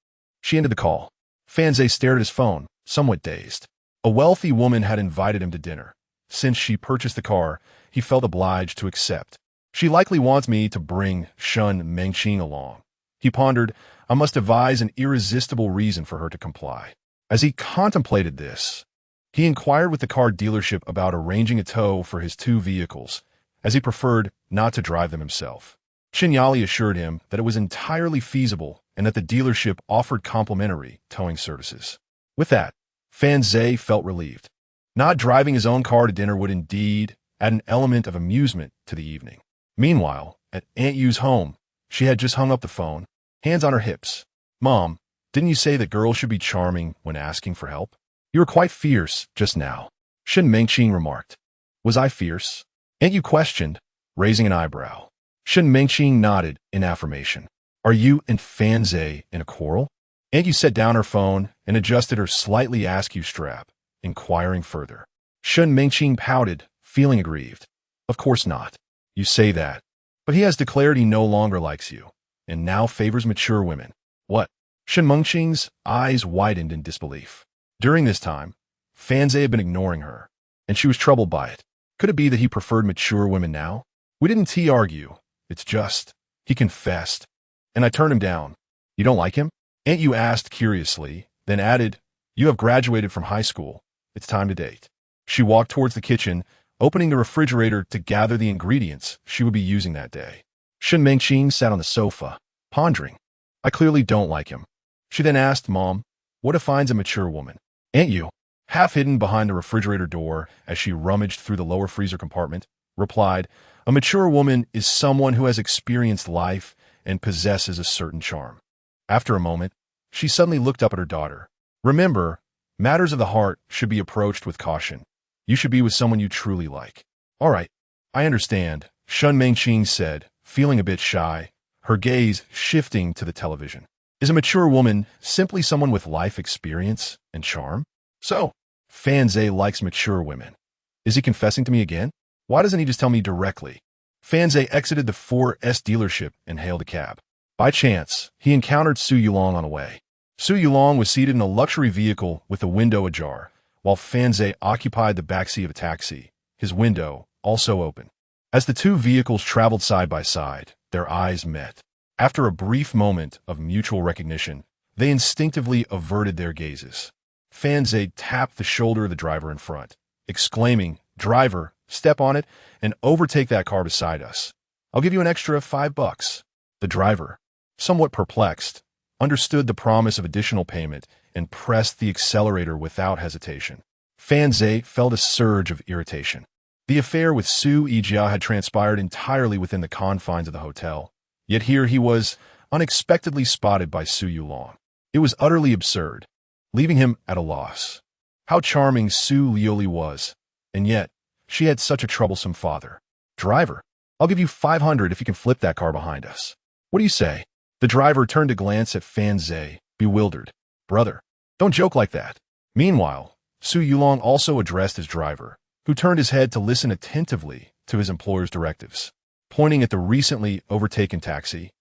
She ended the call. Fanze stared at his phone, somewhat dazed. A wealthy woman had invited him to dinner. Since she purchased the car, he felt obliged to accept. She likely wants me to bring Shun Mengqing along. He pondered, I must devise an irresistible reason for her to comply. As he contemplated this, he inquired with the car dealership about arranging a tow for his two vehicles, as he preferred not to drive them himself. Xinyali assured him that it was entirely feasible and that the dealership offered complimentary towing services. With that, Fan Zhe felt relieved. Not driving his own car to dinner would indeed add an element of amusement to the evening. Meanwhile, at Aunt Yu's home, she had just hung up the phone, hands on her hips. Mom, didn't you say that girls should be charming when asking for help? You were quite fierce just now, Shen Mengqing remarked. Was I fierce? Aunt Yu questioned, raising an eyebrow. Shen Mengqing nodded in affirmation. Are you and Fan Zhe in a quarrel? Aunt Yu set down her phone and adjusted her slightly askew strap, inquiring further. Shen Mengqing pouted, feeling aggrieved. Of course not. You say that. But he has declared he no longer likes you, and now favors mature women. What? Shen Mengqing's eyes widened in disbelief. During this time, Fan Zhe had been ignoring her, and she was troubled by it. Could it be that he preferred mature women now? We didn't argue. It's just, he confessed, and I turned him down. You don't like him? Aunt Yu asked curiously, then added, You have graduated from high school. It's time to date. She walked towards the kitchen, opening the refrigerator to gather the ingredients she would be using that day. Shen Mengqing sat on the sofa, pondering. I clearly don't like him. She then asked Mom, what defines a mature woman? Aunt Yu, half hidden behind the refrigerator door as she rummaged through the lower freezer compartment, replied, A mature woman is someone who has experienced life and possesses a certain charm. After a moment, she suddenly looked up at her daughter. Remember, matters of the heart should be approached with caution. You should be with someone you truly like. All right, I understand, Shun Mengqing said, feeling a bit shy, her gaze shifting to the television. Is a mature woman simply someone with life experience and charm? So, Fan Zhe likes mature women. Is he confessing to me again? Why doesn't he just tell me directly? Fan Zhe exited the 4S dealership and hailed a cab. By chance, he encountered Su Yulong on the way. Su Yulong was seated in a luxury vehicle with the window ajar, while Fan Zhe occupied the backseat of a taxi, his window also open. As the two vehicles traveled side by side, their eyes met. After a brief moment of mutual recognition, they instinctively averted their gazes. Fan Zhe tapped the shoulder of the driver in front, exclaiming, Driver, step on it and overtake that car beside us. I'll give you an extra $5. The driver, somewhat perplexed, understood the promise of additional payment and pressed the accelerator without hesitation. Fan Zhe felt a surge of irritation. The affair with Su Yijia had transpired entirely within the confines of the hotel, yet here he was unexpectedly spotted by Su Yulong. It was utterly absurd, leaving him at a loss. How charming Su Liuli was, and yet she had such a troublesome father. Driver, I'll give you $500 if you can flip that car behind us. What do you say? The driver turned to glance at Fan Zhe, bewildered. Brother, don't joke like that. Meanwhile, Su Yulong also addressed his driver, who turned his head to listen attentively to his employer's directives. Pointing at the recently overtaken taxi,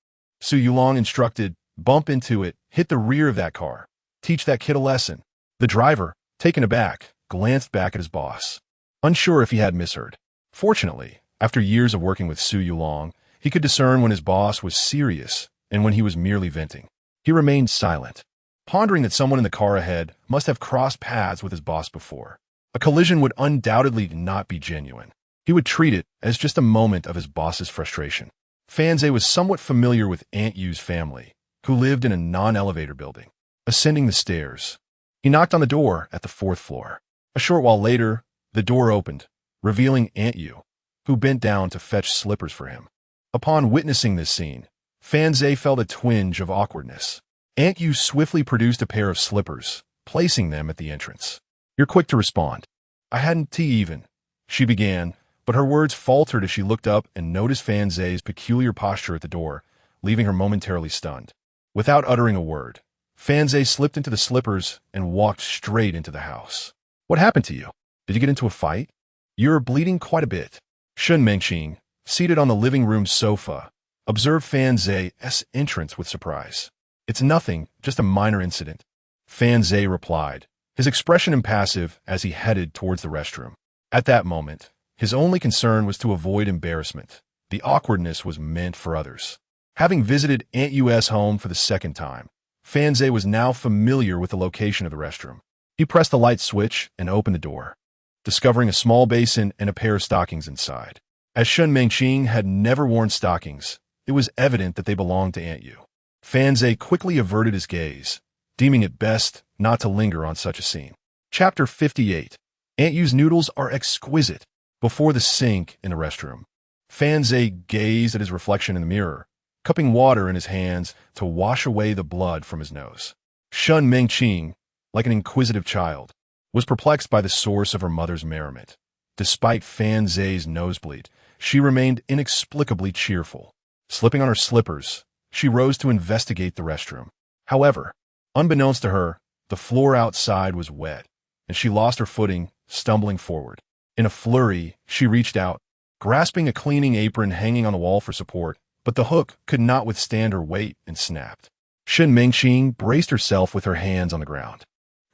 Su Yulong instructed, bump into it, hit the rear of that car. Teach that kid a lesson. The driver, taken aback, glanced back at his boss, unsure if he had misheard. Fortunately, after years of working with Su Yulong, he could discern when his boss was serious and when he was merely venting. He remained silent, pondering that someone in the car ahead must have crossed paths with his boss before. A collision would undoubtedly not be genuine. He would treat it as just a moment of his boss's frustration. Fan Zhe was somewhat familiar with Aunt Yu's family, who lived in a non-elevator building. Ascending the stairs, he knocked on the door at the 4th floor. A short while later, the door opened, revealing Aunt Yu, who bent down to fetch slippers for him. Upon witnessing this scene, Fan Zhe felt a twinge of awkwardness. Aunt Yu swiftly produced a pair of slippers, placing them at the entrance. You're quick to respond. I hadn't tea even, she began, But her words faltered as she looked up and noticed Fan Zhe's peculiar posture at the door, leaving her momentarily stunned. Without uttering a word, Fan Zhe slipped into the slippers and walked straight into the house. What happened to you? Did you get into a fight? You're bleeding quite a bit. Shun Mengqing, seated on the living room sofa, observed Fan Zhe's entrance with surprise. It's nothing, just a minor incident. Fan Zhe replied, his expression impassive as he headed towards the restroom. At that moment, his only concern was to avoid embarrassment. The awkwardness was meant for others. Having visited Aunt Yu's home for the second time, Fan Zhe was now familiar with the location of the restroom. He pressed the light switch and opened the door, discovering a small basin and a pair of stockings inside. As Shun Mengqing had never worn stockings, it was evident that they belonged to Aunt Yu. Fan Zhe quickly averted his gaze, deeming it best not to linger on such a scene. Chapter 58. Aunt Yu's noodles are exquisite. Before the sink in the restroom, Fan Zhe gazed at his reflection in the mirror, cupping water in his hands to wash away the blood from his nose. Shun Mengqing, like an inquisitive child, was perplexed by the source of her mother's merriment. Despite Fan Zhe's nosebleed, she remained inexplicably cheerful. Slipping on her slippers, she rose to investigate the restroom. However, unbeknownst to her, the floor outside was wet, and she lost her footing, stumbling forward. In a flurry, she reached out, grasping a cleaning apron hanging on the wall for support, but the hook could not withstand her weight and snapped. Shun Mengqing braced herself with her hands on the ground,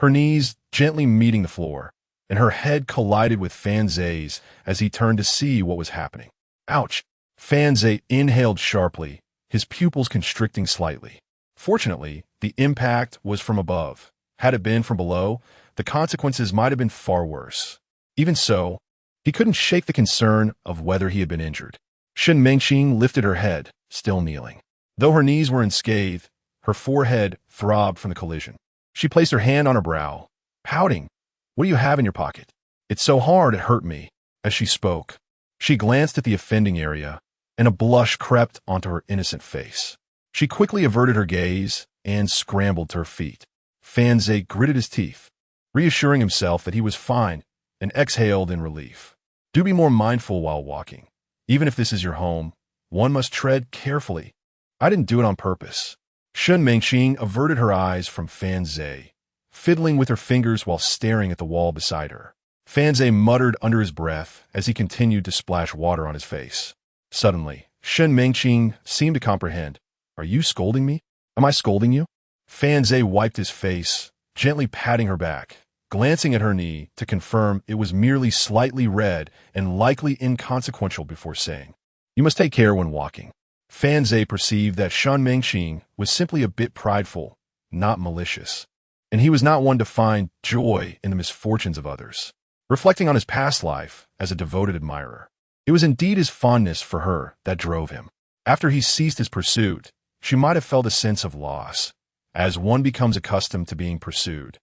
her knees gently meeting the floor, and her head collided with Fan Zhe's as he turned to see what was happening. Ouch! Fan Zhe inhaled sharply, his pupils constricting slightly. Fortunately, the impact was from above. Had it been from below, the consequences might have been far worse. Even so, he couldn't shake the concern of whether he had been injured. Shun Mengqing lifted her head, still kneeling. Though her knees were unscathed, her forehead throbbed from the collision. She placed her hand on her brow, pouting. What do you have in your pocket? It's so hard it hurt me. As she spoke, she glanced at the offending area, and a blush crept onto her innocent face. She quickly averted her gaze and scrambled to her feet. Fan Zhe gritted his teeth, reassuring himself that he was fine, and exhaled in relief. Do be more mindful while walking. Even if this is your home, one must tread carefully. I didn't do it on purpose. Shun Mengqing averted her eyes from Fan Zhe, fiddling with her fingers while staring at the wall beside her. Fan Zhe muttered under his breath as he continued to splash water on his face. Suddenly, Shun Mengqing seemed to comprehend. Are you scolding me? Am I scolding you? Fan Zhe wiped his face, gently patting her back, glancing at her knee to confirm it was merely slightly red and likely inconsequential before saying, You must take care when walking. Fan Zhe perceived that Shun Mengqing was simply a bit prideful, not malicious, and he was not one to find joy in the misfortunes of others. Reflecting on his past life as a devoted admirer, it was indeed his fondness for her that drove him. After he ceased his pursuit, she might have felt a sense of loss, as one becomes accustomed to being pursued.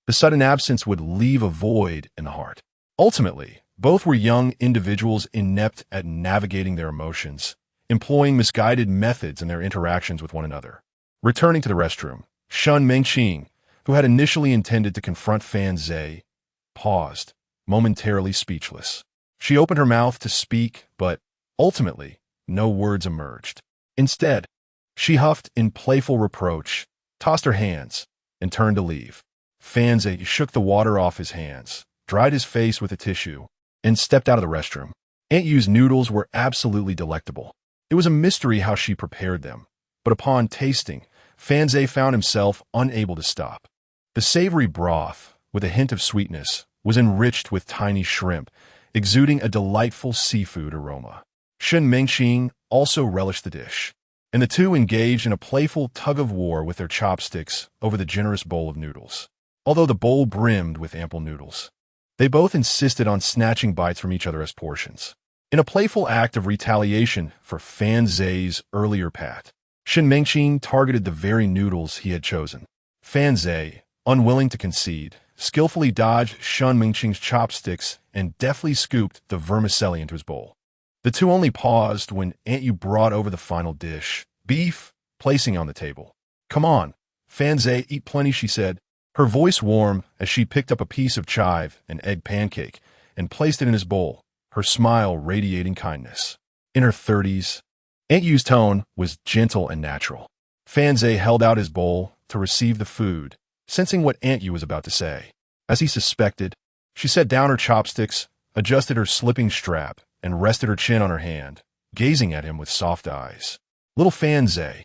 The sudden absence would leave a void in the heart. Ultimately, both were young individuals inept at navigating their emotions, employing misguided methods in their interactions with one another. Returning to the restroom, Shun Mengqing, who had initially intended to confront Fan Zhe, paused, momentarily speechless. She opened her mouth to speak, but ultimately, no words emerged. Instead, she huffed in playful reproach, tossed her hands, and turned to leave. Fan Zhe shook the water off his hands, dried his face with a tissue, and stepped out of the restroom. Aunt Yu's noodles were absolutely delectable. It was a mystery how she prepared them, but upon tasting, Fan Zhe found himself unable to stop. The savory broth, with a hint of sweetness, was enriched with tiny shrimp, exuding a delightful seafood aroma. Shun Mengqing also relished the dish, and the two engaged in a playful tug-of-war with their chopsticks over the generous bowl of noodles. Although the bowl brimmed with ample noodles, they both insisted on snatching bites from each other as portions. In a playful act of retaliation for Fan Zhe's earlier pat, Shun Mengqing targeted the very noodles he had chosen. Fan Zhe, unwilling to concede, skillfully dodged Shun Mengqing's chopsticks and deftly scooped the vermicelli into his bowl. The two only paused when Aunt Yu brought over the final dish, beef, placing on the table. Come on, Fan Zhe, eat plenty, she said, her voice warm as she picked up a piece of chive, an egg pancake, and placed it in his bowl, her smile radiating kindness. In her 30s, Aunt Yu's tone was gentle and natural. Fanze held out his bowl to receive the food, sensing what Aunt Yu was about to say. As he suspected, she set down her chopsticks, adjusted her slipping strap, and rested her chin on her hand, gazing at him with soft eyes. Little Fanze,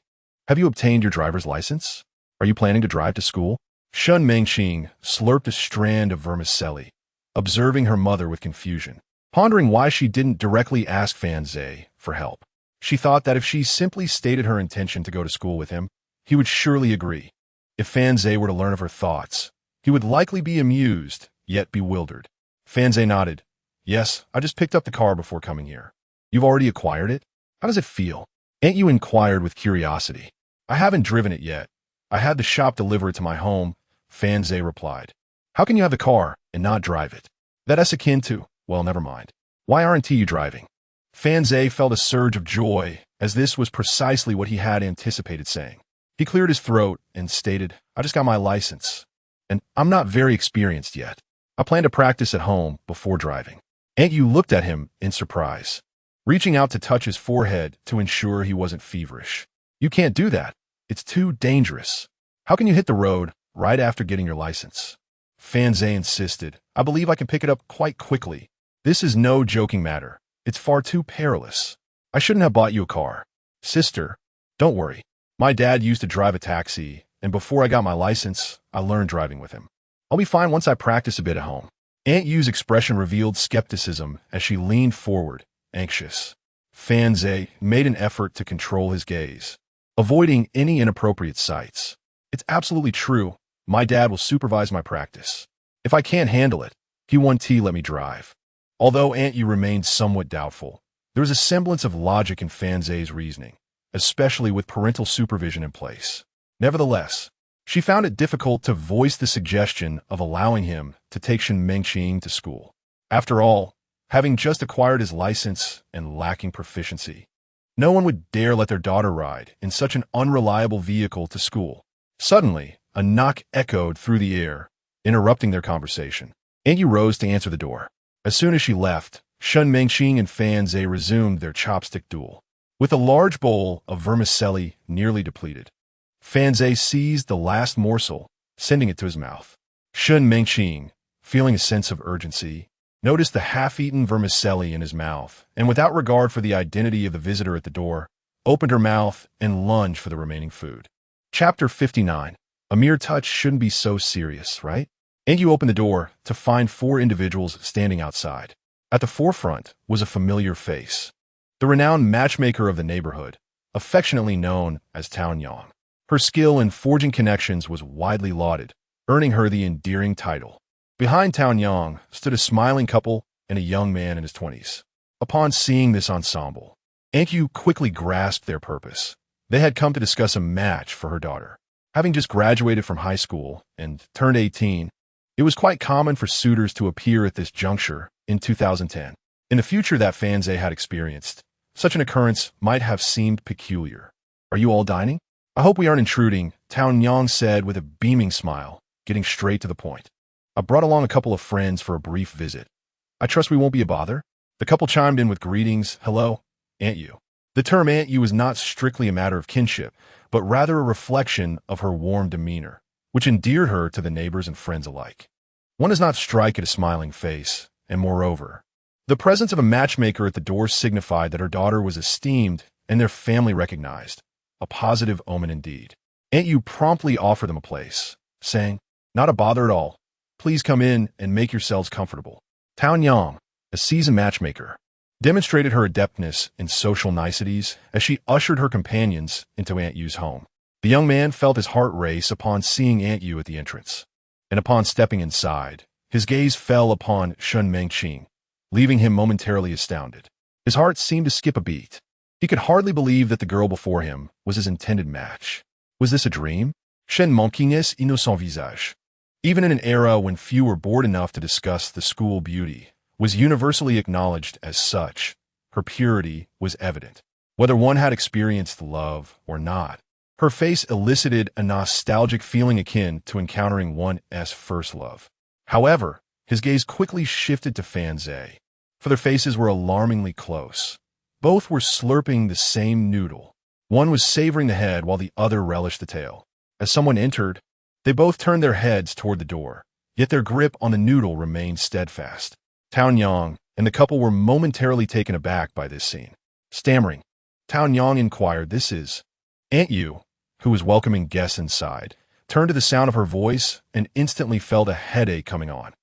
have you obtained your driver's license? Are you planning to drive to school? Shun Mengqing slurped a strand of vermicelli, observing her mother with confusion, pondering why she didn't directly ask Fanze for help. She thought that if she simply stated her intention to go to school with him, he would surely agree. If Fanze were to learn of her thoughts, he would likely be amused, yet bewildered. Fanze nodded. Yes, I just picked up the car before coming here. You've already acquired it? How does it feel? Aunt Yu inquired with curiosity. I haven't driven it yet. I had the shop deliver it to my home, Fanze replied. How can you have the car and not drive it? That's akin to, well, never mind. Why aren't you driving? Fanze felt a surge of joy, as this was precisely what he had anticipated saying. He cleared his throat and stated, I just got my license, and I'm not very experienced yet. I plan to practice at home before driving. Aunt Yu looked at him in surprise, reaching out to touch his forehead to ensure he wasn't feverish. You can't do that. It's too dangerous. How can you hit the road right after getting your license? Fanze insisted. I believe I can pick it up quite quickly. This is no joking matter. It's far too perilous. I shouldn't have bought you a car. Sister, don't worry. My dad used to drive a taxi, and before I got my license, I learned driving with him. I'll be fine once I practice a bit at home. Aunt Yu's expression revealed skepticism as she leaned forward, anxious. Fanze made an effort to control his gaze, avoiding any inappropriate sights. It's absolutely true. My dad will supervise my practice. If I can't handle it, he won't let me drive. Although Aunt Yu remained somewhat doubtful, there was a semblance of logic in Fanze's reasoning, especially with parental supervision in place. Nevertheless, she found it difficult to voice the suggestion of allowing him to take Shun Mengqing to school. After all, having just acquired his license and lacking proficiency, no one would dare let their daughter ride in such an unreliable vehicle to school. Suddenly, a knock echoed through the air, interrupting their conversation. Aunt Yu rose to answer the door. As soon as she left, Shun Mengqing and Fanze resumed their chopstick duel. With a large bowl of vermicelli nearly depleted, Fanze seized the last morsel, sending it to his mouth. Shun Mengqing, feeling a sense of urgency, noticed the half-eaten vermicelli in his mouth, and without regard for the identity of the visitor at the door, opened her mouth and lunged for the remaining food. Chapter 59. A mere touch shouldn't be so serious, right? Aunt Yu opened the door to find 4 individuals standing outside. At the forefront was a familiar face, the renowned matchmaker of the neighborhood, affectionately known as Town Yang. Her skill in forging connections was widely lauded, earning her the endearing title. Behind Town Yang stood a smiling couple and a young man in his 20s. Upon seeing this ensemble, Aunt Yu quickly grasped their purpose. They had come to discuss a match for her daughter. Having just graduated from high school and turned 18, it was quite common for suitors to appear at this juncture in 2010. In the future that Fanze had experienced, such an occurrence might have seemed peculiar. Are you all dining? I hope we aren't intruding, Town Yang said with a beaming smile, getting straight to the point. I brought along a couple of friends for a brief visit. I trust we won't be a bother? The couple chimed in with greetings. Hello, Aunt Yu. The term Aunt Yu is not strictly a matter of kinship, but rather a reflection of her warm demeanor, which endeared her to the neighbors and friends alike. One does not strike at a smiling face, and moreover, the presence of a matchmaker at the door signified that her daughter was esteemed and their family recognized, a positive omen indeed. Aunt Yu promptly offered them a place, saying, Not a bother at all. Please come in and make yourselves comfortable. Town Yang, a seasoned matchmaker, demonstrated her adeptness in social niceties as she ushered her companions into Aunt Yu's home. The young man felt his heart race upon seeing Aunt Yu at the entrance, and upon stepping inside, his gaze fell upon Shun Mengqing, leaving him momentarily astounded. His heart seemed to skip a beat. He could hardly believe that the girl before him was his intended match. Was this a dream? Shen manquait innocent visage. Even in an era when few were bored enough to discuss the school beauty, was universally acknowledged as such, her purity was evident. Whether one had experienced love or not, her face elicited a nostalgic feeling akin to encountering one's first love. However, his gaze quickly shifted to Fanze. for their faces were alarmingly close. Both were slurping the same noodle. One was savoring the head while the other relished the tail. As someone entered, they both turned their heads toward the door, yet their grip on the noodle remained steadfast. Tao Yang and the couple were momentarily taken aback by this scene. Stammering, Tao Yang inquired, "This is Aunt Yu," who was welcoming guests inside, turned to the sound of her voice and instantly felt a headache coming on.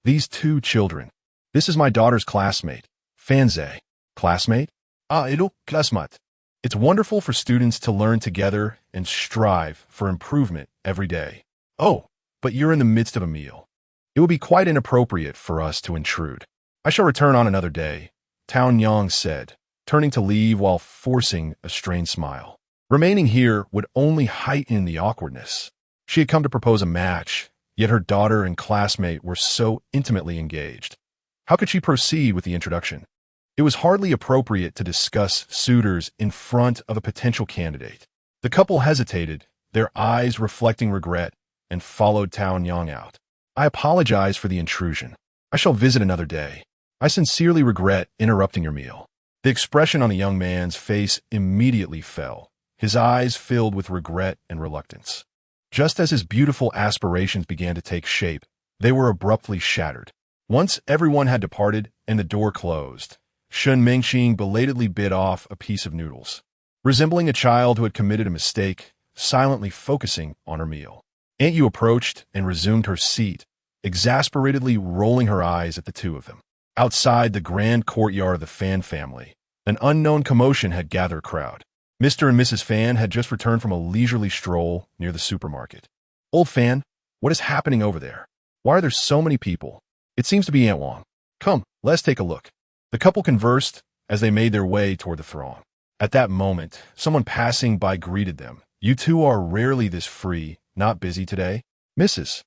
"These two children. This is my daughter's classmate, Fanze." "Classmate?" "Ah, ilu, classmate." It's wonderful for students to learn together and strive for improvement every day. "Oh, but you're in the midst of a meal. It would be quite inappropriate for us to intrude. I shall return on another day," Tao Yang said, turning to leave while forcing a strained smile. Remaining here would only heighten the awkwardness. She had come to propose a match, yet her daughter and classmate were so intimately engaged. How could she proceed with the introduction? It was hardly appropriate to discuss suitors in front of a potential candidate. The couple hesitated, their eyes reflecting regret, and followed Tao Yang out. "I apologize for the intrusion. I shall visit another day. I sincerely regret interrupting your meal." The expression on the young man's face immediately fell, his eyes filled with regret and reluctance. Just as his beautiful aspirations began to take shape, they were abruptly shattered. Once everyone had departed and the door closed, Shen Mengxing belatedly bit off a piece of noodles, resembling a child who had committed a mistake, silently focusing on her meal. Aunt Yu approached and resumed her seat, exasperatedly rolling her eyes at the two of them. Outside the grand courtyard of the Fan family, an unknown commotion had gathered a crowd. Mr. and Mrs. Fan had just returned from a leisurely stroll near the supermarket. "Old Fan, what is happening over there? Why are there so many people?" "It seems to be Aunt Wang. Come, let's take a look." The couple conversed as they made their way toward the throng. At that moment, someone passing by greeted them. "You two are rarely this free, not busy today?" "Mrs.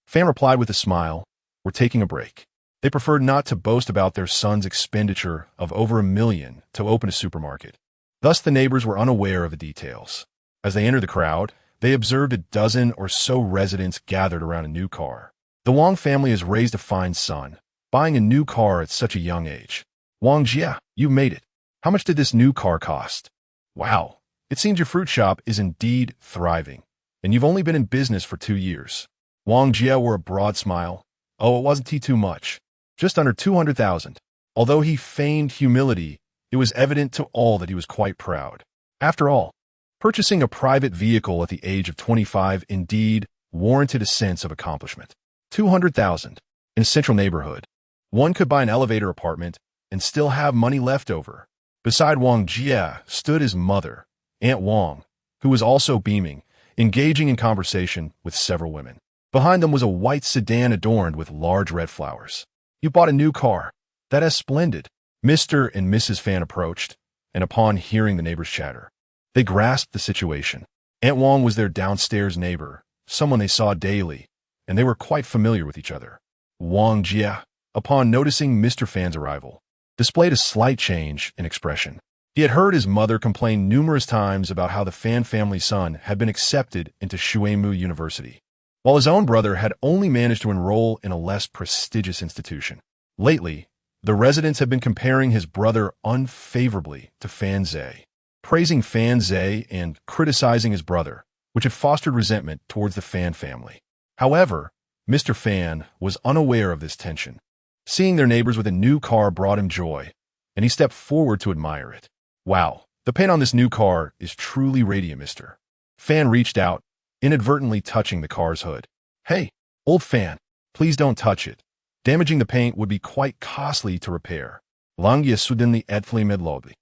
Fan replied with a smile, "We're taking a break." They preferred not to boast about their son's expenditure of over $1 million to open a supermarket. Thus the neighbors were unaware of the details. As they entered the crowd, they observed a dozen or so residents gathered around a new car. The Wang family has raised a fine son, buying a new car at such a young age. "Wang Jia, you made it. How much did this new car cost?" "Wow, it seems your fruit shop is indeed thriving, and you've only been in business for 2 years." Wang Jia wore a broad smile. "Oh, it wasn't too much. Just under 200,000. Although he feigned humility, it was evident to all that he was quite proud. After all, purchasing a private vehicle at the age of 25 indeed warranted a sense of accomplishment. 200,000 in a central neighborhood. One could buy an elevator apartment and still have money left over. Beside Wang Jia stood his mother, Aunt Wang, who was also beaming, engaging in conversation with several women. Behind them was a white sedan adorned with large red flowers. "You bought a new car. That is splendid." Mr. and Mrs. Fan approached, and upon hearing the neighbors' chatter, they grasped the situation. Aunt Wang was their downstairs neighbor, someone they saw daily, and they were quite familiar with each other. Wang Jia, upon noticing Mr. Fan's arrival, displayed a slight change in expression. He had heard his mother complain numerous times about how the Fan family son had been accepted into Shuimu University, while his own brother had only managed to enroll in a less prestigious institution. Lately, the residents had been comparing his brother unfavorably to Fan Zhe, praising Fan Zhe and criticizing his brother, which had fostered resentment towards the Fan family. However, Mr. Fan was unaware of this tension. Seeing their neighbors with a new car brought him joy, and he stepped forward to admire it. "Wow, the paint on this new car is truly radiant, Mr." Fan reached out, inadvertently touching the car's hood. "Hey, old Fan, please don't touch it. Damaging the paint would be quite costly to repair." Langia suddenly edfli medlobli.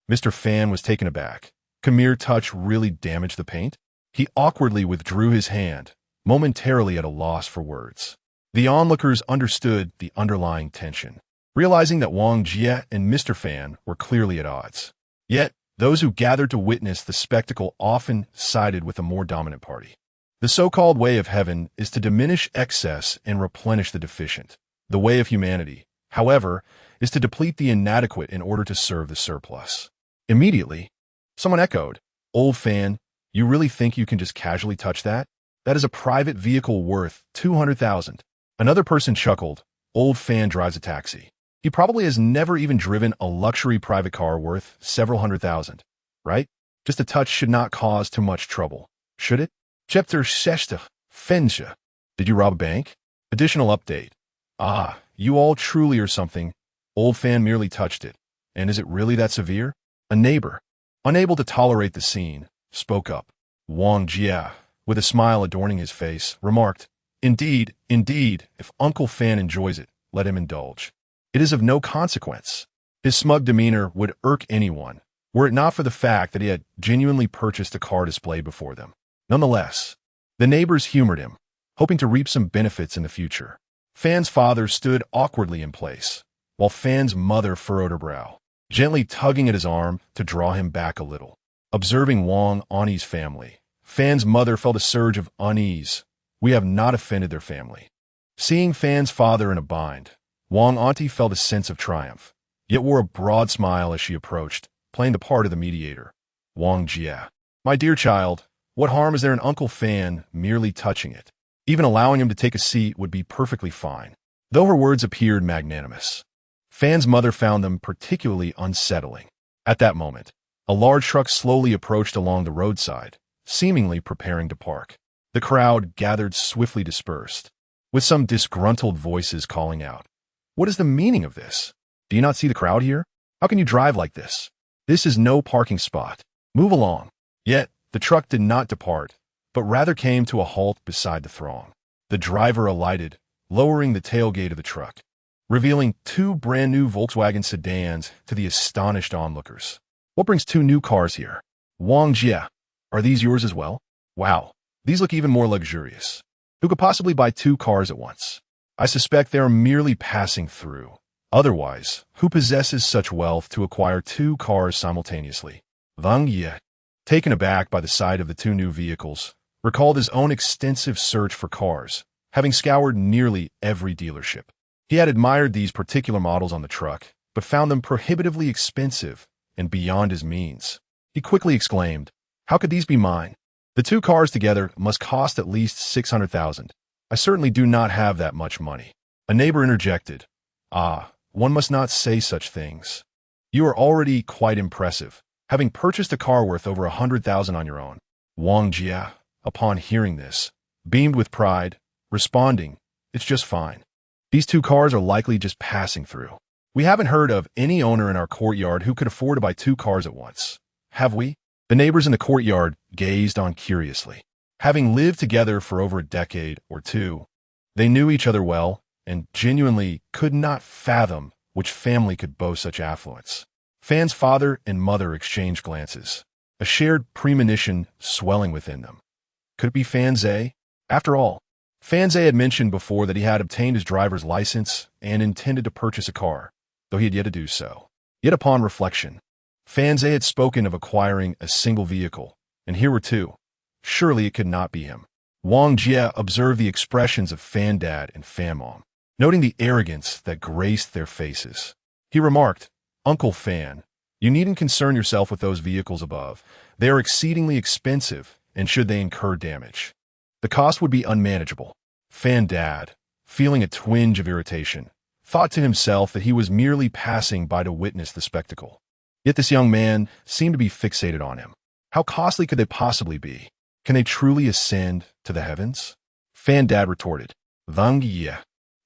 Mr. Fan was taken aback. Could mere touch really damage the paint? He awkwardly withdrew his hand, momentarily at a loss for words. The onlookers understood the underlying tension, realizing that Wang Jie and Mr. Fan were clearly at odds. Yet, those who gathered to witness the spectacle often sided with the more dominant party. The so-called way of heaven is to diminish excess and replenish the deficient. The way of humanity, however, is to deplete the inadequate in order to serve the surplus. Immediately, someone echoed, "Old Fan, you really think you can just casually touch that? That is a private vehicle worth 200,000. Another person chuckled, "Old Fan drives a taxi. He probably has never even driven a luxury private car worth several $100,000, right? Just a touch should not cause too much trouble, should it? Chapter 6. Fensha. Did you rob a bank? Additional update. Ah, you all truly are something. Old Fan merely touched it. And is it really that severe? A neighbor, unable to tolerate the scene, spoke up. Wang Jia, with a smile adorning his face, remarked, Indeed, if Uncle Fan enjoys it, let him indulge. It is of no consequence. His smug demeanor would irk anyone, were it not for the fact that he had genuinely purchased a car displayed before them. Nonetheless, the neighbors humored him, hoping to reap some benefits in the future. Fan's father stood awkwardly in place, while Fan's mother furrowed her brow, gently tugging at his arm to draw him back a little. Observing Wang Ani's family, Fan's mother felt a surge of unease. We have not offended their family. Seeing Fan's father in a bind, Wang Auntie felt a sense of triumph, yet wore a broad smile as she approached, playing the part of the mediator. Wang Jia. My dear child, what harm is there in Uncle Fan merely touching it? Even allowing him to take a seat would be perfectly fine. Though her words appeared magnanimous, Fan's mother found them particularly unsettling. At that moment, a large truck slowly approached along the roadside, seemingly preparing to park. The crowd gathered swiftly dispersed, with some disgruntled voices calling out, What is the meaning of this? Do you not see the crowd here? How can you drive like this? This is no parking spot. Move along. Yet, the truck did not depart, but rather came to a halt beside the throng. The driver alighted, lowering the tailgate of the truck, revealing two brand-new Volkswagen sedans to the astonished onlookers. What brings two new cars here? Wang Jia, are these yours as well? Wow, these look even more luxurious. Who could possibly buy two cars at once? I suspect they are merely passing through. Otherwise, who possesses such wealth to acquire two cars simultaneously? Wang Jia, taken aback by the sight of the two new vehicles, recalled his own extensive search for cars, having scoured nearly every dealership. He had admired these particular models on the truck, but found them prohibitively expensive and beyond his means. He quickly exclaimed, How could these be mine? The two cars together must cost at least 600,000. I certainly do not have that much money. A neighbor interjected, one must not say such things. You are already quite impressive, having purchased a car worth over 100,000 on your own. Wang Jia, upon hearing this, beamed with pride, responding, It's just fine. These two cars are likely just passing through. We haven't heard of any owner in our courtyard who could afford to buy two cars at once, have we? The neighbors in the courtyard gazed on curiously. Having lived together for over a decade or two, they knew each other well and genuinely could not fathom which family could boast such affluence. Fan's father and mother exchanged glances, a shared premonition swelling within them. Could it be Fan Zhe? After all, Fan Zhe had mentioned before that he had obtained his driver's license and intended to purchase a car, though he had yet to do so. Yet upon reflection, Fan Zhe had spoken of acquiring a single vehicle, and here were two. Surely it could not be him. Wang Jia observed the expressions of Fan Dad and Fan Mom, noting the arrogance that graced their faces. He remarked, Uncle Fan, you needn't concern yourself with those vehicles above. They are exceedingly expensive, and should they incur damage, the cost would be unmanageable. Fan Dad, feeling a twinge of irritation, thought to himself that he was merely passing by to witness the spectacle. Yet this young man seemed to be fixated on him. How costly could they possibly be? Can they truly ascend to the heavens? Fan Dad retorted. Wang Jia,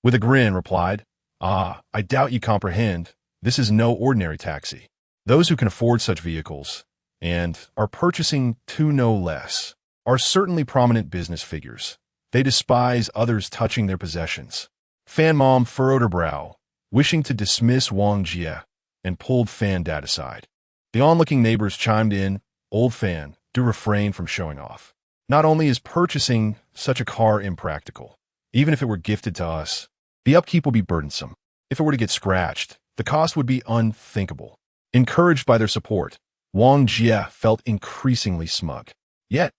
with a grin, replied, I doubt you comprehend. This is no ordinary taxi. Those who can afford such vehicles, and are purchasing two no less, are certainly prominent business figures. They despise others touching their possessions. Fan Mom furrowed her brow, wishing to dismiss Wang Jia, and pulled Fan Dad aside. The onlooking neighbors chimed in, Old Fan, do refrain from showing off. Not only is purchasing such a car impractical, even if it were gifted to us, the upkeep will be burdensome. If it were to get scratched, the cost would be unthinkable. Encouraged by their support, Wang Jia felt increasingly smug. Yet,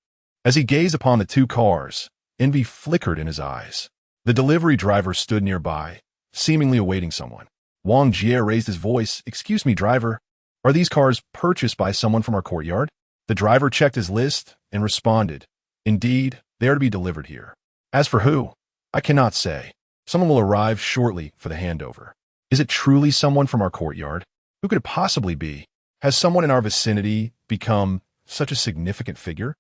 as he gazed upon the two cars, envy flickered in his eyes. The delivery driver stood nearby, seemingly awaiting someone. Wang Jia raised his voice, Excuse me, driver, are these cars purchased by someone from our courtyard? The driver checked his list and responded, Indeed, they are to be delivered here. As for who, I cannot say. Someone will arrive shortly for the handover. Is it truly someone from our courtyard? Who could it possibly be? Has someone in our vicinity become such a significant figure?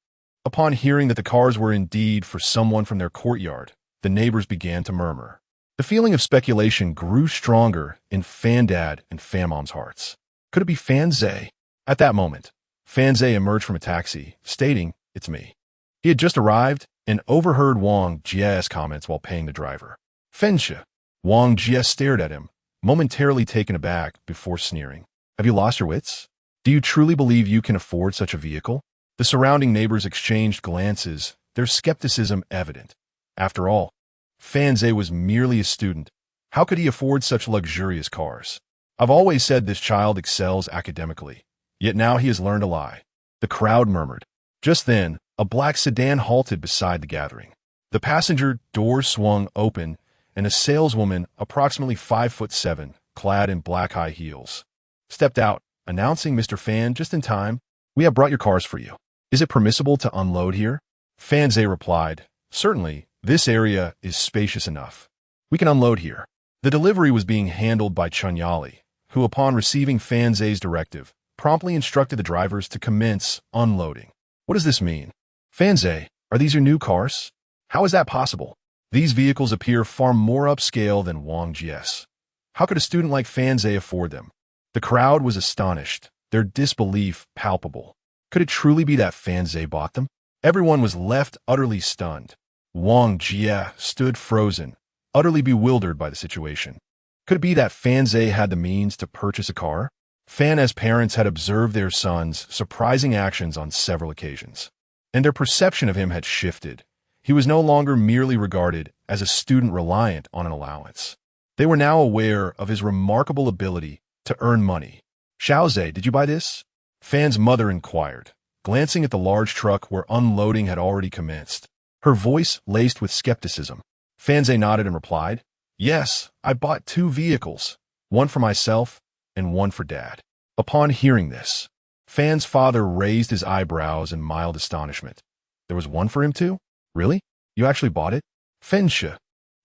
Upon hearing that the cars were indeed for someone from their courtyard, the neighbors began to murmur. The feeling of speculation grew stronger in Fan Dad and Fan Mom's hearts. Could it be Fan Zhe? At that moment, Fan Zhe emerged from a taxi, stating, "It's me." He had just arrived and overheard Wang Jie's comments while paying the driver. "Fenxia." Wang Jie stared at him, momentarily taken aback before sneering. "Have you lost your wits? Do you truly believe you can afford such a vehicle?" The surrounding neighbors exchanged glances, their skepticism evident. After all, Fan Zhe was merely a student. How could he afford such luxurious cars? "I've always said this child excels academically, yet now he has learned a lie." The crowd murmured. Just then, a black sedan halted beside the gathering. The passenger door swung open, and a saleswoman, approximately 5'7", clad in black high heels, stepped out, announcing, "Mr. Fan, just in time. We have brought your cars for you. Is it permissible to unload here?" Fan Zhe replied, "Certainly, this area is spacious enough. We can unload here." The delivery was being handled by Chunyali, who, upon receiving Fan Zhe's directive, promptly instructed the drivers to commence unloading. "What does this mean? Fan Zhe, are these your new cars? How is that possible? These vehicles appear far more upscale than Wang Jie's. How could a student like Fan Zhe afford them?" The crowd was astonished, their disbelief palpable. Could it truly be that Fan Zhe bought them? Everyone was left utterly stunned. Wang Jie stood frozen, utterly bewildered by the situation. Could it be that Fan Zhe had the means to purchase a car? Fan's parents had observed their son's surprising actions on several occasions, and their perception of him had shifted. He was no longer merely regarded as a student reliant on an allowance. They were now aware of his remarkable ability to earn money. "Xiao Zhe, did you buy this?" Fan's mother inquired, glancing at the large truck where unloading had already commenced, her voice laced with skepticism. Fan Zhe nodded and replied, "Yes, I bought 2 vehicles, one for myself and one for Dad." Upon hearing this, Fan's father raised his eyebrows in mild astonishment. "There was one for him too? Really? You actually bought it? Fenxia,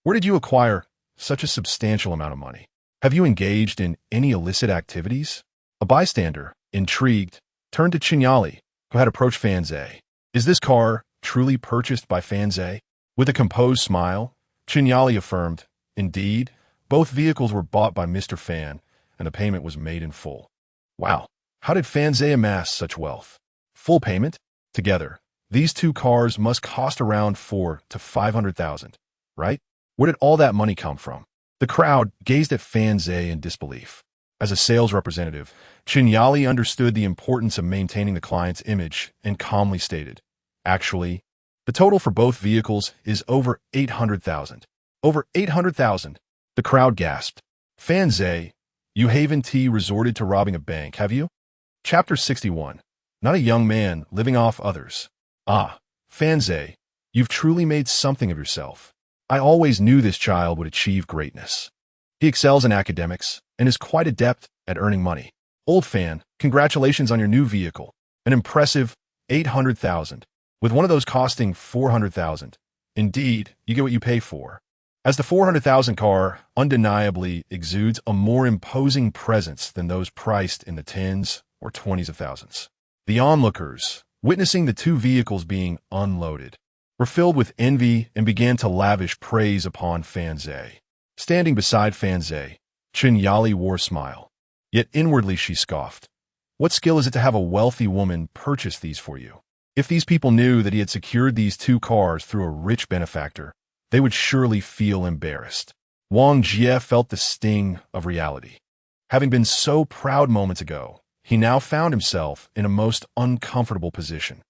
where did you acquire such a substantial amount of money? Have you engaged in any illicit activities?" A bystander, intrigued, turned to Chunyali, who had approached Fan Zhe. "Is this car truly purchased by Fan Zhe?" With a composed smile, Chunyali affirmed, "Indeed, both vehicles were bought by Mr. Fan, and the payment was made in full." Wow, how did Fan Zhe amass such wealth? Full payment? Together, these 2 cars must cost around 400,000 to 500,000, right? Where did all that money come from? The crowd gazed at Fan Zhe in disbelief. As a sales representative, Chunyali understood the importance of maintaining the client's image and calmly stated, "Actually, the total for both vehicles is over 800,000. Over 800,000. The crowd gasped. "Fan Zhe, you haven't resorted to robbing a bank, have you?" Chapter 61. Not a young man living off others. "Ah, Fan Zhe, you've truly made something of yourself. I always knew this child would achieve greatness. He excels in academics and is quite adept at earning money. Old Fan, congratulations on your new vehicle. An impressive 800,000, with one of those costing 400,000. Indeed, you get what you pay for." As the 400,000 car undeniably exudes a more imposing presence than those priced in the tens or 20s of thousands. The onlookers, witnessing the 2 vehicles being unloaded, were filled with envy and began to lavish praise upon Fan Zhe. Standing beside Fan Zhe, Chunyali wore a smile. Yet inwardly she scoffed. What skill is it to have a wealthy woman purchase these for you? If these people knew that he had secured these 2 cars through a rich benefactor, they would surely feel embarrassed. Wang Jie felt the sting of reality. Having been so proud moments ago, he now found himself in a most uncomfortable position.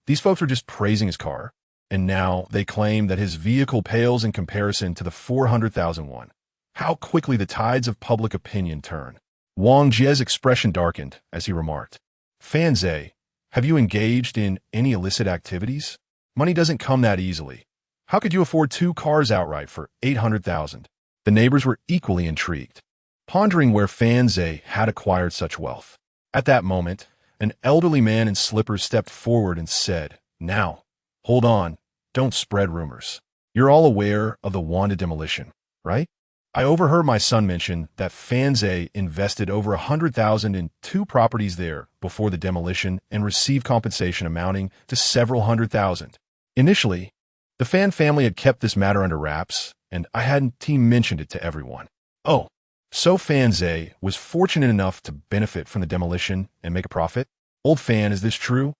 These folks were just praising his car, and now they claim that his vehicle pales in comparison to the 400,000 one. How quickly the tides of public opinion turn. Wang Jie's expression darkened as he remarked, "Fan Zhe, have you engaged in any illicit activities? Money doesn't come that easily. How could you afford 2 cars outright for 800,000? The neighbors were equally intrigued, pondering where Fan Zhe had acquired such wealth. At that moment, an elderly man in slippers stepped forward and said, "Now, hold on, don't spread rumors. You're all aware of the Wanda demolition, right? I overheard my son mention that Fanze invested over 100,000 in 2 properties there before the demolition and received compensation amounting to several hundred thousand. Initially, the Fan family had kept this matter under wraps, and I hadn't mentioned it to everyone. Oh, so Fanze was fortunate enough to benefit from the demolition and make a profit? Old Fan, is this true?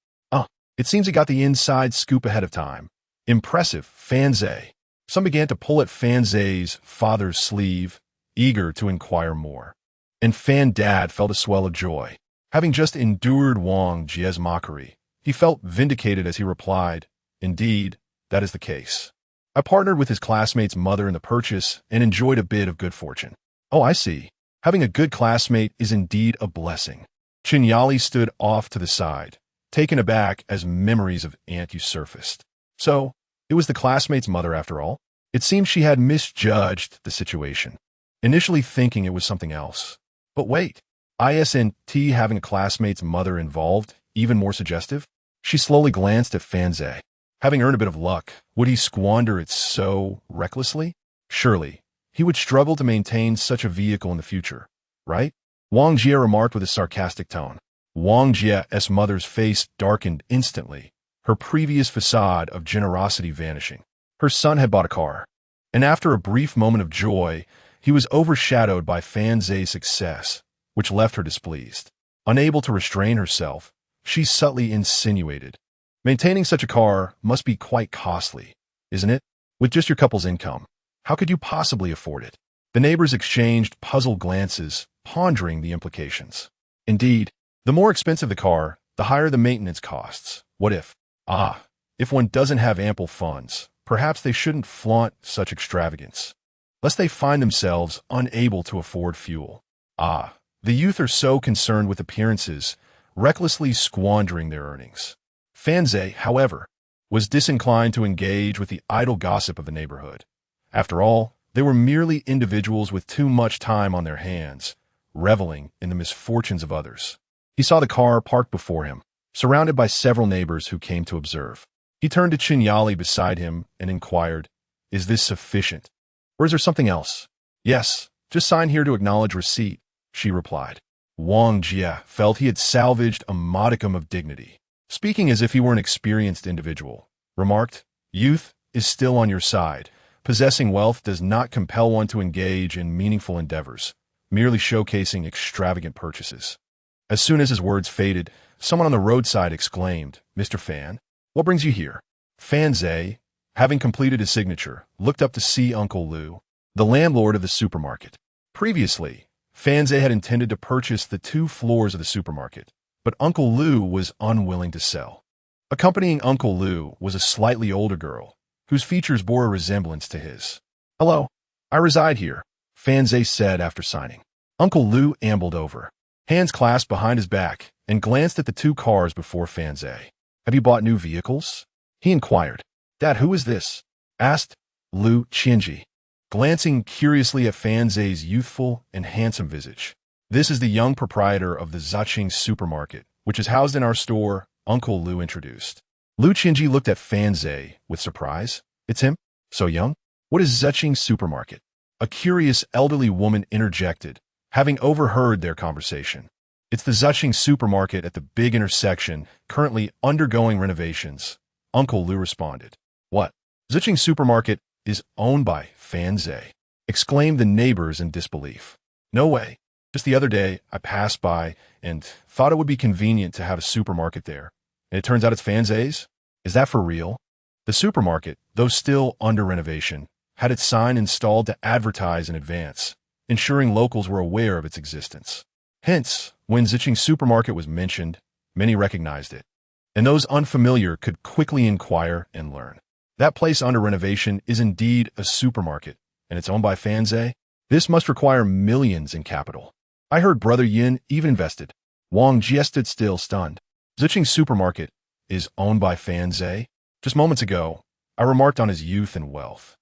It seems he got the inside scoop ahead of time. Impressive, Fanze. Some began to pull at Fanze's father's sleeve, eager to inquire more. And Fan Dad felt a swell of joy. Having just endured Wang Jie's mockery, he felt vindicated as he replied, "Indeed, that is the case. I partnered with his classmate's mother in the purchase and enjoyed a bit of good fortune." "Oh, I see. Having a good classmate is indeed a blessing." Qinyali stood off to the side, taken aback as memories of Aunt Yu surfaced. So, it was the classmate's mother after all? It seemed she had misjudged the situation, initially thinking it was something else. But wait, isn't having a classmate's mother involved even more suggestive? She slowly glanced at Fanze. Having earned a bit of luck, would he squander it so recklessly? Surely, he would struggle to maintain such a vehicle in the future, right? Wang Jie remarked with a sarcastic tone. Wang Jie's mother's face darkened instantly, her previous facade of generosity vanishing. Her son had bought a car, and after a brief moment of joy, he was overshadowed by Fanze's success, which left her displeased. Unable to restrain herself, she subtly insinuated, "Maintaining such a car must be quite costly, isn't it? With just your couple's income, how could you possibly afford it?" The neighbors exchanged puzzled glances, pondering the implications. Indeed, the more expensive the car, the higher the maintenance costs. What if? If one doesn't have ample funds, perhaps they shouldn't flaunt such extravagance, lest they find themselves unable to afford fuel. The youth are so concerned with appearances, recklessly squandering their earnings. Fanze, however, was disinclined to engage with the idle gossip of the neighborhood. After all, they were merely individuals with too much time on their hands, reveling in the misfortunes of others. He saw the car parked before him, surrounded by several neighbors who came to observe. He turned to Qinyali beside him and inquired, "Is this sufficient? Or is there something else?" "Yes, just sign here to acknowledge receipt," she replied. Wang Jie felt he had salvaged a modicum of dignity. Speaking as if he were an experienced individual, remarked, "Youth is still on your side. Possessing wealth does not compel one to engage in meaningful endeavors, merely showcasing extravagant purchases." As soon as his words faded, someone on the roadside exclaimed, "Mr. Fan, what brings you here?" Fanze, having completed his signature, looked up to see Uncle Liu, the landlord of the supermarket. Previously, Fanze had intended to purchase the 2 floors of the supermarket, but Uncle Liu was unwilling to sell. Accompanying Uncle Liu was a slightly older girl, whose features bore a resemblance to his. "Hello, I reside here," Fanze said after signing. Uncle Liu ambled over, hands clasped behind his back, and glanced at the 2 cars before Fanze. "Have you bought new vehicles?" he inquired. "Dad, who is this?" asked Liu Qianji, glancing curiously at Fanze's youthful and handsome visage. "This is the young proprietor of the Jiang supermarket, which is housed in our store," Uncle Liu introduced. Liu Qianji looked at Fanze with surprise. "It's him? So young? What is Jiang supermarket?" A curious elderly woman interjected, having overheard their conversation. "It's the Jiang supermarket at the big intersection, currently undergoing renovations," Uncle Liu responded. "What? Jiang supermarket is owned by Fanze?" exclaimed the neighbors in disbelief. "No way. Just the other day, I passed by and thought it would be convenient to have a supermarket there. And it turns out it's Fanze's? Is that for real?" The supermarket, though still under renovation, had its sign installed to advertise in advance, ensuring locals were aware of its existence. Hence, when Jiang supermarket was mentioned, many recognized it, and those unfamiliar could quickly inquire and learn. That place under renovation is indeed a supermarket, and it's owned by Fanze? This must require millions in capital. I heard Brother Yin even invested. Wang Jie stood still, stunned. Jiang supermarket is owned by Fanze? Just moments ago, I remarked on his youth and wealth,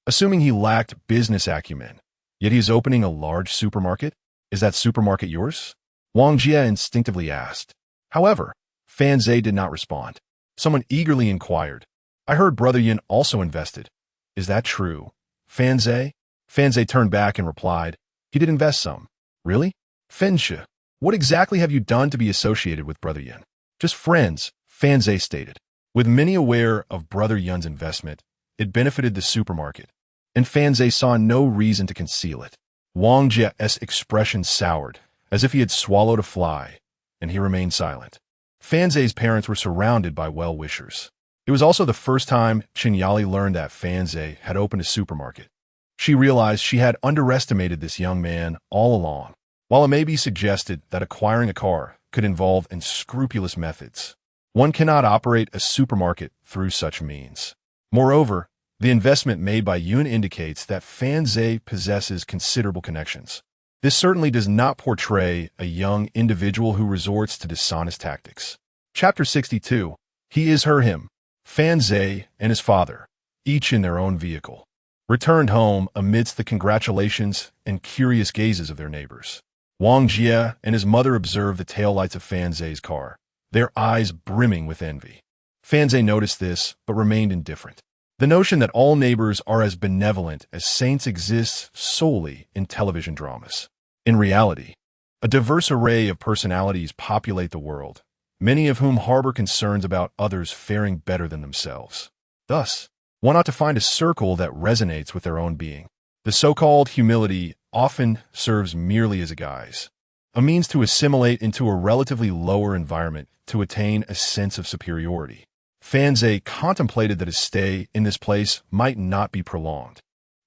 assuming he lacked business acumen. Yet he is opening a large supermarket? Is that supermarket yours? Wang Jie instinctively asked. However, Fanze did not respond. Someone eagerly inquired, "I heard Brother Yin also invested. Is that true, Fanze?" Fanze turned back and replied, he did invest some. Really? Fenshe, what exactly have you done to be associated with Brother Yin? Just friends, Fanze stated. With many aware of Brother Yun's investment, it benefited the supermarket, and Fanze saw no reason to conceal it. Wang Jie's expression soured, as if he had swallowed a fly, and he remained silent. Fanze's parents were surrounded by well-wishers. It was also the first time Qinyali learned that Fanze had opened a supermarket. She realized she had underestimated this young man all along. While it may be suggested that acquiring a car could involve unscrupulous methods, one cannot operate a supermarket through such means. Moreover, the investment made by Yun indicates that Fanze possesses considerable connections. This certainly does not portray a young individual who resorts to dishonest tactics. Chapter 62. He is him. Fanze and his father, each in their own vehicle, returned home amidst the congratulations and curious gazes of their neighbors. Wang Jie and his mother observed the taillights of Fanze's car, their eyes brimming with envy. Fanze noticed this, but remained indifferent. The notion that all neighbors are as benevolent as saints exists solely in television dramas. In reality, a diverse array of personalities populate the world, many of whom harbor concerns about others faring better than themselves. Thus, one ought to find a circle that resonates with their own being. The so-called humility often serves merely as a guise, a means to assimilate into a relatively lower environment to attain a sense of superiority. Fanze contemplated that his stay in this place might not be prolonged.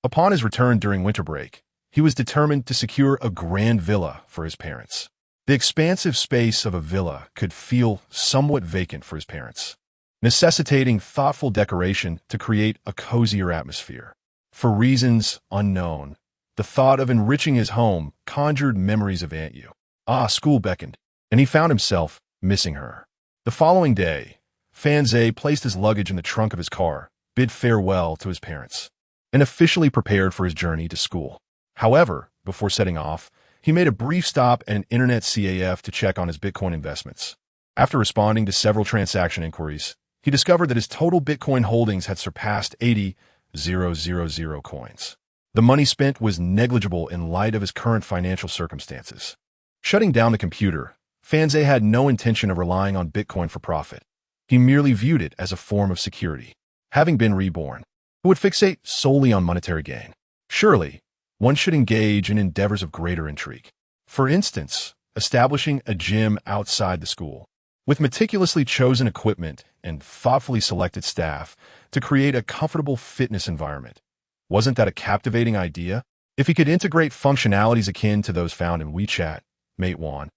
Upon his return during winter break, he was determined to secure a grand villa for his parents. The expansive space of a villa could feel somewhat vacant for his parents, necessitating thoughtful decoration to create a cozier atmosphere. For reasons unknown, the thought of enriching his home conjured memories of Aunt Yu. School beckoned, and he found himself missing her. The following day, Fanze placed his luggage in the trunk of his car, bid farewell to his parents, and officially prepared for his journey to school. However, before setting off, he made a brief stop at an internet CAF to check on his Bitcoin investments. After responding to several transaction inquiries, he discovered that his total Bitcoin holdings had surpassed 80,000 coins. The money spent was negligible in light of his current financial circumstances. Shutting down the computer, Fanze had no intention of relying on Bitcoin for profit. He merely viewed it as a form of security. Having been reborn, who would fixate solely on monetary gain? Surely, one should engage in endeavors of greater intrigue. For instance, establishing a gym outside the school, with meticulously chosen equipment and thoughtfully selected staff to create a comfortable fitness environment. Wasn't that a captivating idea? If he could integrate functionalities akin to those found in WeChat, Matewan,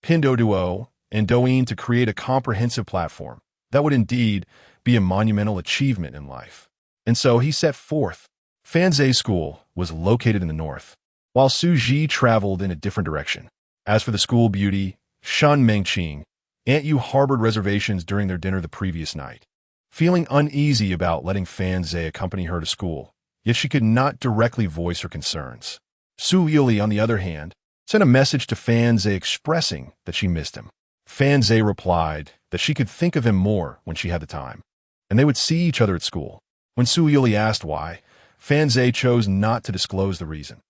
Pinduoduo, and Douyin to create a comprehensive platform, that would indeed be a monumental achievement in life. And so he set forth. Fanze's school was located in the north, while Su Ji traveled in a different direction. As for the school beauty, Shen Mengqing, Aunt Yu harbored reservations during their dinner the previous night. Feeling uneasy about letting Fanze accompany her to school, yet she could not directly voice her concerns. Su Liuli, on the other hand, sent a message to Fanze expressing that she missed him. Fanze replied that she could think of him more when she had the time, and they would see each other at school. When Su Liuli asked why, Fanze chose not to disclose the reason.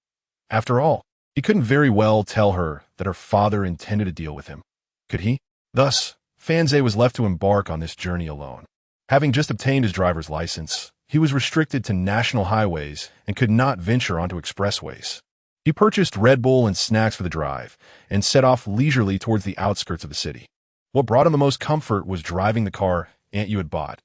After all, he couldn't very well tell her that her father intended to deal with him. Could he? Thus, Fanze was left to embark on this journey alone. Having just obtained his driver's license, he was restricted to national highways and could not venture onto expressways. He purchased Red Bull and snacks for the drive and set off leisurely towards the outskirts of the city. What brought him the most comfort was driving the car Aunt Yu had bought,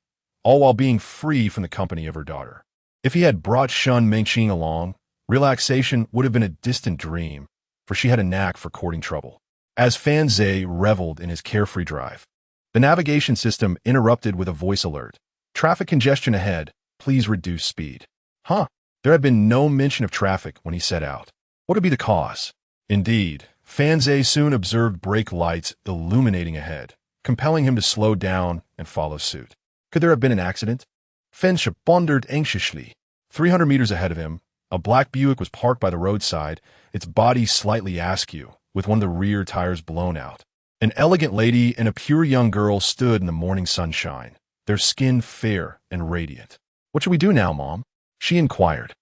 all while being free from the company of her daughter. If he had brought Shen Mengqing along, relaxation would have been a distant dream, for she had a knack for courting trouble. As Fanze reveled in his carefree drive, the navigation system interrupted with a voice alert. Traffic congestion ahead, please reduce speed. There had been no mention of traffic when he set out. What would be the cause? Indeed, Fanze soon observed brake lights illuminating ahead, compelling him to slow down and follow suit. Could there have been an accident? Fenshe pondered anxiously. 300 meters ahead of him, a black Buick was parked by the roadside, its body slightly askew, with one of the rear tires blown out. An elegant lady and a pure young girl stood in the morning sunshine, their skin fair and radiant. What should we do now, Mom? She inquired.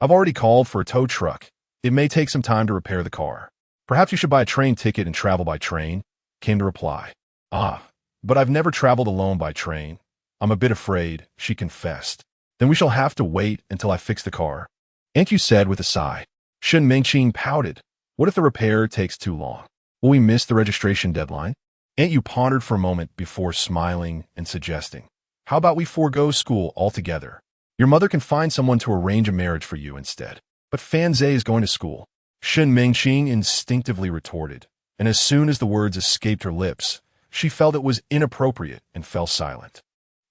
I've already called for a tow truck. It may take some time to repair the car. Perhaps you should buy a train ticket and travel by train, came the reply. Ah, but I've never traveled alone by train. I'm a bit afraid, she confessed. Then we shall have to wait until I fix the car, Aunt Yu said with a sigh. Shen Mengqing pouted. What if the repair takes too long? Will we miss the registration deadline? Aunt Yu pondered for a moment before smiling and suggesting, how about we forego school altogether? Your mother can find someone to arrange a marriage for you instead. But Fan Zhe is going to school, Shen Mengqing instinctively retorted, and as soon as the words escaped her lips, she felt it was inappropriate and fell silent.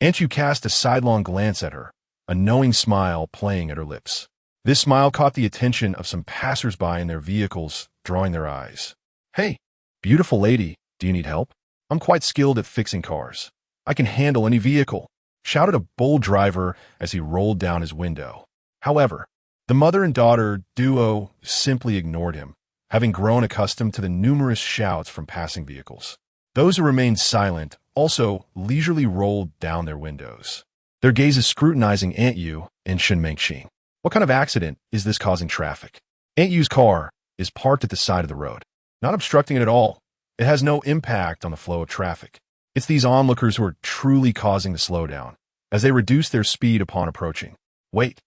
Aunt Yu cast a sidelong glance at her, a knowing smile playing at her lips. This smile caught the attention of some passers-by in their vehicles, drawing their eyes. Hey, beautiful lady, do you need help? I'm quite skilled at fixing cars. I can handle any vehicle, shouted a bold driver as he rolled down his window. However, the mother and daughter duo simply ignored him, having grown accustomed to the numerous shouts from passing vehicles. Those who remained silent also leisurely rolled down their windows, their gazes scrutinizing Aunt Yu and Shen Mengqing. What kind of accident is this causing traffic? Aunt Yu's car is parked at the side of the road, not obstructing it at all. It has no impact on the flow of traffic. It's these onlookers who are truly causing the slowdown, as they reduce their speed upon approaching. Wait,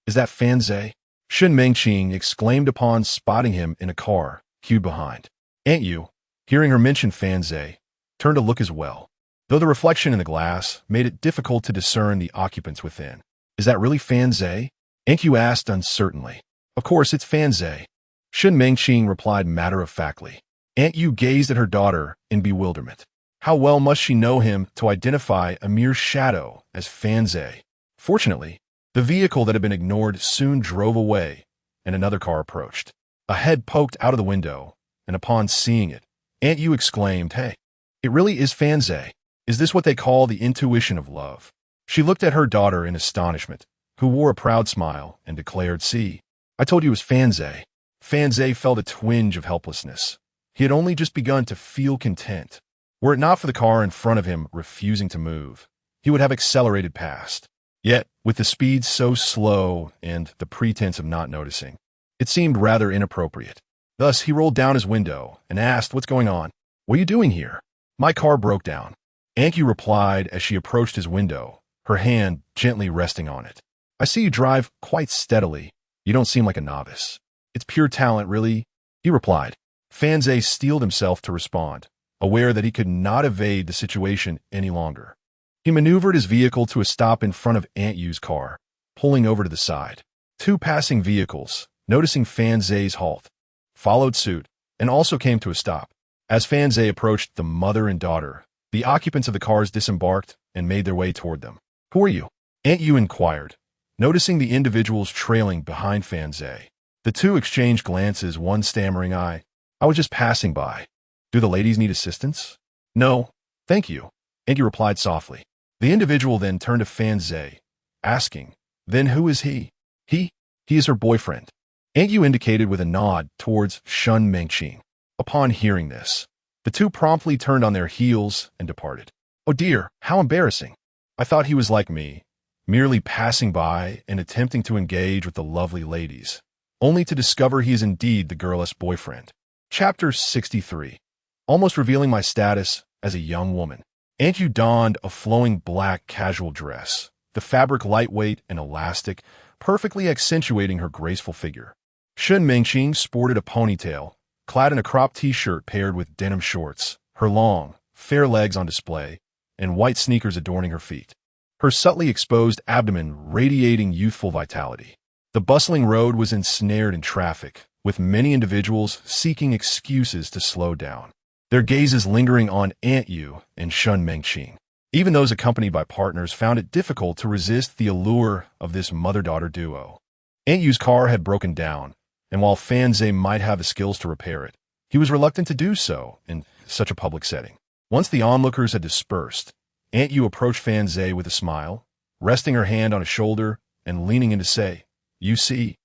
is that Fan Zhe? Shen Mengqing exclaimed upon spotting him in a car queued behind. Aunt Yu, hearing her mention Fan Zhe, turned to look as well, though the reflection in the glass made it difficult to discern the occupants within. Is that really Fan Zhe? Aunt Yu asked uncertainly. Of course, it's Fan Zhe. Shen Mengqing replied matter-of-factly. Aunt Yu gazed at her daughter in bewilderment. How well must she know him to identify a mere shadow as Fan Zhe? Fortunately, the vehicle that had been ignored soon drove away, and another car approached. A head poked out of the window, and upon seeing it, Aunt Yu exclaimed, Hey, it really is Fan Zhe. Is this what they call the intuition of love? She looked at her daughter in astonishment, who wore a proud smile, and declared, See, I told you it was Fan Zhe. Fan Zhe felt a twinge of helplessness. He had only just begun to feel content. Were it not for the car in front of him refusing to move, he would have accelerated past. Yet, with the speed so slow and the pretense of not noticing, it seemed rather inappropriate. Thus, he rolled down his window and asked, What's going on? What are you doing here? My car broke down. Aunt Yu replied as she approached his window, her hand gently resting on it. I see you drive quite steadily. You don't seem like a novice. It's pure talent, really, he replied. Fan Zhe steeled himself to respond, aware that he could not evade the situation any longer. He maneuvered his vehicle to a stop in front of Aunt Yu's car, pulling over to the side. Two passing vehicles, noticing Fan Zhe's halt, followed suit and also came to a stop. As Fan Zhe approached the mother and daughter, the occupants of the cars disembarked and made their way toward them. Who are you? Aunt Yu inquired, noticing the individuals trailing behind Fan Zhe. The two exchanged glances, one stammering, I was just passing by. Do the ladies need assistance? No, thank you, Aunt Yu replied softly. The individual then turned to Fan Zhe, asking, Then who is he? He is her boyfriend. Aunt Yu indicated with a nod towards Shen Mengqing. Upon hearing this, the two promptly turned on their heels and departed. Oh dear, how embarrassing. I thought he was like me, merely passing by and attempting to engage with the lovely ladies, only to discover he is indeed the girl's boyfriend. Chapter 63. Almost revealing my status as a young woman. Aunt Yu donned a flowing black casual dress, the fabric lightweight and elastic, perfectly accentuating her graceful figure. Shen Mengqing sported a ponytail, clad in a cropped t-shirt paired with denim shorts, her long, fair legs on display, and white sneakers adorning her feet. Her subtly exposed abdomen radiating youthful vitality. The bustling road was ensnared in traffic, with many individuals seeking excuses to slow down, their gazes lingering on Aunt Yu and Shen Mengqing. Even those accompanied by partners found it difficult to resist the allure of this mother-daughter duo. Aunt Yu's car had broken down, and while Fan Zhe might have the skills to repair it, he was reluctant to do so in such a public setting. Once the onlookers had dispersed, Aunt Yu approached Fan Zhe with a smile, resting her hand on his shoulder and leaning in to say, You see,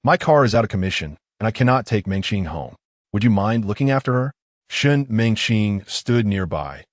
my car is out of commission, and I cannot take Mengqing home. Would you mind looking after her? Shen Mengqing stood nearby,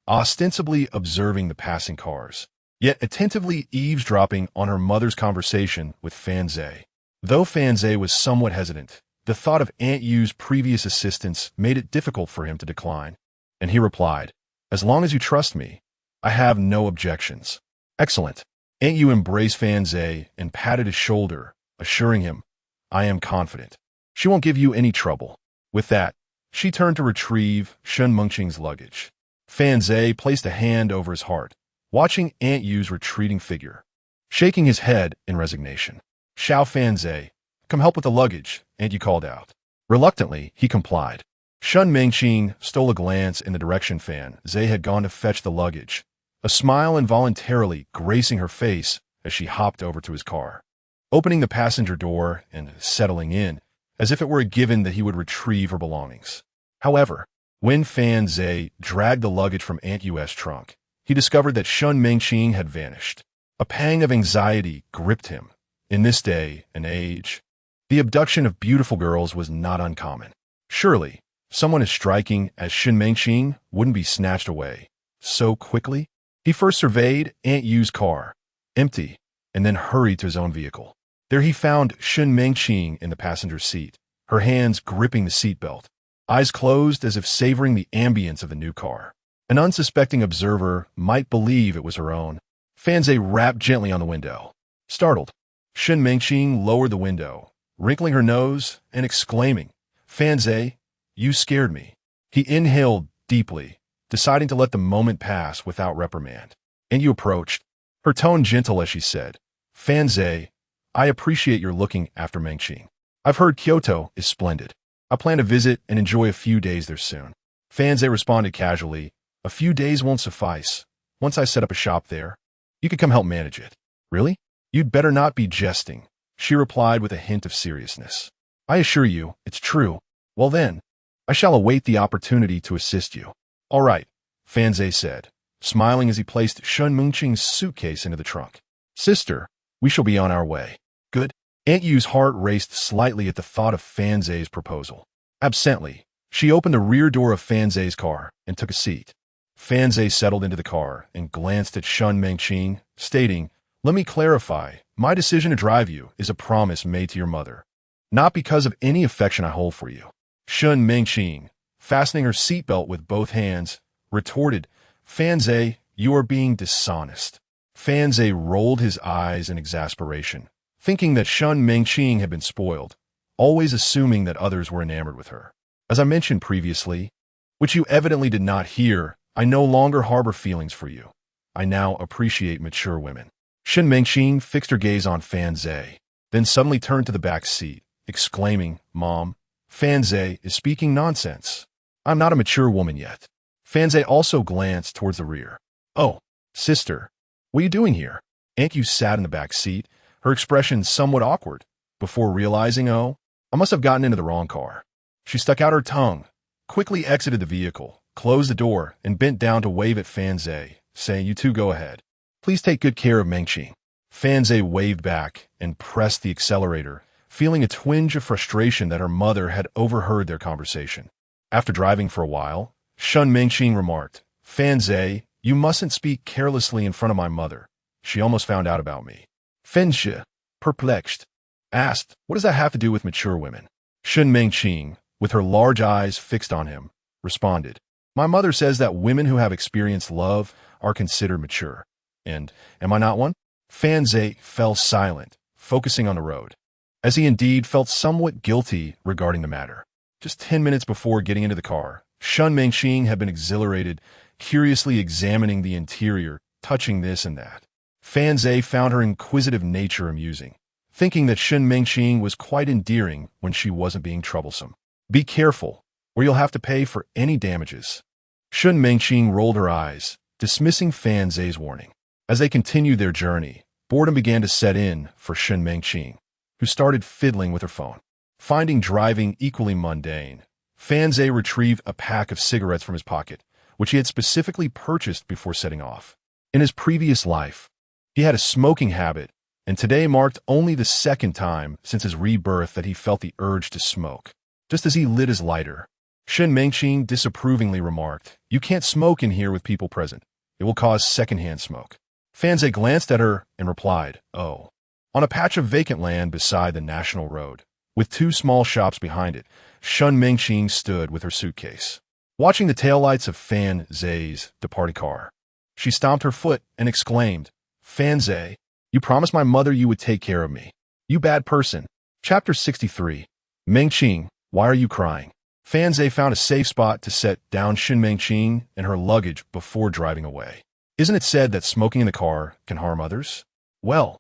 ostensibly observing the passing cars, yet attentively eavesdropping on her mother's conversation with Fan Zhe. Though Fanze was somewhat hesitant, the thought of Aunt Yu's previous assistance made it difficult for him to decline, and he replied, "As long as you trust me, I have no objections." "Excellent." Aunt Yu embraced Fanze and patted his shoulder, assuring him, "I am confident. She won't give you any trouble." With that, she turned to retrieve Shen Mengqing's luggage. Fanze placed a hand over his heart, watching Aunt Yu's retreating figure, shaking his head in resignation. "Xiao Fanze, come help with the luggage," Aunt Yu called out. Reluctantly, he complied. Shen Mengqing stole a glance in the direction Fanze had gone to fetch the luggage, a smile involuntarily gracing her face as she hopped over to his car, opening the passenger door and settling in, as if it were a given that he would retrieve her belongings. However, when Fanze dragged the luggage from Aunt Yu's trunk, he discovered that Shen Mengqing had vanished. A pang of anxiety gripped him. In this day and age, the abduction of beautiful girls was not uncommon. Surely, someone as striking as Shen Mengqing wouldn't be snatched away so quickly. He first surveyed Aunt Yu's car, empty, and then hurried to his own vehicle. There he found Shen Mengqing in the passenger seat, her hands gripping the seatbelt, eyes closed as if savoring the ambience of the new car. An unsuspecting observer might believe it was her own. Fanze rapped gently on the window. Startled, Shen Mengqing lowered the window, wrinkling her nose and exclaiming, "Fanze, you scared me." He inhaled deeply, deciding to let the moment pass without reprimand. Aunt Yu approached, her tone gentle as she said, "Fanze, I appreciate your looking after Mengqing. I've heard Kyoto is splendid. I plan to visit and enjoy a few days there soon." Fanze responded casually, "A few days won't suffice. Once I set up a shop there, you could come help manage it." "Really? You'd better not be jesting," she replied with a hint of seriousness. "I assure you, it's true." "Well then, I shall await the opportunity to assist you." "All right," Fanze said, smiling as he placed Shen Mengqing's suitcase into the trunk. "Sister, we shall be on our way." "Good." Aunt Yu's heart raced slightly at the thought of Fanze's proposal. Absently, she opened the rear door of Fanze's car and took a seat. Fanze settled into the car and glanced at Shen Mengqing, stating, "Let me clarify, my decision to drive you is a promise made to your mother, not because of any affection I hold for you." Shen Mengqing, fastening her seatbelt with both hands, retorted, "Fanze, you are being dishonest." Fanze rolled his eyes in exasperation, thinking that Shen Mengqing had been spoiled, always assuming that others were enamored with her. "As I mentioned previously, which you evidently did not hear, I no longer harbor feelings for you. I now appreciate mature women." Shen Mengqing fixed her gaze on Fanze, then suddenly turned to the back seat, exclaiming, "Mom, Fanze is speaking nonsense. I'm not a mature woman yet." Fanze also glanced towards the rear. "Oh, sister, what are you doing here?" Aunt Yu sat in the back seat, her expression somewhat awkward, before realizing, "Oh, I must have gotten into the wrong car." She stuck out her tongue, quickly exited the vehicle, closed the door, and bent down to wave at Fanze, saying, "You two go ahead. Please take good care of Mengqing." Fanze waved back and pressed the accelerator, feeling a twinge of frustration that her mother had overheard their conversation. After driving for a while, Shen Mengqing remarked, "Fanze, you mustn't speak carelessly in front of my mother. She almost found out about me." Fanze, perplexed, asked, "What does that have to do with mature women?" Shen Mengqing, with her large eyes fixed on him, responded, "My mother says that women who have experienced love are considered mature. And am I not one?" Fanze fell silent, focusing on the road, as he indeed felt somewhat guilty regarding the matter. Just 10 minutes before getting into the car, Shen Mengqing had been exhilarated, curiously examining the interior, touching this and that. Fanze found her inquisitive nature amusing, thinking that Shen Mengqing was quite endearing when she wasn't being troublesome. "Be careful, or you'll have to pay for any damages." Shen Mengqing rolled her eyes, dismissing Fanze's warning. As they continued their journey, boredom began to set in for Shen Mengqing, who started fiddling with her phone. Finding driving equally mundane, Fanze retrieved a pack of cigarettes from his pocket, which he had specifically purchased before setting off. In his previous life, he had a smoking habit, and today marked only the second time since his rebirth that he felt the urge to smoke. Just as he lit his lighter, Shen Mengqing disapprovingly remarked, "You can't smoke in here with people present. It will cause secondhand smoke." Fanze glanced at her and replied, "Oh." On a patch of vacant land beside the national road, with two small shops behind it, Shun Mengqing stood with her suitcase, watching the taillights of Fan Zhe's departing car. She stomped her foot and exclaimed, "Fan Zhe, you promised my mother you would take care of me. You bad person." Chapter 63. Mengqing, why are you crying? Fan Zhe found a safe spot to set down Shun Mengqing and her luggage before driving away. Isn't it said that smoking in the car can harm others? Well,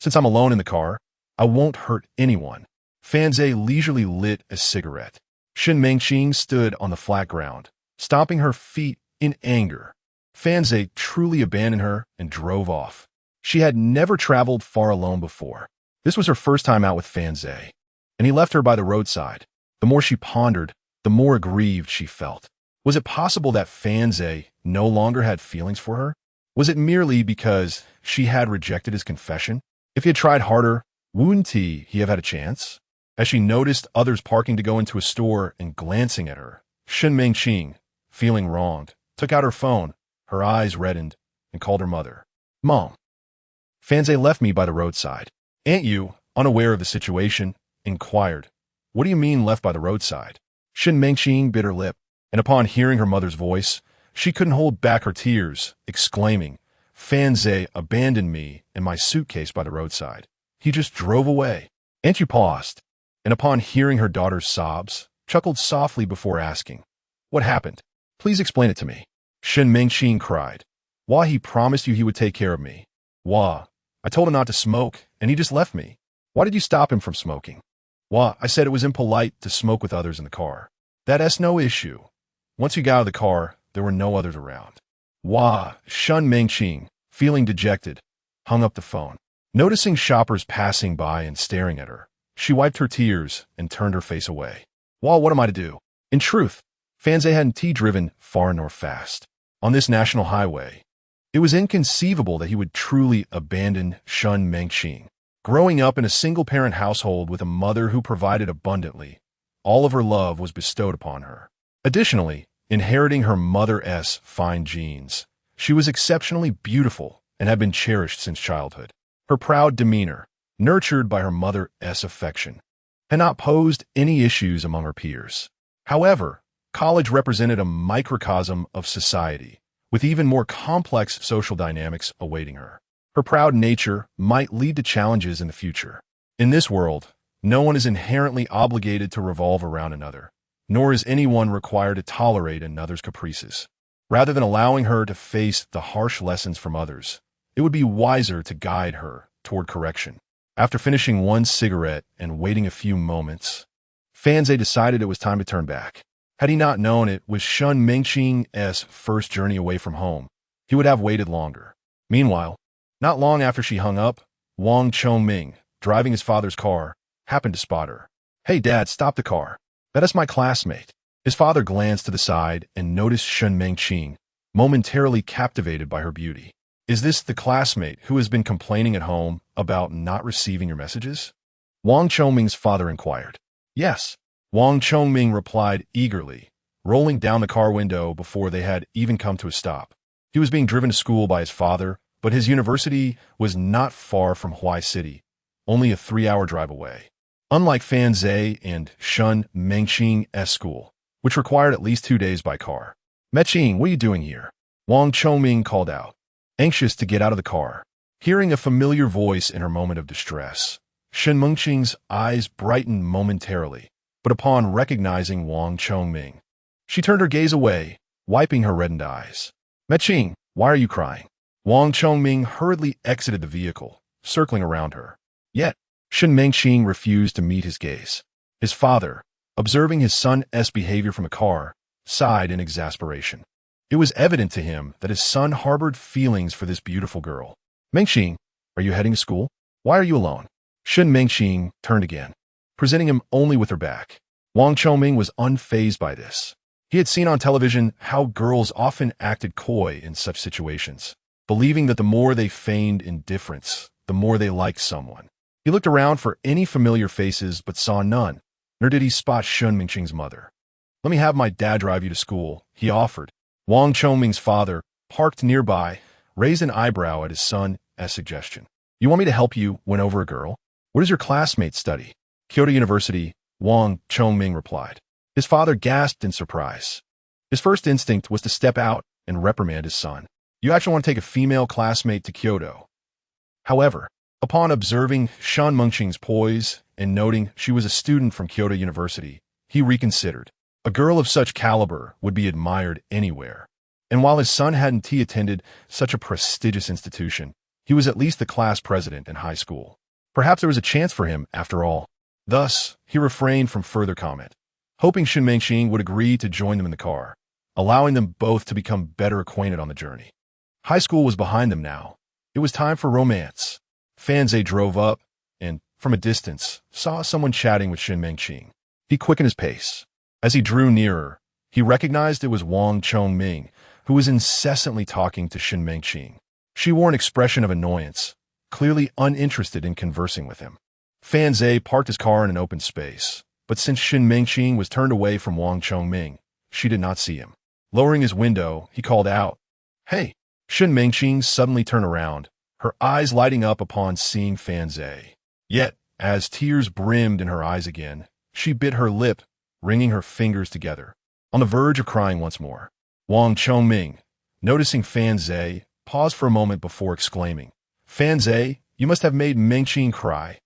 since I'm alone in the car, I won't hurt anyone. Fan Zhe leisurely lit a cigarette. Shun Mengqing stood on the flat ground, stomping her feet in anger. Fan Zhe truly abandoned her and drove off. She had never traveled far alone before. This was her first time out with Fan Zhe, and he left her by the roadside. The more she pondered, the more aggrieved she felt. Was it possible that Fan Zhe no longer had feelings for her? Was it merely because she had rejected his confession? If he had tried harder, wouldn't he have had a chance? As she noticed others parking to go into a store and glancing at her, Shun Mengqing, feeling wronged, took out her phone. Her eyes reddened and called her mother. "Mom." Fan Zhe left me by the roadside. Aunt Yu, unaware of the situation, inquired, "What do you mean left by the roadside?" Shun Mengqing bit her lip, and upon hearing her mother's voice, she couldn't hold back her tears, exclaiming, "Fan Zhe abandoned me and my suitcase by the roadside. He just drove away." Aunt Yu paused, and upon hearing her daughter's sobs, chuckled softly before asking, "What happened? Please explain it to me." Shun Mengqing cried, "Why, he promised you he would take care of me. Why, I told him not to smoke, and he just left me. Why did you stop him from smoking?" "Why, I said it was impolite to smoke with others in the car. That's no issue. Once you got out of the car, there were no others around." "Why?" Shun Mengqing, feeling dejected, hung up the phone. Noticing shoppers passing by and staring at her, she wiped her tears and turned her face away. "Well, what am I to do?" In truth, Fan Zhe hadn't driven far nor fast. On this national highway, it was inconceivable that he would truly abandon Shun Mengqing. Growing up in a single-parent household with a mother who provided abundantly, all of her love was bestowed upon her. Additionally, inheriting her mother's fine genes, she was exceptionally beautiful and had been cherished since childhood. Her proud demeanor, nurtured by her mother's affection, had not posed any issues among her peers. However, college represented a microcosm of society, with even more complex social dynamics awaiting her. Her proud nature might lead to challenges in the future. In this world, no one is inherently obligated to revolve around another, nor is anyone required to tolerate another's caprices. Rather than allowing her to face the harsh lessons from others, it would be wiser to guide her toward correction. After finishing one cigarette and waiting a few moments, Fan Zhe decided it was time to turn back. Had he not known it was Shun Mengqing's first journey away from home, he would have waited longer. Meanwhile, not long after she hung up, Wang Chongming, driving his father's car, happened to spot her. "Hey, Dad, stop the car. That is my classmate." His father glanced to the side and noticed Shun Mengqing, momentarily captivated by her beauty. "Is this the classmate who has been complaining at home about not receiving your messages?" Wang Chongming's father inquired. "Yes," Wang Chongming replied eagerly, rolling down the car window before they had even come to a stop. He was being driven to school by his father, but his university was not far from Huai City, only a 3-hour drive away. Unlike Fan Zhe and Shun Mengqing's school, which required at least 2 days by car. "Mengqing, what are you doing here?" Wang Chongming called out, anxious to get out of the car. Hearing a familiar voice in her moment of distress, Shun Mengqing's eyes brightened momentarily, but upon recognizing Wang Chongming, she turned her gaze away, wiping her reddened eyes. "Mengqing, why are you crying?" Wang Chongming hurriedly exited the vehicle, circling around her. Yet, Shun Mengqing refused to meet his gaze. His father, observing his son's behavior from the car, sighed in exasperation. It was evident to him that his son harbored feelings for this beautiful girl. "Mengqing, are you heading to school? Why are you alone?" Shun Mengqing turned again, presenting him only with her back. Wang Chongming was unfazed by this. He had seen on television how girls often acted coy in such situations, believing that the more they feigned indifference, the more they liked someone. He looked around for any familiar faces but saw none, nor did he spot Shun Mengqing's mother. "Let me have my dad drive you to school," he offered. Wang Chongming's father, parked nearby, raised an eyebrow at his son's suggestion. You want me to help you win over a girl? Where does your classmate study? Kyoto University, Wang Chongming replied. His father gasped in surprise. His first instinct was to step out and reprimand his son. You actually want to take a female classmate to Kyoto? However, upon observing Shan Mengqing's poise and noting she was a student from Kyoto University, he reconsidered. A girl of such caliber would be admired anywhere. And while his son hadn't attended such a prestigious institution, he was at least the class president in high school. Perhaps there was a chance for him after all. Thus, he refrained from further comment, hoping Shan Mengqing would agree to join them in the car, allowing them both to become better acquainted on the journey. High school was behind them now. It was time for romance. Fanzai drove up and, from a distance, saw someone chatting with Shan Mengqing. He quickened his pace. As he drew nearer, he recognized it was Wang Chongming, who was incessantly talking to Shan Mengqing. She wore an expression of annoyance, clearly uninterested in conversing with him. Fanzai parked his car in an open space, but since Shan Mengqing was turned away from Wang Chongming, she did not see him. Lowering his window, he called out, "Hey!" Shan Mengqing suddenly turned around, her eyes lighting up upon seeing Fanzai. Yet, as tears brimmed in her eyes again, she bit her lip, wringing her fingers together, on the verge of crying once more. Wang Chongming, noticing Fanzai, paused for a moment before exclaiming, "Fanzai, you must have made Mengqing cry.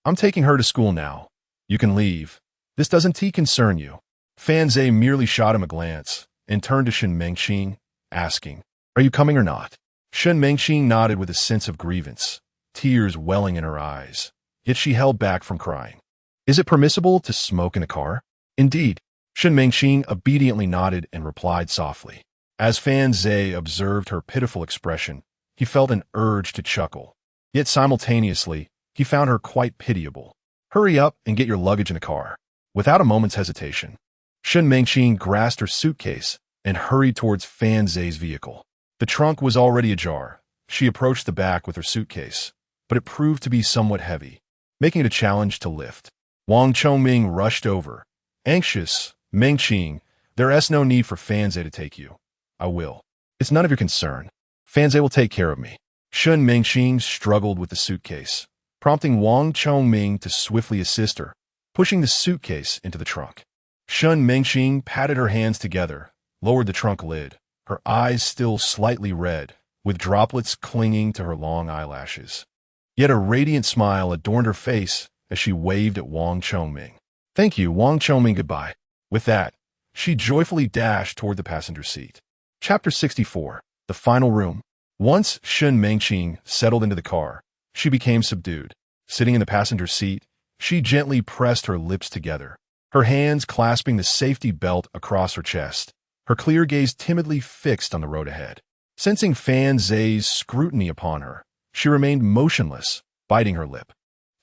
I'm taking her to school now. You can leave. This doesn't concern you." Fanzai merely shot him a glance and turned to Shan Mengqing, asking, "Are you coming or not?" Shan Mengqing nodded with a sense of grievance, tears welling in her eyes, yet she held back from crying. "Is it permissible to smoke in a car?" "Indeed." Shan Mengqing obediently nodded and replied softly. As Fanzai observed her pitiful expression, he felt an urge to chuckle. Yet simultaneously, he found her quite pitiable. "Hurry up and get your luggage in a car." Without a moment's hesitation, Shan Mengqing grasped her suitcase and hurried towards Fanzai's vehicle. The trunk was already ajar. She approached the back with her suitcase, but it proved to be somewhat heavy, making it a challenge to lift. Wang Chongming rushed over. Anxious, "Mengqing, there's no need for Fanzai to take you. I will. It's none of your concern. Fanzai will take care of me." Shan Mengqing struggled with the suitcase, prompting Wang Chongming to swiftly assist her, pushing the suitcase into the trunk. Shan Mengqing patted her hands together, lowered the trunk lid, her eyes still slightly red, with droplets clinging to her long eyelashes. Yet a radiant smile adorned her face as she waved at Wang Chongming. "Thank you, Wang Chongming, goodbye." With that, she joyfully dashed toward the passenger seat. Chapter 64, The Final Room. Once Shan Mengqing settled into the car, she became subdued. Sitting in the passenger seat, she gently pressed her lips together, her hands clasping the safety belt across her chest, her clear gaze timidly fixed on the road ahead. Sensing Fanzai's scrutiny upon her, she remained motionless, biting her lip.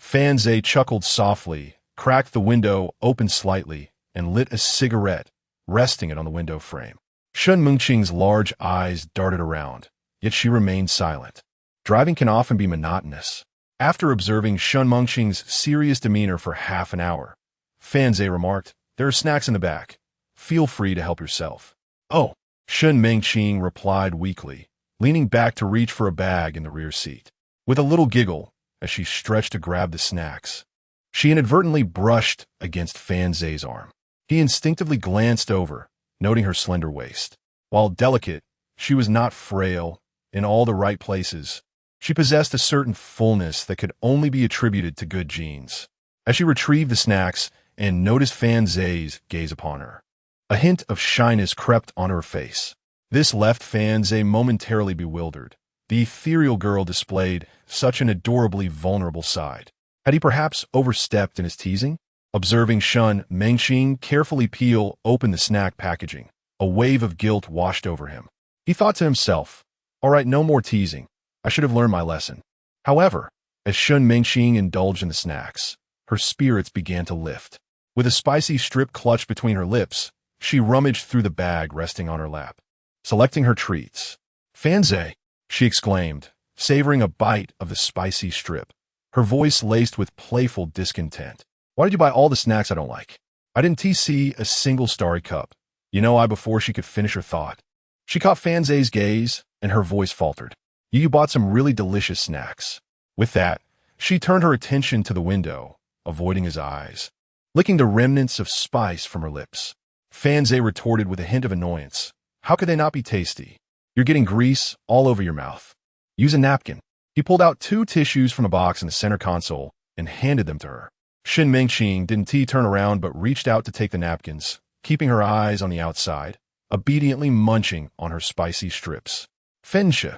Fanzai chuckled softly, cracked the window open slightly, and lit a cigarette, resting it on the window frame. Shan Mengqing's large eyes darted around, yet she remained silent. Driving can often be monotonous. After observing Shan Mengqing's serious demeanor for half an hour, Fanzai remarked, "There are snacks in the back. Feel free to help yourself." "Oh," Shan Mengqing replied weakly, leaning back to reach for a bag in the rear seat. With a little giggle, as she stretched to grab the snacks, she inadvertently brushed against Fanzai's arm. He instinctively glanced over, noting her slender waist. While delicate, she was not frail, in all the right places. She possessed a certain fullness that could only be attributed to good genes. As she retrieved the snacks and noticed Fanzai's gaze upon her, a hint of shyness crept on her face. This left Fanzai momentarily bewildered. The ethereal girl displayed such an adorably vulnerable side. Had he perhaps overstepped in his teasing? Observing Shan Mengqing carefully peel open the snack packaging, a wave of guilt washed over him. He thought to himself, "All right, no more teasing. I should have learned my lesson." However, as Shan Mengqing indulged in the snacks, her spirits began to lift. With a spicy strip clutched between her lips, she rummaged through the bag resting on her lap, selecting her treats. "Fanzai!" she exclaimed, savoring a bite of the spicy strip, her voice laced with playful discontent. "Why did you buy all the snacks I don't like?" "I didn't see a single starry cup." Before she could finish her thought, she caught Fanzai's gaze, and her voice faltered. You bought some really delicious snacks. With that, she turned her attention to the window, avoiding his eyes, licking the remnants of spice from her lips. Fanze retorted with a hint of annoyance. How could they not be tasty? You're getting grease all over your mouth. Use a napkin. He pulled out 2 tissues from a box in the center console and handed them to her. Shin Mengqing didn't turn around but reached out to take the napkins, keeping her eyes on the outside, obediently munching on her spicy strips. Fenxia,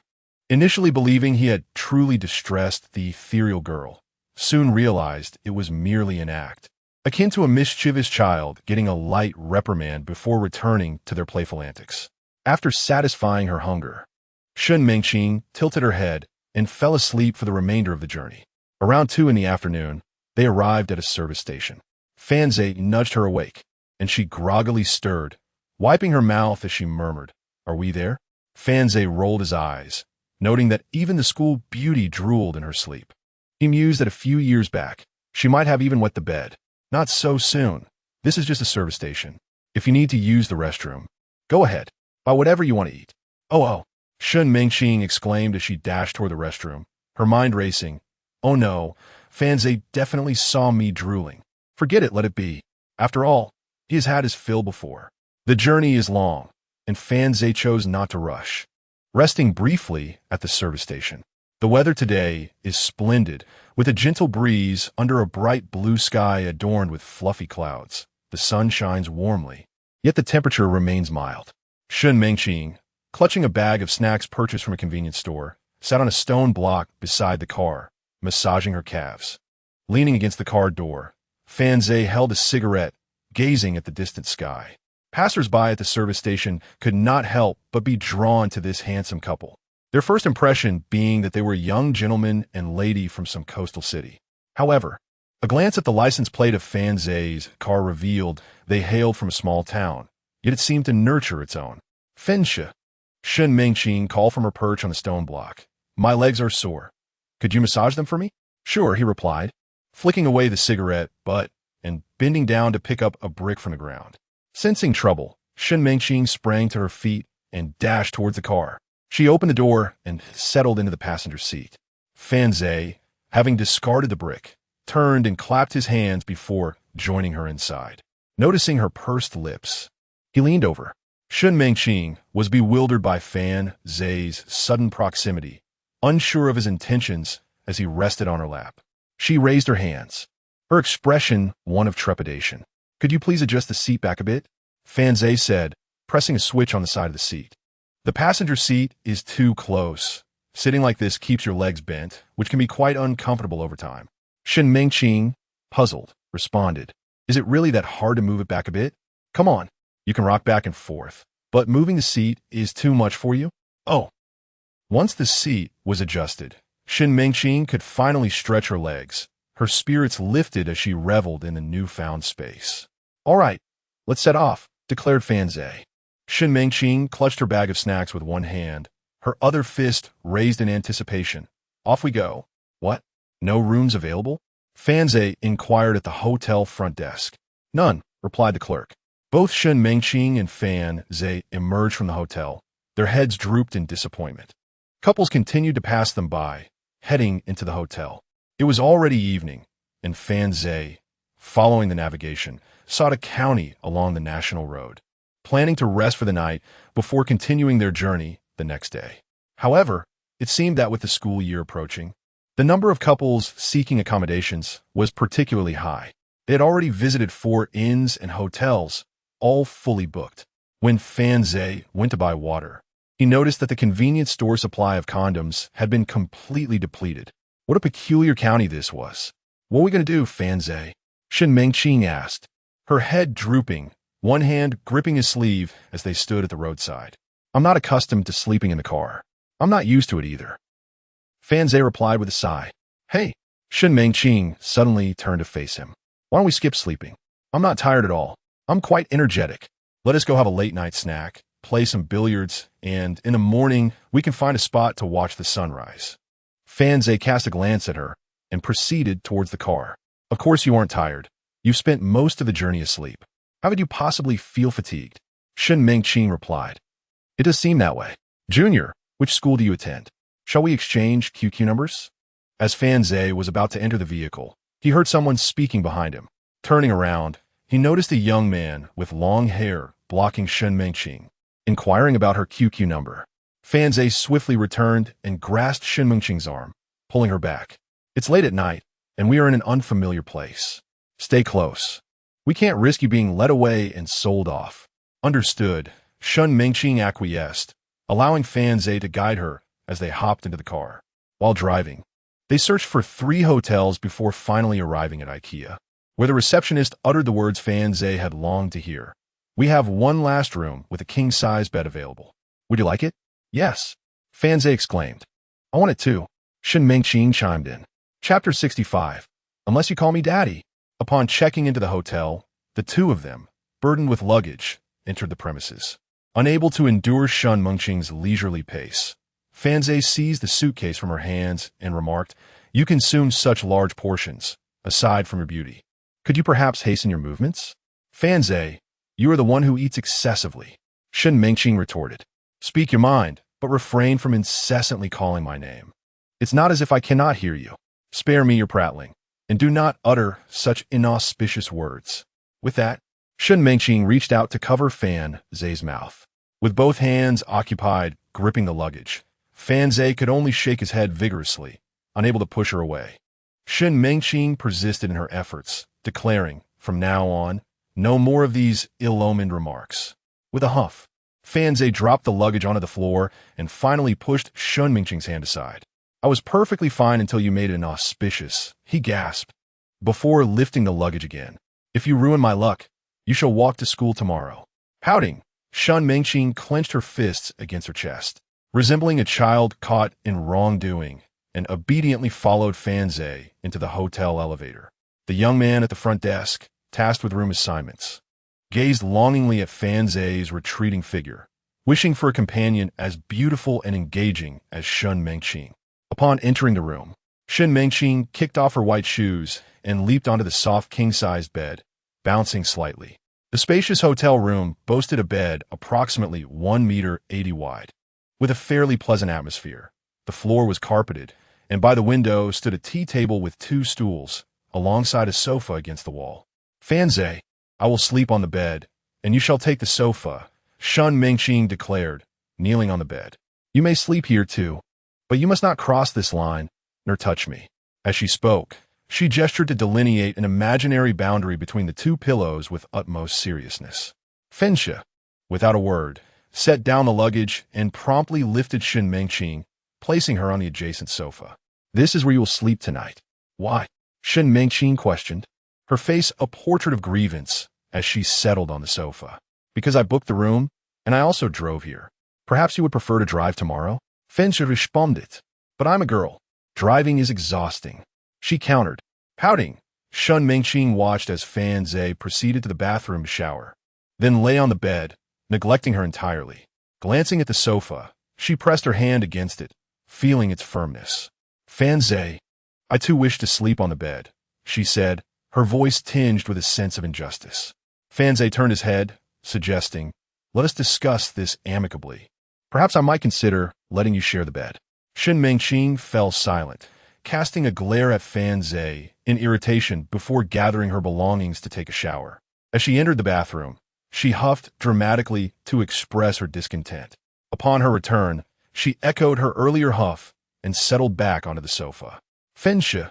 initially believing he had truly distressed the ethereal girl, soon realized it was merely an act, akin to a mischievous child getting a light reprimand before returning to their playful antics. After satisfying her hunger, Shin Mengqing tilted her head and fell asleep for the remainder of the journey. Around 2 in the afternoon, they arrived at a service station. Fanze nudged her awake, and she groggily stirred, wiping her mouth as she murmured, "Are we there?" Fanze rolled his eyes, noting that even the school beauty drooled in her sleep. He mused that a few years back, she might have even wet the bed. Not so soon. This is just a service station. If you need to use the restroom, go ahead. Buy whatever you want to eat. Oh. Shin Mengqing exclaimed as she dashed toward the restroom, her mind racing. Oh no, Fanze definitely saw me drooling. Forget it, let it be. After all, he has had his fill before. The journey is long, and Fanze chose not to rush, resting briefly at the service station. The weather today is splendid, with a gentle breeze under a bright blue sky adorned with fluffy clouds. The sun shines warmly, yet the temperature remains mild. Shin Mengqing, clutching a bag of snacks purchased from a convenience store, sat on a stone block beside the car, massaging her calves. Leaning against the car door, Fanze held a cigarette, gazing at the distant sky. Passers-by at the service station could not help but be drawn to this handsome couple, their first impression being that they were a young gentleman and lady from some coastal city. However, a glance at the license plate of Fanze's car revealed they hailed from a small town, yet it seemed to nurture its own. Fenxia, Shin Mengqing called from her perch on the stone block. My legs are sore. Could you massage them for me? Sure, he replied, flicking away the cigarette butt and bending down to pick up a brick from the ground. Sensing trouble, Shin Mengqing sprang to her feet and dashed towards the car. She opened the door and settled into the passenger seat. Fanze, having discarded the brick, turned and clapped his hands before joining her inside. Noticing her pursed lips, he leaned over. Shin Mengqing was bewildered by Fanze's sudden proximity, unsure of his intentions as he rested on her lap. She raised her hands, her expression one of trepidation. Could you please adjust the seat back a bit? Fanze said, pressing a switch on the side of the seat. The passenger seat is too close. Sitting like this keeps your legs bent, which can be quite uncomfortable over time. Shin Mengqing, puzzled, responded, Is it really that hard to move it back a bit? Come on, you can rock back and forth, but moving the seat is too much for you? Oh. Once the seat was adjusted, Shin Mengqing could finally stretch her legs. Her spirits lifted as she reveled in the newfound space. All right, let's set off, declared Fanze. Shin Mengqing clutched her bag of snacks with one hand, her other fist raised in anticipation. Off we go. What? No rooms available? Fanze inquired at the hotel front desk. None, replied the clerk. Both Shin Mengqing and Fanze emerged from the hotel, their heads drooped in disappointment. Couples continued to pass them by, heading into the hotel. It was already evening, and Fanze, following the navigation, sought a county along the national road, planning to rest for the night before continuing their journey the next day. However, it seemed that with the school year approaching, the number of couples seeking accommodations was particularly high. They had already visited 4 inns and hotels, all fully booked. When Fanze went to buy water, he noticed that the convenience store supply of condoms had been completely depleted. What a peculiar county this was. What are we going to do, Fanze? Shin Mengqing asked, her head drooping, one hand gripping his sleeve as they stood at the roadside. I'm not accustomed to sleeping in the car. I'm not used to it either. Fanze replied with a sigh. Hey, Shin Mengqing suddenly turned to face him. Why don't we skip sleeping? I'm not tired at all. I'm quite energetic. Let us go have a late-night snack, play some billiards, and in the morning, we can find a spot to watch the sunrise. Fanze cast a glance at her and proceeded towards the car. Of course you aren't tired. You've spent most of the journey asleep. How could you possibly feel fatigued? Shin Mengqing replied. It does seem that way. Junior, which school do you attend? Shall we exchange QQ numbers? As Fan Zhe was about to enter the vehicle, he heard someone speaking behind him. Turning around, he noticed a young man with long hair blocking Shen Mengqing, inquiring about her QQ number. Fan Zhe swiftly returned and grasped Shen Mengqing's arm, pulling her back. It's late at night, and we are in an unfamiliar place. Stay close. We can't risk you being led away and sold off. Understood. Shen Mengqing acquiesced, allowing Fan Zhe to guide her as they hopped into the car. While driving, they searched for 3 hotels before finally arriving at IKEA, where the receptionist uttered the words Fan Zhe had longed to hear. We have one last room with a king-size bed available. Would you like it? Yes, Fan Zhe exclaimed. I want it too. Shen Mengqing chimed in. Chapter 65. Unless you call me Daddy. Upon checking into the hotel, the two of them, burdened with luggage, entered the premises. Unable to endure Shen Mengqing's leisurely pace, Fan Zhe seized the suitcase from her hands and remarked, You consume such large portions, aside from your beauty. Could you perhaps hasten your movements? Fan Zhe, you are the one who eats excessively. Shen Mengqing retorted. Speak your mind, but refrain from incessantly calling my name. It's not as if I cannot hear you. Spare me your prattling, and do not utter such inauspicious words. With that, Shen Mengqing reached out to cover Fan Zhe's mouth. With both hands occupied gripping the luggage, Fan Zhe could only shake his head vigorously, unable to push her away. Shen Mengqing persisted in her efforts, declaring, from now on, no more of these ill-omened remarks. With a huff, Fan Zhe dropped the luggage onto the floor and finally pushed Shen Mengqing's hand aside. I was perfectly fine until you made it inauspicious, he gasped, before lifting the luggage again. If you ruin my luck, you shall walk to school tomorrow. Pouting, Shen Mengqing clenched her fists against her chest, resembling a child caught in wrongdoing, and obediently followed Fan Zhe into the hotel elevator. The young man at the front desk, tasked with room assignments, gazed longingly at Fan Zhe's retreating figure, wishing for a companion as beautiful and engaging as Shen Mengqing. Upon entering the room, Shen Mengqing kicked off her white shoes and leaped onto the soft king-sized bed, bouncing slightly. The spacious hotel room boasted a bed approximately 1 meter 80 wide, with a fairly pleasant atmosphere. The floor was carpeted, and by the window stood a tea table with 2 stools, alongside a sofa against the wall. Fan Zhe, I will sleep on the bed, and you shall take the sofa, Shen Mengqing declared, kneeling on the bed. You may sleep here too, but you must not cross this line, nor touch me. As she spoke, she gestured to delineate an imaginary boundary between the 2 pillows with utmost seriousness. Fensha, without a word, set down the luggage and promptly lifted Shen Mengqing, placing her on the adjacent sofa. This is where you will sleep tonight. Why? Shen Mengqing questioned, her face a portrait of grievance as she settled on the sofa. Because I booked the room, and I also drove here. Perhaps you would prefer to drive tomorrow? Fensha responded, but I'm a girl. Driving is exhausting. She countered. Pouting, Shen Mengqing watched as Fan Zhe proceeded to the bathroom to shower, then lay on the bed, neglecting her entirely. Glancing at the sofa, she pressed her hand against it, feeling its firmness. Fan Zhe, I too wish to sleep on the bed, she said, her voice tinged with a sense of injustice. Fan Zhe turned his head, suggesting, let us discuss this amicably. Perhaps I might consider letting you share the bed. Shen Mengqing fell silent, casting a glare at Fan Zhe in irritation before gathering her belongings to take a shower. As she entered the bathroom, she huffed dramatically to express her discontent. Upon her return, she echoed her earlier huff and settled back onto the sofa. Fensha,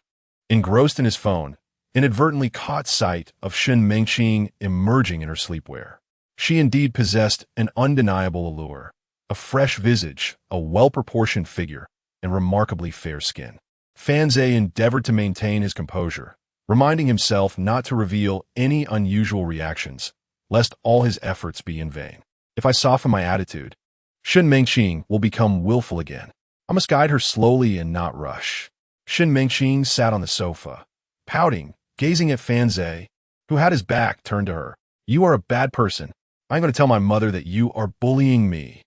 engrossed in his phone, inadvertently caught sight of Shen Mengqing emerging in her sleepwear. She indeed possessed an undeniable allure. A fresh visage, a well-proportioned figure, and remarkably fair skin. Fan Zhe endeavored to maintain his composure, reminding himself not to reveal any unusual reactions, lest all his efforts be in vain. If I soften my attitude, Shen Mengqing will become willful again. I must guide her slowly and not rush. Shen Mengqing sat on the sofa, pouting, gazing at Fan Zhe, who had his back turned to her. You are a bad person. I'm going to tell my mother that you are bullying me.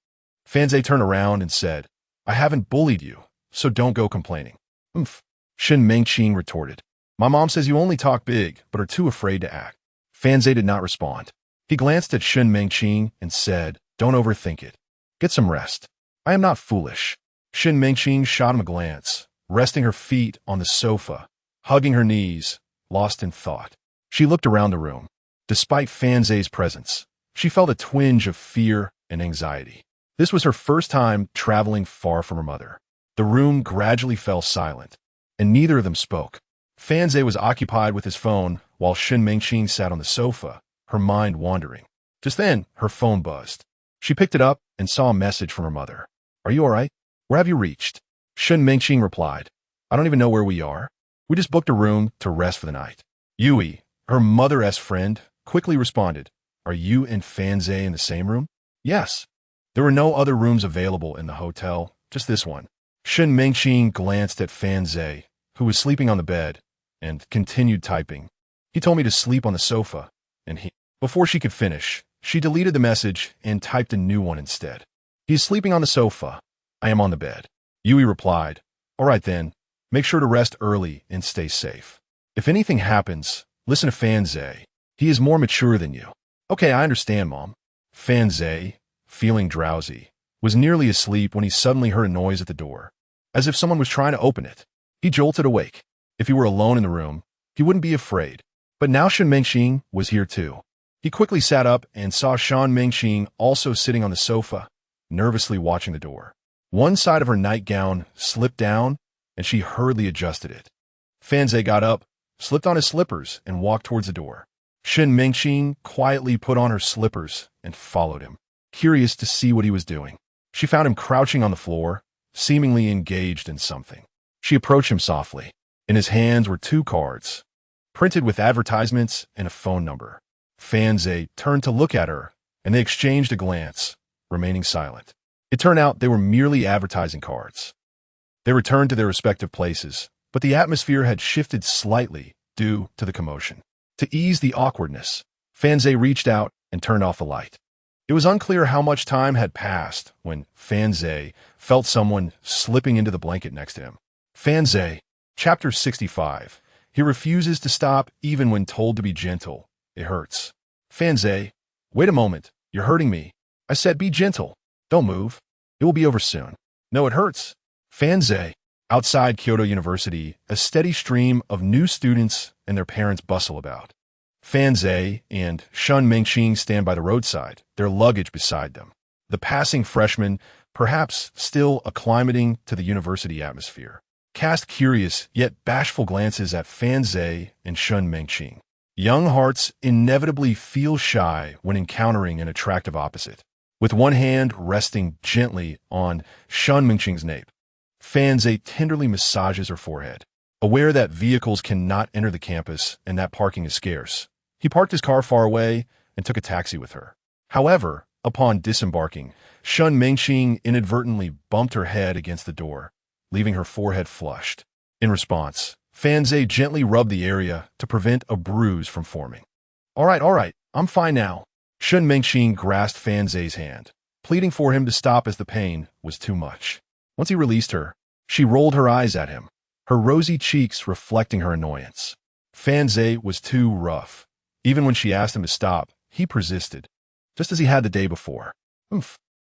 Fan Zhe turned around and said, I haven't bullied you, so don't go complaining. Oomph, Shen Mengqing retorted. My mom says you only talk big, but are too afraid to act. Fan Zhe did not respond. He glanced at Shen Mengqing and said, don't overthink it. Get some rest. I am not foolish. Shen Mengqing shot him a glance, resting her feet on the sofa, hugging her knees, lost in thought. She looked around the room. Despite Fan Zhe's presence, she felt a twinge of fear and anxiety. This was her first time traveling far from her mother. The room gradually fell silent, and neither of them spoke. Fan Zhe was occupied with his phone, while Shen Mengqing sat on the sofa, her mind wandering. Just then, her phone buzzed. She picked it up and saw a message from her mother. "Are you all right? Where have you reached?" Shen Mengqing replied, "I don't even know where we are. We just booked a room to rest for the night." Yui, her mother's friend, quickly responded, "Are you and Fan Zhe in the same room?" "Yes." There were no other rooms available in the hotel, just this one. Shen Mengqing glanced at Fan Zhe, who was sleeping on the bed, and continued typing. "He told me to sleep on the sofa, and he—" Before she could finish, she deleted the message and typed a new one instead. "He's sleeping on the sofa. I am on the bed." Yui replied, "All right then, make sure to rest early and stay safe. If anything happens, listen to Fan Zhe. He is more mature than you." "Okay, I understand, Mom." Fan Zhe, feeling drowsy, was nearly asleep when he suddenly heard a noise at the door, as if someone was trying to open it. He jolted awake. If he were alone in the room, he wouldn't be afraid. But now Shen Mengqing was here too. He quickly sat up and saw Shen Mengqing also sitting on the sofa, nervously watching the door. One side of her nightgown slipped down, and she hurriedly adjusted it. Fan Zhe got up, slipped on his slippers, and walked towards the door. Shen Mengqing quietly put on her slippers and followed him, curious to see what he was doing. She found him crouching on the floor, seemingly engaged in something. She approached him softly. In his hands were 2 cards, printed with advertisements and a phone number. Fan Zhe turned to look at her, and they exchanged a glance, remaining silent. It turned out they were merely advertising cards. They returned to their respective places, but the atmosphere had shifted slightly due to the commotion. To ease the awkwardness, Fan Zhe reached out and turned off the light. It was unclear how much time had passed when Fan Zhe felt someone slipping into the blanket next to him. Fan Zhe, Chapter 65. He refuses to stop even when told to be gentle. It hurts. Fan Zhe, wait a moment. You're hurting me. I said be gentle. Don't move. It will be over soon. No, it hurts. Fan Zhe. Outside Kyoto University, a steady stream of new students and their parents bustle about. Fan Zhe and Shen Mengqing stand by the roadside, their luggage beside them. The passing freshmen, perhaps still acclimating to the university atmosphere, cast curious yet bashful glances at Fan Zhe and Shen Mengqing. Young hearts inevitably feel shy when encountering an attractive opposite. With one hand resting gently on Shen Mengqing's nape, Fan Zhe tenderly massages her forehead. Aware that vehicles cannot enter the campus and that parking is scarce, he parked his car far away and took a taxi with her. However, upon disembarking, Shen Mengqing inadvertently bumped her head against the door, leaving her forehead flushed. In response, Fan Zhe gently rubbed the area to prevent a bruise from forming. All right, I'm fine now." Shen Mengqing grasped Fan Zhe's hand, pleading for him to stop as the pain was too much. Once he released her, she rolled her eyes at him, her rosy cheeks reflecting her annoyance. Fan Zhe was too rough. Even when she asked him to stop, he persisted, just as he had the day before.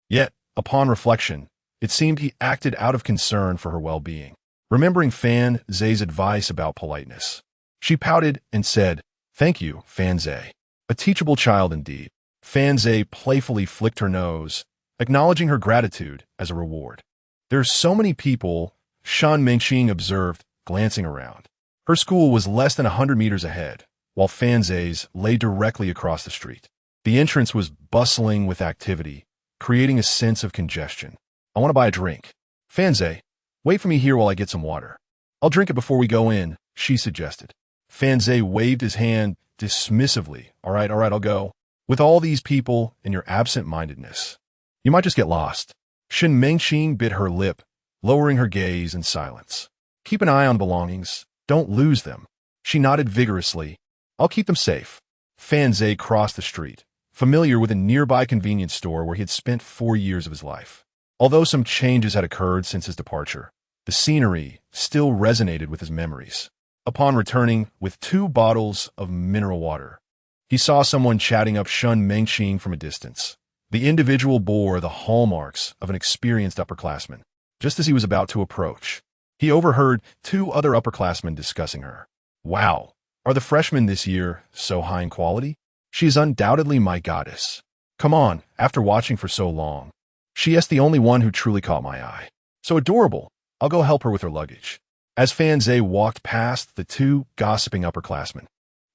Yet, upon reflection, it seemed he acted out of concern for her well-being. Remembering Fan Zhe's advice about politeness, she pouted and said, "Thank you, Fan Zhe." A teachable child indeed. Fan Zhe playfully flicked her nose, acknowledging her gratitude as a reward. "There are so many people," Shen Mengqing observed, glancing around. Her school was less than 100 meters ahead, while Fan Zhe's lay directly across the street. The entrance was bustling with activity, creating a sense of congestion. "I want to buy a drink." "Fan Zhe, wait for me here while I get some water." "I'll drink it before we go in," she suggested. Fan Zhe waved his hand dismissively. All right, I'll go. With all these people and your absent-mindedness, you might just get lost." Shen Mengqing bit her lip, lowering her gaze in silence. "Keep an eye on belongings. Don't lose them." She nodded vigorously. "I'll keep them safe." Fan Zhe crossed the street, familiar with a nearby convenience store where he had spent 4 years of his life. Although some changes had occurred since his departure, the scenery still resonated with his memories. Upon returning with 2 bottles of mineral water, he saw someone chatting up Shen Mengqing from a distance. The individual bore the hallmarks of an experienced upperclassman. Just as he was about to approach, He overheard two other upperclassmen discussing her. Wow, are the freshmen this year so high in quality? She is undoubtedly my goddess. Come on, after watching for so long. She is the only one who truly caught my eye. So adorable. I'll go help her with her luggage. As Fan Zhe walked past the two gossiping upperclassmen,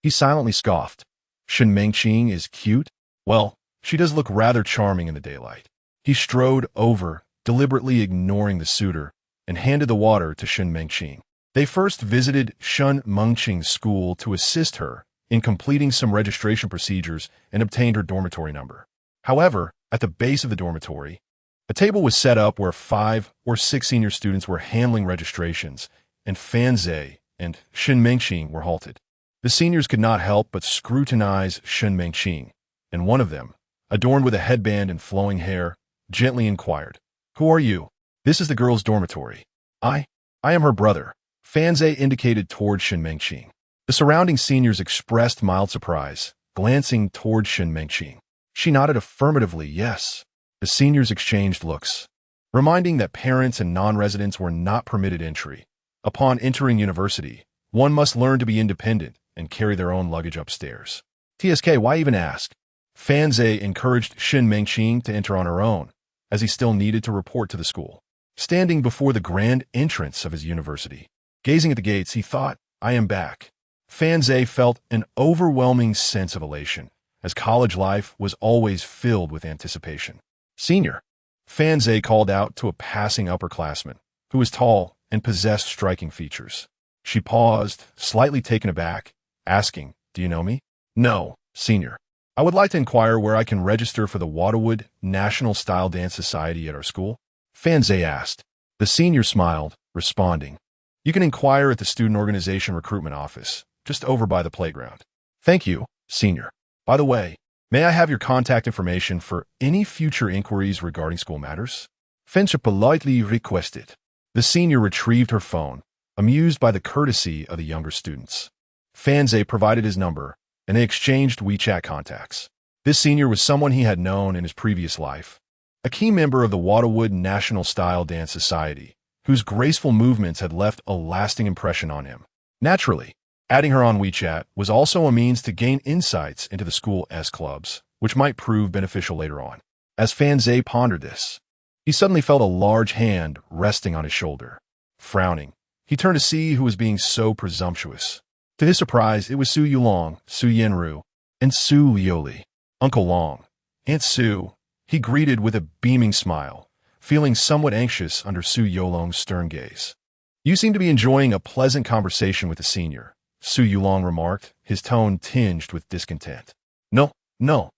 he silently scoffed. Shen Mengqing is cute? Well, she does look rather charming in the daylight. He strode over, deliberately ignoring the suitor, and handed the water to Shen Mengqing. They first visited Shen Mengqing's school to assist her in completing some registration procedures and obtained her dormitory number. However, at the base of the dormitory, a table was set up where 5 or 6 senior students were handling registrations, and Fan Zhe and Shen Mengqing were halted. The seniors could not help but scrutinize Shen Mengqing, and one of them, adorned with a headband and flowing hair, gently inquired, "Who are you?" "This is the girls' dormitory. I am her brother." Fan Zhe indicated toward Shen Mengqing. The surrounding seniors expressed mild surprise, glancing toward Shen Mengqing. She nodded affirmatively, yes. The seniors exchanged looks, reminding that parents and non-residents were not permitted entry. Upon entering university, one must learn to be independent and carry their own luggage upstairs. TSK, why even ask? Fan Zhe encouraged Shen Mengqing to enter on her own, as he still needed to report to the school. Standing before the grand entrance of his university, gazing at the gates, he thought, I am back. Fan Zhe felt an overwhelming sense of elation, as college life was always filled with anticipation. Senior, Fan Zhe called out to a passing upperclassman, who was tall and possessed striking features. She paused, slightly taken aback, asking, "Do you know me?" "No, senior. I would like to inquire where I can register for the Waterwood National Style Dance Society at our school." Fan Zhe asked. The senior smiled, responding, "You can inquire at the Student Organization Recruitment Office, just over by the playground." "Thank you, senior. By the way, may I have your contact information for any future inquiries regarding school matters?" Fan Zhe politely requested. The senior retrieved her phone, amused by the courtesy of the younger students. Fan Zhe provided his number, and they exchanged WeChat contacts. This senior was someone he had known in his previous life, a key member of the Waterwood National Style Dance Society, whose graceful movements had left a lasting impression on him. Naturally, adding her on WeChat was also a means to gain insights into the school's clubs, which might prove beneficial later on. As Fan Zhe pondered this, he suddenly felt a large hand resting on his shoulder. Frowning, he turned to see who was being so presumptuous. To his surprise, it was Su Yulong, Su Yanru, and Su Liuli. "Uncle Long, Aunt Su," he greeted with a beaming smile, feeling somewhat anxious under Su Yulong's stern gaze. "You seem to be enjoying a pleasant conversation with the senior," Su Yulong remarked, his tone tinged with discontent. No.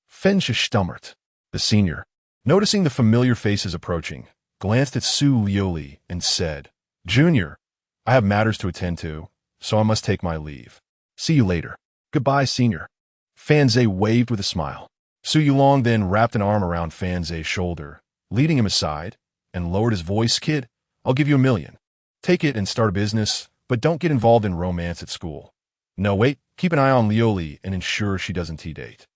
Fan Zhe stammered. The senior, noticing the familiar faces approaching, glanced at Su Liuli and said, "Junior, I have matters to attend to, so I must take my leave. See you later." "Goodbye, senior." Fan Zhe waved with a smile. Su Yulong then wrapped an arm around Fan Zhe's shoulder, leading him aside, and lowered his voice. "Kid, I'll give you $1 million. Take it and start a business, but don't get involved in romance at school. No, wait, keep an eye on Liuli and ensure she doesn't T-date."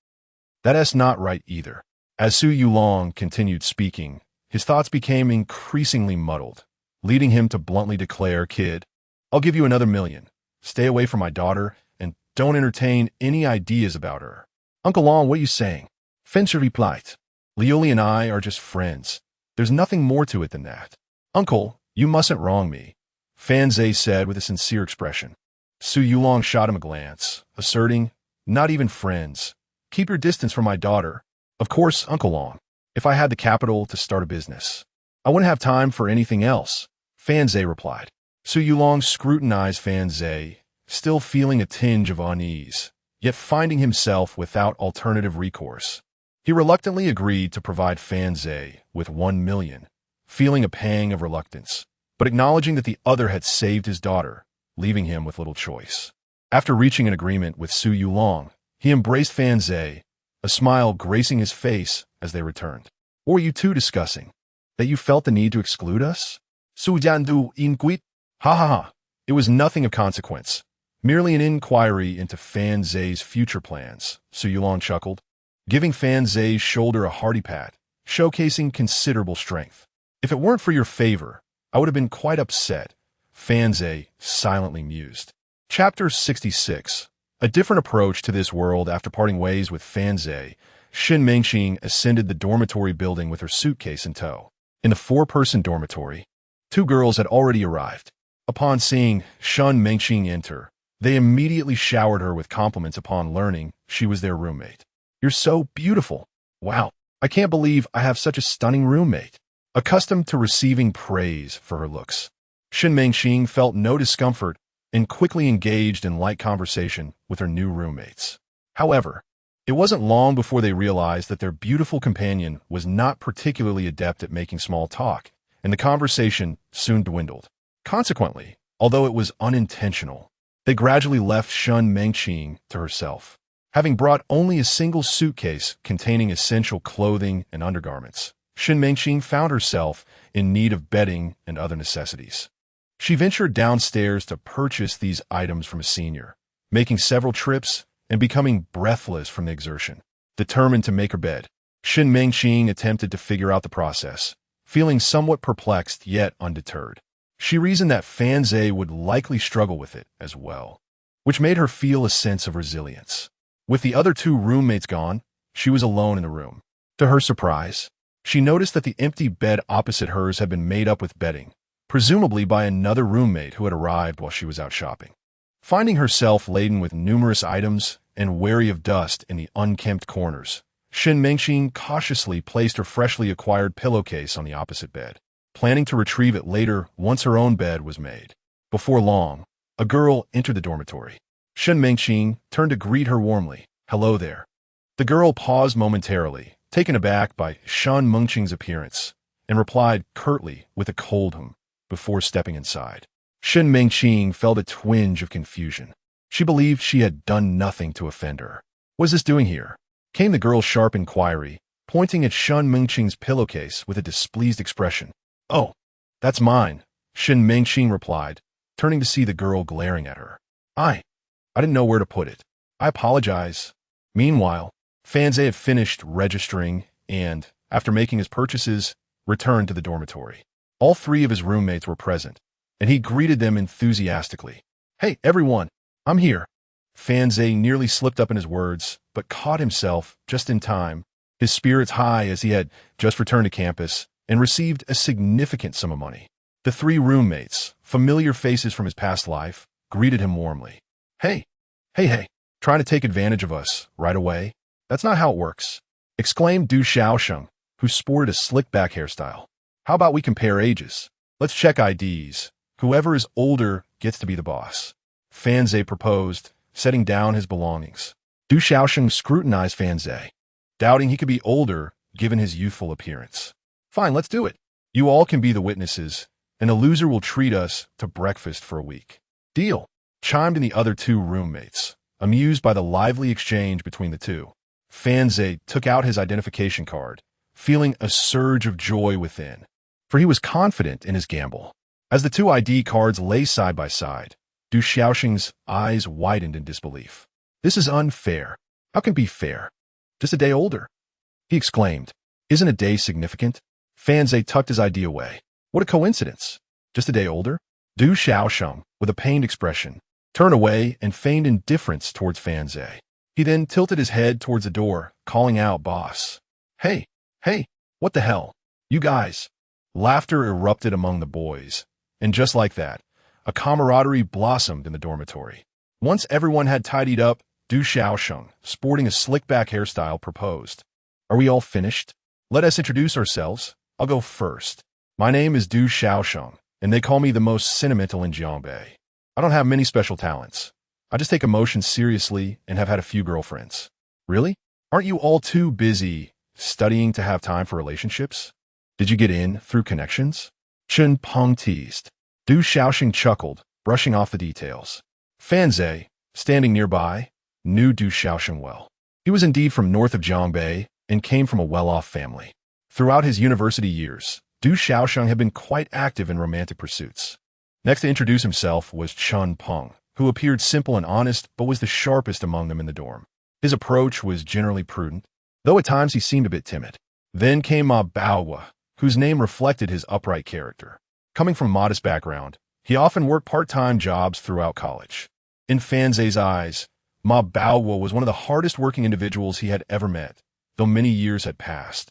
That's not right either. As Su Yulong continued speaking, his thoughts became increasingly muddled, leading him to bluntly declare, "Kid, I'll give you another $1 million. Stay away from my daughter, and don't entertain any ideas about her." "Uncle Long, what are you saying?" Fan Zhe replied. "Liuli and I are just friends. There's nothing more to it than that." "Uncle, you mustn't wrong me," Fan Zhe said with a sincere expression. Su Yulong shot him a glance, asserting, "Not even friends. Keep your distance from my daughter." "Of course, Uncle Long. If I had the capital to start a business, I wouldn't have time for anything else," Fan Zhe replied. Su Yulong scrutinized Fan Zhe, still feeling a tinge of unease, yet finding himself without alternative recourse. He reluctantly agreed to provide Fan Zhe with $1 million, feeling a pang of reluctance, but acknowledging that the other had saved his daughter, leaving him with little choice. After reaching an agreement with Su Yulong, he embraced Fan Zhe, a smile gracing his face as they returned. "What were you two discussing? That you felt the need to exclude us?" "Su Jiandu inquit." "Ha ha ha. It was nothing of consequence. Merely an inquiry into Fan Zhe's future plans," Su Yulong chuckled, giving Fan Zhe's shoulder a hearty pat, showcasing considerable strength. "If it weren't for your favor, I would have been quite upset, Fanze silently mused. Chapter 66. A different approach to this world. After parting ways with Fanze, Shin Mengqing ascended the dormitory building with her suitcase in tow. In the four-person dormitory, two girls had already arrived. Upon seeing Shin Mengqing enter, they immediately showered her with compliments upon learning she was their roommate. "You're so beautiful. Wow, I can't believe I have such a stunning roommate." Accustomed to receiving praise for her looks, Shin Mengqing felt no discomfort and quickly engaged in light conversation with her new roommates. However, it wasn't long before they realized that their beautiful companion was not particularly adept at making small talk, and the conversation soon dwindled. Consequently, although it was unintentional, they gradually left Shin Mengqing to herself. Having brought only a single suitcase containing essential clothing and undergarments, Shin Mengqing found herself in need of bedding and other necessities. She ventured downstairs to purchase these items from a senior, making several trips and becoming breathless from the exertion. Determined to make her bed, Shin Mengqing attempted to figure out the process, feeling somewhat perplexed yet undeterred. She reasoned that Fanze would likely struggle with it as well, which made her feel a sense of resilience. With the other two roommates gone, she was alone in the room. To her surprise, she noticed that the empty bed opposite hers had been made up with bedding, presumably by another roommate who had arrived while she was out shopping. Finding herself laden with numerous items and wary of dust in the unkempt corners, Shin Mengqing cautiously placed her freshly acquired pillowcase on the opposite bed, planning to retrieve it later once her own bed was made. Before long, a girl entered the dormitory. Shin Mengqing turned to greet her warmly. "Hello there." The girl paused momentarily, taken aback by Shin Mengqing's appearance, and replied curtly with a cold before stepping inside. Shin Mengqing felt a twinge of confusion. She believed she had done nothing to offend her. "What is this doing here?" came the girl's sharp inquiry, pointing at Shin Mengqing's pillowcase with a displeased expression. "Oh, that's mine," Shin Mengqing replied, turning to see the girl glaring at her. I didn't know where to put it. I apologize." Meanwhile, Fanze had finished registering and, after making his purchases, returned to the dormitory. All three of his roommates were present, and he greeted them enthusiastically. "Hey, everyone, I'm here." Fanze nearly slipped up in his words, but caught himself just in time, his spirits high as he had just returned to campus and received a significant sum of money. The three roommates, familiar faces from his past life, greeted him warmly. Hey, trying to take advantage of us right away? That's not how it works," exclaimed Du Xiaosheng, who sported a slick-back hairstyle. "How about we compare ages? Let's check IDs. Whoever is older gets to be the boss," Fanze proposed, setting down his belongings. Du Xiaosheng scrutinized Fanze, doubting he could be older given his youthful appearance. "Fine, let's do it. You all can be the witnesses, and the loser will treat us to breakfast for a week." "Deal," chimed in the other two roommates, amused by the lively exchange between the two. Fanze took out his identification card, feeling a surge of joy within, for he was confident in his gamble. As the two ID cards lay side by side, Du Xiaosheng's eyes widened in disbelief. "This is unfair. How can it be fair? Just a day older," he exclaimed. "Isn't a day significant?" Fanze tucked his ID away. "What a coincidence. Just a day older?" Du Xiaosheng, with a pained expression, turned away and feigned indifference towards Fanze. He then tilted his head towards the door, calling out, "Boss. Hey, what the hell? You guys." Laughter erupted among the boys, and just like that, a camaraderie blossomed in the dormitory. Once everyone had tidied up, Du Xiaosheng, sporting a slick-back hairstyle, proposed. "Are we all finished? Let us introduce ourselves. I'll go first. My name is Du Xiaosheng, and they call me the most sentimental in Jiangbei. I don't have many special talents. I just take emotions seriously and have had a few girlfriends." "Really? Aren't you all too busy studying to have time for relationships? Did you get in through connections?" Chen Peng teased. Du Xiaosheng chuckled, brushing off the details. Fanze, standing nearby, knew Du Xiaosheng well. He was indeed from north of Jiangbei and came from a well-off family. Throughout his university years, Du Xiaosheng had been quite active in romantic pursuits. Next to introduce himself was Chen Peng, who appeared simple and honest but was the sharpest among them in the dorm. His approach was generally prudent, though at times he seemed a bit timid. Then came Ma Baohua, whose name reflected his upright character. Coming from a modest background, He often worked part-time jobs throughout college. In Fan Zhe's eyes, Ma Baowu was one of the hardest-working individuals he had ever met, though many years had passed.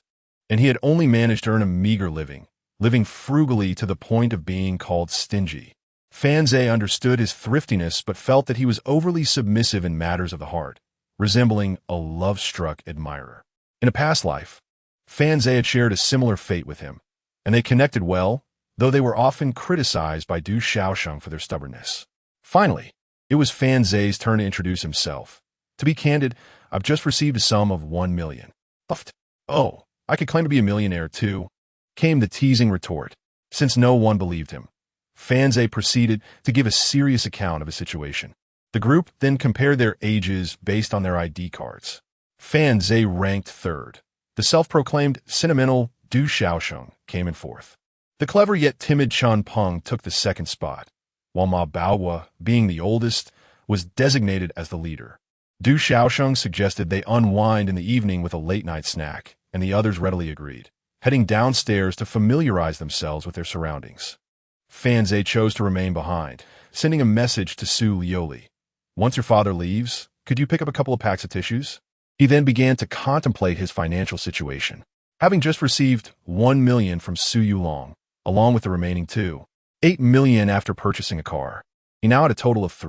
And he had only managed to earn a meager living, living frugally to the point of being called stingy. Fan Zhe understood his thriftiness but felt that he was overly submissive in matters of the heart, resembling a love-struck admirer. In a past life, Fan Zhe had shared a similar fate with him, and they connected well, though they were often criticized by Du Xiaosheng for their stubbornness. Finally, it was Fan Zhe's turn to introduce himself. To be candid, I've just received a sum of 1 million. Oh, I could claim to be a millionaire too, came the teasing retort. Since no one believed him, Fan Zhe proceeded to give a serious account of his situation. The group then compared their ages based on their ID cards. Fan Zhe ranked third. The self-proclaimed sentimental Du Xiaosheng came in fourth. The clever yet timid Chen Peng took the second spot, while Ma Baowu, being the oldest, was designated as the leader. Du Xiaosheng suggested they unwind in the evening with a late-night snack, and the others readily agreed, heading downstairs to familiarize themselves with their surroundings. Fan Zhe chose to remain behind, sending a message to Liuli. Once your father leaves, could you pick up a couple of packs of tissues? He then began to contemplate his financial situation. Having just received 1 million from Su Yulong, along with the remaining 8 million after purchasing a car, he now had a total of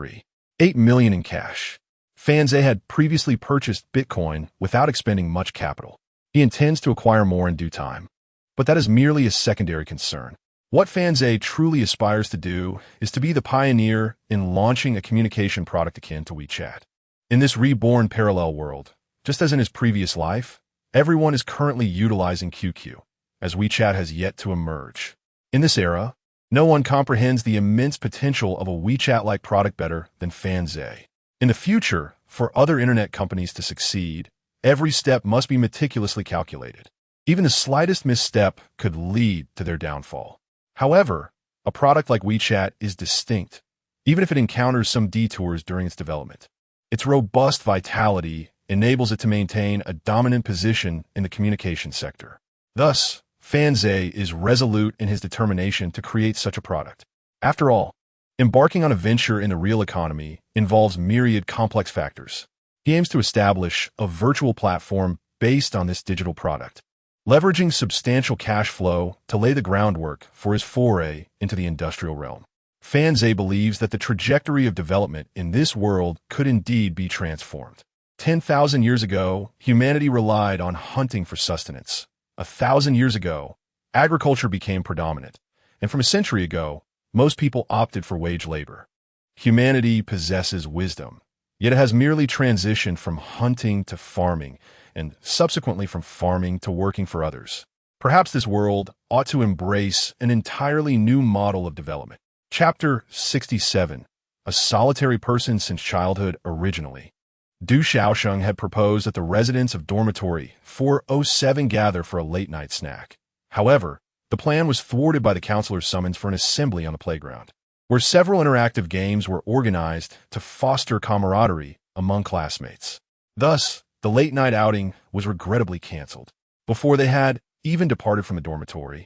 8 million in cash. Fan Zhe had previously purchased Bitcoin without expending much capital. He intends to acquire more in due time, but that is merely a secondary concern. What Fan Zhe truly aspires to do is to be the pioneer in launching a communication product akin to WeChat. In this reborn parallel world, just as in his previous life, everyone is currently utilizing QQ, as WeChat has yet to emerge. In this era, no one comprehends the immense potential of a WeChat-like product better than Fan Zhe. In the future, for other internet companies to succeed, every step must be meticulously calculated. Even the slightest misstep could lead to their downfall. However, a product like WeChat is distinct, even if it encounters some detours during its development. Its robust vitality enables it to maintain a dominant position in the communication sector. Thus, Fan Zhe is resolute in his determination to create such a product. After all, embarking on a venture in the real economy involves myriad complex factors. He aims to establish a virtual platform based on this digital product, leveraging substantial cash flow to lay the groundwork for his foray into the industrial realm. Fan Zhe believes that the trajectory of development in this world could indeed be transformed. 10,000 years ago, humanity relied on hunting for sustenance. 1,000 years ago, agriculture became predominant, and from a century ago, most people opted for wage labor. Humanity possesses wisdom, yet it has merely transitioned from hunting to farming, and subsequently from farming to working for others. Perhaps this world ought to embrace an entirely new model of development. Chapter 67. A solitary person since childhood originally. Du Xiaosheng had proposed that the residents of dormitory 407 gather for a late-night snack. However, the plan was thwarted by the counselor's summons for an assembly on the playground, where several interactive games were organized to foster camaraderie among classmates. Thus, the late-night outing was regrettably canceled. Before they had even departed from the dormitory,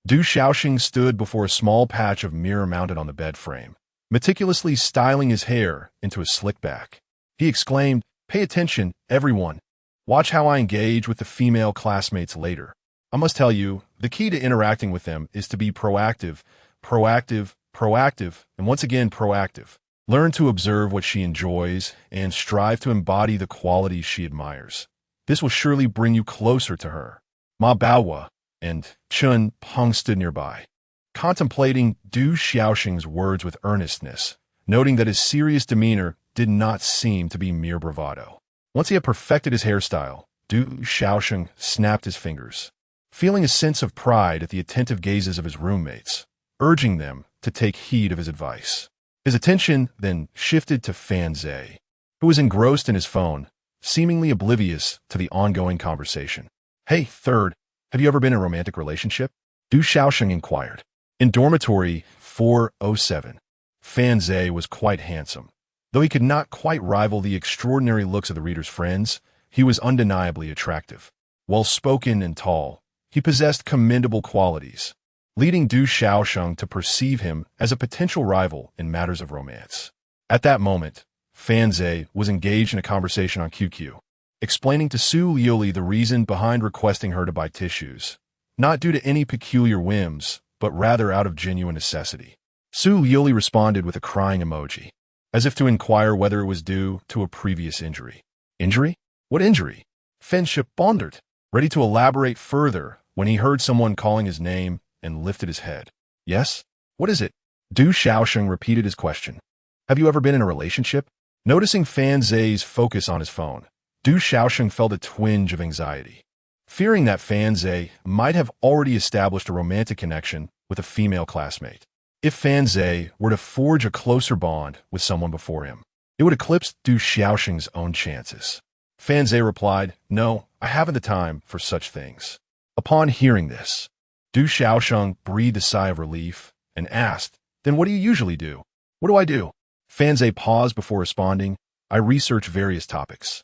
Du Xiaosheng stood before a small patch of mirror mounted on the bed frame, meticulously styling his hair into a slick back. He exclaimed, "Pay attention, everyone. Watch how I engage with the female classmates later. I must tell you, the key to interacting with them is to be proactive, and once again proactive. Learn to observe what she enjoys and strive to embody the qualities she admires. This will surely bring you closer to her." Ma Baowu and Chen Peng stood nearby, contemplating Du Xiaosheng's words with earnestness, noting that his serious demeanor did not seem to be mere bravado. Once he had perfected his hairstyle, Du Xiaosheng snapped his fingers, feeling a sense of pride at the attentive gazes of his roommates, urging them to take heed of his advice. His attention then shifted to Fan Zhe, who was engrossed in his phone, seemingly oblivious to the ongoing conversation. "Hey, third, have you ever been in a romantic relationship?" Du Xiaosheng inquired. In dormitory 407, Fan Zhe was quite handsome. Though he could not quite rival the extraordinary looks of the reader's friends, he was undeniably attractive. Well-spoken and tall, he possessed commendable qualities. leading Du Xiaosheng to perceive him as a potential rival in matters of romance. At that moment, Fan Zhe was engaged in a conversation on QQ, explaining to Su Liuli the reason behind requesting her to buy tissues, not due to any peculiar whims, but rather out of genuine necessity. Su Liuli responded with a crying emoji, as if to inquire whether it was due to a previous injury. Injury? What injury? Fan Shi pondered, ready to elaborate further when he heard someone calling his name and lifted his head. Yes? What is it? Du Xiaosheng repeated his question. Have you ever been in a relationship? Noticing Fan Zhe's focus on his phone, Du Xiaosheng felt a twinge of anxiety, fearing that Fan Zhe might have already established a romantic connection with a female classmate. If Fan Zhe were to forge a closer bond with someone before him, it would eclipse Du Xiaosheng's own chances. Fan Zhe replied, "No, I haven't the time for such things." Upon hearing this, Du Xiaosheng breathed a sigh of relief and asked, "Then what do you usually do?" "What do I do?" Fan Zhe paused before responding, "I research various topics."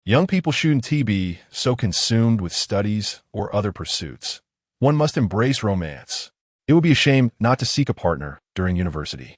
Young people shouldn't be so consumed with studies or other pursuits. One must embrace romance. It would be a shame not to seek a partner during university.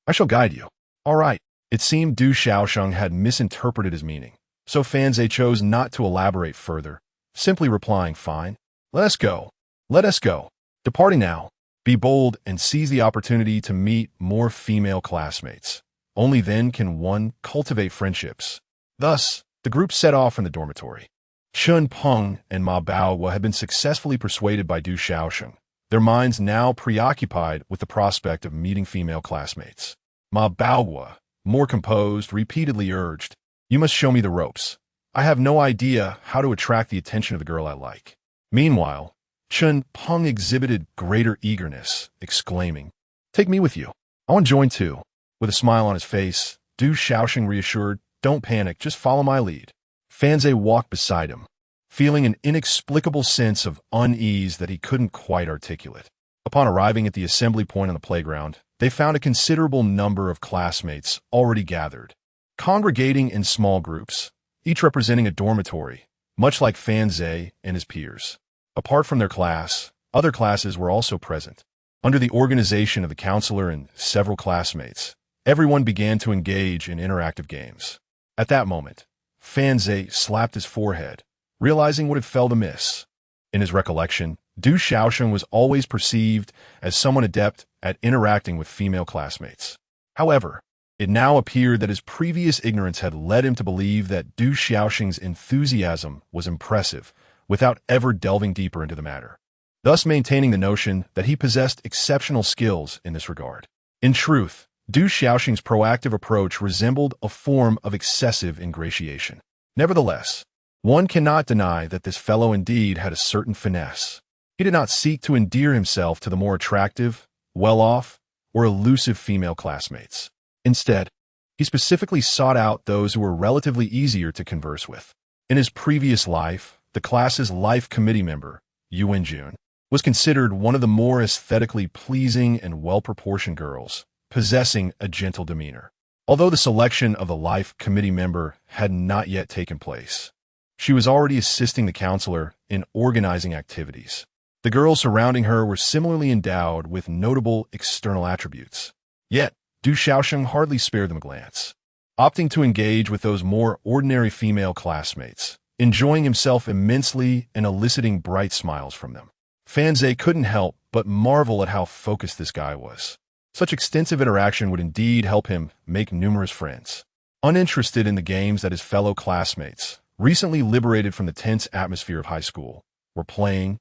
I shall guide you. All right. It seemed Du Xiaosheng had misinterpreted his meaning, so Fan Zhe chose not to elaborate further, simply replying, "Fine. Let us go. Let us go. Departing now. Be bold and seize the opportunity to meet more female classmates. Only then can one cultivate friendships." Thus, the group set off from the dormitory. Chun Peng and Ma Baohua had been successfully persuaded by Du Xiaosheng, their minds now preoccupied with the prospect of meeting female classmates. Ma Baohua, more composed, repeatedly urged, "You must show me the ropes. I have no idea how to attract the attention of the girl I like." Meanwhile, Chun Peng exhibited greater eagerness, exclaiming, "Take me with you. I want to join too." With a smile on his face, Du Xiaosheng reassured, "Don't panic, just follow my lead." Fan Zhe walked beside him, feeling an inexplicable sense of unease that he couldn't quite articulate. Upon arriving at the assembly point on the playground, they found a considerable number of classmates already gathered, congregating in small groups, each representing a dormitory, much like Fan Zhe and his peers. Apart from their class, other classes were also present. Under the organization of the counselor and several classmates, everyone began to engage in interactive games. At that moment, Fan Zhe slapped his forehead, realizing what had fell amiss. In his recollection, Du Xiaosheng was always perceived as someone adept at interacting with female classmates. However, it now appeared that his previous ignorance had led him to believe that Du Xiaosheng's enthusiasm was impressive, without ever delving deeper into the matter, thus maintaining the notion that he possessed exceptional skills in this regard. In truth, Du Xiaosheng's proactive approach resembled a form of excessive ingratiation. Nevertheless, one cannot deny that this fellow indeed had a certain finesse. He did not seek to endear himself to the more attractive, well-off, or elusive female classmates. Instead, he specifically sought out those who were relatively easier to converse with. In his previous life, the class's life committee member, Yuan Jun, was considered one of the more aesthetically pleasing and well-proportioned girls, possessing a gentle demeanor. Although the selection of the life committee member had not yet taken place, she was already assisting the counselor in organizing activities. The girls surrounding her were similarly endowed with notable external attributes. Yet, Du Xiaosheng hardly spared them a glance, opting to engage with those more ordinary female classmates, enjoying himself immensely and eliciting bright smiles from them. Fan Zhe couldn't help but marvel at how focused this guy was. Such extensive interaction would indeed help him make numerous friends. Uninterested in the games that his fellow classmates, recently liberated from the tense atmosphere of high school, were playing,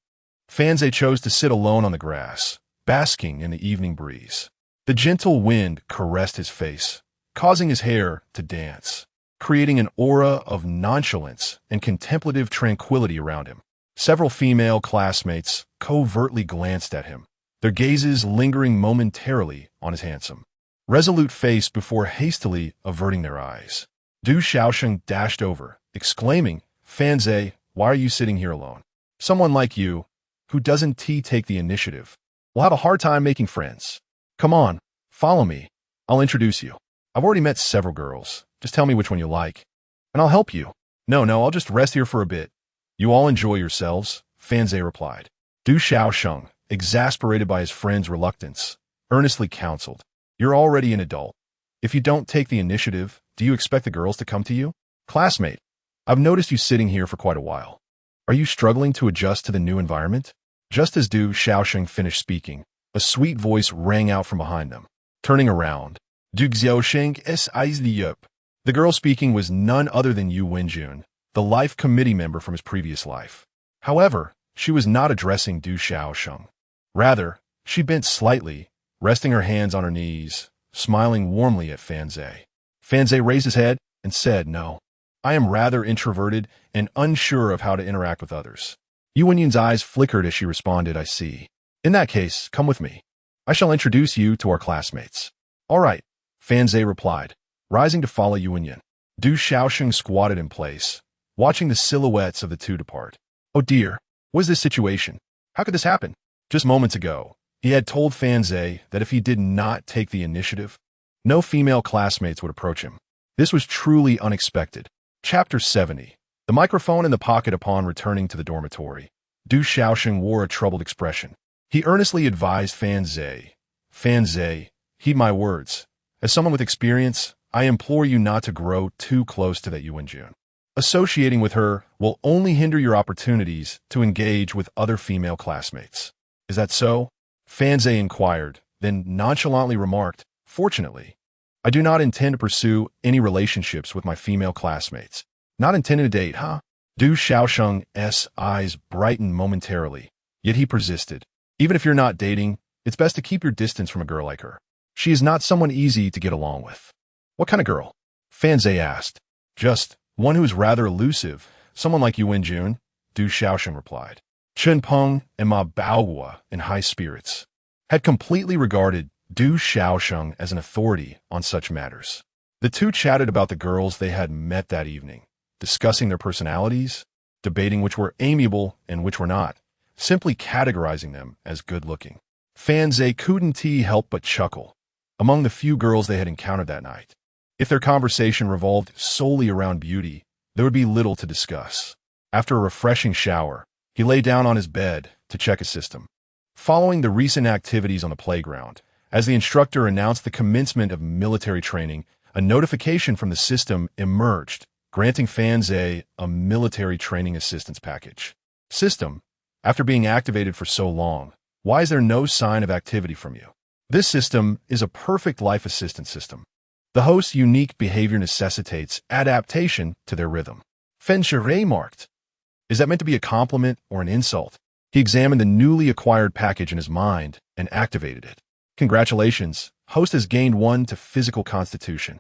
Fan Zhe chose to sit alone on the grass, basking in the evening breeze. The gentle wind caressed his face, causing his hair to dance, creating an aura of nonchalance and contemplative tranquility around him. Several female classmates covertly glanced at him, their gazes lingering momentarily on his handsome, resolute face before hastily averting their eyes. Du Xiaosheng dashed over, exclaiming, "Fan Zhe, why are you sitting here alone? Someone like you, who doesn't take the initiative, will have a hard time making friends. Come on, follow me. I'll introduce you. I've already met several girls. Just tell me which one you like, and I'll help you." No, I'll just rest here for a bit. You all enjoy yourselves," Fan Zhe replied. Du Xiaosheng, exasperated by his friend's reluctance, earnestly counseled, "You're already an adult. If you don't take the initiative, do you expect the girls to come to you? Classmate, I've noticed you sitting here for quite a while. Are you struggling to adjust to the new environment?" Just as Du Xiaosheng finished speaking, a sweet voice rang out from behind them. Turning around, Du Xiaosheng is the up. The girl speaking was none other than Yu Wenjun, the life committee member from his previous life. However, she was not addressing Du Xiaosheng. Rather, she bent slightly, resting her hands on her knees, smiling warmly at Fan Zhe. Fan Zhe raised his head and said, "No, I am rather introverted and unsure of how to interact with others." Yu Wenyun's eyes flickered as she responded, "I see. In that case, come with me. I shall introduce you to our classmates." "All right," Fan Zhe replied, rising to follow Yu Wenyun. Du Xiaosheng squatted in place, watching the silhouettes of the two depart. Oh dear, what is this situation? How could this happen? Just moments ago, he had told Fan Zhe that if he did not take the initiative, no female classmates would approach him. This was truly unexpected. Chapter 70. The microphone in the pocket. Upon returning to the dormitory, Du Xiaosheng wore a troubled expression. He earnestly advised Fan Zhe, "Fan Zhe, heed my words. As someone with experience, I implore you not to grow too close to that Yu Wenjun. Associating with her will only hinder your opportunities to engage with other female classmates." "Is that so?" Fan Zhe inquired, then nonchalantly remarked, "Fortunately, I do not intend to pursue any relationships with my female classmates." "Not intending to date, huh?" Du Xiaosheng's eyes brightened momentarily, yet he persisted. "Even if you're not dating, it's best to keep your distance from a girl like her. She is not someone easy to get along with." "What kind of girl?" Fan Zhe asked. "Just one who is rather elusive, someone like Yu Wenjun," Du Xiaosheng replied. Chen Peng and Ma Baoguo, in high spirits, had completely regarded Du Xiaosheng as an authority on such matters. The two chatted about the girls they had met that evening, discussing their personalities, debating which were amiable and which were not, simply categorizing them as good-looking. Fan Zhe couldn't help but chuckle. Among the few girls they had encountered that night, if their conversation revolved solely around beauty, there would be little to discuss. After a refreshing shower, he lay down on his bed to check his system. Following the recent activities on the playground, as the instructor announced the commencement of military training, a notification from the system emerged, granting Fan Zhe a military training assistance package. "System, after being activated for so long, why is there no sign of activity from you? This system is a perfect life assistance system. The host's unique behavior necessitates adaptation to their rhythm." Fen Shere marked. Is that meant to be a compliment or an insult? He examined the newly acquired package in his mind and activated it. "Congratulations, host has gained 1 to physical constitution."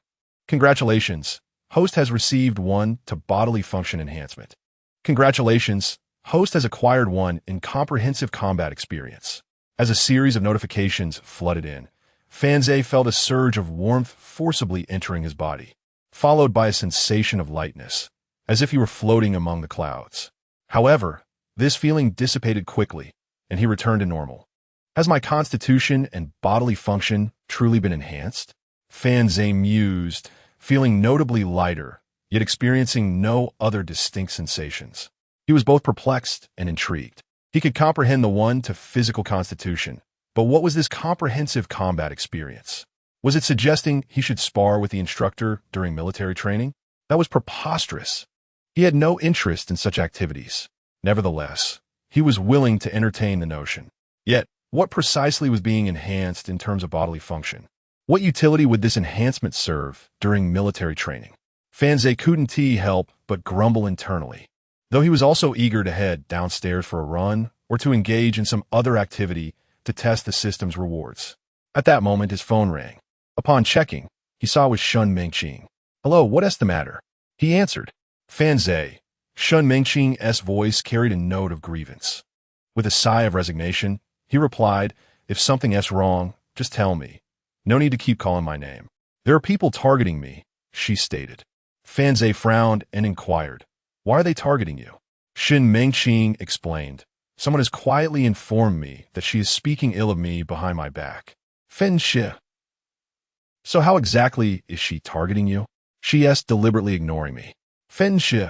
"Congratulations, host has received 1 to bodily function enhancement." "Congratulations, host has acquired 1 in comprehensive combat experience." As a series of notifications flooded in, Fan Zhe felt a surge of warmth forcibly entering his body, followed by a sensation of lightness, as if he were floating among the clouds. However, this feeling dissipated quickly, and he returned to normal. "Has my constitution and bodily function truly been enhanced?" Fan Zhe mused, feeling notably lighter, yet experiencing no other distinct sensations. He was both perplexed and intrigued. He could comprehend the 1 to physical constitution, but what was this comprehensive combat experience? Was it suggesting he should spar with the instructor during military training? That was preposterous. He had no interest in such activities. Nevertheless, he was willing to entertain the notion. Yet, what precisely was being enhanced in terms of bodily function? What utility would this enhancement serve during military training? Fan Zhe couldn't help but grumble internally, though he was also eager to head downstairs for a run or to engage in some other activity to test the system's rewards. At that moment, his phone rang. Upon checking, he saw it was Shun Mengqing. "Hello, what's the matter?" He answered. Fan Zhe, Shun Mengqing's voice carried a note of grievance. With a sigh of resignation, he replied, "If something's wrong, just tell me. No need to keep calling my name." "There are people targeting me," she stated. Fan Zhe frowned and inquired, "Why are they targeting you?" Shun Mengqing explained, "Someone has quietly informed me that she is speaking ill of me behind my back." Fen Shi. "So how exactly is she targeting you?" She is deliberately ignoring me. Fen Shi.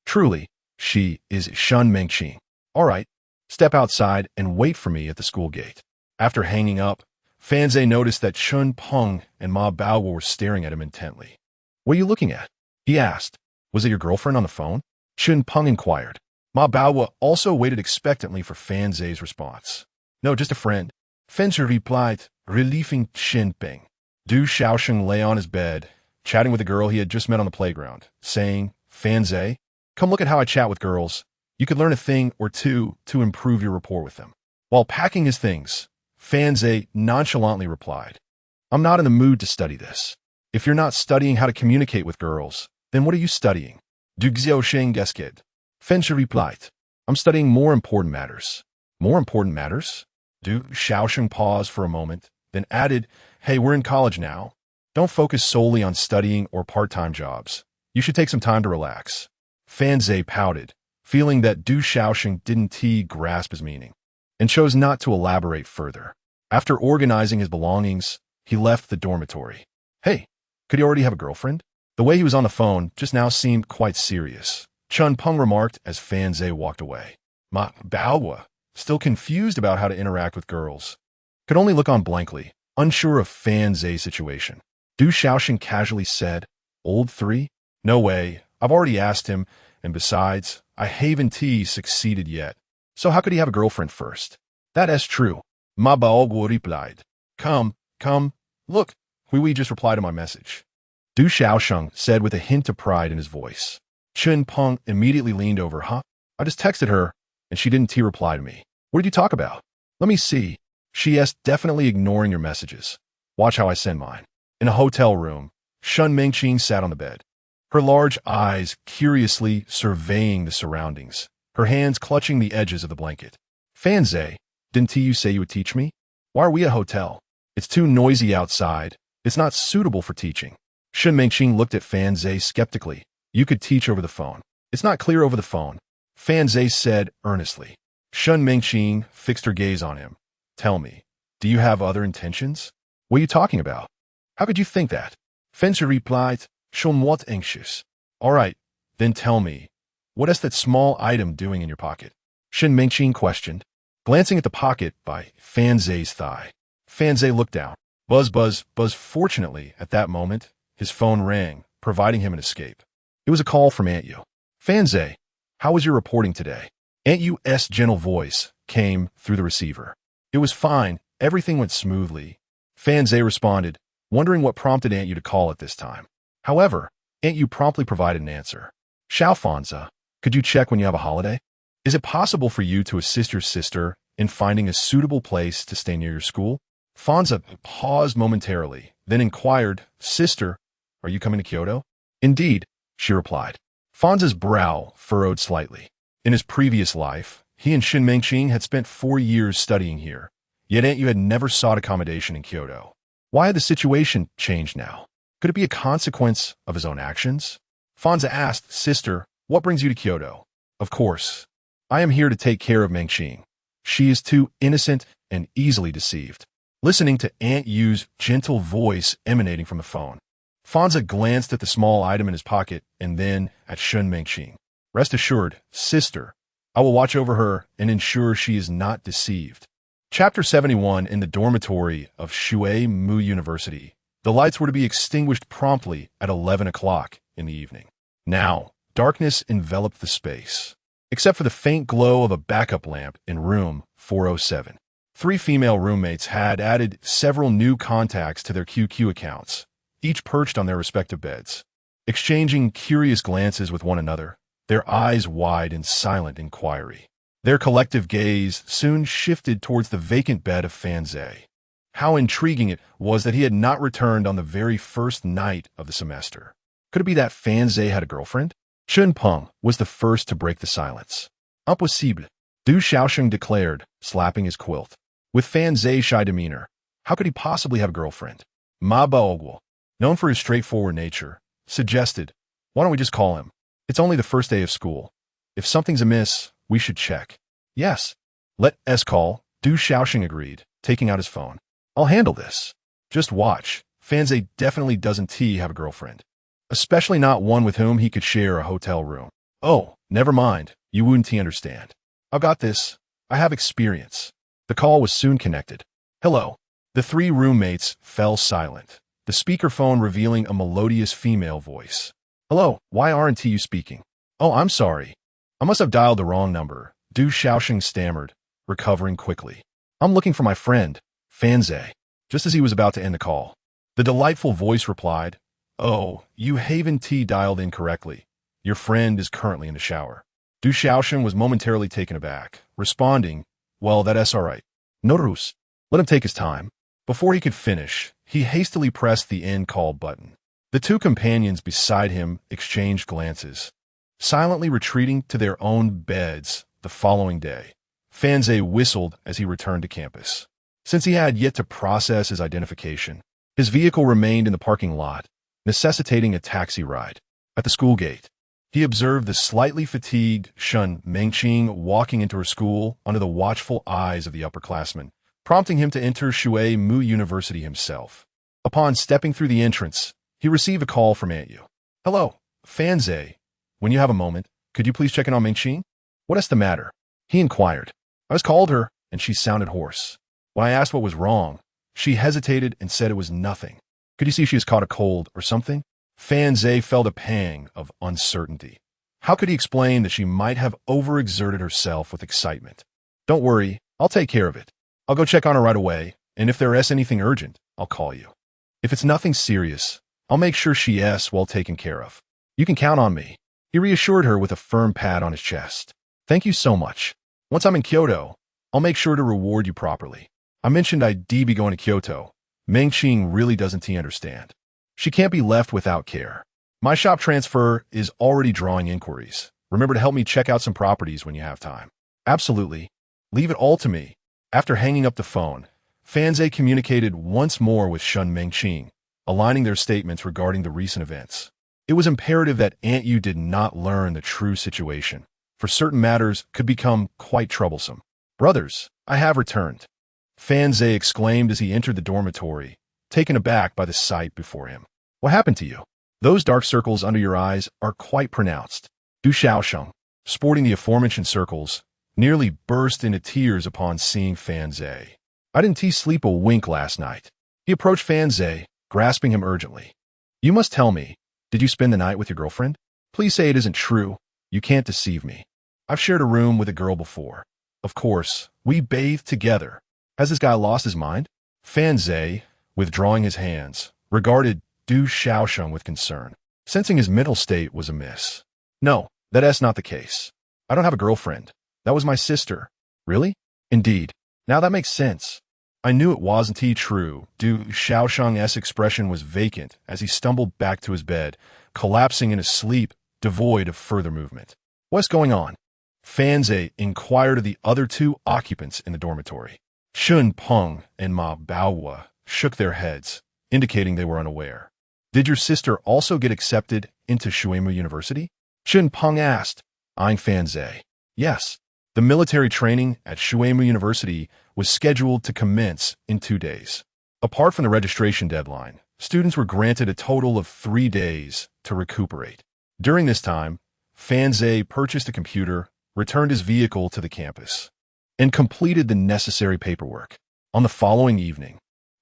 Truly, she is Shun Mengqing. All right, Step outside and wait for me at the school gate. After hanging up, Fanze noticed that Chun Peng and Ma Baoguo were staring at him intently. "What are you looking at?" he asked. "Was it your girlfriend on the phone?" Chun Peng inquired. Ma Baoguo also waited expectantly for Fanze's response. "No, just a friend." Fanze replied, relieving Chun Peng. Du Xiaosheng lay on his bed, chatting with a girl he had just met on the playground, saying, "Fanze, come look at how I chat with girls. You could learn a thing or two to improve your rapport with them." While packing his things, Fanze nonchalantly replied, "I'm not in the mood to study this. If you're not studying how to communicate with girls, then what are you studying?" Du Xiaosheng guessed. Fanze replied, "I'm studying more important matters." "More important matters?" Du Xiaosheng paused for a moment, then added, "Hey, we're in college now. Don't focus solely on studying or part-time jobs. You should take some time to relax." Fanze pouted, feeling that Du Xiaosheng didn't grasp his meaning, and chose not to elaborate further. After organizing his belongings, he left the dormitory. "Hey, could he already have a girlfriend?" The way he was on the phone just now seemed quite serious, Chun Peng remarked as Fanze walked away. Ma Baoguo, still confused about how to interact with girls, could only look on blankly, unsure of Fanze's situation. Du Xiaosheng casually said, "Old 3? No way, I've already asked him, and besides, I haven't succeeded yet. So how could he have a girlfriend first?" "That's true," Ma Baoguo replied. Come, look, Hui just replied to my message." Du Xiaosheng said with a hint of pride in his voice. Chun Peng immediately leaned over. "Huh? I just texted her, and she didn't reply to me." "What did you talk about?" "Let me see." She asked, definitely ignoring your messages. "Watch how I send mine." In a hotel room, Shun Mengqing sat on the bed, her large eyes curiously surveying the surroundings, her hands clutching the edges of the blanket. "Fanze, didn't you say you would teach me? Why are we a hotel? It's too noisy outside. It's not suitable for teaching." Shun Mengqing looked at Fanze skeptically. "You could teach over the phone." "It's not clear over the phone," Fanze said earnestly. Shun Mengqing fixed her gaze on him. "Tell me, do you have other intentions?" "What are you talking about? How could you think that?" Fanze replied, somewhat anxious. "All right, then tell me, what is that small item doing in your pocket?" Shun Mengqing questioned, glancing at the pocket by Fanze's thigh. Fanze looked down. Buzz, buzz, buzz. Fortunately, at that moment, his phone rang, providing him an escape. It was a call from Aunt Yu. "Fanze, how was your reporting today?" Aunt Yu's gentle voice came through the receiver. "It was fine. Everything went smoothly." Fanze responded, wondering what prompted Aunt Yu to call at this time. However, Aunt Yu promptly provided an answer. "Xiao Fanze, could you check when you have a holiday? Is it possible for you to assist your sister in finding a suitable place to stay near your school?" Fanze paused momentarily, then inquired, "Sister, are you coming to Kyoto?" "Indeed," she replied. Fanze's brow furrowed slightly. In his previous life, he and Shun Mengqing had spent 4 years studying here, yet Aunt Yu had never sought accommodation in Kyoto. Why had the situation changed now? Could it be a consequence of his own actions? Fanze asked, "Sister, what brings you to Kyoto?" "Of course, I am here to take care of Mengqing. She is too innocent and easily deceived." Listening to Aunt Yu's gentle voice emanating from the phone, Fanze glanced at the small item in his pocket and then at Shun Mengqing. "Rest assured, sister, I will watch over her and ensure she is not deceived." Chapter 71. In the dormitory of Shui Mu University, the lights were to be extinguished promptly at 11 o'clock in the evening. Now, darkness enveloped the space, except for the faint glow of a backup lamp in room 407. 3 female roommates had added several new contacts to their QQ accounts, each perched on their respective beds, exchanging curious glances with one another, their eyes wide in silent inquiry. Their collective gaze soon shifted towards the vacant bed of Fanze. How intriguing it was that he had not returned on the very first night of the semester. Could it be that Fanze had a girlfriend? Chun Peng was the first to break the silence. "Impossible," Du Xiaosheng declared, slapping his quilt. With Fanze's shy demeanor, how could he possibly have a girlfriend? Ma Baoguo, known for his straightforward nature, suggested, "Why don't we just call him? It's only the first day of school. If something's amiss, we should check." "Yes, let us call," Du Xiaosheng agreed, taking out his phone. "I'll handle this. Just watch. Fanze definitely doesn't have a girlfriend. Especially not one with whom he could share a hotel room." "Oh, never mind. You wouldn't understand. I've got this." I have experience. The call was soon connected. Hello. The three roommates fell silent, the speakerphone revealing a melodious female voice. Hello, why aren't you speaking? Oh, I'm sorry. I must have dialed the wrong number, Du Shaoxing stammered, recovering quickly. I'm looking for my friend, Fanze. Just as he was about to end the call, the delightful voice replied, Oh, you Haven T dialed incorrectly. Your friend is currently in the shower. Du Shaoxing was momentarily taken aback, responding, Well, that's all right. No ruse. Let him take his time. Before he could finish, he hastily pressed the end call button. The two companions beside him exchanged glances, silently retreating to their own beds the following day. Fanze whistled as he returned to campus. Since he had yet to process his identification, his vehicle remained in the parking lot, necessitating a taxi ride. At the school gate, he observed the slightly fatigued Shun Mengqing walking into her school under the watchful eyes of the upperclassmen, prompting him to enter Shui Mu University himself. Upon stepping through the entrance, he received a call from Aunt Yu. Hello, Fanze. When you have a moment, could you please check in on Mengqing? What is the matter? He inquired. I just called her, and she sounded hoarse. When I asked what was wrong, she hesitated and said it was nothing. Could you see she has caught a cold or something? Fanze felt a pang of uncertainty. How could he explain that she might have overexerted herself with excitement? Don't worry, I'll take care of it. I'll go check on her right away, and if there is anything urgent, I'll call you. If it's nothing serious, I'll make sure she is well taken care of. You can count on me. He reassured her with a firm pat on his chest. Thank you so much. Once I'm in Kyoto, I'll make sure to reward you properly. I mentioned I'd be going to Kyoto. Mengqing really doesn't understand. She can't be left without care. My shop transfer is already drawing inquiries. Remember to help me check out some properties when you have time. Absolutely. Leave it all to me. After hanging up the phone, Fanze communicated once more with Shun Mengqing, aligning their statements regarding the recent events. It was imperative that Aunt Yu did not learn the true situation, for certain matters could become quite troublesome. Brothers, I have returned. Fanze exclaimed as he entered the dormitory, taken aback by the sight before him. What happened to you? Those dark circles under your eyes are quite pronounced. Du Shaoxing, sporting the aforementioned circles, nearly burst into tears upon seeing Fanze. I didn't sleep a wink last night. He approached Fanze, grasping him urgently. You must tell me, did you spend the night with your girlfriend? Please say it isn't true. You can't deceive me. I've shared a room with a girl before. Of course, we bathed together. Has this guy lost his mind? Fanze, withdrawing his hands, regarded Du Shaoxing with concern, sensing his mental state was amiss. No, that's not the case. I don't have a girlfriend. That was my sister. Really? Indeed. Now that makes sense. I knew it wasn't true. Du Shaoxing's expression was vacant as he stumbled back to his bed, collapsing in a sleep devoid of further movement. What's going on? Fanze inquired of the other two occupants in the dormitory. Shun Peng and Ma Baohua shook their heads, indicating they were unaware. Did your sister also get accepted into Shuimu University? Shun Peng asked, eyeing Fanze. Yes. The military training at Shuimu University was scheduled to commence in 2 days. Apart from the registration deadline, students were granted a total of 3 days to recuperate. During this time, Fanze purchased a computer, returned his vehicle to the campus, and completed the necessary paperwork. On the following evening,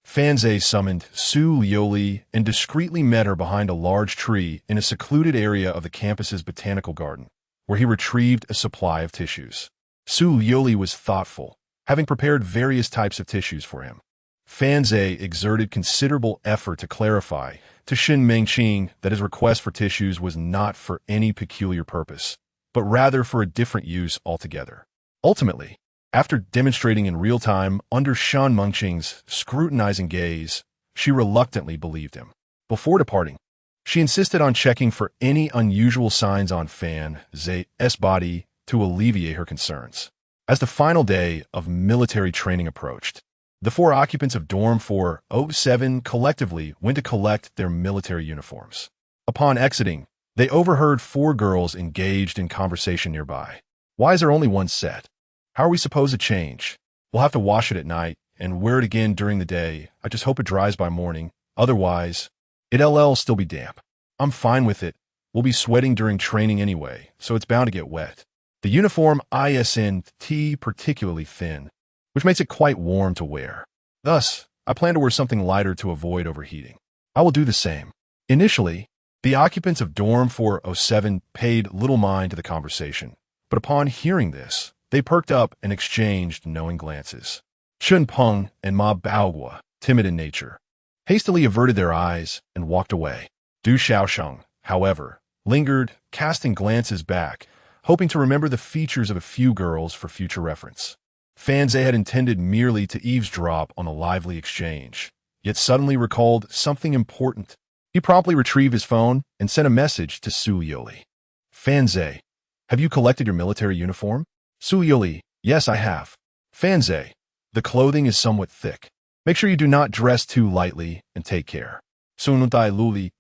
Fanze summoned Su Liuli and discreetly met her behind a large tree in a secluded area of the campus's botanical garden, where he retrieved a supply of tissues. Su Liuli was thoughtful, having prepared various types of tissues for him. Fanze exerted considerable effort to clarify to Shun Mengqing that his request for tissues was not for any peculiar purpose, but rather for a different use altogether. Ultimately, after demonstrating in real time under Shun Mengqing's scrutinizing gaze, she reluctantly believed him. Before departing, she insisted on checking for any unusual signs on Fanze's body to alleviate her concerns. As the final day of military training approached, the 4 occupants of Dorm 407 collectively went to collect their military uniforms. Upon exiting, they overheard 4 girls engaged in conversation nearby. Why is there only one set? How are we supposed to change? We'll have to wash it at night and wear it again during the day. I just hope it dries by morning. Otherwise, it'll still be damp. I'm fine with it. We'll be sweating during training anyway, so it's bound to get wet. The uniform isn't particularly thin, which makes it quite warm to wear. Thus, I plan to wear something lighter to avoid overheating. I will do the same. Initially, the occupants of dorm 407 paid little mind to the conversation, but upon hearing this, they perked up and exchanged knowing glances. Chun Peng and Ma Baoguo, timid in nature, hastily averted their eyes and walked away. Du Xiaosheng, however, lingered, casting glances back, hoping to remember the features of a few girls for future reference. Fan Zhe had intended merely to eavesdrop on a lively exchange, yet suddenly recalled something important. He promptly retrieved his phone and sent a message to Su Liuli. Fan Zhe, have you collected your military uniform? Su Liuli, yes, I have. Fan Zhe, the clothing is somewhat thick. Make sure you do not dress too lightly and take care. Sunutai Luli,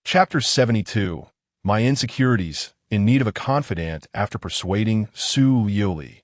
Chapter 72, My Insecurities, in need of a confidant after persuading Su Liuli.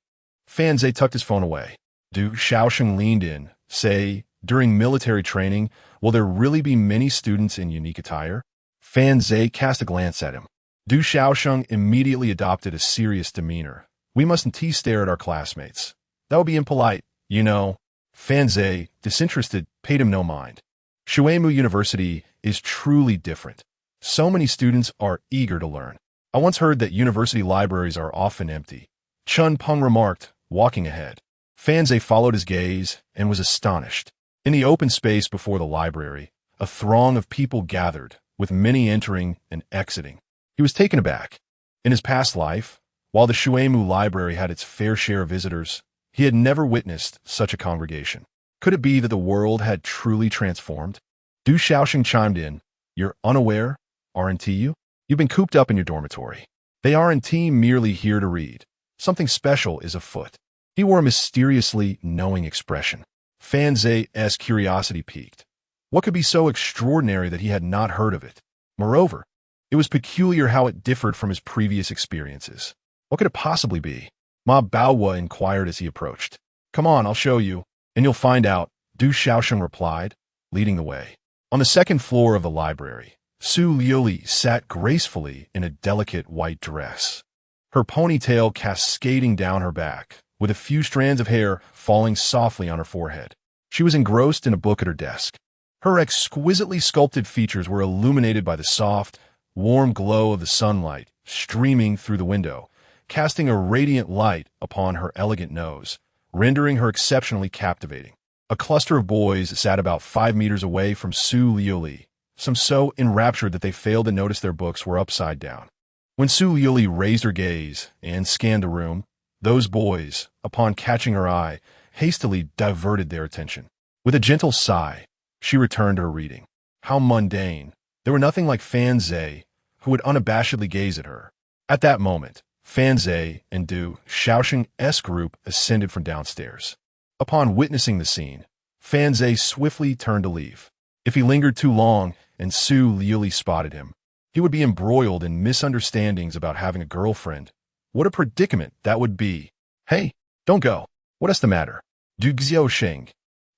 Fan Zhe tucked his phone away. Du Xiaosheng leaned in, say, during military training, will there really be many students in unique attire? Fan Zhe cast a glance at him. Du Xiaosheng immediately adopted a serious demeanor. We mustn't stare at our classmates. That would be impolite, you know. Fan Zhe, disinterested, paid him no mind. Shuemu University is truly different. So many students are eager to learn. I once heard that university libraries are often empty. Chun Peng remarked, walking ahead. Fan Zhe followed his gaze and was astonished. In the open space before the library, a throng of people gathered, with many entering and exiting. He was taken aback. In his past life, while the Shuemu Library had its fair share of visitors, he had never witnessed such a congregation. Could it be that the world had truly transformed? Du Xiaosheng chimed in. You're unaware, aren't you? You've been cooped up in your dormitory. They aren't merely here to read. Something special is afoot. He wore a mysteriously knowing expression. Fan Zhe's curiosity piqued. What could be so extraordinary that he had not heard of it? Moreover, it was peculiar how it differed from his previous experiences. What could it possibly be? Ma Baoguo inquired as he approached. Come on, I'll show you, and you'll find out, Du Xiaosheng replied, leading the way. On the second floor of the library, Su Liuli sat gracefully in a delicate white dress. Her ponytail cascading down her back, with a few strands of hair falling softly on her forehead. She was engrossed in a book at her desk. Her exquisitely sculpted features were illuminated by the soft, warm glow of the sunlight streaming through the window, casting a radiant light upon her elegant nose, rendering her exceptionally captivating. A cluster of boys sat about 5 meters away from Su Liuli, some so enraptured that they failed to notice their books were upside down. When Su Liuli raised her gaze and scanned the room, those boys, upon catching her eye, hastily diverted their attention. With a gentle sigh, she returned to her reading. How mundane. They were nothing like Fan Zhe, who would unabashedly gaze at her. At that moment, Fan Zhe and Du Xiaosheng's group ascended from downstairs. Upon witnessing the scene, Fan Zhe swiftly turned to leave. If he lingered too long and Su Liuli spotted him, he would be embroiled in misunderstandings about having a girlfriend. What a predicament that would be. Hey, don't go. What's the matter? Du Xiaosheng,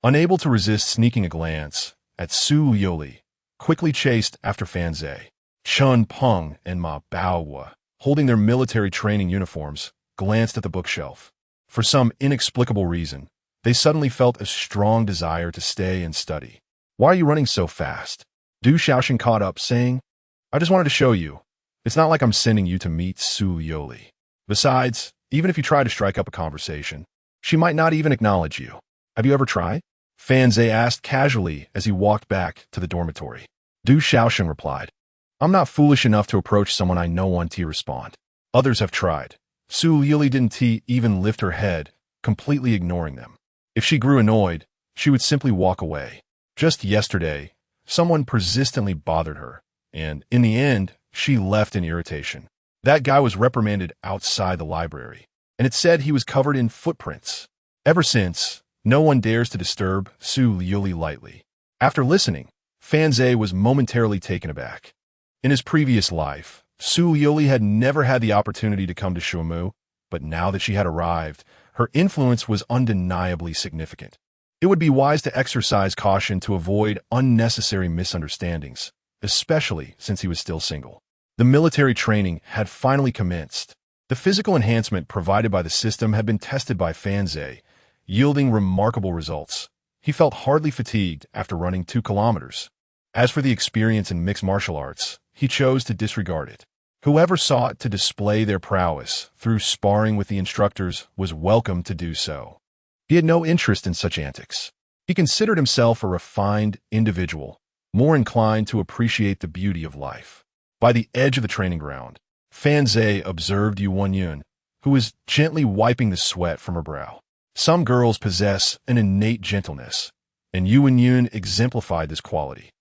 unable to resist sneaking a glance at Su Liuli, quickly chased after Fan Zhe. Chun Peng and Ma Baoguo, holding their military training uniforms, glanced at the bookshelf. For some inexplicable reason, they suddenly felt a strong desire to stay and study. Why are you running so fast? Du Xiaosheng caught up, saying, I just wanted to show you. It's not like I'm sending you to meet Su Liuli. Besides, even if you try to strike up a conversation, she might not even acknowledge you. Have you ever tried? Fan Zhe asked casually as he walked back to the dormitory. Du Xiaosheng replied, I'm not foolish enough to approach someone I know want to respond. Others have tried. Su Liuli didn't even lift her head, completely ignoring them. If she grew annoyed, she would simply walk away. Just yesterday, someone persistently bothered her, and in the end, she left in irritation. That guy was reprimanded outside the library, and it said he was covered in footprints. Ever since, no one dares to disturb Su Liuli lightly. After listening, Fan Zhe was momentarily taken aback. In his previous life, Su Liuli had never had the opportunity to come to Shuemu, but now that she had arrived, her influence was undeniably significant. It would be wise to exercise caution to avoid unnecessary misunderstandings, especially since he was still single. The military training had finally commenced, The physical enhancement provided by the system had been tested by Fan Zhe, yielding remarkable results. He felt hardly fatigued after running 2 kilometers. As for the experience in mixed martial arts, he chose to disregard it. Whoever sought to display their prowess through sparring with the instructors was welcome to do so. He had no interest in such antics. He considered himself a refined individual, more inclined to appreciate the beauty of life. By the edge of the training ground, Fan Zhe observed Yu Wenyun, who was gently wiping the sweat from her brow. Some girls possess an innate gentleness, and Yu Wenyun exemplified this quality.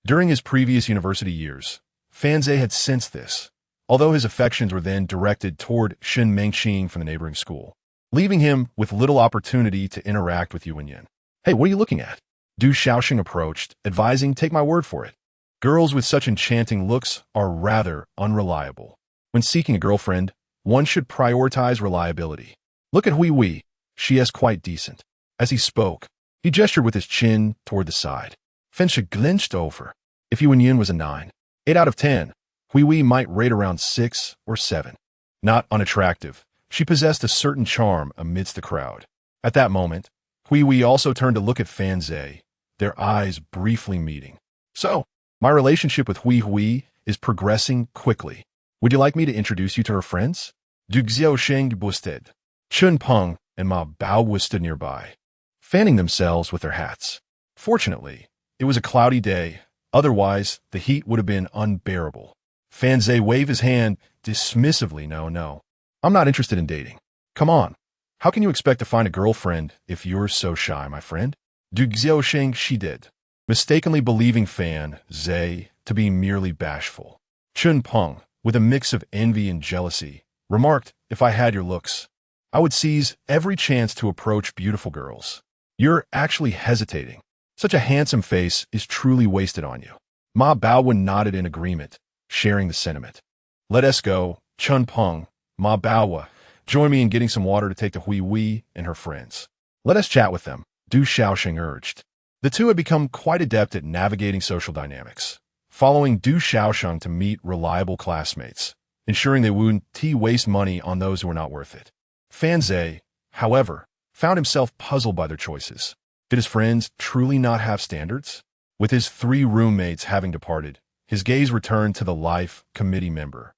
During his previous university years, Fan Zhe had sensed this, although his affections were then directed toward Shen Mengqing from the neighboring school, leaving him with little opportunity to interact with Yu Wenyun. "Hey, what are you looking at?" Du Shaoxing approached, advising, "Take my word for it. Girls with such enchanting looks are rather unreliable. When seeking a girlfriend, one should prioritize reliability. Look at Hui Wei. She is quite decent." As he spoke, he gestured with his chin toward the side. Fensha glanced over. If Yu Wenyun was a 9, 8 out of 10, Hui Wei might rate around 6 or 7. Not unattractive, she possessed a certain charm amidst the crowd. At that moment, Hui Wei also turned to look at Fan Zhe, their eyes briefly meeting. "So, my relationship with Hui Hui is progressing quickly. Would you like me to introduce you to her friends?" Du Xiaosheng boosted. Chun Peng and Ma Bao stood nearby, fanning themselves with their hats. Fortunately, it was a cloudy day, otherwise the heat would have been unbearable. Fan Zhe waved his hand dismissively. No, I'm not interested in dating. Come on. How can you expect to find a girlfriend if you're so shy, my friend? Du Xiaosheng she did, mistakenly believing Fan Zhe to be merely bashful. Chun Peng, with a mix of envy and jealousy, remarked, "If I had your looks, I would seize every chance to approach beautiful girls. You're actually hesitating. Such a handsome face is truly wasted on you." Ma Bao nodded in agreement, sharing the sentiment. "Let us go, Chun Peng, Ma Bao. Join me in getting some water to take to Hui Wei and her friends. Let us chat with them," Du Shaoxing urged. The two had become quite adept at navigating social dynamics, following Du Shaoxing to meet reliable classmates, ensuring they wouldn't waste money on those who were not worth it. Fan Zhe, however, found himself puzzled by their choices. Did his friends truly not have standards? With his 3 roommates having departed, his gaze returned to the Life Committee member,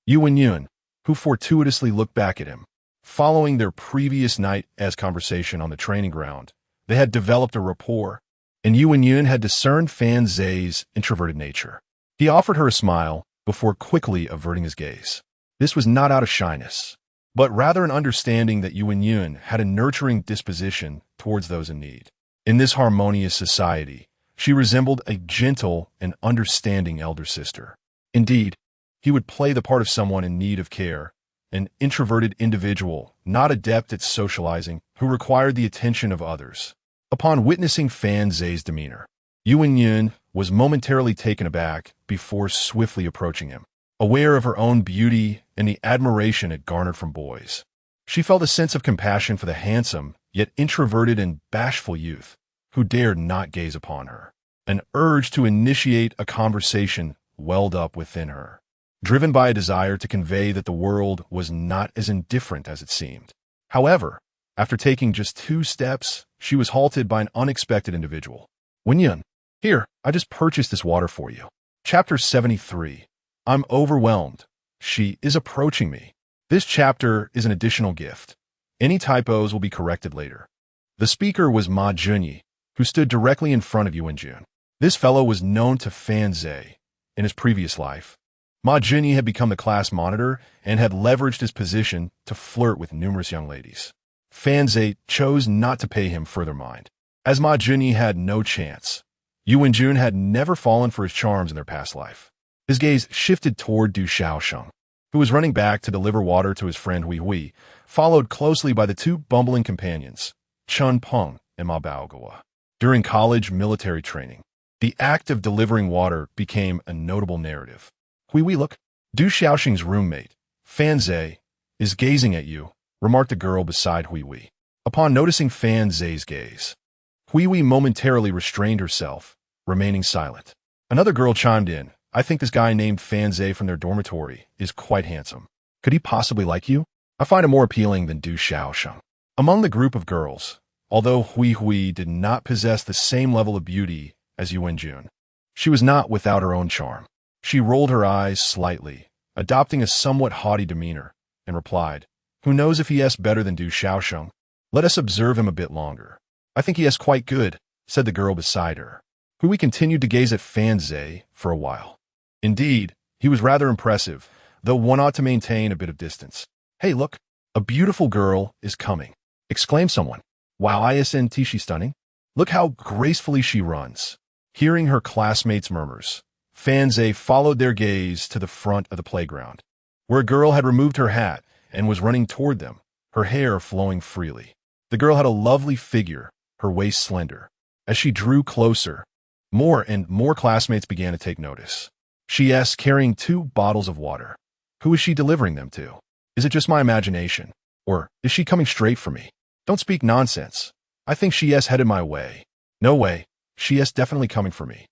Yu Wenyun, who fortuitously looked back at him. Following their previous night's conversation on the training ground, they had developed a rapport, and Yu Wenyun had discerned Fan Zhe's introverted nature. He offered her a smile before quickly averting his gaze. This was not out of shyness, but rather an understanding that Yu Wenyun had a nurturing disposition towards those in need. In this harmonious society, she resembled a gentle and understanding elder sister. Indeed, he would play the part of someone in need of care, an introverted individual, not adept at socializing, who required the attention of others. Upon witnessing Fan Zhe's demeanor, Yu Wenyun was momentarily taken aback before swiftly approaching him, aware of her own beauty and the admiration it garnered from boys. She felt a sense of compassion for the handsome, yet introverted and bashful youth who dared not gaze upon her. An urge to initiate a conversation welled up within her, driven by a desire to convey that the world was not as indifferent as it seemed. However, after taking just 2 steps, she was halted by an unexpected individual. "Wenyun, here, I just purchased this water for you." Chapter 73. I'm overwhelmed. She is approaching me. This chapter is an additional gift. Any typos will be corrected later. The speaker was Ma Junyi, who stood directly in front of Yu Wenyun. This fellow was known to Fan Zhe. In his previous life, Ma Junyi had become the class monitor and had leveraged his position to flirt with numerous young ladies. Fan Zhe chose not to pay him further mind. As Ma Junyi had no chance, Yu Wenyun had never fallen for his charms in their past life. His gaze shifted toward Du Shaoxing, who was running back to deliver water to his friend Hui Hui, followed closely by the 2 bumbling companions, Chun Peng and Ma Baogawa. During college military training, the act of delivering water became a notable narrative. "Hui Hui, look, Du Shaoxing's roommate, Fan Zhe, is gazing at you," remarked a girl beside Hui Hui. Upon noticing Fan Zhe's gaze, Hui Hui momentarily restrained herself, remaining silent. Another girl chimed in, "I think this guy named Fan Zhe from their dormitory is quite handsome." Could he possibly like you? I find him more appealing than Du Xiaosheng. Among the group of girls, although Hui Hui did not possess the same level of beauty as Yuan Jun, she was not without her own charm. She rolled her eyes slightly, adopting a somewhat haughty demeanor, and replied, "Who knows if he is better than Du Xiaosheng? Let us observe him a bit longer." "I think he is quite good," said the girl beside her. Hui continued to gaze at Fan Zhe for a while. Indeed, he was rather impressive, though one ought to maintain a bit of distance. "Hey, look, a beautiful girl is coming," exclaimed someone. "Wow, isn't she stunning? Look how gracefully she runs." Hearing her classmates' murmurs, Fan Zhe followed their gaze to the front of the playground, where a girl had removed her hat and was running toward them, her hair flowing freely. The girl had a lovely figure, her waist slender. As she drew closer, more and more classmates began to take notice. She is carrying 2 bottles of water. Who is she delivering them to? Is it just my imagination? Or is she coming straight for me? Don't speak nonsense. I think she is headed my way. No way. She is definitely coming for me.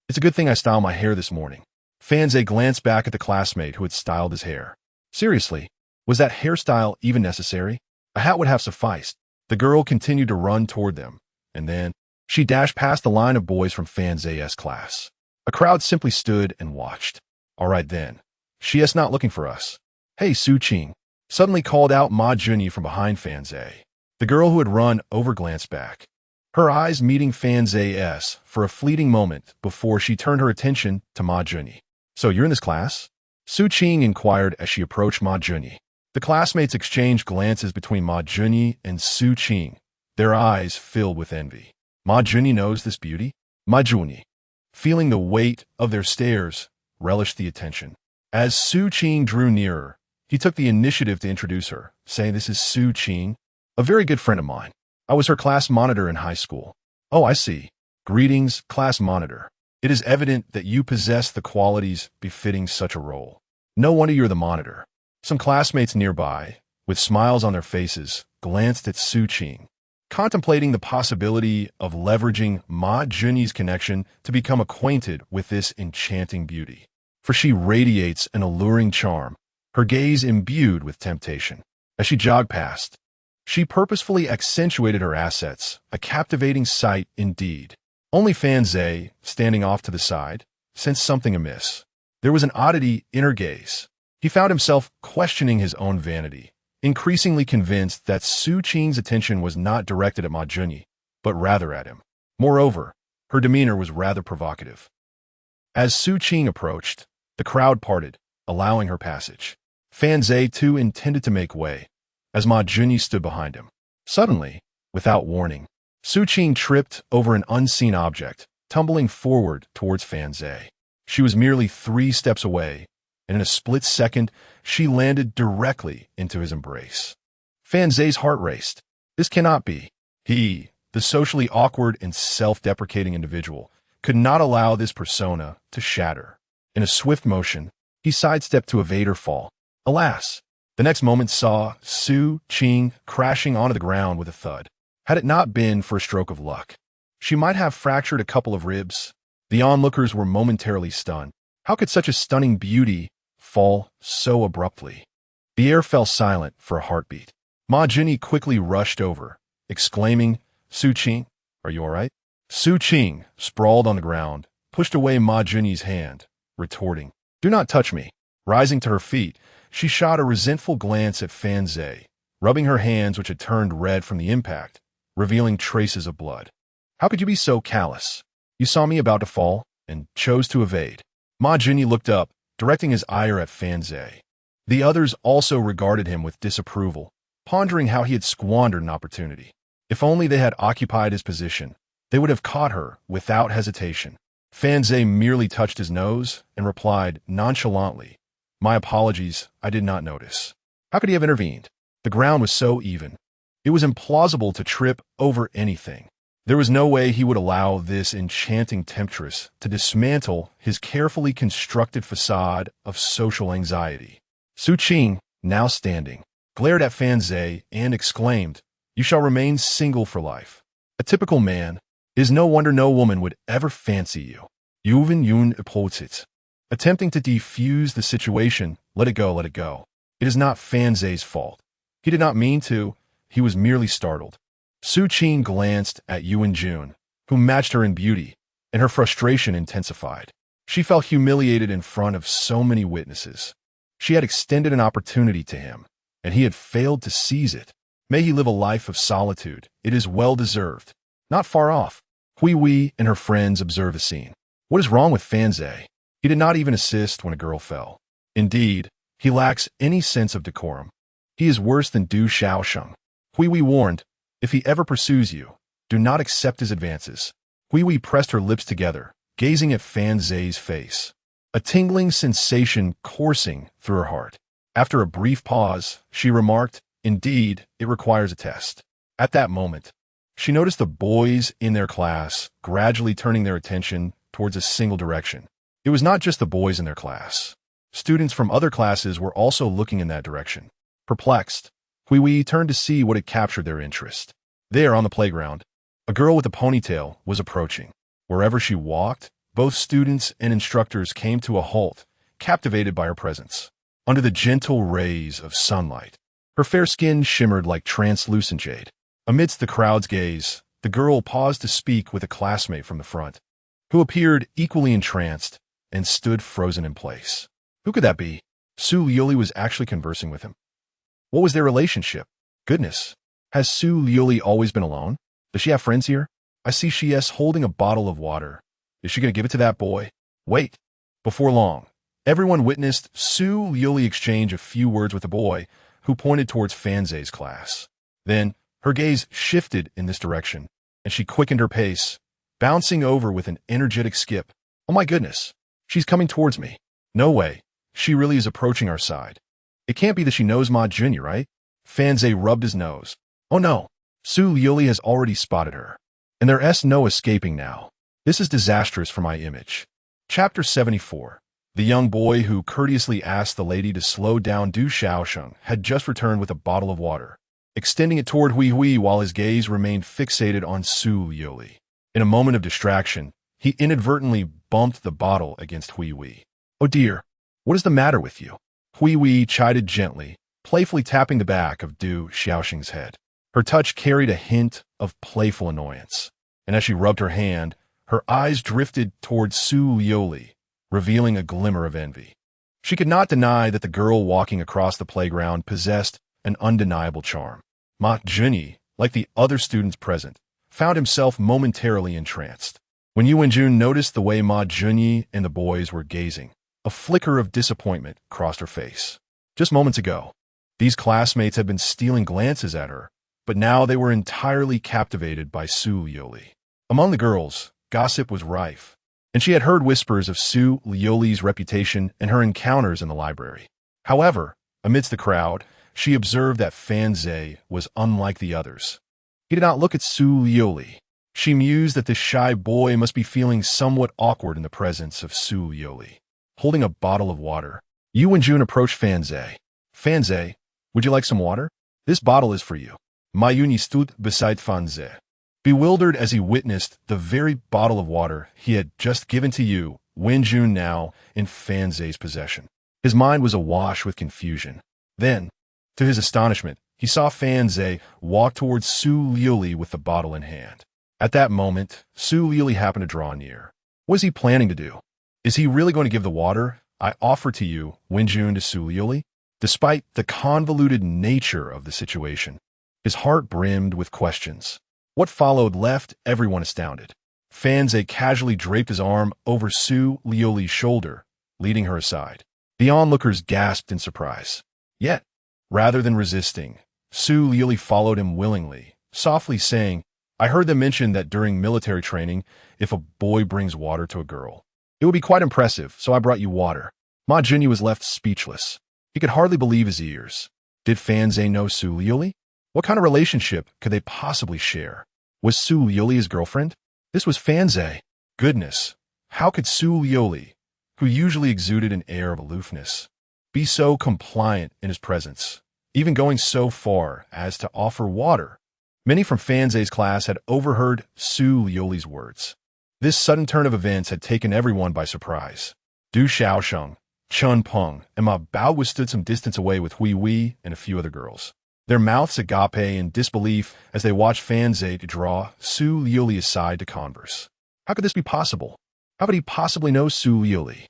It's a good thing I styled my hair this morning. Fan Zhe glanced back at the classmate who had styled his hair. Seriously, was that hairstyle even necessary? A hat would have sufficed. The girl continued to run toward them, and then she dashed past the line of boys from Fan Zhe's class. A crowd simply stood and watched. "All right then. She is not looking for us." "Hey, Su Qing," suddenly called out Ma Junyi from behind Fan Zhe. The girl who had run over glanced back, her eyes meeting Fan Zhe's for a fleeting moment before she turned her attention to Ma Junyi. "So you're in this class?" Su Qing inquired as she approached Ma Junyi. The classmates exchanged glances between Ma Junyi and Su Qing, their eyes filled with envy. Ma Junyi knows this beauty? Ma Junyi, feeling the weight of their stares, relished the attention. As Su Qing drew nearer, he took the initiative to introduce her, saying, "This is Su Qing, a very good friend of mine. I was her class monitor in high school." "Oh, I see. Greetings, class monitor. It is evident that you possess the qualities befitting such a role. No wonder you're the monitor." Some classmates nearby, with smiles on their faces, glanced at Su Qing, contemplating the possibility of leveraging Ma Junyi's connection to become acquainted with this enchanting beauty. For she radiates an alluring charm, her gaze imbued with temptation. As she jogged past, she purposefully accentuated her assets, a captivating sight indeed. Only Fan Zhe, standing off to the side, sensed something amiss. There was an oddity in her gaze. He found himself questioning his own vanity, increasingly convinced that Su Qing's attention was not directed at Ma Junyi, but rather at him. Moreover, her demeanor was rather provocative. As Su Qing approached, the crowd parted, allowing her passage. Fan Zhe too intended to make way, as Ma Junyi stood behind him. Suddenly, without warning, Su Qing tripped over an unseen object, tumbling forward towards Fan Zhe. She was merely 3 steps away, and in a split second, she landed directly into his embrace. Fan Zhe's heart raced. This cannot be. He, the socially awkward and self-deprecating individual, could not allow this persona to shatter. In a swift motion, he sidestepped to evade her fall. Alas, the next moment saw Su Qing crashing onto the ground with a thud. Had it not been for a stroke of luck, she might have fractured a couple of ribs. The onlookers were momentarily stunned. How could such a stunning beauty fall so abruptly? The air fell silent for a heartbeat. Ma Junyi quickly rushed over, exclaiming, "Su Qing, are you all right?" Su Qing, sprawled on the ground, pushed away Ma Junyi's hand, retorting, "Do not touch me." Rising to her feet, she shot a resentful glance at Fan Zhe, rubbing her hands which had turned red from the impact, revealing traces of blood. "How could you be so callous? You saw me about to fall and chose to evade." Ma Junyi looked up, directing his ire at Fan Zhe. The others also regarded him with disapproval, pondering how he had squandered an opportunity. If only they had occupied his position, they would have caught her without hesitation. Fan Zhe merely touched his nose and replied nonchalantly, "My apologies, I did not notice." How could he have intervened? The ground was so even. It was implausible to trip over anything. There was no way he would allow this enchanting temptress to dismantle his carefully constructed facade of social anxiety. Su Qing, now standing, glared at Fan Zhe and exclaimed, "You shall remain single for life. A typical man. It is no wonder no woman would ever fancy you." Yuven Yun opposed. Attempting to defuse the situation, let it go, let it go. It is not Fan Zhe's fault. He did not mean to. He was merely startled. Su Qin glanced at Yuan Jun, who matched her in beauty, and her frustration intensified. She felt humiliated in front of so many witnesses. She had extended an opportunity to him, and he had failed to seize it. May he live a life of solitude. It is well-deserved. Not far off, Hui Wei and her friends observed the scene. What is wrong with Fan Zhe? He did not even assist when a girl fell. Indeed, he lacks any sense of decorum. He is worse than Du Xiaosheng. Hui Wei warned, if he ever pursues you, do not accept his advances. Hui Wei pressed her lips together, gazing at Fan Zhe's face. A tingling sensation coursing through her heart. After a brief pause, she remarked, indeed, it requires a test. At that moment, she noticed the boys in their class gradually turning their attention towards a single direction. It was not just the boys in their class. Students from other classes were also looking in that direction. Perplexed, Hui Wei turned to see what had captured their interest. There on the playground, a girl with a ponytail was approaching. Wherever she walked, both students and instructors came to a halt, captivated by her presence. Under the gentle rays of sunlight, her fair skin shimmered like translucent jade. Amidst the crowd's gaze, the girl paused to speak with a classmate from the front, who appeared equally entranced and stood frozen in place. Who could that be? Su Liuli was actually conversing with him. What was their relationship? Goodness, has Su Liuli always been alone? Does she have friends here? I see she is holding a bottle of water. Is she going to give it to that boy? Wait. Before long, everyone witnessed Su Liuli exchange a few words with the boy, who pointed towards Fan Zhe's class. Then, her gaze shifted in this direction, and she quickened her pace, bouncing over with an energetic skip. Oh my goodness, she's coming towards me. No way, she really is approaching our side. It can't be that she knows Ma Junior, right? Fan Zhe rubbed his nose. Oh no, Su Liuli has already spotted her, and there's no escaping now. This is disastrous for my image. Chapter 74. The young boy who courteously asked the lady to slow down Du Xiaosheng had just returned with a bottle of water, extending it toward Hui Hui while his gaze remained fixated on Su Liuli. In a moment of distraction, he inadvertently bumped the bottle against Hui Hui. Oh dear, what is the matter with you? Hui Hui chided gently, playfully tapping the back of Du Xiaosheng's head. Her touch carried a hint of playful annoyance, and as she rubbed her hand, her eyes drifted towards Su Liuli, revealing a glimmer of envy. She could not deny that the girl walking across the playground possessed an undeniable charm. Ma Junyi, like the other students present, found himself momentarily entranced. When Yuan Jun noticed the way Ma Junyi and the boys were gazing, a flicker of disappointment crossed her face. Just moments ago, these classmates had been stealing glances at her, but now they were entirely captivated by Su Liuli. Among the girls, gossip was rife, and she had heard whispers of Su Liuli's reputation and her encounters in the library. However, amidst the crowd, she observed that Fan Zhe was unlike the others. He did not look at Su Liuli. She mused that this shy boy must be feeling somewhat awkward in the presence of Su Liuli. Holding a bottle of water, Yuan Jun approached Fan Zhe. Fan Zhe, would you like some water? This bottle is for you. Ma Yuni stood beside Fan Zhe, bewildered as he witnessed the very bottle of water he had just given to Yuan Jun now in Fan Zhe's possession. His mind was awash with confusion. Then, to his astonishment, he saw Fan Zhe walk towards Su Liuli with the bottle in hand. At that moment, Su Liuli happened to draw near. What is he planning to do? Is he really going to give the water I offer to Yuan Jun to Su Liuli? Despite the convoluted nature of the situation, his heart brimmed with questions. What followed left everyone astounded. Fan Zhe casually draped his arm over Su Liuli's shoulder, leading her aside. The onlookers gasped in surprise. Yet, rather than resisting, Su Liuli followed him willingly, softly saying, I heard them mention that during military training, if a boy brings water to a girl, it would be quite impressive, so I brought you water. Ma Junyi was left speechless. He could hardly believe his ears. Did Fan Zhe know Su Liuli? What kind of relationship could they possibly share? Was Su Liuli his girlfriend? This was Fan Zhe. Goodness, how could Su Liuli, who usually exuded an air of aloofness, be so compliant in his presence, even going so far as to offer water? Many from Fan Zhe's class had overheard Su Liuli's words. This sudden turn of events had taken everyone by surprise. Du Xiaosheng, Chun Peng and Ma Bao stood some distance away with Hui Wei and a few other girls, their mouths agape in disbelief as they watched Fan Zhe to draw Su Liuli aside to converse. How could this be possible? How could he possibly know Su Liuli?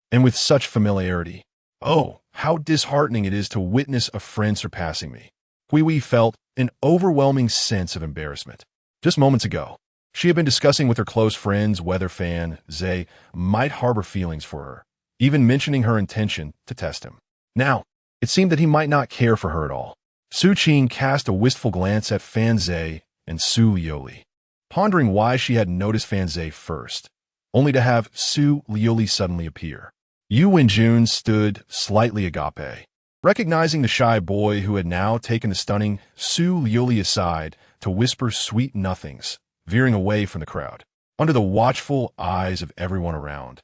And with such familiarity. Oh, how disheartening it is to witness a friend surpassing me. Hui Wei felt an overwhelming sense of embarrassment. Just moments ago, she had been discussing with her close friends whether Fan Zhe might harbor feelings for her, even mentioning her intention to test him. Now, it seemed that he might not care for her at all. Su Qing cast a wistful glance at Fan Zhe and Su Liuli, pondering why she hadn't noticed Fan Zhe first, only to have Su Liuli suddenly appear. Yu Wenjun stood slightly agape, recognizing the shy boy who had now taken the stunning Su Liuli aside to whisper sweet nothings, veering away from the crowd, under the watchful eyes of everyone around.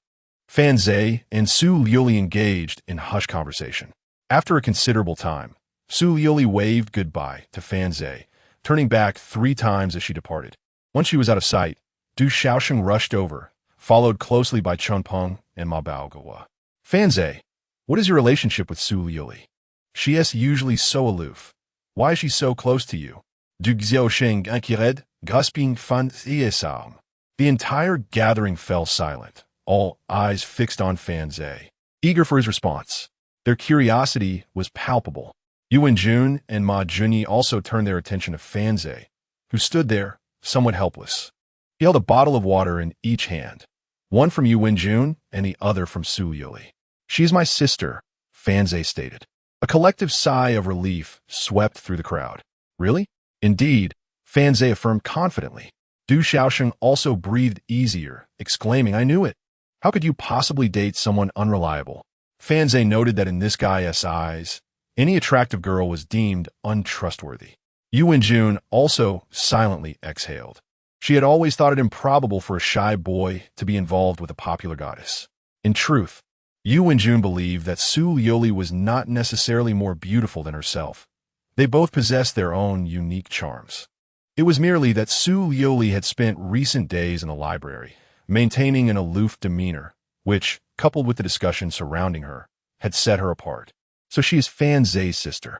Fan Zhe and Su Liuli engaged in hushed conversation. After a considerable time, Su Liuli waved goodbye to Fan Zhe, turning back 3 times as she departed. Once she was out of sight, Du Xiaosheng rushed over, followed closely by Chun Peng and Ma Baogawa. Fan Zhe, what is your relationship with Su Liuli? She is usually so aloof. Why is she so close to you? Du Xiaosheng inquired, gasping Fan Zhe's arm. The entire gathering fell silent, all eyes fixed on Fan Zhe, eager for his response. Their curiosity was palpable. Yu Wenjun and Ma Junyi also turned their attention to Fan Zhe, who stood there, somewhat helpless. He held a bottle of water in each hand, one from Yu Wenjun and the other from Su Liuli. She is my sister, Fan Zhe stated. A collective sigh of relief swept through the crowd. Really? Indeed, Fan Zhe affirmed confidently. Du Xiaosheng also breathed easier, exclaiming, I knew it. How could you possibly date someone unreliable? Fan Zhe noted that in this guy's eyes, any attractive girl was deemed untrustworthy. Yu Wenjun also silently exhaled. She had always thought it improbable for a shy boy to be involved with a popular goddess. In truth, Yu Wenjun believed that Su Liuli was not necessarily more beautiful than herself. They both possessed their own unique charms. It was merely that Su Liuli had spent recent days in the library, maintaining an aloof demeanor, which, coupled with the discussion surrounding her, had set her apart. So she is Fan Zhe's sister.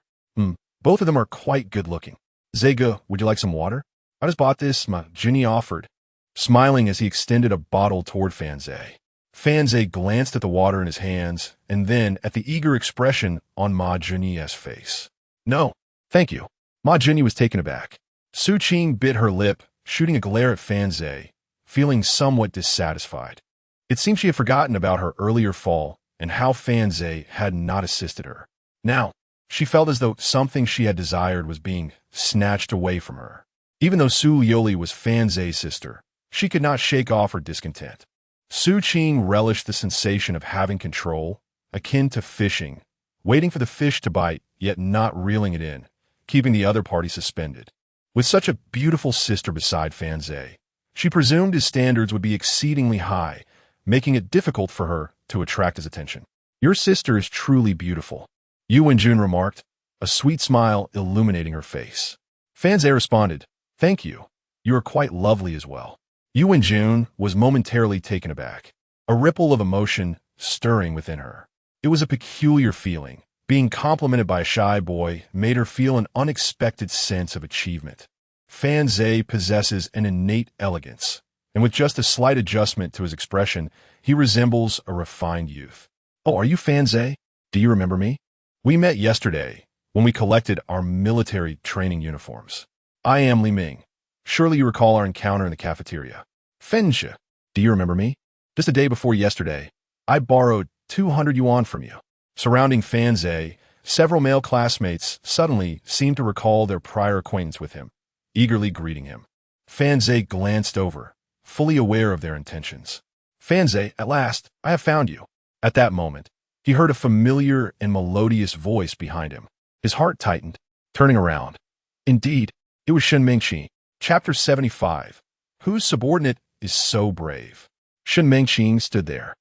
Both of them are quite good-looking. Zega, would you like some water? I just bought this, Ma Junyi offered, smiling as he extended a bottle toward Fan Zhe. Fan Zhe glanced at the water in his hands, and then at the eager expression on Ma Junyi's face. No, thank you. Ma Junyi was taken aback. Su Qing bit her lip, shooting a glare at Fan Zhe, feeling somewhat dissatisfied. It seemed she had forgotten about her earlier fall and how Fan Zhe had not assisted her. Now, she felt as though something she had desired was being snatched away from her. Even though Su Liuli was Fan Zhe's sister, she could not shake off her discontent. Su Qing relished the sensation of having control, akin to fishing, waiting for the fish to bite, yet not reeling it in, keeping the other party suspended. With such a beautiful sister beside Fan Zhe, she presumed his standards would be exceedingly high, making it difficult for her to attract his attention. Your sister is truly beautiful, Yu Wenjun remarked, a sweet smile illuminating her face. Fan Zhe responded, Thank you. You are quite lovely as well. Yu Wenjun was momentarily taken aback, a ripple of emotion stirring within her. It was a peculiar feeling. Being complimented by a shy boy made her feel an unexpected sense of achievement. Fan Zhe possesses an innate elegance, and with just a slight adjustment to his expression, he resembles a refined youth. Oh, are you Fan Zhe? Do you remember me? We met yesterday when we collected our military training uniforms. I am Li Ming. Surely you recall our encounter in the cafeteria. Fenxia, do you remember me? Just a day before yesterday, I borrowed 200 yuan from you. Surrounding Fan Zhe, several male classmates suddenly seemed to recall their prior acquaintance with him, eagerly greeting him. Fan Zhe glanced over, fully aware of their intentions. Fan Zhe, at last, I have found you. At that moment, he heard a familiar and melodious voice behind him. His heart tightened, turning around. Indeed, it was Shen Mengqi. Chapter 75. Whose subordinate is so brave? Shen Mengqi stood there,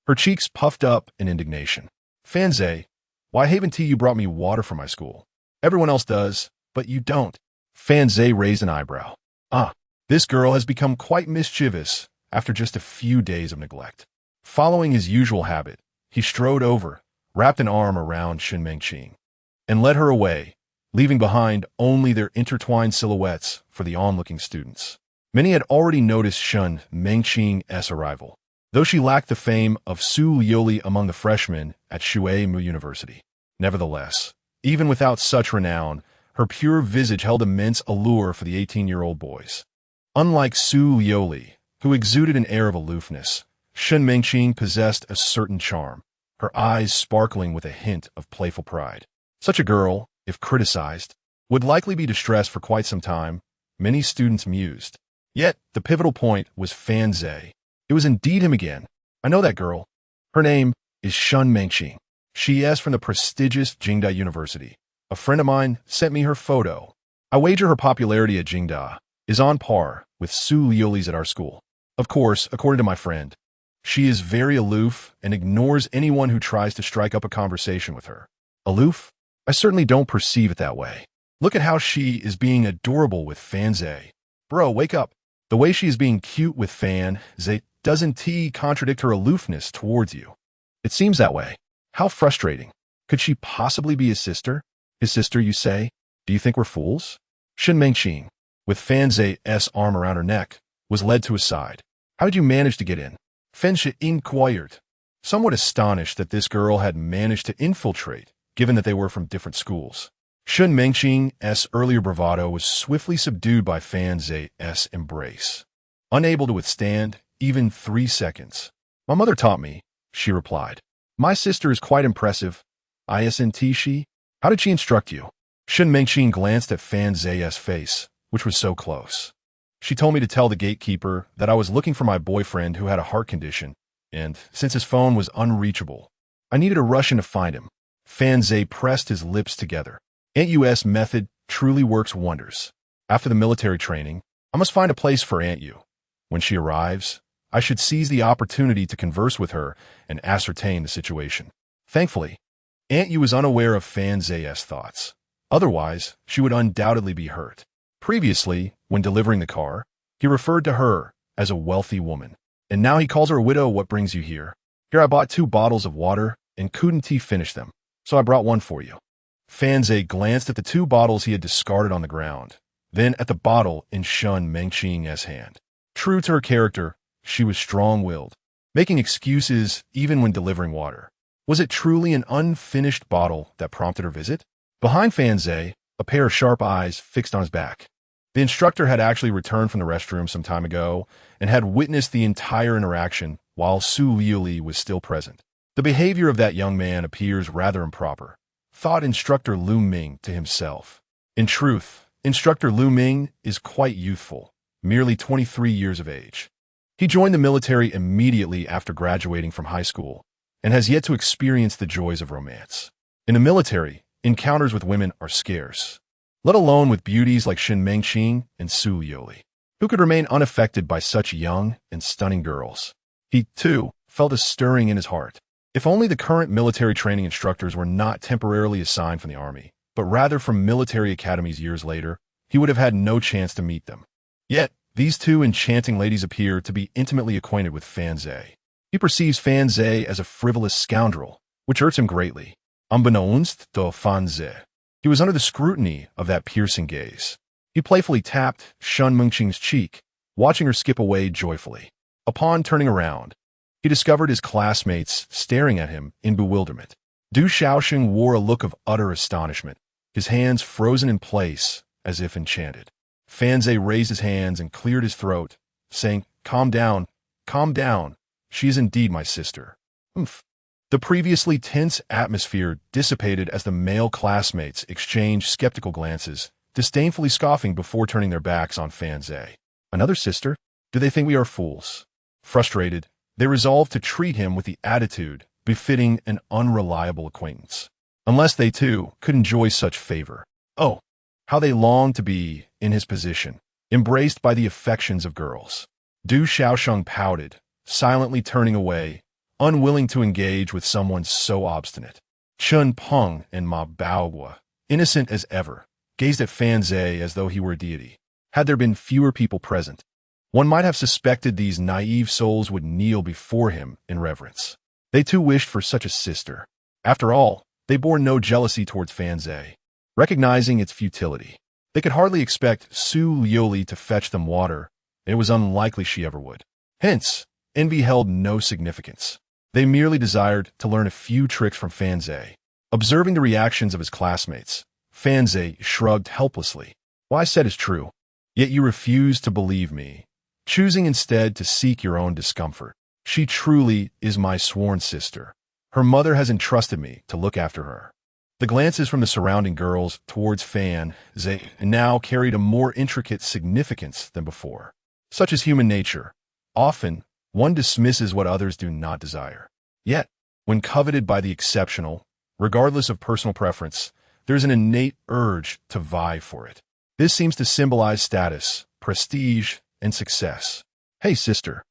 her cheeks puffed up in indignation. Fan Zhe, why haven't you brought me water for my school? Everyone else does, but you don't. Fan Zhe raised an eyebrow. This girl has become quite mischievous after just a few days of neglect. Following his usual habit, He strode over, wrapped an arm around Shun Mengqing, and led her away, leaving behind only their intertwined silhouettes for the onlooking students. Many had already noticed Shun Mengqing's arrival, though she lacked the fame of Su Liuli among the freshmen at Shui-Mu University. Nevertheless, even without such renown, her pure visage held immense allure for the 18-year-old boys. Unlike Su Liuli, who exuded an air of aloofness, Shun Mengqing possessed a certain charm, her eyes sparkling with a hint of playful pride. Such a girl, if criticized, would likely be distressed for quite some time, many students mused. Yet, the pivotal point was Fan Zhe. It was indeed him again. I know that girl. Her name is Shun Mengqing. She is from the prestigious Jingda University. A friend of mine sent me her photo. I wager her popularity at Jingda is on par with Su Liuli's at our school. Of course, according to my friend, she is very aloof and ignores anyone who tries to strike up a conversation with her. Aloof? I certainly don't perceive it that way. Look at how she is being adorable with Fan Zhe. Bro, wake up. The way she is being cute with Fan Zhe doesn't contradict her aloofness towards you. It seems that way. How frustrating. Could she possibly be his sister? His sister, you say? Do you think we're fools? Shun Mengqing, with Fan Zhe's arm around her neck, was led to his side. How did you manage to get in? Fan Zhe inquired, somewhat astonished that this girl had managed to infiltrate, given that they were from different schools. Shun Mengqing's earlier bravado was swiftly subdued by Fan Zhe's embrace. Unable to withstand even 3 seconds. My mother taught me, she replied. My sister is quite impressive. Isn't she? How did she instruct you? Shun Mengqing glanced at Fan Zhe's face, which was so close. She told me to tell the gatekeeper that I was looking for my boyfriend who had a heart condition, and since his phone was unreachable, I needed to rush in to find him. Fan Zhe pressed his lips together. Aunt Yu's method truly works wonders. After the military training, I must find a place for Aunt Yu. When she arrives, I should seize the opportunity to converse with her and ascertain the situation. Thankfully, Aunt Yu was unaware of Fan Zhe's thoughts. Otherwise, she would undoubtedly be hurt. Previously, when delivering the car, he referred to her as a wealthy woman. And now he calls her a widow. What brings you here? Here I bought 2 bottles of water and couldn't finish them, so I brought one for you. Fan Zhe glanced at the 2 bottles he had discarded on the ground, then at the bottle in Shun Mengqing's hand. True to her character, she was strong-willed, making excuses even when delivering water. Was it truly an unfinished bottle that prompted her visit? Behind Fan Zhe, a pair of sharp eyes fixed on his back. The instructor had actually returned from the restroom some time ago and had witnessed the entire interaction while Su Liuli was still present. The behavior of that young man appears rather improper, thought Instructor Lu Ming to himself. In truth, Instructor Lu Ming is quite youthful, merely 23 years of age. He joined the military immediately after graduating from high school and has yet to experience the joys of romance. In the military, encounters with women are scarce, let alone with beauties like Shun Mengqing and Su Liuli, who could remain unaffected by such young and stunning girls. He, too, felt a stirring in his heart. If only the current military training instructors were not temporarily assigned from the army, but rather from military academies years later, he would have had no chance to meet them. Yet, these 2 enchanting ladies appear to be intimately acquainted with Fan Zhe. He perceives Fan Zhe as a frivolous scoundrel, which hurts him greatly. Unbeknownst to Fan Zhe, he was under the scrutiny of that piercing gaze. He playfully tapped Shun Mengqing's cheek, watching her skip away joyfully. Upon turning around, he discovered his classmates staring at him in bewilderment. Du Shaoxing wore a look of utter astonishment, his hands frozen in place as if enchanted. Fan Zhe raised his hands and cleared his throat, saying, calm down, she is indeed my sister. Oomph. The previously tense atmosphere dissipated as the male classmates exchanged skeptical glances, disdainfully scoffing before turning their backs on Fan Zhe. Another sister? Do they think we are fools? Frustrated, they resolved to treat him with the attitude befitting an unreliable acquaintance. Unless they too could enjoy such favor. Oh, how they longed to be in his position, embraced by the affections of girls. Du Shaoxing pouted, silently turning away, unwilling to engage with someone so obstinate. Chun Peng and Ma Baogua, innocent as ever, gazed at Fan Zhe as though he were a deity. Had there been fewer people present, one might have suspected these naive souls would kneel before him in reverence. They too wished for such a sister. After all, they bore no jealousy towards Fan Zhe. Recognizing its futility, they could hardly expect Liuli to fetch them water. It was unlikely she ever would. Hence, envy held no significance. They merely desired to learn a few tricks from Fan Zhe. Observing the reactions of his classmates, Fan Zhe shrugged helplessly. What I said is true, yet you refuse to believe me, choosing instead to seek your own discomfort. She truly is my sworn sister. Her mother has entrusted me to look after her. The glances from the surrounding girls towards Fan Zhe now carried a more intricate significance than before. Such is human nature. Often, one dismisses what others do not desire. Yet, when coveted by the exceptional, regardless of personal preference, there is an innate urge to vie for it. This seems to symbolize status, prestige, and success. Hey, sister.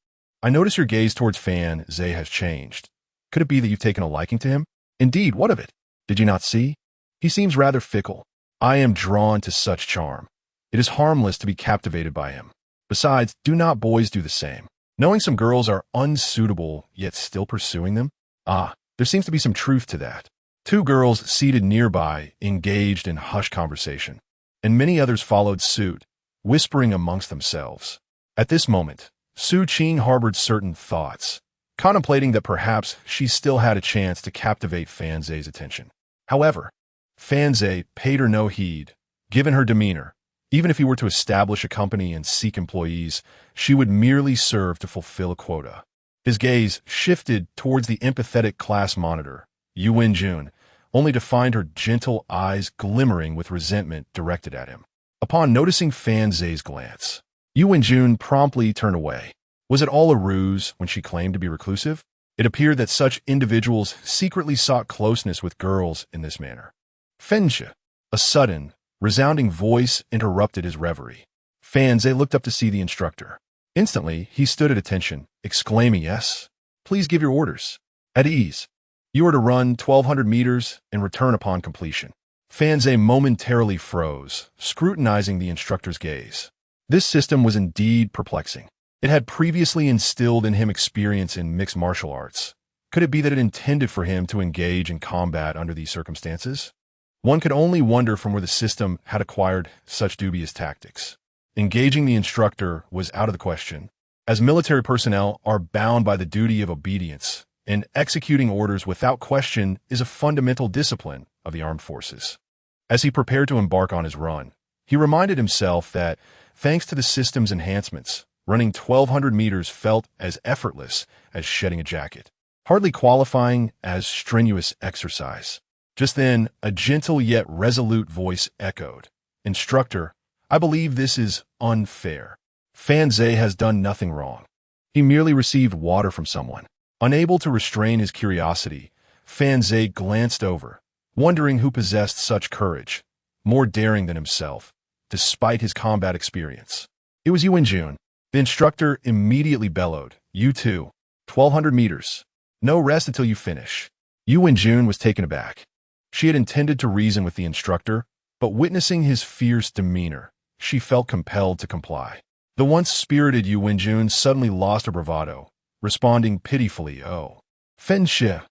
I notice your gaze towards Fan Zhe has changed. Could it be that you've taken a liking to him? Indeed, what of it? Did you not see? He seems rather fickle. I am drawn to such charm. It is harmless to be captivated by him. Besides, do not boys do the same? Knowing some girls are unsuitable, yet still pursuing them? There seems to be some truth to that. Two girls seated nearby engaged in hushed conversation, and many others followed suit, whispering amongst themselves. At this moment, Su Qing harbored certain thoughts, contemplating that perhaps she still had a chance to captivate Fan Zhe's attention. However, Fan Zhe paid her no heed. Given her demeanor, even if he were to establish a company and seek employees, she would merely serve to fulfill a quota. His gaze shifted towards the empathetic class monitor, Yu Wenjun, only to find her gentle eyes glimmering with resentment directed at him. Upon noticing Fan Zhe's glance, Yu Wenjun promptly turned away. Was it all a ruse when she claimed to be reclusive? It appeared that such individuals secretly sought closeness with girls in this manner. Fenxia, a sudden, resounding voice interrupted his reverie. Fan Zhe looked up to see the instructor. Instantly, he stood at attention, exclaiming, "Yes, please give your orders." At ease. You are to run 1,200 meters and return upon completion. Fan Zhe momentarily froze, scrutinizing the instructor's gaze. This system was indeed perplexing. It had previously instilled in him experience in mixed martial arts. Could it be that it intended for him to engage in combat under these circumstances? One could only wonder from where the system had acquired such dubious tactics. Engaging the instructor was out of the question, as military personnel are bound by the duty of obedience, and executing orders without question is a fundamental discipline of the armed forces. As he prepared to embark on his run, he reminded himself that, thanks to the system's enhancements, running 1,200 meters felt as effortless as shedding a jacket, hardly qualifying as strenuous exercise. Just then, a gentle yet resolute voice echoed, "Instructor, I believe this is unfair. Fan Zhe has done nothing wrong. He merely received water from someone." Unable to restrain his curiosity, Fan Zhe glanced over, wondering who possessed such courage, more daring than himself, despite his combat experience. It was Yu Wenjun. The instructor immediately bellowed, "You too. 1,200 meters. No rest until you finish." Yu Wenjun was taken aback. She had intended to reason with the instructor, but witnessing his fierce demeanor, she felt compelled to comply. The once spirited Yu Wenjun suddenly lost her bravado, responding pitifully, "Oh, Fenxia."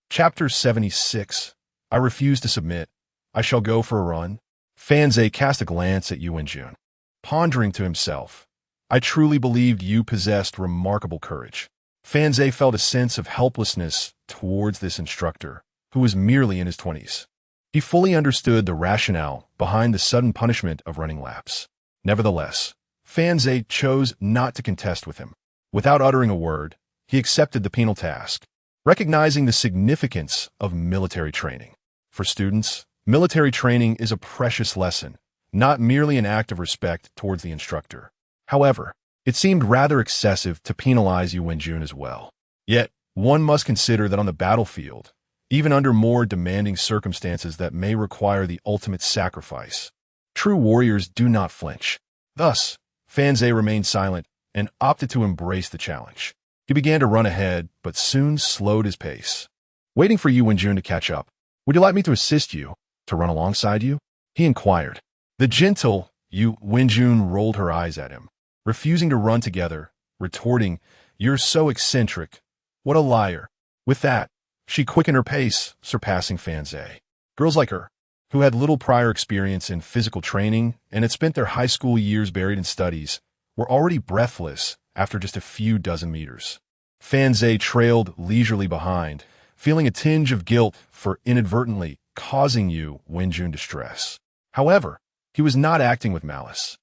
Chapter 76. I refuse to submit. I shall go for a run. Fan Zhe cast a glance at Yu Wenjun, pondering to himself, "I truly believed you possessed remarkable courage." Fan Zhe felt a sense of helplessness towards this instructor, who was merely in his 20s. He fully understood the rationale behind the sudden punishment of running laps. Nevertheless, Fan Zhe chose not to contest with him. Without uttering a word, he accepted the penal task, recognizing the significance of military training. For students, military training is a precious lesson, not merely an act of respect towards the instructor. However, it seemed rather excessive to penalize Yu Wenjun as well. Yet, one must consider that on the battlefield, even under more demanding circumstances that may require the ultimate sacrifice, true warriors do not flinch. Thus, Fan Zhe remained silent and opted to embrace the challenge. He began to run ahead, but soon slowed his pace. Waiting for Yu Wenjun to catch up, "Would you like me to assist you, to run alongside you?" he inquired. The gentle Yu Wenjun rolled her eyes at him, refusing to run together, retorting, "You're so eccentric. What a liar. With that, she quickened her pace, surpassing Fanze. Girls like her, who had little prior experience in physical training and had spent their high school years buried in studies, were already breathless after just a few dozen meters. Fanze trailed leisurely behind, feeling a tinge of guilt for inadvertently causing Yu Wenjun distress. However, he was not acting with malice.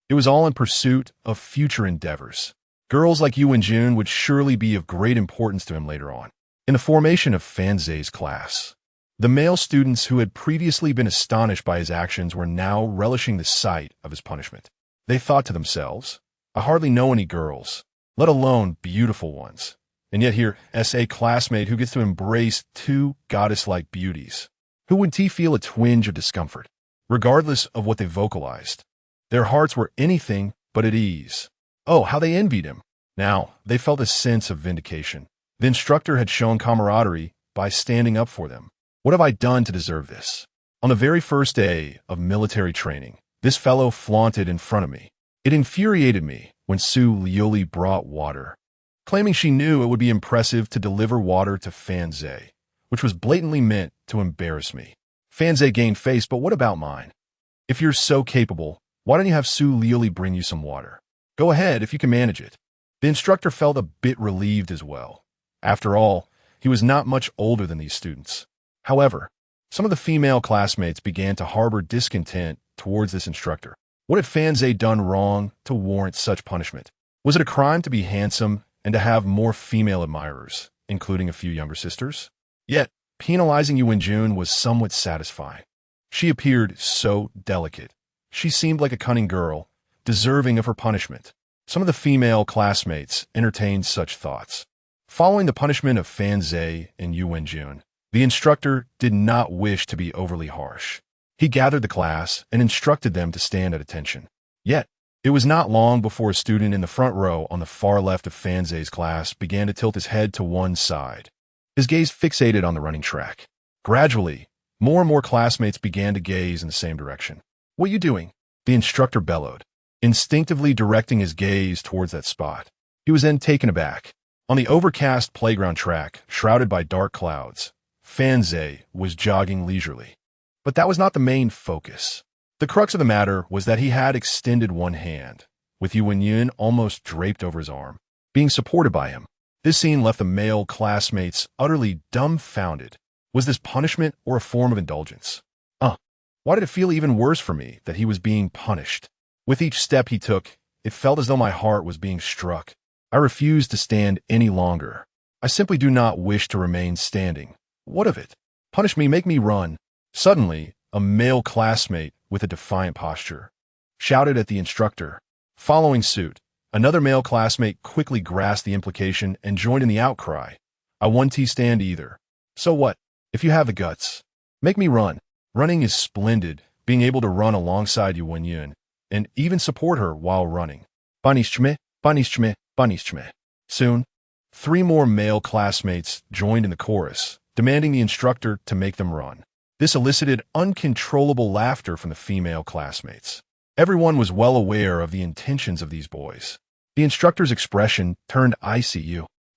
It was all in pursuit of future endeavors. Girls like Yu Wenjun would surely be of great importance to him later on. In the formation of Fanze's class, the male students who had previously been astonished by his actions were now relishing the sight of his punishment. They thought to themselves, I hardly know any girls, let alone beautiful ones. And yet here is a classmate who gets to embrace two goddess-like beauties. Who wouldn't he feel a twinge of discomfort? Regardless of what they vocalized, their hearts were anything but at ease. Oh, how they envied him. Now, they felt a sense of vindication. The instructor had shown camaraderie by standing up for them. What have I done to deserve this? On the very first day of military training, this fellow flaunted in front of me. It infuriated me when Liuli brought water, claiming she knew it would be impressive to deliver water to Fanze, which was blatantly meant to embarrass me. Fanze gained face, but what about mine? If you're so capable, why don't you have Liuli bring you some water? Go ahead if you can manage it. The instructor felt a bit relieved as well. After all, he was not much older than these students. However, some of the female classmates began to harbor discontent towards this instructor. What had Fanze done wrong to warrant such punishment? Was it a crime to be handsome and to have more female admirers, including a few younger sisters? Yet, penalizing Yu Wenjun was somewhat satisfying. She appeared so delicate. She seemed like a cunning girl, deserving of her punishment. Some of the female classmates entertained such thoughts. Following the punishment of Fanze and Yu Wenjun, the instructor did not wish to be overly harsh. He gathered the class and instructed them to stand at attention. Yet, it was not long before a student in the front row on the far left of Fanze's class began to tilt his head to one side, his gaze fixated on the running track. Gradually, more and more classmates began to gaze in the same direction. What are you doing? The instructor bellowed, instinctively directing his gaze towards that spot. He was then taken aback. On the overcast playground track, shrouded by dark clouds, Fanze was jogging leisurely. But that was not the main focus. The crux of the matter was that he had extended one hand, with Yu Wenjun almost draped over his arm, being supported by him. This scene left the male classmates utterly dumbfounded. Was this punishment or a form of indulgence? Why did it feel even worse for me that he was being punished? With each step he took, it felt as though my heart was being struck. I refused to stand any longer. I simply do not wish to remain standing. What of it? Punish me, make me run. Suddenly, a male classmate with a defiant posture shouted at the instructor. Following suit, another male classmate quickly grasped the implication and joined in the outcry. I won't stand either. So what? If you have the guts, make me run. Running is splendid, being able to run alongside Yu Wenjun, and even support her while running. Banishchme, banishchme, banishchme. Soon, 3 more male classmates joined in the chorus, demanding the instructor to make them run. This elicited uncontrollable laughter from the female classmates. Everyone was well aware of the intentions of these boys. The instructor's expression turned icy.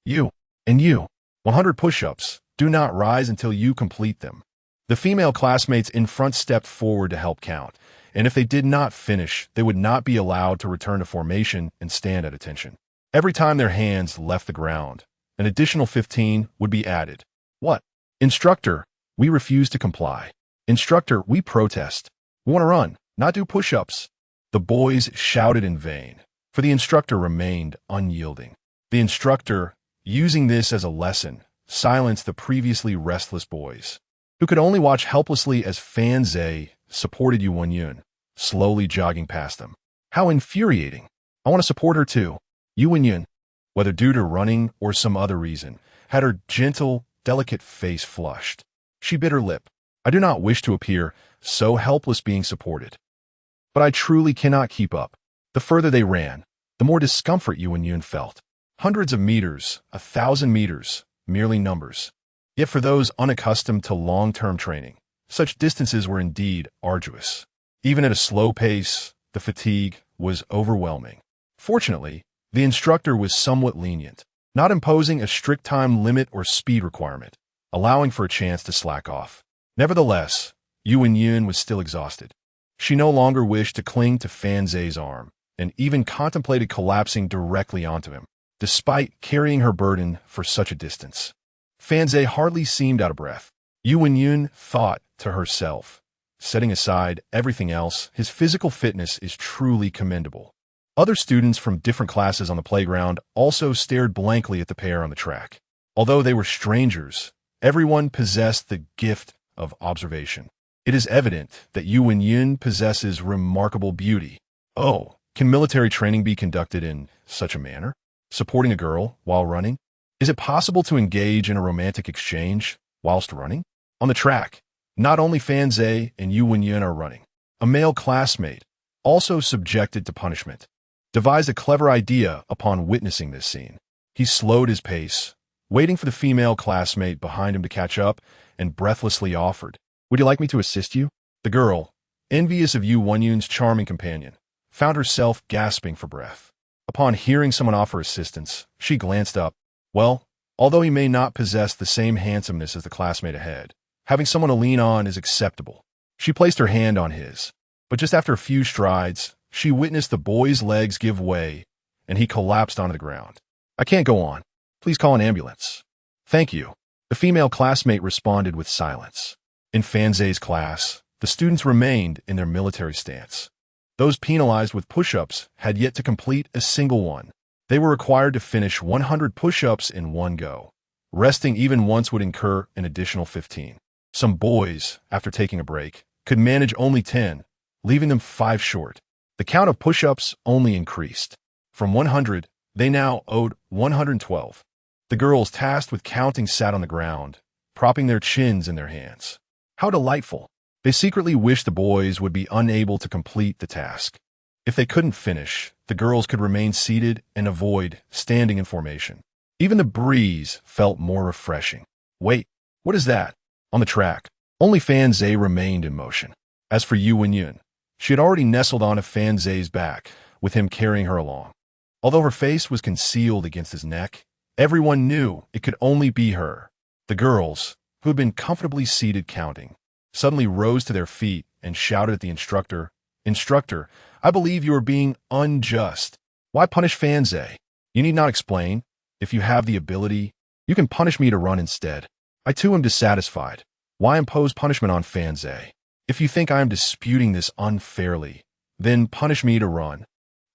You, and you. 100 push-ups. Do not rise until you complete them. The female classmates in front stepped forward to help count, and if they did not finish, they would not be allowed to return to formation and stand at attention. Every time their hands left the ground, an additional 15 would be added. What? Instructor, we refuse to comply. Instructor, we protest. We want to run, not do push-ups. The boys shouted in vain, for the instructor remained unyielding. The instructor, using this as a lesson, silenced the previously restless boys, who could only watch helplessly as Fanze supported Yu Wenjun, slowly jogging past them. How infuriating. I want to support her too. Yu Wenjun, whether due to running or some other reason, had her gentle, delicate face flushed. She bit her lip. I do not wish to appear so helpless being supported. But I truly cannot keep up. The further they ran, the more discomfort Yu Wenjun felt. Hundreds of meters, 1,000 meters, merely numbers. Yet for those unaccustomed to long-term training, such distances were indeed arduous. Even at a slow pace, the fatigue was overwhelming. Fortunately, the instructor was somewhat lenient. not imposing a strict time limit or speed requirement, allowing for a chance to slack off. Nevertheless, Yu Wenyun was still exhausted. She no longer wished to cling to Fan Zhe's arm, and even contemplated collapsing directly onto him, despite carrying her burden for such a distance. Fan Zhe hardly seemed out of breath. Yu Wenyun thought to herself, setting aside everything else, his physical fitness is truly commendable. Other students from different classes on the playground also stared blankly at the pair on the track. Although they were strangers, everyone possessed the gift of observation. It is evident that Yu Wenyun possesses remarkable beauty. Oh, can military training be conducted in such a manner? Supporting a girl while running? Is it possible to engage in a romantic exchange whilst running? On the track, not only Fan Zhe and Yu Wenyun are running. A male classmate, also subjected to punishment, devised a clever idea upon witnessing this scene. He slowed his pace, waiting for the female classmate behind him to catch up, and breathlessly offered, "Would you like me to assist you?" The girl, envious of Yu Wenyun's charming companion, found herself gasping for breath. Upon hearing someone offer assistance, she glanced up. Well, although he may not possess the same handsomeness as the classmate ahead, having someone to lean on is acceptable. She placed her hand on his, but just after a few strides, she witnessed the boy's legs give way, and he collapsed onto the ground. "I can't go on. Please call an ambulance." "Thank you." The female classmate responded with silence. In Fan Zhe's class, the students remained in their military stance. Those penalized with push-ups had yet to complete a single one. They were required to finish 100 push-ups in one go. Resting even once would incur an additional 15. Some boys, after taking a break, could manage only 10, leaving them 5 short. The count of push-ups only increased. From 100, they now owed 112. The girls tasked with counting sat on the ground, propping their chins in their hands. How delightful! They secretly wished the boys would be unable to complete the task. If they couldn't finish, the girls could remain seated and avoid standing in formation. Even the breeze felt more refreshing. Wait, what is that? On the track, only Fan Zhe remained in motion. As for Yu Wenyun, she had already nestled onto Fan Zhe's back, with him carrying her along. Although her face was concealed against his neck, everyone knew it could only be her. The girls, who had been comfortably seated counting, suddenly rose to their feet and shouted at the instructor, "Instructor, I believe you are being unjust. Why punish Fan Zhe? You need not explain. If you have the ability, you can punish me to run instead. I too am dissatisfied. Why impose punishment on Fan Zhe? If you think I am disputing this unfairly, then punish me to run."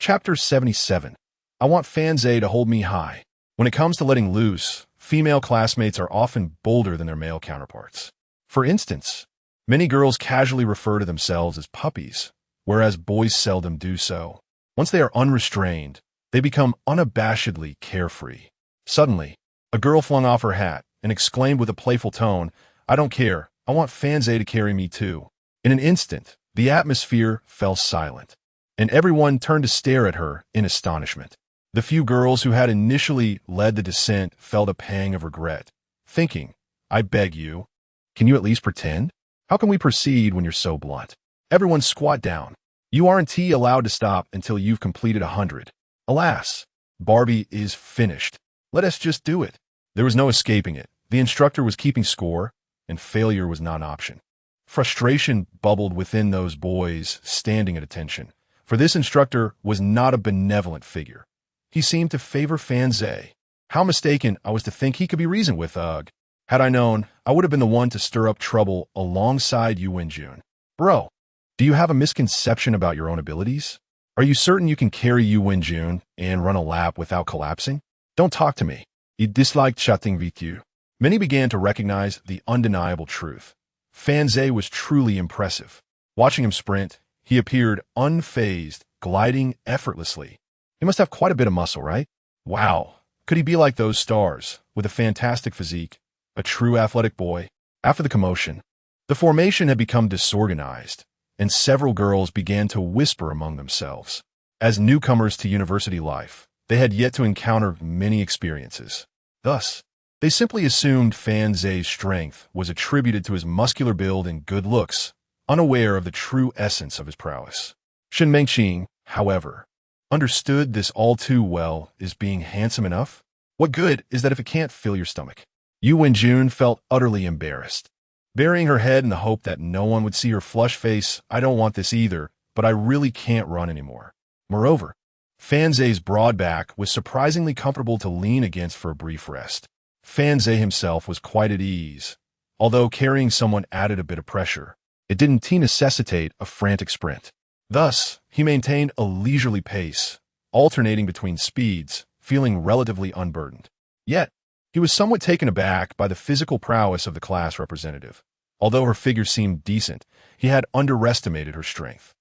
Chapter 77. I want Fan Zhe to hold me high. When it comes to letting loose, female classmates are often bolder than their male counterparts. For instance, many girls casually refer to themselves as puppies, whereas boys seldom do so. Once they are unrestrained, they become unabashedly carefree. Suddenly, a girl flung off her hat and exclaimed with a playful tone, "I don't care. I want Fan Zhe to carry me too." In an instant, the atmosphere fell silent, and everyone turned to stare at her in astonishment. The few girls who had initially led the descent felt a pang of regret, thinking, "I beg you, can you at least pretend? How can we proceed when you're so blunt?" Everyone squat down. You aren't allowed to stop until you've completed 100. Alas, Barbie is finished. Let us just do it. There was no escaping it. The instructor was keeping score, and failure was not an option. Frustration bubbled within those boys standing at attention, for this instructor was not a benevolent figure. He seemed to favor Fan Zhe. How mistaken I was to think he could be reasoned with, ugh. Had I known, I would have been the one to stir up trouble alongside Yu Wenyun. Bro, do you have a misconception about your own abilities? Are you certain you can carry Yu Wenyun and run a lap without collapsing? Don't talk to me. He disliked chatting with you. Many began to recognize the undeniable truth. Fan Zhe was truly impressive. Watching him sprint, he appeared unfazed, gliding effortlessly. He must have quite a bit of muscle, right? Wow. Could he be like those stars, with a fantastic physique, a true athletic boy? After the commotion, the formation had become disorganized, and several girls began to whisper among themselves. As newcomers to university life, they had yet to encounter many experiences. Thus, they simply assumed Fan Zhe's strength was attributed to his muscular build and good looks, unaware of the true essence of his prowess. Shen Mengqing, however, understood this all too well as being handsome enough. What good is that if it can't fill your stomach? Yu Wenjun felt utterly embarrassed. Burying her head in the hope that no one would see her flushed face, I don't want this either, but I really can't run anymore. Moreover, Fanze's broad back was surprisingly comfortable to lean against for a brief rest. Fanze himself was quite at ease, although carrying someone added a bit of pressure. It didn't necessitate a frantic sprint. Thus, he maintained a leisurely pace, alternating between speeds, feeling relatively unburdened. Yet, he was somewhat taken aback by the physical prowess of the class representative. Although her figure seemed decent, he had underestimated her strength.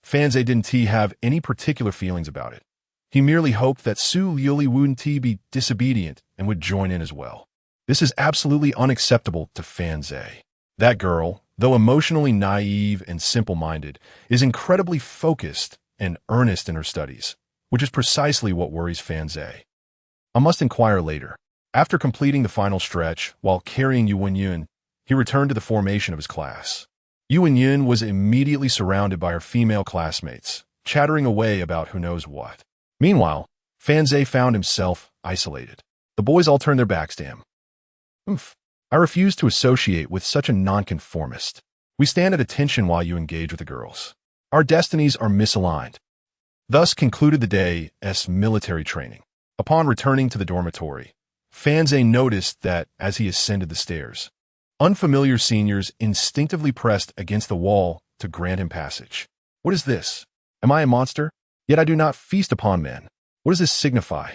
Fanze didn't have any particular feelings about it. He merely hoped that Liuli wouldn't be disobedient and would join in as well. This is absolutely unacceptable to Fanze. That girl, though emotionally naive and simple-minded, is incredibly focused and earnest in her studies, which is precisely what worries Fanze. I must inquire later. After completing the final stretch, while carrying Yu Wenyun, he returned to the formation of his class. Yu Wenyun was immediately surrounded by her female classmates, chattering away about who knows what. Meanwhile, Fanze found himself isolated. The boys all turned their backs to him. I refuse to associate with such a nonconformist. We stand at attention while you engage with the girls. Our destinies are misaligned. Thus concluded the day's military training. Upon returning to the dormitory, Fanze noticed that, as he ascended the stairs, unfamiliar seniors instinctively pressed against the wall to grant him passage. What is this? Am I a monster? Yet I do not feast upon men. What does this signify?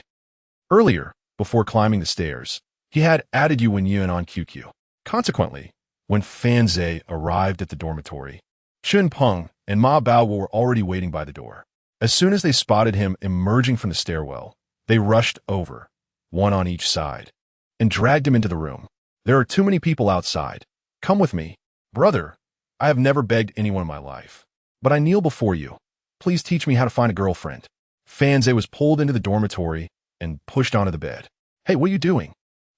Earlier, before climbing the stairs, he had added Yu Wenyun on QQ. Consequently, when Fanze arrived at the dormitory, Chun Peng and Ma Bao were already waiting by the door. As soon as they spotted him emerging from the stairwell, they rushed over, one on each side, and dragged him into the room. There are too many people outside. Come with me. Brother, I have never begged anyone in my life, but I kneel before you. Please teach me how to find a girlfriend. Fanze was pulled into the dormitory and pushed onto the bed. Hey, what are you doing?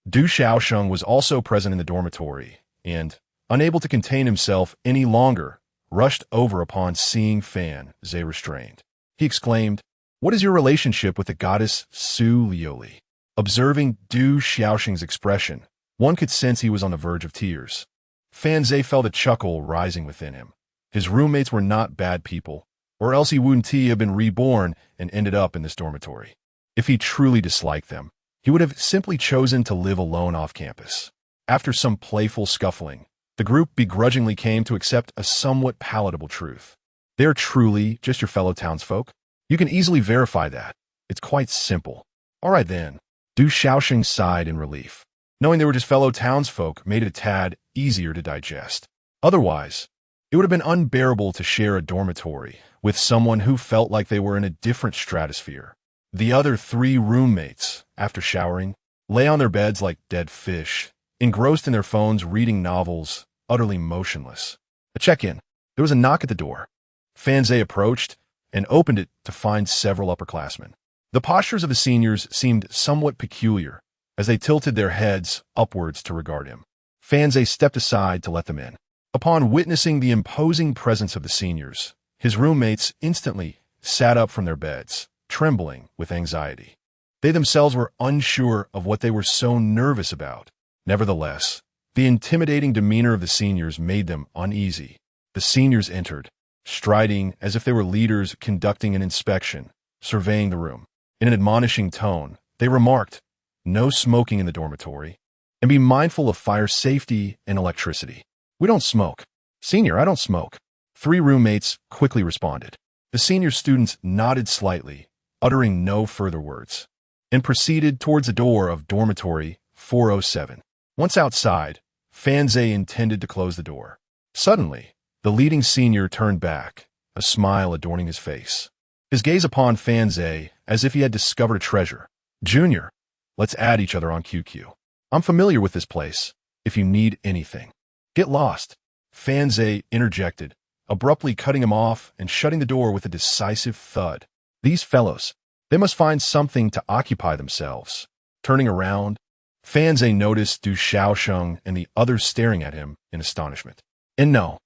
Du Xiaosheng was also present in the dormitory and, unable to contain himself any longer, rushed over upon seeing Fanze restrained. He exclaimed, "What is your relationship with the goddess Liuli?" Observing Du Xiaosheng's expression, one could sense he was on the verge of tears. Fanze felt a chuckle rising within him. His roommates were not bad people, or else he wouldn't have been reborn and ended up in this dormitory. If he truly disliked them, he would have simply chosen to live alone off campus. After some playful scuffling, the group begrudgingly came to accept a somewhat palatable truth. They are truly just your fellow townsfolk. You can easily verify that. It's quite simple. All right then. Du Xiaosheng sighed in relief. Knowing they were just fellow townsfolk made it a tad easier to digest. Otherwise, it would have been unbearable to share a dormitory with someone who felt like they were in a different stratosphere. The other three roommates, after showering, lay on their beds like dead fish, engrossed in their phones reading novels, utterly motionless. A check-in. There was a knock at the door. Fanze approached and opened it to find several upperclassmen. The postures of the seniors seemed somewhat peculiar as they tilted their heads upwards to regard him. Fanze stepped aside to let them in. Upon witnessing the imposing presence of the seniors, his roommates instantly sat up from their beds, trembling with anxiety. They themselves were unsure of what they were so nervous about. Nevertheless, the intimidating demeanor of the seniors made them uneasy. The seniors entered, striding as if they were leaders conducting an inspection, surveying the room. In an admonishing tone, they remarked, "No smoking in the dormitory, and be mindful of fire safety and electricity." "We don't smoke." "Senior, I don't smoke." 3 roommates quickly responded. The senior students nodded slightly, uttering no further words, and proceeded towards the door of dormitory 407. Once outside, Fanze intended to close the door. Suddenly, the leading senior turned back, a smile adorning his face. His gaze upon Fanze as if he had discovered a treasure. "Junior, let's add each other on QQ. I'm familiar with this place, if you need anything." "Get lost," Fanze interjected, abruptly cutting him off and shutting the door with a decisive thud. These fellows, they must find something to occupy themselves. Turning around, Fanze noticed Du Xiaosheng and the others staring at him in astonishment. And no,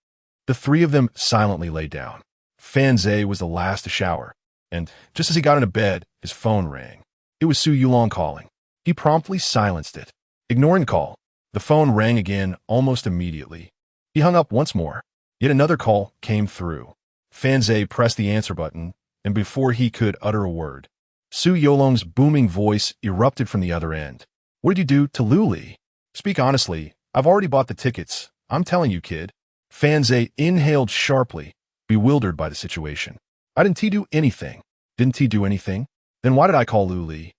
the 3 of them silently lay down. Fanze was the last to shower, and just as he got into bed, his phone rang. It was Su Yulong calling. He promptly silenced it, ignoring the call. The phone rang again almost immediately. He hung up once more. Yet another call came through. Fanze pressed the answer button, and before he could utter a word, Su Yolong's booming voice erupted from the other end. What did you do to Liuli? Speak honestly. I've already bought the tickets. I'm telling you, kid. Fanze inhaled sharply, bewildered by the situation. I didn't do anything. Didn't do anything? Then why did I call Liuli?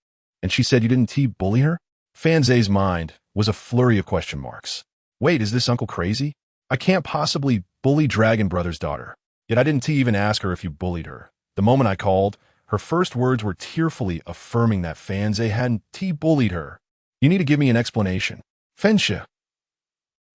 And she said you didn't bully her? Fanze's mind was a flurry of question marks. Wait, is this uncle crazy? I can't possibly bully Dragon Brother's daughter. Yet I didn't even ask her if you bullied her. The moment I called, her first words were tearfully affirming that Fanze hadn't bullied her. You need to give me an explanation. Fensha.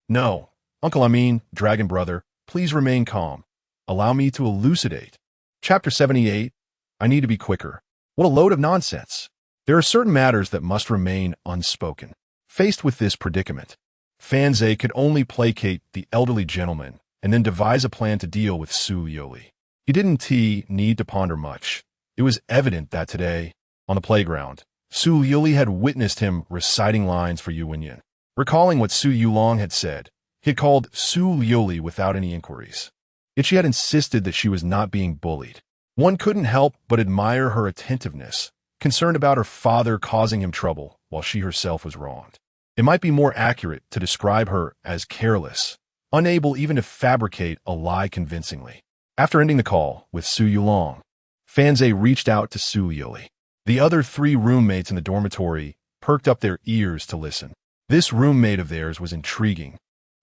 No. Uncle, I mean, Dragon Brother, please remain calm. Allow me to elucidate. Chapter 78. I need to be quicker. What a load of nonsense. There are certain matters that must remain unspoken. Faced with this predicament, Fanze could only placate the elderly gentleman and then devise a plan to deal with Su Liuli. He didn't need to ponder much. It was evident that today, on the playground, Su Liuli had witnessed him reciting lines for Yu Wenyan. Recalling what Su Yulong had said, he had called Su Liuli without any inquiries. Yet she had insisted that she was not being bullied. One couldn't help but admire her attentiveness, concerned about her father causing him trouble while she herself was wronged. It might be more accurate to describe her as careless, unable even to fabricate a lie convincingly. After ending the call with Su Yulong, Fanze reached out to Su Liuli. The other 3 roommates in the dormitory perked up their ears to listen. This roommate of theirs was intriguing,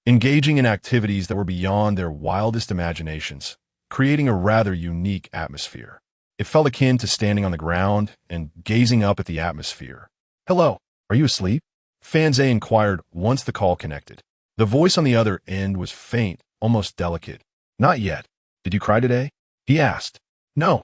engaging in activities that were beyond their wildest imaginations, creating a rather unique atmosphere. It felt akin to standing on the ground and gazing up at the atmosphere. Hello, are you asleep? Fanze inquired once the call connected. The voice on the other end was faint, almost delicate. Not yet. Did you cry today? He asked. No.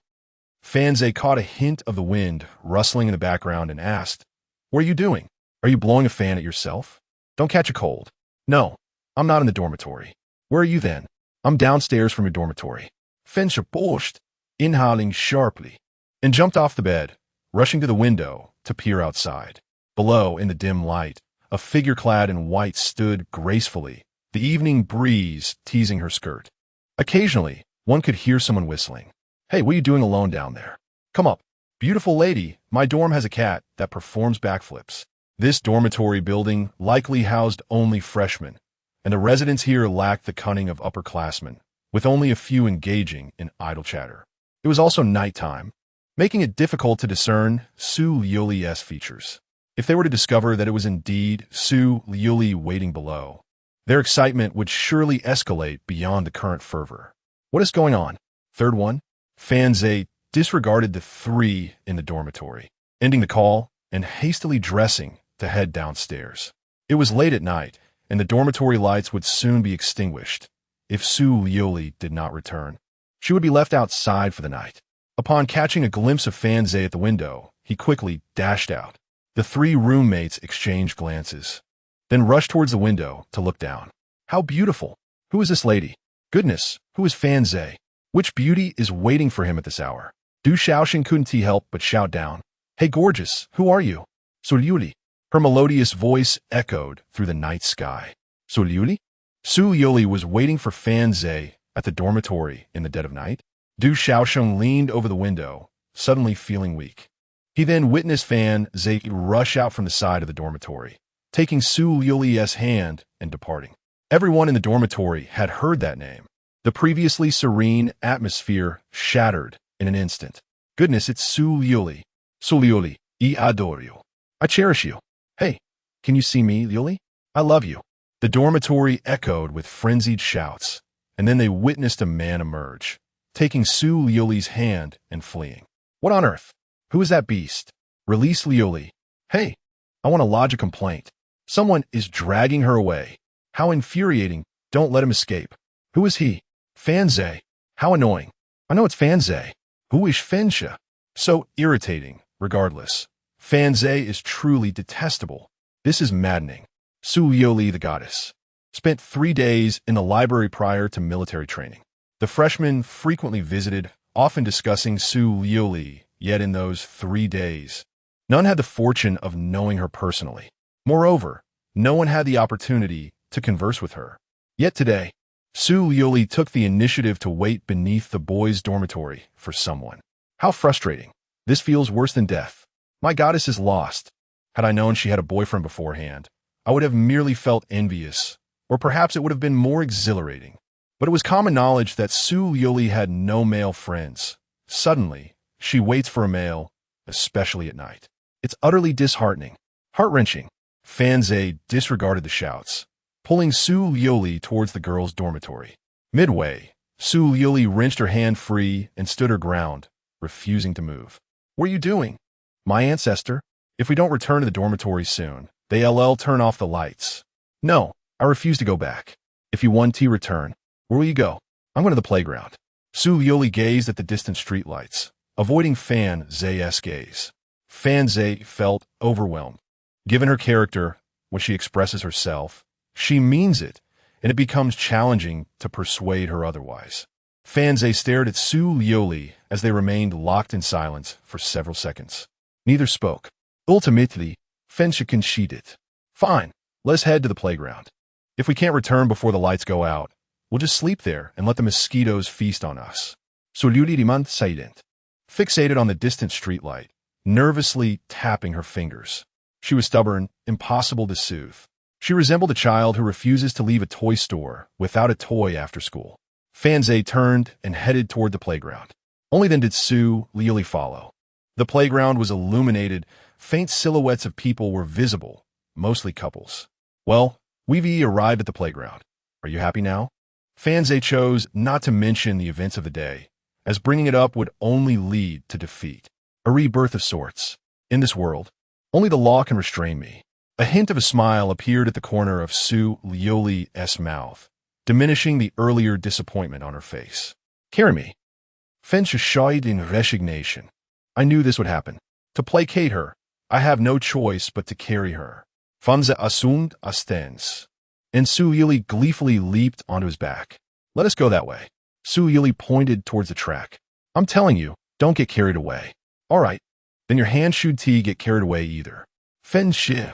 Fanze caught a hint of the wind rustling in the background and asked, What are you doing? Are you blowing a fan at yourself? Don't catch a cold. No, I'm not in the dormitory. Where are you then? I'm downstairs from your dormitory. Fensha borscht, inhaling sharply, and jumped off the bed, rushing to the window to peer outside. Below, in the dim light, a figure clad in white stood gracefully, the evening breeze teasing her skirt. Occasionally, one could hear someone whistling. Hey, what are you doing alone down there? Come up. Beautiful lady, my dorm has a cat that performs backflips. This dormitory building likely housed only freshmen, and the residents here lacked the cunning of upperclassmen, with only a few engaging in idle chatter. It was also nighttime, making it difficult to discern Su Liuli's features. If they were to discover that it was indeed Su Liuli waiting below, their excitement would surely escalate beyond the current fervor. What is going on? Third one? Fanze disregarded the 3 in the dormitory, ending the call and hastily dressing to head downstairs. It was late at night, and the dormitory lights would soon be extinguished. If Su Liuli did not return, she would be left outside for the night. Upon catching a glimpse of Fanze at the window, he quickly dashed out. The 3 roommates exchanged glances, then rushed towards the window to look down. How beautiful! Who is this lady? Goodness, who is Fanze? Which beauty is waiting for him at this hour? Du Shaoxing couldn't help but shout down. Hey gorgeous, who are you? Su Liuli. Her melodious voice echoed through the night sky. Su Liuli? Su Liuli was waiting for Fanze at the dormitory in the dead of night. Du Shaoxing leaned over the window, suddenly feeling weak. He then witnessed Fanze rush out from the side of the dormitory, taking Su Liuli's hand and departing. Everyone in the dormitory had heard that name. The previously serene atmosphere shattered in an instant. Goodness, it's Su Liuli. Su Liuli, I adore you. I cherish you. Hey, can you see me, Liuli? I love you. The dormitory echoed with frenzied shouts, and then they witnessed a man emerge, taking Su Liuli's hand and fleeing. What on earth? Who is that beast? Release Liuli. Hey, I want to lodge a complaint. Someone is dragging her away. How infuriating. Don't let him escape. Who is he? Fanze. How annoying. I know it's Fanze. Who is Fensha? So irritating, regardless. Fanze is truly detestable. This is maddening. Su Liuli, the goddess, spent 3 days in the library prior to military training. The freshmen frequently visited, often discussing Su Liuli, yet in those 3 days, None had the fortune of knowing her personally. Moreover, no one had the opportunity to converse with her. Yet today, Su Liuli took the initiative to wait beneath the boys' dormitory for someone. How frustrating. This feels worse than death. My goddess is lost. Had I known she had a boyfriend beforehand, I would have merely felt envious, or perhaps it would have been more exhilarating. But it was common knowledge that Su Liuli had no male friends. Suddenly, she waits for a male, especially at night. It's utterly disheartening, heart-wrenching. Fanzai disregarded the shouts, pulling Su Liuli towards the girls' dormitory. Midway, Su Liuli wrenched her hand free and stood her ground, refusing to move. What are you doing? My ancestor? If we don't return to the dormitory soon, they'll turn off the lights. No, I refuse to go back. If you want to return, where will you go? I'm going to the playground. Su Liuli gazed at the distant streetlights, avoiding Fan Zai's gaze. Fan Zai felt overwhelmed. Given her character, when she expresses herself, she means it, and it becomes challenging to persuade her otherwise. Fan Zai stared at Su Liuli as they remained locked in silence for several seconds. Neither spoke. Ultimately, Fan conceded. Fine, let's head to the playground. If we can't return before the lights go out, we'll just sleep there and let the mosquitoes feast on us. So Liuli remained silent, fixated on the distant streetlight, nervously tapping her fingers. She was stubborn, impossible to soothe. She resembled a child who refuses to leave a toy store without a toy after school. Fan Zai turned and headed toward the playground. Only then did Su Liuli follow. The playground was illuminated. Faint silhouettes of people were visible, mostly couples. Well, we've arrived at the playground. Are you happy now? Fan Zai chose not to mention the events of the day, as bringing it up would only lead to defeat. A rebirth of sorts. In this world, only the law can restrain me. A hint of a smile appeared at the corner of Su Liuli's mouth, diminishing the earlier disappointment on her face. Carry me. Fen shied in resignation. I knew this would happen. To placate her, I have no choice but to carry her. Fanze assumed astens. And Su Liuli gleefully leaped onto his back. Let us go that way. Su Liuli pointed towards the track. I'm telling you, don't get carried away. All right, then your hand should get carried away either. Fen shi.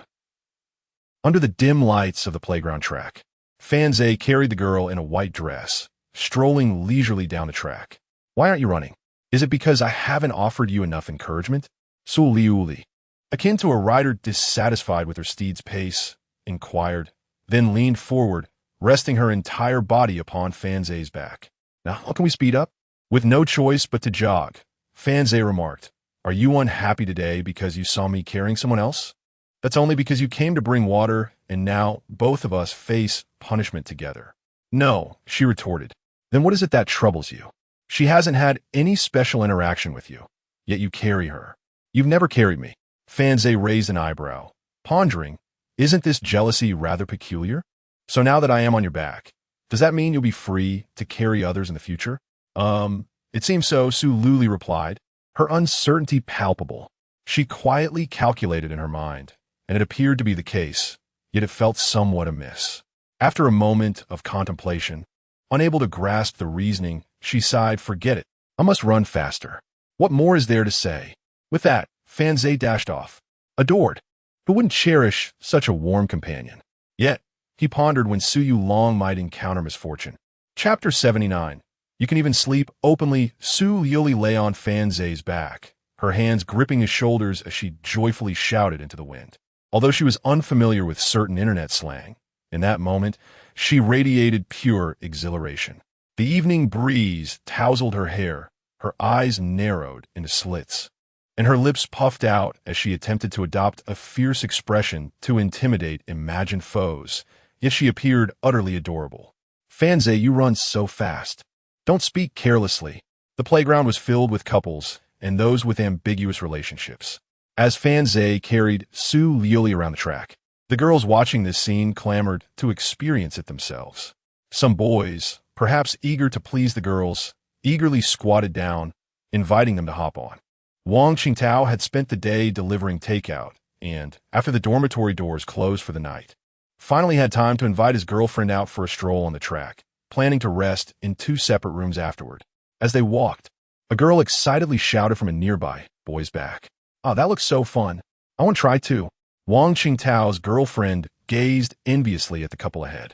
Under the dim lights of the playground track, Fan Zai carried the girl in a white dress, strolling leisurely down the track. Why aren't you running? Is it because I haven't offered you enough encouragement? Su Liuli, akin to a rider dissatisfied with her steed's pace, inquired, then leaned forward, resting her entire body upon Fan Zai's back. Now, how can we speed up? With no choice but to jog, Fan Zai remarked, Are you unhappy today because you saw me carrying someone else? That's only because you came to bring water, and now both of us face punishment together. No, she retorted. Then what is it that troubles you? She hasn't had any special interaction with you, yet you carry her. You've never carried me. Fan Zai raised an eyebrow, pondering, isn't this jealousy rather peculiar? So now that I am on your back, does that mean you'll be free to carry others in the future? It seems so, Su Liuli replied, her uncertainty palpable. She quietly calculated in her mind, and it appeared to be the case, yet it felt somewhat amiss. After a moment of contemplation, unable to grasp the reasoning, she sighed, forget it. I must run faster. What more is there to say? With that, Fan Zai dashed off. Adored. Who wouldn't cherish such a warm companion? Yet, he pondered when Su Yu Long might encounter misfortune. Chapter 79. You can even sleep openly. Su Liuli lay on Fan Zai's back, her hands gripping his shoulders as she joyfully shouted into the wind. Although she was unfamiliar with certain internet slang, in that moment, she radiated pure exhilaration. The evening breeze tousled her hair, her eyes narrowed into slits, and her lips puffed out as she attempted to adopt a fierce expression to intimidate imagined foes, yet she appeared utterly adorable. Fan Zai, you run so fast. Don't speak carelessly. The playground was filled with couples and those with ambiguous relationships. As Fan Zai carried Su Liuli around the track, the girls watching this scene clamored to experience it themselves. Some boys, perhaps eager to please the girls, eagerly squatted down, inviting them to hop on. Wang Qingtao had spent the day delivering takeout and, after the dormitory doors closed for the night, finally had time to invite his girlfriend out for a stroll on the track, planning to rest in 2 separate rooms afterward. As they walked, a girl excitedly shouted from a nearby boy's back. Oh, that looks so fun. I want to try too. Wang Qingtao's girlfriend gazed enviously at the couple ahead.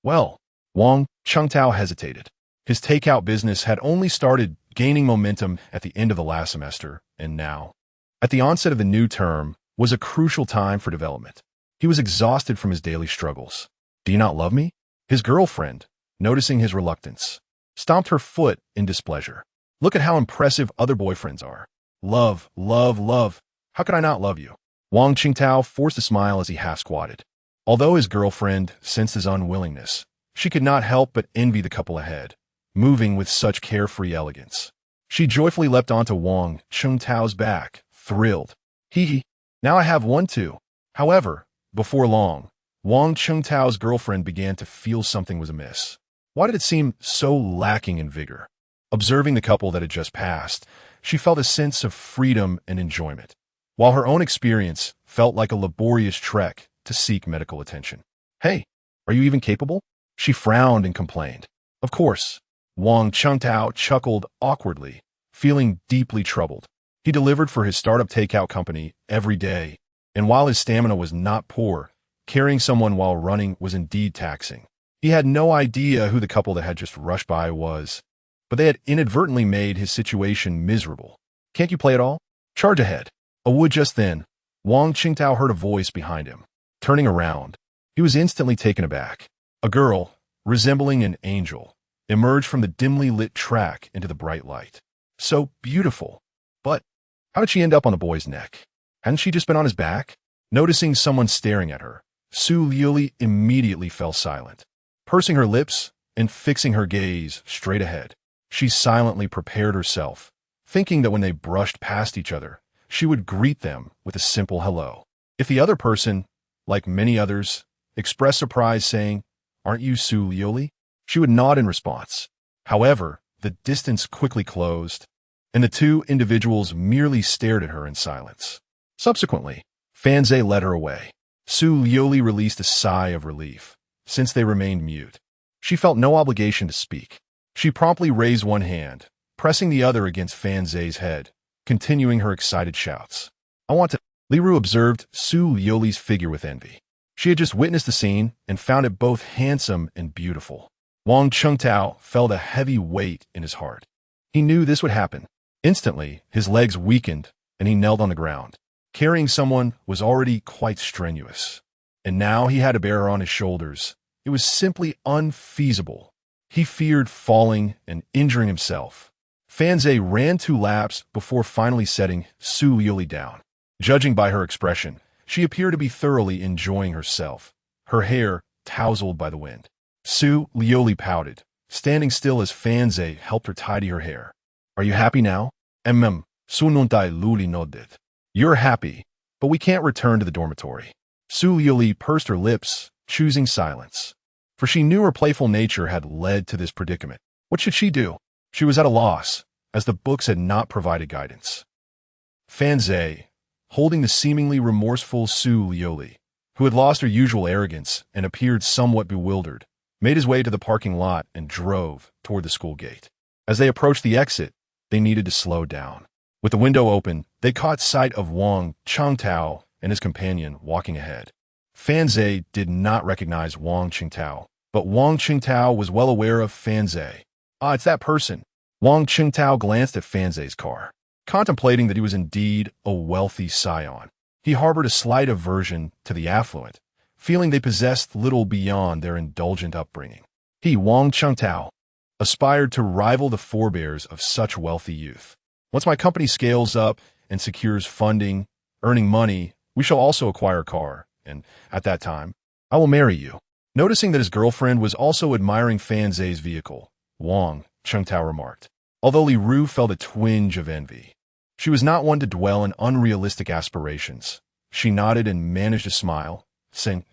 Well, Wang Qingtao hesitated. His takeout business had only started gaining momentum at the end of the last semester, and now, at the onset of the new term, was a crucial time for development. He was exhausted from his daily struggles. Do you not love me? His girlfriend, noticing his reluctance, stomped her foot in displeasure. Look at how impressive other boyfriends are. Love, love, love. How could I not love you? Wang Qingtao forced a smile as he half-squatted. Although his girlfriend sensed his unwillingness, she could not help but envy the couple ahead, moving with such carefree elegance. She joyfully leapt onto Wang Qingtao's back, thrilled. Hee, now I have one too. However, before long, Wang Qingtao's girlfriend began to feel something was amiss. Why did it seem so lacking in vigor? Observing the couple that had just passed, she felt a sense of freedom and enjoyment, while her own experience felt like a laborious trek to seek medical attention. Hey, are you even capable? She frowned and complained. Of course. Wang Qingtao chuckled awkwardly, feeling deeply troubled. He delivered for his startup takeout company every day, and while his stamina was not poor, carrying someone while running was indeed taxing. He had no idea who the couple that had just rushed by was, but they had inadvertently made his situation miserable. Can't you play at all? Charge ahead. A wood just then, Wang Qingtao heard a voice behind him. Turning around, he was instantly taken aback. A girl, resembling an angel, emerged from the dimly lit track into the bright light. So beautiful. But how did she end up on the boy's neck? Hadn't she just been on his back? Noticing someone staring at her, Liuli immediately fell silent. Pursing her lips and fixing her gaze straight ahead, she silently prepared herself, thinking that when they brushed past each other, she would greet them with a simple hello. If the other person, like many others, expressed surprise saying, "Aren't you Liuli?" she would nod in response. However, the distance quickly closed, and the two individuals merely stared at her in silence. Subsequently, Fanzai led her away. Liuli released a sigh of relief, since they remained mute. She felt no obligation to speak. She promptly raised one hand, pressing the other against Fanzai's head, continuing her excited shouts. I want to... Liru observed Liuli's figure with envy. She had just witnessed the scene and found it both handsome and beautiful. Wang Qingtao felt a heavy weight in his heart. He knew this would happen. Instantly, his legs weakened, and he knelt on the ground. Carrying someone was already quite strenuous, and now he had to bear her on his shoulders. It was simply unfeasible. He feared falling and injuring himself. Fanzai ran 2 laps before finally setting Liuli down. Judging by her expression, she appeared to be thoroughly enjoying herself, her hair tousled by the wind. Liuli pouted, standing still as Fanzai helped her tidy her hair. Are you happy now? Sununtai Liuli nodded. You're happy, but we can't return to the dormitory. Liuli pursed her lips, choosing silence. For she knew her playful nature had led to this predicament. What should she do? She was at a loss, as the books had not provided guidance. Fanzai, holding the seemingly remorseful Liuli, who had lost her usual arrogance and appeared somewhat bewildered, made his way to the parking lot and drove toward the school gate. As they approached the exit, they needed to slow down. With the window open, they caught sight of Wang Qingtao and his companion walking ahead. Fanzai did not recognize Wang Qingtao, but Wang Qingtao was well aware of Fanzai. Ah, it's that person. Wang Qingtao glanced at Fanzai's car, contemplating that he was indeed a wealthy scion. He harbored a slight aversion to the affluent, feeling they possessed little beyond their indulgent upbringing. He, Wang Qingtao, aspired to rival the forebears of such wealthy youth. Once my company scales up and secures funding, earning money, we shall also acquire a car, and at that time, I will marry you. Noticing that his girlfriend was also admiring Fanzai's vehicle, Wang Qingtao remarked, although Liru felt a twinge of envy. She was not one to dwell in unrealistic aspirations. She nodded and managed a smile, saying,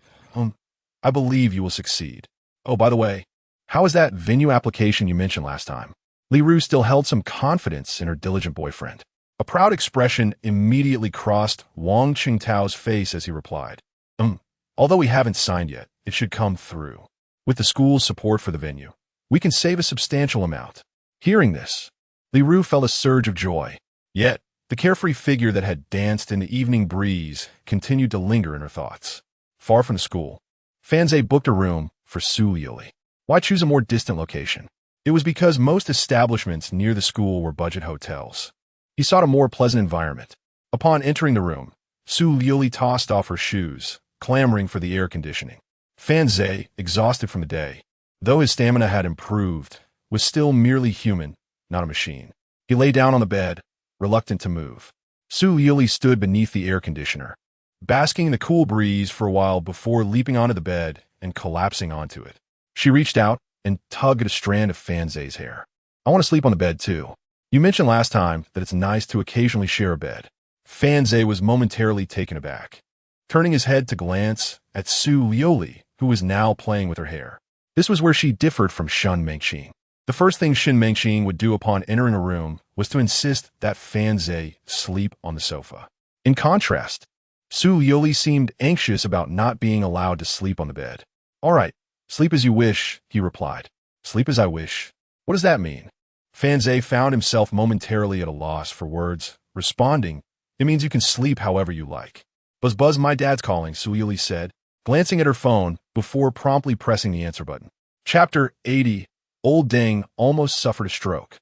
I believe you will succeed. Oh, by the way, how is that venue application you mentioned last time? Liru still held some confidence in her diligent boyfriend. A proud expression immediately crossed Wang Qingtao's face as he replied, although we haven't signed yet, it should come through. With the school's support for the venue, we can save a substantial amount. Hearing this, Liru felt a surge of joy. Yet, The carefree figure that had danced in the evening breeze continued to linger in her thoughts. Far from the school, Fanze booked a room for Liuli. Why choose a more distant location? It was because most establishments near the school were budget hotels. He sought a more pleasant environment. Upon entering the room, Liuli tossed off her shoes, clamoring for the air conditioning. Fanze, exhausted from the day, though his stamina had improved, was still merely human, not a machine. He lay down on the bed, reluctant to move. Liuli stood beneath the air conditioner, basking in the cool breeze for a while before leaping onto the bed and collapsing onto it. She reached out and tugged at a strand of Fanze's hair. I want to sleep on the bed too. You mentioned last time that it's nice to occasionally share a bed. Fanze was momentarily taken aback, turning his head to glance at Liuli, who was now playing with her hair. This was where she differed from Shen Mengxing. The first thing Shen Mengxing would do upon entering a room was to insist that Fanze sleep on the sofa. In contrast, Liuli seemed anxious about not being allowed to sleep on the bed. All right, sleep as you wish, he replied. Sleep as I wish. What does that mean? Fanze found himself momentarily at a loss for words, responding, it means you can sleep however you like. Buzz buzz, my dad's calling, Liuli said, glancing at her phone before promptly pressing the answer button. Chapter 80. Old Deng almost suffered a stroke.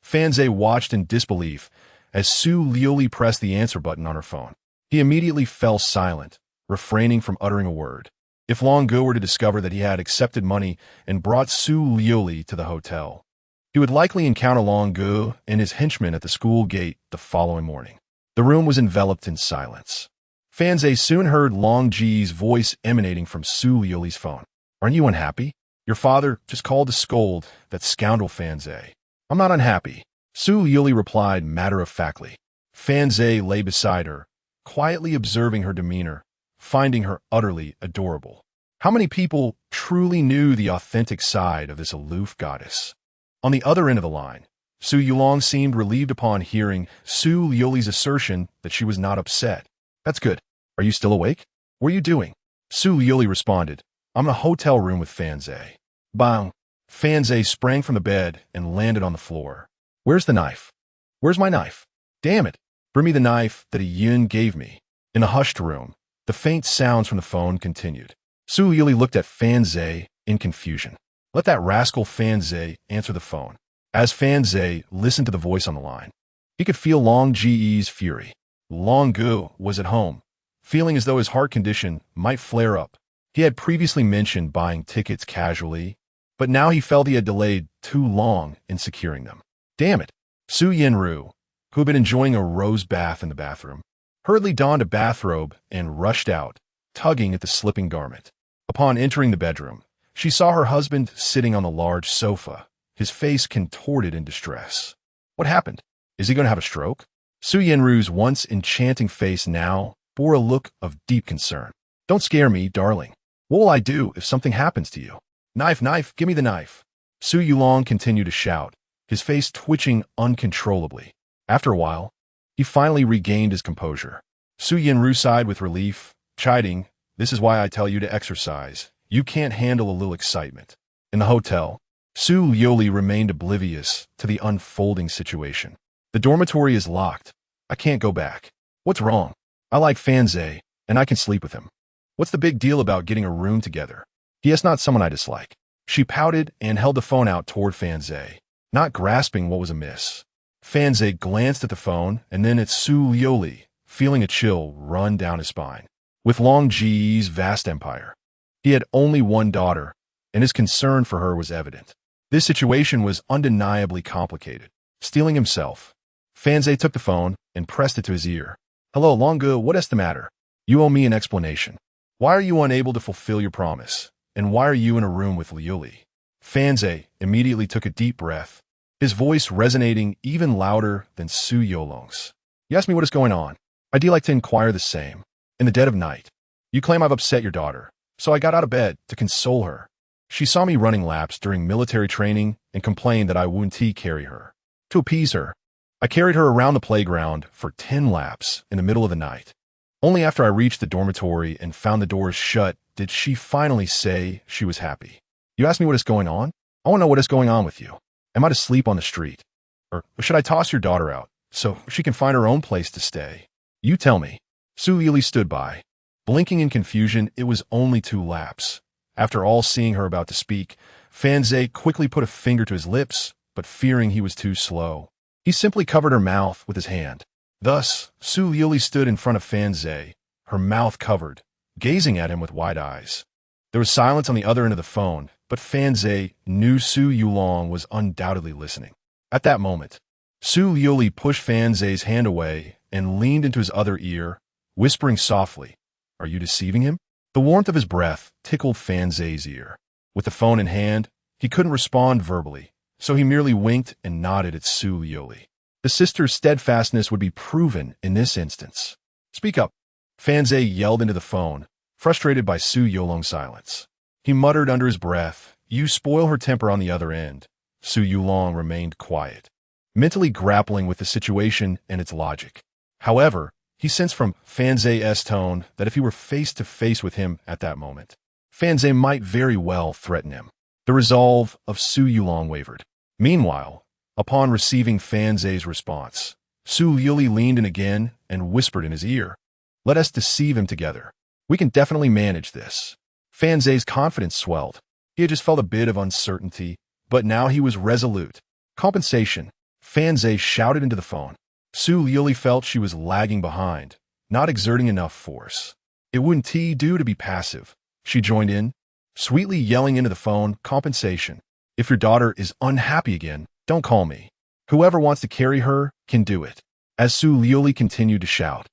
Fanze watched in disbelief as Liuli pressed the answer button on her phone. He immediately fell silent, refraining from uttering a word. If Long Gu were to discover that he had accepted money and brought Liuli to the hotel, he would likely encounter Long Gu and his henchmen at the school gate the following morning. The room was enveloped in silence. Fanze soon heard Long Ji's voice emanating from Liuli's phone. Aren't you unhappy? Your father just called to scold that scoundrel Fanze. I'm not unhappy, Liuli replied matter-of-factly. Fanze lay beside her, quietly observing her demeanor, finding her utterly adorable. How many people truly knew the authentic side of this aloof goddess? On the other end of the line, Su Yulong seemed relieved upon hearing Liuli's assertion that she was not upset. That's good. Are you still awake? What are you doing? Liuli responded, I'm in a hotel room with Fanze. Bang! Fanze sprang from the bed and landed on the floor. Where's the knife? Where's my knife? Damn it! Bring me the knife that a yin gave me. In a hushed room, the faint sounds from the phone continued. Liuli looked at Fanze in confusion. Let that rascal Fanze answer the phone. As Fanze listened to the voice on the line, he could feel Long Ji's fury. Long Gu was at home, feeling as though his heart condition might flare up. He had previously mentioned buying tickets casually, but now he felt he had delayed too long in securing them. Damn it! Su Yenru, who had been enjoying a rose bath in the bathroom, hurriedly donned a bathrobe and rushed out, tugging at the slipping garment. Upon entering the bedroom, she saw her husband sitting on the large sofa, his face contorted in distress. What happened? Is he going to have a stroke? Su Yenru's once enchanting face now bore a look of deep concern. Don't scare me, darling. What will I do if something happens to you? Knife, knife, give me the knife. Su Yulong continued to shout, his face twitching uncontrollably. After a while, he finally regained his composure. Su Yenru sighed with relief, chiding, this is why I tell you to exercise. You can't handle a little excitement. In the hotel, Su Liuli remained oblivious to the unfolding situation. The dormitory is locked. I can't go back. What's wrong? I like Fanze, and I can sleep with him. What's the big deal about getting a room together? He is not someone I dislike. She pouted and held the phone out toward Fanze, not grasping what was amiss. Fanze glanced at the phone and then at Su Liuli, feeling a chill run down his spine. With Long Ji's vast empire, he had only one daughter, and his concern for her was evident. This situation was undeniably complicated. Steeling himself, Fanze took the phone and pressed it to his ear. Hello, Long Gu, what is the matter? You owe me an explanation. Why are you unable to fulfill your promise? And why are you in a room with Liuli? Fanze immediately took a deep breath, his voice resonating even louder than Su Yolong's. You ask me what is going on. I do like to inquire the same. In the dead of night, you claim I've upset your daughter, so I got out of bed to console her. She saw me running laps during military training and complained that I wouldn't carry her. To appease her, I carried her around the playground for 10 laps in the middle of the night. Only after I reached the dormitory and found the doors shut did she finally say she was happy. You ask me what is going on? I want to know what is going on with you. Am I to sleep on the street? Or should I toss your daughter out so she can find her own place to stay. You tell me. Su Liuli stood by. Blinking in confusion, it was only 2 laps. After all seeing her about to speak, Fan Zhe quickly put a finger to his lips, but fearing he was too slow, he simply covered her mouth with his hand. Thus, Su Liuli stood in front of Fan Zhe, her mouth covered, gazing at him with wide eyes. There was silence on the other end of the phone, but Fan Zhe knew Su Yulong was undoubtedly listening. At that moment, Su Liuli pushed Fan Zhe's hand away and leaned into his other ear, whispering softly, "Are you deceiving him?" The warmth of his breath tickled Fan Zhe's ear. With the phone in hand, he couldn't respond verbally, so he merely winked and nodded at Su Liuli. The sister's steadfastness would be proven in this instance. "Speak up," Fan Zhe yelled into the phone, frustrated by Su Yulong's silence. He muttered under his breath, "You spoil her temper on the other end." Su Yulong remained quiet, mentally grappling with the situation and its logic. However, he sensed from Fan Zhe's tone that if he were face to face with him at that moment, Fan Zhe might very well threaten him. The resolve of Su Yulong wavered. Meanwhile, upon receiving Fan Zhe's response, Su Liuli leaned in again and whispered in his ear, "Let us deceive him together. We can definitely manage this." Fan Zhe's confidence swelled. He had just felt a bit of uncertainty, but now he was resolute. "Compensation," Fan Zhe shouted into the phone. Su Liuli felt she was lagging behind, not exerting enough force. It wouldn't do to be passive. She joined in, sweetly yelling into the phone, "Compensation. If your daughter is unhappy again, don't call me. Whoever wants to carry her can do it." As Su Liuli continued to shout,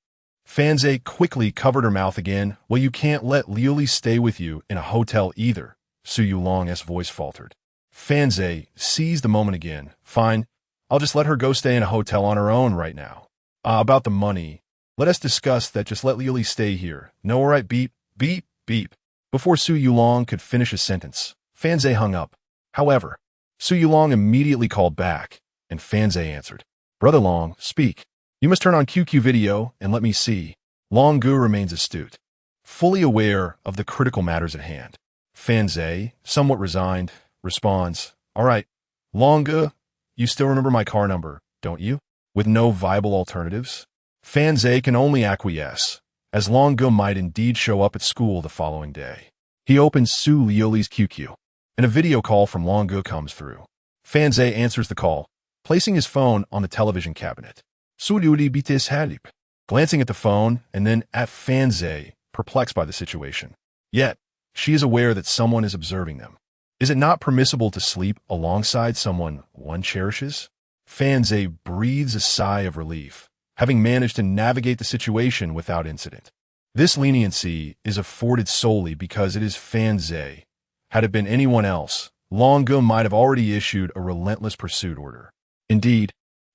Fan Zhe quickly covered her mouth again. "Well, you can't let Liuli stay with you in a hotel either," Su Yulong's voice faltered. Fan Zhe seized the moment again. "Fine, I'll just let her go stay in a hotel on her own right now. About the money, let us discuss that. Just let Liuli stay here. No, all right, beep, beep, beep." Before Su Yulong could finish a sentence, Fan Zhe hung up. However, Su Yulong immediately called back, and Fan Zhe answered, "Brother Long, speak. You must turn on QQ video and let me see." Long Gu remains astute, fully aware of the critical matters at hand. Fan Zhe, somewhat resigned, responds, "All right, Long Gu, you still remember my car number, don't you?" With no viable alternatives, Fan Zhe can only acquiesce, as Long Gu might indeed show up at school the following day. He opens Su Liuli's QQ, and a video call from Long Gu comes through. Fan Zhe answers the call, placing his phone on the television cabinet. Su Liuli beat his halip, glancing at the phone and then at Fan Zhe, perplexed by the situation. Yet, she is aware that someone is observing them. Is it not permissible to sleep alongside someone one cherishes? Fan Zhe breathes a sigh of relief, having managed to navigate the situation without incident. This leniency is afforded solely because it is Fan Zhe. Had it been anyone else, Long Gu might have already issued a relentless pursuit order. Indeed,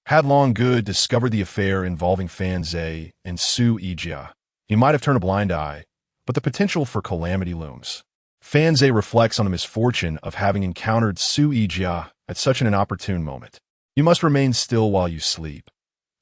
had Long Gu discovered the affair involving Fan Zhe and Su Yijia, he might have turned a blind eye, but the potential for calamity looms. Fan Zhe reflects on the misfortune of having encountered Su Yijia at such an inopportune moment. "You must remain still while you sleep.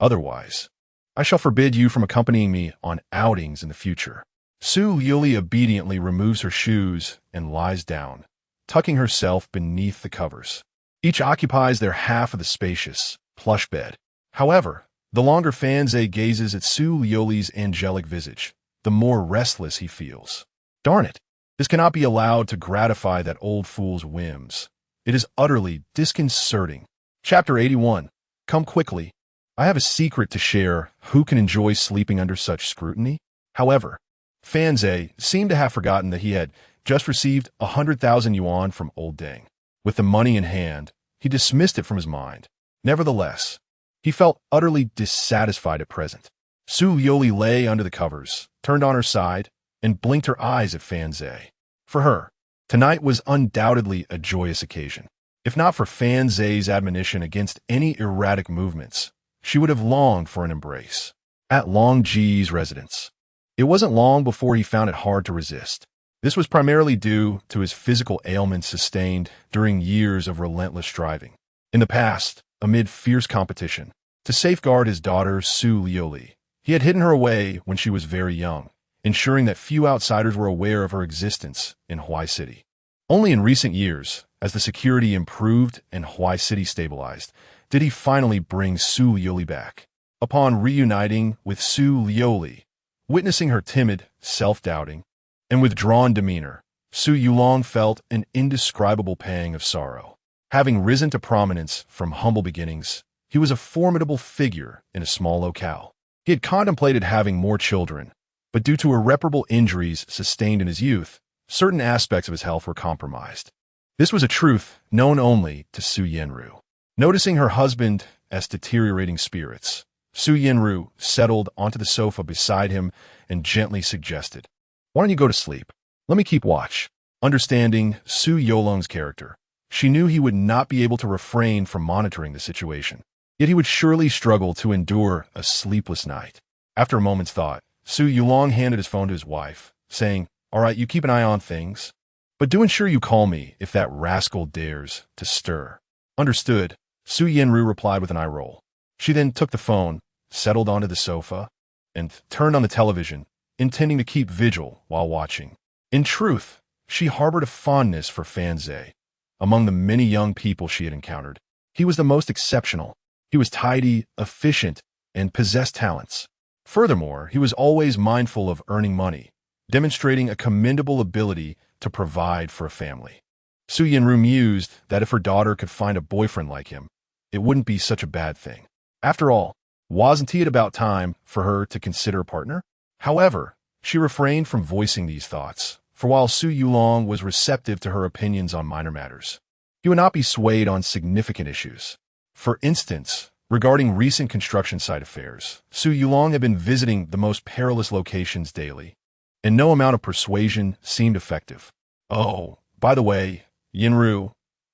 Otherwise, I shall forbid you from accompanying me on outings in the future." Su Liuli obediently removes her shoes and lies down, tucking herself beneath the covers. Each occupies their half of the spacious, plush bed. However, the longer Fan Zhe gazes at Su Liuli's angelic visage, the more restless he feels. Darn it, this cannot be allowed to gratify that old fool's whims. It is utterly disconcerting. Chapter 81. Come quickly. I have a secret to share. Who can enjoy sleeping under such scrutiny? However, Fan Zhe seemed to have forgotten that he had just received 100,000 yuan from old Deng. With the money in hand, he dismissed it from his mind. Nevertheless, he felt utterly dissatisfied at present. Su Liuli lay under the covers, turned on her side, and blinked her eyes at Fan Zhe. For her, tonight was undoubtedly a joyous occasion. If not for Fan Zhe's admonition against any erratic movements, she would have longed for an embrace. At Long Ji's residence, it wasn't long before he found it hard to resist. This was primarily due to his physical ailments sustained during years of relentless striving. In the past, amid fierce competition, to safeguard his daughter Su Liuli, he had hidden her away when she was very young, ensuring that few outsiders were aware of her existence in Huai City. Only in recent years, as the security improved and Hawaii City stabilized, did he finally bring Su Liuli back. Upon reuniting with Su Liuli, witnessing her timid, self-doubting, and withdrawn demeanor, Su Yulong felt an indescribable pang of sorrow. Having risen to prominence from humble beginnings, he was a formidable figure in a small locale. He had contemplated having more children, but due to irreparable injuries sustained in his youth, certain aspects of his health were compromised. This was a truth known only to Su Yenru. Noticing her husband's deteriorating spirits, Su Yenru settled onto the sofa beside him and gently suggested, "Why don't you go to sleep? Let me keep watch." Understanding Su Yulong's character, she knew he would not be able to refrain from monitoring the situation. Yet he would surely struggle to endure a sleepless night. After a moment's thought, Su Yulong handed his phone to his wife, saying, "All right, you keep an eye on things, but do ensure you call me if that rascal dares to stir." Understood, Su Yenru replied with an eye roll. She then took the phone, settled onto the sofa, and turned on the television, intending to keep vigil while watching. In truth, she harbored a fondness for Fanze. Among the many young people she had encountered, he was the most exceptional. He was tidy, efficient, and possessed talents. Furthermore, he was always mindful of earning money, demonstrating a commendable ability to provide for a family. Su Yenru mused that if her daughter could find a boyfriend like him, it wouldn't be such a bad thing. After all, wasn't it about time for her to consider a partner? However, she refrained from voicing these thoughts, for while Su Yulong was receptive to her opinions on minor matters, he would not be swayed on significant issues. For instance, regarding recent construction site affairs, Su Yulong had been visiting the most perilous locations daily, and no amount of persuasion seemed effective. "Oh, by the way, Yenru,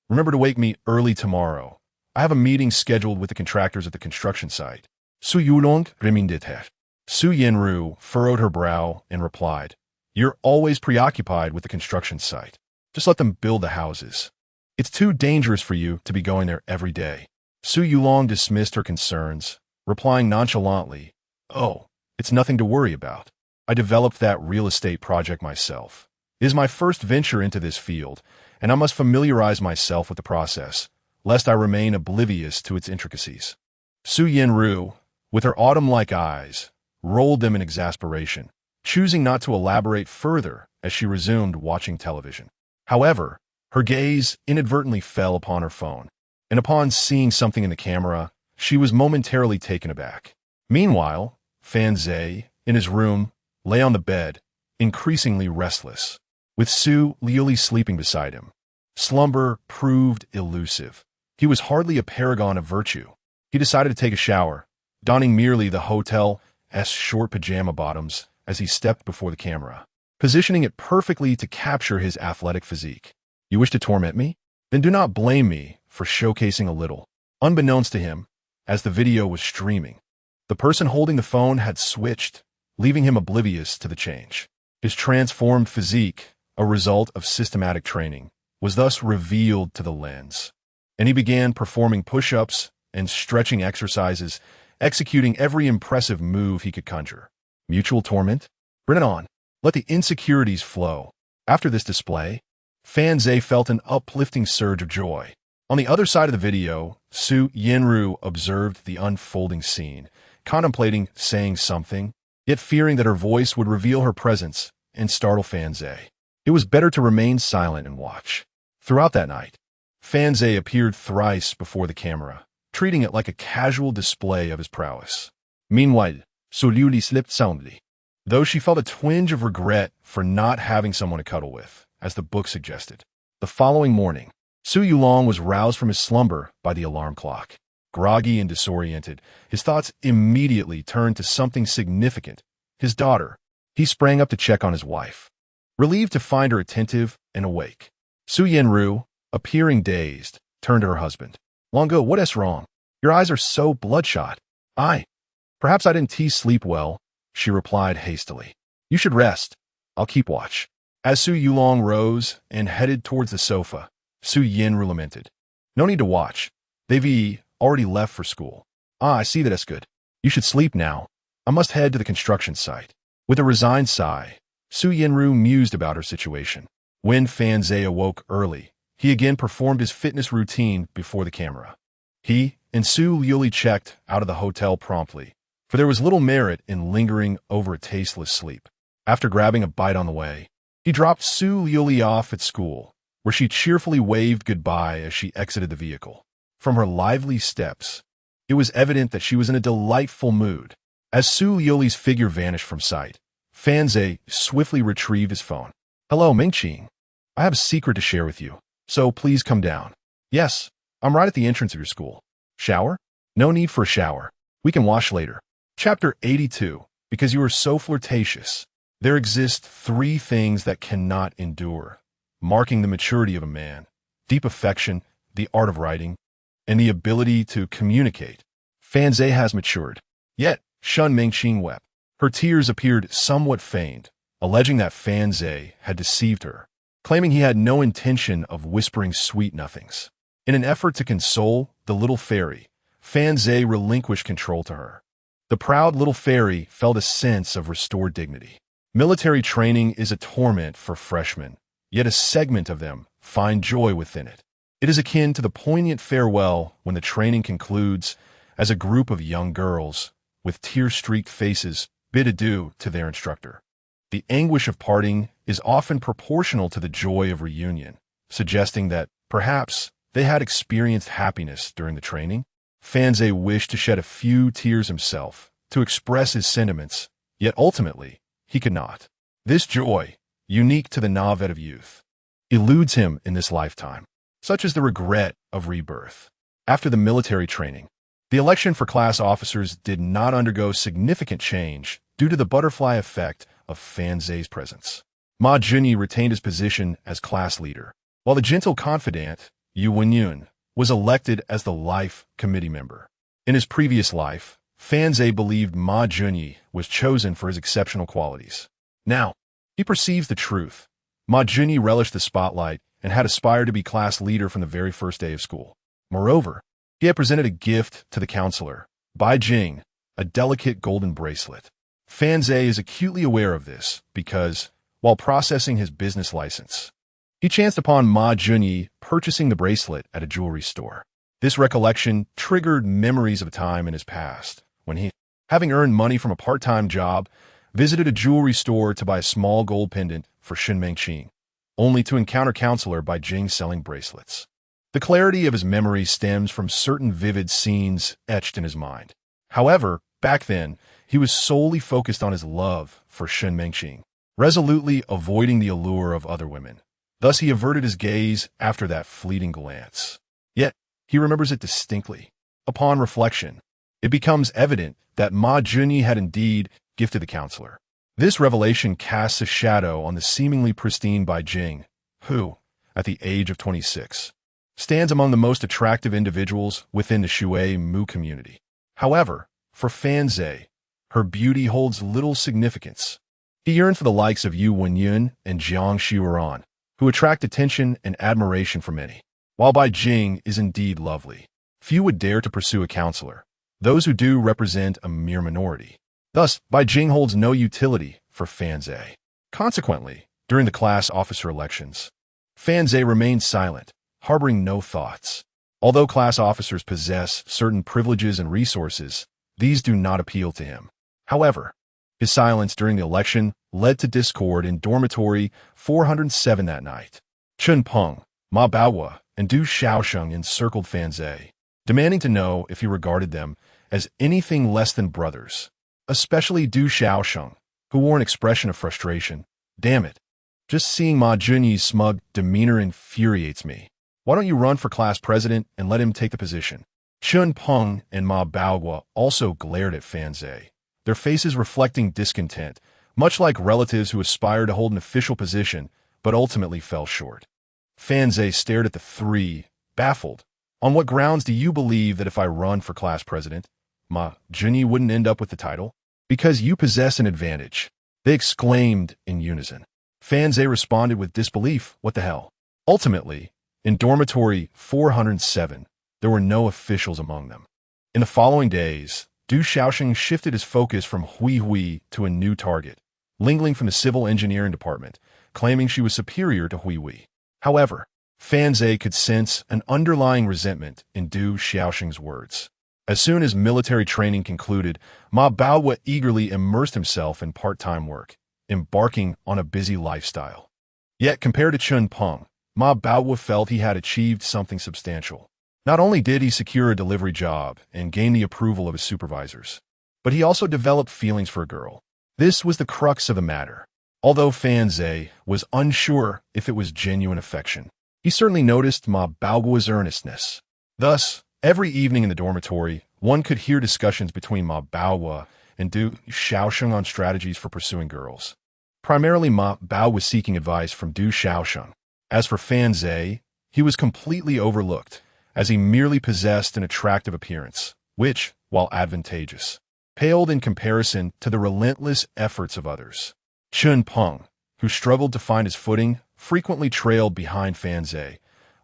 remember to wake me early tomorrow. I have a meeting scheduled with the contractors at the construction site." Su Yulong reminded her. Su Yenru furrowed her brow and replied, "You're always preoccupied with the construction site. Just let them build the houses. It's too dangerous for you to be going there every day." Su Yulong dismissed her concerns, replying nonchalantly, "Oh, it's nothing to worry about. I developed that real estate project myself. It is my first venture into this field, and I must familiarize myself with the process, lest I remain oblivious to its intricacies." Su Yenru, with her autumn-like eyes, rolled them in exasperation, choosing not to elaborate further as she resumed watching television. However, her gaze inadvertently fell upon her phone, and upon seeing something in the camera, she was momentarily taken aback. Meanwhile, Fanze, in his room, lay on the bed, increasingly restless, with Su Liuli sleeping beside him. Slumber proved elusive. He was hardly a paragon of virtue. He decided to take a shower, donning merely the hotel's short pajama bottoms as he stepped before the camera, positioning it perfectly to capture his athletic physique. "You wish to torment me? Then do not blame me for showcasing a little." Unbeknownst to him, as the video was streaming, the person holding the phone had switched, leaving him oblivious to the change. His transformed physique, a result of systematic training, was thus revealed to the lens, and he began performing push-ups and stretching exercises, executing every impressive move he could conjure. Mutual torment? Bring it on. Let the insecurities flow. After this display, Fanze felt an uplifting surge of joy. On the other side of the video, Su Yenru observed the unfolding scene, contemplating saying something, yet fearing that her voice would reveal her presence and startle Fanze. It was better to remain silent and watch. Throughout that night, Fanze appeared thrice before the camera, treating it like a casual display of his prowess. Meanwhile, Su Liuli slept soundly, though she felt a twinge of regret for not having someone to cuddle with, as the book suggested. The following morning, Su Yulong was roused from his slumber by the alarm clock. Groggy and disoriented, his thoughts immediately turned to something significant, his daughter. He sprang up to check on his wife, relieved to find her attentive and awake. Su Yenru, appearing dazed, turned to her husband. "Longo, what is wrong? Your eyes are so bloodshot." Perhaps I didn't sleep well," she replied hastily. "You should rest. I'll keep watch." As Su Yulong rose and headed towards the sofa, Su Yenru lamented, "No need to watch. They've already left for school." "I see that. That's good. You should sleep now. I must head to the construction site." With a resigned sigh, Su Yenru mused about her situation. When Fan Zhe awoke early, he again performed his fitness routine before the camera. He and Su Liuli checked out of the hotel promptly, for there was little merit in lingering over a tasteless sleep. After grabbing a bite on the way, he dropped Su Liuli off at school, where she cheerfully waved goodbye as she exited the vehicle. From her lively steps, it was evident that she was in a delightful mood. As Su Liuli's figure vanished from sight, Fan Zhe swiftly retrieved his phone. "Hello, Mingqing. I have a secret to share with you, so please come down." "Yes, I'm right at the entrance of your school." "Shower?" "No need for a shower. We can wash later." Chapter 82. Because you are so flirtatious. There exist 3 things that cannot endure, marking the maturity of a man: deep affection, the art of writing, and the ability to communicate. Fan Zhe has matured. Yet, Shun Mingqing wept. Her tears appeared somewhat feigned, alleging that Fan Zhe had deceived her, claiming he had no intention of whispering sweet nothings. In an effort to console the little fairy, Fan Zhe relinquished control to her. The proud little fairy felt a sense of restored dignity. Military training is a torment for freshmen, yet a segment of them find joy within it. It is akin to the poignant farewell when the training concludes, as a group of young girls, with tear-streaked faces, bid adieu to their instructor. The anguish of parting is often proportional to the joy of reunion, suggesting that, perhaps, they had experienced happiness during the training. Fan Zhe wished to shed a few tears himself, to express his sentiments, yet ultimately, he could not. This joy, unique to the novet of youth, eludes him in this lifetime. Such is the regret of rebirth. After the military training, the election for class officers did not undergo significant change due to the butterfly effect of Fan Zhe's presence. Ma Junyi retained his position as class leader, while the gentle confidant, Yu Wenyun, was elected as the life committee member. In his previous life, Fan Zhe believed Ma Junyi was chosen for his exceptional qualities. Now, he perceives the truth. Ma Junyi relished the spotlight and had aspired to be class leader from the very first day of school. Moreover, he had presented a gift to the counselor, Bai Jing, a delicate golden bracelet. Fan Zhe is acutely aware of this because, while processing his business license, he chanced upon Ma Junyi purchasing the bracelet at a jewelry store. This recollection triggered memories of a time in his past, when he, having earned money from a part-time job, visited a jewelry store to buy a small gold pendant for Shun Mingqing, only to encounter Counselor Bai Jing selling bracelets. The clarity of his memory stems from certain vivid scenes etched in his mind. However, back then, he was solely focused on his love for Shun Mingqing, resolutely avoiding the allure of other women. Thus he averted his gaze after that fleeting glance. Yet, he remembers it distinctly. Upon reflection, it becomes evident that Ma Junyi had indeed gifted the counselor. This revelation casts a shadow on the seemingly pristine Bai Jing, who, at the age of 26, stands among the most attractive individuals within the Shui Mu community. However, for Fan Zhe, her beauty holds little significance. He yearned for the likes of Yu Wenyun and Jiang Cheng, who attract attention and admiration from many. While Bai Jing is indeed lovely, few would dare to pursue a counselor. Those who do represent a mere minority. Thus, Bai Jing holds no utility for Fan Zhe. Consequently, during the class officer elections, Fan Zhe remained silent, harboring no thoughts. Although class officers possess certain privileges and resources, these do not appeal to him. However, his silence during the election led to discord in dormitory 407 that night. Chun Peng, Ma Baohua, and Du Xiaosheng encircled Fan Zhe, demanding to know if he regarded them as anything less than brothers, especially Du Xiaosheng, who wore an expression of frustration. "Damn it. Just seeing Ma Junyi's smug demeanor infuriates me. Why don't you run for class president and let him take the position?" Chun Peng and Ma Baohua also glared at Fan Zhe, their faces reflecting discontent, much like relatives who aspire to hold an official position but ultimately fell short. Fan Zhe stared at the three, baffled. "On what grounds do you believe that if I run for class president, Ma Junyi wouldn't end up with the title?" "Because you possess an advantage," they exclaimed in unison. Fan Zhe responded with disbelief. What the hell? Ultimately, in dormitory 407, there were no officials among them. In the following days, Du Xiaosheng shifted his focus from Hui Hui to a new target. Lingling from the civil engineering department, claiming she was superior to Hui. However, Fan Zhe could sense an underlying resentment in Du Xiaosheng's words. As soon as military training concluded, Ma Baohua eagerly immersed himself in part-time work, embarking on a busy lifestyle. Yet, compared to Chun Peng, Ma Baohua felt he had achieved something substantial. Not only did he secure a delivery job and gain the approval of his supervisors, but he also developed feelings for a girl. This was the crux of the matter. Although Fan Zhe was unsure if it was genuine affection, he certainly noticed Ma Baohua's earnestness. Thus, every evening in the dormitory, one could hear discussions between Ma Baohua and Du Xiaosheng on strategies for pursuing girls. Primarily, Ma Bao was seeking advice from Du Xiaosheng. As for Fan Zhe, he was completely overlooked, as he merely possessed an attractive appearance, which, while advantageous, paled in comparison to the relentless efforts of others. Chun Peng, who struggled to find his footing, frequently trailed behind Fan Zhe,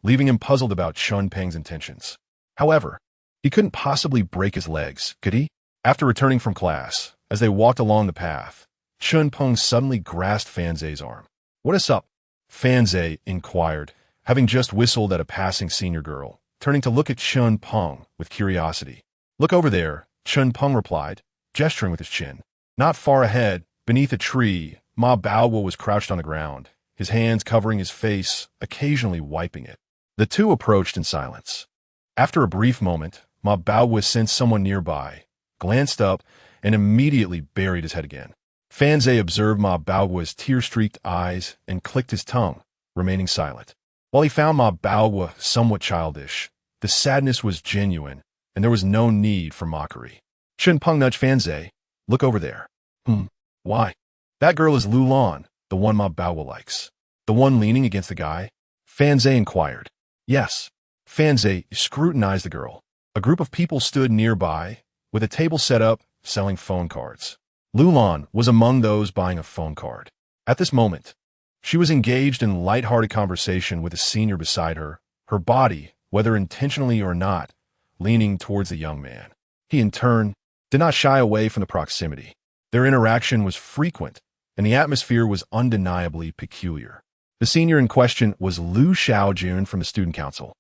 leaving him puzzled about Chun Peng's intentions. However, he couldn't possibly break his legs, could he? After returning from class, as they walked along the path, Chun Peng suddenly grasped Fan Zhe's arm. "What is up?" Fan Zhe inquired, having just whistled at a passing senior girl, turning to look at Chun Peng with curiosity. "Look over there," Chun Peng replied, gesturing with his chin. Not far ahead, beneath a tree, Ma Baohua was crouched on the ground, his hands covering his face, occasionally wiping it. The two approached in silence. After a brief moment, Ma Baohua sensed someone nearby, glanced up, and immediately buried his head again. Fan Zhe observed Ma Baohua's tear-streaked eyes and clicked his tongue, remaining silent. While he found Ma Baohua somewhat childish, the sadness was genuine, and there was no need for mockery. Chun Peng nudged Fan Zhe. "Look over there." Why?" "That girl is Liuli, the one Ma Baohua likes." "The one leaning against the guy?" Fan Zhe inquired. "Yes." Fan Zhe scrutinized the girl. A group of people stood nearby, with a table set up, selling phone cards. Liuli was among those buying a phone card. At this moment, she was engaged in light-hearted conversation with a senior beside her, her body, whether intentionally or not, leaning towards the young man. He, in turn, did not shy away from the proximity. Their interaction was frequent, and the atmosphere was undeniably peculiar. The senior in question was Liu Xiaojun from the Student Council,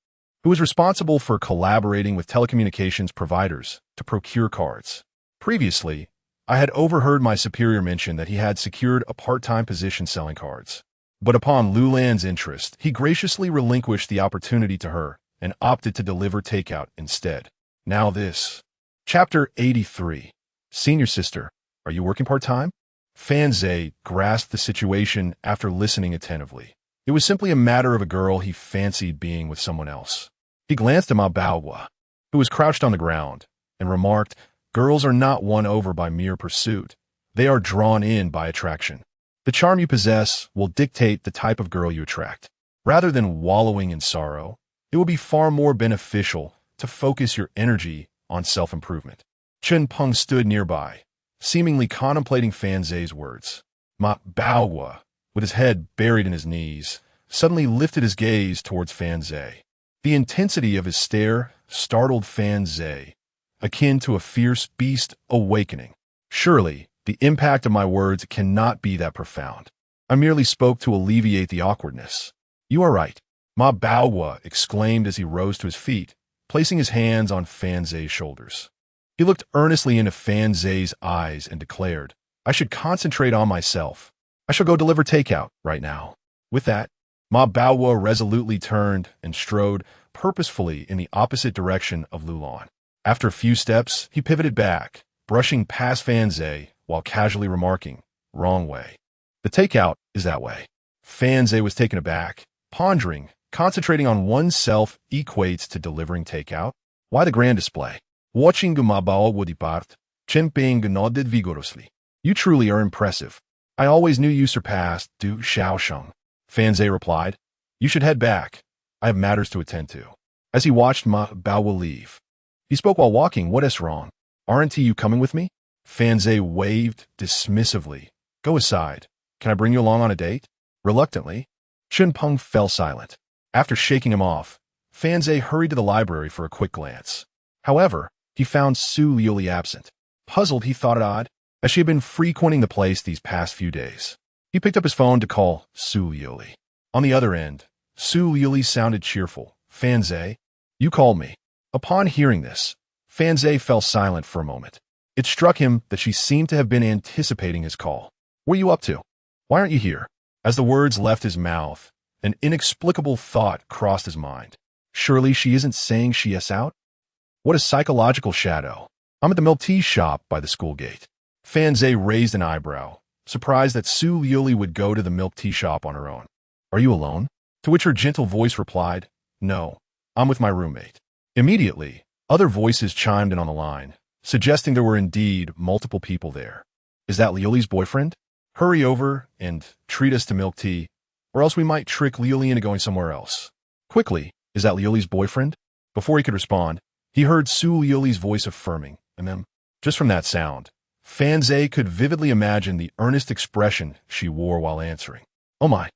who was responsible for collaborating with telecommunications providers to procure cards. Previously, I had overheard my superior mention that he had secured a part-time position selling cards. But upon Liuli's interest, he graciously relinquished the opportunity to her and opted to deliver takeout instead. Now this. Chapter 83. Senior sister, are you working part-time? Fan Zhe grasped the situation after listening attentively. It was simply a matter of a girl he fancied being with someone else. He glanced at Ma Baohua, who was crouched on the ground, and remarked, "Girls are not won over by mere pursuit. They are drawn in by attraction. The charm you possess will dictate the type of girl you attract. Rather than wallowing in sorrow, it will be far more beneficial to focus your energy on self-improvement." Chun Peng stood nearby, seemingly contemplating Fan Zhe's words. Ma Baohua, with his head buried in his knees, suddenly lifted his gaze towards Fan Zhe. The intensity of his stare startled Fan Zhe, akin to a fierce beast awakening. "Surely, the impact of my words cannot be that profound. I merely spoke to alleviate the awkwardness." "You are right," Ma Baohua exclaimed as he rose to his feet, placing his hands on Fan Zhe's shoulders. He looked earnestly into Fan Zhe's eyes and declared, "I should concentrate on myself. I shall go deliver takeout right now." With that, Ma Baohua resolutely turned and strode purposefully in the opposite direction of Liuli. After a few steps, he pivoted back, brushing past Fan Zhe while casually remarking, "Wrong way. The takeout is that way." Fan Zhe was taken aback, pondering, concentrating on oneself equates to delivering takeout. Why the grand display? Watching Ma Baohua depart, Chen Peng nodded vigorously. "You truly are impressive. I always knew you surpassed Du Xiaosheng." Fan Zhe replied, "You should head back. I have matters to attend to." As he watched Ma Baohua leave, he spoke while walking. "What is wrong? Aren't you coming with me?" Fan Zhe waved dismissively. "Go aside. Can I bring you along on a date?" Reluctantly, Chun Peng fell silent. After shaking him off, Fan Zhe hurried to the library for a quick glance. However, he found Liuli absent. Puzzled, he thought it odd, as she had been frequenting the place these past few days. He picked up his phone to call Su Liuli. On the other end, Su Liuli sounded cheerful. Fanze, you called me. Upon hearing this, Fanze fell silent for a moment. It struck him that she seemed to have been anticipating his call. What are you up to? Why aren't you here? As the words left his mouth, an inexplicable thought crossed his mind. Surely she isn't saying she is out? What a psychological shadow. I'm at the milk tea shop by the school gate. Fanze raised an eyebrow, surprised that Su Liuli would go to the milk tea shop on her own. Are you alone? To which her gentle voice replied, No, I'm with my roommate. Immediately, other voices chimed in on the line, suggesting there were indeed multiple people there. Is that Liuli's boyfriend? Hurry over and treat us to milk tea, or else we might trick Liuli into going somewhere else. Quickly, is that Liuli's boyfriend? Before he could respond, he heard Su Liuli's voice affirming, and then, just from that sound, Fanze could vividly imagine the earnest expression she wore while answering. Oh my.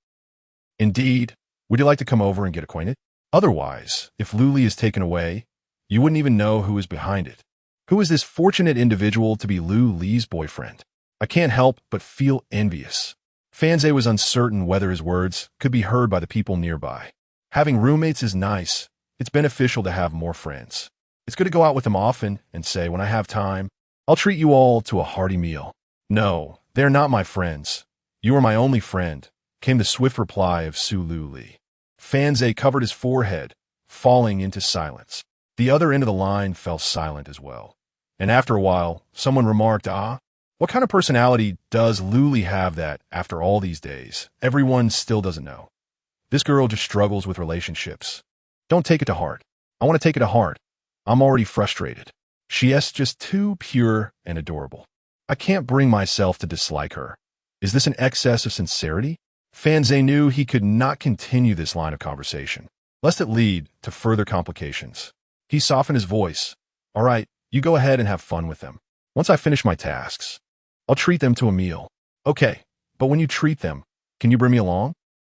Indeed, would you like to come over and get acquainted? Otherwise, if Liuli is taken away, you wouldn't even know who is behind it. Who is this fortunate individual to be Liuli's boyfriend? I can't help but feel envious. Fanze was uncertain whether his words could be heard by the people nearby. Having roommates is nice. It's beneficial to have more friends. It's good to go out with them often and say, when I have time, I'll treat you all to a hearty meal. No, they're not my friends. You are my only friend, came the swift reply of Su Liuli. Fanze covered his forehead, falling into silence. The other end of the line fell silent as well. And after a while, someone remarked, what kind of personality does Liuli have that, after all these days, everyone still doesn't know? This girl just struggles with relationships. Don't take it to heart. I want to take it to heart. I'm already frustrated. She is just too pure and adorable. I can't bring myself to dislike her. Is this an excess of sincerity? Fanze knew he could not continue this line of conversation, lest it lead to further complications. He softened his voice. All right, you go ahead and have fun with them. Once I finish my tasks, I'll treat them to a meal. Okay, but when you treat them, can you bring me along?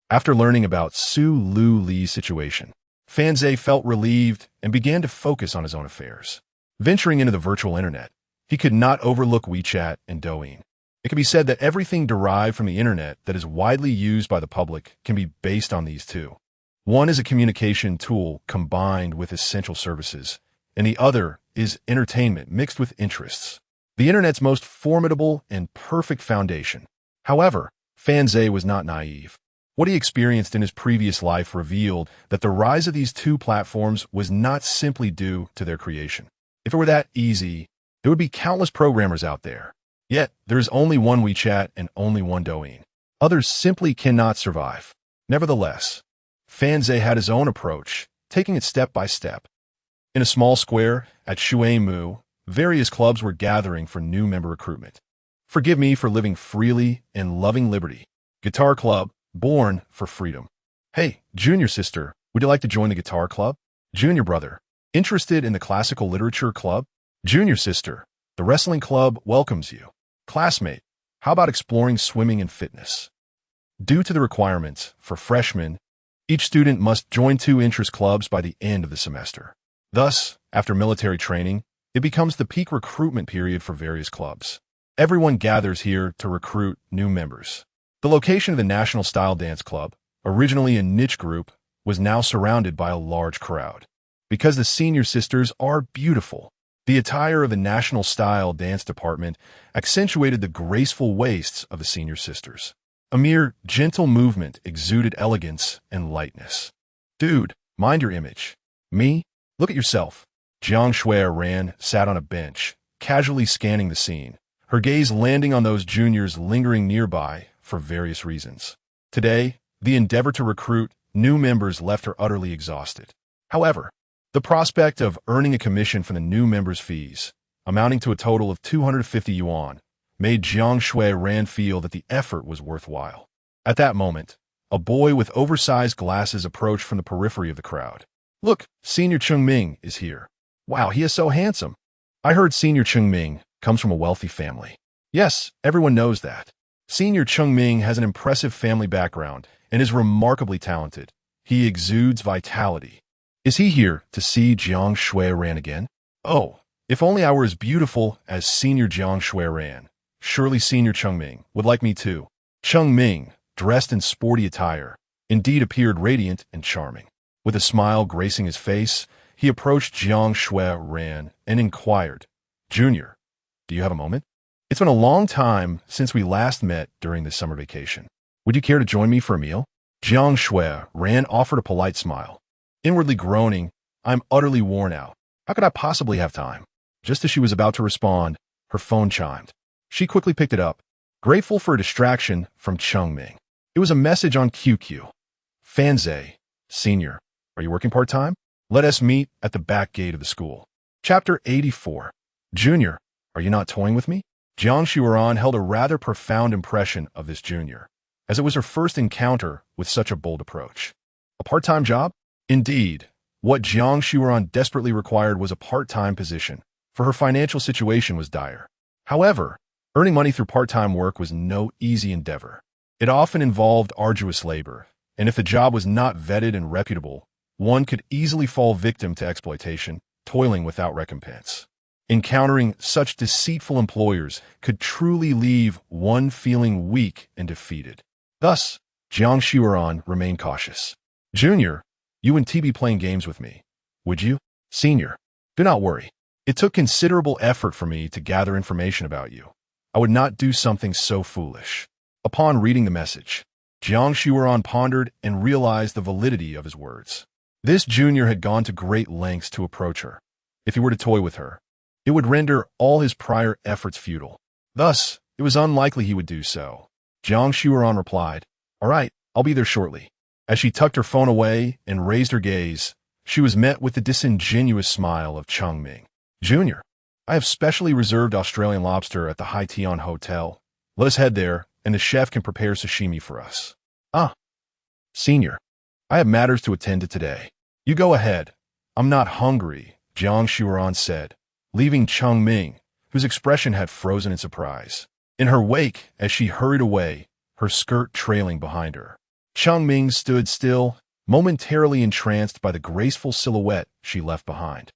After learning about Su Liuli's situation, Fanze felt relieved and began to focus on his own affairs. Venturing into the virtual internet, he could not overlook WeChat and Douyin. It can be said that everything derived from the internet that is widely used by the public can be based on these two. One is a communication tool combined with essential services, and the other is entertainment mixed with interests. The internet's most formidable and perfect foundation. However, Fanze was not naive. What he experienced in his previous life revealed that the rise of these two platforms was not simply due to their creation. If it were that easy, there would be countless programmers out there. Yet, there is only one WeChat and only one Douyin. Others simply cannot survive. Nevertheless, Fanze had his own approach, taking it step by step. In a small square at Shuaimu, various clubs were gathering for new member recruitment. Forgive me for living freely and loving liberty. Guitar Club, born for freedom. Hey, junior sister, would you like to join the guitar club? Junior brother, interested in the classical literature club? Junior sister, the wrestling club welcomes you. Classmate, how about exploring swimming and fitness? Due to the requirements for freshmen, each student must join 2 interest clubs by the end of the semester. Thus, after military training, it becomes the peak recruitment period for various clubs. Everyone gathers here to recruit new members. The location of the National Style Dance Club, originally a niche group, was now surrounded by a large crowd. Because the senior sisters are beautiful, the attire of the National Style Dance Department accentuated the graceful waists of the senior sisters. A mere gentle movement exuded elegance and lightness. Dude, mind your image. Me? Look at yourself. Jiang Cheng sat on a bench, casually scanning the scene, her gaze landing on those juniors lingering nearby for various reasons. Today, the endeavor to recruit new members left her utterly exhausted. However, the prospect of earning a commission from the new members' fees, amounting to a total of 250 yuan, made Jiang Cheng feel that the effort was worthwhile. At that moment, a boy with oversized glasses approached from the periphery of the crowd. Look, Senior Chengming is here. Wow, he is so handsome. I heard Senior Chengming comes from a wealthy family. Yes, everyone knows that. Senior Chengming has an impressive family background and is remarkably talented. He exudes vitality. Is he here to see Jiang Cheng again? Oh, if only I were as beautiful as Senior Jiang Cheng. Surely Senior Chengming would like me too. Cheng Ming, dressed in sporty attire, indeed appeared radiant and charming. With a smile gracing his face, he approached Jiang Cheng and inquired, "Junior, do you have a moment? It's been a long time since we last met during this summer vacation. Would you care to join me for a meal?" Jiang Cheng offered a polite smile. Inwardly groaning, "I'm utterly worn out. How could I possibly have time?" Just as she was about to respond, her phone chimed. She quickly picked it up, grateful for a distraction from Cheng Ming. It was a message on QQ. "Fanzai, Senior, are you working part-time? Let us meet at the back gate of the school." Chapter 84. Junior, are you not toying with me? Jiang Cheng held a rather profound impression of this junior, as it was her first encounter with such a bold approach. A part-time job? Indeed, what Jiang Cheng desperately required was a part-time position, for her financial situation was dire. However, earning money through part-time work was no easy endeavor. It often involved arduous labor, and if the job was not vetted and reputable, one could easily fall victim to exploitation, toiling without recompense. Encountering such deceitful employers could truly leave one feeling weak and defeated. Thus, Jiang Cheng remained cautious. "Junior, you wouldn't be playing games with me, would you?" "Senior, do not worry. It took considerable effort for me to gather information about you. I would not do something so foolish." Upon reading the message, Jiang Cheng pondered and realized the validity of his words. This junior had gone to great lengths to approach her. If he were to toy with her, it would render all his prior efforts futile. Thus, it was unlikely he would do so. Jiang Cheng replied, "All right, I'll be there shortly." As she tucked her phone away and raised her gaze, she was met with the disingenuous smile of Cheng Ming. "Junior, I have specially reserved Australian lobster at the Hai Tian Hotel. Let us head there, and the chef can prepare sashimi for us." "Ah, Senior, I have matters to attend to today. You go ahead. I'm not hungry," Jiang Cheng said, leaving Cheng Ming, whose expression had frozen in surprise, in her wake as she hurried away, her skirt trailing behind her. Cheng Ming stood still, momentarily entranced by the graceful silhouette she left behind.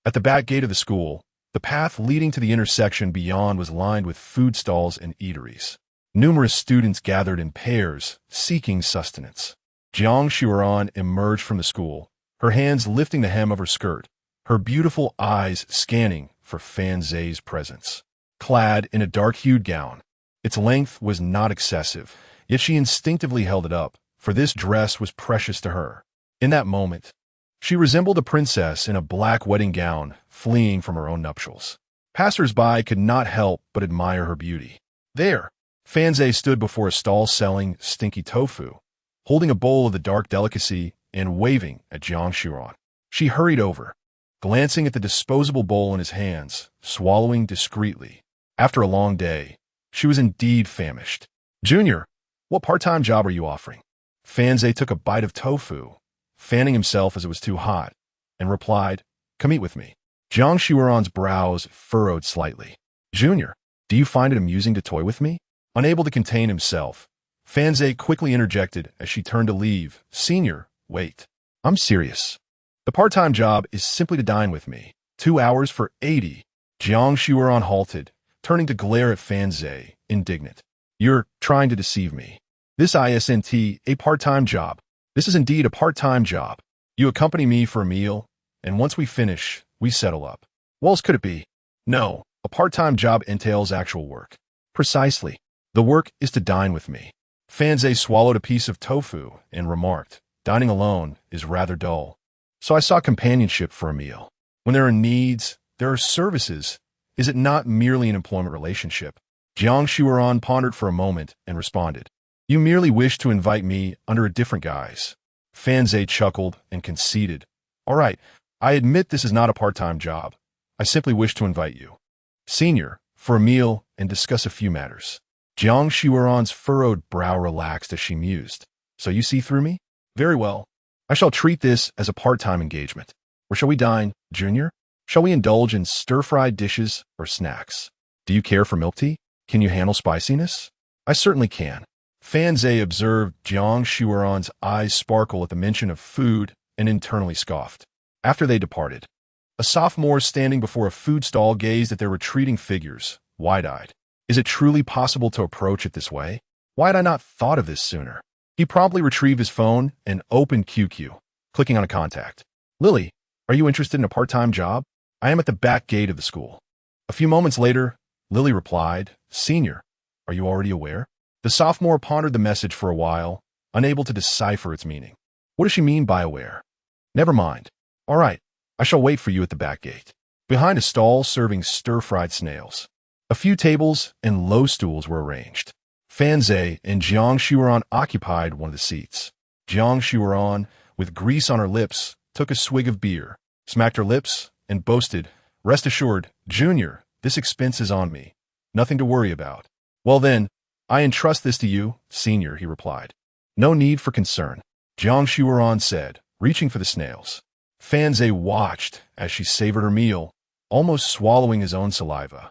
At the back gate of the school, the path leading to the intersection beyond was lined with food stalls and eateries. Numerous students gathered in pairs, seeking sustenance. Jiang Cheng emerged from the school, her hands lifting the hem of her skirt, her beautiful eyes scanning for Fan Zai's presence. Clad in a dark-hued gown, its length was not excessive, yet she instinctively held it up, for this dress was precious to her. In that moment, she resembled a princess in a black wedding gown fleeing from her own nuptials. Passers-by could not help but admire her beauty. There, Fan Zai stood before a stall selling stinky tofu, holding a bowl of the dark delicacy and waving at Jiang Cheng. She hurried over, glancing at the disposable bowl in his hands, swallowing discreetly. After a long day, she was indeed famished. "Junior, what part-time job are you offering?" Fan Zai took a bite of tofu, fanning himself as it was too hot, and replied, "Come eat with me." Jiang Cheng's brows furrowed slightly. "Junior, do you find it amusing to toy with me?" Unable to contain himself, Fan Zai quickly interjected as she turned to leave. "Senior, wait. I'm serious. The part-time job is simply to dine with me. 2 hours for 80. Jiang Cheng halted, turning to glare at Fan Zai, indignant. "You're trying to deceive me. This isn't a part-time job. This is indeed a part-time job. You accompany me for a meal, and once we finish, we settle up. What else could it be? No, a part-time job entails actual work." "Precisely. The work is to dine with me." Fan Zai swallowed a piece of tofu and remarked, "Dining alone is rather dull. So I sought companionship for a meal. When there are needs, there are services. Is it not merely an employment relationship?" Jiang Cheng pondered for a moment and responded, "You merely wish to invite me under a different guise." Fan Zai chuckled and conceded, "All right, I admit this is not a part-time job. I simply wish to invite you, Senior, for a meal and discuss a few matters." Jiang Cheng's furrowed brow relaxed as she mused. "So you see through me? Very well. I shall treat this as a part-time engagement. Where shall we dine, Junior? Shall we indulge in stir-fried dishes or snacks? Do you care for milk tea? Can you handle spiciness?" "I certainly can." Fan Zai observed Jiang Cheng's eyes sparkle at the mention of food and internally scoffed. After they departed, a sophomore standing before a food stall gazed at their retreating figures, wide-eyed. Is it truly possible to approach it this way? Why had I not thought of this sooner? He promptly retrieved his phone and opened QQ, clicking on a contact. Lily, are you interested in a part-time job? I am at the back gate of the school. A few moments later, Lily replied, Senior, are you already aware? The sophomore pondered the message for a while, unable to decipher its meaning. What does she mean by aware? Never mind. All right, I shall wait for you at the back gate. Behind a stall serving stir-fried snails. A few tables and low stools were arranged. Fanze and Jiang Shuran occupied one of the seats. Jiang Shuran, with grease on her lips, took a swig of beer, smacked her lips, and boasted, Rest assured, Junior, this expense is on me. Nothing to worry about. Well then, I entrust this to you, Senior, he replied. No need for concern, Jiang Shuran said, reaching for the snails. Fanze watched as she savored her meal, almost swallowing his own saliva.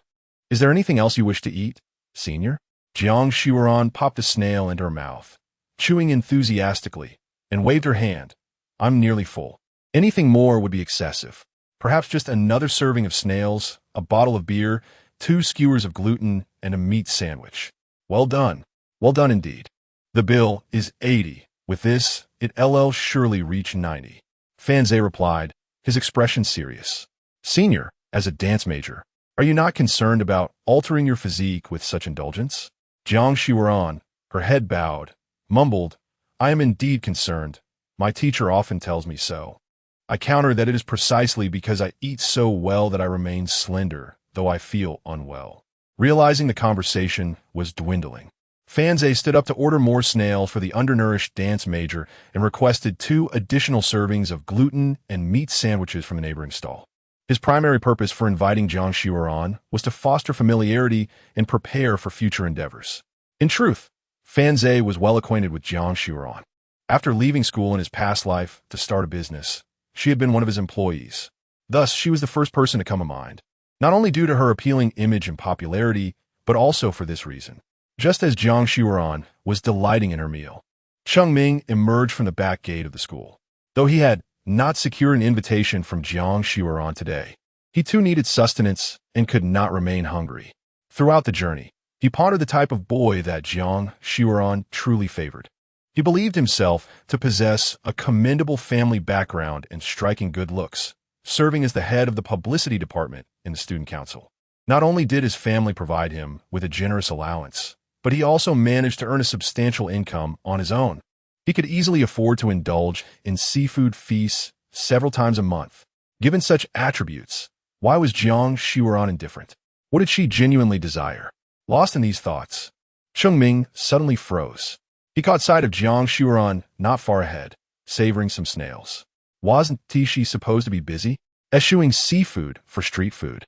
Is there anything else you wish to eat, Senior? Jiang Shuran popped a snail into her mouth, chewing enthusiastically, and waved her hand. I'm nearly full. Anything more would be excessive. Perhaps just another serving of snails, a bottle of beer, 2 skewers of gluten, and a meat sandwich. Well done. Well done indeed. The bill is 80. With this, it'll surely reach 90. Fanze replied, his expression serious. Senior, as a dance major, are you not concerned about altering your physique with such indulgence? Jiang Shuran, her head bowed, mumbled, I am indeed concerned. My teacher often tells me so. I counter that it is precisely because I eat so well that I remain slender, though I feel unwell. Realizing the conversation was dwindling, Fanze stood up to order more snail for the undernourished dance major and requested 2 additional servings of gluten and meat sandwiches from the neighboring stall. His primary purpose for inviting Jiang Shuran was to foster familiarity and prepare for future endeavors. In truth, Fanze was well acquainted with Jiang Shuran. After leaving school in his past life to start a business, she had been one of his employees. Thus, she was the first person to come to mind, not only due to her appealing image and popularity, but also for this reason. Just as Jiang Shuran was delighting in her meal, Cheng Ming emerged from the back gate of the school. Though he had not secured an invitation from Jiang Shuran today, he too needed sustenance and could not remain hungry. Throughout the journey, he pondered the type of boy that Jiang Shuran truly favored. He believed himself to possess a commendable family background and striking good looks, serving as the head of the publicity department in the student council. Not only did his family provide him with a generous allowance, but he also managed to earn a substantial income on his own. He could easily afford to indulge in seafood feasts several times a month. Given such attributes, why was Jiang Shuran indifferent? What did she genuinely desire? Lost in these thoughts, Cheng Ming suddenly froze. He caught sight of Jiang Shuran not far ahead, savoring some snails. Wasn't she supposed to be busy? Eschewing seafood for street food.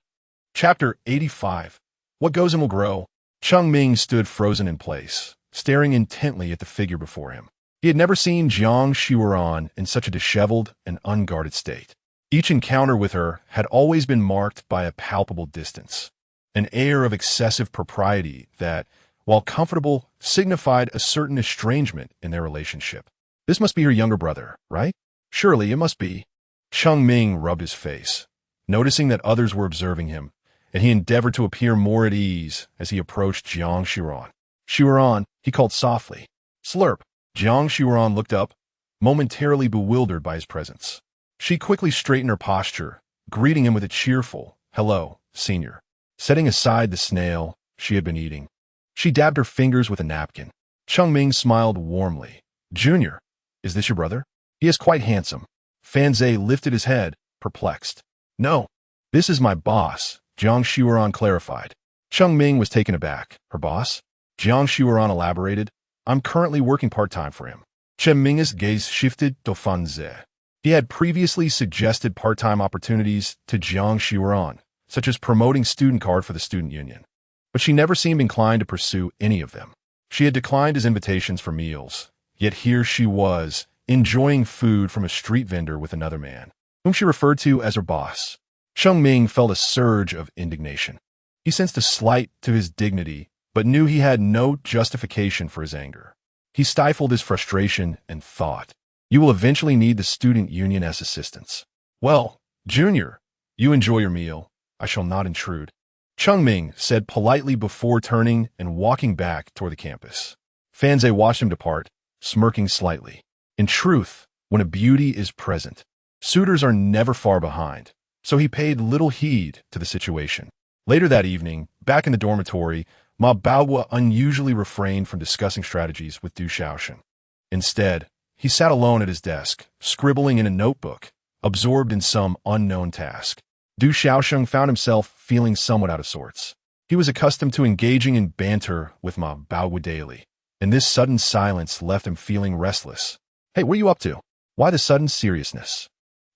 Chapter 85. What goes in will grow. Cheng Ming stood frozen in place, staring intently at the figure before him. He had never seen Jiang Shuran in such a disheveled and unguarded state. Each encounter with her had always been marked by a palpable distance, an air of excessive propriety that, while comfortable, signified a certain estrangement in their relationship. This must be her younger brother, right? Surely it must be. Cheng Ming rubbed his face, noticing that others were observing him, and he endeavored to appear more at ease as he approached Jiang Shuran. Shuran, he called softly. Slurp. Jiang Shuran looked up, momentarily bewildered by his presence. She quickly straightened her posture, greeting him with a cheerful, hello, Senior. Setting aside the snail she had been eating, she dabbed her fingers with a napkin. Cheng Ming smiled warmly. Junior, is this your brother? He is quite handsome. Fanze lifted his head, perplexed. No, this is my boss, Jiang Shuran clarified. Cheng Ming was taken aback. Her boss? Jiang Shuran elaborated. I'm currently working part-time for him. Cheng Ming's gaze shifted to Fanze. He had previously suggested part-time opportunities to Jiang Shuran, such as promoting student card for the student union. But she never seemed inclined to pursue any of them. She had declined his invitations for meals, yet here she was, enjoying food from a street vendor with another man, whom she referred to as her boss. Cheng Ming felt a surge of indignation. He sensed a slight to his dignity, but knew he had no justification for his anger. He stifled his frustration and thought, you will eventually need the student union as assistance. Well, Junior, you enjoy your meal. I shall not intrude. Cheng Ming said politely before turning and walking back toward the campus. Fanze watched him depart, smirking slightly. In truth, when a beauty is present, suitors are never far behind, so he paid little heed to the situation. Later that evening, back in the dormitory, Ma Baohua unusually refrained from discussing strategies with Du Xiaosheng. Instead, he sat alone at his desk, scribbling in a notebook, absorbed in some unknown task. Du Xiaosheng found himself feeling somewhat out of sorts. He was accustomed to engaging in banter with Ma Baohua daily, and this sudden silence left him feeling restless. "Hey, what are you up to? Why the sudden seriousness?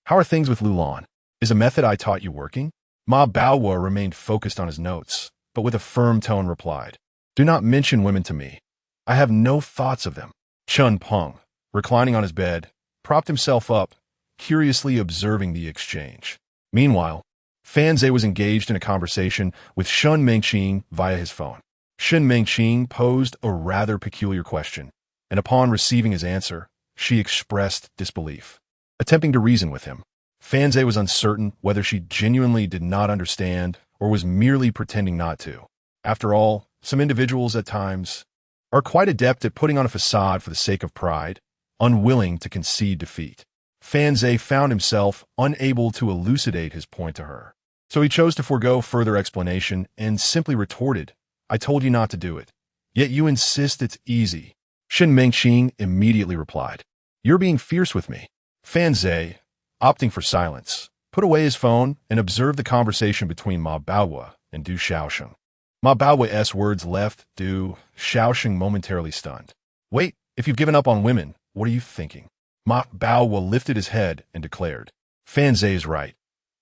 How are things with Liuli? Is a method I taught you working?" Ma Baohua remained focused on his notes, but with a firm tone replied, "Do not mention women to me. I have no thoughts of them." Chun Peng, reclining on his bed, propped himself up, curiously observing the exchange. Meanwhile, Fanze was engaged in a conversation with Shun Mengqing via his phone. Shun Mengqing posed a rather peculiar question, and upon receiving his answer, she expressed disbelief. Attempting to reason with him, Fanze was uncertain whether she genuinely did not understand or was merely pretending not to. After all, some individuals at times are quite adept at putting on a facade for the sake of pride, unwilling to concede defeat. Fanze found himself unable to elucidate his point to her, so he chose to forego further explanation and simply retorted, "I told you not to do it, yet you insist it's easy." Shin Mengqing immediately replied, "You're being fierce with me." Fanze, opting for silence, put away his phone and observed the conversation between Ma Baohua and Du Xiaosheng. Ma Baohua's words left Du Xiaosheng momentarily stunned. "Wait, if you've given up on women, what are you thinking?" Ma Baohua lifted his head and declared, "Fanze is right.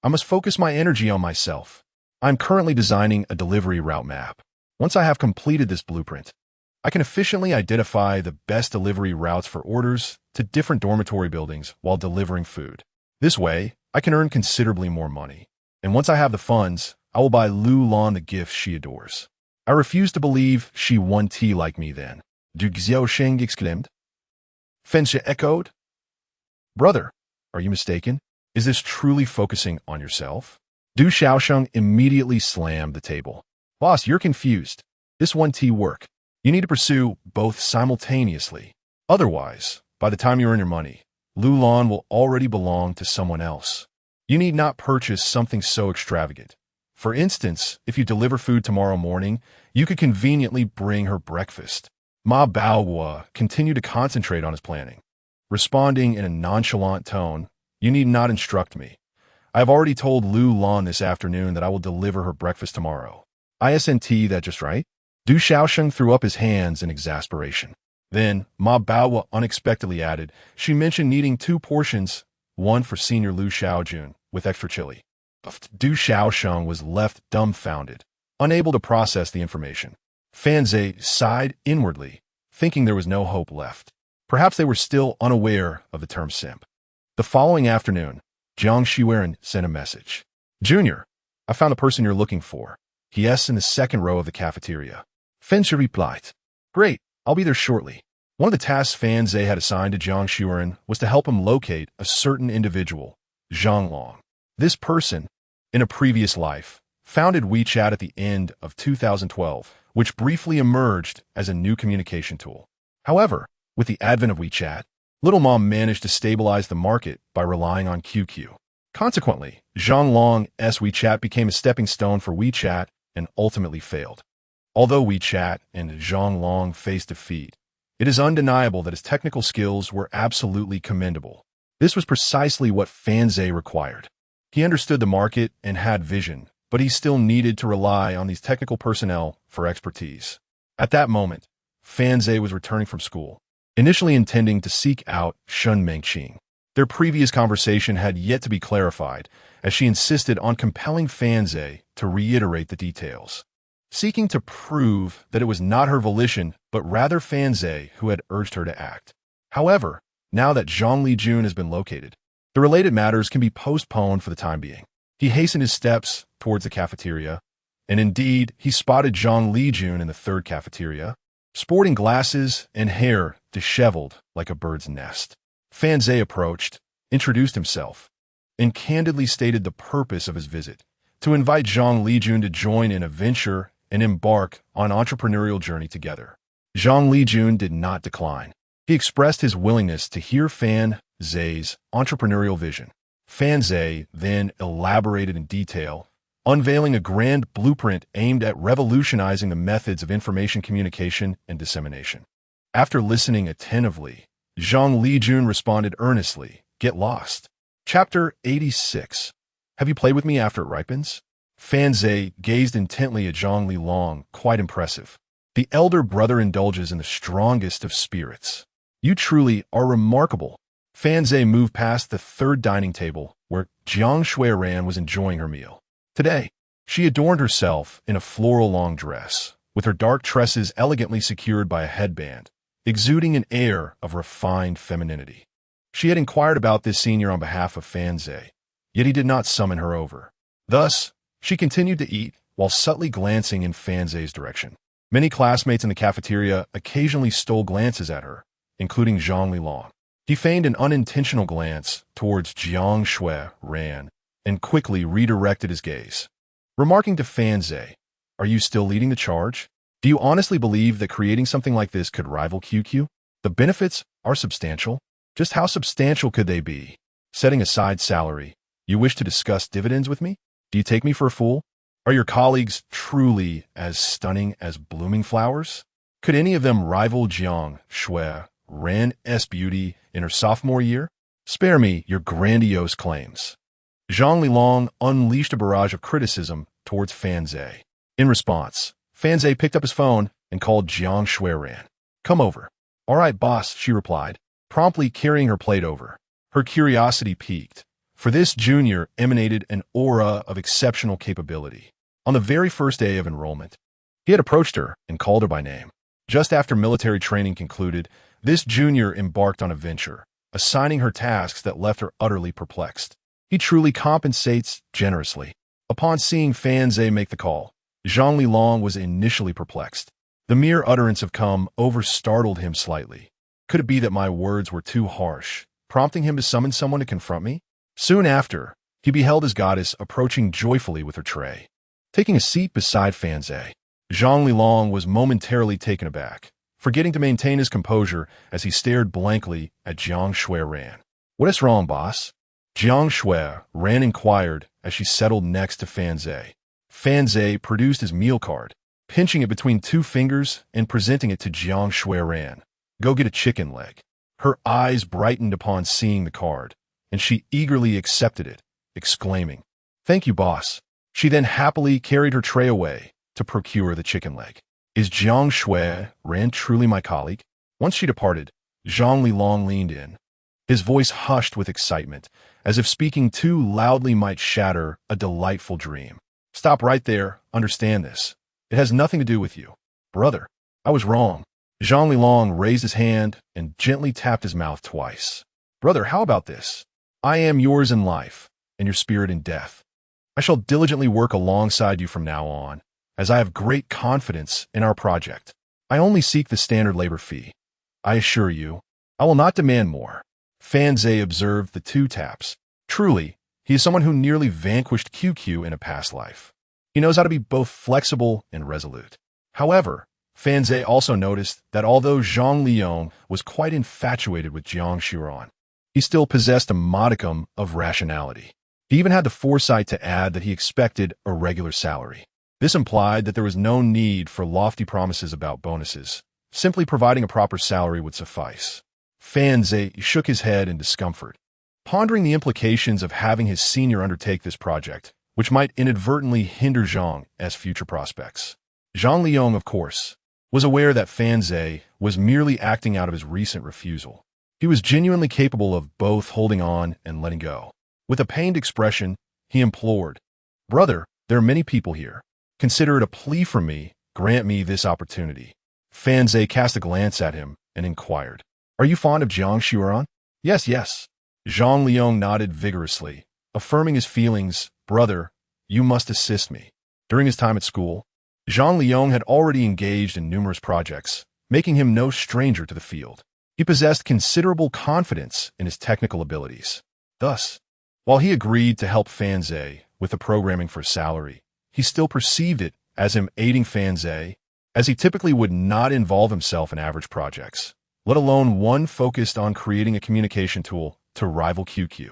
I must focus my energy on myself. I'm currently designing a delivery route map. Once I have completed this blueprint, I can efficiently identify the best delivery routes for orders to different dormitory buildings while delivering food. This way, I can earn considerably more money. And once I have the funds, I will buy Liuli the gifts she adores." "I refuse to believe she won tea like me then," Du Xiaosheng exclaimed. Fanze echoed, "Brother, are you mistaken? Is this truly focusing on yourself?" Du Xiaosheng immediately slammed the table. "Boss, you're confused. This won tea work. You need to pursue both simultaneously. Otherwise, by the time you earn your money, Liuli will already belong to someone else. You need not purchase something so extravagant. For instance, if you deliver food tomorrow morning, you could conveniently bring her breakfast." Ma Baohua continued to concentrate on his planning, responding in a nonchalant tone, "You need not instruct me. I have already told Liuli this afternoon that I will deliver her breakfast tomorrow. Isn't that just right?" Du Xiaosheng threw up his hands in exasperation. Then, Ma Baohua unexpectedly added, "She mentioned needing 2 portions, one for Senior Lu Xiaojun, with extra chili." Du Xiaosheng was left dumbfounded, unable to process the information. Fanze sighed inwardly, thinking there was no hope left. Perhaps they were still unaware of the term simp. The following afternoon, Jiang Cheng sent a message. "Junior, I found the person you're looking for. He is in the second row of the cafeteria." Fanze replied, "Great, I'll be there shortly." One of the tasks Fanze had assigned to Jiang Cheng was to help him locate a certain individual, Zhang Long. This person, in a previous life, founded WeChat at the end of 2012, which briefly emerged as a new communication tool. However, with the advent of WeChat, Little Mom managed to stabilize the market by relying on QQ. Consequently, Zhang Long's WeChat became a stepping stone for WeChat and ultimately failed. Although WeChat and Zhang Long faced defeat, it is undeniable that his technical skills were absolutely commendable. This was precisely what Fanze required. He understood the market and had vision, but he still needed to rely on these technical personnel for expertise. At that moment, Fanze was returning from school, initially intending to seek out Shun Mengqing. Their previous conversation had yet to be clarified, as she insisted on compelling Fanze to reiterate the details, seeking to prove that it was not her volition, but rather Fanze who had urged her to act. However, now that Zhang Lijun has been located, the related matters can be postponed for the time being. He hastened his steps towards the cafeteria, and indeed, he spotted Zhang Lijun in the third cafeteria, sporting glasses and hair disheveled like a bird's nest. Fanze approached, introduced himself, and candidly stated the purpose of his visit, to invite Zhang Lijun to join in a venture and embark on an entrepreneurial journey together. Zhang Lijun did not decline. He expressed his willingness to hear Fan Zhe's entrepreneurial vision. Fan Zhe then elaborated in detail, unveiling a grand blueprint aimed at revolutionizing the methods of information communication and dissemination. After listening attentively, Zhang Lijun responded earnestly, "Get lost." Chapter 86. Have you played with me after it ripens? Fan Zhe gazed intently at Zhang Lilong, quite impressive. The elder brother indulges in the strongest of spirits. You truly are remarkable. Fan Zhe moved past the third dining table, where Jiang Cheng was enjoying her meal. Today, she adorned herself in a floral long dress, with her dark tresses elegantly secured by a headband, exuding an air of refined femininity. She had inquired about this senior on behalf of Fan Zhe, yet he did not summon her over. Thus, she continued to eat while subtly glancing in Fan Zhe's direction. Many classmates in the cafeteria occasionally stole glances at her, including Zhang Lilong. He feigned an unintentional glance towards Jiang Cheng and quickly redirected his gaze. Remarking to Fan Zhe, "Are you still leading the charge? Do you honestly believe that creating something like this could rival QQ? The benefits are substantial. Just how substantial could they be? Setting aside salary, you wish to discuss dividends with me? Do you take me for a fool? Are your colleagues truly as stunning as blooming flowers? Could any of them rival Jiang Cheng's beauty in her sophomore year? Spare me your grandiose claims." Zhang Lilong unleashed a barrage of criticism towards Fan Zhe. In response, Fan Zhe picked up his phone and called Jiang Cheng. "Come over." "All right, boss," she replied, promptly carrying her plate over. Her curiosity piqued, for this junior emanated an aura of exceptional capability. On the very first day of enrollment, he had approached her and called her by name. Just after military training concluded, this junior embarked on a venture, assigning her tasks that left her utterly perplexed. He truly compensates generously. Upon seeing Fan Zhe make the call, Zhang Lilong was initially perplexed. The mere utterance of "come over" startled him slightly. Could it be that my words were too harsh, prompting him to summon someone to confront me? Soon after, he beheld his goddess approaching joyfully with her tray. Taking a seat beside Fan Zhe, Zhang Lilong was momentarily taken aback, forgetting to maintain his composure as he stared blankly at Jiang Cheng. "What is wrong, boss?" Jiang Cheng inquired as she settled next to Fan Zhe. Fan Zhe produced his meal card, pinching it between two fingers and presenting it to Jiang Cheng. "Go get a chicken leg." Her eyes brightened upon seeing the card, and she eagerly accepted it, exclaiming, "Thank you, boss." She then happily carried her tray away to procure the chicken leg. "Is Jiang Cheng truly my colleague?" Once she departed, Zhang Lilong leaned in. His voice hushed with excitement, as if speaking too loudly might shatter a delightful dream. "Stop right there, understand this. It has nothing to do with you. Brother, I was wrong." Zhang Lilong raised his hand and gently tapped his mouth twice. "Brother, how about this? I am yours in life, and your spirit in death. I shall diligently work alongside you from now on, as I have great confidence in our project. I only seek the standard labor fee. I assure you, I will not demand more." Fan Zhe observed the two taps. Truly, he is someone who nearly vanquished QQ in a past life. He knows how to be both flexible and resolute. However, Fan Zhe also noticed that although Zhang Liyong was quite infatuated with Jiang Cheng, he still possessed a modicum of rationality. He even had the foresight to add that he expected a regular salary. This implied that there was no need for lofty promises about bonuses. Simply providing a proper salary would suffice. Fan Zhe shook his head in discomfort, pondering the implications of having his senior undertake this project, which might inadvertently hinder Zhang's future prospects. Zhang Liyong, of course, was aware that Fan Zhe was merely acting out of his recent refusal. He was genuinely capable of both holding on and letting go. With a pained expression, he implored, "Brother, there are many people here. Consider it a plea from me. Grant me this opportunity." Fan Zhe cast a glance at him and inquired, "Are you fond of Jiang Cheng?" "Yes, yes." Zhang Liyong nodded vigorously, affirming his feelings. "Brother, you must assist me." During his time at school, Zhang Liyong had already engaged in numerous projects, making him no stranger to the field. He possessed considerable confidence in his technical abilities. Thus, while he agreed to help Fan Zhe with the programming for salary, he still perceived it as him aiding Fan Zhe as he typically would not involve himself in average projects, let alone one focused on creating a communication tool to rival QQ.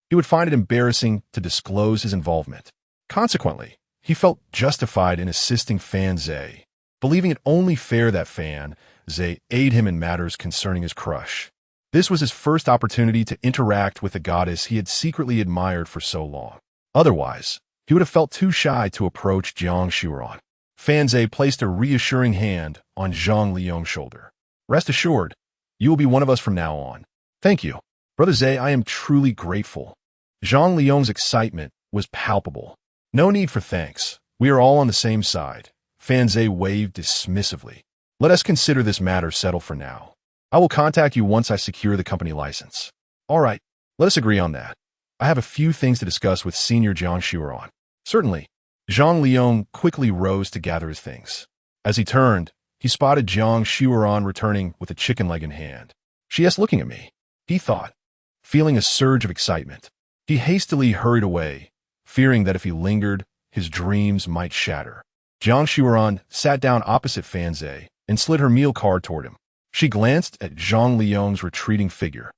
He would find it embarrassing to disclose his involvement. Consequently, he felt justified in assisting Fan Zhe, believing it only fair that Fan Zhe aid him in matters concerning his crush. This was his first opportunity to interact with the goddess he had secretly admired for so long. Otherwise, he would have felt too shy to approach Jiang Cheng. Fan Zhe placed a reassuring hand on Zhang Liang's shoulder. Rest assured, you will be one of us from now on. Thank you. Brother Zhe, I am truly grateful. Zhang Liang's excitement was palpable. No need for thanks. We are all on the same side. Fan Zhe waved dismissively. Let us consider this matter settled for now. I will contact you once I secure the company license. All right, let us agree on that. I have a few things to discuss with Senior Jiang Cheng. Certainly. Zhang Liang quickly rose to gather his things. As he turned, he spotted Jiang Cheng returning with a chicken leg in hand. She is looking at me, he thought, feeling a surge of excitement. He hastily hurried away, fearing that if he lingered, his dreams might shatter. Jiang Cheng sat down opposite Fan Zhe and slid her meal card toward him. She glanced at Zhang Liang's retreating figure,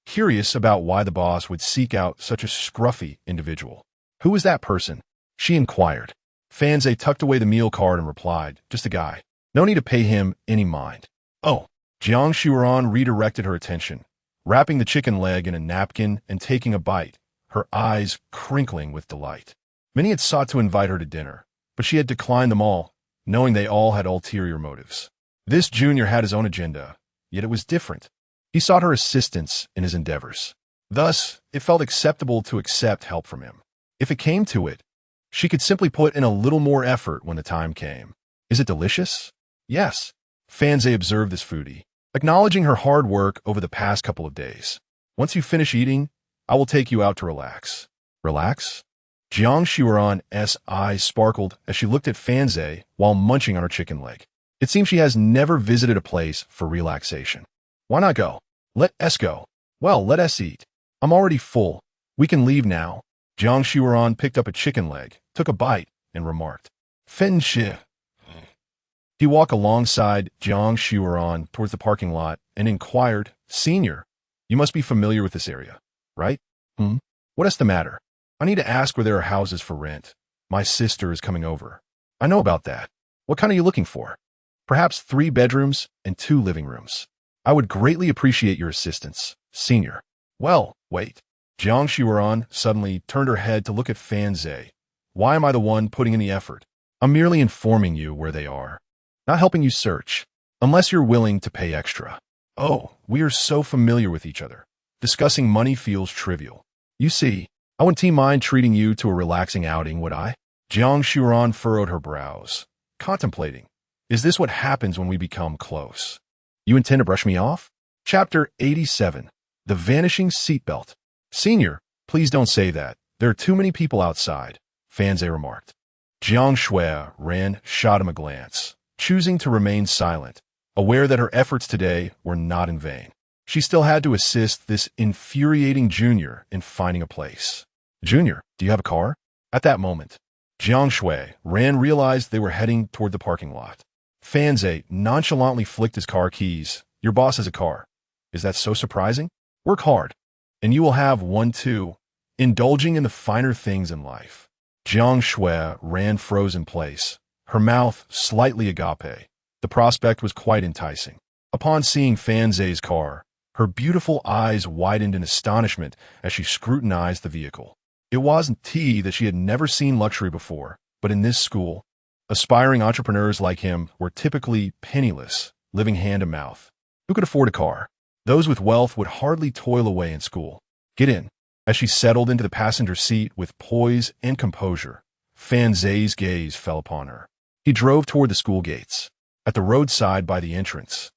curious about why the boss would seek out such a scruffy individual. Who was that person? She inquired. Fan Zhe tucked away the meal card and replied, just a guy. No need to pay him any mind. Oh. Jiang Cheng redirected her attention, wrapping the chicken leg in a napkin and taking a bite, her eyes crinkling with delight. Many had sought to invite her to dinner, but she had declined them all, knowing they all had ulterior motives. This junior had his own agenda, yet it was different. He sought her assistance in his endeavors. Thus, it felt acceptable to accept help from him. If it came to it, she could simply put in a little more effort when the time came. Is it delicious? Yes. Fan Zhe observed this foodie, acknowledging her hard work over the past couple of days. Once you finish eating, I will take you out to relax. Relax? Jiang Cheng's eyes sparkled as she looked at Fan Zhe while munching on her chicken leg. It seems she has never visited a place for relaxation. Why not go? Let us go. Well, let us eat. I'm already full. We can leave now. Jiang Cheng picked up a chicken leg, took a bite, and remarked, Fen Shi. He walked alongside Jiang Cheng towards the parking lot and inquired, Senior, you must be familiar with this area, right? What is the matter? I need to ask where there are houses for rent. My sister is coming over. I know about that. What kind are you looking for? Perhaps 3 bedrooms and 2 living rooms. I would greatly appreciate your assistance, Senior. Well, wait. Jiang Cheng suddenly turned her head to look at Fan Zhe. Why am I the one putting in the effort? I'm merely informing you where they are, not helping you search, unless you're willing to pay extra. Oh, we are so familiar with each other. Discussing money feels trivial. You see, I wouldn't mind treating you to a relaxing outing, would I? Jiang Cheng furrowed her brows, contemplating. Is this what happens when we become close? You intend to brush me off? Chapter 87. The Vanishing Seatbelt. Senior, please don't say that. There are too many people outside, Fan Zhe remarked. Jiang Cheng shot him a glance, choosing to remain silent, aware that her efforts today were not in vain. She still had to assist this infuriating junior in finding a place. Junior, do you have a car? At that moment, Jiang Cheng realized they were heading toward the parking lot. Fan Zhe nonchalantly flicked his car keys. Your boss has a car. Is that so surprising? Work hard, and you will have one too, indulging in the finer things in life. Jiang Cheng froze in place, her mouth slightly agape. The prospect was quite enticing. Upon seeing Fan Zhe's car, her beautiful eyes widened in astonishment as she scrutinized the vehicle. It wasn't that she had never seen luxury before, but in this school, aspiring entrepreneurs like him were typically penniless, living hand to mouth. Who could afford a car? Those with wealth would hardly toil away in school. Get in. As she settled into the passenger seat with poise and composure, Fan Zhe's gaze fell upon her. He drove toward the school gates. At the roadside by the entrance,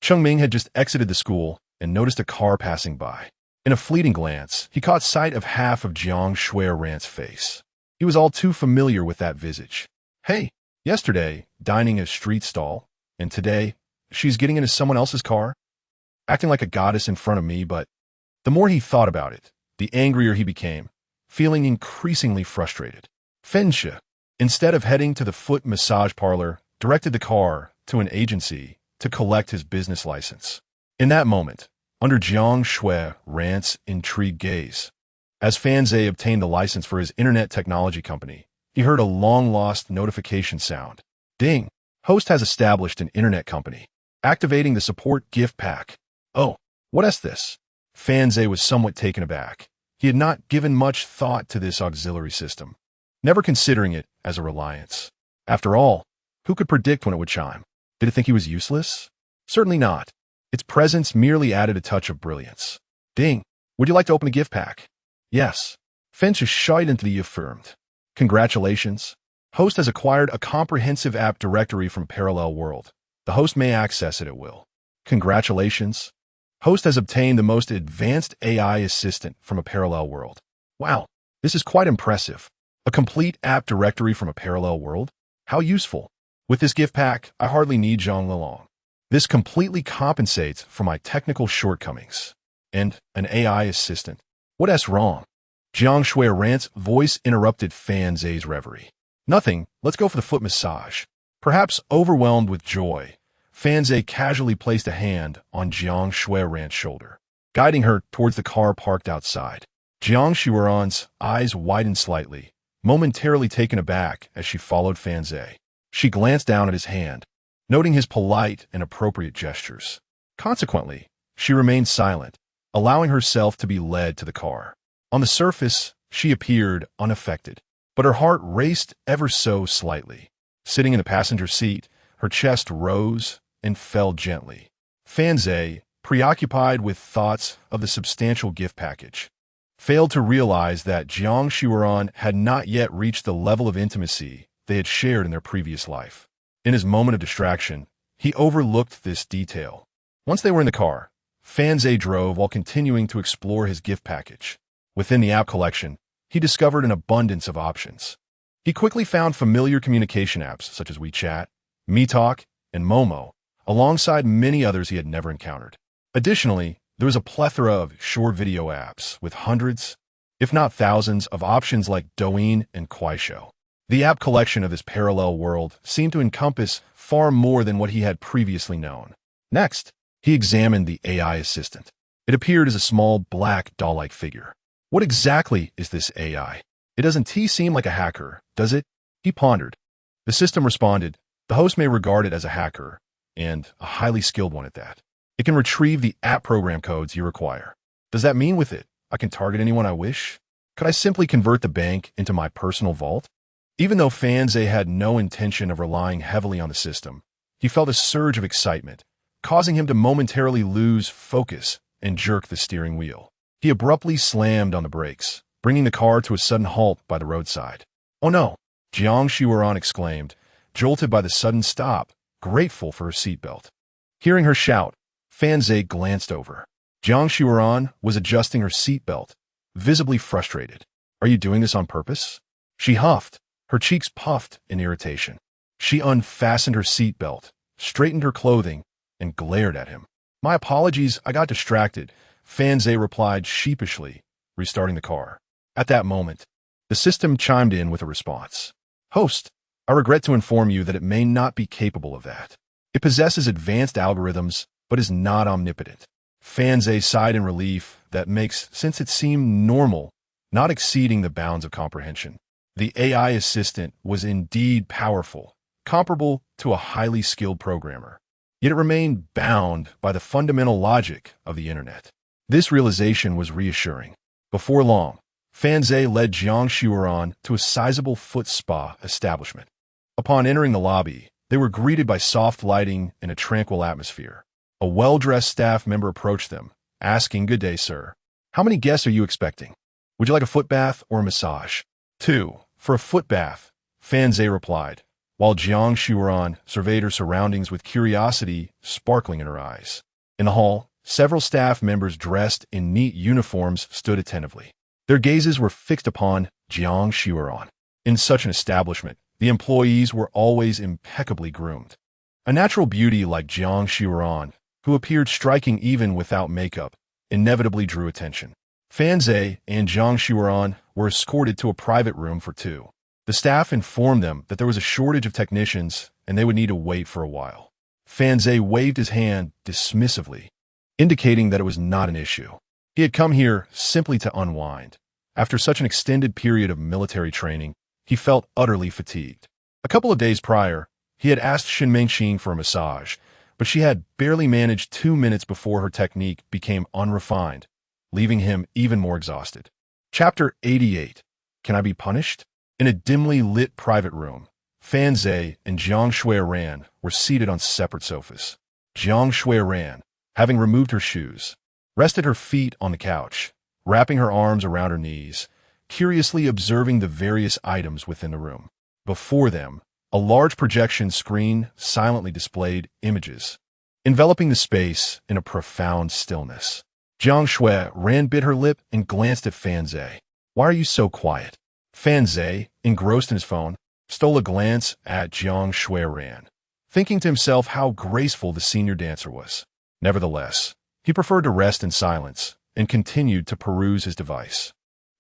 Chengming had just exited the school and noticed a car passing by. In a fleeting glance, he caught sight of half of Jiang Cheng's face. He was all too familiar with that visage. Hey, yesterday, dining at a street stall, and today, she's getting into someone else's car? Acting like a goddess in front of me, but the more he thought about it, the angrier he became, feeling increasingly frustrated. Fenxia. Instead of heading to the foot massage parlor, directed the car to an agency to collect his business license. In that moment, under Jiang Cheng's intrigued gaze, as Fanzai obtained the license for his internet technology company, he heard a long-lost notification sound. Ding! Host has established an internet company. Activating the support gift pack. Oh, what is this? Fanzai was somewhat taken aback. He had not given much thought to this auxiliary system, never considering it as a reliance. After all, who could predict when it would chime? Did it think he was useless? Certainly not. Its presence merely added a touch of brilliance. Ding! Would you like to open the gift pack? Yes. Finch is scheidently affirmed. Congratulations. Host has acquired a comprehensive app directory from Parallel World. The host may access it at will. Congratulations. Host has obtained the most advanced AI assistant from a Parallel World. Wow, this is quite impressive. A complete app directory from a Parallel World? How useful. With this gift pack, I hardly need Zhang Lilong. This completely compensates for my technical shortcomings. And an AI assistant. What's wrong? Jiang Cheng's voice interrupted Fanzai's reverie. Nothing, let's go for the foot massage. Perhaps overwhelmed with joy, Fanzai casually placed a hand on Jiang Cheng's shoulder, guiding her towards the car parked outside. Jiang Cheng's eyes widened slightly, momentarily taken aback as she followed Fanzai. She glanced down at his hand, noting his polite and appropriate gestures. Consequently, she remained silent, allowing herself to be led to the car. On the surface, she appeared unaffected, but her heart raced ever so slightly. Sitting in the passenger seat, her chest rose and fell gently. Fanzai, preoccupied with thoughts of the substantial gift package, failed to realize that Jiang Cheng had not yet reached the level of intimacy they had shared in their previous life. In his moment of distraction, he overlooked this detail. Once they were in the car, Fanzai drove while continuing to explore his gift package. Within the app collection, he discovered an abundance of options. He quickly found familiar communication apps such as WeChat, MeTalk, and Momo, alongside many others he had never encountered. Additionally, there was a plethora of short video apps with hundreds, if not thousands, of options like Douyin and Kuaishou. The app collection of this parallel world seemed to encompass far more than what he had previously known. Next, he examined the AI assistant. It appeared as a small, black, doll-like figure. What exactly is this AI? It doesn't seem like a hacker, does it? He pondered. The system responded, the host may regard it as a hacker, and a highly skilled one at that. It can retrieve the app program codes you require. Does that mean with it, I can target anyone I wish? Could I simply convert the bank into my personal vault? Even though Fanzai had no intention of relying heavily on the system, he felt a surge of excitement, causing him to momentarily lose focus and jerk the steering wheel. He abruptly slammed on the brakes, bringing the car to a sudden halt by the roadside. Oh no! Jiang Cheng exclaimed, jolted by the sudden stop, grateful for her seatbelt. Hearing her shout, Fanzai glanced over. Jiang Cheng was adjusting her seatbelt, visibly frustrated. Are you doing this on purpose? She huffed, her cheeks puffed in irritation. She unfastened her seatbelt, straightened her clothing, and glared at him. My apologies, I got distracted, Fanzai replied sheepishly, restarting the car. At that moment, the system chimed in with a response. Host, I regret to inform you that it may not be capable of that. It possesses advanced algorithms, but is not omnipotent. Fanzai sighed in relief that makes since it seemed normal, not exceeding the bounds of comprehension. The AI assistant was indeed powerful, comparable to a highly skilled programmer. Yet it remained bound by the fundamental logic of the internet. This realization was reassuring. Before long, Fanzai led Jiang Cheng to a sizable foot spa establishment. Upon entering the lobby, they were greeted by soft lighting and a tranquil atmosphere. A well-dressed staff member approached them, asking, "Good day, sir. How many guests are you expecting? Would you like a foot bath or a massage?" "Two, for a foot bath," Fanzai replied, while Jiang Cheng surveyed her surroundings with curiosity sparkling in her eyes. In the hall, several staff members dressed in neat uniforms stood attentively. Their gazes were fixed upon Jiang Cheng. In such an establishment, the employees were always impeccably groomed. A natural beauty like Jiang Cheng, who appeared striking even without makeup, inevitably drew attention. Fanzai and Jiang Cheng were escorted to a private room for two. The staff informed them that there was a shortage of technicians and they would need to wait for a while. Fan Zhe waved his hand dismissively, indicating that it was not an issue. He had come here simply to unwind. After such an extended period of military training, he felt utterly fatigued. A couple of days prior, he had asked Shenmengxing for a massage, but she had barely managed 2 minutes before her technique became unrefined, leaving him even more exhausted. Chapter 88. Can I be punished? In a dimly lit private room, Fan Zhe and Jiang Shuiran were seated on separate sofas. Jiang Shuiran, having removed her shoes, rested her feet on the couch, wrapping her arms around her knees, curiously observing the various items within the room. Before them, a large projection screen silently displayed images, enveloping the space in a profound stillness. Jiang Shuiran bit her lip and glanced at Fan Zhe. Why are you so quiet? Fan Zhe, engrossed in his phone, stole a glance at Jiang Shuiran, thinking to himself how graceful the senior dancer was. Nevertheless, he preferred to rest in silence and continued to peruse his device.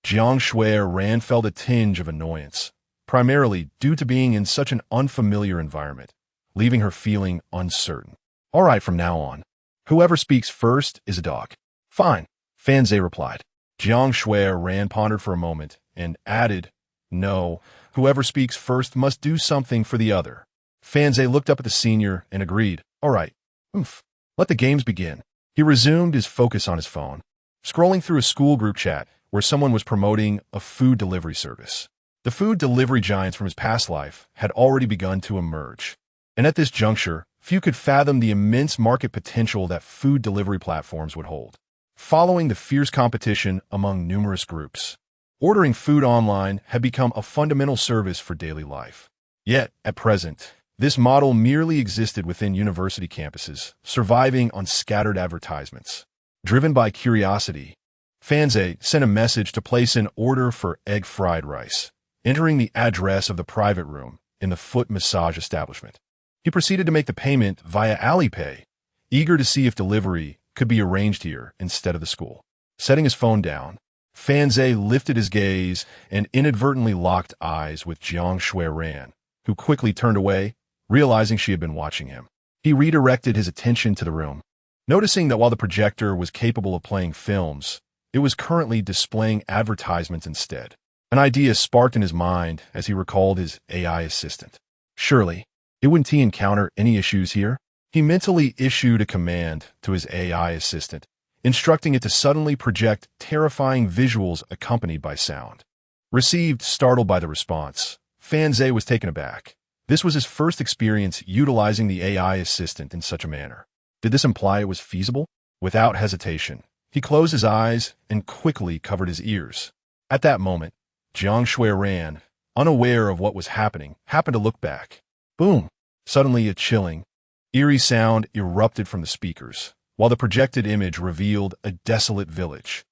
Jiang Shuiran felt a tinge of annoyance, primarily due to being in such an unfamiliar environment, leaving her feeling uncertain. All right, from now on, whoever speaks first is a dog. Fine, Fan Zhe replied. Jiang Shuiran pondered for a moment and added, no, whoever speaks first must do something for the other. Fan Zhe looked up at the senior and agreed. All right, let the games begin. He resumed his focus on his phone, scrolling through a school group chat where someone was promoting a food delivery service. The food delivery giants from his past life had already begun to emerge, and at this juncture, few could fathom the immense market potential that food delivery platforms would hold. Following the fierce competition among numerous groups, ordering food online had become a fundamental service for daily life. Yet, at present, this model merely existed within university campuses, surviving on scattered advertisements. Driven by curiosity, Fan Zhe sent a message to place an order for egg fried rice, entering the address of the private room in the foot massage establishment. He proceeded to make the payment via Alipay, eager to see if delivery could be arranged here instead of the school. Setting his phone down, Fan Zhe lifted his gaze and inadvertently locked eyes with Jiang Shuiran, who quickly turned away, realizing she had been watching him. He redirected his attention to the room, noticing that while the projector was capable of playing films, it was currently displaying advertisements instead. An idea sparked in his mind as he recalled his AI assistant. Surely, wouldn't he encounter any issues here? He mentally issued a command to his AI assistant, instructing it to suddenly project terrifying visuals accompanied by sound. Received startled by the response, Fan Zhe was taken aback. This was his first experience utilizing the AI assistant in such a manner. Did this imply it was feasible? Without hesitation, he closed his eyes and quickly covered his ears. At that moment, Jiang Shuiran, unaware of what was happening, happened to look back. Boom! Suddenly a chilling, eerie sound erupted from the speakers, while the projected image revealed a desolate village.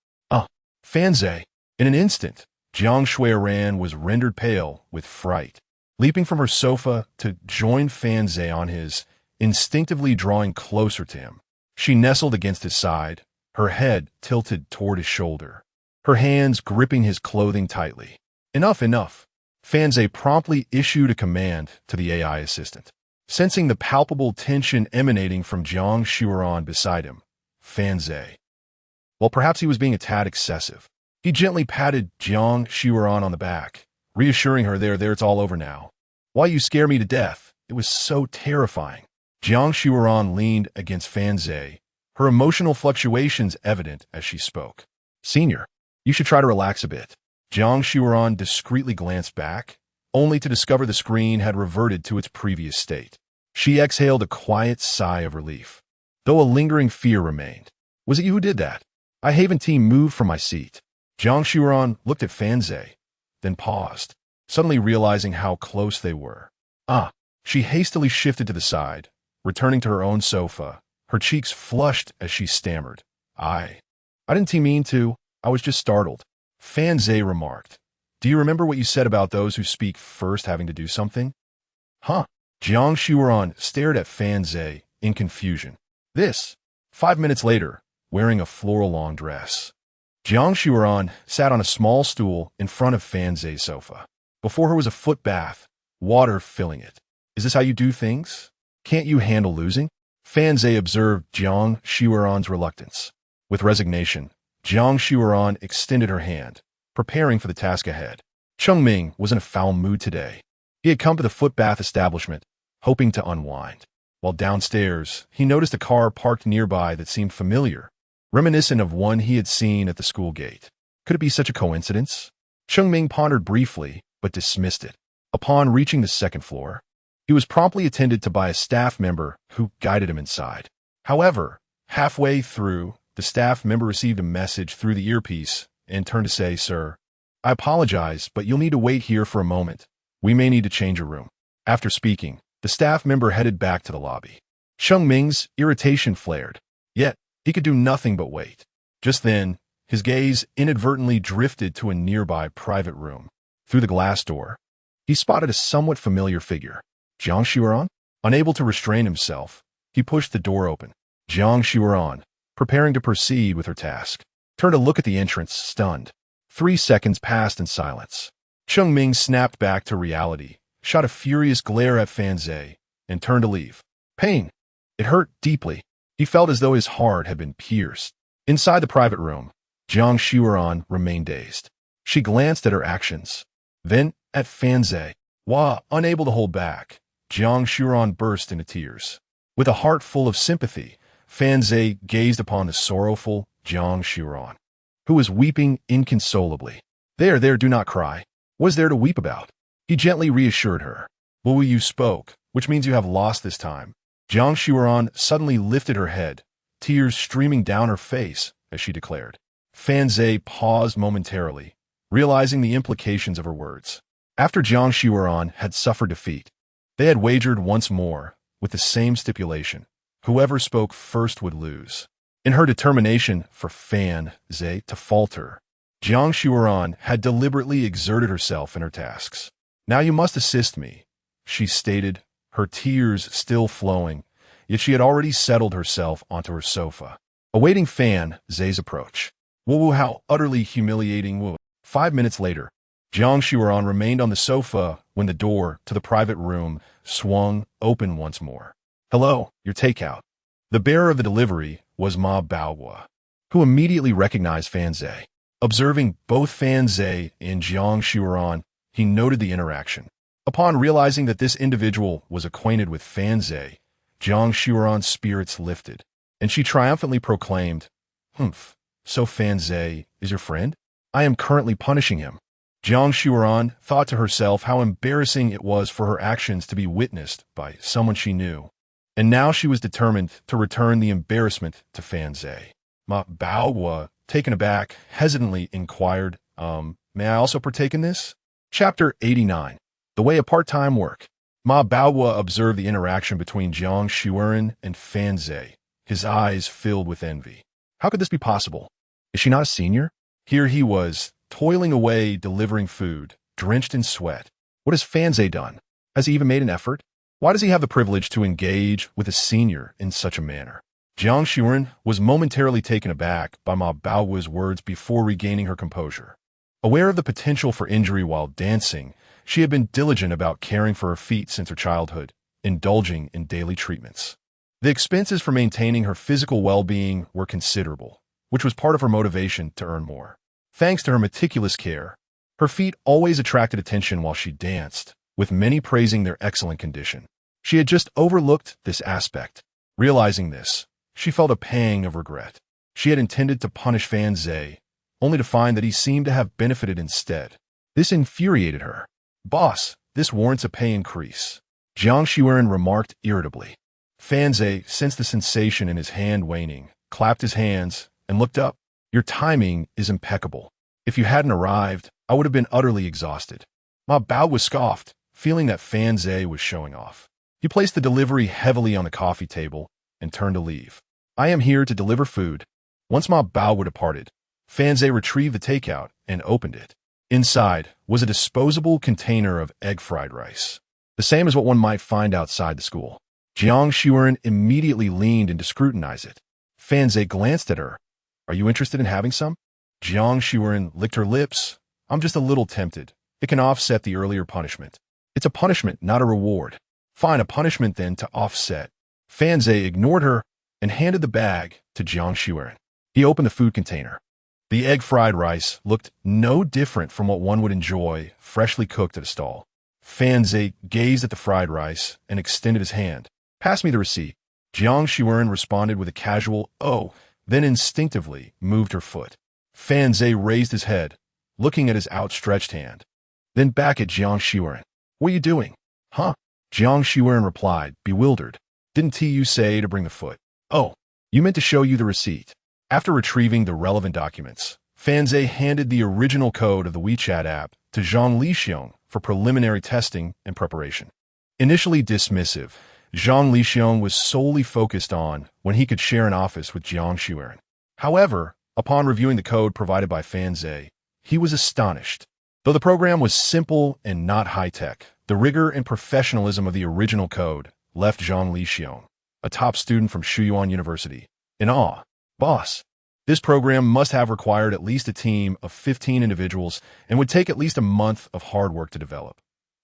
Fan Zhe! In an instant, Jiang Shuiran was rendered pale with fright. Leaping from her sofa to join Fan Zhe on his, instinctively drawing closer to him. She nestled against his side, her head tilted toward his shoulder, her hands gripping his clothing tightly. Enough! Fan Zhe promptly issued a command to the AI assistant. Sensing the palpable tension emanating from Jiang Shuiran beside him, Fan Zhe, well, perhaps he was being a tad excessive. He gently patted Jiang Shuiran on the back, reassuring her, there, it's all over now. Why you scare me to death? It was so terrifying. Jiang Shuiran leaned against Fan Zhe, her emotional fluctuations evident as she spoke. Senior, you should try to relax a bit. Jiang Shuiran discreetly glanced back, only to discover the screen had reverted to its previous state. She exhaled a quiet sigh of relief, though a lingering fear remained. Was it you who did that? I haven't moved from my seat. Jiang Shuiran looked at Fan Zhe, then paused, suddenly realizing how close they were. She hastily shifted to the side, returning to her own sofa, her cheeks flushed as she stammered. I didn't mean to. I was just startled. Fan Zhe remarked. Do you remember what you said about those who speak first having to do something? Jiang Shuiran stared at Fan Zhe in confusion. 5 minutes later, wearing a floral long dress. Jiang Shuiran sat on a small stool in front of Fan Zhe's sofa. Before her was a foot bath, water filling it. Is this how you do things? Can't you handle losing? Fan Zhe observed Jiang Xiuran's reluctance. With resignation, Jiang Xiuran extended her hand, preparing for the task ahead. Cheng Ming was in a foul mood today. He had come to the foot bath establishment, hoping to unwind. While downstairs, he noticed a car parked nearby that seemed familiar, reminiscent of one he had seen at the school gate. Could it be such a coincidence? Cheng Ming pondered briefly, but dismissed it. Upon reaching the second floor, he was promptly attended to by a staff member who guided him inside. However, halfway through, the staff member received a message through the earpiece and turned to say, "Sir, I apologize, but you'll need to wait here for a moment. We may need to change your room." After speaking, the staff member headed back to the lobby. Cheng Ming's irritation flared, yet he could do nothing but wait. Just then, his gaze inadvertently drifted to a nearby private room. Through the glass door, he spotted a somewhat familiar figure. Jiang Xiuran? Unable to restrain himself, he pushed the door open. Jiang Xiuran, preparing to proceed with her task, turned to look at the entrance, stunned. 3 seconds passed in silence. Cheng Ming snapped back to reality, shot a furious glare at Fan Zhe, and turned to leave. Pain. It hurt deeply. He felt as though his heart had been pierced. Inside the private room, Jiang Xiuran remained dazed. She glanced at her actions, then at Fan Zhe. Unable to hold back, Jiang Xiuran burst into tears. With a heart full of sympathy, Fan Zhe gazed upon the sorrowful Jiang Xiuran, who was weeping inconsolably. There, do not cry. What is there to weep about? He gently reassured her. Wu Yu spoke, which means you have lost this time. Jiang Xiuran suddenly lifted her head, tears streaming down her face as she declared. Fan Zhe paused momentarily, realizing the implications of her words. After Jiang Xiuran had suffered defeat, they had wagered once more, with the same stipulation. Whoever spoke first would lose. In her determination for Fan Zhe to falter, Jiang Xiuran had deliberately exerted herself in her tasks. Now you must assist me, she stated, her tears still flowing, yet she had already settled herself onto her sofa, awaiting Fan Zhe's approach. Wu, how utterly humiliating Wu. 5 minutes later, Jiang Xiuran remained on the sofa when the door to the private room swung open once more. Hello, your takeout. The bearer of the delivery was Ma Baohua, who immediately recognized Fan Zhe. Observing both Fan Zhe and Jiang Xiuran, he noted the interaction. Upon realizing that this individual was acquainted with Fan Zhe, Jiang Xiuran's spirits lifted, and she triumphantly proclaimed, So Fan Zhe is your friend? I am currently punishing him. Jiang Xiuran thought to herself how embarrassing it was for her actions to be witnessed by someone she knew, and now she was determined to return the embarrassment to Fan Zhe. Ma Baohua, taken aback, hesitantly inquired, may I also partake in this? Chapter 89. The Way of Part-Time Work. Ma Baohua observed the interaction between Jiang Xiuran and Fan Zhe, his eyes filled with envy. How could this be possible? Is she not a senior? Here he was, toiling away delivering food, drenched in sweat. What has Fan Zhe done? Has he even made an effort? Why does he have the privilege to engage with a senior in such a manner? Jiang Xiuran was momentarily taken aback by Ma Baohua's words before regaining her composure. Aware of the potential for injury while dancing, she had been diligent about caring for her feet since her childhood, indulging in daily treatments. The expenses for maintaining her physical well-being were considerable, which was part of her motivation to earn more. Thanks to her meticulous care, her feet always attracted attention while she danced, with many praising their excellent condition. She had just overlooked this aspect. Realizing this, she felt a pang of regret. She had intended to punish Fan Zhe, only to find that he seemed to have benefited instead. This infuriated her. Boss, this warrants a pay increase, Jiang Xiuran remarked irritably. Fan Zhe sensed the sensation in his hand waning, clapped his hands, and looked up. Your timing is impeccable. If you hadn't arrived, I would have been utterly exhausted. Ma Bao was scoffed, feeling that Fan Zhe was showing off. He placed the delivery heavily on the coffee table and turned to leave. I am here to deliver food. Once Ma Bao departed, Fan Zhe retrieved the takeout and opened it. Inside was a disposable container of egg fried rice, the same as what one might find outside the school. Jiang Xiuran immediately leaned in to scrutinize it. Fan Zhe glanced at her. Are you interested in having some? Jiang Xiuran licked her lips. I'm just a little tempted, It can offset the earlier punishment. It's a punishment, not a reward. Fine, a punishment then to offset. Fanze ignored her and handed the bag to Jiang Cheng. He opened the food container. The egg fried rice looked no different from what one would enjoy freshly cooked at a stall. Fanze gazed at the fried rice and extended his hand. Pass me the receipt. Jiang Cheng responded with a casual, oh, then instinctively moved her foot. Fanze raised his head, looking at his outstretched hand. Then back at Jiang Cheng. What are you doing? Huh? Jiang Cheng replied, bewildered. Didn't you say to bring the foot? Oh, you meant to show you the receipt. After retrieving the relevant documents, Fanze handed the original code of the WeChat app to Zhang Lixiong for preliminary testing and preparation. Initially dismissive, Zhang Lixiong was solely focused on when he could share an office with Jiang Cheng. However, upon reviewing the code provided by Fanze, he was astonished. Though the program was simple and not high-tech, the rigor and professionalism of the original code left Zhang Lixiong, a top student from Shuyuan University, in awe. Boss, this program must have required at least a team of 15 individuals and would take at least a month of hard work to develop,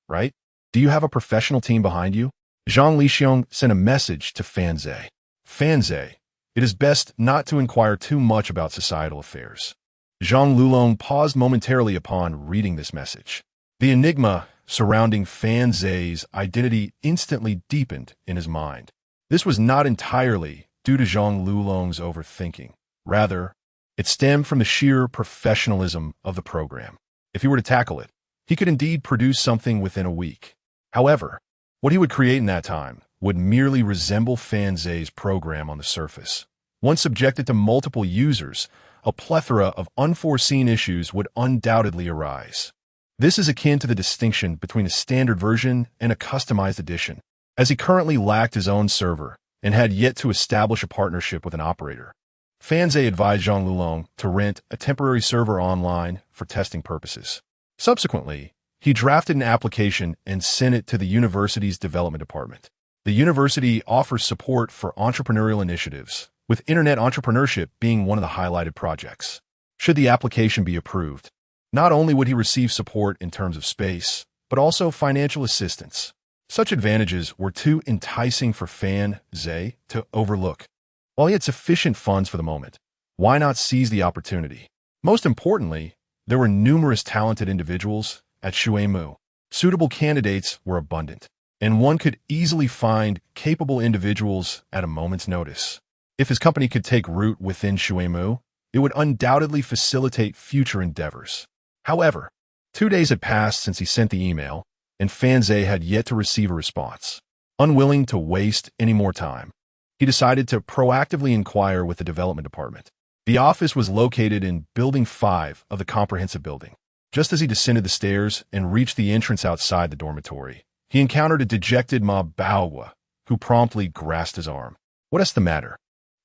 right? Do you have a professional team behind you? Zhang Lixiong sent a message to Fanze. Fanze, it is best not to inquire too much about societal affairs. Zhang Lulong paused momentarily upon reading this message. The enigma surrounding Fanze's identity instantly deepened in his mind. This was not entirely due to Zhang Lulong's overthinking. Rather, it stemmed from the sheer professionalism of the program. If he were to tackle it, he could indeed produce something within a week. However, what he would create in that time would merely resemble Fanze's program on the surface. Once subjected to multiple users, a plethora of unforeseen issues would undoubtedly arise. This is akin to the distinction between a standard version and a customized edition, as he currently lacked his own server and had yet to establish a partnership with an operator. Fanze advised Zhang Lulong to rent a temporary server online for testing purposes. Subsequently, he drafted an application and sent it to the university's development department. The university offers support for entrepreneurial initiatives, with internet entrepreneurship being one of the highlighted projects. Should the application be approved, not only would he receive support in terms of space, but also financial assistance. Such advantages were too enticing for Fanze to overlook. While he had sufficient funds for the moment, why not seize the opportunity? Most importantly, there were numerous talented individuals at Shuemu. Suitable candidates were abundant, and one could easily find capable individuals at a moment's notice. If his company could take root within Shuemu, it would undoubtedly facilitate future endeavors. However, 2 days had passed since he sent the email, and Fanze had yet to receive a response. Unwilling to waste any more time, he decided to proactively inquire with the development department. The office was located in Building 5 of the comprehensive building. Just as he descended the stairs and reached the entrance outside the dormitory, he encountered a dejected Ma Baowa, who promptly grasped his arm. What's the matter?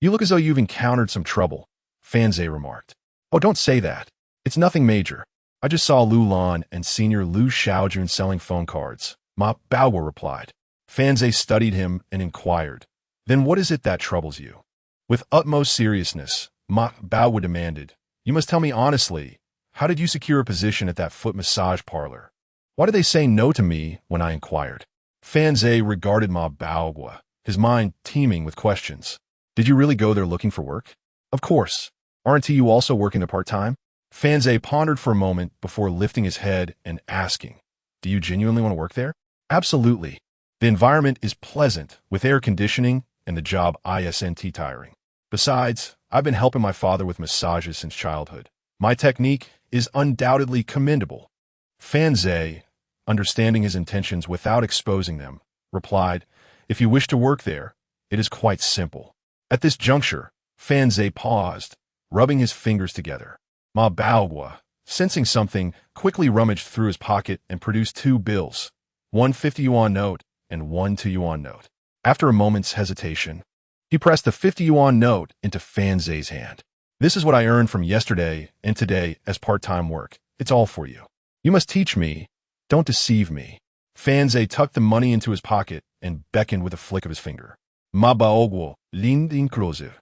You look as though you've encountered some trouble, Fanze remarked. Oh, don't say that. It's nothing major. I just saw Lu Lan and Senior Lu Xiaojun selling phone cards, Ma Baowa replied. Fanze studied him and inquired, then what is it that troubles you? With utmost seriousness, Ma Baowa demanded, you must tell me honestly, how did you secure a position at that foot massage parlor? Why did they say no to me when I inquired? Fanze regarded Ma Baowa, his mind teeming with questions. Did you really go there looking for work? Of course. Aren't you also working there part-time? Fanze pondered for a moment before lifting his head and asking, do you genuinely want to work there? Absolutely. The environment is pleasant, with air conditioning, and the job isn't tiring. Besides, I've been helping my father with massages since childhood. My technique is undoubtedly commendable. Fanze, understanding his intentions without exposing them, replied, if you wish to work there, it is quite simple. At this juncture, Fanze paused, rubbing his fingers together. Ma Baowa, sensing something, quickly rummaged through his pocket and produced 2 bills, one 50-yuan note and one 2-yuan note. After a moment's hesitation, he pressed the 50-yuan note into Fanze's hand. This is what I earned from yesterday and today as part-time work. It's all for you. You must teach me. Don't deceive me. Fanze tucked the money into his pocket and beckoned with a flick of his finger. Ma Baoguo leaned inclusive.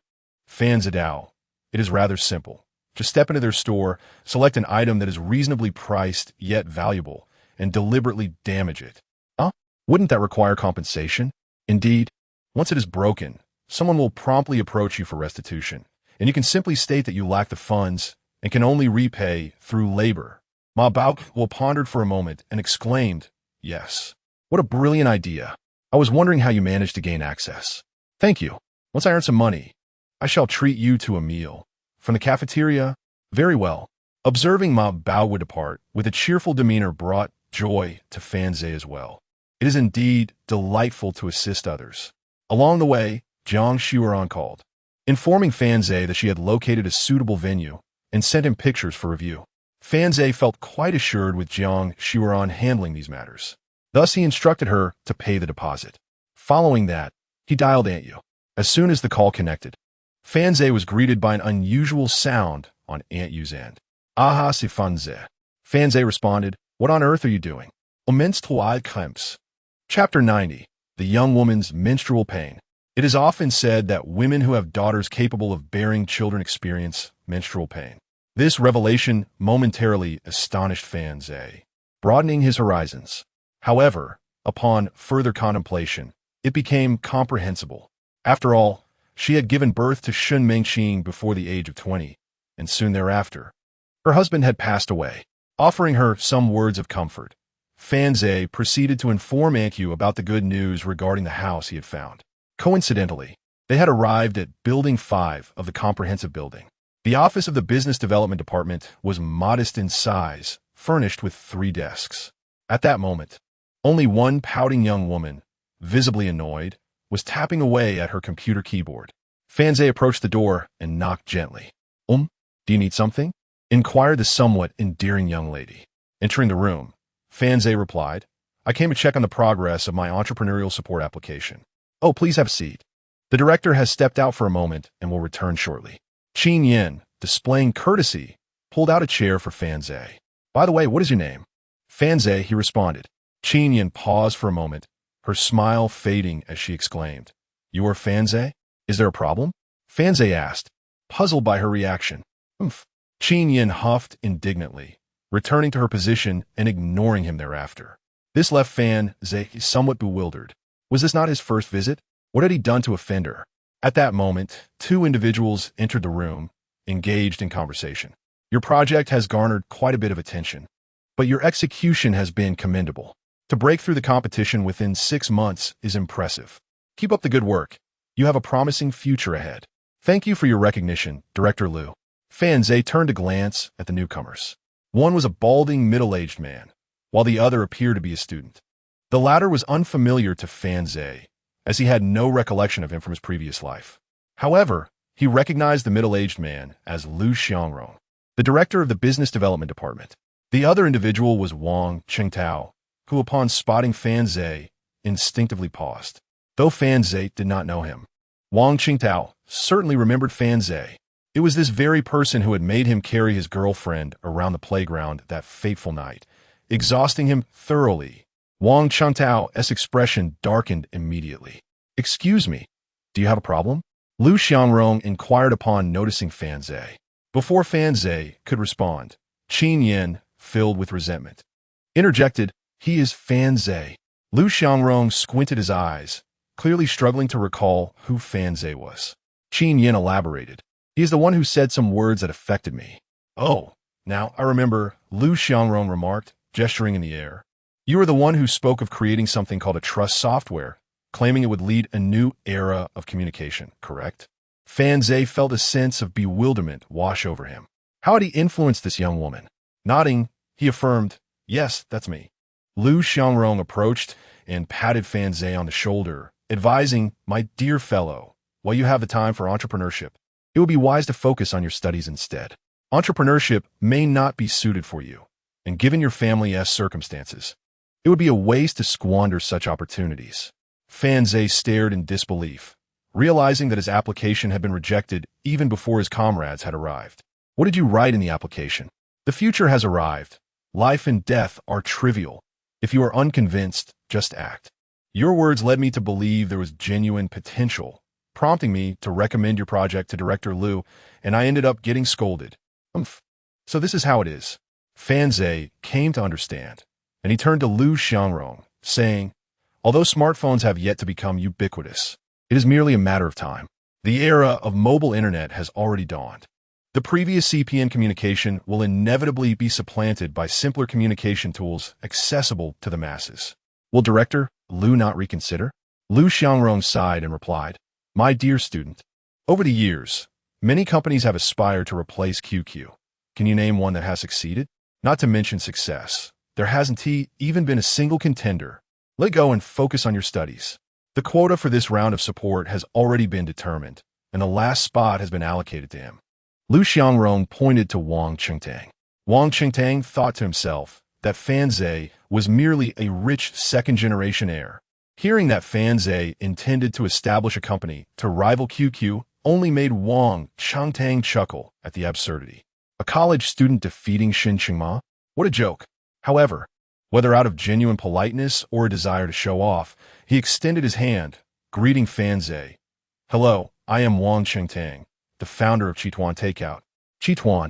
Fanze Dao. It is rather simple. Just step into their store, select an item that is reasonably priced yet valuable, and deliberately damage it. Huh? Wouldn't that require compensation? Indeed, once it is broken, someone will promptly approach you for restitution, and you can simply state that you lack the funds and can only repay through labor. Ma Bao pondered for a moment and exclaimed, "Yes. What a brilliant idea. I was wondering how you managed to gain access. Thank you. Once I earn some money, I shall treat you to a meal. From the cafeteria? Very well." Observing Ma Bao would depart with a cheerful demeanor brought joy to Fan Zhe as well. It is indeed delightful to assist others. Along the way, Jiang Cheng called, informing Fan Zhe that she had located a suitable venue and sent him pictures for review. Fan Zhe felt quite assured with Jiang Cheng handling these matters. Thus, he instructed her to pay the deposit. Following that, he dialed Aunt Yu. As soon as the call connected, Fan Zhe was greeted by an unusual sound on Aunt Yu's end. "Aha, si Fan Zhe." Fan Zhe responded, "What on earth are you doing?" Immense toile cramps. Chapter 90. The Young Woman's Menstrual Pain. It is often said that women who have daughters capable of bearing children experience menstrual pain. This revelation momentarily astonished Fan Zhe, broadening his horizons. However, upon further contemplation, it became comprehensible. After all, she had given birth to Shun Mengqing before the age of 20, and soon thereafter, her husband had passed away. Offering her some words of comfort, Fan Zhe proceeded to inform Aunt Yu about the good news regarding the house he had found. Coincidentally, they had arrived at Building 5 of the comprehensive building. The office of the Business Development Department was modest in size, furnished with 3 desks. At that moment, only one pouting young woman, visibly annoyed, was tapping away at her computer keyboard. Fan Zhe approached the door and knocked gently. Do you need something?" inquired the somewhat endearing young lady. Entering the room, Fan Zhe replied, "I came to check on the progress of my entrepreneurial support application." "Oh, please have a seat. The director has stepped out for a moment and will return shortly." Qin Yin, displaying courtesy, pulled out a chair for Fan Zhe. "By the way, what is your name?" "Fan Zhe," he responded. Qin Yin paused for a moment, her smile fading as she exclaimed, "You are Fan Zhe? Is there a problem?" Fan Zhe asked, puzzled by her reaction. "Oomph." Qin Yin huffed indignantly, returning to her position and ignoring him thereafter. This left Fan Zhe somewhat bewildered. Was this not his first visit? What had he done to offend her? At that moment, 2 individuals entered the room, engaged in conversation. "Your project has garnered quite a bit of attention, but your execution has been commendable. To break through the competition within 6 months is impressive. Keep up the good work. You have a promising future ahead. Thank you for your recognition, Director Liu." Fan Zhe turned to glance at the newcomers. One was a balding, middle-aged man, while the other appeared to be a student. The latter was unfamiliar to Fan Zhe, as he had no recollection of him from his previous life. However, he recognized the middle-aged man as Liu Xiangrong, the director of the Business Development Department. The other individual was Wang Qingtao, who, upon spotting Fan Zhe, instinctively paused. Though Fan Zhe did not know him, Wang Qingtao certainly remembered Fan Zhe. It was this very person who had made him carry his girlfriend around the playground that fateful night, exhausting him thoroughly. Wang Qingtao's expression darkened immediately. "Excuse me, do you have a problem?" Liu Xiangrong inquired upon noticing Fan Zhe. Before Fan Zhe could respond, Qin Yin, filled with resentment, interjected, "He is Fan Zhe." Liu Xiangrong squinted his eyes, clearly struggling to recall who Fan Zhe was. Qin Yin elaborated, "He is the one who said some words that affected me." "Oh, now I remember," Liu Xiangrong remarked, gesturing in the air. "You are the one who spoke of creating something called a trust software, claiming it would lead a new era of communication, correct?" Fan Zhe felt a sense of bewilderment wash over him. How had he influenced this young woman? Nodding, he affirmed, "Yes, that's me." Liu Xiangrong approached and patted Fan Zhe on the shoulder, advising, "My dear fellow, while you have the time for entrepreneurship, it would be wise to focus on your studies instead. Entrepreneurship may not be suited for you, and given your family's circumstances, it would be a waste to squander such opportunities." Fan Zhe stared in disbelief, realizing that his application had been rejected even before his comrades had arrived. "What did you write in the application?" "The future has arrived. Life and death are trivial. If you are unconvinced, just act." Your words led me to believe there was genuine potential, prompting me to recommend your project to Director Liu, and I ended up getting scolded. Umph. So this is how it is. Fan Zhe came to understand, and he turned to Liu Xiangrong, saying, although smartphones have yet to become ubiquitous, it is merely a matter of time. The era of mobile internet has already dawned. The previous CPN communication will inevitably be supplanted by simpler communication tools accessible to the masses. Will Director Liu not reconsider? Liu Xiangrong sighed and replied, my dear student, over the years, many companies have aspired to replace QQ. Can you name one that has succeeded? Not to mention success. There hasn't even been a single contender. Let go and focus on your studies. The quota for this round of support has already been determined, and the last spot has been allocated to him. Liu Xiangrong pointed to Wang Chengtang. Wang Chengtang thought to himself that Fan Zhe was merely a rich second-generation heir. Hearing that Fan Zhe intended to establish a company to rival QQ only made Wang Chengtang chuckle at the absurdity. A college student defeating Xin Qingma? What a joke. However, whether out of genuine politeness or a desire to show off, he extended his hand, greeting Fan Zhe. Hello, I am Wang Chengtang, the founder of Chituan Takeout. Chituan.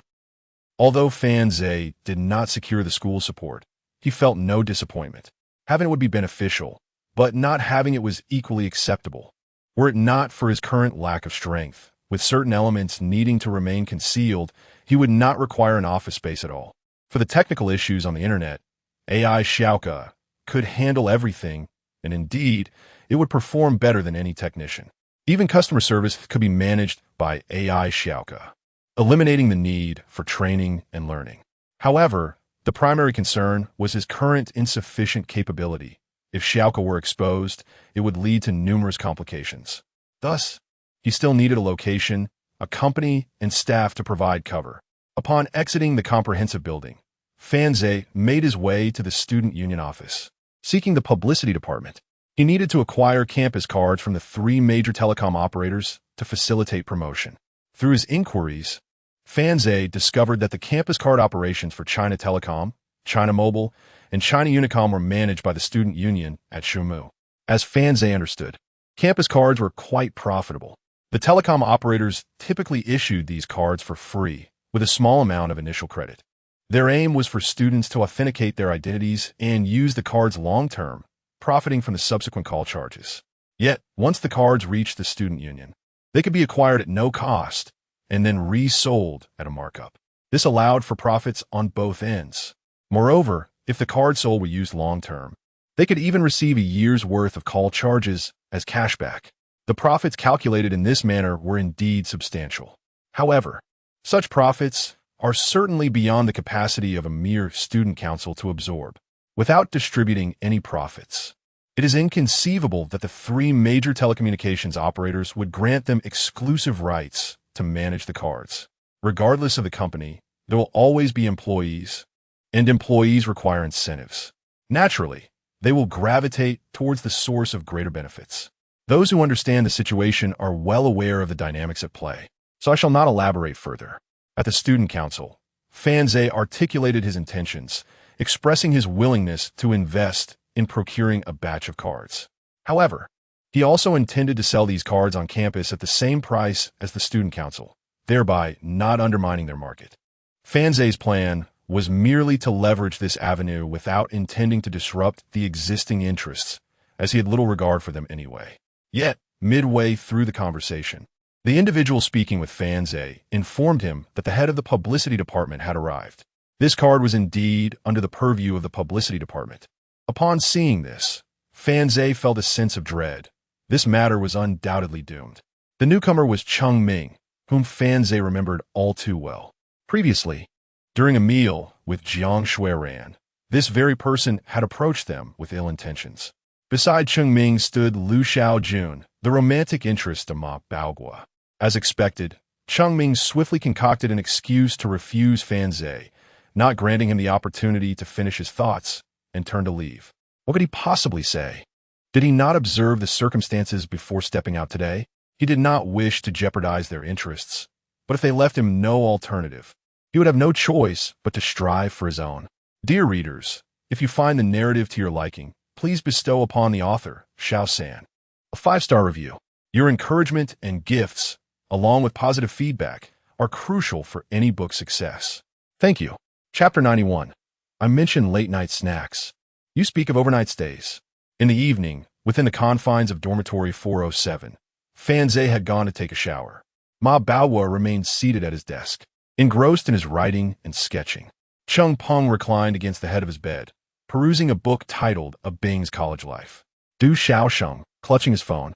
Although Fan Zhe did not secure the school's support, he felt no disappointment. Having it would be beneficial, but not having it was equally acceptable. Were it not for his current lack of strength, with certain elements needing to remain concealed, he would not require an office space at all. For the technical issues on the internet, AI Xiaoke could handle everything, and indeed, it would perform better than any technician. Even customer service could be managed by AI Xiaoke, eliminating the need for training and learning. However, the primary concern was his current insufficient capability. If Xiaoke were exposed, it would lead to numerous complications. Thus, he still needed a location, a company, and staff to provide cover. Upon exiting the comprehensive building, Fan Zhe made his way to the student union office. Seeking the publicity department, he needed to acquire campus cards from the 3 major telecom operators to facilitate promotion. Through his inquiries, Fan Zhe discovered that the campus card operations for China Telecom, China Mobile, and China Unicom were managed by the student union at Shumu. As Fan Zhe understood, campus cards were quite profitable. The telecom operators typically issued these cards for free, with a small amount of initial credit. Their aim was for students to authenticate their identities and use the cards long-term, profiting from the subsequent call charges. Yet, once the cards reached the student union, they could be acquired at no cost and then resold at a markup. This allowed for profits on both ends. Moreover, if the cards sold were used long-term, they could even receive a year's worth of call charges as cashback. The profits calculated in this manner were indeed substantial. However, such profits are certainly beyond the capacity of a mere student council to absorb. Without distributing any profits, it is inconceivable that the 3 major telecommunications operators would grant them exclusive rights to manage the cards. Regardless of the company, there will always be employees, and employees require incentives. Naturally, they will gravitate towards the source of greater benefits. Those who understand the situation are well aware of the dynamics at play, so I shall not elaborate further. At the student council, Fan Zhe articulated his intentions, expressing his willingness to invest in procuring a batch of cards. However, he also intended to sell these cards on campus at the same price as the student council, thereby not undermining their market. Fan Zhe's plan was merely to leverage this avenue without intending to disrupt the existing interests, as he had little regard for them anyway. Yet, midway through the conversation, the individual speaking with Fan Zhe informed him that the head of the publicity department had arrived. This card was indeed under the purview of the publicity department. Upon seeing this, Fan Zhe felt a sense of dread. This matter was undoubtedly doomed. The newcomer was Cheng Ming, whom Fan Zhe remembered all too well. Previously, during a meal with Jiang Cheng, this very person had approached them with ill intentions. Beside Cheng Ming stood Liu Xiaojun, the romantic interest of Ma Baogua. As expected, Cheng Ming swiftly concocted an excuse to refuse Fan Zhe, not granting him the opportunity to finish his thoughts, and turned to leave. What could he possibly say? Did he not observe the circumstances before stepping out today? He did not wish to jeopardize their interests, but if they left him no alternative, he would have no choice but to strive for his own. Dear readers, if you find the narrative to your liking, please bestow upon the author, Xiao San, a 5-star review. Your encouragement and gifts, along with positive feedback, are crucial for any book success. Thank you. Chapter 91. I mentioned late-night snacks. You speak of overnight stays. In the evening, within the confines of dormitory 407, Fanze had gone to take a shower. Ma Baohua remained seated at his desk, engrossed in his writing and sketching. Cheng Peng reclined against the head of his bed, perusing a book titled A Bing's College Life. Du Xiaosheng, clutching his phone,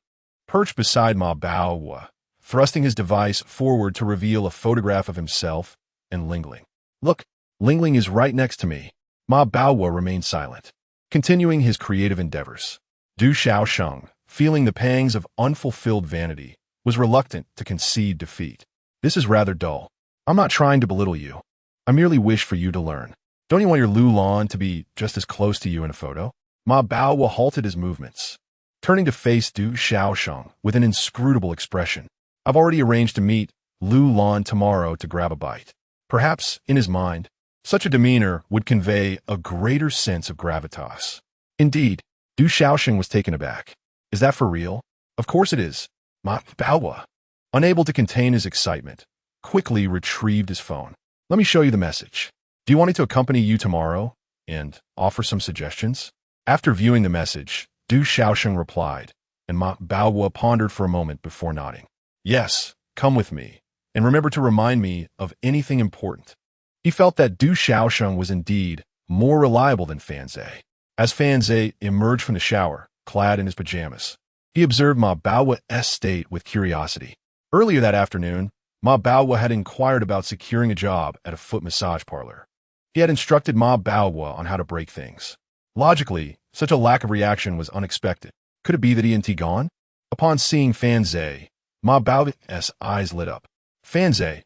perched beside Ma Baohua, thrusting his device forward to reveal a photograph of himself and Lingling. Look, Lingling is right next to me. Ma Baohua remained silent, continuing his creative endeavors. Du Xiaosheng, feeling the pangs of unfulfilled vanity, was reluctant to concede defeat. This is rather dull. I'm not trying to belittle you. I merely wish for you to learn. Don't you want your Lu Lan to be just as close to you in a photo? Ma Baohua halted his movements, turning to face Du Xiaosheng with an inscrutable expression. I've already arranged to meet Lu Lan tomorrow to grab a bite. Perhaps, in his mind, such a demeanor would convey a greater sense of gravitas. Indeed, Du Xiaosheng was taken aback. Is that for real? Of course it is. Ma Baohua, unable to contain his excitement, quickly retrieved his phone. Let me show you the message. Do you want me to accompany you tomorrow and offer some suggestions? After viewing the message, Du Xiaosheng replied, and Ma Baohua pondered for a moment before nodding. Yes, come with me, and remember to remind me of anything important. He felt that Du Xiaosheng was indeed more reliable than Fanze. As Fanze emerged from the shower, clad in his pajamas, he observed Ma Baohua's state with curiosity. Earlier that afternoon, Ma Baohua had inquired about securing a job at a foot massage parlor. He had instructed Ma Baohua on how to break things. Logically, such a lack of reaction was unexpected. Could it be that he and T gone? Upon seeing Fanze, Ma Baohua's eyes lit up. Fanze,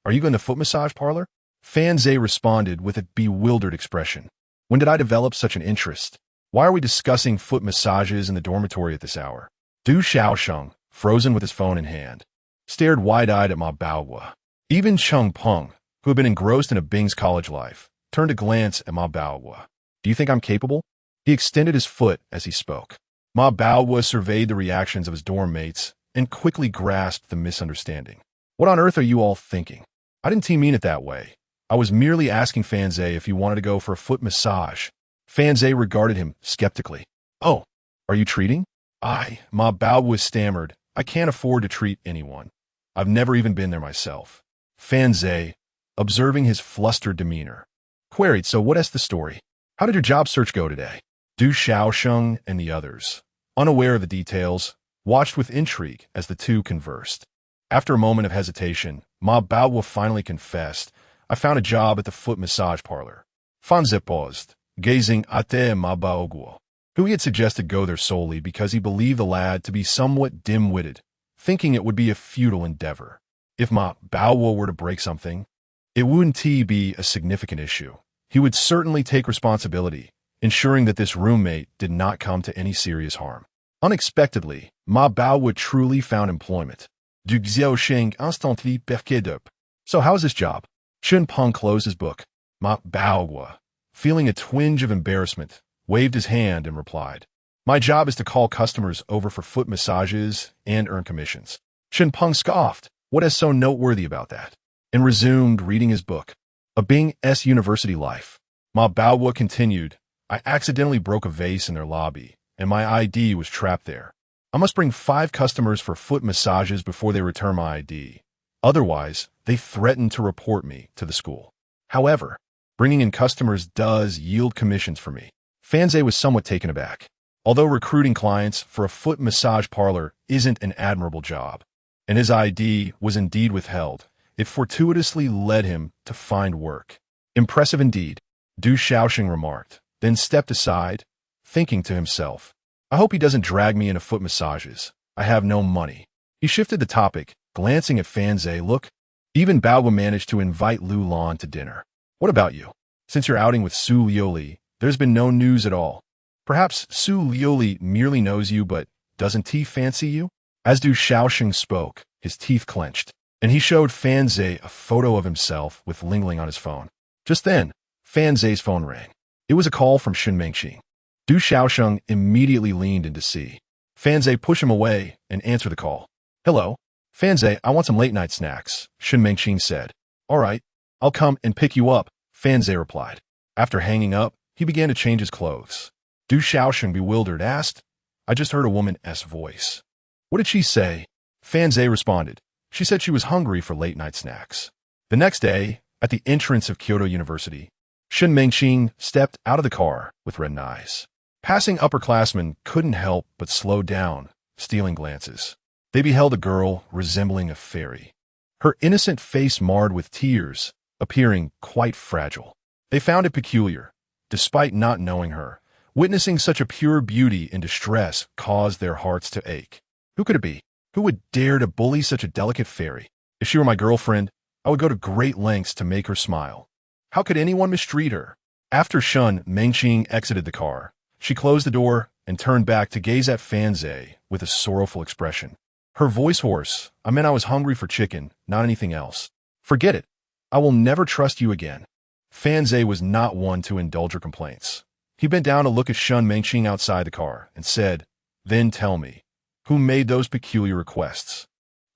are you going to foot massage parlor? Fanze responded with a bewildered expression. When did I develop such an interest? Why are we discussing foot massages in the dormitory at this hour? Du Xiaosheng, frozen with his phone in hand, stared wide-eyed at Ma Baohua. Even Cheng Peng, who had been engrossed in a Bing's college life, turned a glance at Ma Baohua. Do you think I'm capable? He extended his foot as he spoke. Ma Baohua surveyed the reactions of his dorm mates and quickly grasped the misunderstanding. What on earth are you all thinking? I didn't mean it that way. I was merely asking Fanze if he wanted to go for a foot massage. Fanze regarded him skeptically. Oh, are you treating? Ma Baohua stammered. I can't afford to treat anyone. I've never even been there myself. Fanze, observing his flustered demeanor, queried, so what is the story? How did your job search go today? Du Xiaosheng and the others, unaware of the details, watched with intrigue as the two conversed. After a moment of hesitation, Ma Baohua finally confessed, I found a job at the foot massage parlor. Fanze paused, gazing at Ma Baohua, who he had suggested go there solely because he believed the lad to be somewhat dim-witted, thinking it would be a futile endeavor. If Ma Baohua were to break something, it wouldn't be a significant issue. He would certainly take responsibility, ensuring that this roommate did not come to any serious harm. Unexpectedly, Ma Baohua truly found employment. Du Xiaosheng instantly perqued up. So how's this job? Cheng Peng closed his book. Ma Baohua, feeling a twinge of embarrassment, waved his hand and replied, my job is to call customers over for foot massages and earn commissions. Cheng Peng scoffed. What is so noteworthy about that? And resumed reading his book. A Bing's University Life. Ma Baohua continued, I accidentally broke a vase in their lobby, and my ID was trapped there. I must bring 5 customers for foot massages before they return my ID. Otherwise, they threatened to report me to the school. However, bringing in customers does yield commissions for me. Fanze was somewhat taken aback. Although recruiting clients for a foot massage parlor isn't an admirable job, and his ID was indeed withheld, it fortuitously led him to find work. Impressive indeed, Du Xiaosheng remarked, then stepped aside, thinking to himself, I hope he doesn't drag me into foot massages. I have no money. He shifted the topic, glancing at Fanze. Look, even Baohua managed to invite Lu Lan to dinner. What about you? Since your outing with Su Liuli, there's been no news at all. Perhaps Su Liuli merely knows you but doesn't he fancy you? As Du Xiaosheng spoke, his teeth clenched, and he showed Fanze a photo of himself with Lingling on his phone. Just then, Fanze's phone rang. It was a call from Shunmengxi. Du Xiaosheng immediately leaned in to see Fanze push him away and answer the call. Hello, Fanze, I want some late-night snacks, Shen Mengqing said. All right, I'll come and pick you up, Fanze replied. After hanging up, he began to change his clothes. Du Xiaosheng, bewildered, asked, I just heard a woman's voice. What did she say? Fanze responded. She said she was hungry for late-night snacks. The next day, at the entrance of Kyoto University, Shen Mengqing stepped out of the car with red eyes. Passing upperclassmen couldn't help but slow down, stealing glances. They beheld a girl resembling a fairy, her innocent face marred with tears, appearing quite fragile. They found it peculiar, despite not knowing her. Witnessing such a pure beauty in distress caused their hearts to ache. Who could it be? Who would dare to bully such a delicate fairy? If she were my girlfriend, I would go to great lengths to make her smile. How could anyone mistreat her? After Shen Mengqing exited the car, she closed the door and turned back to gaze at Fanze with a sorrowful expression. Her voice hoarse. I meant I was hungry for chicken, not anything else. Forget it. I will never trust you again. Fanze was not one to indulge her complaints. He bent down to look at Shen Mengqing outside the car and said, Then tell me, who made those peculiar requests?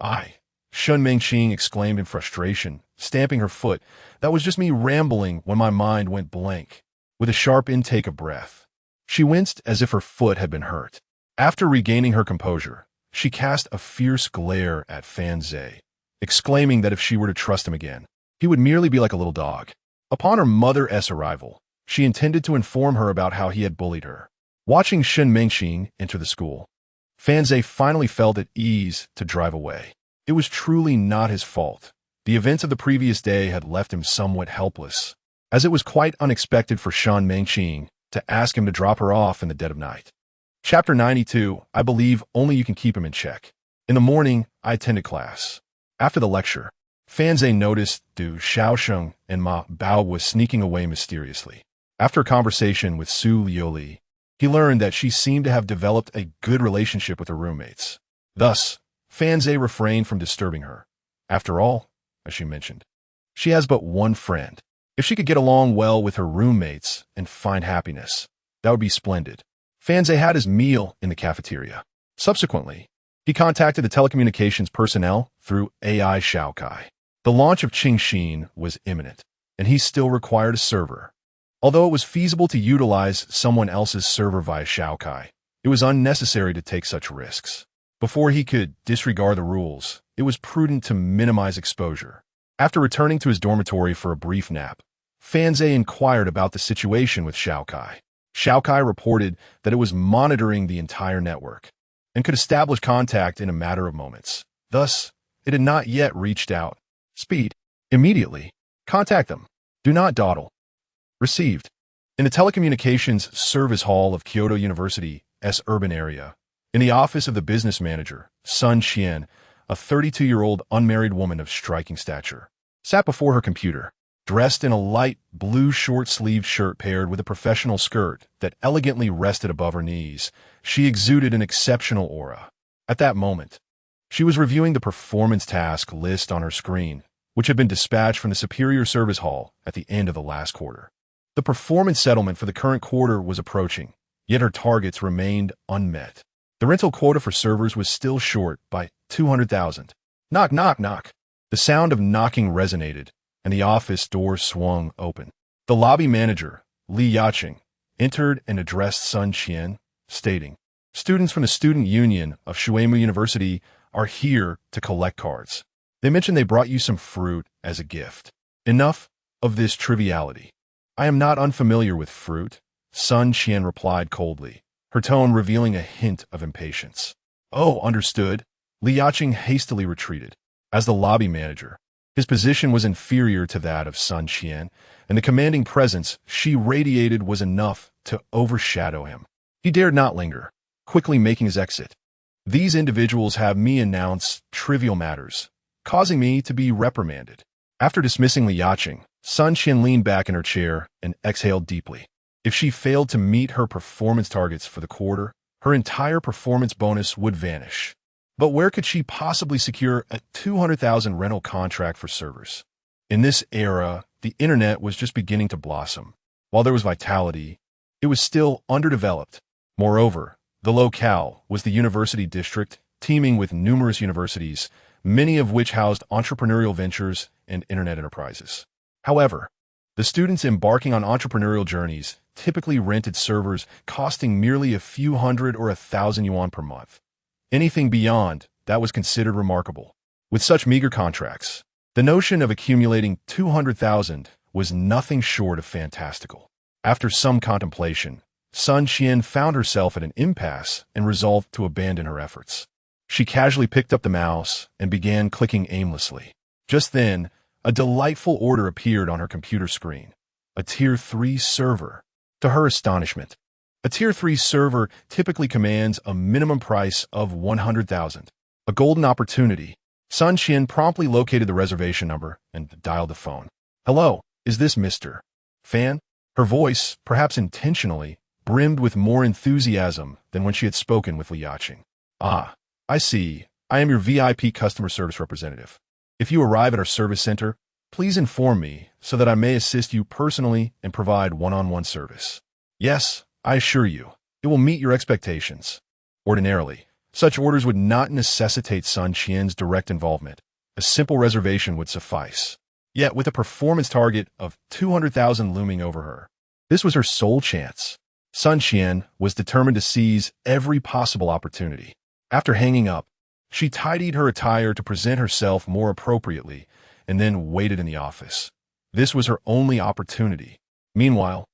I. Shen Mengqing exclaimed in frustration, stamping her foot. That was just me rambling when my mind went blank. With a sharp intake of breath, she winced as if her foot had been hurt. After regaining her composure, she cast a fierce glare at Fanze, exclaiming that if she were to trust him again, he would merely be like a little dog. Upon her mother's arrival, she intended to inform her about how he had bullied her. Watching Shen Mengqing enter the school, Fanze finally felt at ease to drive away. It was truly not his fault. The events of the previous day had left him somewhat helpless, as it was quite unexpected for Shen Mengqing to ask him to drop her off in the dead of night. Chapter 92, I believe only you can keep him in check. In the morning, I attended class. After the lecture, Fanze noticed Du Xiaosheng and Ma Bao was sneaking away mysteriously. After a conversation with Su Liuli, he learned that she seemed to have developed a good relationship with her roommates. Thus, Fanze refrained from disturbing her. After all, as she mentioned, she has but one friend. If she could get along well with her roommates and find happiness, that would be splendid. Fanze had his meal in the cafeteria. Subsequently, he contacted the telecommunications personnel through AI Xiaokai. The launch of Qingxin was imminent, and he still required a server. Although it was feasible to utilize someone else's server via Xiaokai, it was unnecessary to take such risks. Before he could disregard the rules, it was prudent to minimize exposure. After returning to his dormitory for a brief nap, Fanze inquired about the situation with Xiaokai. Xiaokai reported that it was monitoring the entire network and could establish contact in a matter of moments. Thus, it had not yet reached out. Speed. Immediately. Contact them. Do not dawdle. Received. In the telecommunications service hall of Kyoto University's urban area, in the office of the business manager, Sun Qian, a 32-year-old unmarried woman of striking stature, sat before her computer. Dressed in a light blue short-sleeved shirt paired with a professional skirt that elegantly rested above her knees, she exuded an exceptional aura. At that moment, she was reviewing the performance task list on her screen, which had been dispatched from the Superior Service Hall at the end of the last quarter. The performance settlement for the current quarter was approaching, yet her targets remained unmet. The rental quota for servers was still short by 200,000. Knock, knock, knock. The sound of knocking resonated, and the office door swung open. The lobby manager, Liuli, entered and addressed Sun Qian, stating, Students from the Student Union of Shuemu University are here to collect cards. They mentioned they brought you some fruit as a gift. Enough of this triviality. I am not unfamiliar with fruit, Sun Qian replied coldly, her tone revealing a hint of impatience. Oh, understood. Liuli hastily retreated. As the lobby manager, his position was inferior to that of Sun Qian, and the commanding presence she radiated was enough to overshadow him. He dared not linger, quickly making his exit. These individuals have me announce trivial matters, causing me to be reprimanded. After dismissing Liuli, Sun Qian leaned back in her chair and exhaled deeply. If she failed to meet her performance targets for the quarter, her entire performance bonus would vanish. But where could she possibly secure a 200,000 rental contract for servers? In this era, the internet was just beginning to blossom. While there was vitality, it was still underdeveloped. Moreover, the locale was the university district, teeming with numerous universities, many of which housed entrepreneurial ventures and internet enterprises. However, the students embarking on entrepreneurial journeys typically rented servers costing merely a few hundred or 1,000 yuan per month. Anything beyond that was considered remarkable. With such meager contracts, the notion of accumulating 200,000 was nothing short of fantastical. After some contemplation, Sun Qian found herself at an impasse and resolved to abandon her efforts. She casually picked up the mouse and began clicking aimlessly. Just then, a delightful order appeared on her computer screen. A Tier 3 server. To her astonishment, a Tier 3 server typically commands a minimum price of 100,000. A golden opportunity. Sun Qian promptly located the reservation number and dialed the phone. "Hello, is this Mr. Fan?" Her voice, perhaps intentionally, brimmed with more enthusiasm than when she had spoken with Liu Cheng. "Ah, I see. I am your VIP customer service representative. If you arrive at our service center, please inform me so that I may assist you personally and provide one-on-one service. Yes, I assure you, it will meet your expectations." Ordinarily, such orders would not necessitate Sun Qian's direct involvement. A simple reservation would suffice. Yet, with a performance target of 200,000 looming over her, this was her sole chance. Sun Qian was determined to seize every possible opportunity. After hanging up, she tidied her attire to present herself more appropriately and then waited in the office. This was her only opportunity. Meanwhile,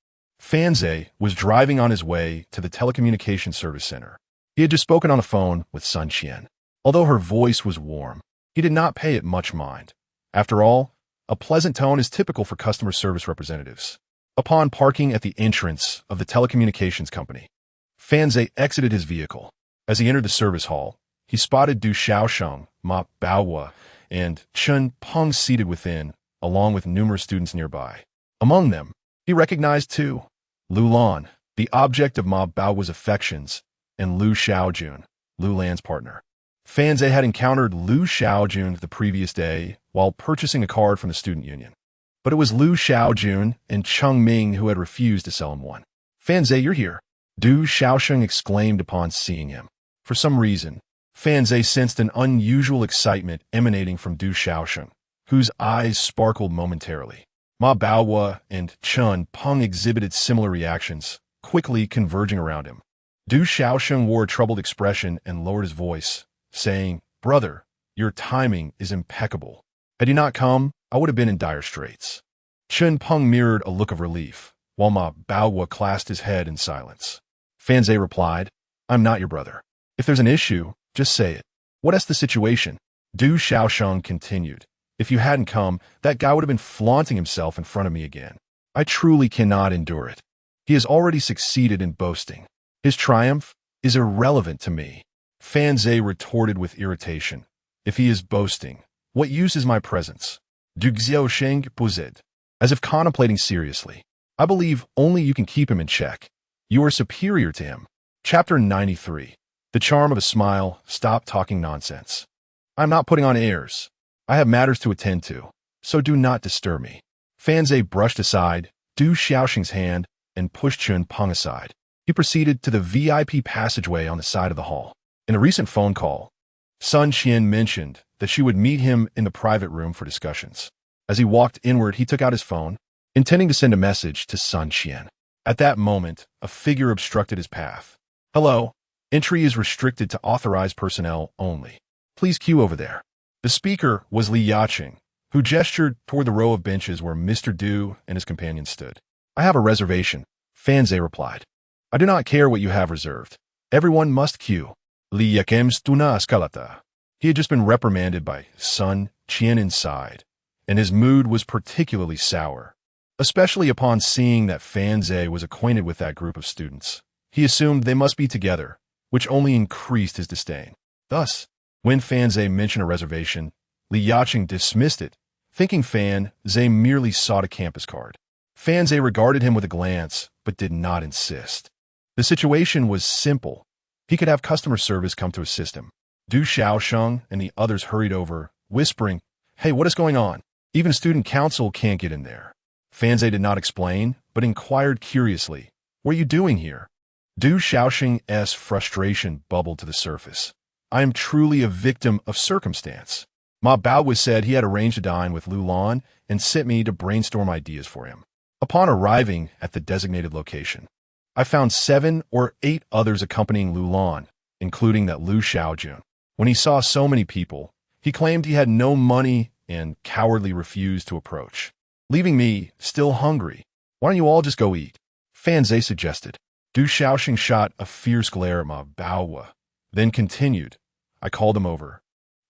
Fanze was driving on his way to the telecommunications service center. He had just spoken on the phone with Sun Qian. Although her voice was warm, he did not pay it much mind. After all, a pleasant tone is typical for customer service representatives. Upon parking at the entrance of the telecommunications company, Fanze exited his vehicle. As he entered the service hall, he spotted Du Xiaosheng, Ma Baohua, and Chen Peng seated within, along with numerous students nearby. Among them, he recognized two: Lu Lan, the object of Ma Baohua's affections, and Lu Xiaojun, Lu Lan's partner. Fanze had encountered Lu Xiaojun the previous day while purchasing a card from the student union. But it was Lu Xiaojun and Cheng Ming who had refused to sell him one. "Fanze, you're here," Du Xiaosheng exclaimed upon seeing him. For some reason, Fanze sensed an unusual excitement emanating from Du Xiaosheng, whose eyes sparkled momentarily. Ma Baohua and Chen Peng exhibited similar reactions, quickly converging around him. Du Xiaosheng wore a troubled expression and lowered his voice, saying, "Brother, your timing is impeccable. Had you not come, I would have been in dire straits." Chen Peng mirrored a look of relief, while Ma Baohua clasped his head in silence. Fanze replied, "I'm not your brother. If there's an issue, just say it." "What's the situation?" Du Xiaosheng continued. "If you hadn't come, that guy would have been flaunting himself in front of me again. I truly cannot endure it. He has already succeeded in boasting. His triumph is irrelevant to me." Fanze retorted with irritation. "If he is boasting, what use is my presence?" Du Xiaosheng posed, as if contemplating seriously. "I believe only you can keep him in check. You are superior to him." Chapter 93. The charm of a smile. Stop talking nonsense. "I'm not putting on airs. I have matters to attend to, so do not disturb me." Fanze brushed aside Du Xiaosheng's hand and pushed Chen Peng aside. He proceeded to the VIP passageway on the side of the hall. In a recent phone call, Sun Qian mentioned that she would meet him in the private room for discussions. As he walked inward, he took out his phone, intending to send a message to Sun Qian. At that moment, a figure obstructed his path. "Hello. Entry is restricted to authorized personnel only. Please queue over there." The speaker was Liu Cheng, who gestured toward the row of benches where Mr. Du and his companion stood. "I have a reservation," Fanze replied. "I do not care what you have reserved. Everyone must queue." Liu Cheng's tuna escalata. He had just been reprimanded by Sun Qian inside, and his mood was particularly sour, especially upon seeing that Fanze was acquainted with that group of students. He assumed they must be together, which only increased his disdain. Thus, when Fanze mentioned a reservation, Liu Cheng dismissed it, thinking Fanze merely sought a campus card. Fanze regarded him with a glance, but did not insist. The situation was simple. He could have customer service come to assist him. Du Xiaosheng and the others hurried over, whispering, "Hey, what is going on? Even student council can't get in there." Fanze did not explain, but inquired curiously, "What are you doing here?" Du Xiaosheng's frustration bubbled to the surface. "I am truly a victim of circumstance. Ma Baowu said he had arranged to dine with Lu Lan and sent me to brainstorm ideas for him. Upon arriving at the designated location, I found 7 or 8 others accompanying Lu Lan, including that Lu Xiaojun. When he saw so many people, he claimed he had no money and cowardly refused to approach, leaving me still hungry. Why don't you all just go eat? Fan Zhe suggested. Du Xiaoxing shot a fierce glare at Ma Baowu, then continued. I called him over,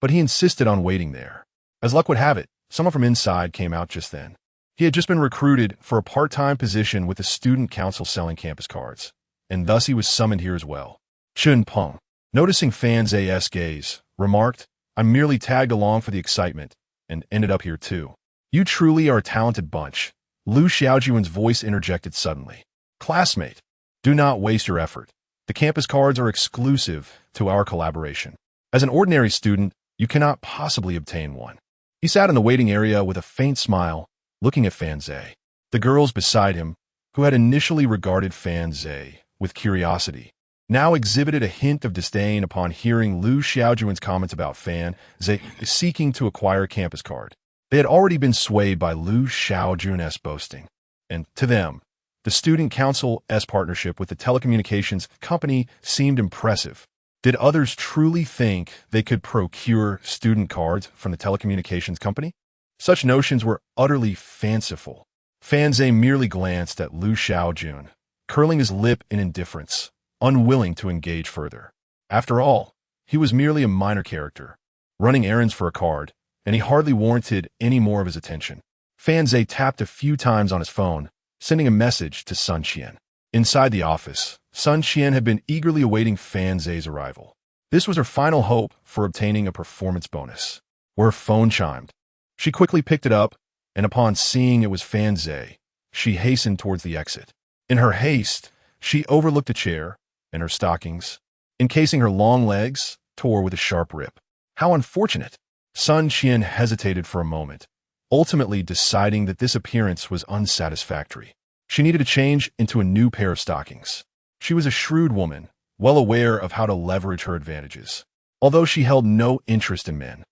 but he insisted on waiting there. As luck would have it, someone from inside came out just then. He had just been recruited for a part-time position with the student council selling campus cards, and thus he was summoned here as well. Chun Peng, noticing Fan Zhe's gaze, remarked, I merely tagged along for the excitement and ended up here too. You truly are a talented bunch. Lu Xiaojun's voice interjected suddenly. Classmate, do not waste your effort. The campus cards are exclusive to our collaboration. As an ordinary student, you cannot possibly obtain one. He sat in the waiting area with a faint smile, looking at Fan Zhe. The girls beside him, who had initially regarded Fan Zhe with curiosity, now exhibited a hint of disdain upon hearing Lu Xiaojun's comments about Fan Zhe seeking to acquire a campus card. They had already been swayed by Lu Xiaojun's boasting, and to them, the student council's partnership with the telecommunications company seemed impressive. Did others truly think they could procure student cards from the telecommunications company? Such notions were utterly fanciful. Fan Zhe merely glanced at Lu Xiaojun, curling his lip in indifference, unwilling to engage further. After all, he was merely a minor character, running errands for a card, and he hardly warranted any more of his attention. Fan Zhe tapped a few times on his phone, sending a message to Sun Qian. Inside the office, Sun Qian had been eagerly awaiting Fan Zhe's arrival. This was her final hope for obtaining a performance bonus. Where her phone chimed, she quickly picked it up, and upon seeing it was Fan Zhe, she hastened towards the exit. In her haste, she overlooked a chair, and her stockings, encasing her long legs, tore with a sharp rip. How unfortunate! Sun Qian hesitated for a moment, ultimately deciding that this appearance was unsatisfactory. She needed to change into a new pair of stockings. She was a shrewd woman, well aware of how to leverage her advantages. Although she held no interest in men,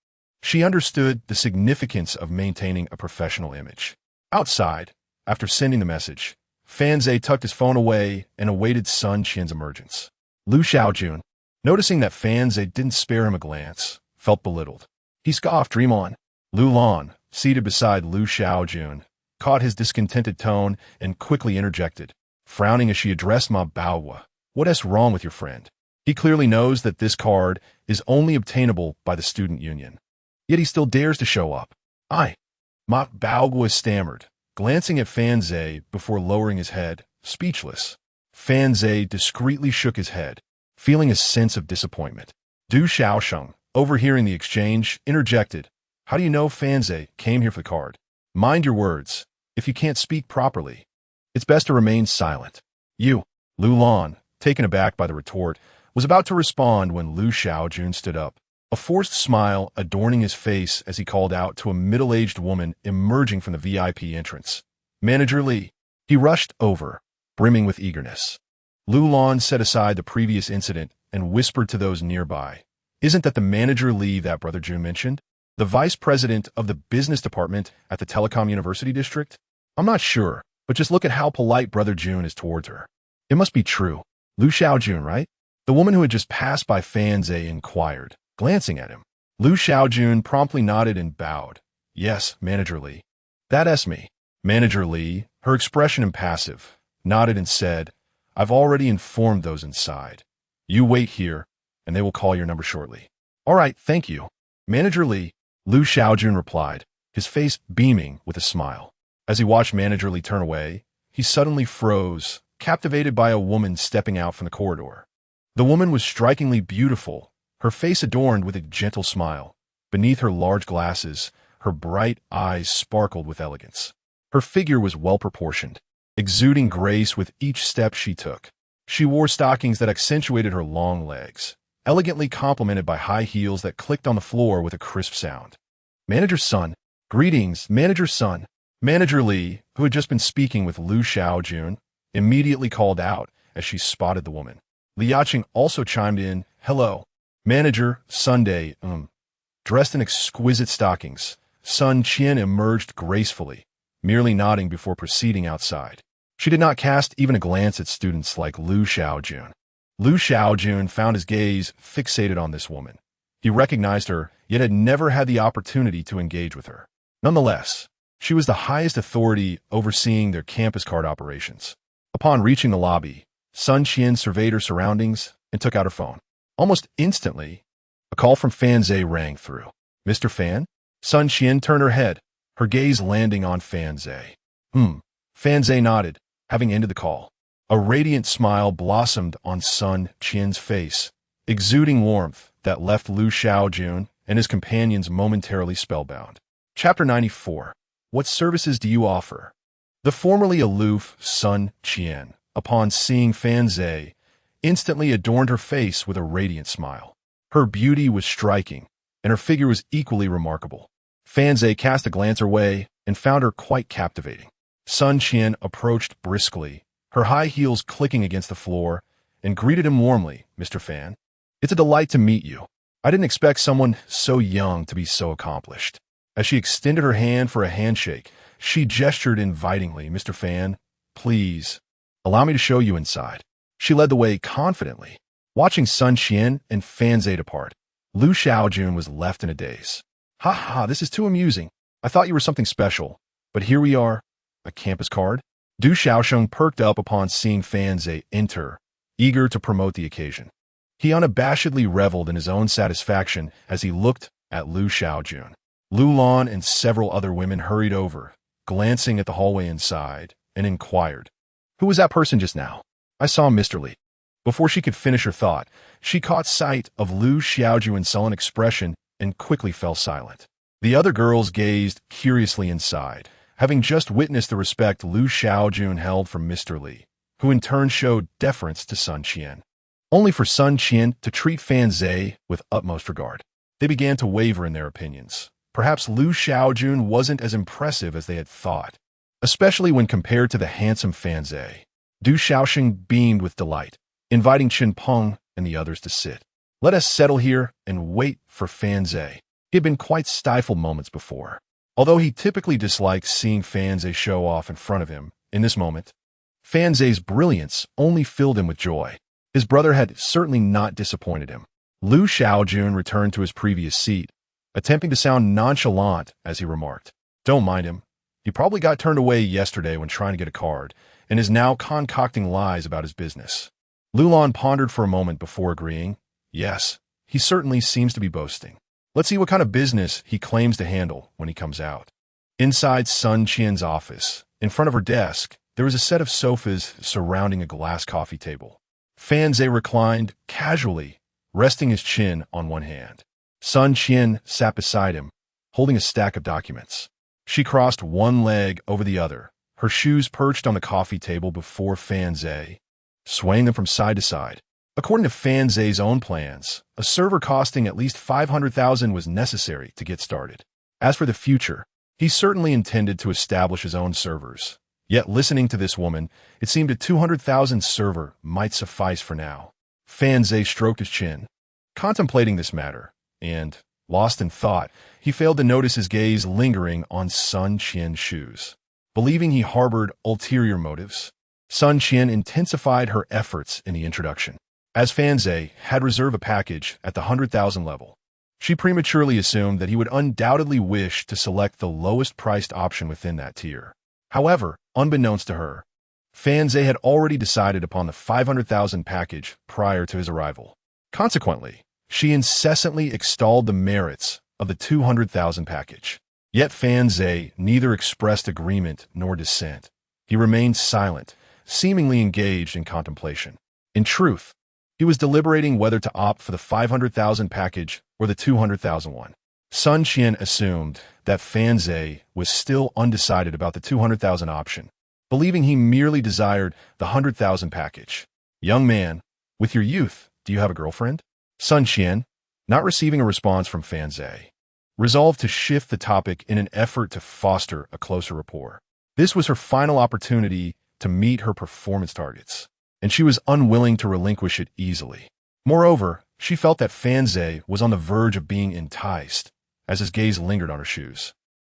she understood the significance of maintaining a professional image. Outside, after sending the message, Fan Zhe tucked his phone away and awaited Sun Qian's emergence. Lu Xiaojun, noticing that Fan Zhe didn't spare him a glance, felt belittled. He scoffed, dream on. Lu Lan, seated beside Lu Xiaojun, caught his discontented tone and quickly interjected, frowning as she addressed Ma Baowu. What's wrong with your friend? He clearly knows that this card is only obtainable by the student union. Yet he still dares to show up. Ma Baowu stammered, glancing at Fan Zhe before lowering his head, speechless. Fan Zhe discreetly shook his head, feeling a sense of disappointment. Du Xiaosheng, overhearing the exchange, interjected, How do you know Fan Zhe came here for the card? Mind your words. If you can't speak properly, it's best to remain silent. You, Lu Lan, taken aback by the retort, was about to respond when Lu Xiaojun stood up, a forced smile adorning his face as he called out to a middle-aged woman emerging from the VIP entrance. Manager Li. He rushed over, brimming with eagerness. Lu Lan set aside the previous incident and whispered to those nearby, Isn't that the Manager Li that Brother Jun mentioned? The vice president of the business department at the Telecom University District? I'm not sure, but just look at how polite Brother Jun is towards her. It must be true. Lu Xiaojun, right? The woman who had just passed by Fan Zhe inquired, glancing at him. Lu Xiaojun promptly nodded and bowed. Yes, Manager Li. That's me. Manager Li, her expression impassive, nodded and said, I've already informed those inside. You wait here, and they will call your number shortly. All right, thank you. Manager Li, Lu Xiaojun replied, his face beaming with a smile. As he watched Manager Li turn away, he suddenly froze, captivated by a woman stepping out from the corridor. The woman was strikingly beautiful, her face adorned with a gentle smile. Beneath her large glasses, her bright eyes sparkled with elegance. Her figure was well-proportioned, exuding grace with each step she took. She wore stockings that accentuated her long legs, elegantly complemented by high heels that clicked on the floor with a crisp sound. Manager's son. Greetings, Manager's son. Manager Li, who had just been speaking with Lu Xiaojun, immediately called out as she spotted the woman. Li Yaqing also chimed in, Hello. Manager, Sunday, Dressed in exquisite stockings, Sun Qian emerged gracefully, merely nodding before proceeding outside. She did not cast even a glance at students like Liu Xiaojun. Liu Xiaojun found his gaze fixated on this woman. He recognized her, yet had never had the opportunity to engage with her. Nonetheless, she was the highest authority overseeing their campus card operations. Upon reaching the lobby, Sun Qian surveyed her surroundings and took out her phone. Almost instantly, a call from Fan Zhe rang through. "Mr. Fan?" Sun Qian turned her head, her gaze landing on Fan Zhe. Fan Zhe nodded, having ended the call. A radiant smile blossomed on Sun Qian's face, exuding warmth that left Liu Xiaojun and his companions momentarily spellbound. Chapter 94. What services do you offer? The formerly aloof Sun Qian, upon seeing Fan Zhe, instantly adorned her face with a radiant smile. Her beauty was striking, and her figure was equally remarkable. Fan Zhe cast a glance her way and found her quite captivating. Sun Qian approached briskly, her high heels clicking against the floor, and greeted him warmly. "Mr. Fan, it's a delight to meet you. I didn't expect someone so young to be so accomplished." As she extended her hand for a handshake, she gestured invitingly. "Mr. Fan, please, allow me to show you inside." She led the way confidently. Watching Sun Qian and Fan Zhe depart, Liu Xiaojun was left in a daze. "Ha ha, this is too amusing. I thought you were something special, but here we are. A campus card?" Du Xiaosheng perked up upon seeing Fan Zhe enter, eager to promote the occasion. He unabashedly reveled in his own satisfaction as he looked at Liu Xiaojun. Lu Lan and several other women hurried over, glancing at the hallway inside, and inquired, "Who was that person just now?" "I saw Mr. Li." Before she could finish her thought, she caught sight of Liu Xiaojun's sullen expression and quickly fell silent. The other girls gazed curiously inside, having just witnessed the respect Liu Xiaojun held for Mr. Li, who in turn showed deference to Sun Qian. Only for Sun Qian to treat Fan Zhe with utmost regard. They began to waver in their opinions. Perhaps Liu Xiaojun wasn't as impressive as they had thought, especially when compared to the handsome Fan Zhe. Du Xiaosheng beamed with delight, inviting Qin Peng and the others to sit. "Let us settle here and wait for Fan Zhe." He had been quite stifled moments before. Although he typically disliked seeing Fan Zhe show off in front of him, in this moment, Fan Zhe's brilliance only filled him with joy. His brother had certainly not disappointed him. Liu Xiaojun returned to his previous seat, attempting to sound nonchalant as he remarked, "Don't mind him. He probably got turned away yesterday when trying to get a card, and is now concocting lies about his business." Lu Lan pondered for a moment before agreeing, "Yes, he certainly seems to be boasting. Let's see what kind of business he claims to handle when he comes out." Inside Sun Qian's office, in front of her desk, there was a set of sofas surrounding a glass coffee table. Fan Zhe reclined casually, resting his chin on one hand. Sun Qian sat beside him, holding a stack of documents. She crossed one leg over the other, her shoes perched on the coffee table before Fan Zhe, swaying them from side to side. According to Fan Zhe's own plans, a server costing at least 500,000 was necessary to get started. As for the future, he certainly intended to establish his own servers. Yet listening to this woman, it seemed a 200,000 server might suffice for now. Fan Zhe stroked his chin, contemplating this matter, and, lost in thought, he failed to notice his gaze lingering on Sun Qian's shoes. Believing he harbored ulterior motives, Sun Qian intensified her efforts in the introduction. As Fan Zhe had reserved a package at the 100,000 level, she prematurely assumed that he would undoubtedly wish to select the lowest priced option within that tier. However, unbeknownst to her, Fan Zhe had already decided upon the 500,000 package prior to his arrival. Consequently, she incessantly extolled the merits of the 200,000 package. Yet Fan Zhe neither expressed agreement nor dissent. He remained silent, seemingly engaged in contemplation. In truth, he was deliberating whether to opt for the 500,000 package or the 200,000 one. Sun Qian assumed that Fan Zhe was still undecided about the 200,000 option, believing he merely desired the 100,000 package. "Young man, with your youth, do you have a girlfriend?" Sun Qian, not receiving a response from Fan Zhe, resolved to shift the topic in an effort to foster a closer rapport. This was her final opportunity to meet her performance targets, and she was unwilling to relinquish it easily. Moreover, she felt that Fan Zhe was on the verge of being enticed, as his gaze lingered on her shoes.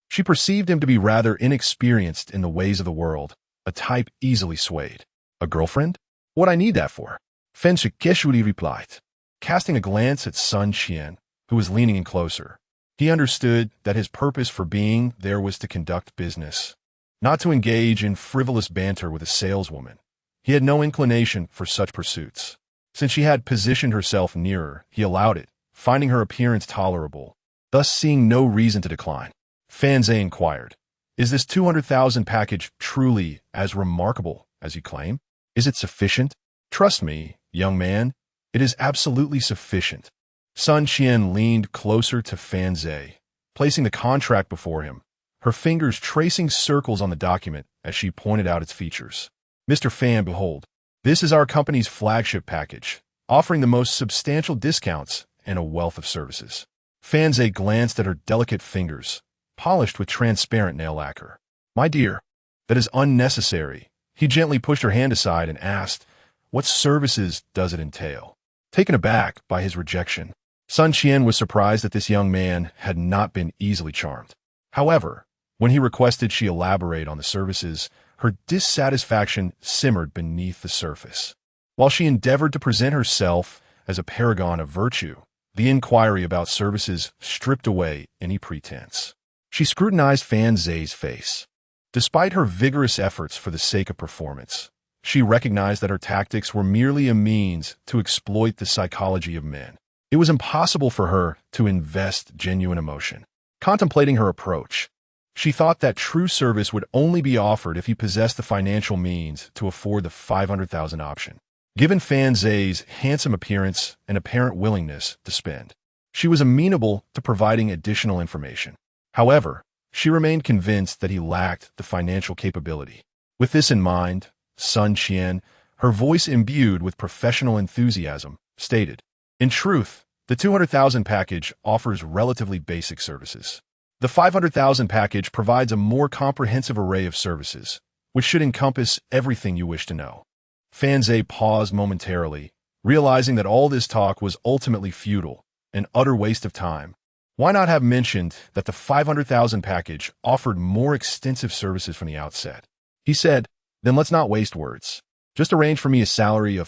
She perceived him to be rather inexperienced in the ways of the world, a type easily swayed. A girlfriend? What I need that for? Fan Shikeshuri replied, casting a glance at Sun Qian, who was leaning in closer. He understood that his purpose for being there was to conduct business, not to engage in frivolous banter with a saleswoman. He had no inclination for such pursuits. Since she had positioned herself nearer, he allowed it, finding her appearance tolerable, thus seeing no reason to decline. Fan Zhe inquired, "Is this 200,000 package truly as remarkable as you claim? Is it sufficient?" "Trust me, young man, it is absolutely sufficient." Sun Qian leaned closer to Fan Zhe, placing the contract before him, her fingers tracing circles on the document as she pointed out its features. "Mr. Fan, behold, this is our company's flagship package, offering the most substantial discounts and a wealth of services." Fan Zhe glanced at her delicate fingers, polished with transparent nail lacquer. "My dear, that is unnecessary." He gently pushed her hand aside and asked, "What services does it entail?" Taken aback by his rejection, Sun Qian was surprised that this young man had not been easily charmed. However, when he requested she elaborate on the services, her dissatisfaction simmered beneath the surface. While she endeavored to present herself as a paragon of virtue, the inquiry about services stripped away any pretense. She scrutinized Fan Zhe's face. Despite her vigorous efforts for the sake of performance, she recognized that her tactics were merely a means to exploit the psychology of men. It was impossible for her to invest genuine emotion. Contemplating her approach, she thought that true service would only be offered if he possessed the financial means to afford the 500,000 option. Given Fan Zhe's handsome appearance and apparent willingness to spend, she was amenable to providing additional information. However, she remained convinced that he lacked the financial capability. With this in mind, Sun Qian, her voice imbued with professional enthusiasm, stated, "In truth, the 200,000 package offers relatively basic services. The 500,000 package provides a more comprehensive array of services, which should encompass everything you wish to know." Fan Zhe paused momentarily, realizing that all this talk was ultimately futile, an utter waste of time. Why not have mentioned that the 500,000 package offered more extensive services from the outset? He said, "Then let's not waste words. Just arrange for me a salary of